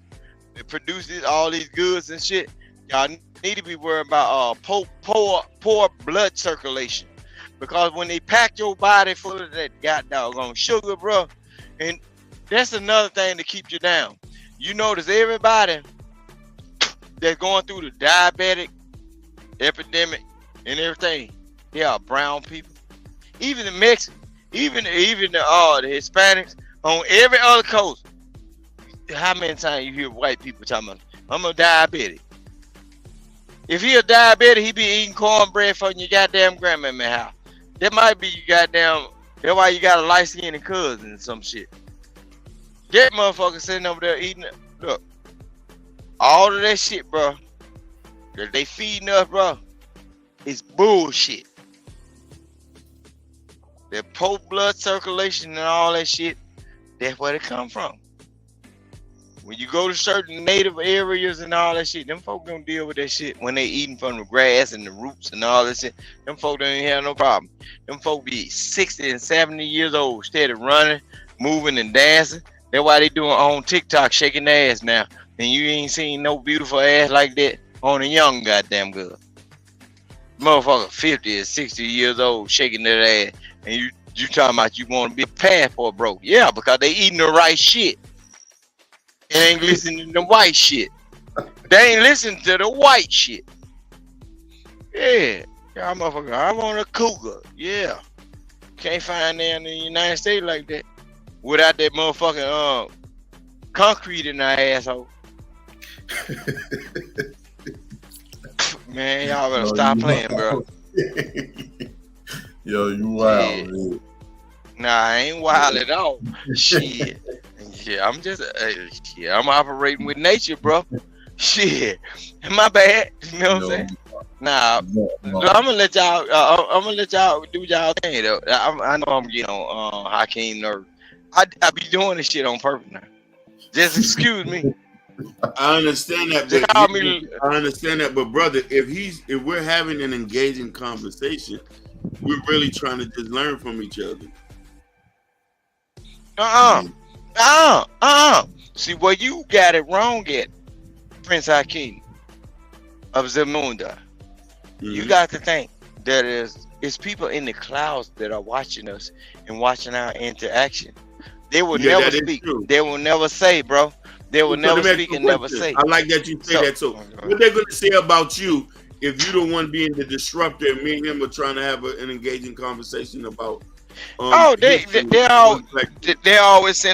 that produces all these goods and shit. Y'all need to be worried about poor blood circulation because when they pack your body full of that goddamn sugar, bro, and that's another thing to keep you down. You notice everybody that's going through the diabetic epidemic and everything, they are brown people. Even the Mexicans, even the Hispanics on every other coast. How many times you hear white people talking about, I'm a diabetic? If he a diabetic, he be eating cornbread from your goddamn grandmama house. That might be you goddamn, that's why you got a light-skinned cousin and some shit. That motherfucker sitting over there eating it. Look, all of that shit, bro, that they feeding us, bro, is bullshit. That poor blood circulation and all that shit, that's where it come from. When you go to certain native areas and all that shit, them folk don't deal with that shit when they eating from the grass and the roots and all that shit. Them folk don't even have no problem. Them folk be 60 and 70 years old, steady running, moving and dancing. That's why they doing on TikTok shaking their ass now. And you ain't seen no beautiful ass like that on a young goddamn girl. Motherfucker 50 or 60 years old shaking their ass. And you talking about you want to be a passport broke. Yeah, because they eating the right shit. And ain't listening to the white shit. They ain't listening to the white shit. Yeah. Y'all motherfucker, I want a cougar. Yeah. Can't find that in the United States like that. Without that motherfucking concrete in our asshole. Man, y'all better stop playing, bro. Yo, you wild, man. Nah, I ain't wild at all. Shit. Yeah, I'm just I'm operating with nature, bro. Shit. My bad. You know what I'm saying? Nah, I'm gonna let y'all do y'all thing though. I know I'm getting on Hakeem nerves. I be doing this shit on purpose now. Just excuse me. I understand that, Just but call me. I understand that, but brother, if we're having an engaging conversation, we're really trying to just learn from each other. See, where you got it wrong at, Prince Hakeem of Zamunda. You got to think that it's people in the clouds that are watching us and watching our interaction. They will never speak. They will never say, bro. They will never speak and never say. I like that you say that. So, what they're going to say about you if you're the one being the disruptor and me and him are trying to have an engaging conversation about? They always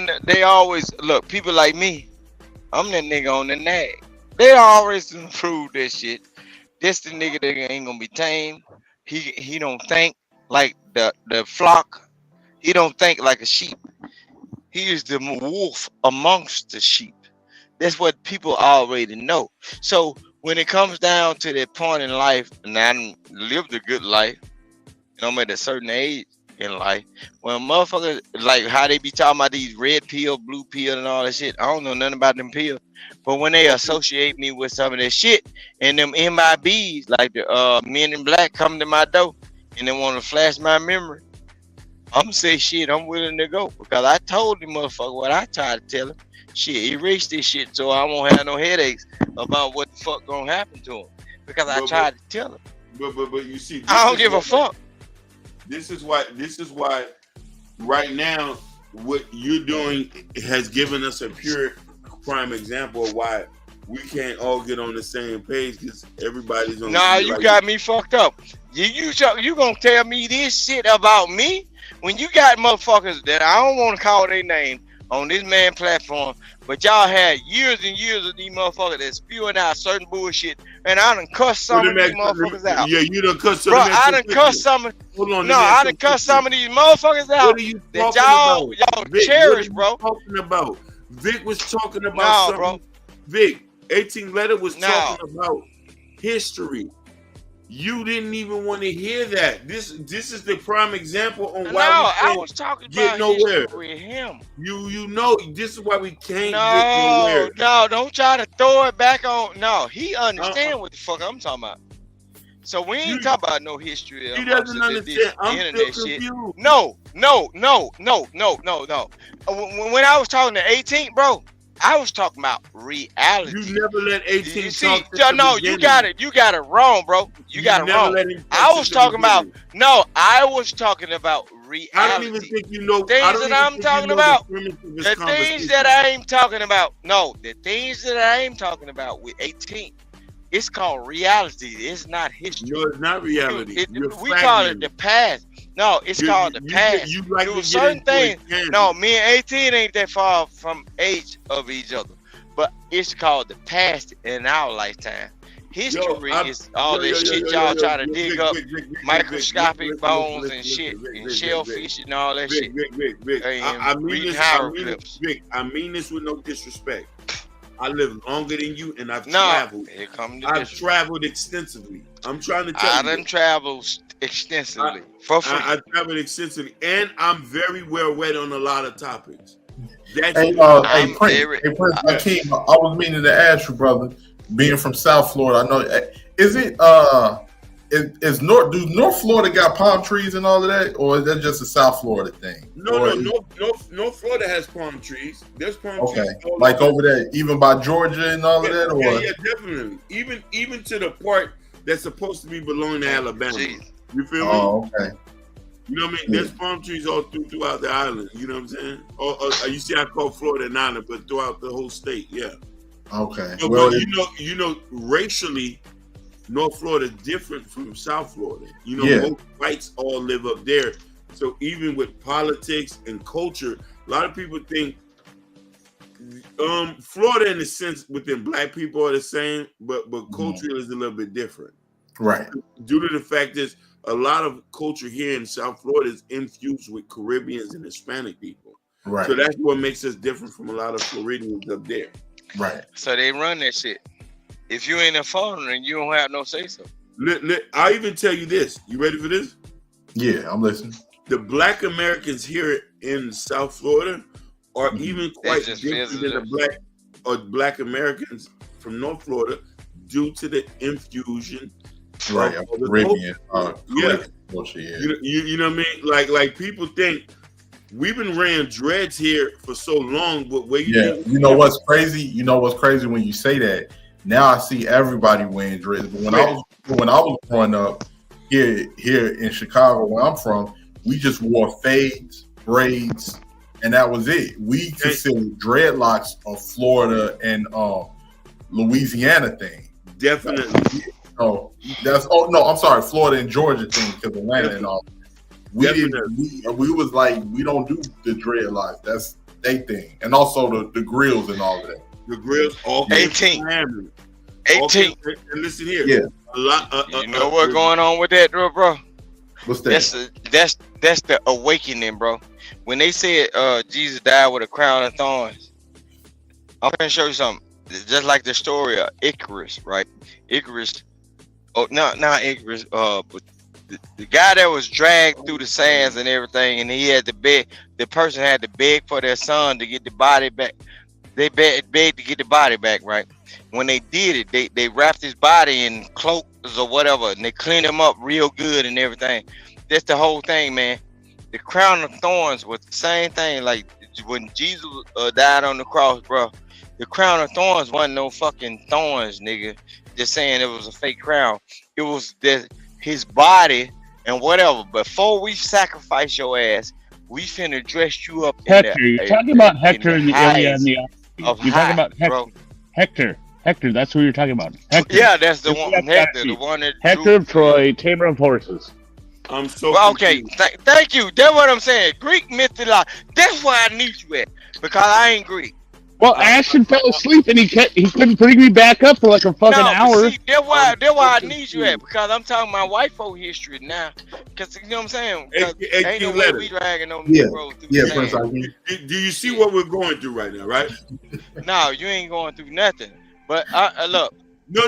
look. People like me, I'm that nigga on the nag. They always prove this shit. This the nigga that ain't gonna be tamed. He don't think like the flock. He don't think like a sheep. He is the wolf amongst the sheep. That's what people already know. So when it comes down to that point in life, and I lived a good life, and I'm at a certain age in life, when motherfuckers like how they be talking about these red pill, blue pill, and all that shit, I don't know nothing about them pills. But when they associate me with some of that shit, and them MIBs, like the Men in Black, come to my door, and they want to flash my memory, I'm gonna say shit, I'm willing to go, because I told the motherfucker what I tried to tell him. Shit, erase this shit so I won't have no headaches about what the fuck gonna happen to him, because I tried to tell him. But you see, I don't give a fuck. This is why right now what you're doing has given us a pure prime example of why we can't all get on the same page, because everybody's on. Nah, you got me fucked up. You gonna tell me this shit about me when you got motherfuckers that I don't want to call their name on this man platform, but y'all had years and years of these motherfuckers that spewing out certain bullshit, and I done cussed some of these motherfuckers out. Yeah, you done cussed some. Bro, I done cussed some of. Hold on, no, I done cussed some of these motherfuckers out that y'all Vic, cherish, bro. Talking about Vic was talking about something. Bro. Vic, 18 Letter was talking about history. You didn't even want to hear that. This is the prime example on why I was talking about nowhere with him. You know this is why we can't get nowhere. No, don't try to throw it back on. No, he understand what the fuck I'm talking about. So we ain't talking about no history. He doesn't understand. I'm internet still shit. confused. No. When I was talking to 18, bro, I was talking about reality. You never let 18 you see, no, you got it wrong, bro. You got it wrong. I was talking about reality. I don't even think you know things that I'm talking about. The things that I ain't talking about. No, the things that I ain't talking about with 18. It's called reality. It's not history. No, it's not reality. We call it the past. No, it's called the past. You like do certain things. No, me and 18 ain't that far from age of each other. But it's called the past in our lifetime. History is all this shit y'all try to dig up, microscopic bones and shit, and shellfish and all that shit. I mean this with no disrespect. I live longer than you, and I've traveled. I've traveled extensively. I'm trying to tell you. I done traveled extensively for free. I traveled extensively, and I'm very well read on a lot of topics. Prince Hakeem, I was meaning to ask you, brother, being from South Florida, I know. Is it do North Florida got palm trees and all of that, or is that just a South Florida thing? No, North Florida has palm trees. There's palm trees. Like over there, even by Georgia and all of that, or yeah, definitely. Even to the part that's supposed to be belonging to Alabama. You feel me? Oh, okay. You know what I mean? There's palm trees all throughout the island. You know what I'm saying? Or you see, I call Florida an island, but throughout the whole state, yeah. Okay. Well, you know, racially, North Florida different from South Florida. You know, Yeah. most whites all live up there. So even with politics and culture, a lot of people think Florida, in a sense, within black people are the same, but culture is a little bit different. Right. Due to the fact is a lot of culture here in South Florida is infused with Caribbeans and Hispanic people. Right. So that's what makes us different from a lot of Floridians up there. Right. So they run that shit. If you ain't a foreigner, you don't have no say so. I'll even tell you this. You ready for this? Yeah, I'm listening. The black Americans here in South Florida are even quite just different than the visitors. black Americans from North Florida due to the infusion Right. of the Caribbean. culture. Culture, yeah. You know what I mean? Like people think we've been wearing dreads here for so long, but where You know what's crazy? You know what's crazy when you say that? Now I see everybody wearing dreads. But when I was growing up here in Chicago, where I'm from, we just wore fades, braids, and that was it. We considered dreadlocks a Florida and Louisiana thing. Definitely. Oh, I'm sorry, Florida and Georgia thing because Atlanta and all. We was like, we don't do the dreadlocks. That's they thing, and also the grills and all of that. The grills, all 18. 18. And listen here. Yeah. A lot. You know what's going on with that, bro? What's that? That's the awakening, bro. When they said Jesus died with a crown of thorns, I'm gonna show you something. Just like the story of Icarus, right? Icarus. Oh, not Icarus. But the guy that was dragged through the sands and everything, and he had to beg. The person had to beg for their son to get the body back. They begged to get the body back, right? When they did it, they wrapped his body in cloaks or whatever, and they cleaned him up real good and everything. That's the whole thing, man. The crown of thorns was the same thing. Like when Jesus died on the cross, bro. The crown of thorns wasn't no fucking thorns, nigga. Just saying it was a fake crown. It was his body and whatever. Before we sacrifice your ass, we finna dress you up. Hector, you're talking about Hector in the area in the. You're talking about Hector. Bro. Hector, that's who you're talking about. Hector. Yeah, that's the one. Hector, the one that. Hector of Troy, tamer of horses. I'm so. Well, okay, thank you. That's what I'm saying. Greek mythology. That's why I need you at, because I ain't Greek. Well, Ashton fell asleep and he couldn't bring me back up for like a fucking hour. See, that's why I need you at, because I'm talking my wifo history now. Because you know what I'm saying? Ain't no way we dragging no Negro through the sand. Do you see what we're going through right now, right? No, you ain't going through nothing. But look. No.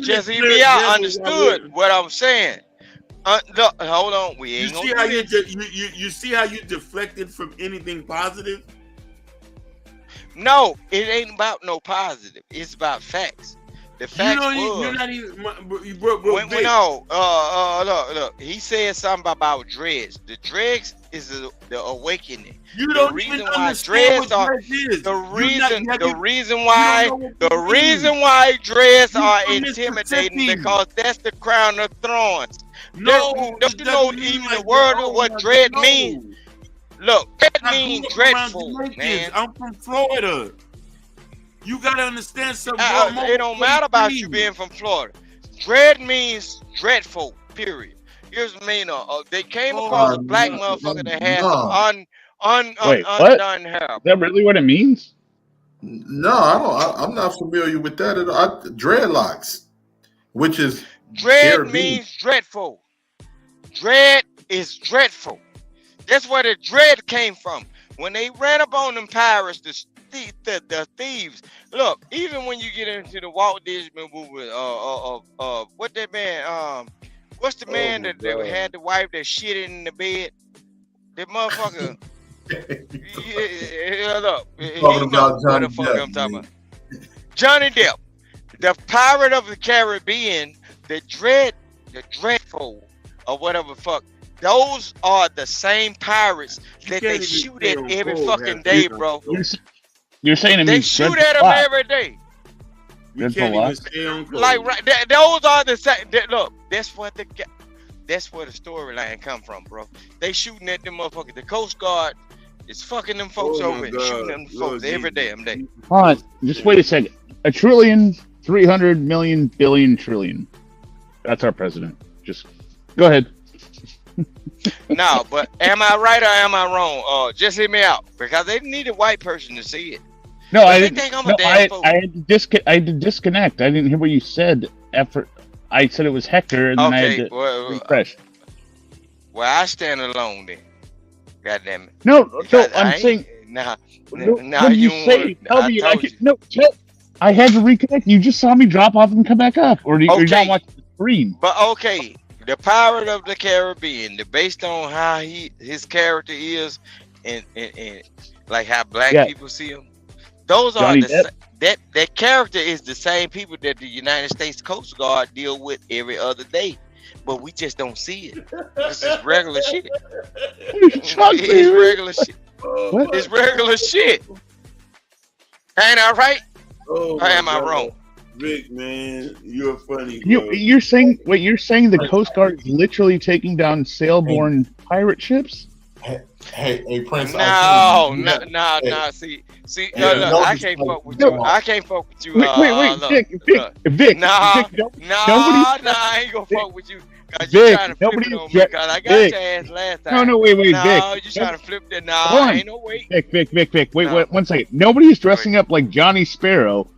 Just hear me out. Understood what I'm saying. Look, hold on. We ain't see how you see how you deflected from anything positive? No, it ain't about no positive. It's about facts. The facts you're not even, look. He said something about dreads. The dreads is the awakening. You the don't reason even why understand dreads are what dreads is. the reason why dreads are intimidating, because that's the crown of thorns. No, don't you know even the word of what dread means? Look, that means dreadful, man. I'm from Florida. You gotta understand something. It don't matter about you being from Florida. Dread means dreadful, period. Here's what I mean. They came across a black motherfucker that had undone hair. Is that really what it means? No, I don't. I'm not familiar with that at all. Dreadlocks, which is dread means dreadful. Dread is dreadful. That's where the dread came from. When they ran up on them pirates, the thieves. Look, even when you get into the Walt Disney movie, what that man? What's the man that had the wife that shit in the bed? That motherfucker. Look, talking about Johnny Depp, I'm talking about. Johnny Depp, the pirate of the Caribbean, the dreadful, or whatever fuck. Those are the same pirates that they shoot at every fucking day, bro. You're saying it they means shoot at them every day. Like those are the same. Look, that's where the storyline come from, bro. They shooting at them motherfuckers. The Coast Guard is fucking them folks over and shooting them folks every damn day. Hold on, just wait a second. $1 trillion 300 million billion trillion. That's our president. Just go ahead. No, but am I right or am I wrong? Just hear me out, because they need a white person to see it. No, But I they didn't. think I'm No, a damn fool. I had to disconnect. I didn't hear what you said. After I said it was Hector, and then I Okay, had to well, refresh. well, I stand alone then. God damn it. No, Because I'm I saying. ain't, nah, No, nah, what did you don't say? want- Tell I me. told you. No, I had to reconnect. You just saw me drop off and come back up, or you're not Okay, watching the screen. but okay, the Pirate of the Caribbean, based on how his character is, and like how black Yeah. people see him, those are Johnny the Depp. that character is the same people that the United States Coast Guard deal with every other day, but we just don't see it. This is regular shit. It's regular shit. What? It's regular shit. Ain't I right? Oh, Or am I God. wrong? Vic, man, you're funny, bro. You're saying the Coast Guard is literally taking down sailborne pirate ships? Hey, Prince. No. See, Yeah, look, no, I can't fuck with you. I can't fuck with you. Wait, Look, Vic, nah, Vic, I ain't gonna fuck with you. Cause you Vic, trying to flip it nobody's on me. Cause I got Vic. your ass last time. No, wait, No, Vic. you trying to flip that? Hold Nah, on. ain't no way. Vic. Wait, No. 1 second. Nobody's dressing up like Johnny Sparrow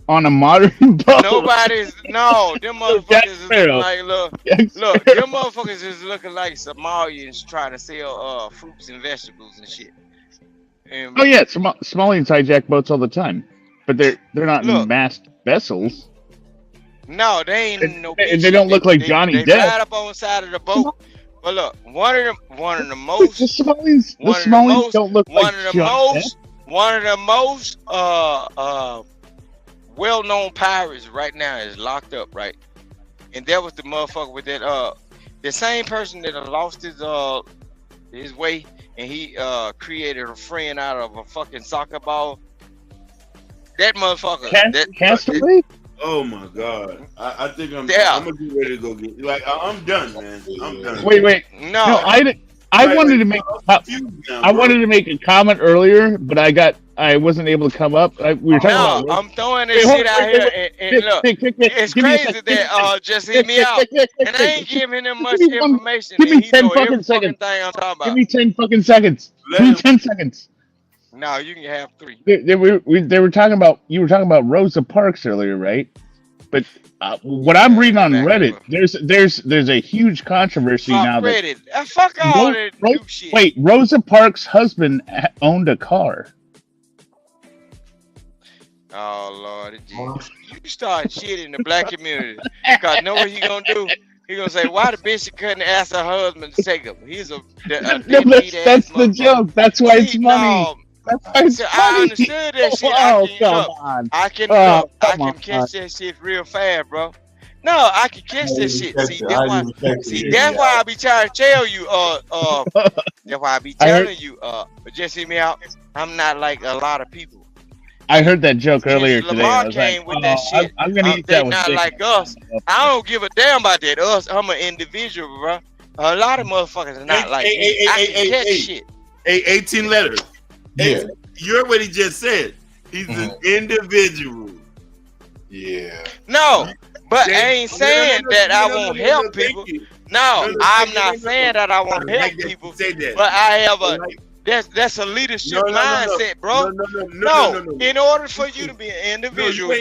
on a modern boat. Nobody's no. Them motherfuckers is looking like look. Them motherfuckers is looking like Somalians trying to sell fruits and vegetables and shit. And Oh yeah, Somalians hijack boats all the time, but they're not Look. masked vessels. no, they ain't no. And bitch they don't shit. look like Johnny They Depp. ride up on the side of the boat. But look, one of the most The Somalians one of the most don't look one like of the Johnny most one of the most well-known pirates right now is locked up, right? And that was the motherfucker with that the same person that lost his way, and he created a friend out of a fucking soccer ball. That motherfucker. Castaway? Oh my God! I think I'm Yeah. gonna get ready to go get. Like I'm done, man. I'm done. Wait. No, I didn't. I wanted to make. I wanted to make a comment earlier, but I wasn't able to come up. We were talking about. I'm throwing this shit out here, and look, Vic, it's give me a crazy sec. that just hear me out, and I ain't giving him much Give me information. give me and he 10 know fucking every seconds. thing I'm talking about. Give me 10 fucking seconds. Give me 10 seconds. No, you can have 3. They were talking about. You were talking about Rosa Parks earlier, right? But what I'm reading on Reddit, there's a huge controversy now Fuck that Reddit. Fuck all that new shit. wait, Rosa Parks' husband owned a car. Oh Lord, you start shit in the black community, because know what he gonna do? He gonna say, "Why the bitch couldn't ask her husband to take him? He's a No, deadbeat that's ass the joke. That's why it's funny. no, That's why it's so funny. I understood that shit. Oh, I come can, on. I can, Oh, I come can on. catch that shit real fast, bro. No, I can catch that shit. See, that's why I be trying to tell you, that's why I be telling you, just hear me out. I'm not like a lot of people. I heard that joke earlier today. Lamar I was came like, with that shit. I'm gonna eat They that with not chicken. like us. I don't give a damn about that. I'm an individual, bro. A lot of motherfuckers are not like me. I can catch shit. 18 letters. Yeah. You heard what he just said. He's an individual. Yeah. No, but I ain't No, saying that I won't help thank people. you. No, I'm not saying that I won't help people. But I have a that's a leadership mindset, bro. No, in order for you to be an individual,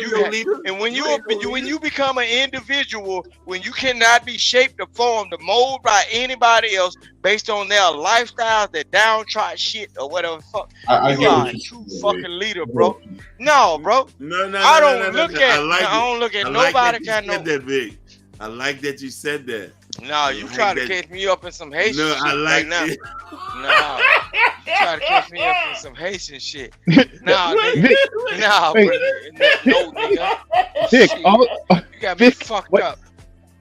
and when you become an individual, when you cannot be shaped or formed or molded by anybody else based on their lifestyles, their downtrodden shit or whatever the fuck, I you get are what a you're true saying, fucking leader, bro. No, bro. I don't look at. I don't look at nobody kind of. that, Vic. I like that you said that. No, you try to catch me up in some Haitian No, shit I like right now. it. No, you try to catch me up in some Haitian shit. No, nigga. Vic, No, Vic. no, nigga. Vic, Shit. all, You got me Vic, fucked what- up.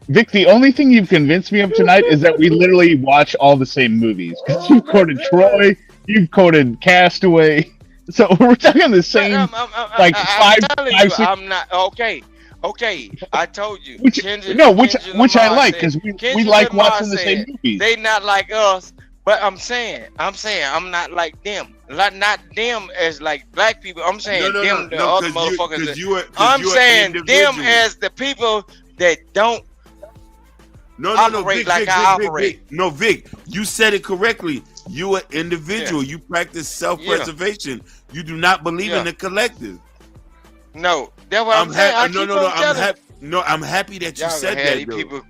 Vic, the only thing you've convinced me of tonight is that we literally watch all the same movies. Because you've quoted Troy, you've quoted Castaway. So we're talking the same, like I'm five, telling five, you, six. I'm not okay. Okay, I told you. Which I like because we like watching the same movies. They not like us, but I'm saying I'm not like them. not them as like black people. I'm saying them, the no, other 'cause you- motherfuckers. 'cause you are- 'cause I'm you are saying them individual. as the people that don't No, operate Vic, like Vic, I Vic, operate. Vic. No, Vic, you said it correctly. You are individual. You practice self-preservation. You do not believe in the collective. No, that's what I'm saying. I keep on telling I'm happy that you y'all said gonna have that. these though. people.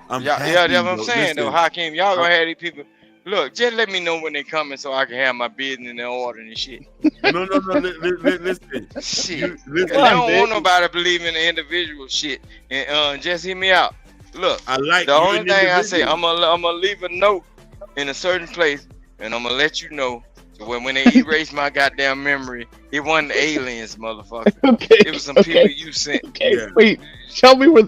I'm Yeah, happy, that's what I'm though. saying though. Listen, Hakeem, y'all gonna have these people. Look, just let me know when they coming so I can have my business in order and shit. No, listen. Shit. Listen. They don't want nobody believing in the individual shit. And just hear me out. Look, I like the you only an thing I say, individual. I'm gonna leave a note in a certain place, and I'm gonna let you know. So when they erase my goddamn memory, it wasn't aliens, motherfucker. It was some people you sent. Okay, wait. Tell me where.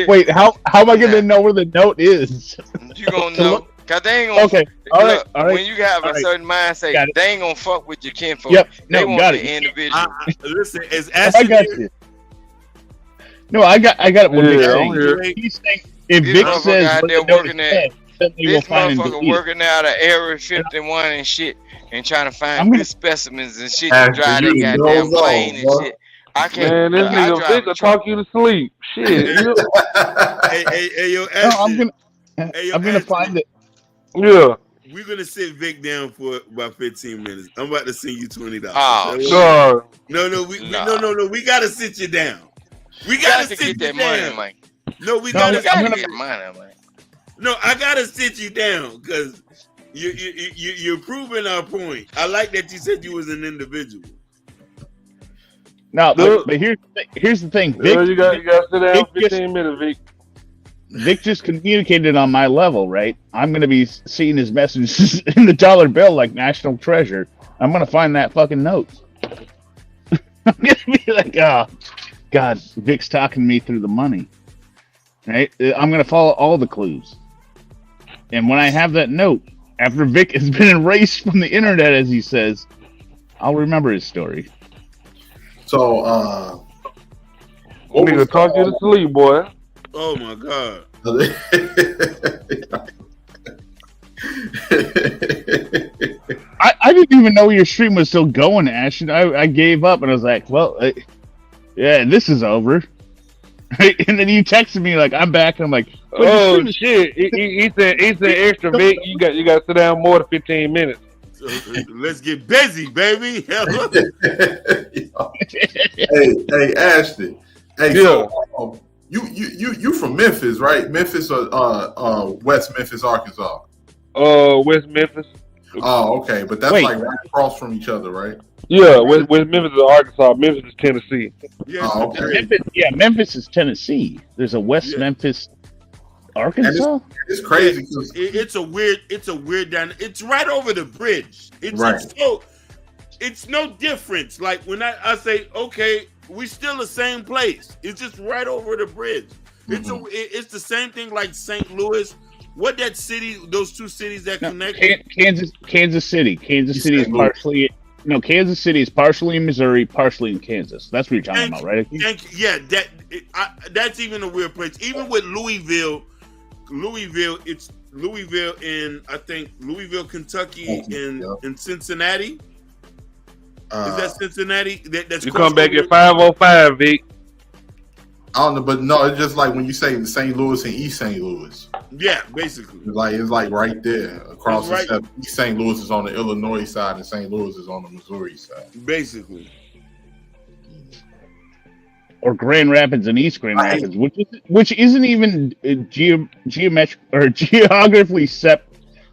Wait, how am I gonna know where the note is? You gonna know. Cause they ain't gonna. Okay, all right, Look, all right. when you have all a right. certain mindset, Got it. they ain't gonna fuck with your kinfolk. Yep, They no, want got the it. individual. Listen, as I Ashton got you. No, I got it. What Vic's Yeah, saying. I'm here. He's saying if This Vic motherfucker says out where there the note working is at kept, then they will this find and motherfucker delete it. working out of Area 51 and shit, and trying to find I'm gonna- good specimens and shit to Ashton, drive you that done goddamn dozed off, plane and boy. shit. I can't. Man, this Look, I nigga drive Vic a will truck. talk you to sleep. Shit. Hey, yo, No, I'm Ashton. gonna. Hey, yo, I'm gonna Ashton. find it. Yeah. We're gonna sit Vic down for about 15 minutes. I'm about to send you $20. Oh, No, we gotta sit you down. We You got gotta to sit get you that money, down. man. No, we No, gotta. You got I'm to gonna- get money, man. No, I gotta sit you down because you're proving our point. I like that you said you was an individual. No, but here's the thing. Vic, You got to sit down Vic 15 minutes, Vic. Vic just communicated on my level, right? I'm gonna be seeing his messages in the dollar bill like national treasure. I'm gonna find that fucking note. I'm gonna be like, oh, God, Vic's talking me through the money. Right? I'm gonna follow all the clues. And when I have that note, after Vic has been erased from the internet, as he says, I'll remember his story. So, Nigga talk you to sleep, boy. Oh my God. I didn't even know your stream was still going, Ashton. I gave up and I was like, well, yeah, this is over. Right? And then you texted me like, I'm back. And I'm like, oh shit! He said extra Vic. You got to sit down more than 15 minutes. So, let's get busy, baby. hey, Ashton. Hey, Yeah. so you from Memphis, right? Memphis or West Memphis, Arkansas? West Memphis. Oh, okay, but that's Wait. like right across from each other, right? Yeah, West Memphis is Arkansas. Memphis is Tennessee. Oh, okay. Memphis is Tennessee. There's a West Memphis, Arkansas. It's crazy. 'Cause It's a weird down. It's right over the bridge. Right. It's no difference. Like when I say, okay, we still the same place. It's just right over the bridge. It's the same thing like St. Louis. What that city? Those two cities that connect. Kansas City. Kansas City is partially. No, Kansas City is partially in Missouri, partially in Kansas. That's what you're talking about, right? Yeah, that's even a weird place. Even with Louisville, it's Louisville in I think Louisville, Kentucky, in Cincinnati. Is that Cincinnati? That's You come back at 5:05, Vic. I don't know, but no, it's just like when you say St. Louis and East St. Louis. Yeah, basically. It's like right there across It's the East St. Louis is on the Illinois side and St. Louis is on the Missouri side. Basically. Or Grand Rapids and East Grand Rapids, which isn't even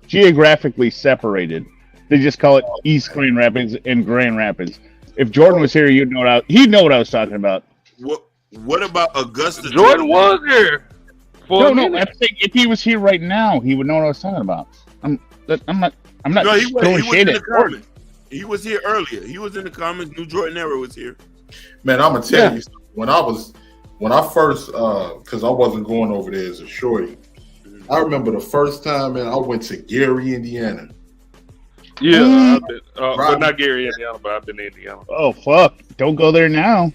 geographically separated. They just call it East Grand Rapids and Grand Rapids. If Jordan was here, he'd know what I was talking about. What about Augusta? Jordan was here. No, I'm saying if he was here right now, he would know what I was talking about. I'm not. No, he was throwing in shade the at comments. He was here earlier. He was in the comments. New Jordan Era was here. Man, I'm gonna tell you, when I first, because I wasn't going over there as a shorty. I remember the first time, man, I went to Gary, Indiana. Yeah, I've been, well, not Gary, Indiana, but I've been in Indiana. Oh fuck! Don't go there now.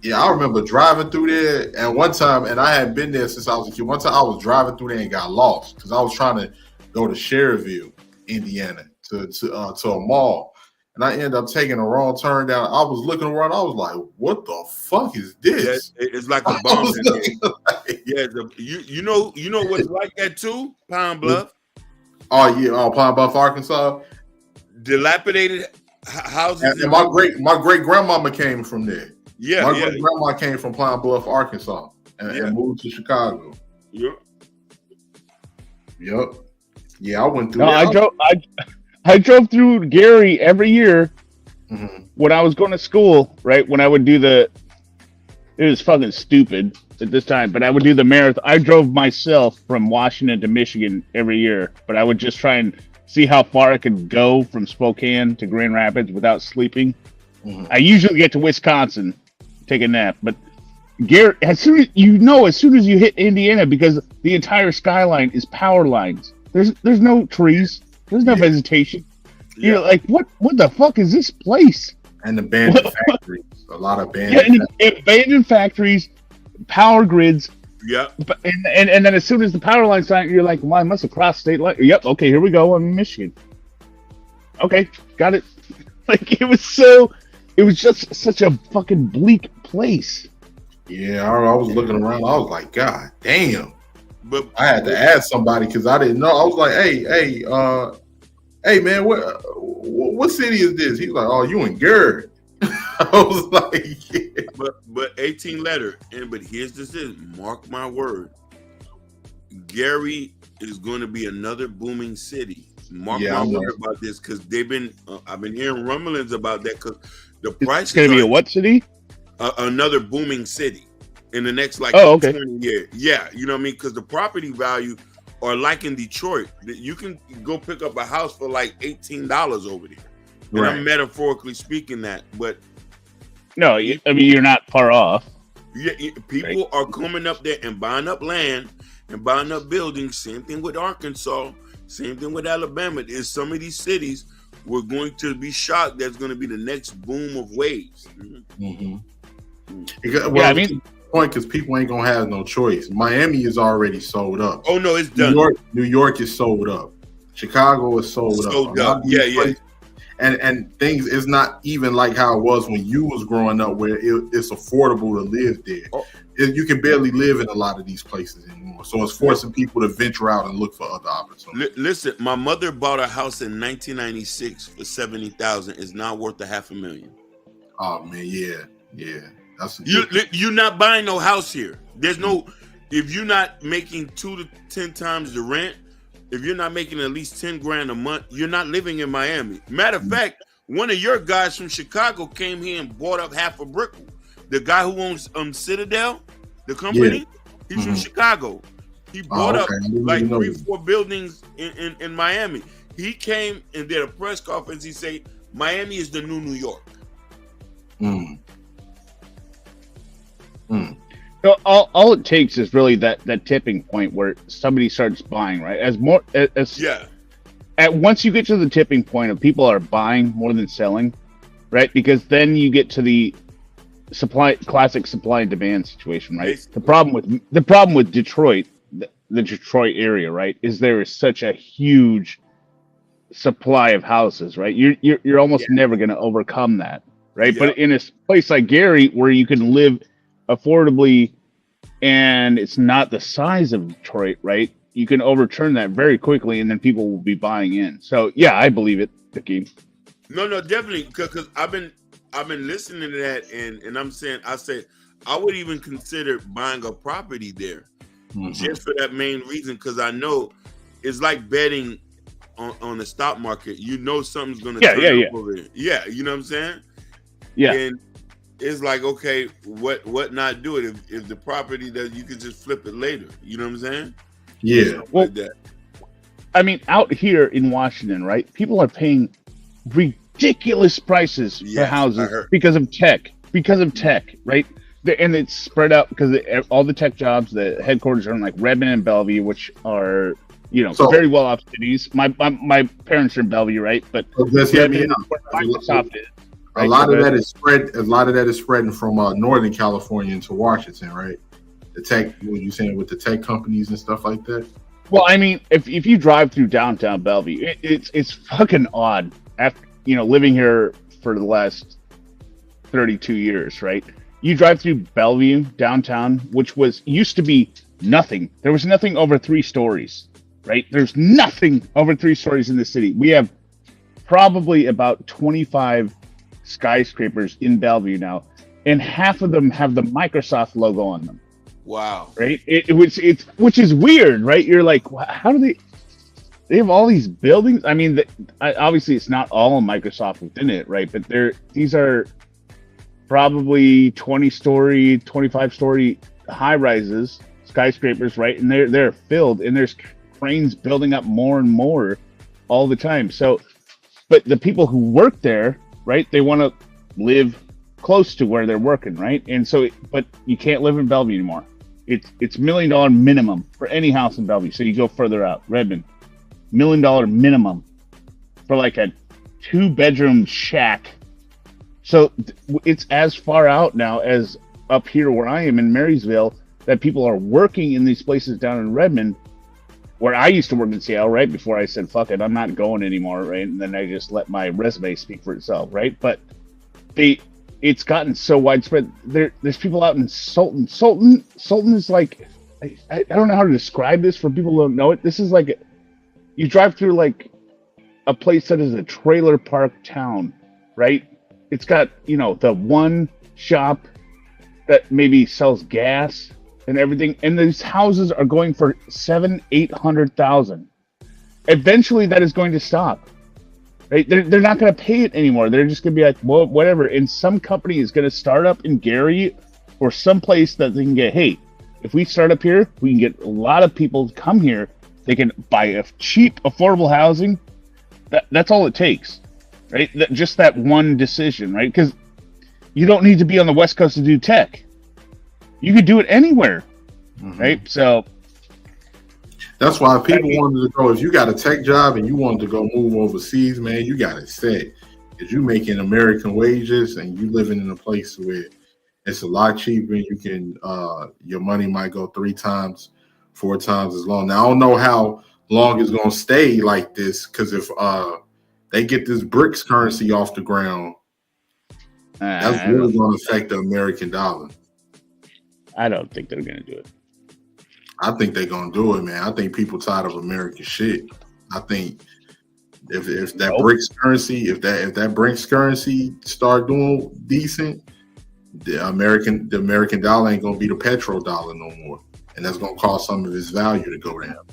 Yeah, I remember driving through there, and one time, and I hadn't been there since I was a kid. One time, I was driving through there and got lost because I was trying to go to Cherryville, Indiana, to a mall, and I ended up taking a wrong turn down. I was looking around. I was like, "What the fuck is this?" Yeah, it's like a bomb. Yeah, you know what's like that too? Pine Bluff. Oh yeah, Pine Bluff, Arkansas. Dilapidated houses. And my great grandmama came from there. Yeah, my great grandma came from Pine Bluff, Arkansas, and moved to Chicago. Yep. Yeah, I went through. I drove through Gary every year when I was going to school. Right when I would do it was fucking stupid at this time, but I would do the marathon. I drove myself from Washington to Michigan every year, but I would just try and see how far I could go from Spokane to Grand Rapids without sleeping. I usually get to Wisconsin, take a nap, but Gary, as soon as you hit Indiana, because the entire skyline is power lines. There's no trees. There's no vegetation. You're like, what the fuck is this place? And abandoned factories. A lot of abandoned abandoned factories, power grids. Yeah. And then as soon as the power line sign, you're like, well, I must have crossed state line. Yep. Okay, here we go. I'm in Michigan. Okay, got it. Like it was just such a fucking bleak place. Yeah, I was looking around. I was like, God damn. But I had to ask somebody because I didn't know. I was like, hey, man, what city is this? He's like, oh, you in Gerd. I was like, yeah. But 18 letter. But here's the thing. Mark my word. Gary is going to be another booming city. Mark my word about this because I've been hearing rumblings about that because the price is going to be a what city? Another booming city in the next 20 years. Yeah, you know what I mean? Because the property value are like in Detroit. You can go pick up a house for like $18 over there. And I'm metaphorically speaking that, but no, I mean you're not far off. Yeah, people are coming up there and buying up land and buying up buildings. Same thing with Arkansas. Same thing with Alabama. In some of these cities, we're going to be shocked. That's going to be the next boom of waves. Well, I mean, point because people ain't gonna have no choice. Miami is already sold up. Oh no, it's done. New York is sold up. Chicago is sold up. Yeah. And things is not even like how it was when you was growing up, where it's affordable to live there. You can barely live in a lot of these places anymore. So it's forcing people to venture out and look for other opportunities. Listen, my mother bought a house in 1996 for $70,000. It's now worth $500,000. Oh man, yeah. You're not buying no house here. There's no, if you're not making 2 to 10 times the rent, if you're not making at least 10 grand a month, you're not living in Miami. Matter of fact, one of your guys from Chicago came here and bought up half of Brickell. The guy who owns Citadel, the company, he's from Chicago. He bought up like 3-4 buildings in Miami. He came and did a press conference. He said, Miami is the new New York. So all it takes is really that tipping point where somebody starts buying, right? Once you get to the tipping point of people are buying more than selling, right? Because then you get to the classic supply and demand situation, right? The problem with Detroit, the Detroit area, right, is there is such a huge supply of houses, right? You're almost never going to overcome that, right? But in a place like Gary, where you can live affordably and it's not the size of Detroit, right? You can overturn that very quickly and then people will be buying in. So yeah, I believe it, Vicky. No, definitely, because I've been listening to that and I'm saying, I would even consider buying a property there just for that main reason, because I know it's like betting on the stock market. You know something's gonna turn up over there. Yeah, you know what I'm saying? Yeah. And it's like, okay, what not do it if the property that you could just flip it later? You know what I'm saying? Yeah. Well, like that. I mean, out here in Washington, right? People are paying ridiculous prices for houses because of tech. Right? And it's spread out because all the tech jobs, the headquarters are in like Redmond and Bellevue, which are very well off cities. My parents are in Bellevue, right? But Microsoft is. A lot of that is spreading from Northern California into Washington, right? The tech, what you saying with the tech companies and stuff like that? Well, I mean, if you drive through downtown Bellevue, it's fucking odd. living here for the last 32 years, right? You drive through Bellevue downtown, which used to be nothing. There was nothing over 3 stories, right? There's nothing over 3 stories in the city. We have probably about 25 skyscrapers in Bellevue now, and half of them have the Microsoft logo on them. Wow. Right? Which is weird, right? You're like, how do they have all these buildings? I mean, obviously it's not all Microsoft within it, right? But these are probably 20-story, 25-story high rises, skyscrapers, right? And they're filled, and there's cranes building up more and more all the time. So, but the people who work there, right? They want to live close to where they're working, right? And so, but you can't live in Bellevue anymore. It's $1 million minimum for any house in Bellevue. So you go further out, Redmond, $1 million minimum for like a 2-bedroom shack. So it's as far out now as up here where I am in Marysville that people are working in these places down in Redmond, where I used to work in Seattle, right? Before I said, fuck it, I'm not going anymore, right? And then I just let my resume speak for itself, right? But it's gotten so widespread. There's people out in Sultan. Sultan is like, I don't know how to describe this for people who don't know it. This is like, you drive through like a place that is a trailer park town, right? It's got, the one shop that maybe sells gas and everything. And these houses are going for $700,000-800,000. Eventually that is going to stop. Right? They're not going to pay it anymore. They're just going to be like, well, whatever. And some company is going to start up in Gary or someplace that they can get, hey, if we start up here, we can get a lot of people to come here. They can buy a cheap, affordable housing. That's all it takes, right? Just that one decision, right? Because you don't need to be on the West Coast to do tech. You could do it anywhere, right? So that's why people wanted to go. If you got a tech job and you wanted to go move overseas, man, you got it set. Because you making American wages and you living in a place where it's a lot cheaper. You can your money might go 3 times, 4 times as long. Now I don't know how long it's gonna stay like this, because if they get this BRICS currency off the ground, that's really gonna affect the American dollar. I don't think they're gonna do it. I think they're gonna do it, man. I think people tired of American shit. I think if that BRICS currency, if that BRICS currency start doing decent, the American dollar ain't gonna be the petrodollar no more, and that's gonna cause some of its value to go down.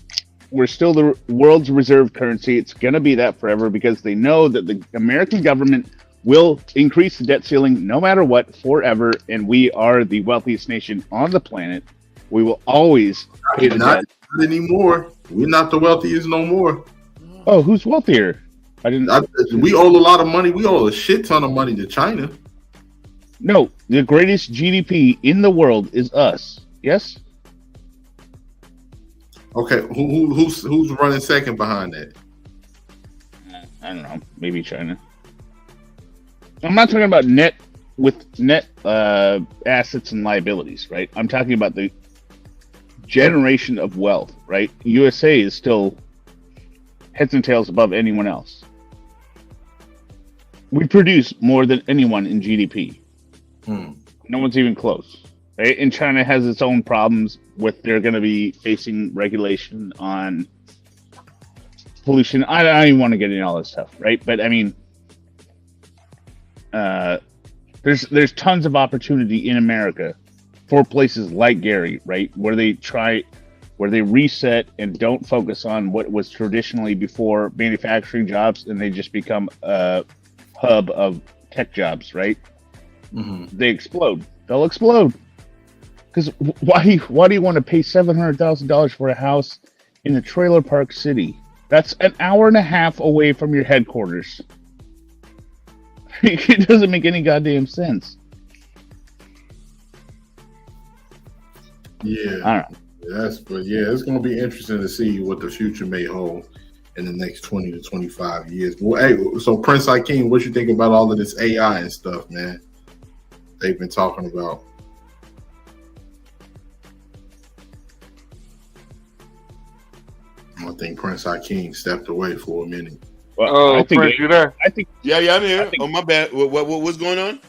We're still the world's reserve currency. It's gonna be that forever because they know that the American government will increase the debt ceiling no matter what forever, and we are the wealthiest nation on the planet. We will always pay the debt. Not anymore. We're not the wealthiest no more. Oh, who's wealthier? We owe a lot of money. We owe a shit ton of money to China. No, the greatest GDP in the world is us. Yes. Okay, who's running second behind that? I don't know. Maybe China. I'm not talking about net assets and liabilities, right? I'm talking about the generation of wealth, right? USA is still heads and tails above anyone else. We produce more than anyone in GDP. No one's even close, right? And China has its own problems with they're going to be facing regulation on pollution. I don't even want to get into all this stuff, right? But I mean, there's tons of opportunity in America for places like Gary, right, where they reset and don't focus on what was traditionally before manufacturing jobs, and they just become a hub of tech jobs, right? They explode. They'll explode. Because why do you want to pay $700,000 for a house in a trailer park city? That's an hour and a half away from your headquarters. It doesn't make any goddamn sense. Yeah, I don't know. It's going to be interesting to see what the future may hold in the next 20 to 25 years. Well, hey, so Prince Hakeem, what you think about all of this AI and stuff, man? They've been talking about. I think Prince Hakeem stepped away for a minute. Well, Oh, Prince, you there? I think. Yeah, I'm here. Oh, my bad. What's going on?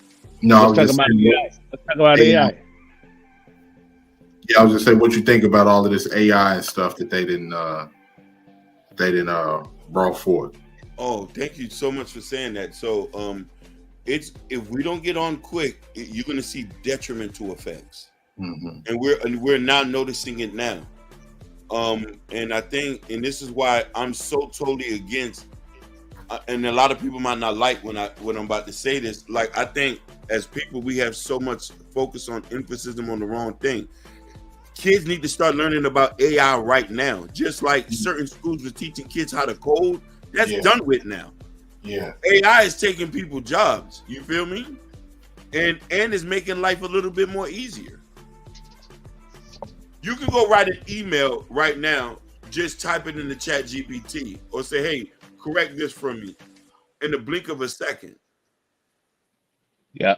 No, I was Let's just talk about saying, AI. Let's talk about AI. Yeah, I was just saying what you think about all of this AI and stuff that they didn't brought forth. Oh, thank you so much for saying that. So, it's if we don't get on quick, you're going to see detrimental effects, and we're now noticing it now. And I think, and this is why I'm so totally against. And a lot of people might not like when I'm about to say this. Like, I think as people, we have so much focus on emphasis on the wrong thing. Kids need to start learning about AI right now. Just like certain schools were teaching kids how to code, that's done with now. Yeah. AI is taking people's jobs. You feel me? And is making life a little bit more easier. You can go write an email right now, just type it in the chat GPT or say, hey, correct this for me in the blink of a second. Yeah.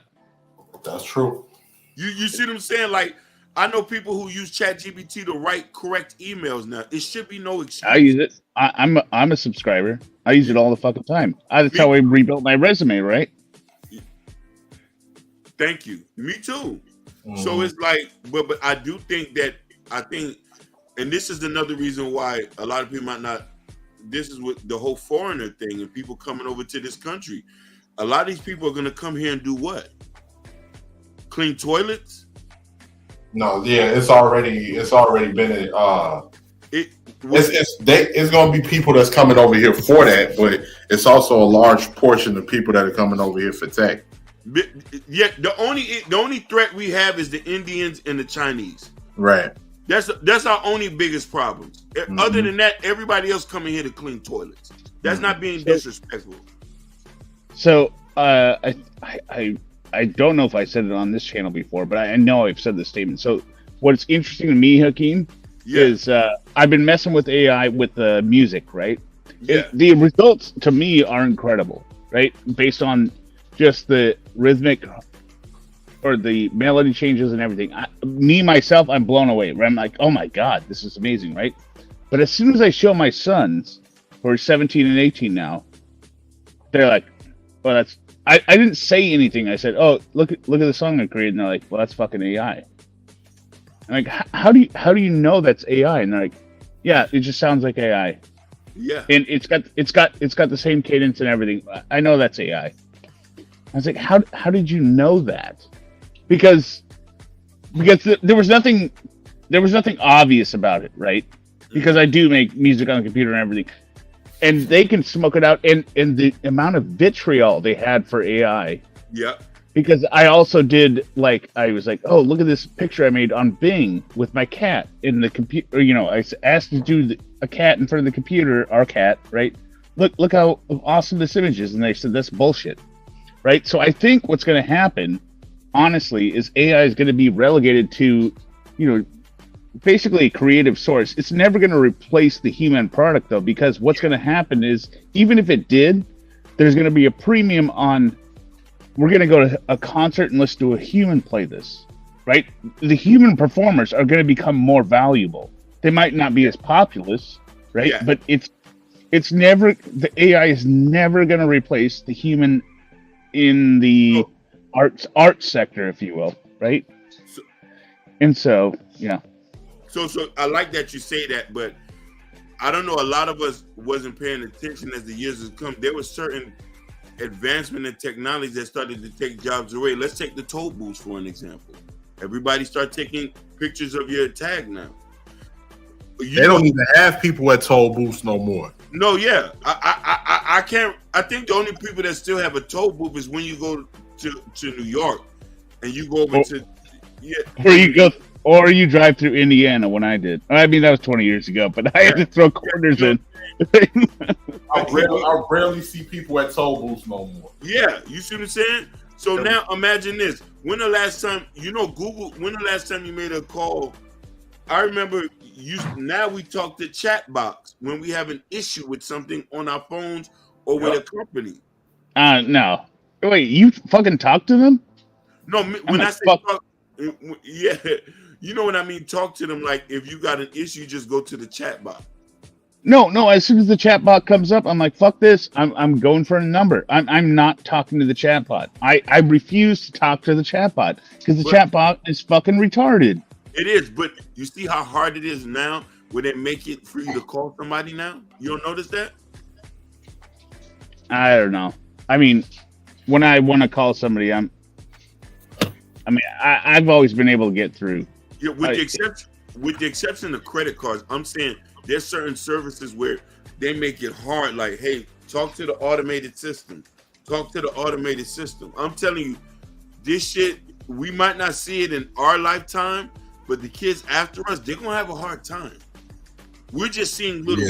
That's true. You see what I'm saying? Like, I know people who use ChatGPT to write correct emails now. It should be no excuse. I use it. I'm a subscriber. I use it all the fucking time. That's how I rebuilt my resume, right? Thank you. Me too. So it's like, but I do think that and this is another reason why a lot of people might not. This is what the whole foreigner thing and people coming over to this country. A lot of these people are gonna come here and do what? Clean toilets? No, yeah, it's already been it's going to be people that's coming over here for that, but it's also a large portion of people that are coming over here for tech. Yeah, the only threat we have is the Indians and the Chinese. Right. That's our only biggest problems. Other than that, everybody else coming here to clean toilets. That's not being disrespectful. So I don't know if I said it on this channel before, but I know I've said this statement. So what's interesting to me, Hakeem, is I've been messing with AI with the music, right? Yeah. The results to me are incredible, right? Based on just the rhythmic or the melody changes and everything. Myself, I'm blown away. Right? I'm like, oh my God, this is amazing, right? But as soon as I show my sons, who are 17 and 18 now, they're like, well, that's... I didn't say anything. I said, "Oh, look at the song I created." And they're like, "Well, that's fucking AI." I'm like, "How do you know that's AI?" And they're like, "Yeah, it just sounds like AI." Yeah. And it's got the same cadence and everything. I know that's AI. I was like, "How did you know that?" Because there was nothing obvious about it, right? Because I do make music on the computer and everything. And they can smoke it out, and the amount of vitriol they had for AI. Yeah. Because I also did, like, I was like, oh, look at this picture I made on Bing with my cat in the computer. You know, I asked to do a cat in front of the computer, our cat, right? Look how awesome this image is. And they said, that's bullshit, right? So I think what's going to happen, honestly, is AI is going to be relegated to, basically a creative source. It's never going to replace the human product, though, because what's going to happen is, even if it did, there's going to be a premium on, we're going to go to a concert and listen to a human play this, right? The human performers are going to become more valuable. They might not be as populous, right? Yeah. But it's never, the AI is never going to replace the human in the art sector, if you will, right? And so, yeah. So I like that you say that, but I don't know. A lot of us wasn't paying attention as the years have come. There was certain advancement in technology that started to take jobs away. Let's take the toll booths for an example. Everybody start taking pictures of your tag now. They don't even have people at toll booths no more. No, yeah, I can't. I think the only people that still have a toll booth is when you go to New York and you go over to Or you drive through Indiana when I did. I mean, that was 20 years ago, but I had to throw quarters in. I rarely see people at toll booths no more. Yeah, you see what I'm saying? So now imagine this. When the last time you made a call? I remember now we talk to chat box when we have an issue with something on our phones or with a company. No. Wait, you fucking talk to them? No, when I say talk, yeah. You know what I mean? Talk to them like if you got an issue, just go to the chat box. No. As soon as the chat bot comes up, I'm like, fuck this. I'm going for a number. I'm not talking to the chat bot. I refuse to talk to the chat bot because the chat bot is fucking retarded. It is, but you see how hard it is now when they make it for you to call somebody now? You don't notice that? I don't know. I mean, when I want to call somebody, I've always been able to get through. Yeah, with the exception of credit cards, I'm saying there's certain services where they make it hard. Like, hey, talk to the automated system. Talk to the automated system. I'm telling you, this shit, we might not see it in our lifetime, but the kids after us, they're gonna have a hard time. We're just seeing little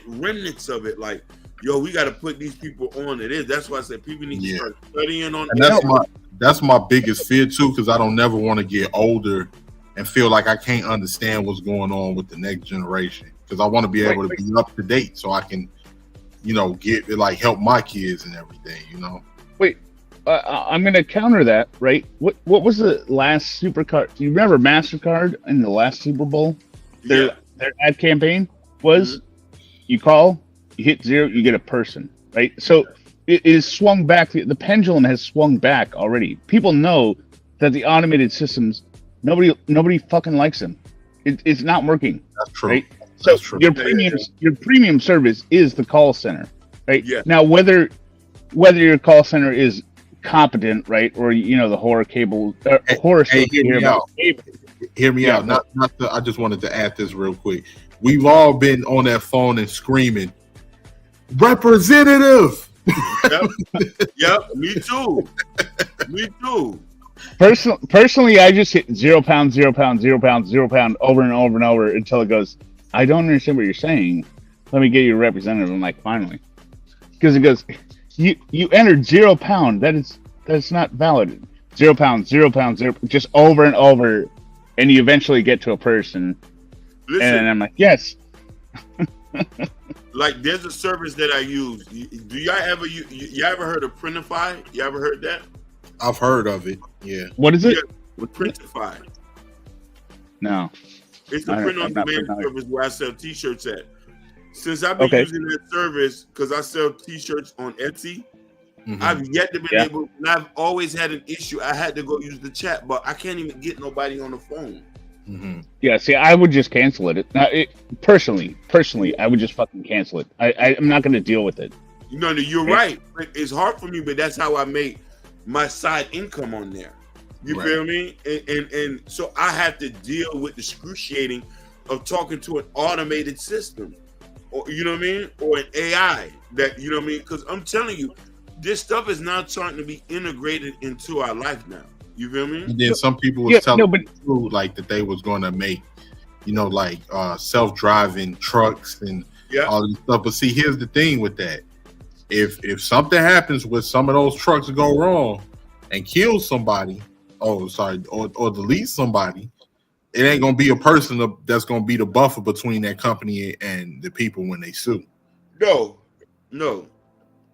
remnants of it. Like, yo, we got to put these people on it. That's why I said people need to start studying on and that's my biggest fear too, because I don't never want to get older and feel like I can't understand what's going on with the next generation. Because I want to be able to be up to date so I can, get like help my kids and everything. Wait, I'm gonna counter that. Right? What was the last SuperCard? Do you remember MasterCard in the last Super Bowl? Their ad campaign was you call, you hit 0, you get a person, right? So it is swung back. The pendulum has swung back already. People know that the automated systems, nobody fucking likes them. It's not working. That's true. Right? So your premium service is the call center, right? Yeah. Now whether your call center is competent, right, or the horror cable, horror. Hey, hear me out. I just wanted to add this real quick. We've all been on that phone and screaming, "Representative." Yep, me too. Me too. Personally, I just hit £0, £0, £0, £0 over and over and over until it goes, I don't understand what you're saying. Let me get you a representative. I'm like, finally. Because it goes, you entered £0. That's not valid. £0, £0, 0, just over and over, and you eventually get to a person. Listen, and I'm like, yes. Like, there's a service that I use. Do y'all ever heard of Printify? You ever heard that? I've heard of it. Yeah. What is it? Printify. No. It's the print on demand service where I sell T-shirts at. Since I've been using that service, because I sell T-shirts on Etsy, I've yet to be able. And I've always had an issue. I had to go use the chat, but I can't even get nobody on the phone. Yeah, see, I would just cancel it. Now, personally, I would just fucking cancel it. I'm not going to deal with it. You're right. It's hard for me, but that's how I make my side income on there. You feel me? And so I have to deal with the excruciating of talking to an automated system, or you know what I mean, or an AI that you know what I mean. Because I'm telling you, this stuff is now starting to be integrated into our life now. You feel me? And then some people was telling me too, like that they was going to make, like self-driving trucks and all this stuff. But see, here's the thing with that: if something happens with some of those trucks go wrong and kill somebody, or delete somebody, it ain't gonna be a person that's gonna be the buffer between that company and the people when they sue. No.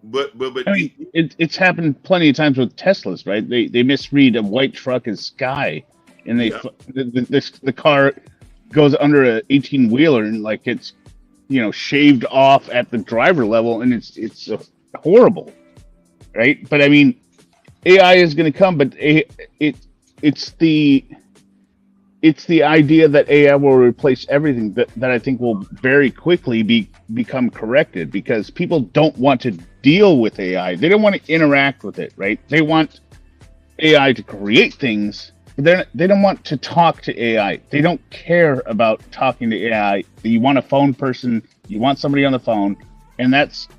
But I mean, it's happened plenty of times with Teslas, right? They misread a white truck as sky, and the car goes under a 18-wheeler and like it's shaved off at the driver level, and it's horrible, right? But I mean, AI is going to come, but it's the idea that AI will replace everything that I think will very quickly become corrected, because people don't want to deal with AI. They don't want to interact with it, right? They want AI to create things, but they don't want to talk to AI. They don't care about talking to AI. You want a phone person, you want somebody on the phone, and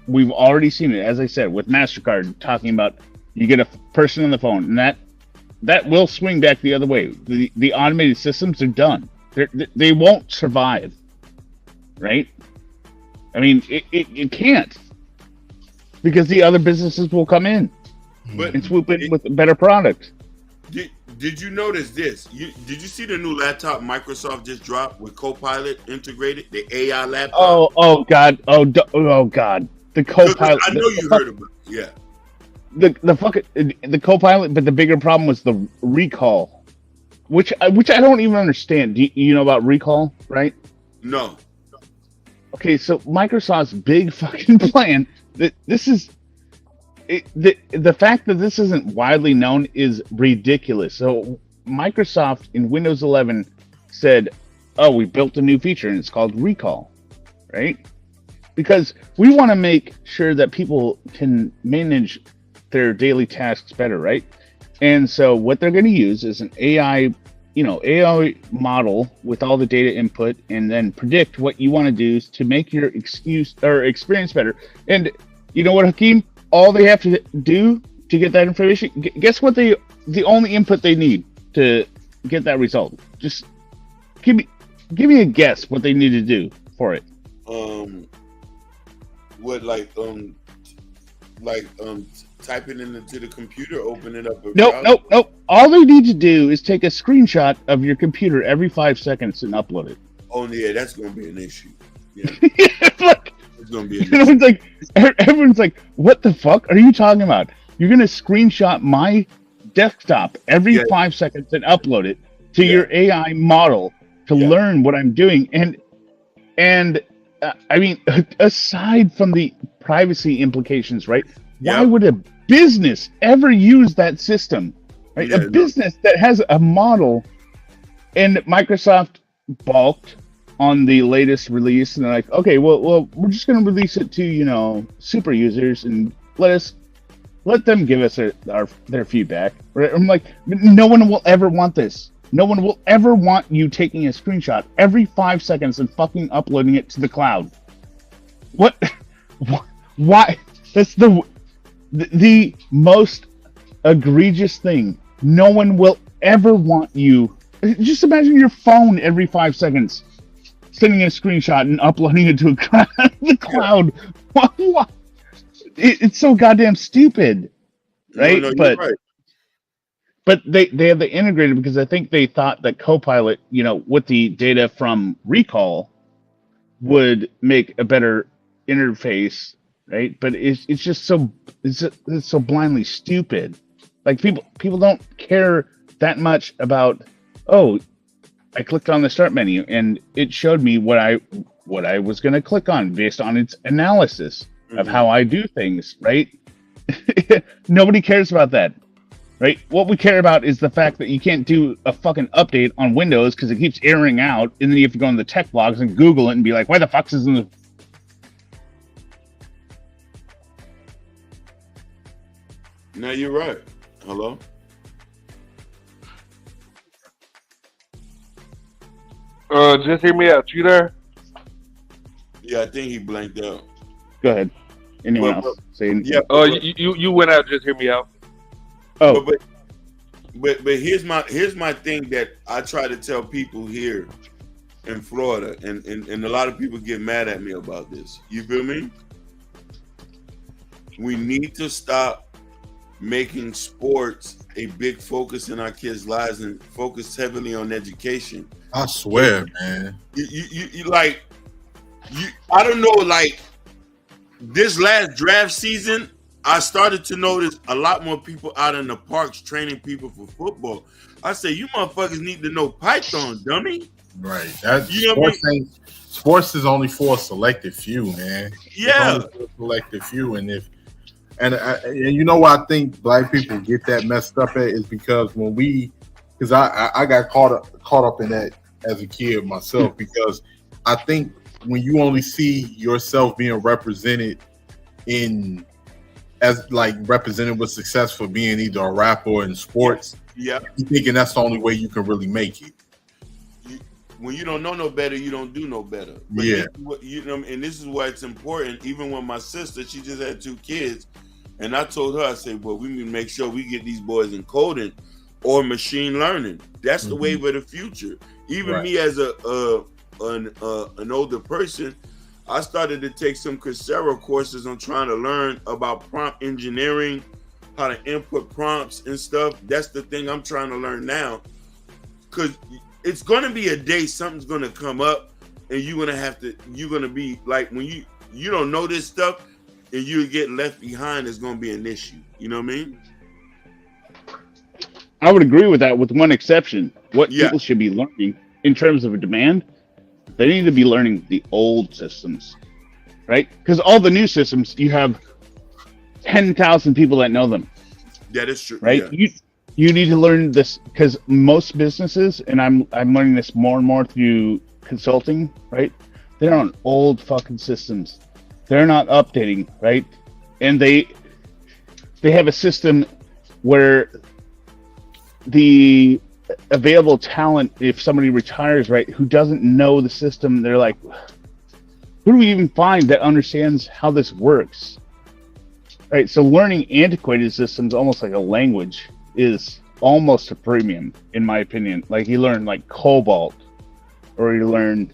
we've already seen it, as I said, with MasterCard talking about you get a person on the phone, and that will swing back the other way. The automated systems are done. They won't survive, right? I mean, it can't, because the other businesses will come in and swoop in with a better product. Did you notice this? Did you see the new laptop Microsoft just dropped with Copilot integrated, the AI laptop? Oh God! Oh God! The Copilot. I know you heard about it. Yeah. The Copilot, but the bigger problem was the recall, which I don't even understand. Do you know about recall, right? No. Okay, so Microsoft's big fucking plan. This is the fact that this isn't widely known is ridiculous. So Microsoft in Windows 11 said, "Oh, we built a new feature and it's called Recall," right? Because we want to make sure that people can manage their daily tasks better, right? And so what they're going to use is an AI model with all the data input, and then predict what you want to do to make your experience better. And you know what, Hakeem? All they have to do to get that information, guess what? The only input they need to get that result. Just give me a guess what they need to do for it. Type it into the computer, open it up. Nope. All they need to do is take a screenshot of your computer every 5 seconds and upload it. Oh yeah, that's gonna be an issue. Yeah. It's gonna be an issue. Everyone's like, what the fuck are you talking about? You're gonna screenshot my desktop every 5 seconds and upload it to your AI model to learn what I'm doing. And I mean, aside from the privacy implications, right? Why would a business ever use that system? Right? A business that has a model, and Microsoft balked on the latest release, and they're like, okay, well, we're just going to release it to super users and let them give us their feedback. Right? I'm like, no one will ever want this. No one will ever want you taking a screenshot every 5 seconds and fucking uploading it to the cloud. What? Why? That's the most egregious thing. No one will ever want you. Just imagine your phone every 5 seconds sending a screenshot and uploading it to the cloud. What? It's so goddamn stupid, right? No, but right. But they have the integrated because I think they thought that Copilot, with the data from Recall, would make a better interface, right? But it's just so blindly stupid. Like people don't care that much about. Oh, I clicked on the start menu and it showed me what I was going to click on based on its analysis of how I do things, right? Nobody cares about that. Right? What we care about is the fact that you can't do a fucking update on Windows because it keeps erroring out, and then you have to go on the tech blogs and Google it and be like, why the fuck isn't it? No, you're right. Hello? Just hear me out. You there? Yeah, I think he blanked out. Go ahead. Anyone else? Yeah. You went out. Just hear me out. Oh, but here's my thing that I try to tell people here in Florida, and a lot of people get mad at me about this. You feel me? We need to stop making sports a big focus in our kids' lives and focus heavily on education. I swear, man. I don't know, like this last draft season, I started to notice a lot more people out in the parks training people for football. I say, you motherfuckers need to know Python, dummy. Right. Sports is only for a selected few, man. Yeah. It's only for a selected few. And you know why I think black people get that messed up at is because because I got caught up in that as a kid myself, because I think when you only see yourself being represented represented with success for being either a rapper or in sports, yeah, you thinking that's the only way you can really make it. When you don't know no better, you don't do no better. But yeah, and this is why it's important. Even when my sister, she just had 2 kids, and I told her, I said, well, we need to make sure we get these boys in coding or machine learning. That's the wave of the future. Even me as an older person, I started to take some Coursera courses on trying to learn about prompt engineering, how to input prompts and stuff. That's the thing I'm trying to learn now, because it's going to be a day something's going to come up, and you're going to be like, when you don't know this stuff and you get left behind, it's going to be an issue. You know what I mean? I would agree with that, with one exception. What people should be learning in terms of a demand, They need to be learning the old systems, right? Because all the new systems, you have 10,000 people that know them. That is true. Right? Yeah. You need to learn this because most businesses, and I'm learning this more and more through consulting, right? They're on old fucking systems. They're not updating, right? And they have a system where the available talent, if somebody retires, right, who doesn't know the system, they're like, who do we even find that understands how this works? Right, so learning antiquated systems, almost like a language, is almost a premium, in my opinion. Like you learn like Cobalt, or you learn,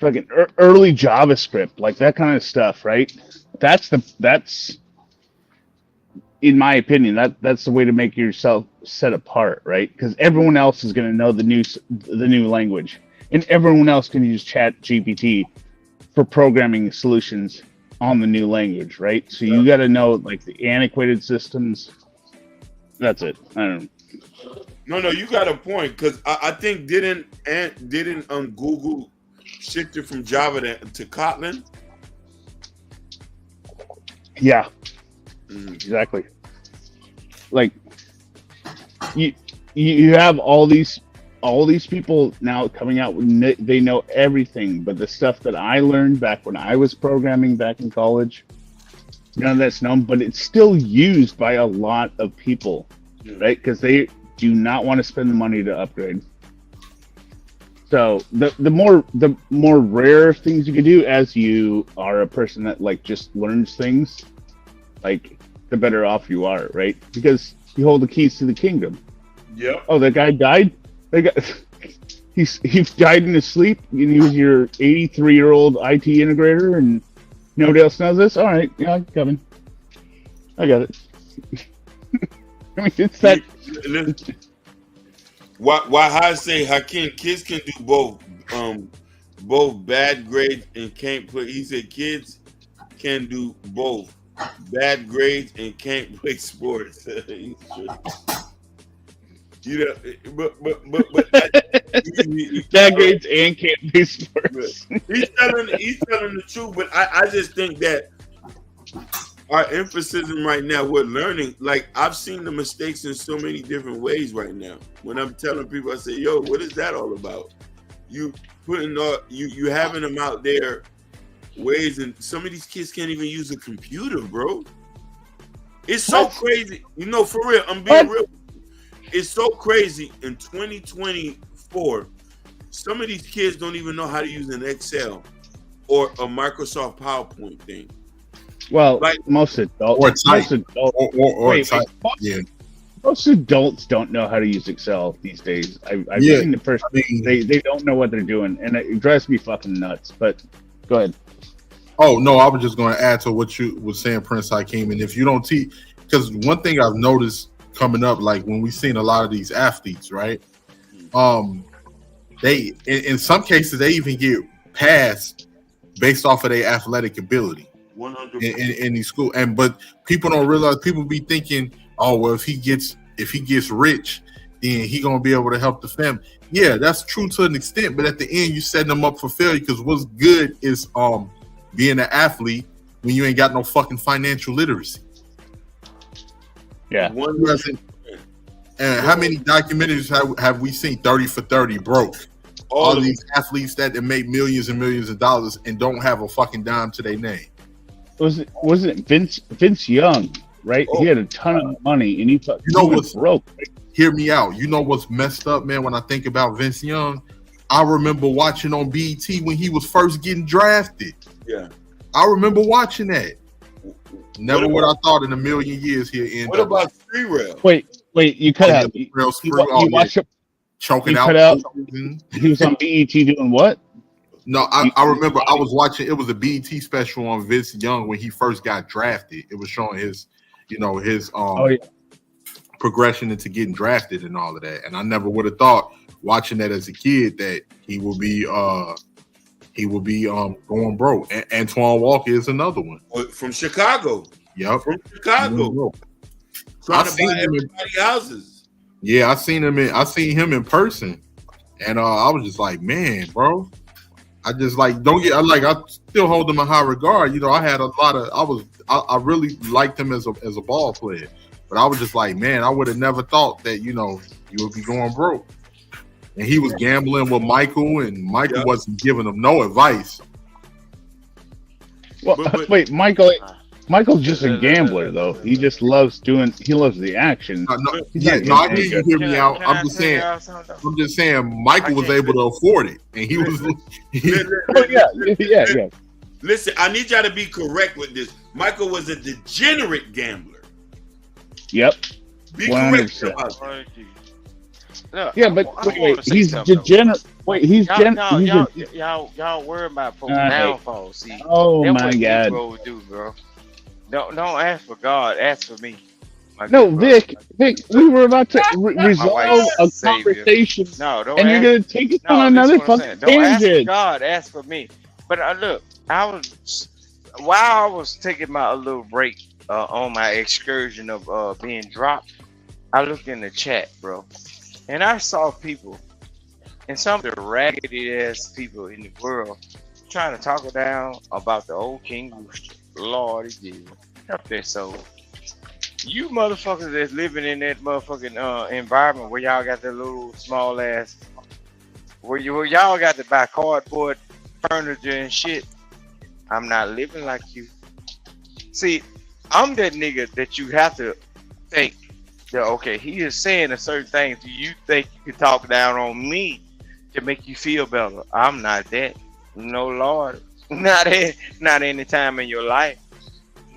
fucking early JavaScript, like that kind of stuff, right? That's in my opinion, that's the way to make yourself set apart, right? Because everyone else is going to know the new language, and everyone else can use Chat GPT for programming solutions on the new language, right? So you got to know like the antiquated systems. That's it. I don't know. No, you got a point because I think didn't Google shifted from Java to Kotlin? Yeah, exactly. Like you have all these people now coming out. They know everything, but the stuff that I learned back when I was programming back in college, none of that's known. But it's still used by a lot of people, right? Because they do not want to spend the money to upgrade. So the more rare things you can do as you are a person that like just learns things, like the better off you are, right? Because you hold the keys to the kingdom. Yep. Oh, that guy died? He died in his sleep, and he was your 83-year-old IT integrator, and nobody else knows this? All right, yeah, I'm coming. I got it. I mean, it's that. Why I say Hakeem, kids can do both bad grades and can't play. He said kids can do both bad grades and can't play sports. But bad grades and can't play sports. He's telling the truth, but I just think that our emphasis right now, we're learning. Like I've seen the mistakes in so many different ways right now. When I'm telling people, I say, "Yo, what is that all about?" You putting you having them out there ways, and some of these kids can't even use a computer, bro. It's so crazy. For real, I'm being real. It's so crazy in 2024. Some of these kids don't even know how to use an Excel or a Microsoft PowerPoint thing. Well, like, most adults, most adults don't know how to use Excel these days. I've seen the first thing. They don't know what they're doing, and it drives me fucking nuts. But go ahead. Oh no, I was just going to add to what you was saying, Prince Hakeem. And if you don't teach, because one thing I've noticed coming up, like when we've seen a lot of these athletes, right? They in some cases they even get passed based off of their athletic ability. 100% in these schools, but people don't realize. People be thinking, oh well, if he gets rich, then he gonna be able to help the family. Yeah, that's true to an extent, but at the end, you setting them up for failure because what's good is being an athlete when you ain't got no fucking financial literacy. Yeah. And how many documentaries have we seen? 30 for 30 broke. All these athletes that make millions and millions of dollars and don't have a fucking dime to their name. Wasn't it Vince Young, right? He had a ton of money and he was broke. Hear me out. You know what's messed up, man, when I think about Vince Young? I remember watching on BET when he was first getting drafted. Yeah. I remember watching that. Never would I thought in a million years he'd end up. What about Spree-Rail? Wait, you cut out. You watched him choking out. He was on BET doing what? No, I remember I was watching. It was a BET special on Vince Young when he first got drafted. It was showing his progression into getting drafted and all of that. And I never would have thought watching that as a kid that he will be going broke. And Antoine Walker is another one from Chicago. Yep, from Chicago. Trying to buy everybody's houses. Yeah, I seen him in person, and I was just like, man, bro. I just like I still hold him in high regard. You know, I had a lot of I really liked him as a ball player, but I was just like, man, I would have never thought that you would be going broke. And he was gambling with Michael, and Michael wasn't giving him no advice. Well, wait, Michael's just a gambler, though. He just loves the action. I think you hear me out. I'm just saying, Michael was able to afford it, and he was. Yeah. Listen, I need y'all to be correct with this. Michael was a degenerate gambler. Yep. Be correct about that. Yeah, but wait, he's degenerate. Wait, y'all worry about folks downfall. See, oh that's my what God. Negroes do, bro. Don't ask for God, ask for me. No, Vic, we were about to resolve a conversation. No, don't and ask, you're gonna take it on another fucking don't ask for tangent. God, ask for me. But look, while I was taking my little break on my excursion of being dropped, I looked in the chat, bro, and I saw people, and some of the raggedy ass people in the world trying to talk down about the old King Rooster. Lord, he did. Up there, so you motherfuckers that's living in that motherfucking environment where y'all got the little small ass, where y'all got to buy cardboard furniture and shit. I'm not living like you. See, I'm that nigga that you have to think that, okay, he is saying a certain thing. Do you think you can talk down on me to make you feel better? I'm not that. No, Lord. Not any time in your life.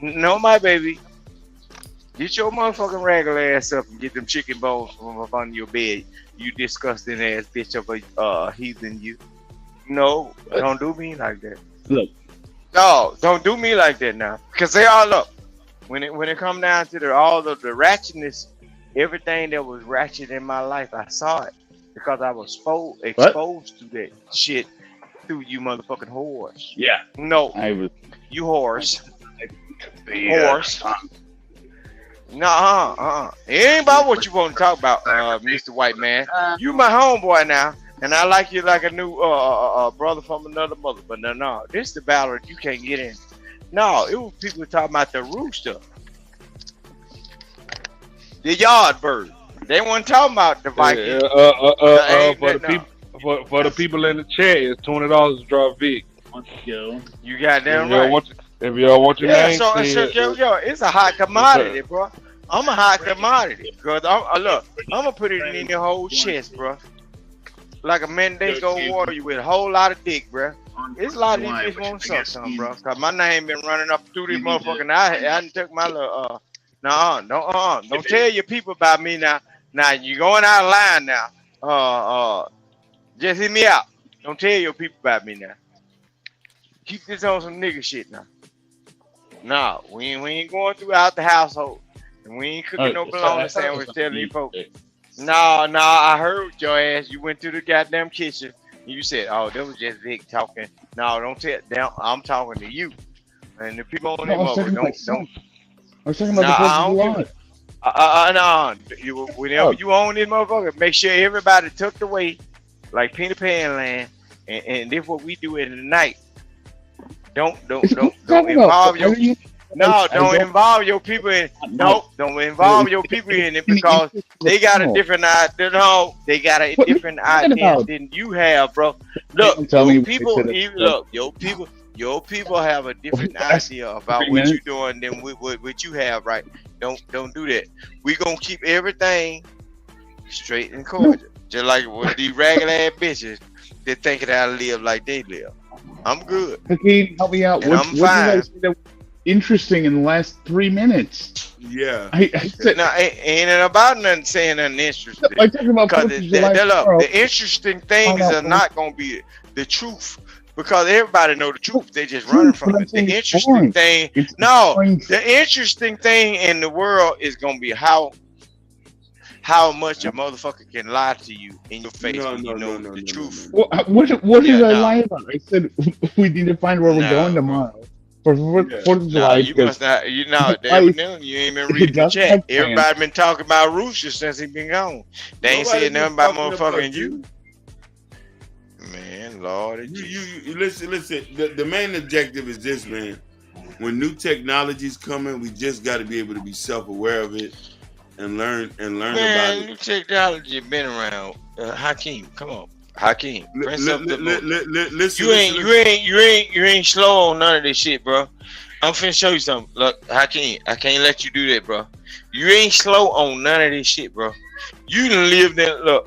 No, my baby. Get your motherfucking regular ass up and get them chicken bones from up under your bed. You disgusting ass bitch of a heathen you. No, don't do me like that. Look. No, don't do me like that now. Because they all up. When it come down to all of the ratchetness, everything that was ratchet in my life, I saw it. Because I was exposed to that shit. You motherfucking whores. Yeah. No. You whores. Whores. Nah, It ain't about what you want to talk about, Mr. White Man. You my homeboy now, and I like you like a new brother from another mother. But no, this is the battle that you can't get in. No, it was people talking about the rooster. The yard bird. They weren't talking about the Vikings. For the people in the chat, it's $20 to drop Vic. You got that right. If y'all want your name, yo, it's a hot commodity, bro. I'm a hot commodity, cause I'm gonna put it in your whole chest, bro. Like a Mandingo warrior with a whole lot of dick, bro. It's a lot of these bitches want to suck some, bro. Cause my name been running up through this motherfucking. I took my little don't tell your people about me now. Now you going out of line now. Just hit me out. Don't tell your people about me now. Keep this on some nigga shit now. No, we ain't going throughout the household. And we ain't cooking no bologna sandwich telling you folks. No, I heard your ass. You went to the goddamn kitchen. And you said, oh, that was just Vic talking. No, don't tell them. I'm talking to you. And the people on them over. Don't. I was talking about the person no. Whenever you own this motherfucker, make sure everybody tucked away like Peter Pan land. And this what we do in the night. Don't involve your don't involve your people in don't involve your people in it because they got a different idea. No, they got a different idea than you have, bro. Look, your people have a different idea about what you're doing than what you have, right? Don't do that. We gonna keep everything straight and cordial, just like with these regular ass bitches that think it how to live like they live. I'm good. Hakeem, help me out. What did I say that was interesting in the last 3 minutes? Yeah. I said, no, ain't about nothing saying nothing interesting. I'm talking about because the interesting things are not going to be the truth because everybody know the truth. They just running from it. The interesting thing, the interesting thing in the world is going to be how much a motherfucker can lie to you in your face when you know the truth. What did I lie about? I said we need to find where we're going tomorrow. for 4th of Nah, July you because must not. You know, his wife evidently you ain't been he reading the doesn't chat. have plans. Everybody been talking about Rooster since he been gone. They ain't Nobody said been nothing about talking motherfucking about you. Man, Lord, You listen. The main objective is this, man. When new technology's coming, we just got to be able to be self-aware of it and learn about Man, it. new technology been around. Hakeem, come on, Hakeem, press up the listen, you ain't slow on none of this shit, bro. I'm finna show you something. Look, Hakeem, I can't let you do that, bro. You ain't slow on none of this shit, bro. You done lived in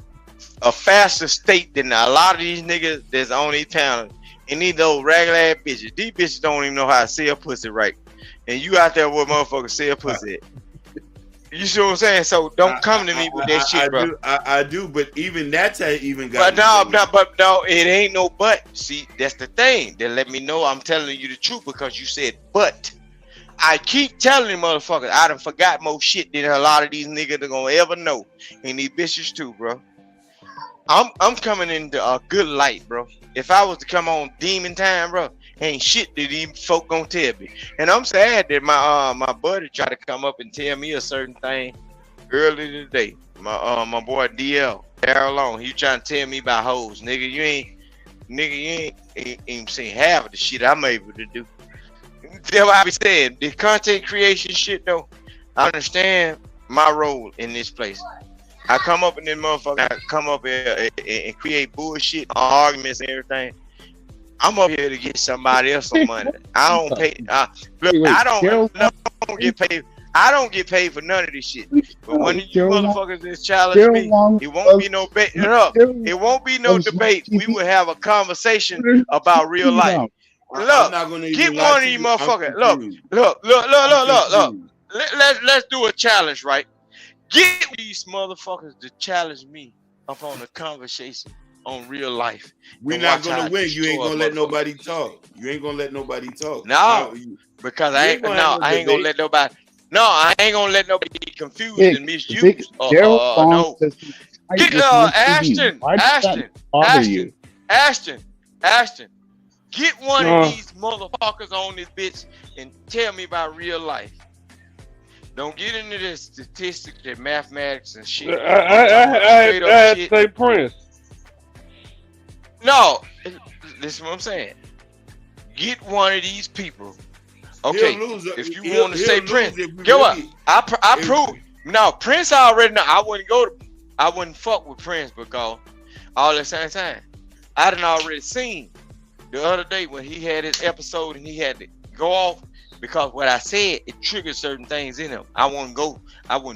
a faster state than a lot of these niggas that's on these town. And these those regular ass bitches. These bitches don't even know how to sell pussy right. And you out there with motherfuckers sell pussy at. You see what I'm saying? So don't come to me with that shit, bro. I do, but even that's how even got. But no, it ain't no but. See, that's the thing. They let me know I'm telling you the truth because you said but. I keep telling them motherfuckers, I done forgot more shit than a lot of these niggas are gonna ever know. And these bitches too, bro. I'm coming into a good light, bro. If I was to come on demon time, bro, ain't shit that these folk gonna tell me. And I'm sad that my buddy tried to come up and tell me a certain thing earlier today. My boy DL, Daryl Long, he trying to tell me about hoes. Nigga, you ain't seen half of the shit I'm able to do. That's what I be saying. The content creation shit though, I understand my role in this place. I come up in this motherfucker, I come up here and create bullshit, arguments and everything. I'm up here to get somebody else some money. I don't pay. Look, I don't get paid. I don't get paid for none of this shit. But when you motherfuckers just challenge me, it won't be no debate. It won't be no debate. We will have a conversation about real life. Look, get one of these motherfuckers. Look. Let's do a challenge, right? Get these motherfuckers to challenge me up on a conversation on real life. We're not gonna win. You ain't gonna let nobody talk. You ain't gonna let nobody talk. No, because I ain't gonna let nobody. No, I ain't gonna let nobody be confused and misused. No. Get Ashton. Get one of these motherfuckers on this bitch and tell me about real life. Don't get into this statistics and mathematics and shit. I say Prince. No, listen what I'm saying. Get one of these people. Okay, if you want to say Prince, get what? I prove. No, Prince I already know. I wouldn't fuck with Prince because all at the same time, I done already seen the other day when he had his episode and he had to go off. Because what I said, it triggered certain things in him. I wouldn't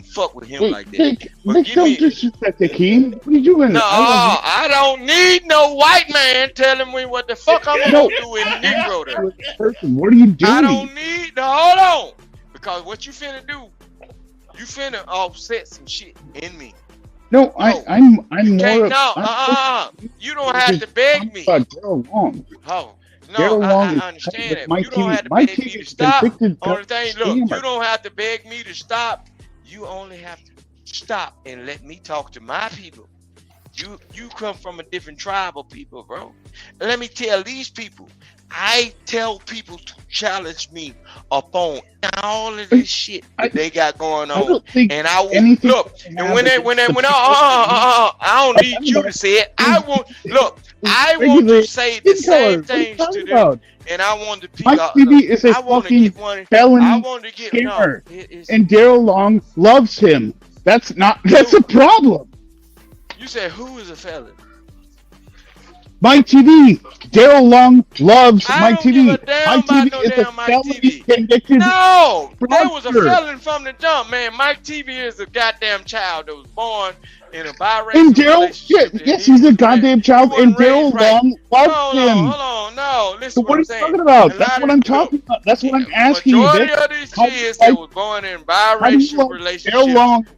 fuck with him like that. But don't disrespect the king. What are you doing? No, I don't need no white man telling me what the fuck I'm gonna do in Negro. What are you doing? I don't need to hold on. Because what you finna do, you finna offset some shit in me. No, I'm more. You don't have to beg me. Oh. No, I understand that. You don't have to beg me to stop. Only thing, look, you don't have to beg me to stop. You only have to stop and let me talk to my people. You come from a different tribe of people, bro. And let me tell these people, I tell people to challenge me upon all of this shit that they got going on. And I will look. And when I don't need you to say it. I want to say the same things to them. And I want to Mike TV is a fucking felony scammer, and Daryl Long loves him. That's a problem. You said who is a felon? Mike TV. Daryl Long loves Mike TV. Mike TV is a felony convicted. No, there was a felon from the jump, man. Mike TV is a goddamn child that was born in a biracial relationship. Yes, he's a goddamn child, and Daryl Long loves him. Hold on, no. Listen, what are you talking about? That's what I'm talking about. That's what I'm asking you. Majority of these kids that was born in biracial relationships,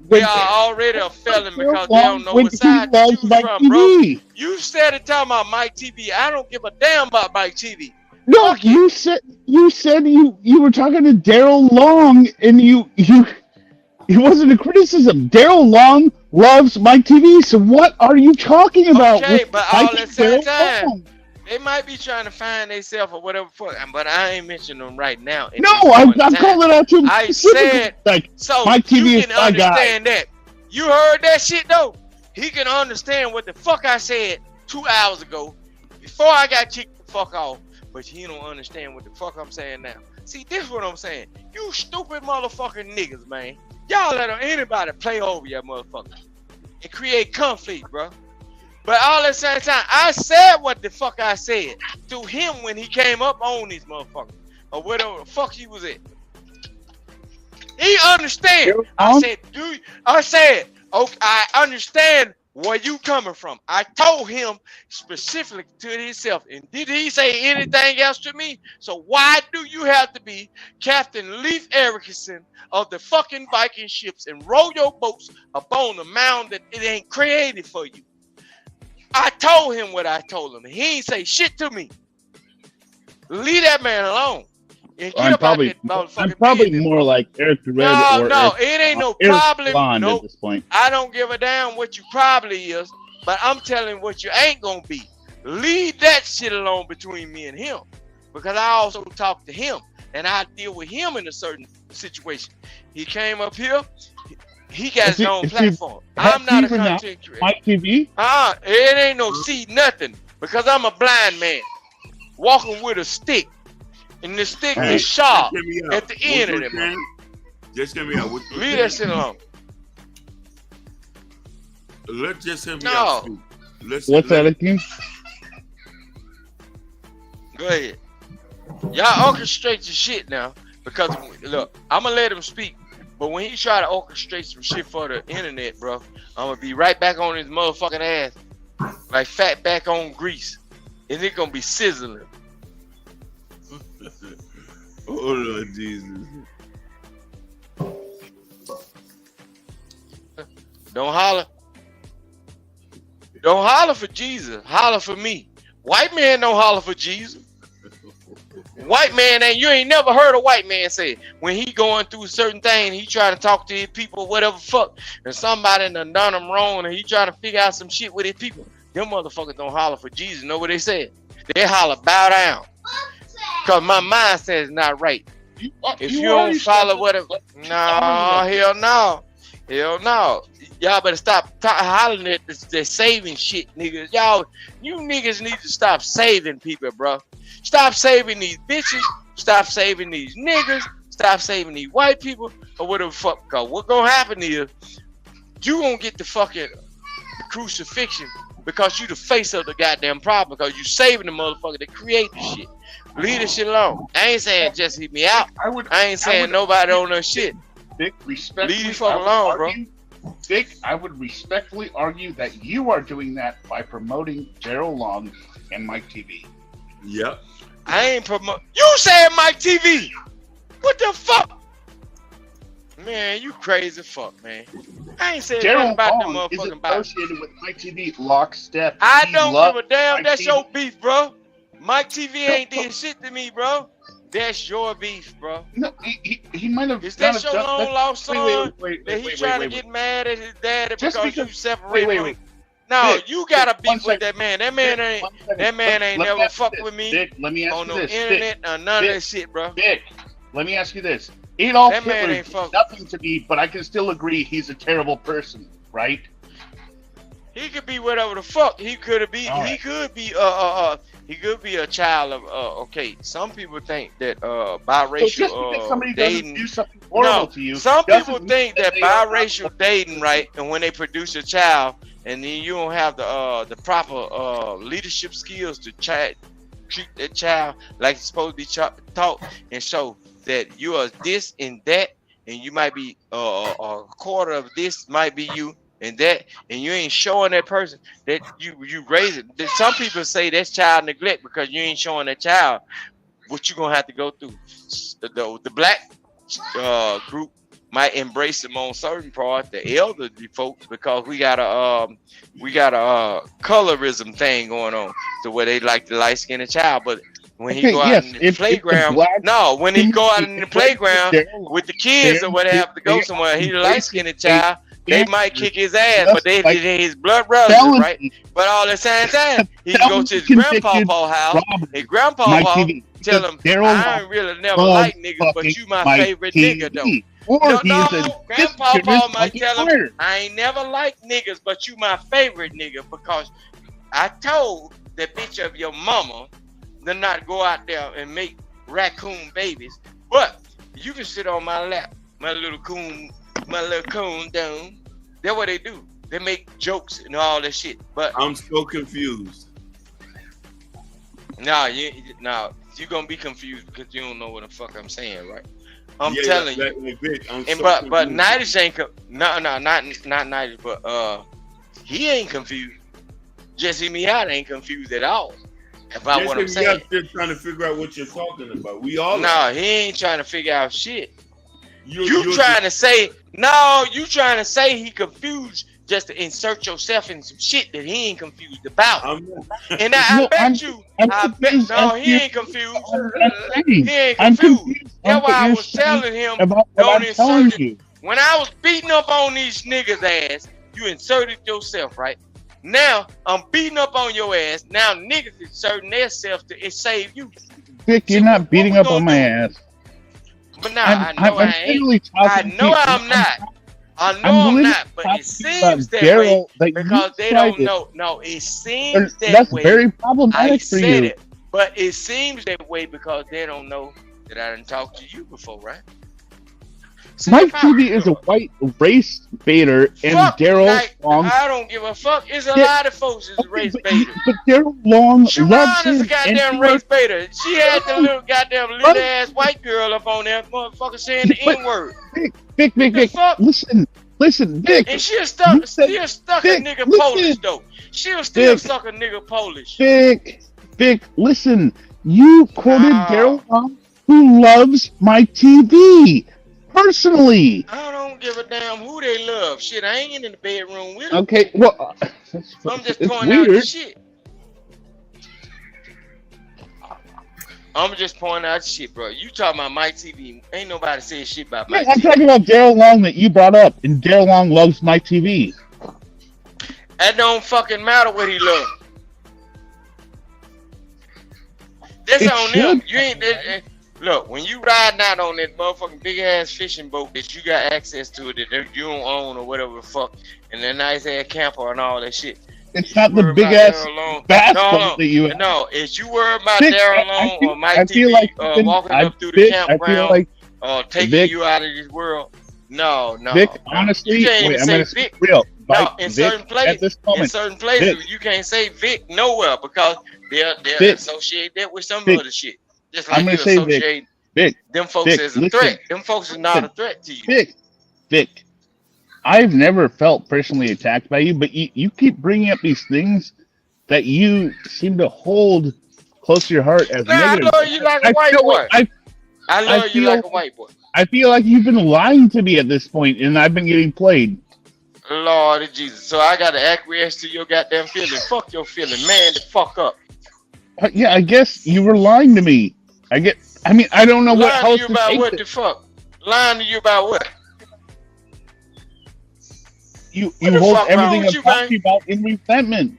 they are already a felon because they don't know what side to choose from, bro. You started talking about Mike TV. I don't give a damn about Mike TV. No, you said you were talking to Daryl Long, and it wasn't a criticism. Daryl Long loves Mike TV. So what are you talking about? Okay, but all at the same time, They might be trying to find themselves or whatever. But I ain't mentioning them right now. No, I'm calling out to I said, like so Mike TV you is can my guy. understand that. You heard that shit though? He can understand what the fuck I said 2 hours ago before I got kicked the fuck off. But he don't understand what the fuck I'm saying now. See, this is what I'm saying. You stupid motherfucking niggas, man. Y'all let anybody play over your motherfuckers and create conflict, bro. But all at the same time, I said what the fuck I said to him when he came up on these motherfuckers or whatever the fuck he was at. He understand. I said, okay, I understand where you coming from. I told him specifically to himself, and did he say anything else to me? So why do you have to be Captain Leif Erikson of the fucking Viking ships and row your boats upon the mound that it ain't created for you? I told him what I told him. He ain't say shit to me. Leave that man alone. And I'm probably more like Eric the Red or no, Eric, it ain't no Eric problem. Blonde Nope. at this point. I don't give a damn what you probably is, but I'm telling what you ain't gonna be. Leave that shit alone between me and him, because I also talk to him and I deal with him in a certain situation. He came up here. He got his own platform. I'm not a content creator. Mike TV? It ain't no see nothing, because I'm a blind man walking with a stick. And the stick is sharp at the end of it. Just hear me out. Leave that shit alone. Let's just hear me out. What's that again? Go ahead. Y'all orchestrate your shit now. Because, look, I'm going to let him speak. But when he try to orchestrate some shit for the internet, bro, I'm going to be right back on his motherfucking ass. Like fat back on grease. And it going to be sizzling. Oh Lord Jesus. Don't holler. Don't holler for Jesus. Holler for me. White man don't holler for Jesus. White man you ain't never heard a white man say when he going through a certain thing, he trying to talk to his people, whatever fuck, and somebody done him wrong and he trying to figure out some shit with his people. Them motherfuckers don't holler for Jesus. Know what they said? They holler bow down. Cause my mindset is not right. If you don't follow whatever, hell no. Y'all better stop hollering at the saving shit, niggas. You niggas need to stop saving people, bro. Stop saving these bitches. Stop saving these niggas. Stop saving these white people or whatever fuck. Cause what gonna happen is you gonna get the fucking crucifixion because you the face of the goddamn problem because you saving the motherfucker that create the shit. Leave this shit alone. I ain't saying just hit me out. I ain't saying nobody on no shit. Dick, respectfully, leave the fuck alone, bro. Dick, I would respectfully argue that you are doing that by promoting Daryl Long and Mike TV. Yep. I ain't promote. You said Mike TV. What the fuck? Man, you crazy fuck, man. I ain't saying nothing about them motherfucking is associated with Mike TV lockstep. I don't give a damn. That's your beef, bro. Mike TV ain't did shit to me, bro. That's your beef, bro. No, he might have. Is that your long lost son that he trying to get mad at his dad because you separate? No, Dick, you got a beef with that man. That man ain't never fucked with me Dick, let me ask on you no this. internet Dick, or none of that shit, bro. Dick, let me ask you this. Adolf That man Hitler ain't did nothing to me, but I can still agree he's a terrible person, right? He could be whatever the fuck. He could be. He could be. He could be a child of. Okay, some people think that biracial dating. Do something horrible to you, some people think that biracial dating, right? And when they produce a child, and then you don't have the proper leadership skills to treat that child like it's supposed to be taught, and show that you are this and that, and you might be a quarter of this might be you. And that, and you ain't showing that person that you raise it. Some people say that's child neglect because you ain't showing that child what you're gonna have to go through. The black group might embrace them on certain parts, the elderly folks, because we got a colorism thing going on, to where they like the light-skinned child, but when he go out in the playground, when he go out in the playground with the kids or whatever to go somewhere, he the light-skinned child. they might kick his ass, but they his blood brothers, right? But all at the same time, he can go to his grandpa's house. His grandpa's house tell him, I ain't really never like niggas, but you my favorite nigga though. No, grandpa might tell him, I ain't never liked niggas, but you my favorite nigga because I told the bitch of your mama to not go out there and make raccoon babies, but you can sit on my lap, my little coon down. That's what they do. They make jokes and all that shit. But I'm so confused. Nah, you gonna be confused because you don't know what the fuck I'm saying, right? I'm telling you. But Nidish ain't not Nidish, but he ain't confused. Jesse Miata ain't confused at all about what I'm saying. Still trying to figure out what you're talking about. We all he ain't trying to figure out shit. You trying to say he confused just to insert yourself in some shit that he ain't confused about. And I bet you, he ain't confused. He ain't confused. That's why I was telling him, don't insert it. When I was beating up on these niggas' ass, you inserted yourself, right? Now I'm beating up on your ass. Now niggas inserting themselves to save you. Vic, you're not beating up on my ass. But now I know I ain't. I know I'm not. I know I'm not, but it seems that way because they don't know. No, it seems that way. That's very problematic for you. It, but it seems that way because they don't know that I didn't talk to you before, right? Mike TV is a white race baiter, and Daryl Long. I don't give a fuck. It's a lot of folks is a race baiter. But Daryl Long loves him. Is a goddamn race baiter. She had the little goddamn little ass white girl up on there, motherfucker saying the N-word. Vic, listen, Vic. And she'll stuck a nigga Polish though. She'll still suck a nigga Polish. Vic, listen. You quoted Daryl Long, who loves Mike TV. Personally, I don't give a damn who they love. Shit, I ain't in the bedroom with them. Okay, well, I'm just pointing out the shit. I'm just pointing out shit, bro. You talking about Mike TV? Ain't nobody saying shit about Mike TV. I'm talking about Daryl Long that you brought up, and Daryl Long loves Mike TV. That don't fucking matter what he loves. That's on him. You ain't. Look, when you riding out on that motherfucking big ass fishing boat that you got access to that you don't own or whatever the fuck, and that nice ass camper and all that shit. It's not the big ass bass boat that you have. No, if you worry about Daryl Long or Mike TV walking up through the campground or taking you out of this world, no. Vic, honestly, you can't even say Vic. Real. No, in certain places, you can't say Vic nowhere because they're associated with some other shit. Just like you associate them folks as a threat. Them folks are not a threat to you. Vic, I've never felt personally attacked by you, but you keep bringing up these things that you seem to hold close to your heart as negative. I love you like a white boy. I love you like a white boy. I feel like you've been lying to me at this point, and I've been getting played. Lord of Jesus. So I got to acquiesce to your goddamn feeling. Fuck your feeling. Man, the fuck up. Yeah, I guess you were lying to me. I don't know what. Lying to you about what the fuck? Lying to you about what? You hold everything I'm talking about in resentment.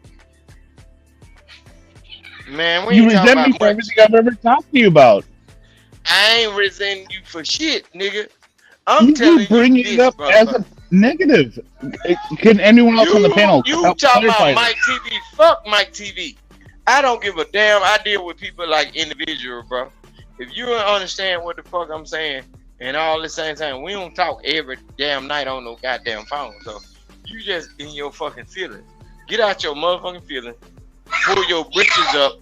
Man, we you ain't resent me for everything I've ever talked to you about. I ain't resenting you for shit, nigga. I'm telling you, bring it up as a negative. Can anyone else on the panel? You talking about Mike TV? Fuck Mike TV. I don't give a damn. I deal with people like individual, bro. If you don't understand what the fuck I'm saying, and all the same time, we don't talk every damn night on no goddamn phone. So you just in your fucking feelings. Get out your motherfucking feelings. Pull your britches up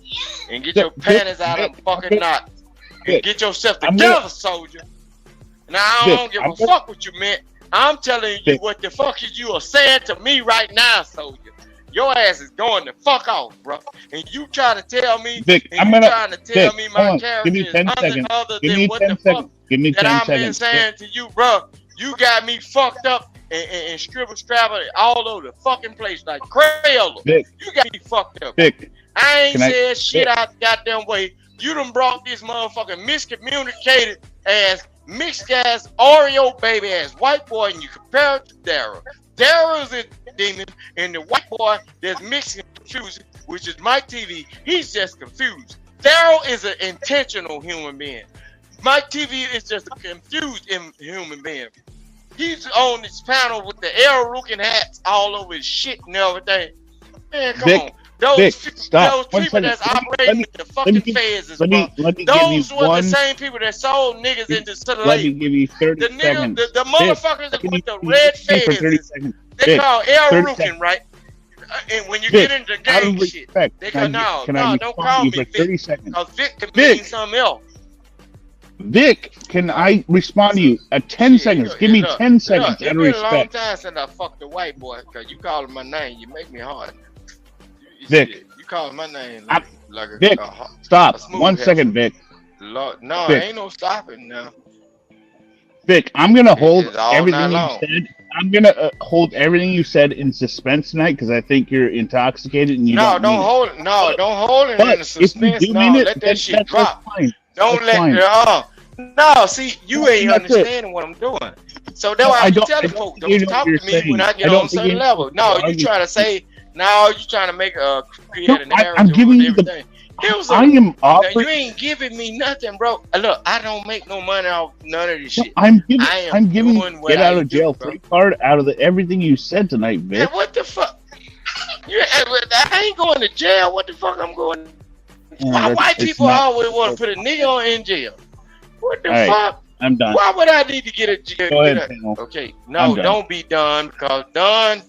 and get your panties out of fucking knots. And get yourself together, soldier. Now I don't give a fuck what you meant. I'm telling you what the fuck is you are saying to me right now, soldier. Your ass is going the fuck off, bro. And you trying to tell me, Vic, trying to tell me my character is other than what the fuck that I've been saying to you, bro. You got me fucked up and scrabble all over the fucking place like Crayola. You got me fucked up. Vic, I ain't said shit out the goddamn way. You done brought this motherfucking miscommunicated ass mixed ass Oreo baby ass white boy, and you compare it to Daryl. Daryl is a demon, and the white boy that's mixing confusing, which is Mike TV, he's just confused. Daryl is an intentional human being. Mike TV is just a confused human being. He's on this panel with the air-looking hats all over his shit and everything. Man, come on. Those people that's operating with the fucking feds is those were the same people that sold niggas into slavery. Let me give you 30 seconds. The motherfuckers that with the red feds, they call air-looking, right? And when you get into gang shit, they go, no, don't call me Vic, because Vic can mean something else. Vic, can I respond to you at 10 seconds? Give me 10 seconds out of It's been a long respect. time since I fucked the white boy, because you calling my name, you make me hard. Vic, You calling my name like Vic, stop. 1 second, Vic. Lord, no, Vic. ain't no stopping now. Vic, I'm gonna hold It's all everything night you long. said. I'm gonna hold everything you said in suspense tonight because I think you're intoxicated and you Don't mean it. hold it. No, don't hold it But in the if you suspense. do No, mean it, let that then shit that's drop. fine. Don't That's fine. No, see, you ain't That's it. understanding what I'm doing. So that's No, why I I be don't- telling I don't folks, think you don't know talk what to me you're when I saying. get I on don't a think certain you- level. No, you argue- trying to say, no, you trying to make create a narrative I'm giving with you the. everything. It was I am now, you offering. ain't giving me nothing, bro. Look, I don't make no money off none of this shit. I'm giving. I am I'm giving doing you what get out I of jail do, bro. free card out of everything you said tonight, Yeah, Vic. what the fuck? I ain't going to jail. What the fuck I'm going? Why white people always want to put a nigga in jail? What the All right, fuck? I'm done. Why would I need to get a jail? Go ahead, Panel. Okay, I'm no, done. don't be done, because done,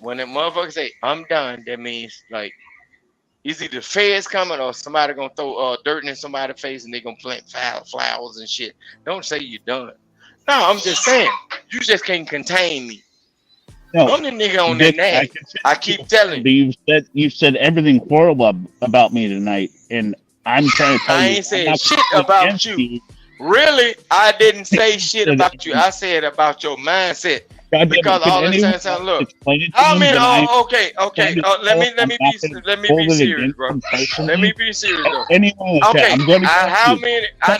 when that motherfucker say I'm done, that means like it's either feds coming or somebody gonna throw dirt in somebody's face and they gonna plant flowers and shit. Don't say you're done. No, I'm just saying you just can't contain me. No, I'm the nigga on Vic, that name. I keep telling But you. you've said everything horrible about me tonight, and I'm trying to tell I you. ain't said shit about you. Really, I didn't say shit about you. I said about your mindset. Because all the time, look. How many? Okay. Let me be serious, bro. Let me be serious, though. Okay. How many? I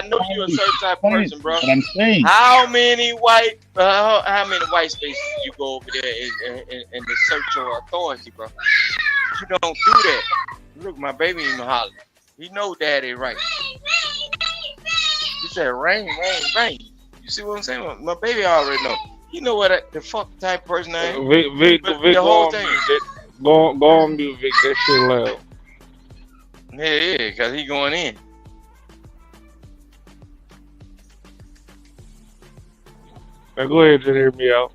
know you're a certain type of person, bro. But I'm saying, How many white spaces you go over there and to search your authority, bro? You don't do that. Look, my baby even hollering. He know daddy right. He said rain. You see what I'm saying? My baby already know. You know what the fuck type of person I am. Vic, But go the whole on thing. mute. Go on mute, Vic. That shit loud. Yeah, because he going in. Now go ahead and hear me out.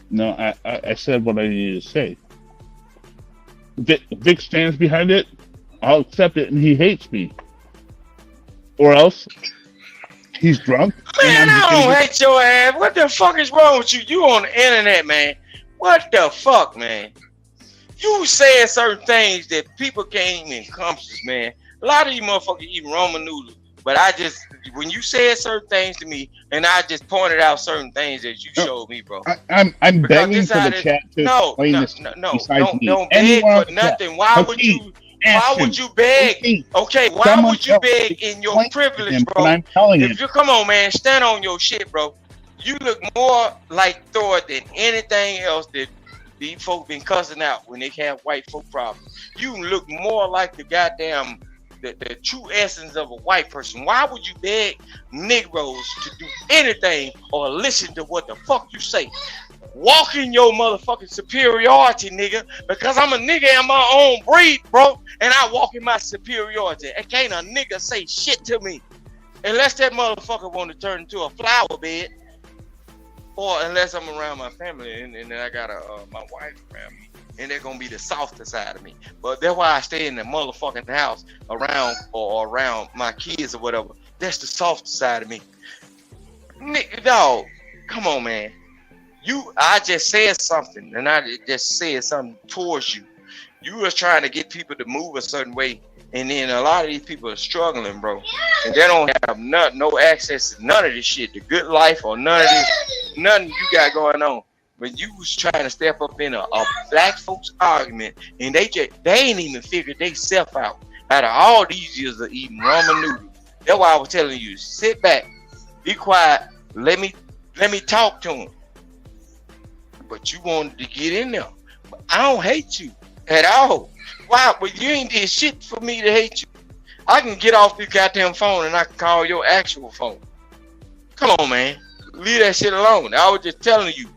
no, I said what I needed to say. Vic stands behind it. I'll accept it, and he hates me. Or else, he's drunk. Man, and I'm I just don't gonna hate your ass. What the fuck is wrong with you? You on the internet, man. What the fuck, man? You saying certain things that people can't even encompass, man. A lot of you motherfuckers eat Roman noodles. But when you said certain things to me, and I just pointed out certain things that you showed me, bro. I'm Because begging this for how the this- chat to No, explain this. no, besides me. don't beg Anyone on for the chat. nothing. Why would you beg? Okay, why Someone would you else beg in your explain to privilege, him bro? what I'm telling him. If you come on, man, stand on your shit, bro. You look more like Thor than anything else that these folk been cussing out when they have white folk problems. You look more like the goddamn the true essence of a white person. Why would you beg Negroes to do anything or listen to what the fuck you say? Walk in your motherfucking superiority, nigga, because I'm a nigga in my own breed, bro, and I walk in my superiority. And can't a nigga say shit to me unless that motherfucker want to turn into a flower bed, or unless I'm around my family and then I got my wife around me, and they're gonna be the softer side of me. But that's why I stay in the motherfucking house around my kids or whatever. That's the softer side of me. Nigga, dog, come on, man. I just said something, and I just said something towards you. You was trying to get people to move a certain way, and then a lot of these people are struggling, bro, and they don't have no access to none of this shit, the good life or nothing you got going on. But you was trying to step up in a black folks argument, and they ain't even figured they self out. Out of all these years of eating ramen noodles, that's why I was telling you, sit back, be quiet, let me talk to him. But you wanted to get in there. But I don't hate you at all. Why? But you ain't did shit for me to hate you. I can get off this goddamn phone and I can call your actual phone. Come on, man. Leave that shit alone. I was just telling you,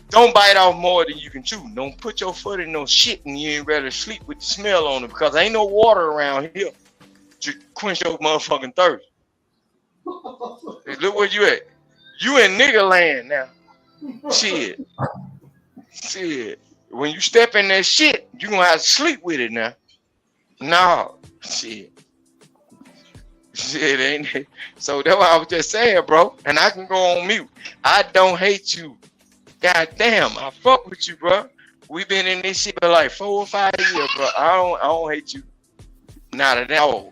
don't bite off more than you can chew. Don't put your foot in no shit and you ain't ready to sleep with the smell on it, because ain't no water around here to quench your motherfucking thirst. Hey, look where you at. You in nigga land now. Shit. When you step in that shit, you gonna have to sleep with it now. No. Shit, ain't it? So that's what I was just saying, bro. And I can go on mute. I don't hate you. God damn, I fuck with you, bro. We've been in this shit for like 4 or 5 years, bro. I don't hate you. Not at all.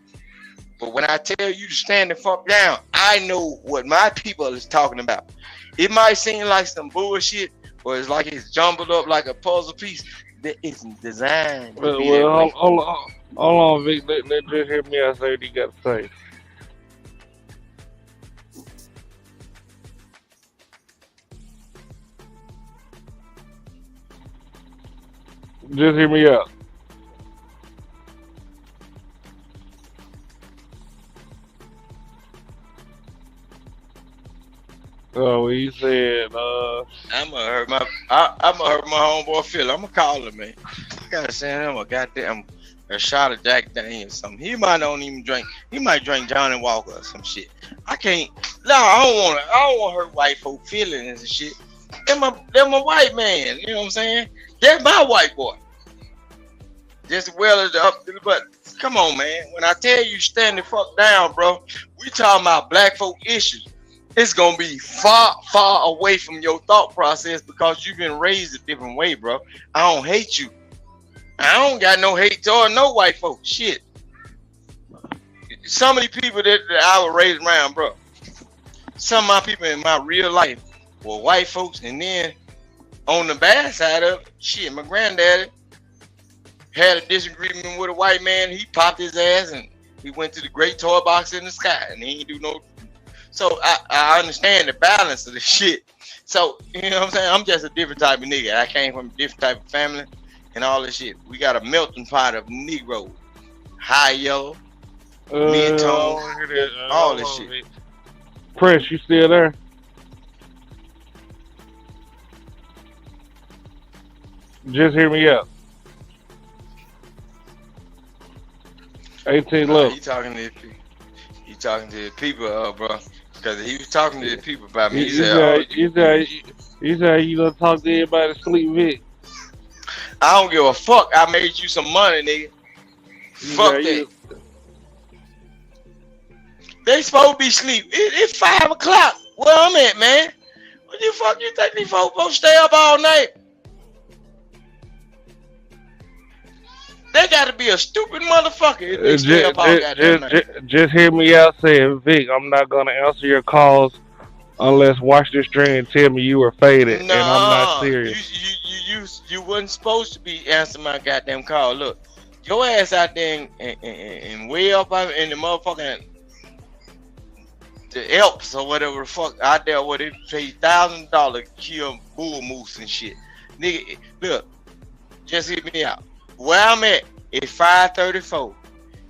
But when I tell you to stand the fuck down, I know what my people is talking about. It might seem like some bullshit, or it's like it's jumbled up like a puzzle piece. That it's designed to be that way. Hold on, Vic. Let just hear me out say what you got to say. Just hear me out. Oh, he said, I'm gonna hurt my homeboy Phil. I'm gonna call him, man. I gotta send him a goddamn shot of Jack Daniels or something. He might don't even drink. He might drink Johnny Walker or some shit. I can't. No, I don't want to hurt white folk feelings and shit. They're my white man. You know what I'm saying? They're my white boy. Just as well as the up. But come on, man. When I tell you stand the fuck down, bro, we talking about black folk issues. It's gonna be far, far away from your thought process because you've been raised a different way, bro. I don't hate you. I don't got no hate toward no white folks. Shit. Some of the people that I was raised around, bro. Some of my people in my real life were white folks, and then on the bad side of it, shit, my granddaddy had a disagreement with a white man. He popped his ass and he went to the great toy box in the sky, and he ain't do no. So I understand the balance of the shit. So, you know what I'm saying? I'm just a different type of nigga. I came from a different type of family and all this shit. We got a melting pot of Negro, high yellow, mid-tone, all this shit. Press, you still there? Just hear me out. 18 low. He talking to the people, bro. Because he was talking to the people about me. He said you gonna talk to everybody to sleep, Vic. I don't give a fuck. I made you some money, nigga. Fuck that. They supposed to be asleep. It's 5 o'clock. Where I'm at, man. What the fuck you think these folks supposed to stay up all night? They gotta be a stupid motherfucker if they stay up all goddamn night. Just hear me out saying, Vic, I'm not gonna answer your calls unless watch this stream and tell me you were faded, and I'm not serious. You wasn't supposed to be answering my goddamn call. Look, your ass out there and way up in the motherfucking the Alps or whatever the fuck out there where they pay $1,000 to kill bull moose and shit. Nigga, look, just hear me out. Where I'm at is 5:34.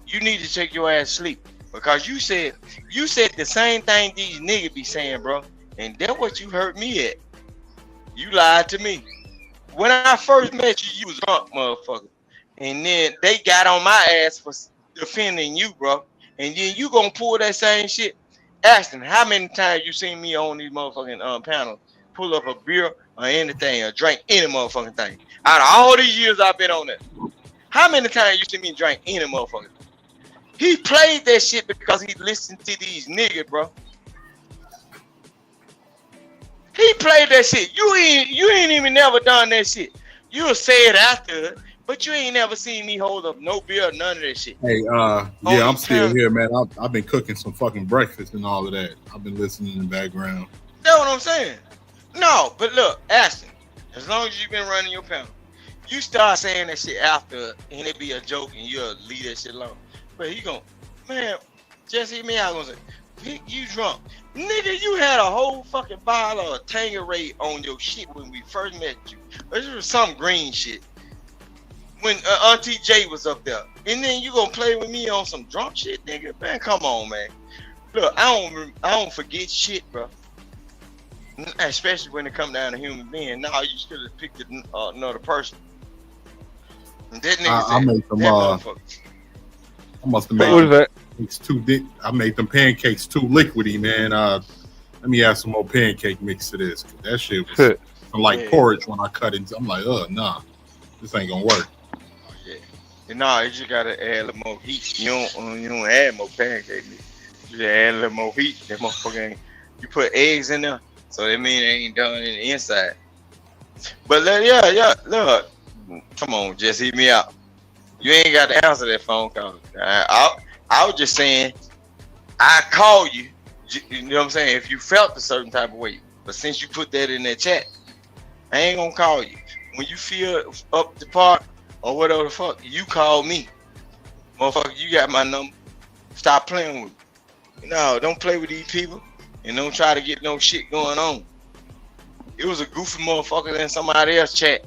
You need to take your ass to sleep because you said the same thing these niggas be saying, bro. And that's what you heard me at. You lied to me. When I first met you, you was drunk, motherfucker. And then they got on my ass for defending you, bro. And then you gonna pull that same shit. Ashton, how many times you seen me on these motherfucking panels pull up a beer or anything or drink any motherfucking thing? Out of all these years I've been on that, how many times you see me drink any motherfucking thing? He played that shit because he listened to these niggas, bro. He played that shit. You ain't even never done that shit. You'll say it after it, but you ain't never seen me hold up no beer, none of that shit. Hey, yeah, I'm still here, man. I've been cooking some fucking breakfast and all of that. I've been listening in the background. That's what I'm saying. No, but look, Ashton, as long as you've been running your panel, you start saying that shit after and it be a joke and you'll leave that shit alone. But he gon', man, just hit me out. Gonna say, Vic, you drunk. Nigga, you had a whole fucking bottle of Tanqueray on your shit when we first met you. This was some green shit. When Auntie J was up there. And then you gonna play with me on some drunk shit, nigga? Man, come on, man. Look, I don't forget shit, bro. Especially when it come down to human being. Now you should have picked another person. And that nigga I said, made them. that motherfucker. I must have What made was that? pancakes too. I made them pancakes too liquidy, man. Let me add some more pancake mix to this. That shit was like porridge when I cut it. I'm like, nah, this ain't gonna work. Yeah. And nah, you just gotta add a little more heat. You don't add more pancake mix. You just add a little more heat. That motherfucker ain't. You put eggs in there, so that mean it ain't done in the inside. But look, come on, just hit me out. You ain't got to answer that phone call. I was just saying, I call you. You know what I'm saying? If you felt a certain type of way, but since you put that in that chat, I ain't gonna call you. When you feel up the park or whatever the fuck, you call me, motherfucker. You got my number. Stop playing with me. No, don't play with these people, and don't try to get no shit going on. It was a goofy motherfucker in somebody else chat.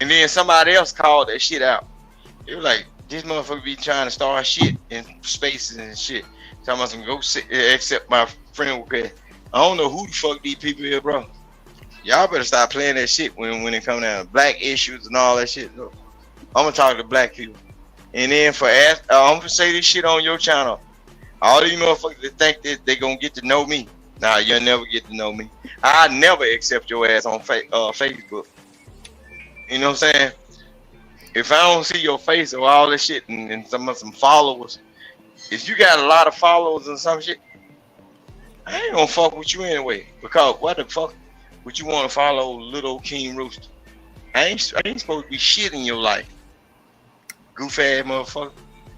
And then somebody else called that shit out. They were like, this motherfucker be trying to start shit in spaces and shit. Talking about some go sit, accept my friend request. I don't know who the fuck these people is, bro. Y'all better stop playing that shit when it come down to black issues and all that shit. Look, I'm gonna talk to black people. And then I'm gonna say this shit on your channel. All these motherfuckers that think that they gonna get to know me. Nah, you'll never get to know me. I never accept your ass on Facebook. You know what I'm saying? If I don't see your face or all this shit and some followers, if you got a lot of followers and some shit, I ain't gonna fuck with you anyway. Because what the fuck would you want to follow little King Rooster? I ain't supposed to be shit in your life. Goof ass motherfucker.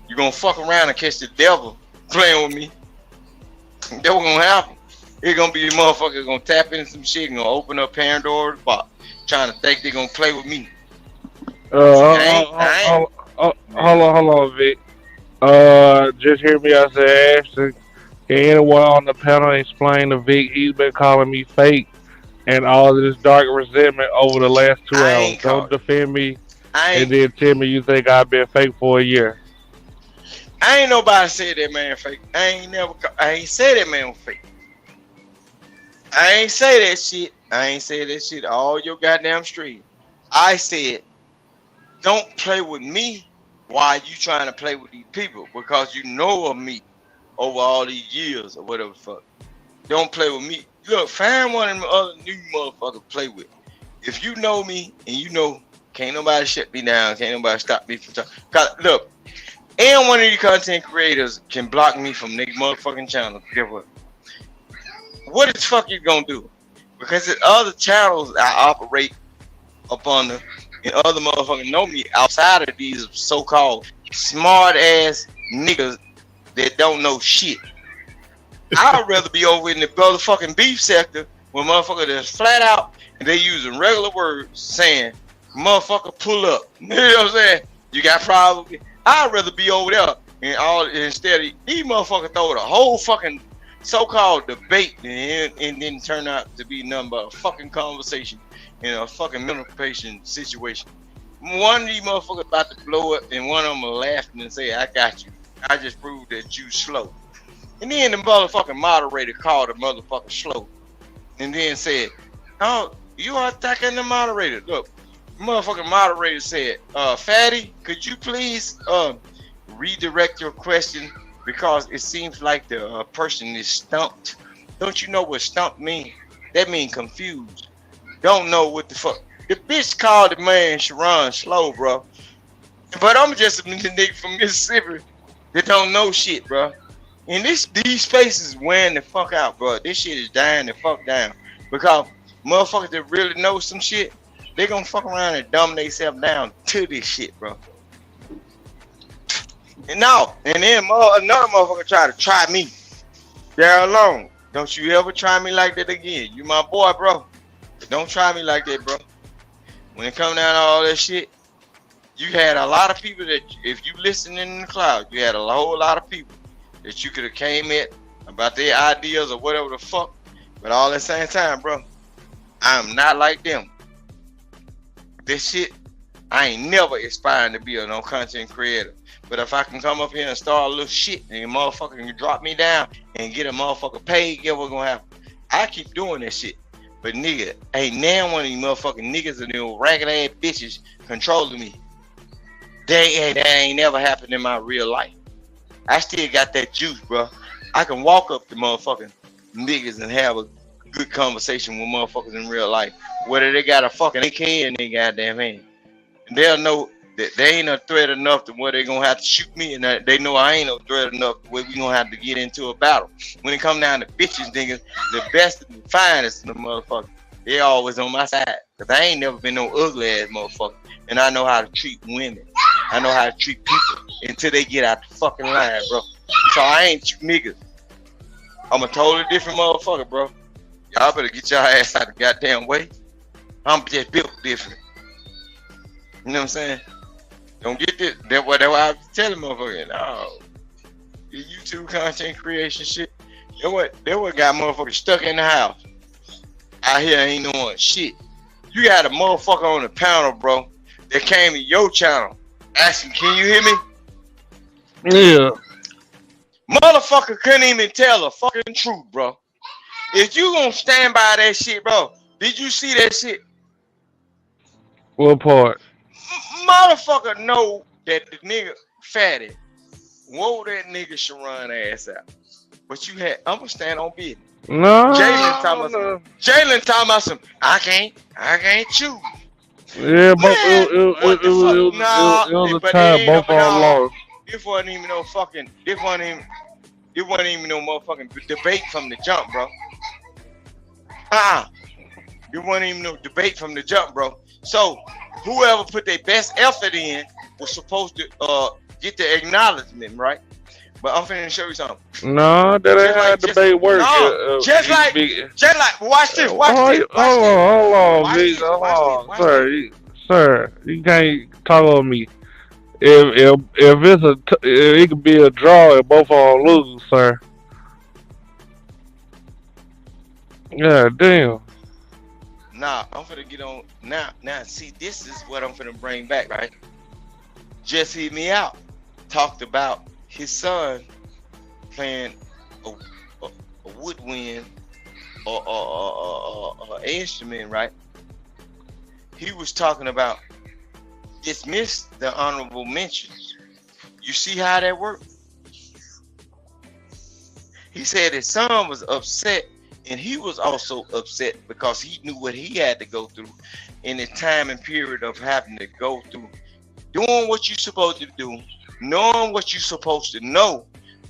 You gonna fuck around and catch the devil playing with me. That's what's gonna happen. It's gonna be the motherfucker gonna tap into some shit and gonna open up Pandora's box, trying to think they're gonna play with me. Hold on, Vic. Just hear me out say, Ashton. Can anyone on the panel explain to Vic he's been calling me fake and all this dark resentment over the last 2 hours? Don't defend me and then tell me you think I've been fake for a year. I ain't nobody said that man fake. I ain't said that man was fake. I ain't say that shit. I ain't say that shit all your goddamn stream. I said, don't play with me while you trying to play with these people because you know of me over all these years or whatever the fuck. Don't play with me. Look, find one of them other new motherfuckers to play with. If you know me and you know can't nobody shut me down, can't nobody stop me from talking. Look, and one of these content creators can block me from their motherfucking channel. Guess what? What the fuck you gonna do? Because the other channels I operate up under and other motherfuckers know me outside of these so-called smart ass niggas that don't know shit. I'd rather be over in the motherfucking beef sector where motherfuckers that's flat out and they using regular words saying, motherfucker pull up. You know what I'm saying? You got problems. I'd rather be over there and instead of these motherfuckers throw the whole fucking so-called debate and then turn out to be nothing but a fucking conversation in a fucking mental patient situation. One of these motherfuckers about to blow up and one of them are laughing and say, I got you. I just proved that you slow. And then the motherfucking moderator called the motherfucker slow and then said, oh, you are attacking the moderator. Look, the motherfucking moderator said, Fatty, could you please redirect your question because it seems like the person is stumped. Don't you know what stumped mean? That mean confused. Don't know what the fuck. The bitch called the man Sharon slow, bro. But I'm just a nigga from Mississippi that don't know shit, bro. And these spaces wearing the fuck out, bro. This shit is dying the fuck down. Because motherfuckers that really know some shit, they gonna fuck around and dumb themselves down to this shit, bro. And no, and then another motherfucker try me. They're alone. Don't you ever try me like that again. You my boy, bro. Don't try me like that, bro. When it come down to all that shit, You had a lot of people that, if you listening in the cloud, you had a whole lot of people that you could have came at about their ideas or whatever the fuck. But all at the same time, bro, I'm not like them. This shit, I ain't never aspiring to be a no content creator. But if I can come up here and start a little shit and a motherfucker can drop me down and get a motherfucker paid, guess what's gonna happen? I keep doing that shit. But nigga, ain't now one of these motherfucking niggas and them ragged ass bitches controlling me. That ain't never happened in my real life. I still got that juice, bro. I can walk up to motherfucking niggas and have a good conversation with motherfuckers in real life. Whether they got a fucking AK in their goddamn hand. And they'll know that they ain't a threat enough to where they gonna have to shoot me, and they know I ain't no threat enough to where we gonna have to get into a battle. When it come down to bitches, niggas, the best and the finest of the motherfuckers, they always on my side. Cause I ain't never been no ugly ass motherfucker. And I know how to treat women. I know how to treat people until they get out the fucking line, bro. So I ain't you niggas. I'm a totally different motherfucker, bro. Y'all better get your ass out the goddamn way. I'm just built different. You know what I'm saying? Don't get this. That's what I was telling motherfuckers. No. The YouTube content creation shit. That what got motherfuckers stuck in the house. Out here ain't doing shit. You got a motherfucker on the panel, bro, that came to your channel asking, can you hear me? Yeah. Motherfucker couldn't even tell the fucking truth, bro. If you gonna stand by that shit, bro, did you see that shit? What part? Motherfucker know that the nigga fatty wore that nigga Sharon ass out. But you had, I'm gonna stand on business. No. Jalen talking about some, I can't choose. Yeah, but it was a time both of them lost. It wasn't even no motherfucking debate from the jump, bro. It wasn't even no debate from the jump, bro. So whoever put their best effort in was supposed to get the acknowledgement, right? But I'm finna show you something. No, that ain't how debate works. No, just like, watch this. Hold on, sir. You can't talk on me. If it could be a draw and both of them lose, sir. Yeah, damn. Nah, I'm finna get on now. Now, see, this is what I'm finna bring back, right? Just Hear Me Out talked about his son playing a woodwind or instrument, right? He was talking about dismiss the honorable mentions. You see how that worked? He said his son was upset, and he was also upset because he knew what he had to go through in the time and period of having to go through doing what you're supposed to do, knowing what you're supposed to know,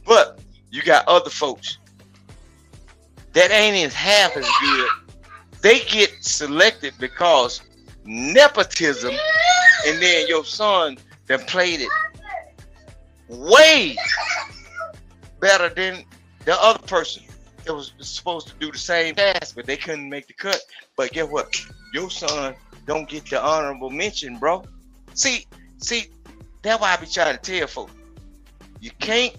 but you got other folks that ain't as half as good. They get selected because nepotism, and then your son that played it way better than the other person that was supposed to do the same task, but they couldn't make the cut. But guess what? Your son don't get the honorable mention, bro. See, that's why I be trying to tell folks. You can't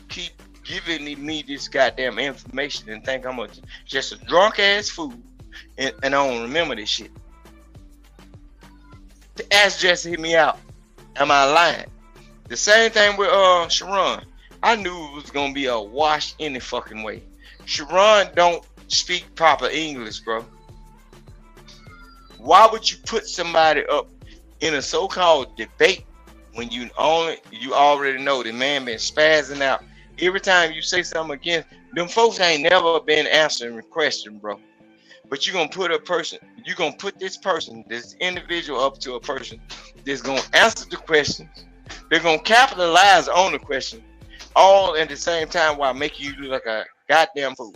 keep giving me this goddamn information and think I'm just a drunk ass fool and I don't remember this shit. Ask Just Hear Me Out. Am I lying? The same thing with Sharon. I knew it was gonna be a wash any fucking way. Sharon don't speak proper English, bro. Why would you put somebody up in a so-called debate when you already know the man been spazzing out? Every time you say something against them folks, ain't never been answering the question, bro. But you're gonna put this individual up to a person that's gonna answer the questions. They're gonna capitalize on the question, all at the same time while making you look like a goddamn fool.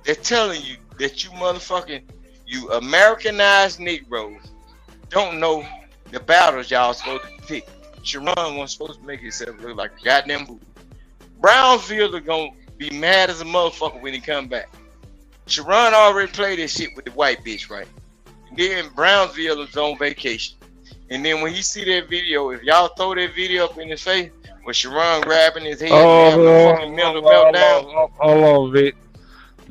They're telling you that you Americanized Negroes don't know the battles y'all supposed to pick. Sharon was supposed to make himself look like a goddamn fool. Brownsville are gonna be mad as a motherfucker when he come back. Sharon already played this shit with the white bitch, right? And then Brownsville is on vacation. And then when he see that video, if y'all throw that video up in his face with Sharon grabbing his head Oh, and having a fucking mental meltdown. hold on, Vic.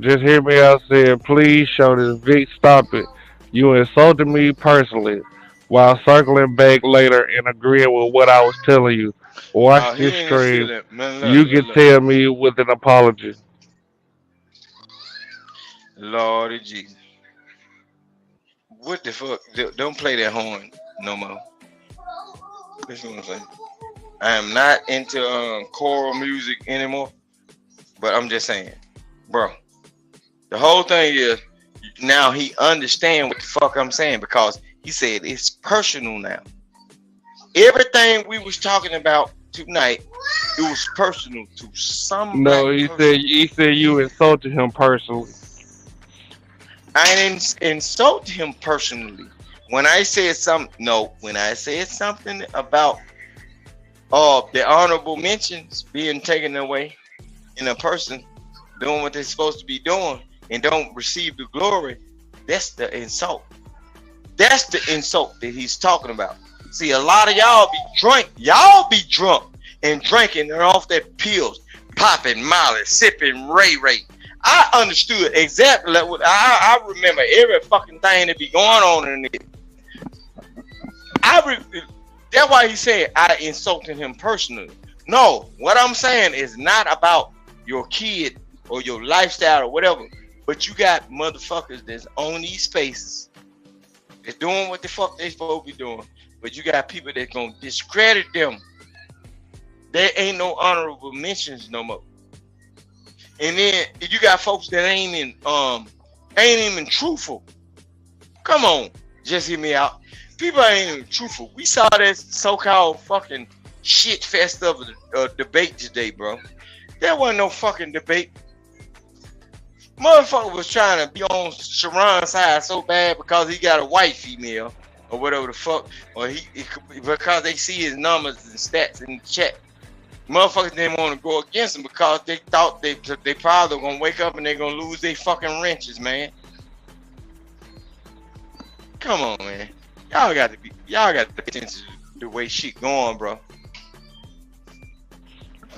Just hear me out saying, please show this. Vic, stop it. You insulted me personally while circling back later and agreeing with what I was telling you. Watch He this ain't even feel stream. that. Man, You can look. tell me with an apology. Lordy Jesus. What the fuck? Don't play that horn no more. That's what I'm saying. I am not into choral music anymore. But I'm just saying, bro. The whole thing is now he understand what the fuck I'm saying because he said it's personal now. Everything we was talking about tonight, it was personal to some No, black person. he said you insulted him personally. I didn't insult him personally. When I said something about the honorable mentions being taken away and a person doing what they're supposed to be doing and don't receive the glory, that's the insult. That's the insult that he's talking about. See, a lot of y'all be drunk. Y'all be drunk and drinking and off their pills, popping Molly, sipping Ray Ray. I understood exactly what I remember every fucking thing that be going on in it. That's why he said I insulted him personally. No, what I'm saying is not about your kid or your lifestyle or whatever, but you got motherfuckers that's on these spaces that's doing what the fuck they supposed to be doing, but you got people that's gonna discredit them. There ain't no honorable mentions no more. And then you got folks that ain't even truthful. Come on, just hear me out. People ain't even truthful. We saw that so-called fucking shit fest of a debate today, bro. There wasn't no fucking debate. Motherfucker was trying to be on Sharon's side so bad because he got a white female or whatever the fuck, or because they see his numbers and stats in the chat. Motherfuckers didn't want to go against him because they thought they probably gonna wake up and they're gonna lose their fucking wrenches, man. Come on, man. Y'all got to pay attention to the way shit going, bro.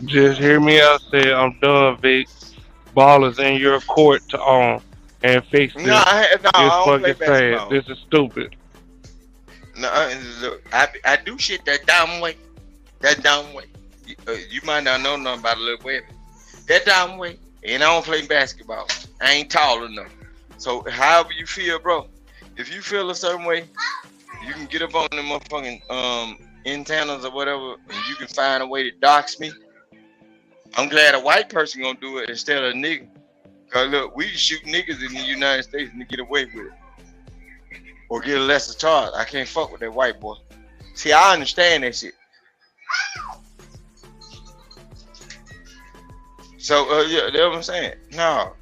Just hear me out say I'm done, Vic. Ball is in your court to own and fix this. I don't play fucking sad. basketball. This is stupid. No, look, I do shit that dumb way. That dumb way. You might not know nothing about a little baby. That dumb way. And I don't play basketball. I ain't tall enough. So however you feel, bro. If you feel a certain way, you can get up on the motherfucking antennas or whatever, and you can find a way to dox me. I'm glad a white person gonna do it instead of a nigga. Cause look, we shoot niggas in the United States and get away with it. Or get a lesser charge. I can't fuck with that white boy. See, I understand that shit. So yeah, that's what I'm saying. No.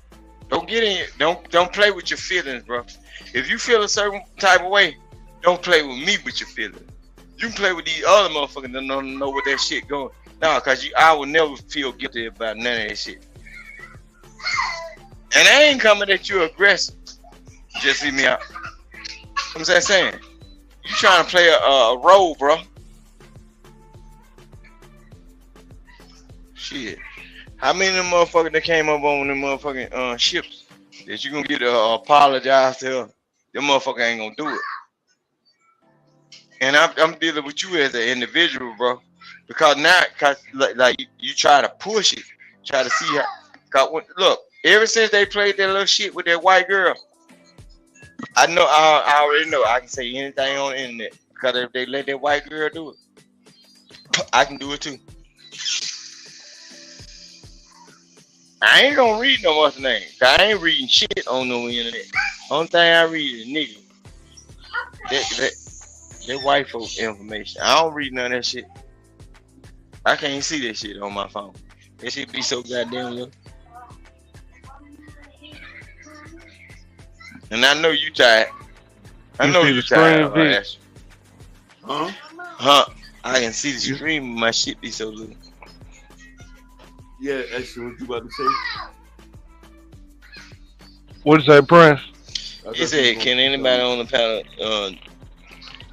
Don't get in. Don't play with your feelings, bro. If you feel a certain type of way, don't play with me with your feelings. You can play with these other motherfuckers that don't know what that shit going. Nah, cause I will never feel guilty about none of that shit. And I ain't coming at you aggressive. Just see me out. I'm just saying. You trying to play a role, bro. Shit. How many of them motherfuckers that came up on them motherfucking ships that you gonna get to apologize to? Them motherfucker ain't gonna do it. And I'm dealing with you as an individual, bro. Because now, like you try to push it, try to see how. Cause look, ever since they played that little shit with that white girl, I know I already know I can say anything on the internet. Because if they let that white girl do it, I can do it too. I ain't gonna read no other name. I ain't reading shit on no internet. Only thing I read is nigga. That white folk information. I don't read none of that shit. I can't see that shit on my phone. That shit be so goddamn little. And I know you tired. I know you tired. Huh? I can see the screen, but my shit be so little. Yeah, actually, what you about to say? What'd you say, Prince? He said, can anybody on the panel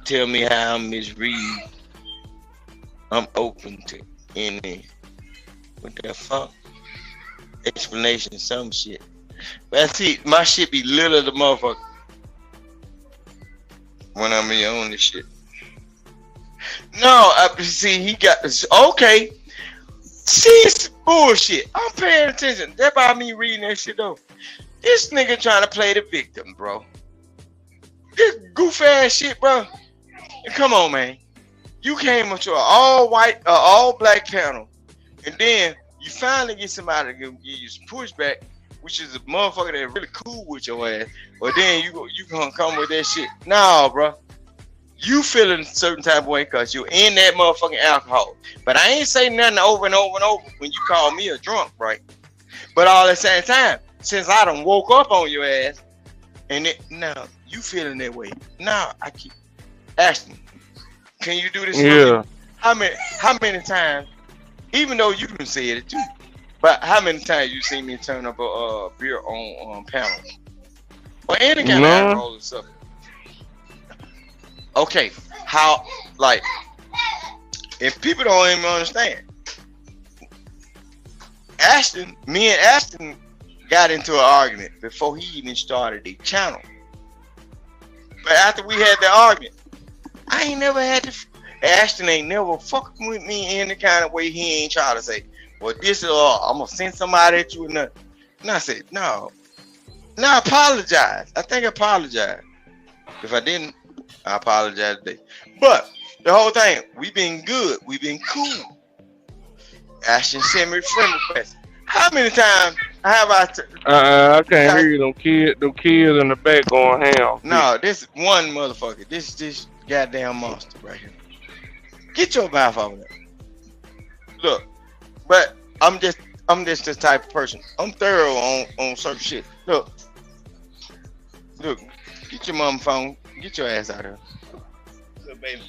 tell me how I'm misread. I'm open to any what the fuck explanation, some shit. But see, my shit be little the motherfucker when I'm on this shit. No, see, he got this. Okay, see, it's bullshit. I'm paying attention. That's why me reading that shit though. This nigga trying to play the victim, bro. This goof ass shit, bro. Come on, man. You came up to an all white, all black panel, and then you finally get somebody to give you some pushback, which is a motherfucker that's really cool with your ass. But then you gonna come with that shit. Nah, bro. You feeling a certain type of way because you're in that motherfucking alcohol. But I ain't saying nothing over and over and over when you call me a drunk, right? But all at the same time, since I done woke up on your ass, and now you feeling that way. Now I keep asking, can you do this? Yeah. How many times, even though you can say it too, but how many times you seen me turn up a beer on panel? Or any kind of alcohol or something. Okay, how, like, if people don't even understand, me and Ashton got into an argument before he even started the channel. But after we had the argument, I ain't never had to, Ashton ain't never fucking with me in any kind of way. He ain't trying to say, well, this is I'm gonna send somebody at you and nothing. And I said, no, I apologize. I think I apologize. If I didn't, I apologize today. But the whole thing, we been good. We been cool. Ashton sent me a friend request. How many times have I? I can't hear you. Them kids in the back going ham. No, this one motherfucker. This goddamn monster right here. Get your mouth off of that. Look, but I'm just this type of person. I'm thorough on certain shit. Look, get your mama phone. Get your ass out of here. Good baby.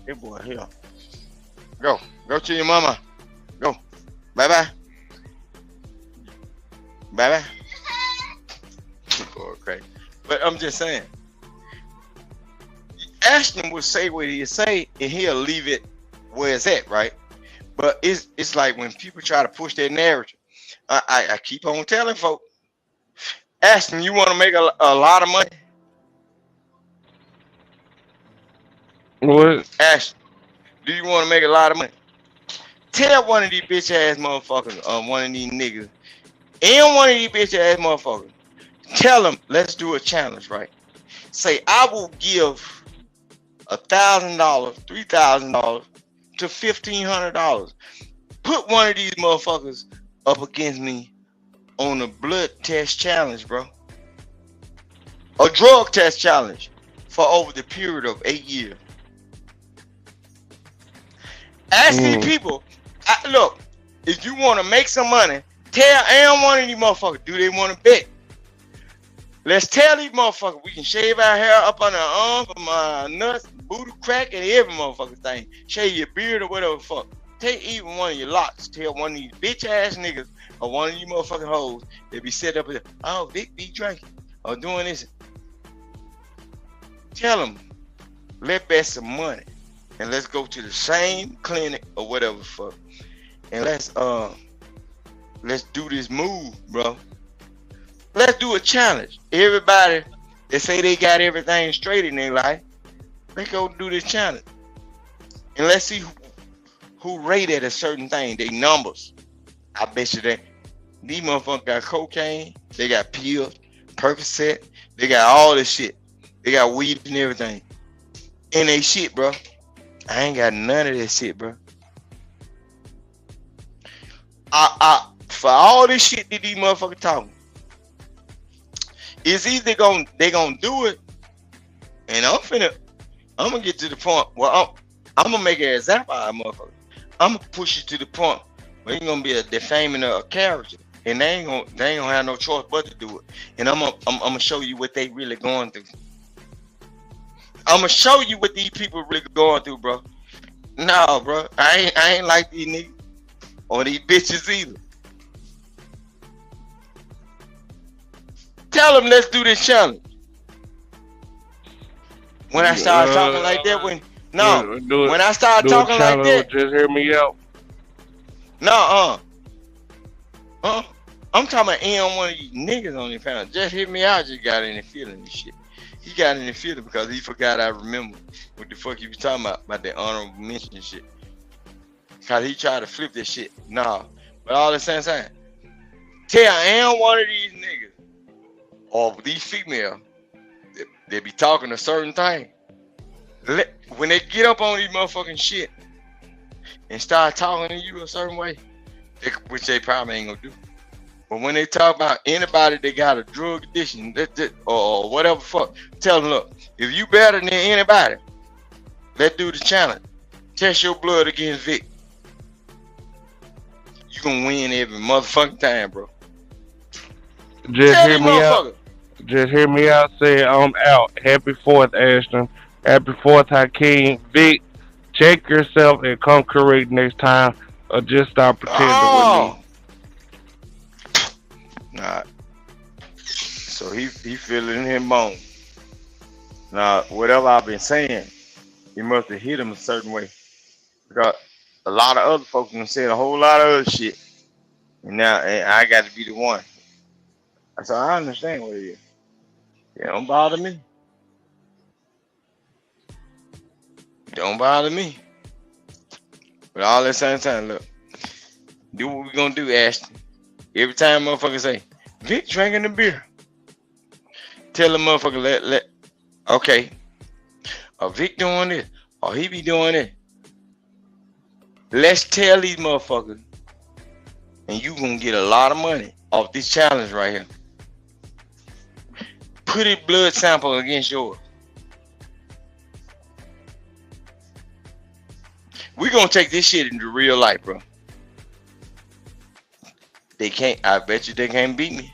Good boy, here. Go to your mama. Go. Bye-bye. Bye-bye. Boy, crazy. But I'm just saying. Ashton will say what he say, and he'll leave it where it's at, right? But it's like when people try to push their narrative. I keep on telling folks, Ashton, you want to make a lot of money? What? Ashton, do you want to make a lot of money? Tell one of these bitch ass motherfuckers, one of these niggas, and one of these bitch ass motherfuckers, tell them, let's do a challenge, right? Say, I will give $1,000, $3,000 to $1,500. Put one of these motherfuckers up against me on a blood test challenge, bro. A drug test challenge for over the period of 8 years. Ask these people, look, if you want to make some money, tell one of these motherfuckers, do they want to bet? Let's tell these motherfuckers we can shave our hair up on our arm, from our nuts, booty crack, and every motherfucking thing. Shave your beard or whatever the fuck. Take even one of your locks. Tell one of these bitch ass niggas or one of you motherfucking hoes that be set up there, oh, Vic be drinking or doing this. Tell them, let's bet some money. And let's go to the same clinic or whatever the fuck. And let's do this move, bro. Let's do a challenge. Everybody that say they got everything straight in their life, let's go do this challenge. And let's see who rated a certain thing, they numbers. I bet you that these motherfuckers got cocaine, they got pills, Percocet, they got all this shit. They got weed and everything. And they shit, bro. I ain't got none of that shit, bro. For all this shit that these motherfuckers talking, it's either they gonna do it, and I'm gonna get to the point where I'm gonna make an example out of motherfuckers. I'm gonna push you to the point where you're gonna be a defaming of a character, and they ain't gonna have no choice but to do it. And I'm gonna show you what they really going through. I'm gonna show you what these people really going through, bro. No, bro, I ain't like these niggas or these bitches either. Tell them let's do this challenge. When I started talking like that, when I started do a talking like channel, that, just hear me out. I'm talking about ain't one of these niggas on the panel. Just hit me out. Just got in the feeling and shit. He got in the feeling because he forgot I remember what the fuck he was talking about the honorable mention shit. Cause he tried to flip this shit. Nah, but all the same time, tell I ain't one of these niggas or these females they be talking a certain thing. When they get up on these motherfucking shit and start talking to you a certain way, which they probably ain't gonna do. But when they talk about anybody that got a drug addiction or whatever fuck, tell them, look, if you better than anybody, let's do the challenge. Test your blood against Vic. You gonna win every motherfucking time, bro. Just hear me out. Just hear me out. Say I'm out. Happy 4th, Ashton. Happy 4th, Hakeem. Vic, check yourself and come correct next time, or just stop pretending with me. Nah. So he feeling him bone. Now, whatever I've been saying, he must have hit him a certain way. Because a lot of other folks done said a whole lot of other shit. And now I got to be the one. So I understand what it is. It don't bother me. Don't bother me. But all at the same time, look. Do what we gonna do, Ashton. Every time motherfucker say, Vic drinking the beer. Tell the motherfucker, okay. Or Vic doing this. Or he be doing it. Let's tell these motherfuckers. And you gonna get a lot of money off this challenge right here. Put a blood sample against yours. We gonna take this shit into real life, bro. They can't, I bet you they can't beat me.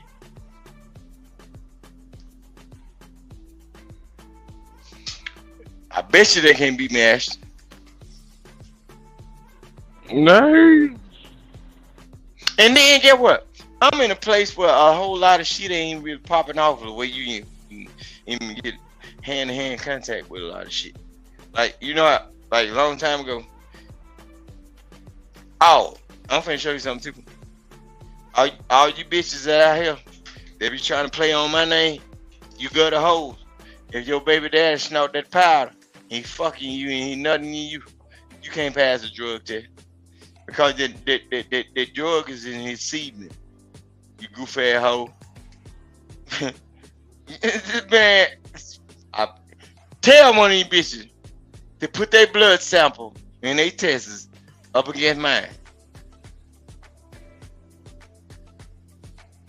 I bet you they can't beat me, Ashton. No. And then get what? I'm in a place where a whole lot of shit ain't really popping off the way you even get hand-to-hand contact with a lot of shit. Like, you know, like a long time ago. Oh, I'm finna show you something too. All you bitches that out here, they be trying to play on my name, you go to hoes. If your baby daddy snort that powder, he fucking you and he nothing in you, you can't pass a drug test. Because the drug is in his semen. You goofy ass hoe. Man, tell one of these bitches to put their blood sample and they tests up against mine.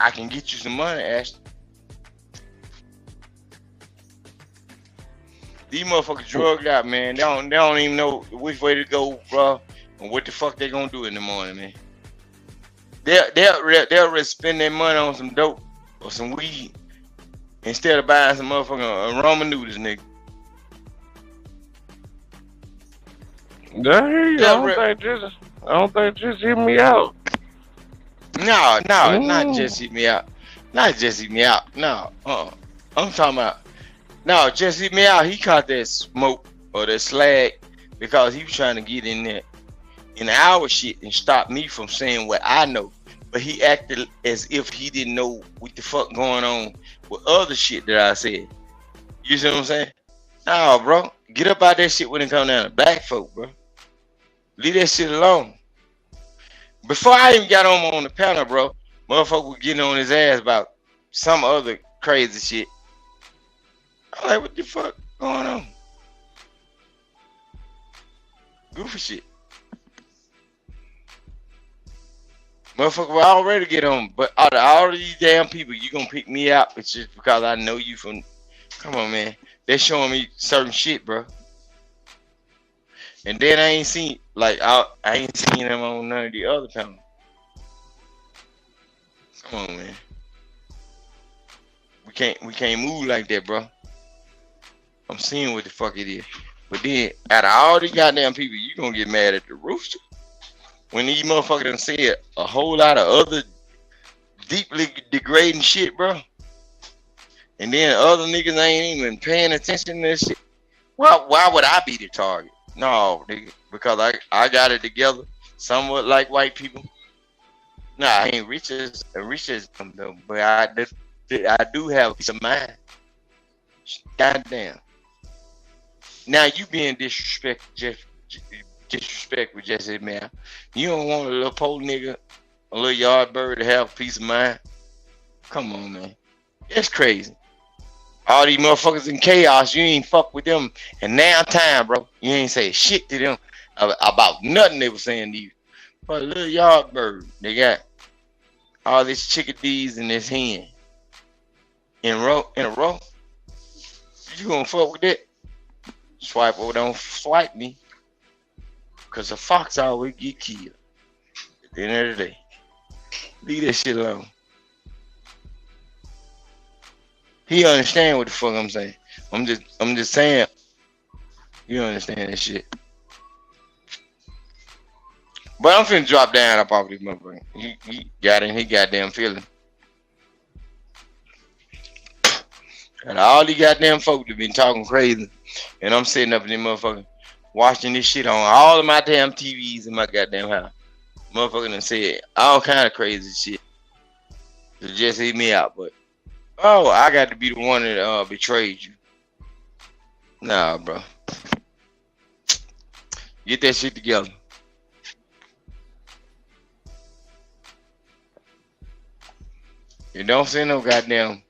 I can get you some money, Ashton. These motherfuckers drugged out, man. They don't even know which way to go, bro, and what the fuck they gonna do in the morning, man. They'll spend their money on some dope or some weed instead of buying some motherfucking ramen noodles, nigga. I don't think just hear me out. No, not just hit me out. Not just hit me out. No, I'm talking about. No, just hit me out. He caught that smoke or that slag because he was trying to get in there in our shit and stop me from saying what I know. But he acted as if he didn't know what the fuck going on with other shit that I said. You see what I'm saying? Nah, bro. Get up out that shit when it come down to black folk, bro. Leave that shit alone. Before I even got on the panel, bro, motherfucker was getting on his ass about some other crazy shit. I'm like, what the fuck going on? Goofy shit. Motherfucker will already get on, but out of all of these damn people, you gonna pick me out. It's just because I know you from. Come on, man. They're showing me certain shit, bro. And then I ain't seen, like, I ain't seen them on none of the other panels. Come on, man. We can't move like that, bro. I'm seeing what the fuck it is. But then, out of all the goddamn people, you gonna get mad at the rooster. When these motherfuckers done said a whole lot of other deeply degrading shit, bro. And then other niggas ain't even paying attention to this shit. Well, why would I be the target? No, nigga, because I got it together, somewhat like white people. Nah, I ain't rich as them though, but I do have peace of mind. Goddamn. Now you being disrespectful, Jesse, man. You don't want a little poor nigga, a little yard bird to have peace of mind. Come on, man. It's crazy. All these motherfuckers in chaos, you ain't fuck with them. And now time, bro, you ain't say shit to them about nothing they were saying to you. But a little yard bird, they got all these chickadees in his hand. In a row. You gonna fuck with that? Swipe or don't swipe me. Cause a fox always get killed. At the end of the day. Leave that shit alone. He understand what the fuck I'm saying. I'm just saying. You understand that shit. But I'm finna drop down up off this motherfucker. He got in his goddamn feeling. And all these goddamn folk that been talking crazy. And I'm sitting up in this motherfucker watching this shit on all of my damn TVs in my goddamn house. Motherfucker done said all kind of crazy shit to just hit me out, but I got to be the one that betrayed you. Nah, bro. Get that shit together. You don't send no goddamn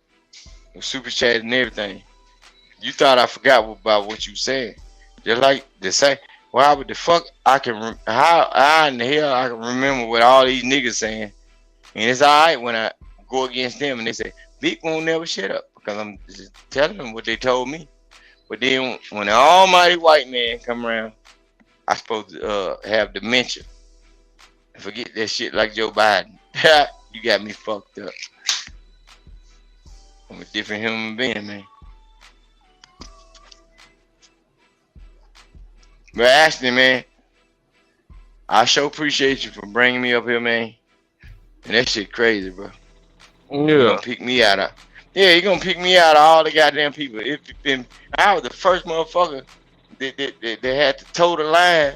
super chat and everything. You thought I forgot about what you said. Just like to say, why would the fuck how in the hell I can remember what all these niggas saying? And it's alright when I go against them and they say, Vic won't never shut up because I'm just telling them what they told me. But then when the almighty white man come around, I supposed to have dementia. Forget that shit like Joe Biden. You got me fucked up. I'm a different human being, man. But Ashley, man, I sure appreciate you for bringing me up here, man. And that shit crazy, bro. Yeah. You gonna pick me out. You gonna pick me out of all the goddamn people. I was the first motherfucker that had to toe the line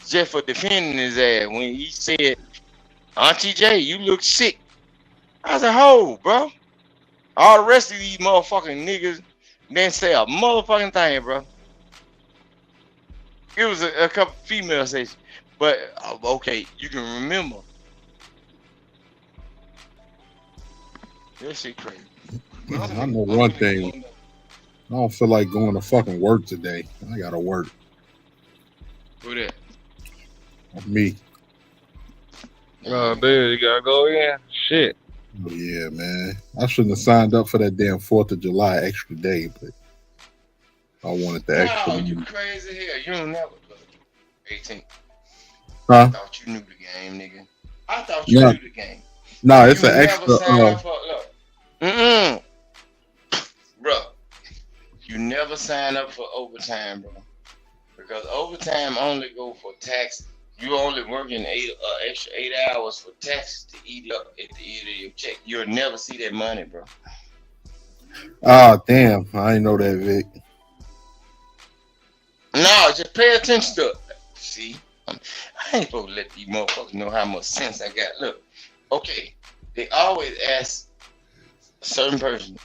just for defending his ass when he said, Auntie J, you look sick. I was like, ho, bro. All the rest of these motherfucking niggas didn't say a motherfucking thing, bro. It was a couple females say, but okay, you can remember. That shit crazy. I know one thing. I don't feel like going to fucking work today. I gotta work. Who that? Me. Oh, dude, you gotta go in. Shit. Yeah, man. I shouldn't have signed up for that damn 4th of July extra day, but I wanted the extra. No, you crazy hell. You don't never look 18. Huh? I thought you knew the game, nigga. I thought you knew the game. No, it's you an extra. Bro, you never sign up for overtime, bro. Because overtime only go for tax. You only working extra 8 hours for tax to eat up at the end of your check. You'll never see that money, bro. Ah, damn. I didn't know that, Vic. No, just pay attention to it. See, I ain't supposed to let these motherfuckers know how much sense I got. Look, okay, they always ask a certain person,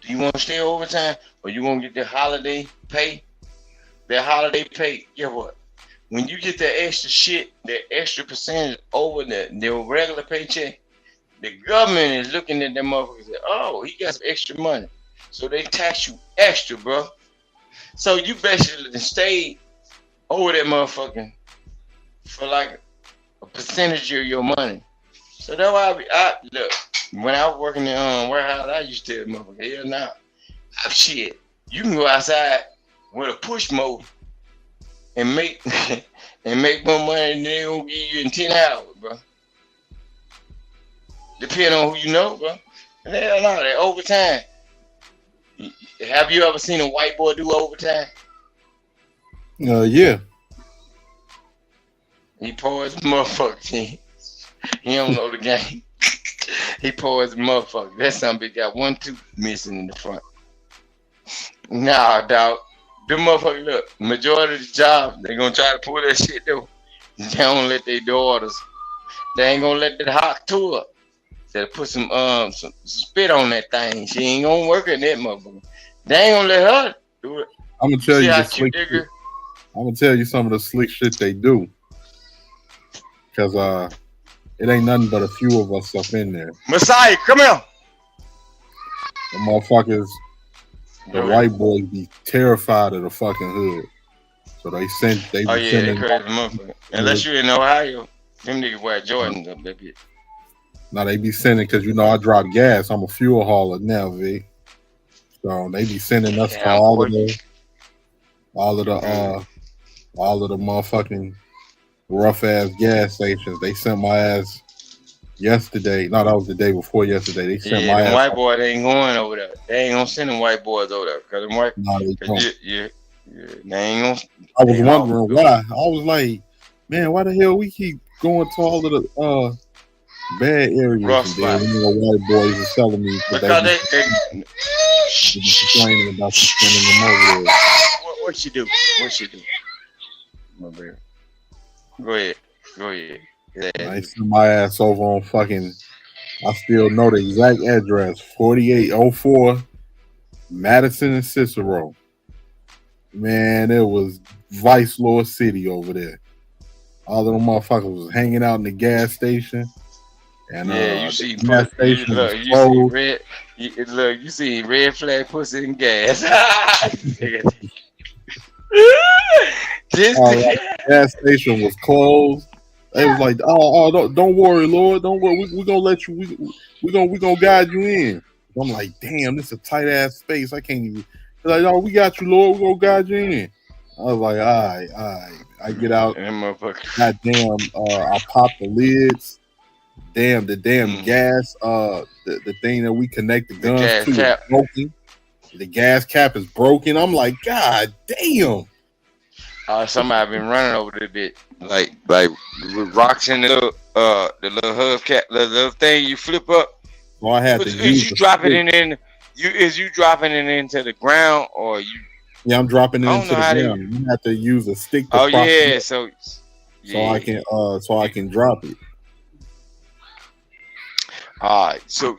do you want to stay overtime or you want to get their holiday pay? Their holiday pay, guess what? When you get that extra shit, that extra percentage over their regular paycheck, the government is looking at them motherfuckers and say, oh, he got some extra money. So they tax you extra, bro. So you basically stayed over that motherfucking for like a percentage of your money. So that's why I look, when I was working in warehouse, I used to tell motherfucker, hell nah. Shit, you can go outside with a push mower and make more money than they gonna give you in 10 hours, bro. Depending on who you know, bro. Hell no, that overtime. Have you ever seen a white boy do overtime? Yeah. He poor as a motherfucker. He don't know the game. He poor as a motherfucker. That son bitch got 1 tooth missing in the front. Nah, dog. Them motherfuckers, look, majority of the jobs, they gonna try to pull that shit though. They don't let their daughters. They ain't gonna let that hot tour. They put some spit on that thing. She ain't gonna work in that motherfucker. They ain't gonna let her do it. I'm gonna tell See you how the cute slick that shit. girl? I'm gonna tell you some of the slick shit they do. Cause it ain't nothing but a few of us up in there. Messiah, come here. The motherfuckers, the white boys be terrified of the fucking hood. So they be Oh yeah, they sending. crazy motherfucker. Unless you in Ohio, them niggas wear Jordans up that bitch. Now they be sending, cause you know I drop gas. I'm a fuel hauler now, Vic. So they be sending us to Damn, all boy. of the motherfucking rough ass gas stations. They sent my ass yesterday. No, that was the day before yesterday. They sent Yeah, my them ass. white boys they ain't going over there. They ain't gonna send them white boys over there. Cause them white, No, they don't. yeah, they ain't gonna. I was they wondering all- why. I was like, man, why the hell we keep going to all of the bad areas? Rough And then spot. you know, white boys is telling me that Because they be complaining about you sending them over there. What she do? What she do? My baby. Go ahead. Go ahead. I sent my ass over on fucking. I still know the exact address: 4804 Madison and Cicero. Man, it was Vice Lord City over there. All of them motherfuckers was hanging out in the gas station. And Yeah, you the see, gas station was you see closed. red. Look, you see red flag pussy and gas. The gas station was closed. They was like, "Oh, don't worry, Lord, don't worry. We gonna let you. We gonna guide you in." I'm like, "Damn, this is a tight ass space. I can't even." They're like, "Oh, we got you, Lord. We gonna guide you in." I was like, "All right." I get out. Goddamn, I pop the lids. The damn gas. The thing that we connect the guns gas to cap. is broken. The gas cap is broken. I'm like, God damn. Somebody been running over the bit, like with rocks in the little hub cap, the little thing you flip up. So I had to Is you dropping it in? You dropping it into the ground or you? Yeah, I'm dropping it I don't into know the how ground. You have to use a stick to Oh prop it yeah, up so I can drop it. All right, so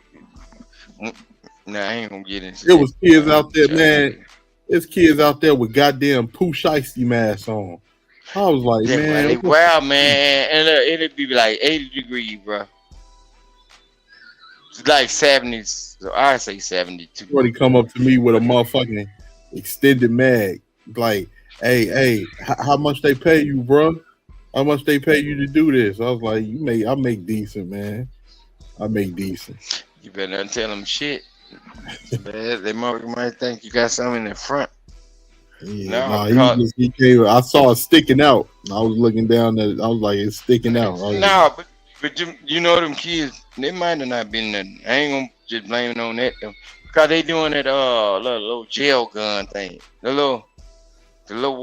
nah, I ain't gonna get into It was kids out there, man. There's kids out there with goddamn Pooh Shiesty masks on. I was like, Yeah, man, they wild, man, and look, it'd be like 80 degrees, bro. It's like 70s, so I say 72. Somebody come up to me with a motherfucking extended mag, like, hey, how much they pay you, bro? How much they pay you to do this? I was like, I make decent, man. I make decent. You better not tell them shit. They might think you got something in the front. Yeah, he came. I saw it sticking out. I was looking down at it. I was like, it's sticking out. But you know them kids, they might have not been nothing. I ain't gonna just blame it on that though. Because they doing that little gel gun thing. The little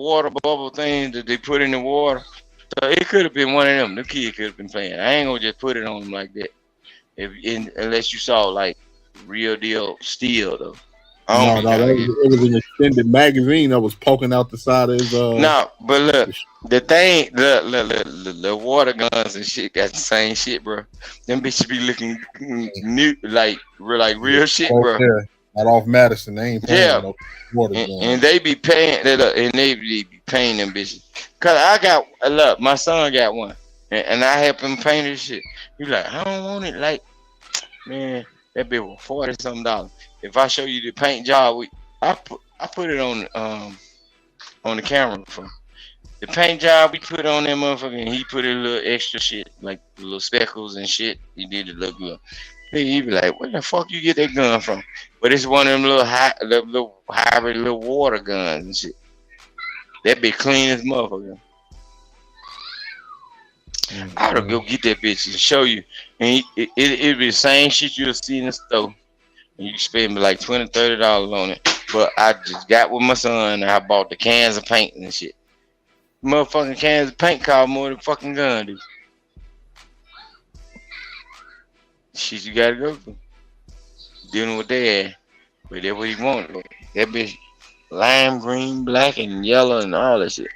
water bubble thing that they put in the water. So it could have been one of them. The kid could have been playing. I ain't gonna just put it on them like that. Unless you saw like real deal steel though. No, it was an extended magazine that was poking out the side of his. No, but look, the thing, the water guns and shit got the same shit, bro. Them bitches be looking new, like real shit, bro. Yeah, not off Madison. They ain't paying no water guns. And they be paying that, and they be paying them bitches. Cause I got look, my son got one, and I help him paint his shit. He like, I don't want it, like, man, that bitch was $40-something. If I show you the paint job, I put it on the camera. From the paint job we put on that motherfucker, and he put a little extra shit, like little speckles and shit. He did it look good. He be like, where the fuck you get that gun from? But it's one of them little hybrid little water guns and shit. That be clean as motherfucker. I ought to go get that bitch and show you. And it be the same shit you'll see in the store. And you spend like $20, $30 on it. But I just got with my son and I bought the cans of paint and shit. Motherfucking cans of paint cost more than fucking gun, dude. Shit you gotta go through. Dealing with that. But that's what he wanted. That bitch, lime green, black, and yellow, and all that shit.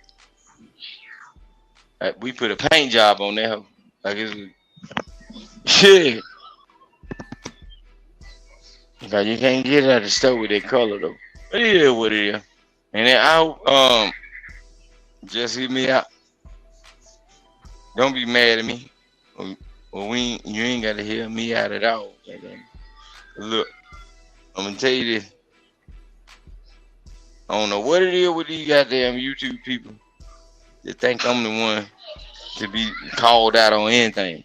Like, we put a paint job on that hoe. Like it's shit. Because you can't get it at the store with that color though. But it is what it is. And then I just hit me out. Don't be mad at me. Well, you ain't gotta hear me out at all. Look, I'm gonna tell you this. I don't know what it is with these goddamn YouTube people that think I'm the one to be called out on anything.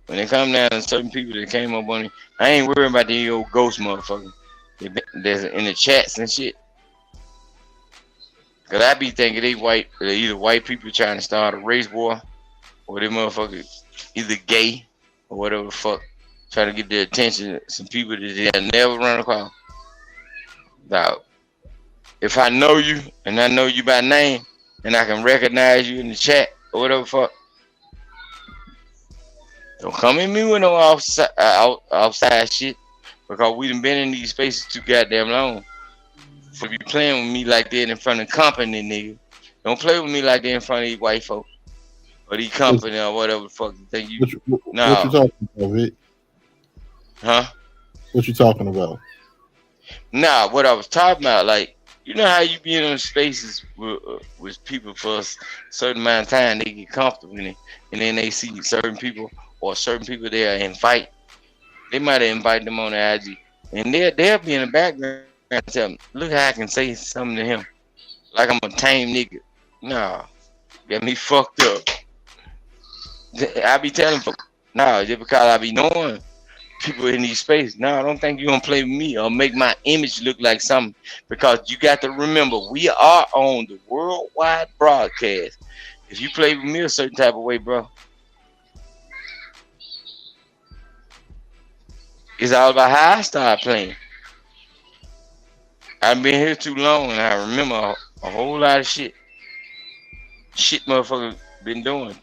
When it come down to certain people that came up on it, I ain't worried about the old ghost motherfucker that's in the chats and shit. Cause I be thinking they white, either white people trying to start a race war, or they motherfuckers either gay or whatever the fuck, trying to get their attention to some people that they never run across. Now, if I know you and I know you by name and I can recognize you in the chat or whatever the fuck, don't come at me with no outside shit, because we done been in these spaces too goddamn long. For you playing with me like that in front of company, nigga. Don't play with me like that in front of these white folk or these company or whatever the fuck you think you. What you talking about, Vic? Huh? What you talking about? Nah, what I was talking about, like, you know how you be in those spaces with people for a certain amount of time, they get comfortable in it, and then they see certain people or certain people they invite. They might have invited them on the IG, and they'll be in the background and tell them, look how I can say something to him, like I'm a tame nigga. Nah, get me fucked up. I be telling folks, nah, just because I be knowing people in these spaces, nah, I don't think you're gonna play with me or make my image look like something, because you got to remember, we are on the worldwide broadcast. If you play with me a certain type of way, bro, it's all about how I start playing. I've been here too long and I remember a whole lot of shit motherfucker been doing.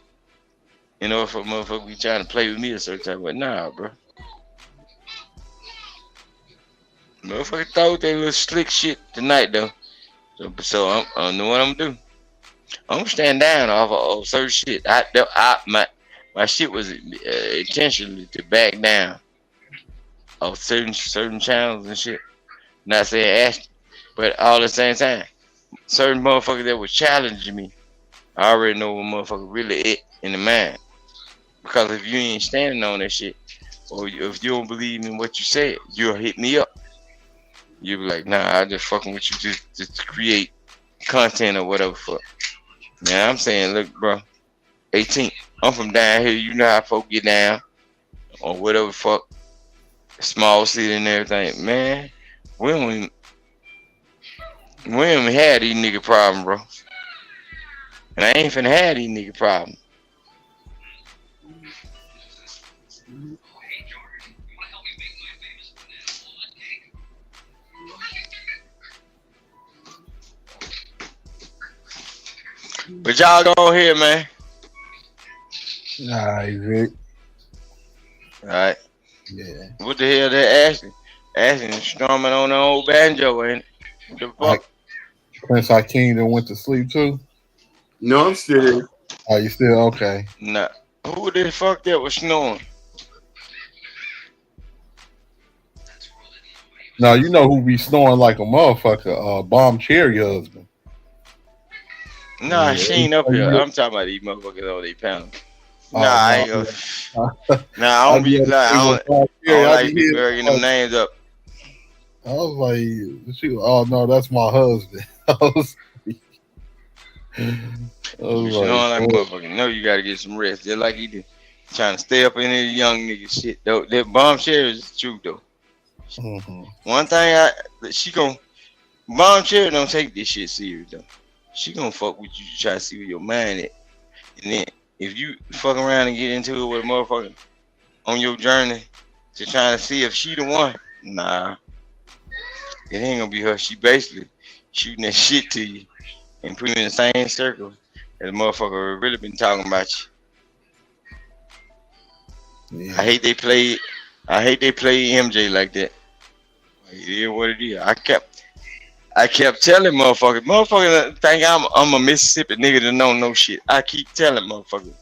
You know, if a motherfucker be trying to play with me a certain type of way, nah, bro. Motherfucker thought they little slick shit tonight though. So I don't know what I'm gonna do. I'm gonna stand down off of certain shit. My shit was intentionally to back down of certain channels and shit. Not saying Ashton, but all at the same time, certain motherfuckers that was challenging me, I already know what motherfucker really it in the mind. Because if you ain't standing on that shit, or if you don't believe in what you said, you'll hit me up. You'll be like, nah, I just fucking with you just to create content or whatever fuck. Now I'm saying, look, bro, 18, I'm from down here, you know how folk get down, or whatever fuck, small city and everything, man. We don't even have these nigga problem, bro. And I ain't finna have these nigga problem. But y'all go ahead, man. Alright, Vic. Alright. Yeah. What the hell they asking? Asking strumming on the old banjo, ain't it? The fuck? Prince Hakeem that went to sleep too? No, I'm still here. Oh, you still okay? Nah. Who the fuck that was snoring? Now you know who be snoring like a motherfucker, Bomb Cherry husband. Nah, Yeah. she ain't up here. I'm talking about these motherfuckers on these panels. Nah, I ain't gonna. Nah, I don't be. Nah, I don't like be burying them names up. I was like, oh no, that's my husband. I was You snoring like a motherfucker. No, you gotta get some rest. Just like he did. Trying to stay up in this young nigga shit. Though that Bomb Cherry is true though. One thing she gon' Bomb Cherry don't take this shit serious though. She gonna fuck with you to try to see where your mind at. And then if you fuck around and get into it with a motherfucker on your journey to trying to see if she the one, nah. It ain't gonna be her. She basically shooting that shit to you and put you in the same circle that the motherfucker really been talking about you. Yeah. I hate they play MJ like that. It is what it is. I kept telling motherfuckers think I'm a Mississippi nigga that don't know shit. I keep telling motherfuckers.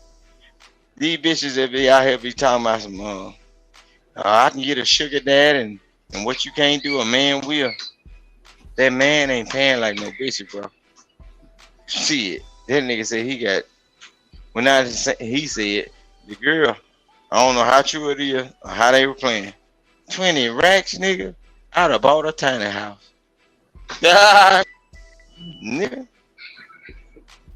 These bitches that be out here be talking about some I can get a sugar dad and what you can't do, a man will. That man ain't paying like no bitch, bro. Shit. That nigga said he got he said the girl, I don't know how true it is or how they were playing. 20 racks, nigga. I'd have bought a tiny house. Nigga.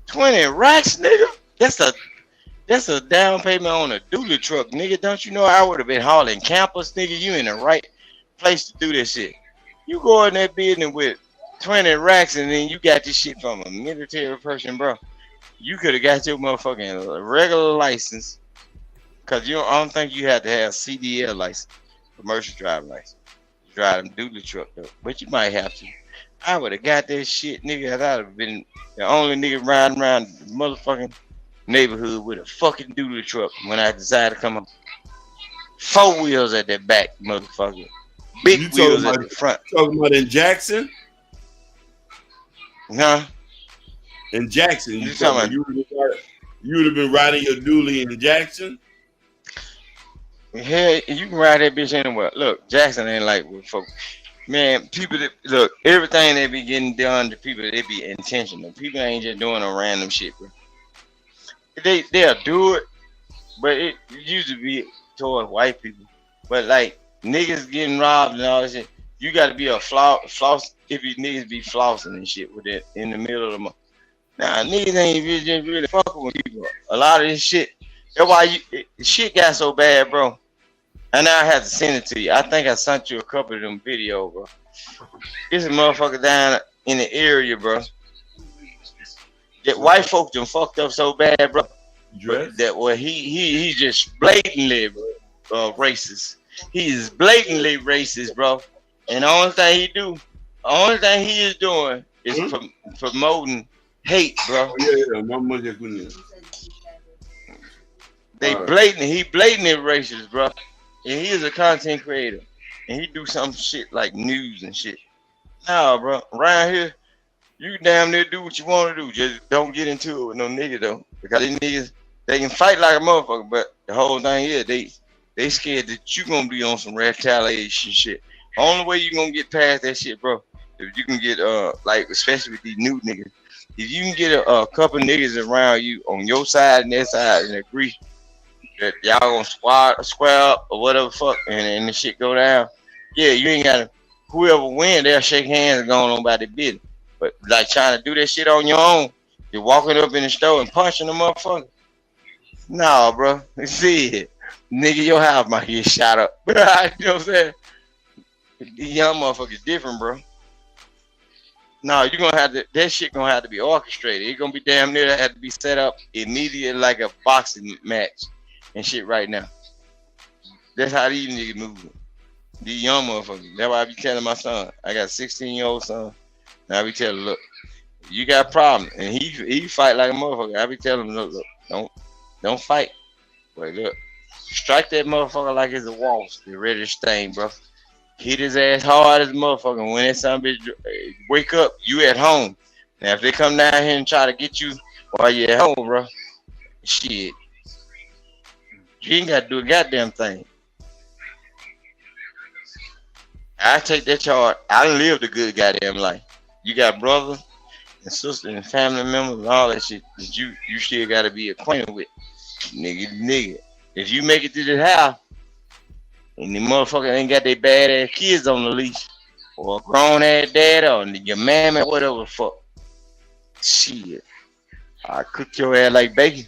20 racks, nigga. That's a down payment on a dually truck, nigga. Don't you know I would have been hauling campers, nigga? You in the right place to do this shit. You go in that business with 20 racks and then you got this shit from a military person, bro. You could have got your motherfucking regular license. Cause I don't think you have to have CDL license, commercial driving license. Drive them dually truck though. But you might have to. I would have got that shit, nigga. I'd have been the only nigga riding around the motherfucking neighborhood with a fucking dually truck when I decided to come up. 4 wheels at the back, motherfucker. Big wheels at the front. Talking about in Jackson? Huh? In Jackson. You would have been riding your dually in Jackson? Hell, you can ride that bitch anywhere. Look, Jackson ain't like with folks. Man, people that look, everything they be getting done to people, they be intentional. People ain't just doing a random shit, bro. They'll do it, but it usually be toward white people. But like niggas getting robbed and all that shit, you gotta be a floss if you niggas be flossing and shit with it in the middle of the month. Nah, niggas ain't really fucking with people. A lot of this shit, that's why shit got so bad, bro. And now I have to send it to you. I think I sent you a couple of them videos, bro. This a motherfucker down in the area, bro. That white folk done fucked up so bad, bro. That he just blatantly racist. He is blatantly racist, bro. And the only thing he is doing is promoting hate, bro. He blatantly racist, bro. And he is a content creator. And he do some shit like news and shit. Nah, bro. Around here, you damn near do what you want to do. Just don't get into it with no nigga, though. Because these niggas, they can fight like a motherfucker. But the whole thing is, they scared that you going to be on some retaliation shit. Only way you going to get past that shit, bro, if you can get, like, especially with these new niggas, if you can get a couple niggas around you on your side and their side and agree that y'all gonna square up or whatever fuck and the shit go down, yeah, you ain't gotta, whoever win, they'll shake hands and go on about their business. But like trying to do that shit on your own, you're walking up in the store and punching the motherfucker. Nah, bro. See it. Nigga, your house might get shot up. You know what I'm saying? These young motherfuckers different, bro. No, you're gonna have to, that shit gonna have to be orchestrated. It's gonna be damn near that have to be set up immediately like a boxing match and shit right now. That's how these niggas moving. These young motherfuckers. That's why I be telling my son. I got a 16-year-old son. And I be telling him, look, you got a problem. And he fight like a motherfucker. I be telling him, look, don't fight. But look, strike that motherfucker like it's a waltz. The reddish thing, bro. Hit his ass hard as a motherfucker. When that son bitch wake up, you at home. Now if they come down here and try to get you while you at home, bro, shit, you ain't got to do a goddamn thing. I take that charge. I lived a good goddamn life. You got brothers and sisters and family members and all that shit that you still got to be acquainted with. Nigga. If you make it to the house and the motherfucker ain't got their bad ass kids on the leash or a grown ass dad or your mammy, whatever the fuck, shit, I cook your ass like bacon.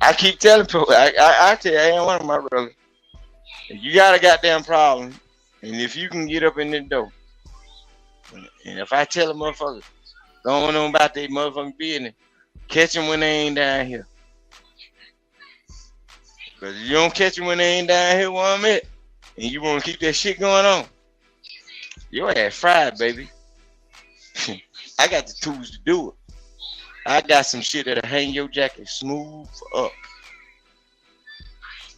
I keep telling people, I tell you, I ain't one of my brothers. If you got a goddamn problem, and if you can get up in the door, and if I tell a motherfucker going on about their motherfucking business, catch them when they ain't down here. Because if you don't catch them when they ain't down here where I'm at, and you want to keep that shit going on, your ass fried, baby. I got the tools to do it. I got some shit that'll hang your jacket smooth up,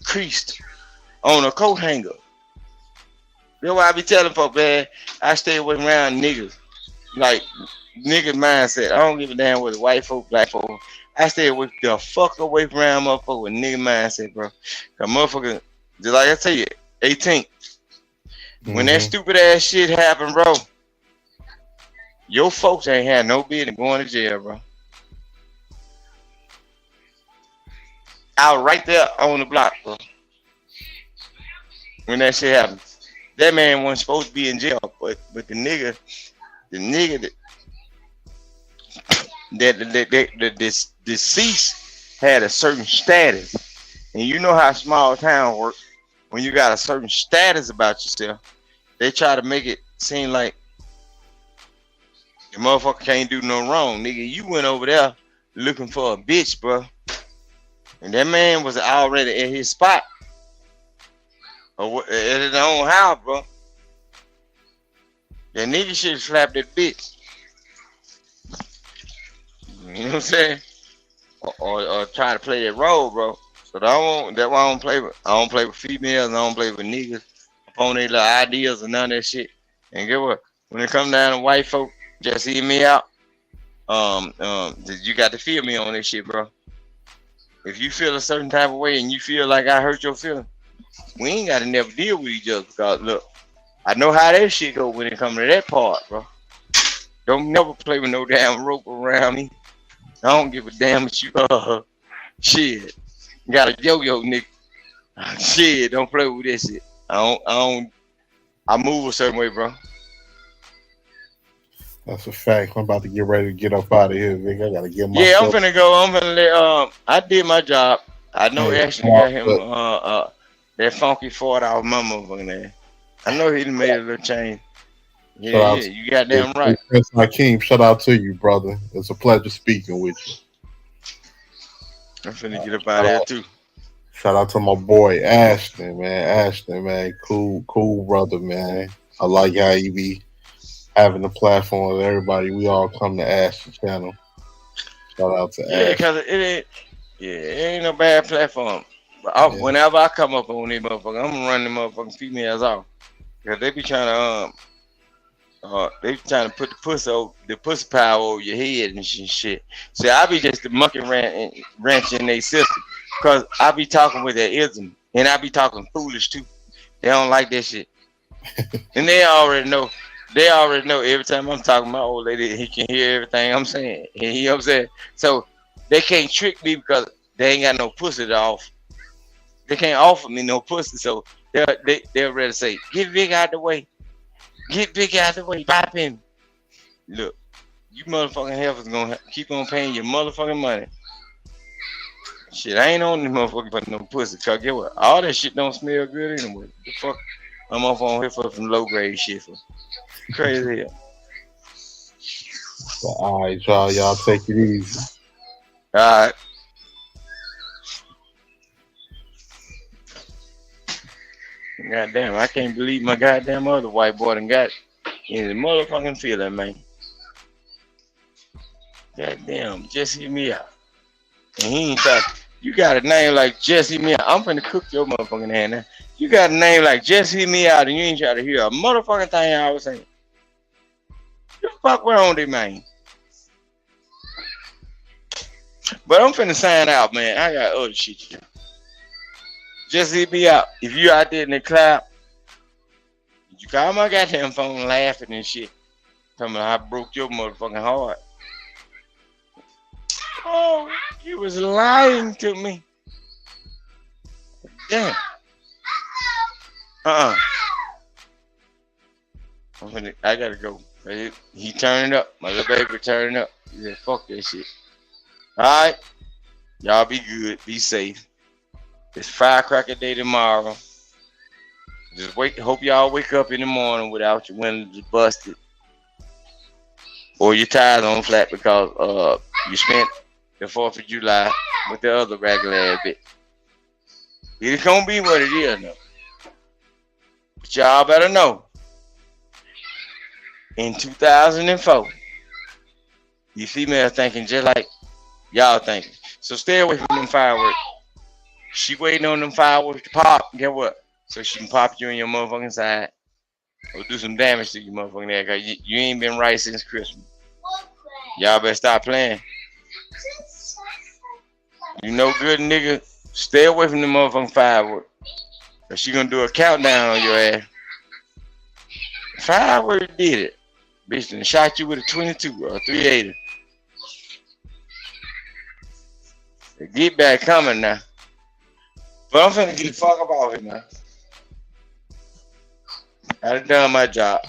creased on a coat hanger. That's why I be telling folks, man, I stay away around niggas like nigga mindset. I don't give a damn whether white folk, black folk. I stay away the fuck away from around motherfucker with nigga mindset, bro. Cause motherfucker, just like I tell you, 18. When that stupid ass shit happened, bro, your folks ain't had no business going to jail, bro. I was right there on the block, bro. When that shit happened, that man wasn't supposed to be in jail, but the nigga that this deceased had a certain status, and you know how small town work. When you got a certain status about yourself, they try to make it seem like the motherfucker can't do no wrong, nigga. You went over there looking for a bitch, bro, and that man was already at his spot or at his own house, bro. That nigga should have slapped that bitch. You know what I'm saying? Or try to play that role, bro. So that's why I don't play with females and I don't play with niggas upon their little ideas and none of that shit. And get what? When it comes down to white folk, just hear me out. You got to feel me on this shit, bro. If you feel a certain type of way and you feel like I hurt your feelings, we ain't gotta never deal with each other because look, I know how that shit go when it comes to that part, bro. Don't never play with no damn rope around me. I don't give a damn what you shit. Got a yo-yo, nigga. Shit, don't play with this shit. I move a certain way, bro. That's a fact. I'm about to get ready to get up out of here, nigga. I gotta get my. Yeah, I'm finna go. I'm finna let. I did my job. I know Ashley got him that funky $4 mama fucking there. I know he done made a little change. Yeah, you goddamn right. Prince Hakeem, shout out to you, brother. It's a pleasure speaking with you. I'm finna get up out of here too. Shout out to my boy Ashton, man. Cool brother, man. I like how you be having the platform with everybody. We all come to Ashton channel. Shout out to Ashton. Cause it ain't no bad platform. But whenever I come up on these motherfuckers, I'm gonna run them motherfucking females off. Cause they be trying to put the pussy power over your head and shit. So I be just the monkey wrench in their system. Cause I be talking with their ism. And I be talking foolish too. They don't like that shit. And they already know. Every time I'm talking, my old lady, he can hear everything I'm saying. And you know what I'm saying? So they can't trick me because they ain't got no pussy to offer. They can't offer me no pussy. So they're ready to say, get big out the way. Get big out the way. Pop him. Look, you motherfucking heifers gonna keep on paying your motherfucking money. Shit, I ain't on this motherfucker for no pussy. Cause get what? All that shit don't smell good anyway. The fuck? I'm off on here for some low grade shit. For crazy hell. Well, all right, y'all take it easy. All right. Goddamn, I can't believe my goddamn other white boy done got in the motherfucking feeling, man. Goddamn, just hear me out. And he ain't talking. You got a name like Just Hear Me Out. I'm finna cook your motherfucking hand now. You got a name like Just Hear Me Out and you ain't trying to hear a motherfucking thing I was saying. The fuck wrong with it, man? But I'm finna sign out, man. I got other shit to do. Just hear me out. If you out there in the cloud, you call my goddamn phone laughing and shit. Telling me I broke your motherfucking heart. Oh, you was lying to me. Damn. I gotta go. He turning up. My little baby turning up. He said, fuck that shit. Alright. Y'all be good. Be safe. It's firecracker day tomorrow. Just hope y'all wake up in the morning without your windows busted. Or your tires on flat because you spent the 4th of July with the other regular ass bit. It's gonna be what it is now. But y'all better know. In 2004, you females thinking just like y'all thinking. So stay away from them fireworks. She waiting on them fireworks to pop. Get what? So she can pop you in your motherfucking side. Or do some damage to you motherfucking ass. Cause you ain't been right since Christmas. Y'all better stop playing. You know good nigga, stay away from the motherfucking firework. Cause she gonna do a countdown on your ass. Firework did it. Bitch done shot you with a 22 or a 380. The get back coming now. But I'm finna get the fuck up out here now. I done done my job.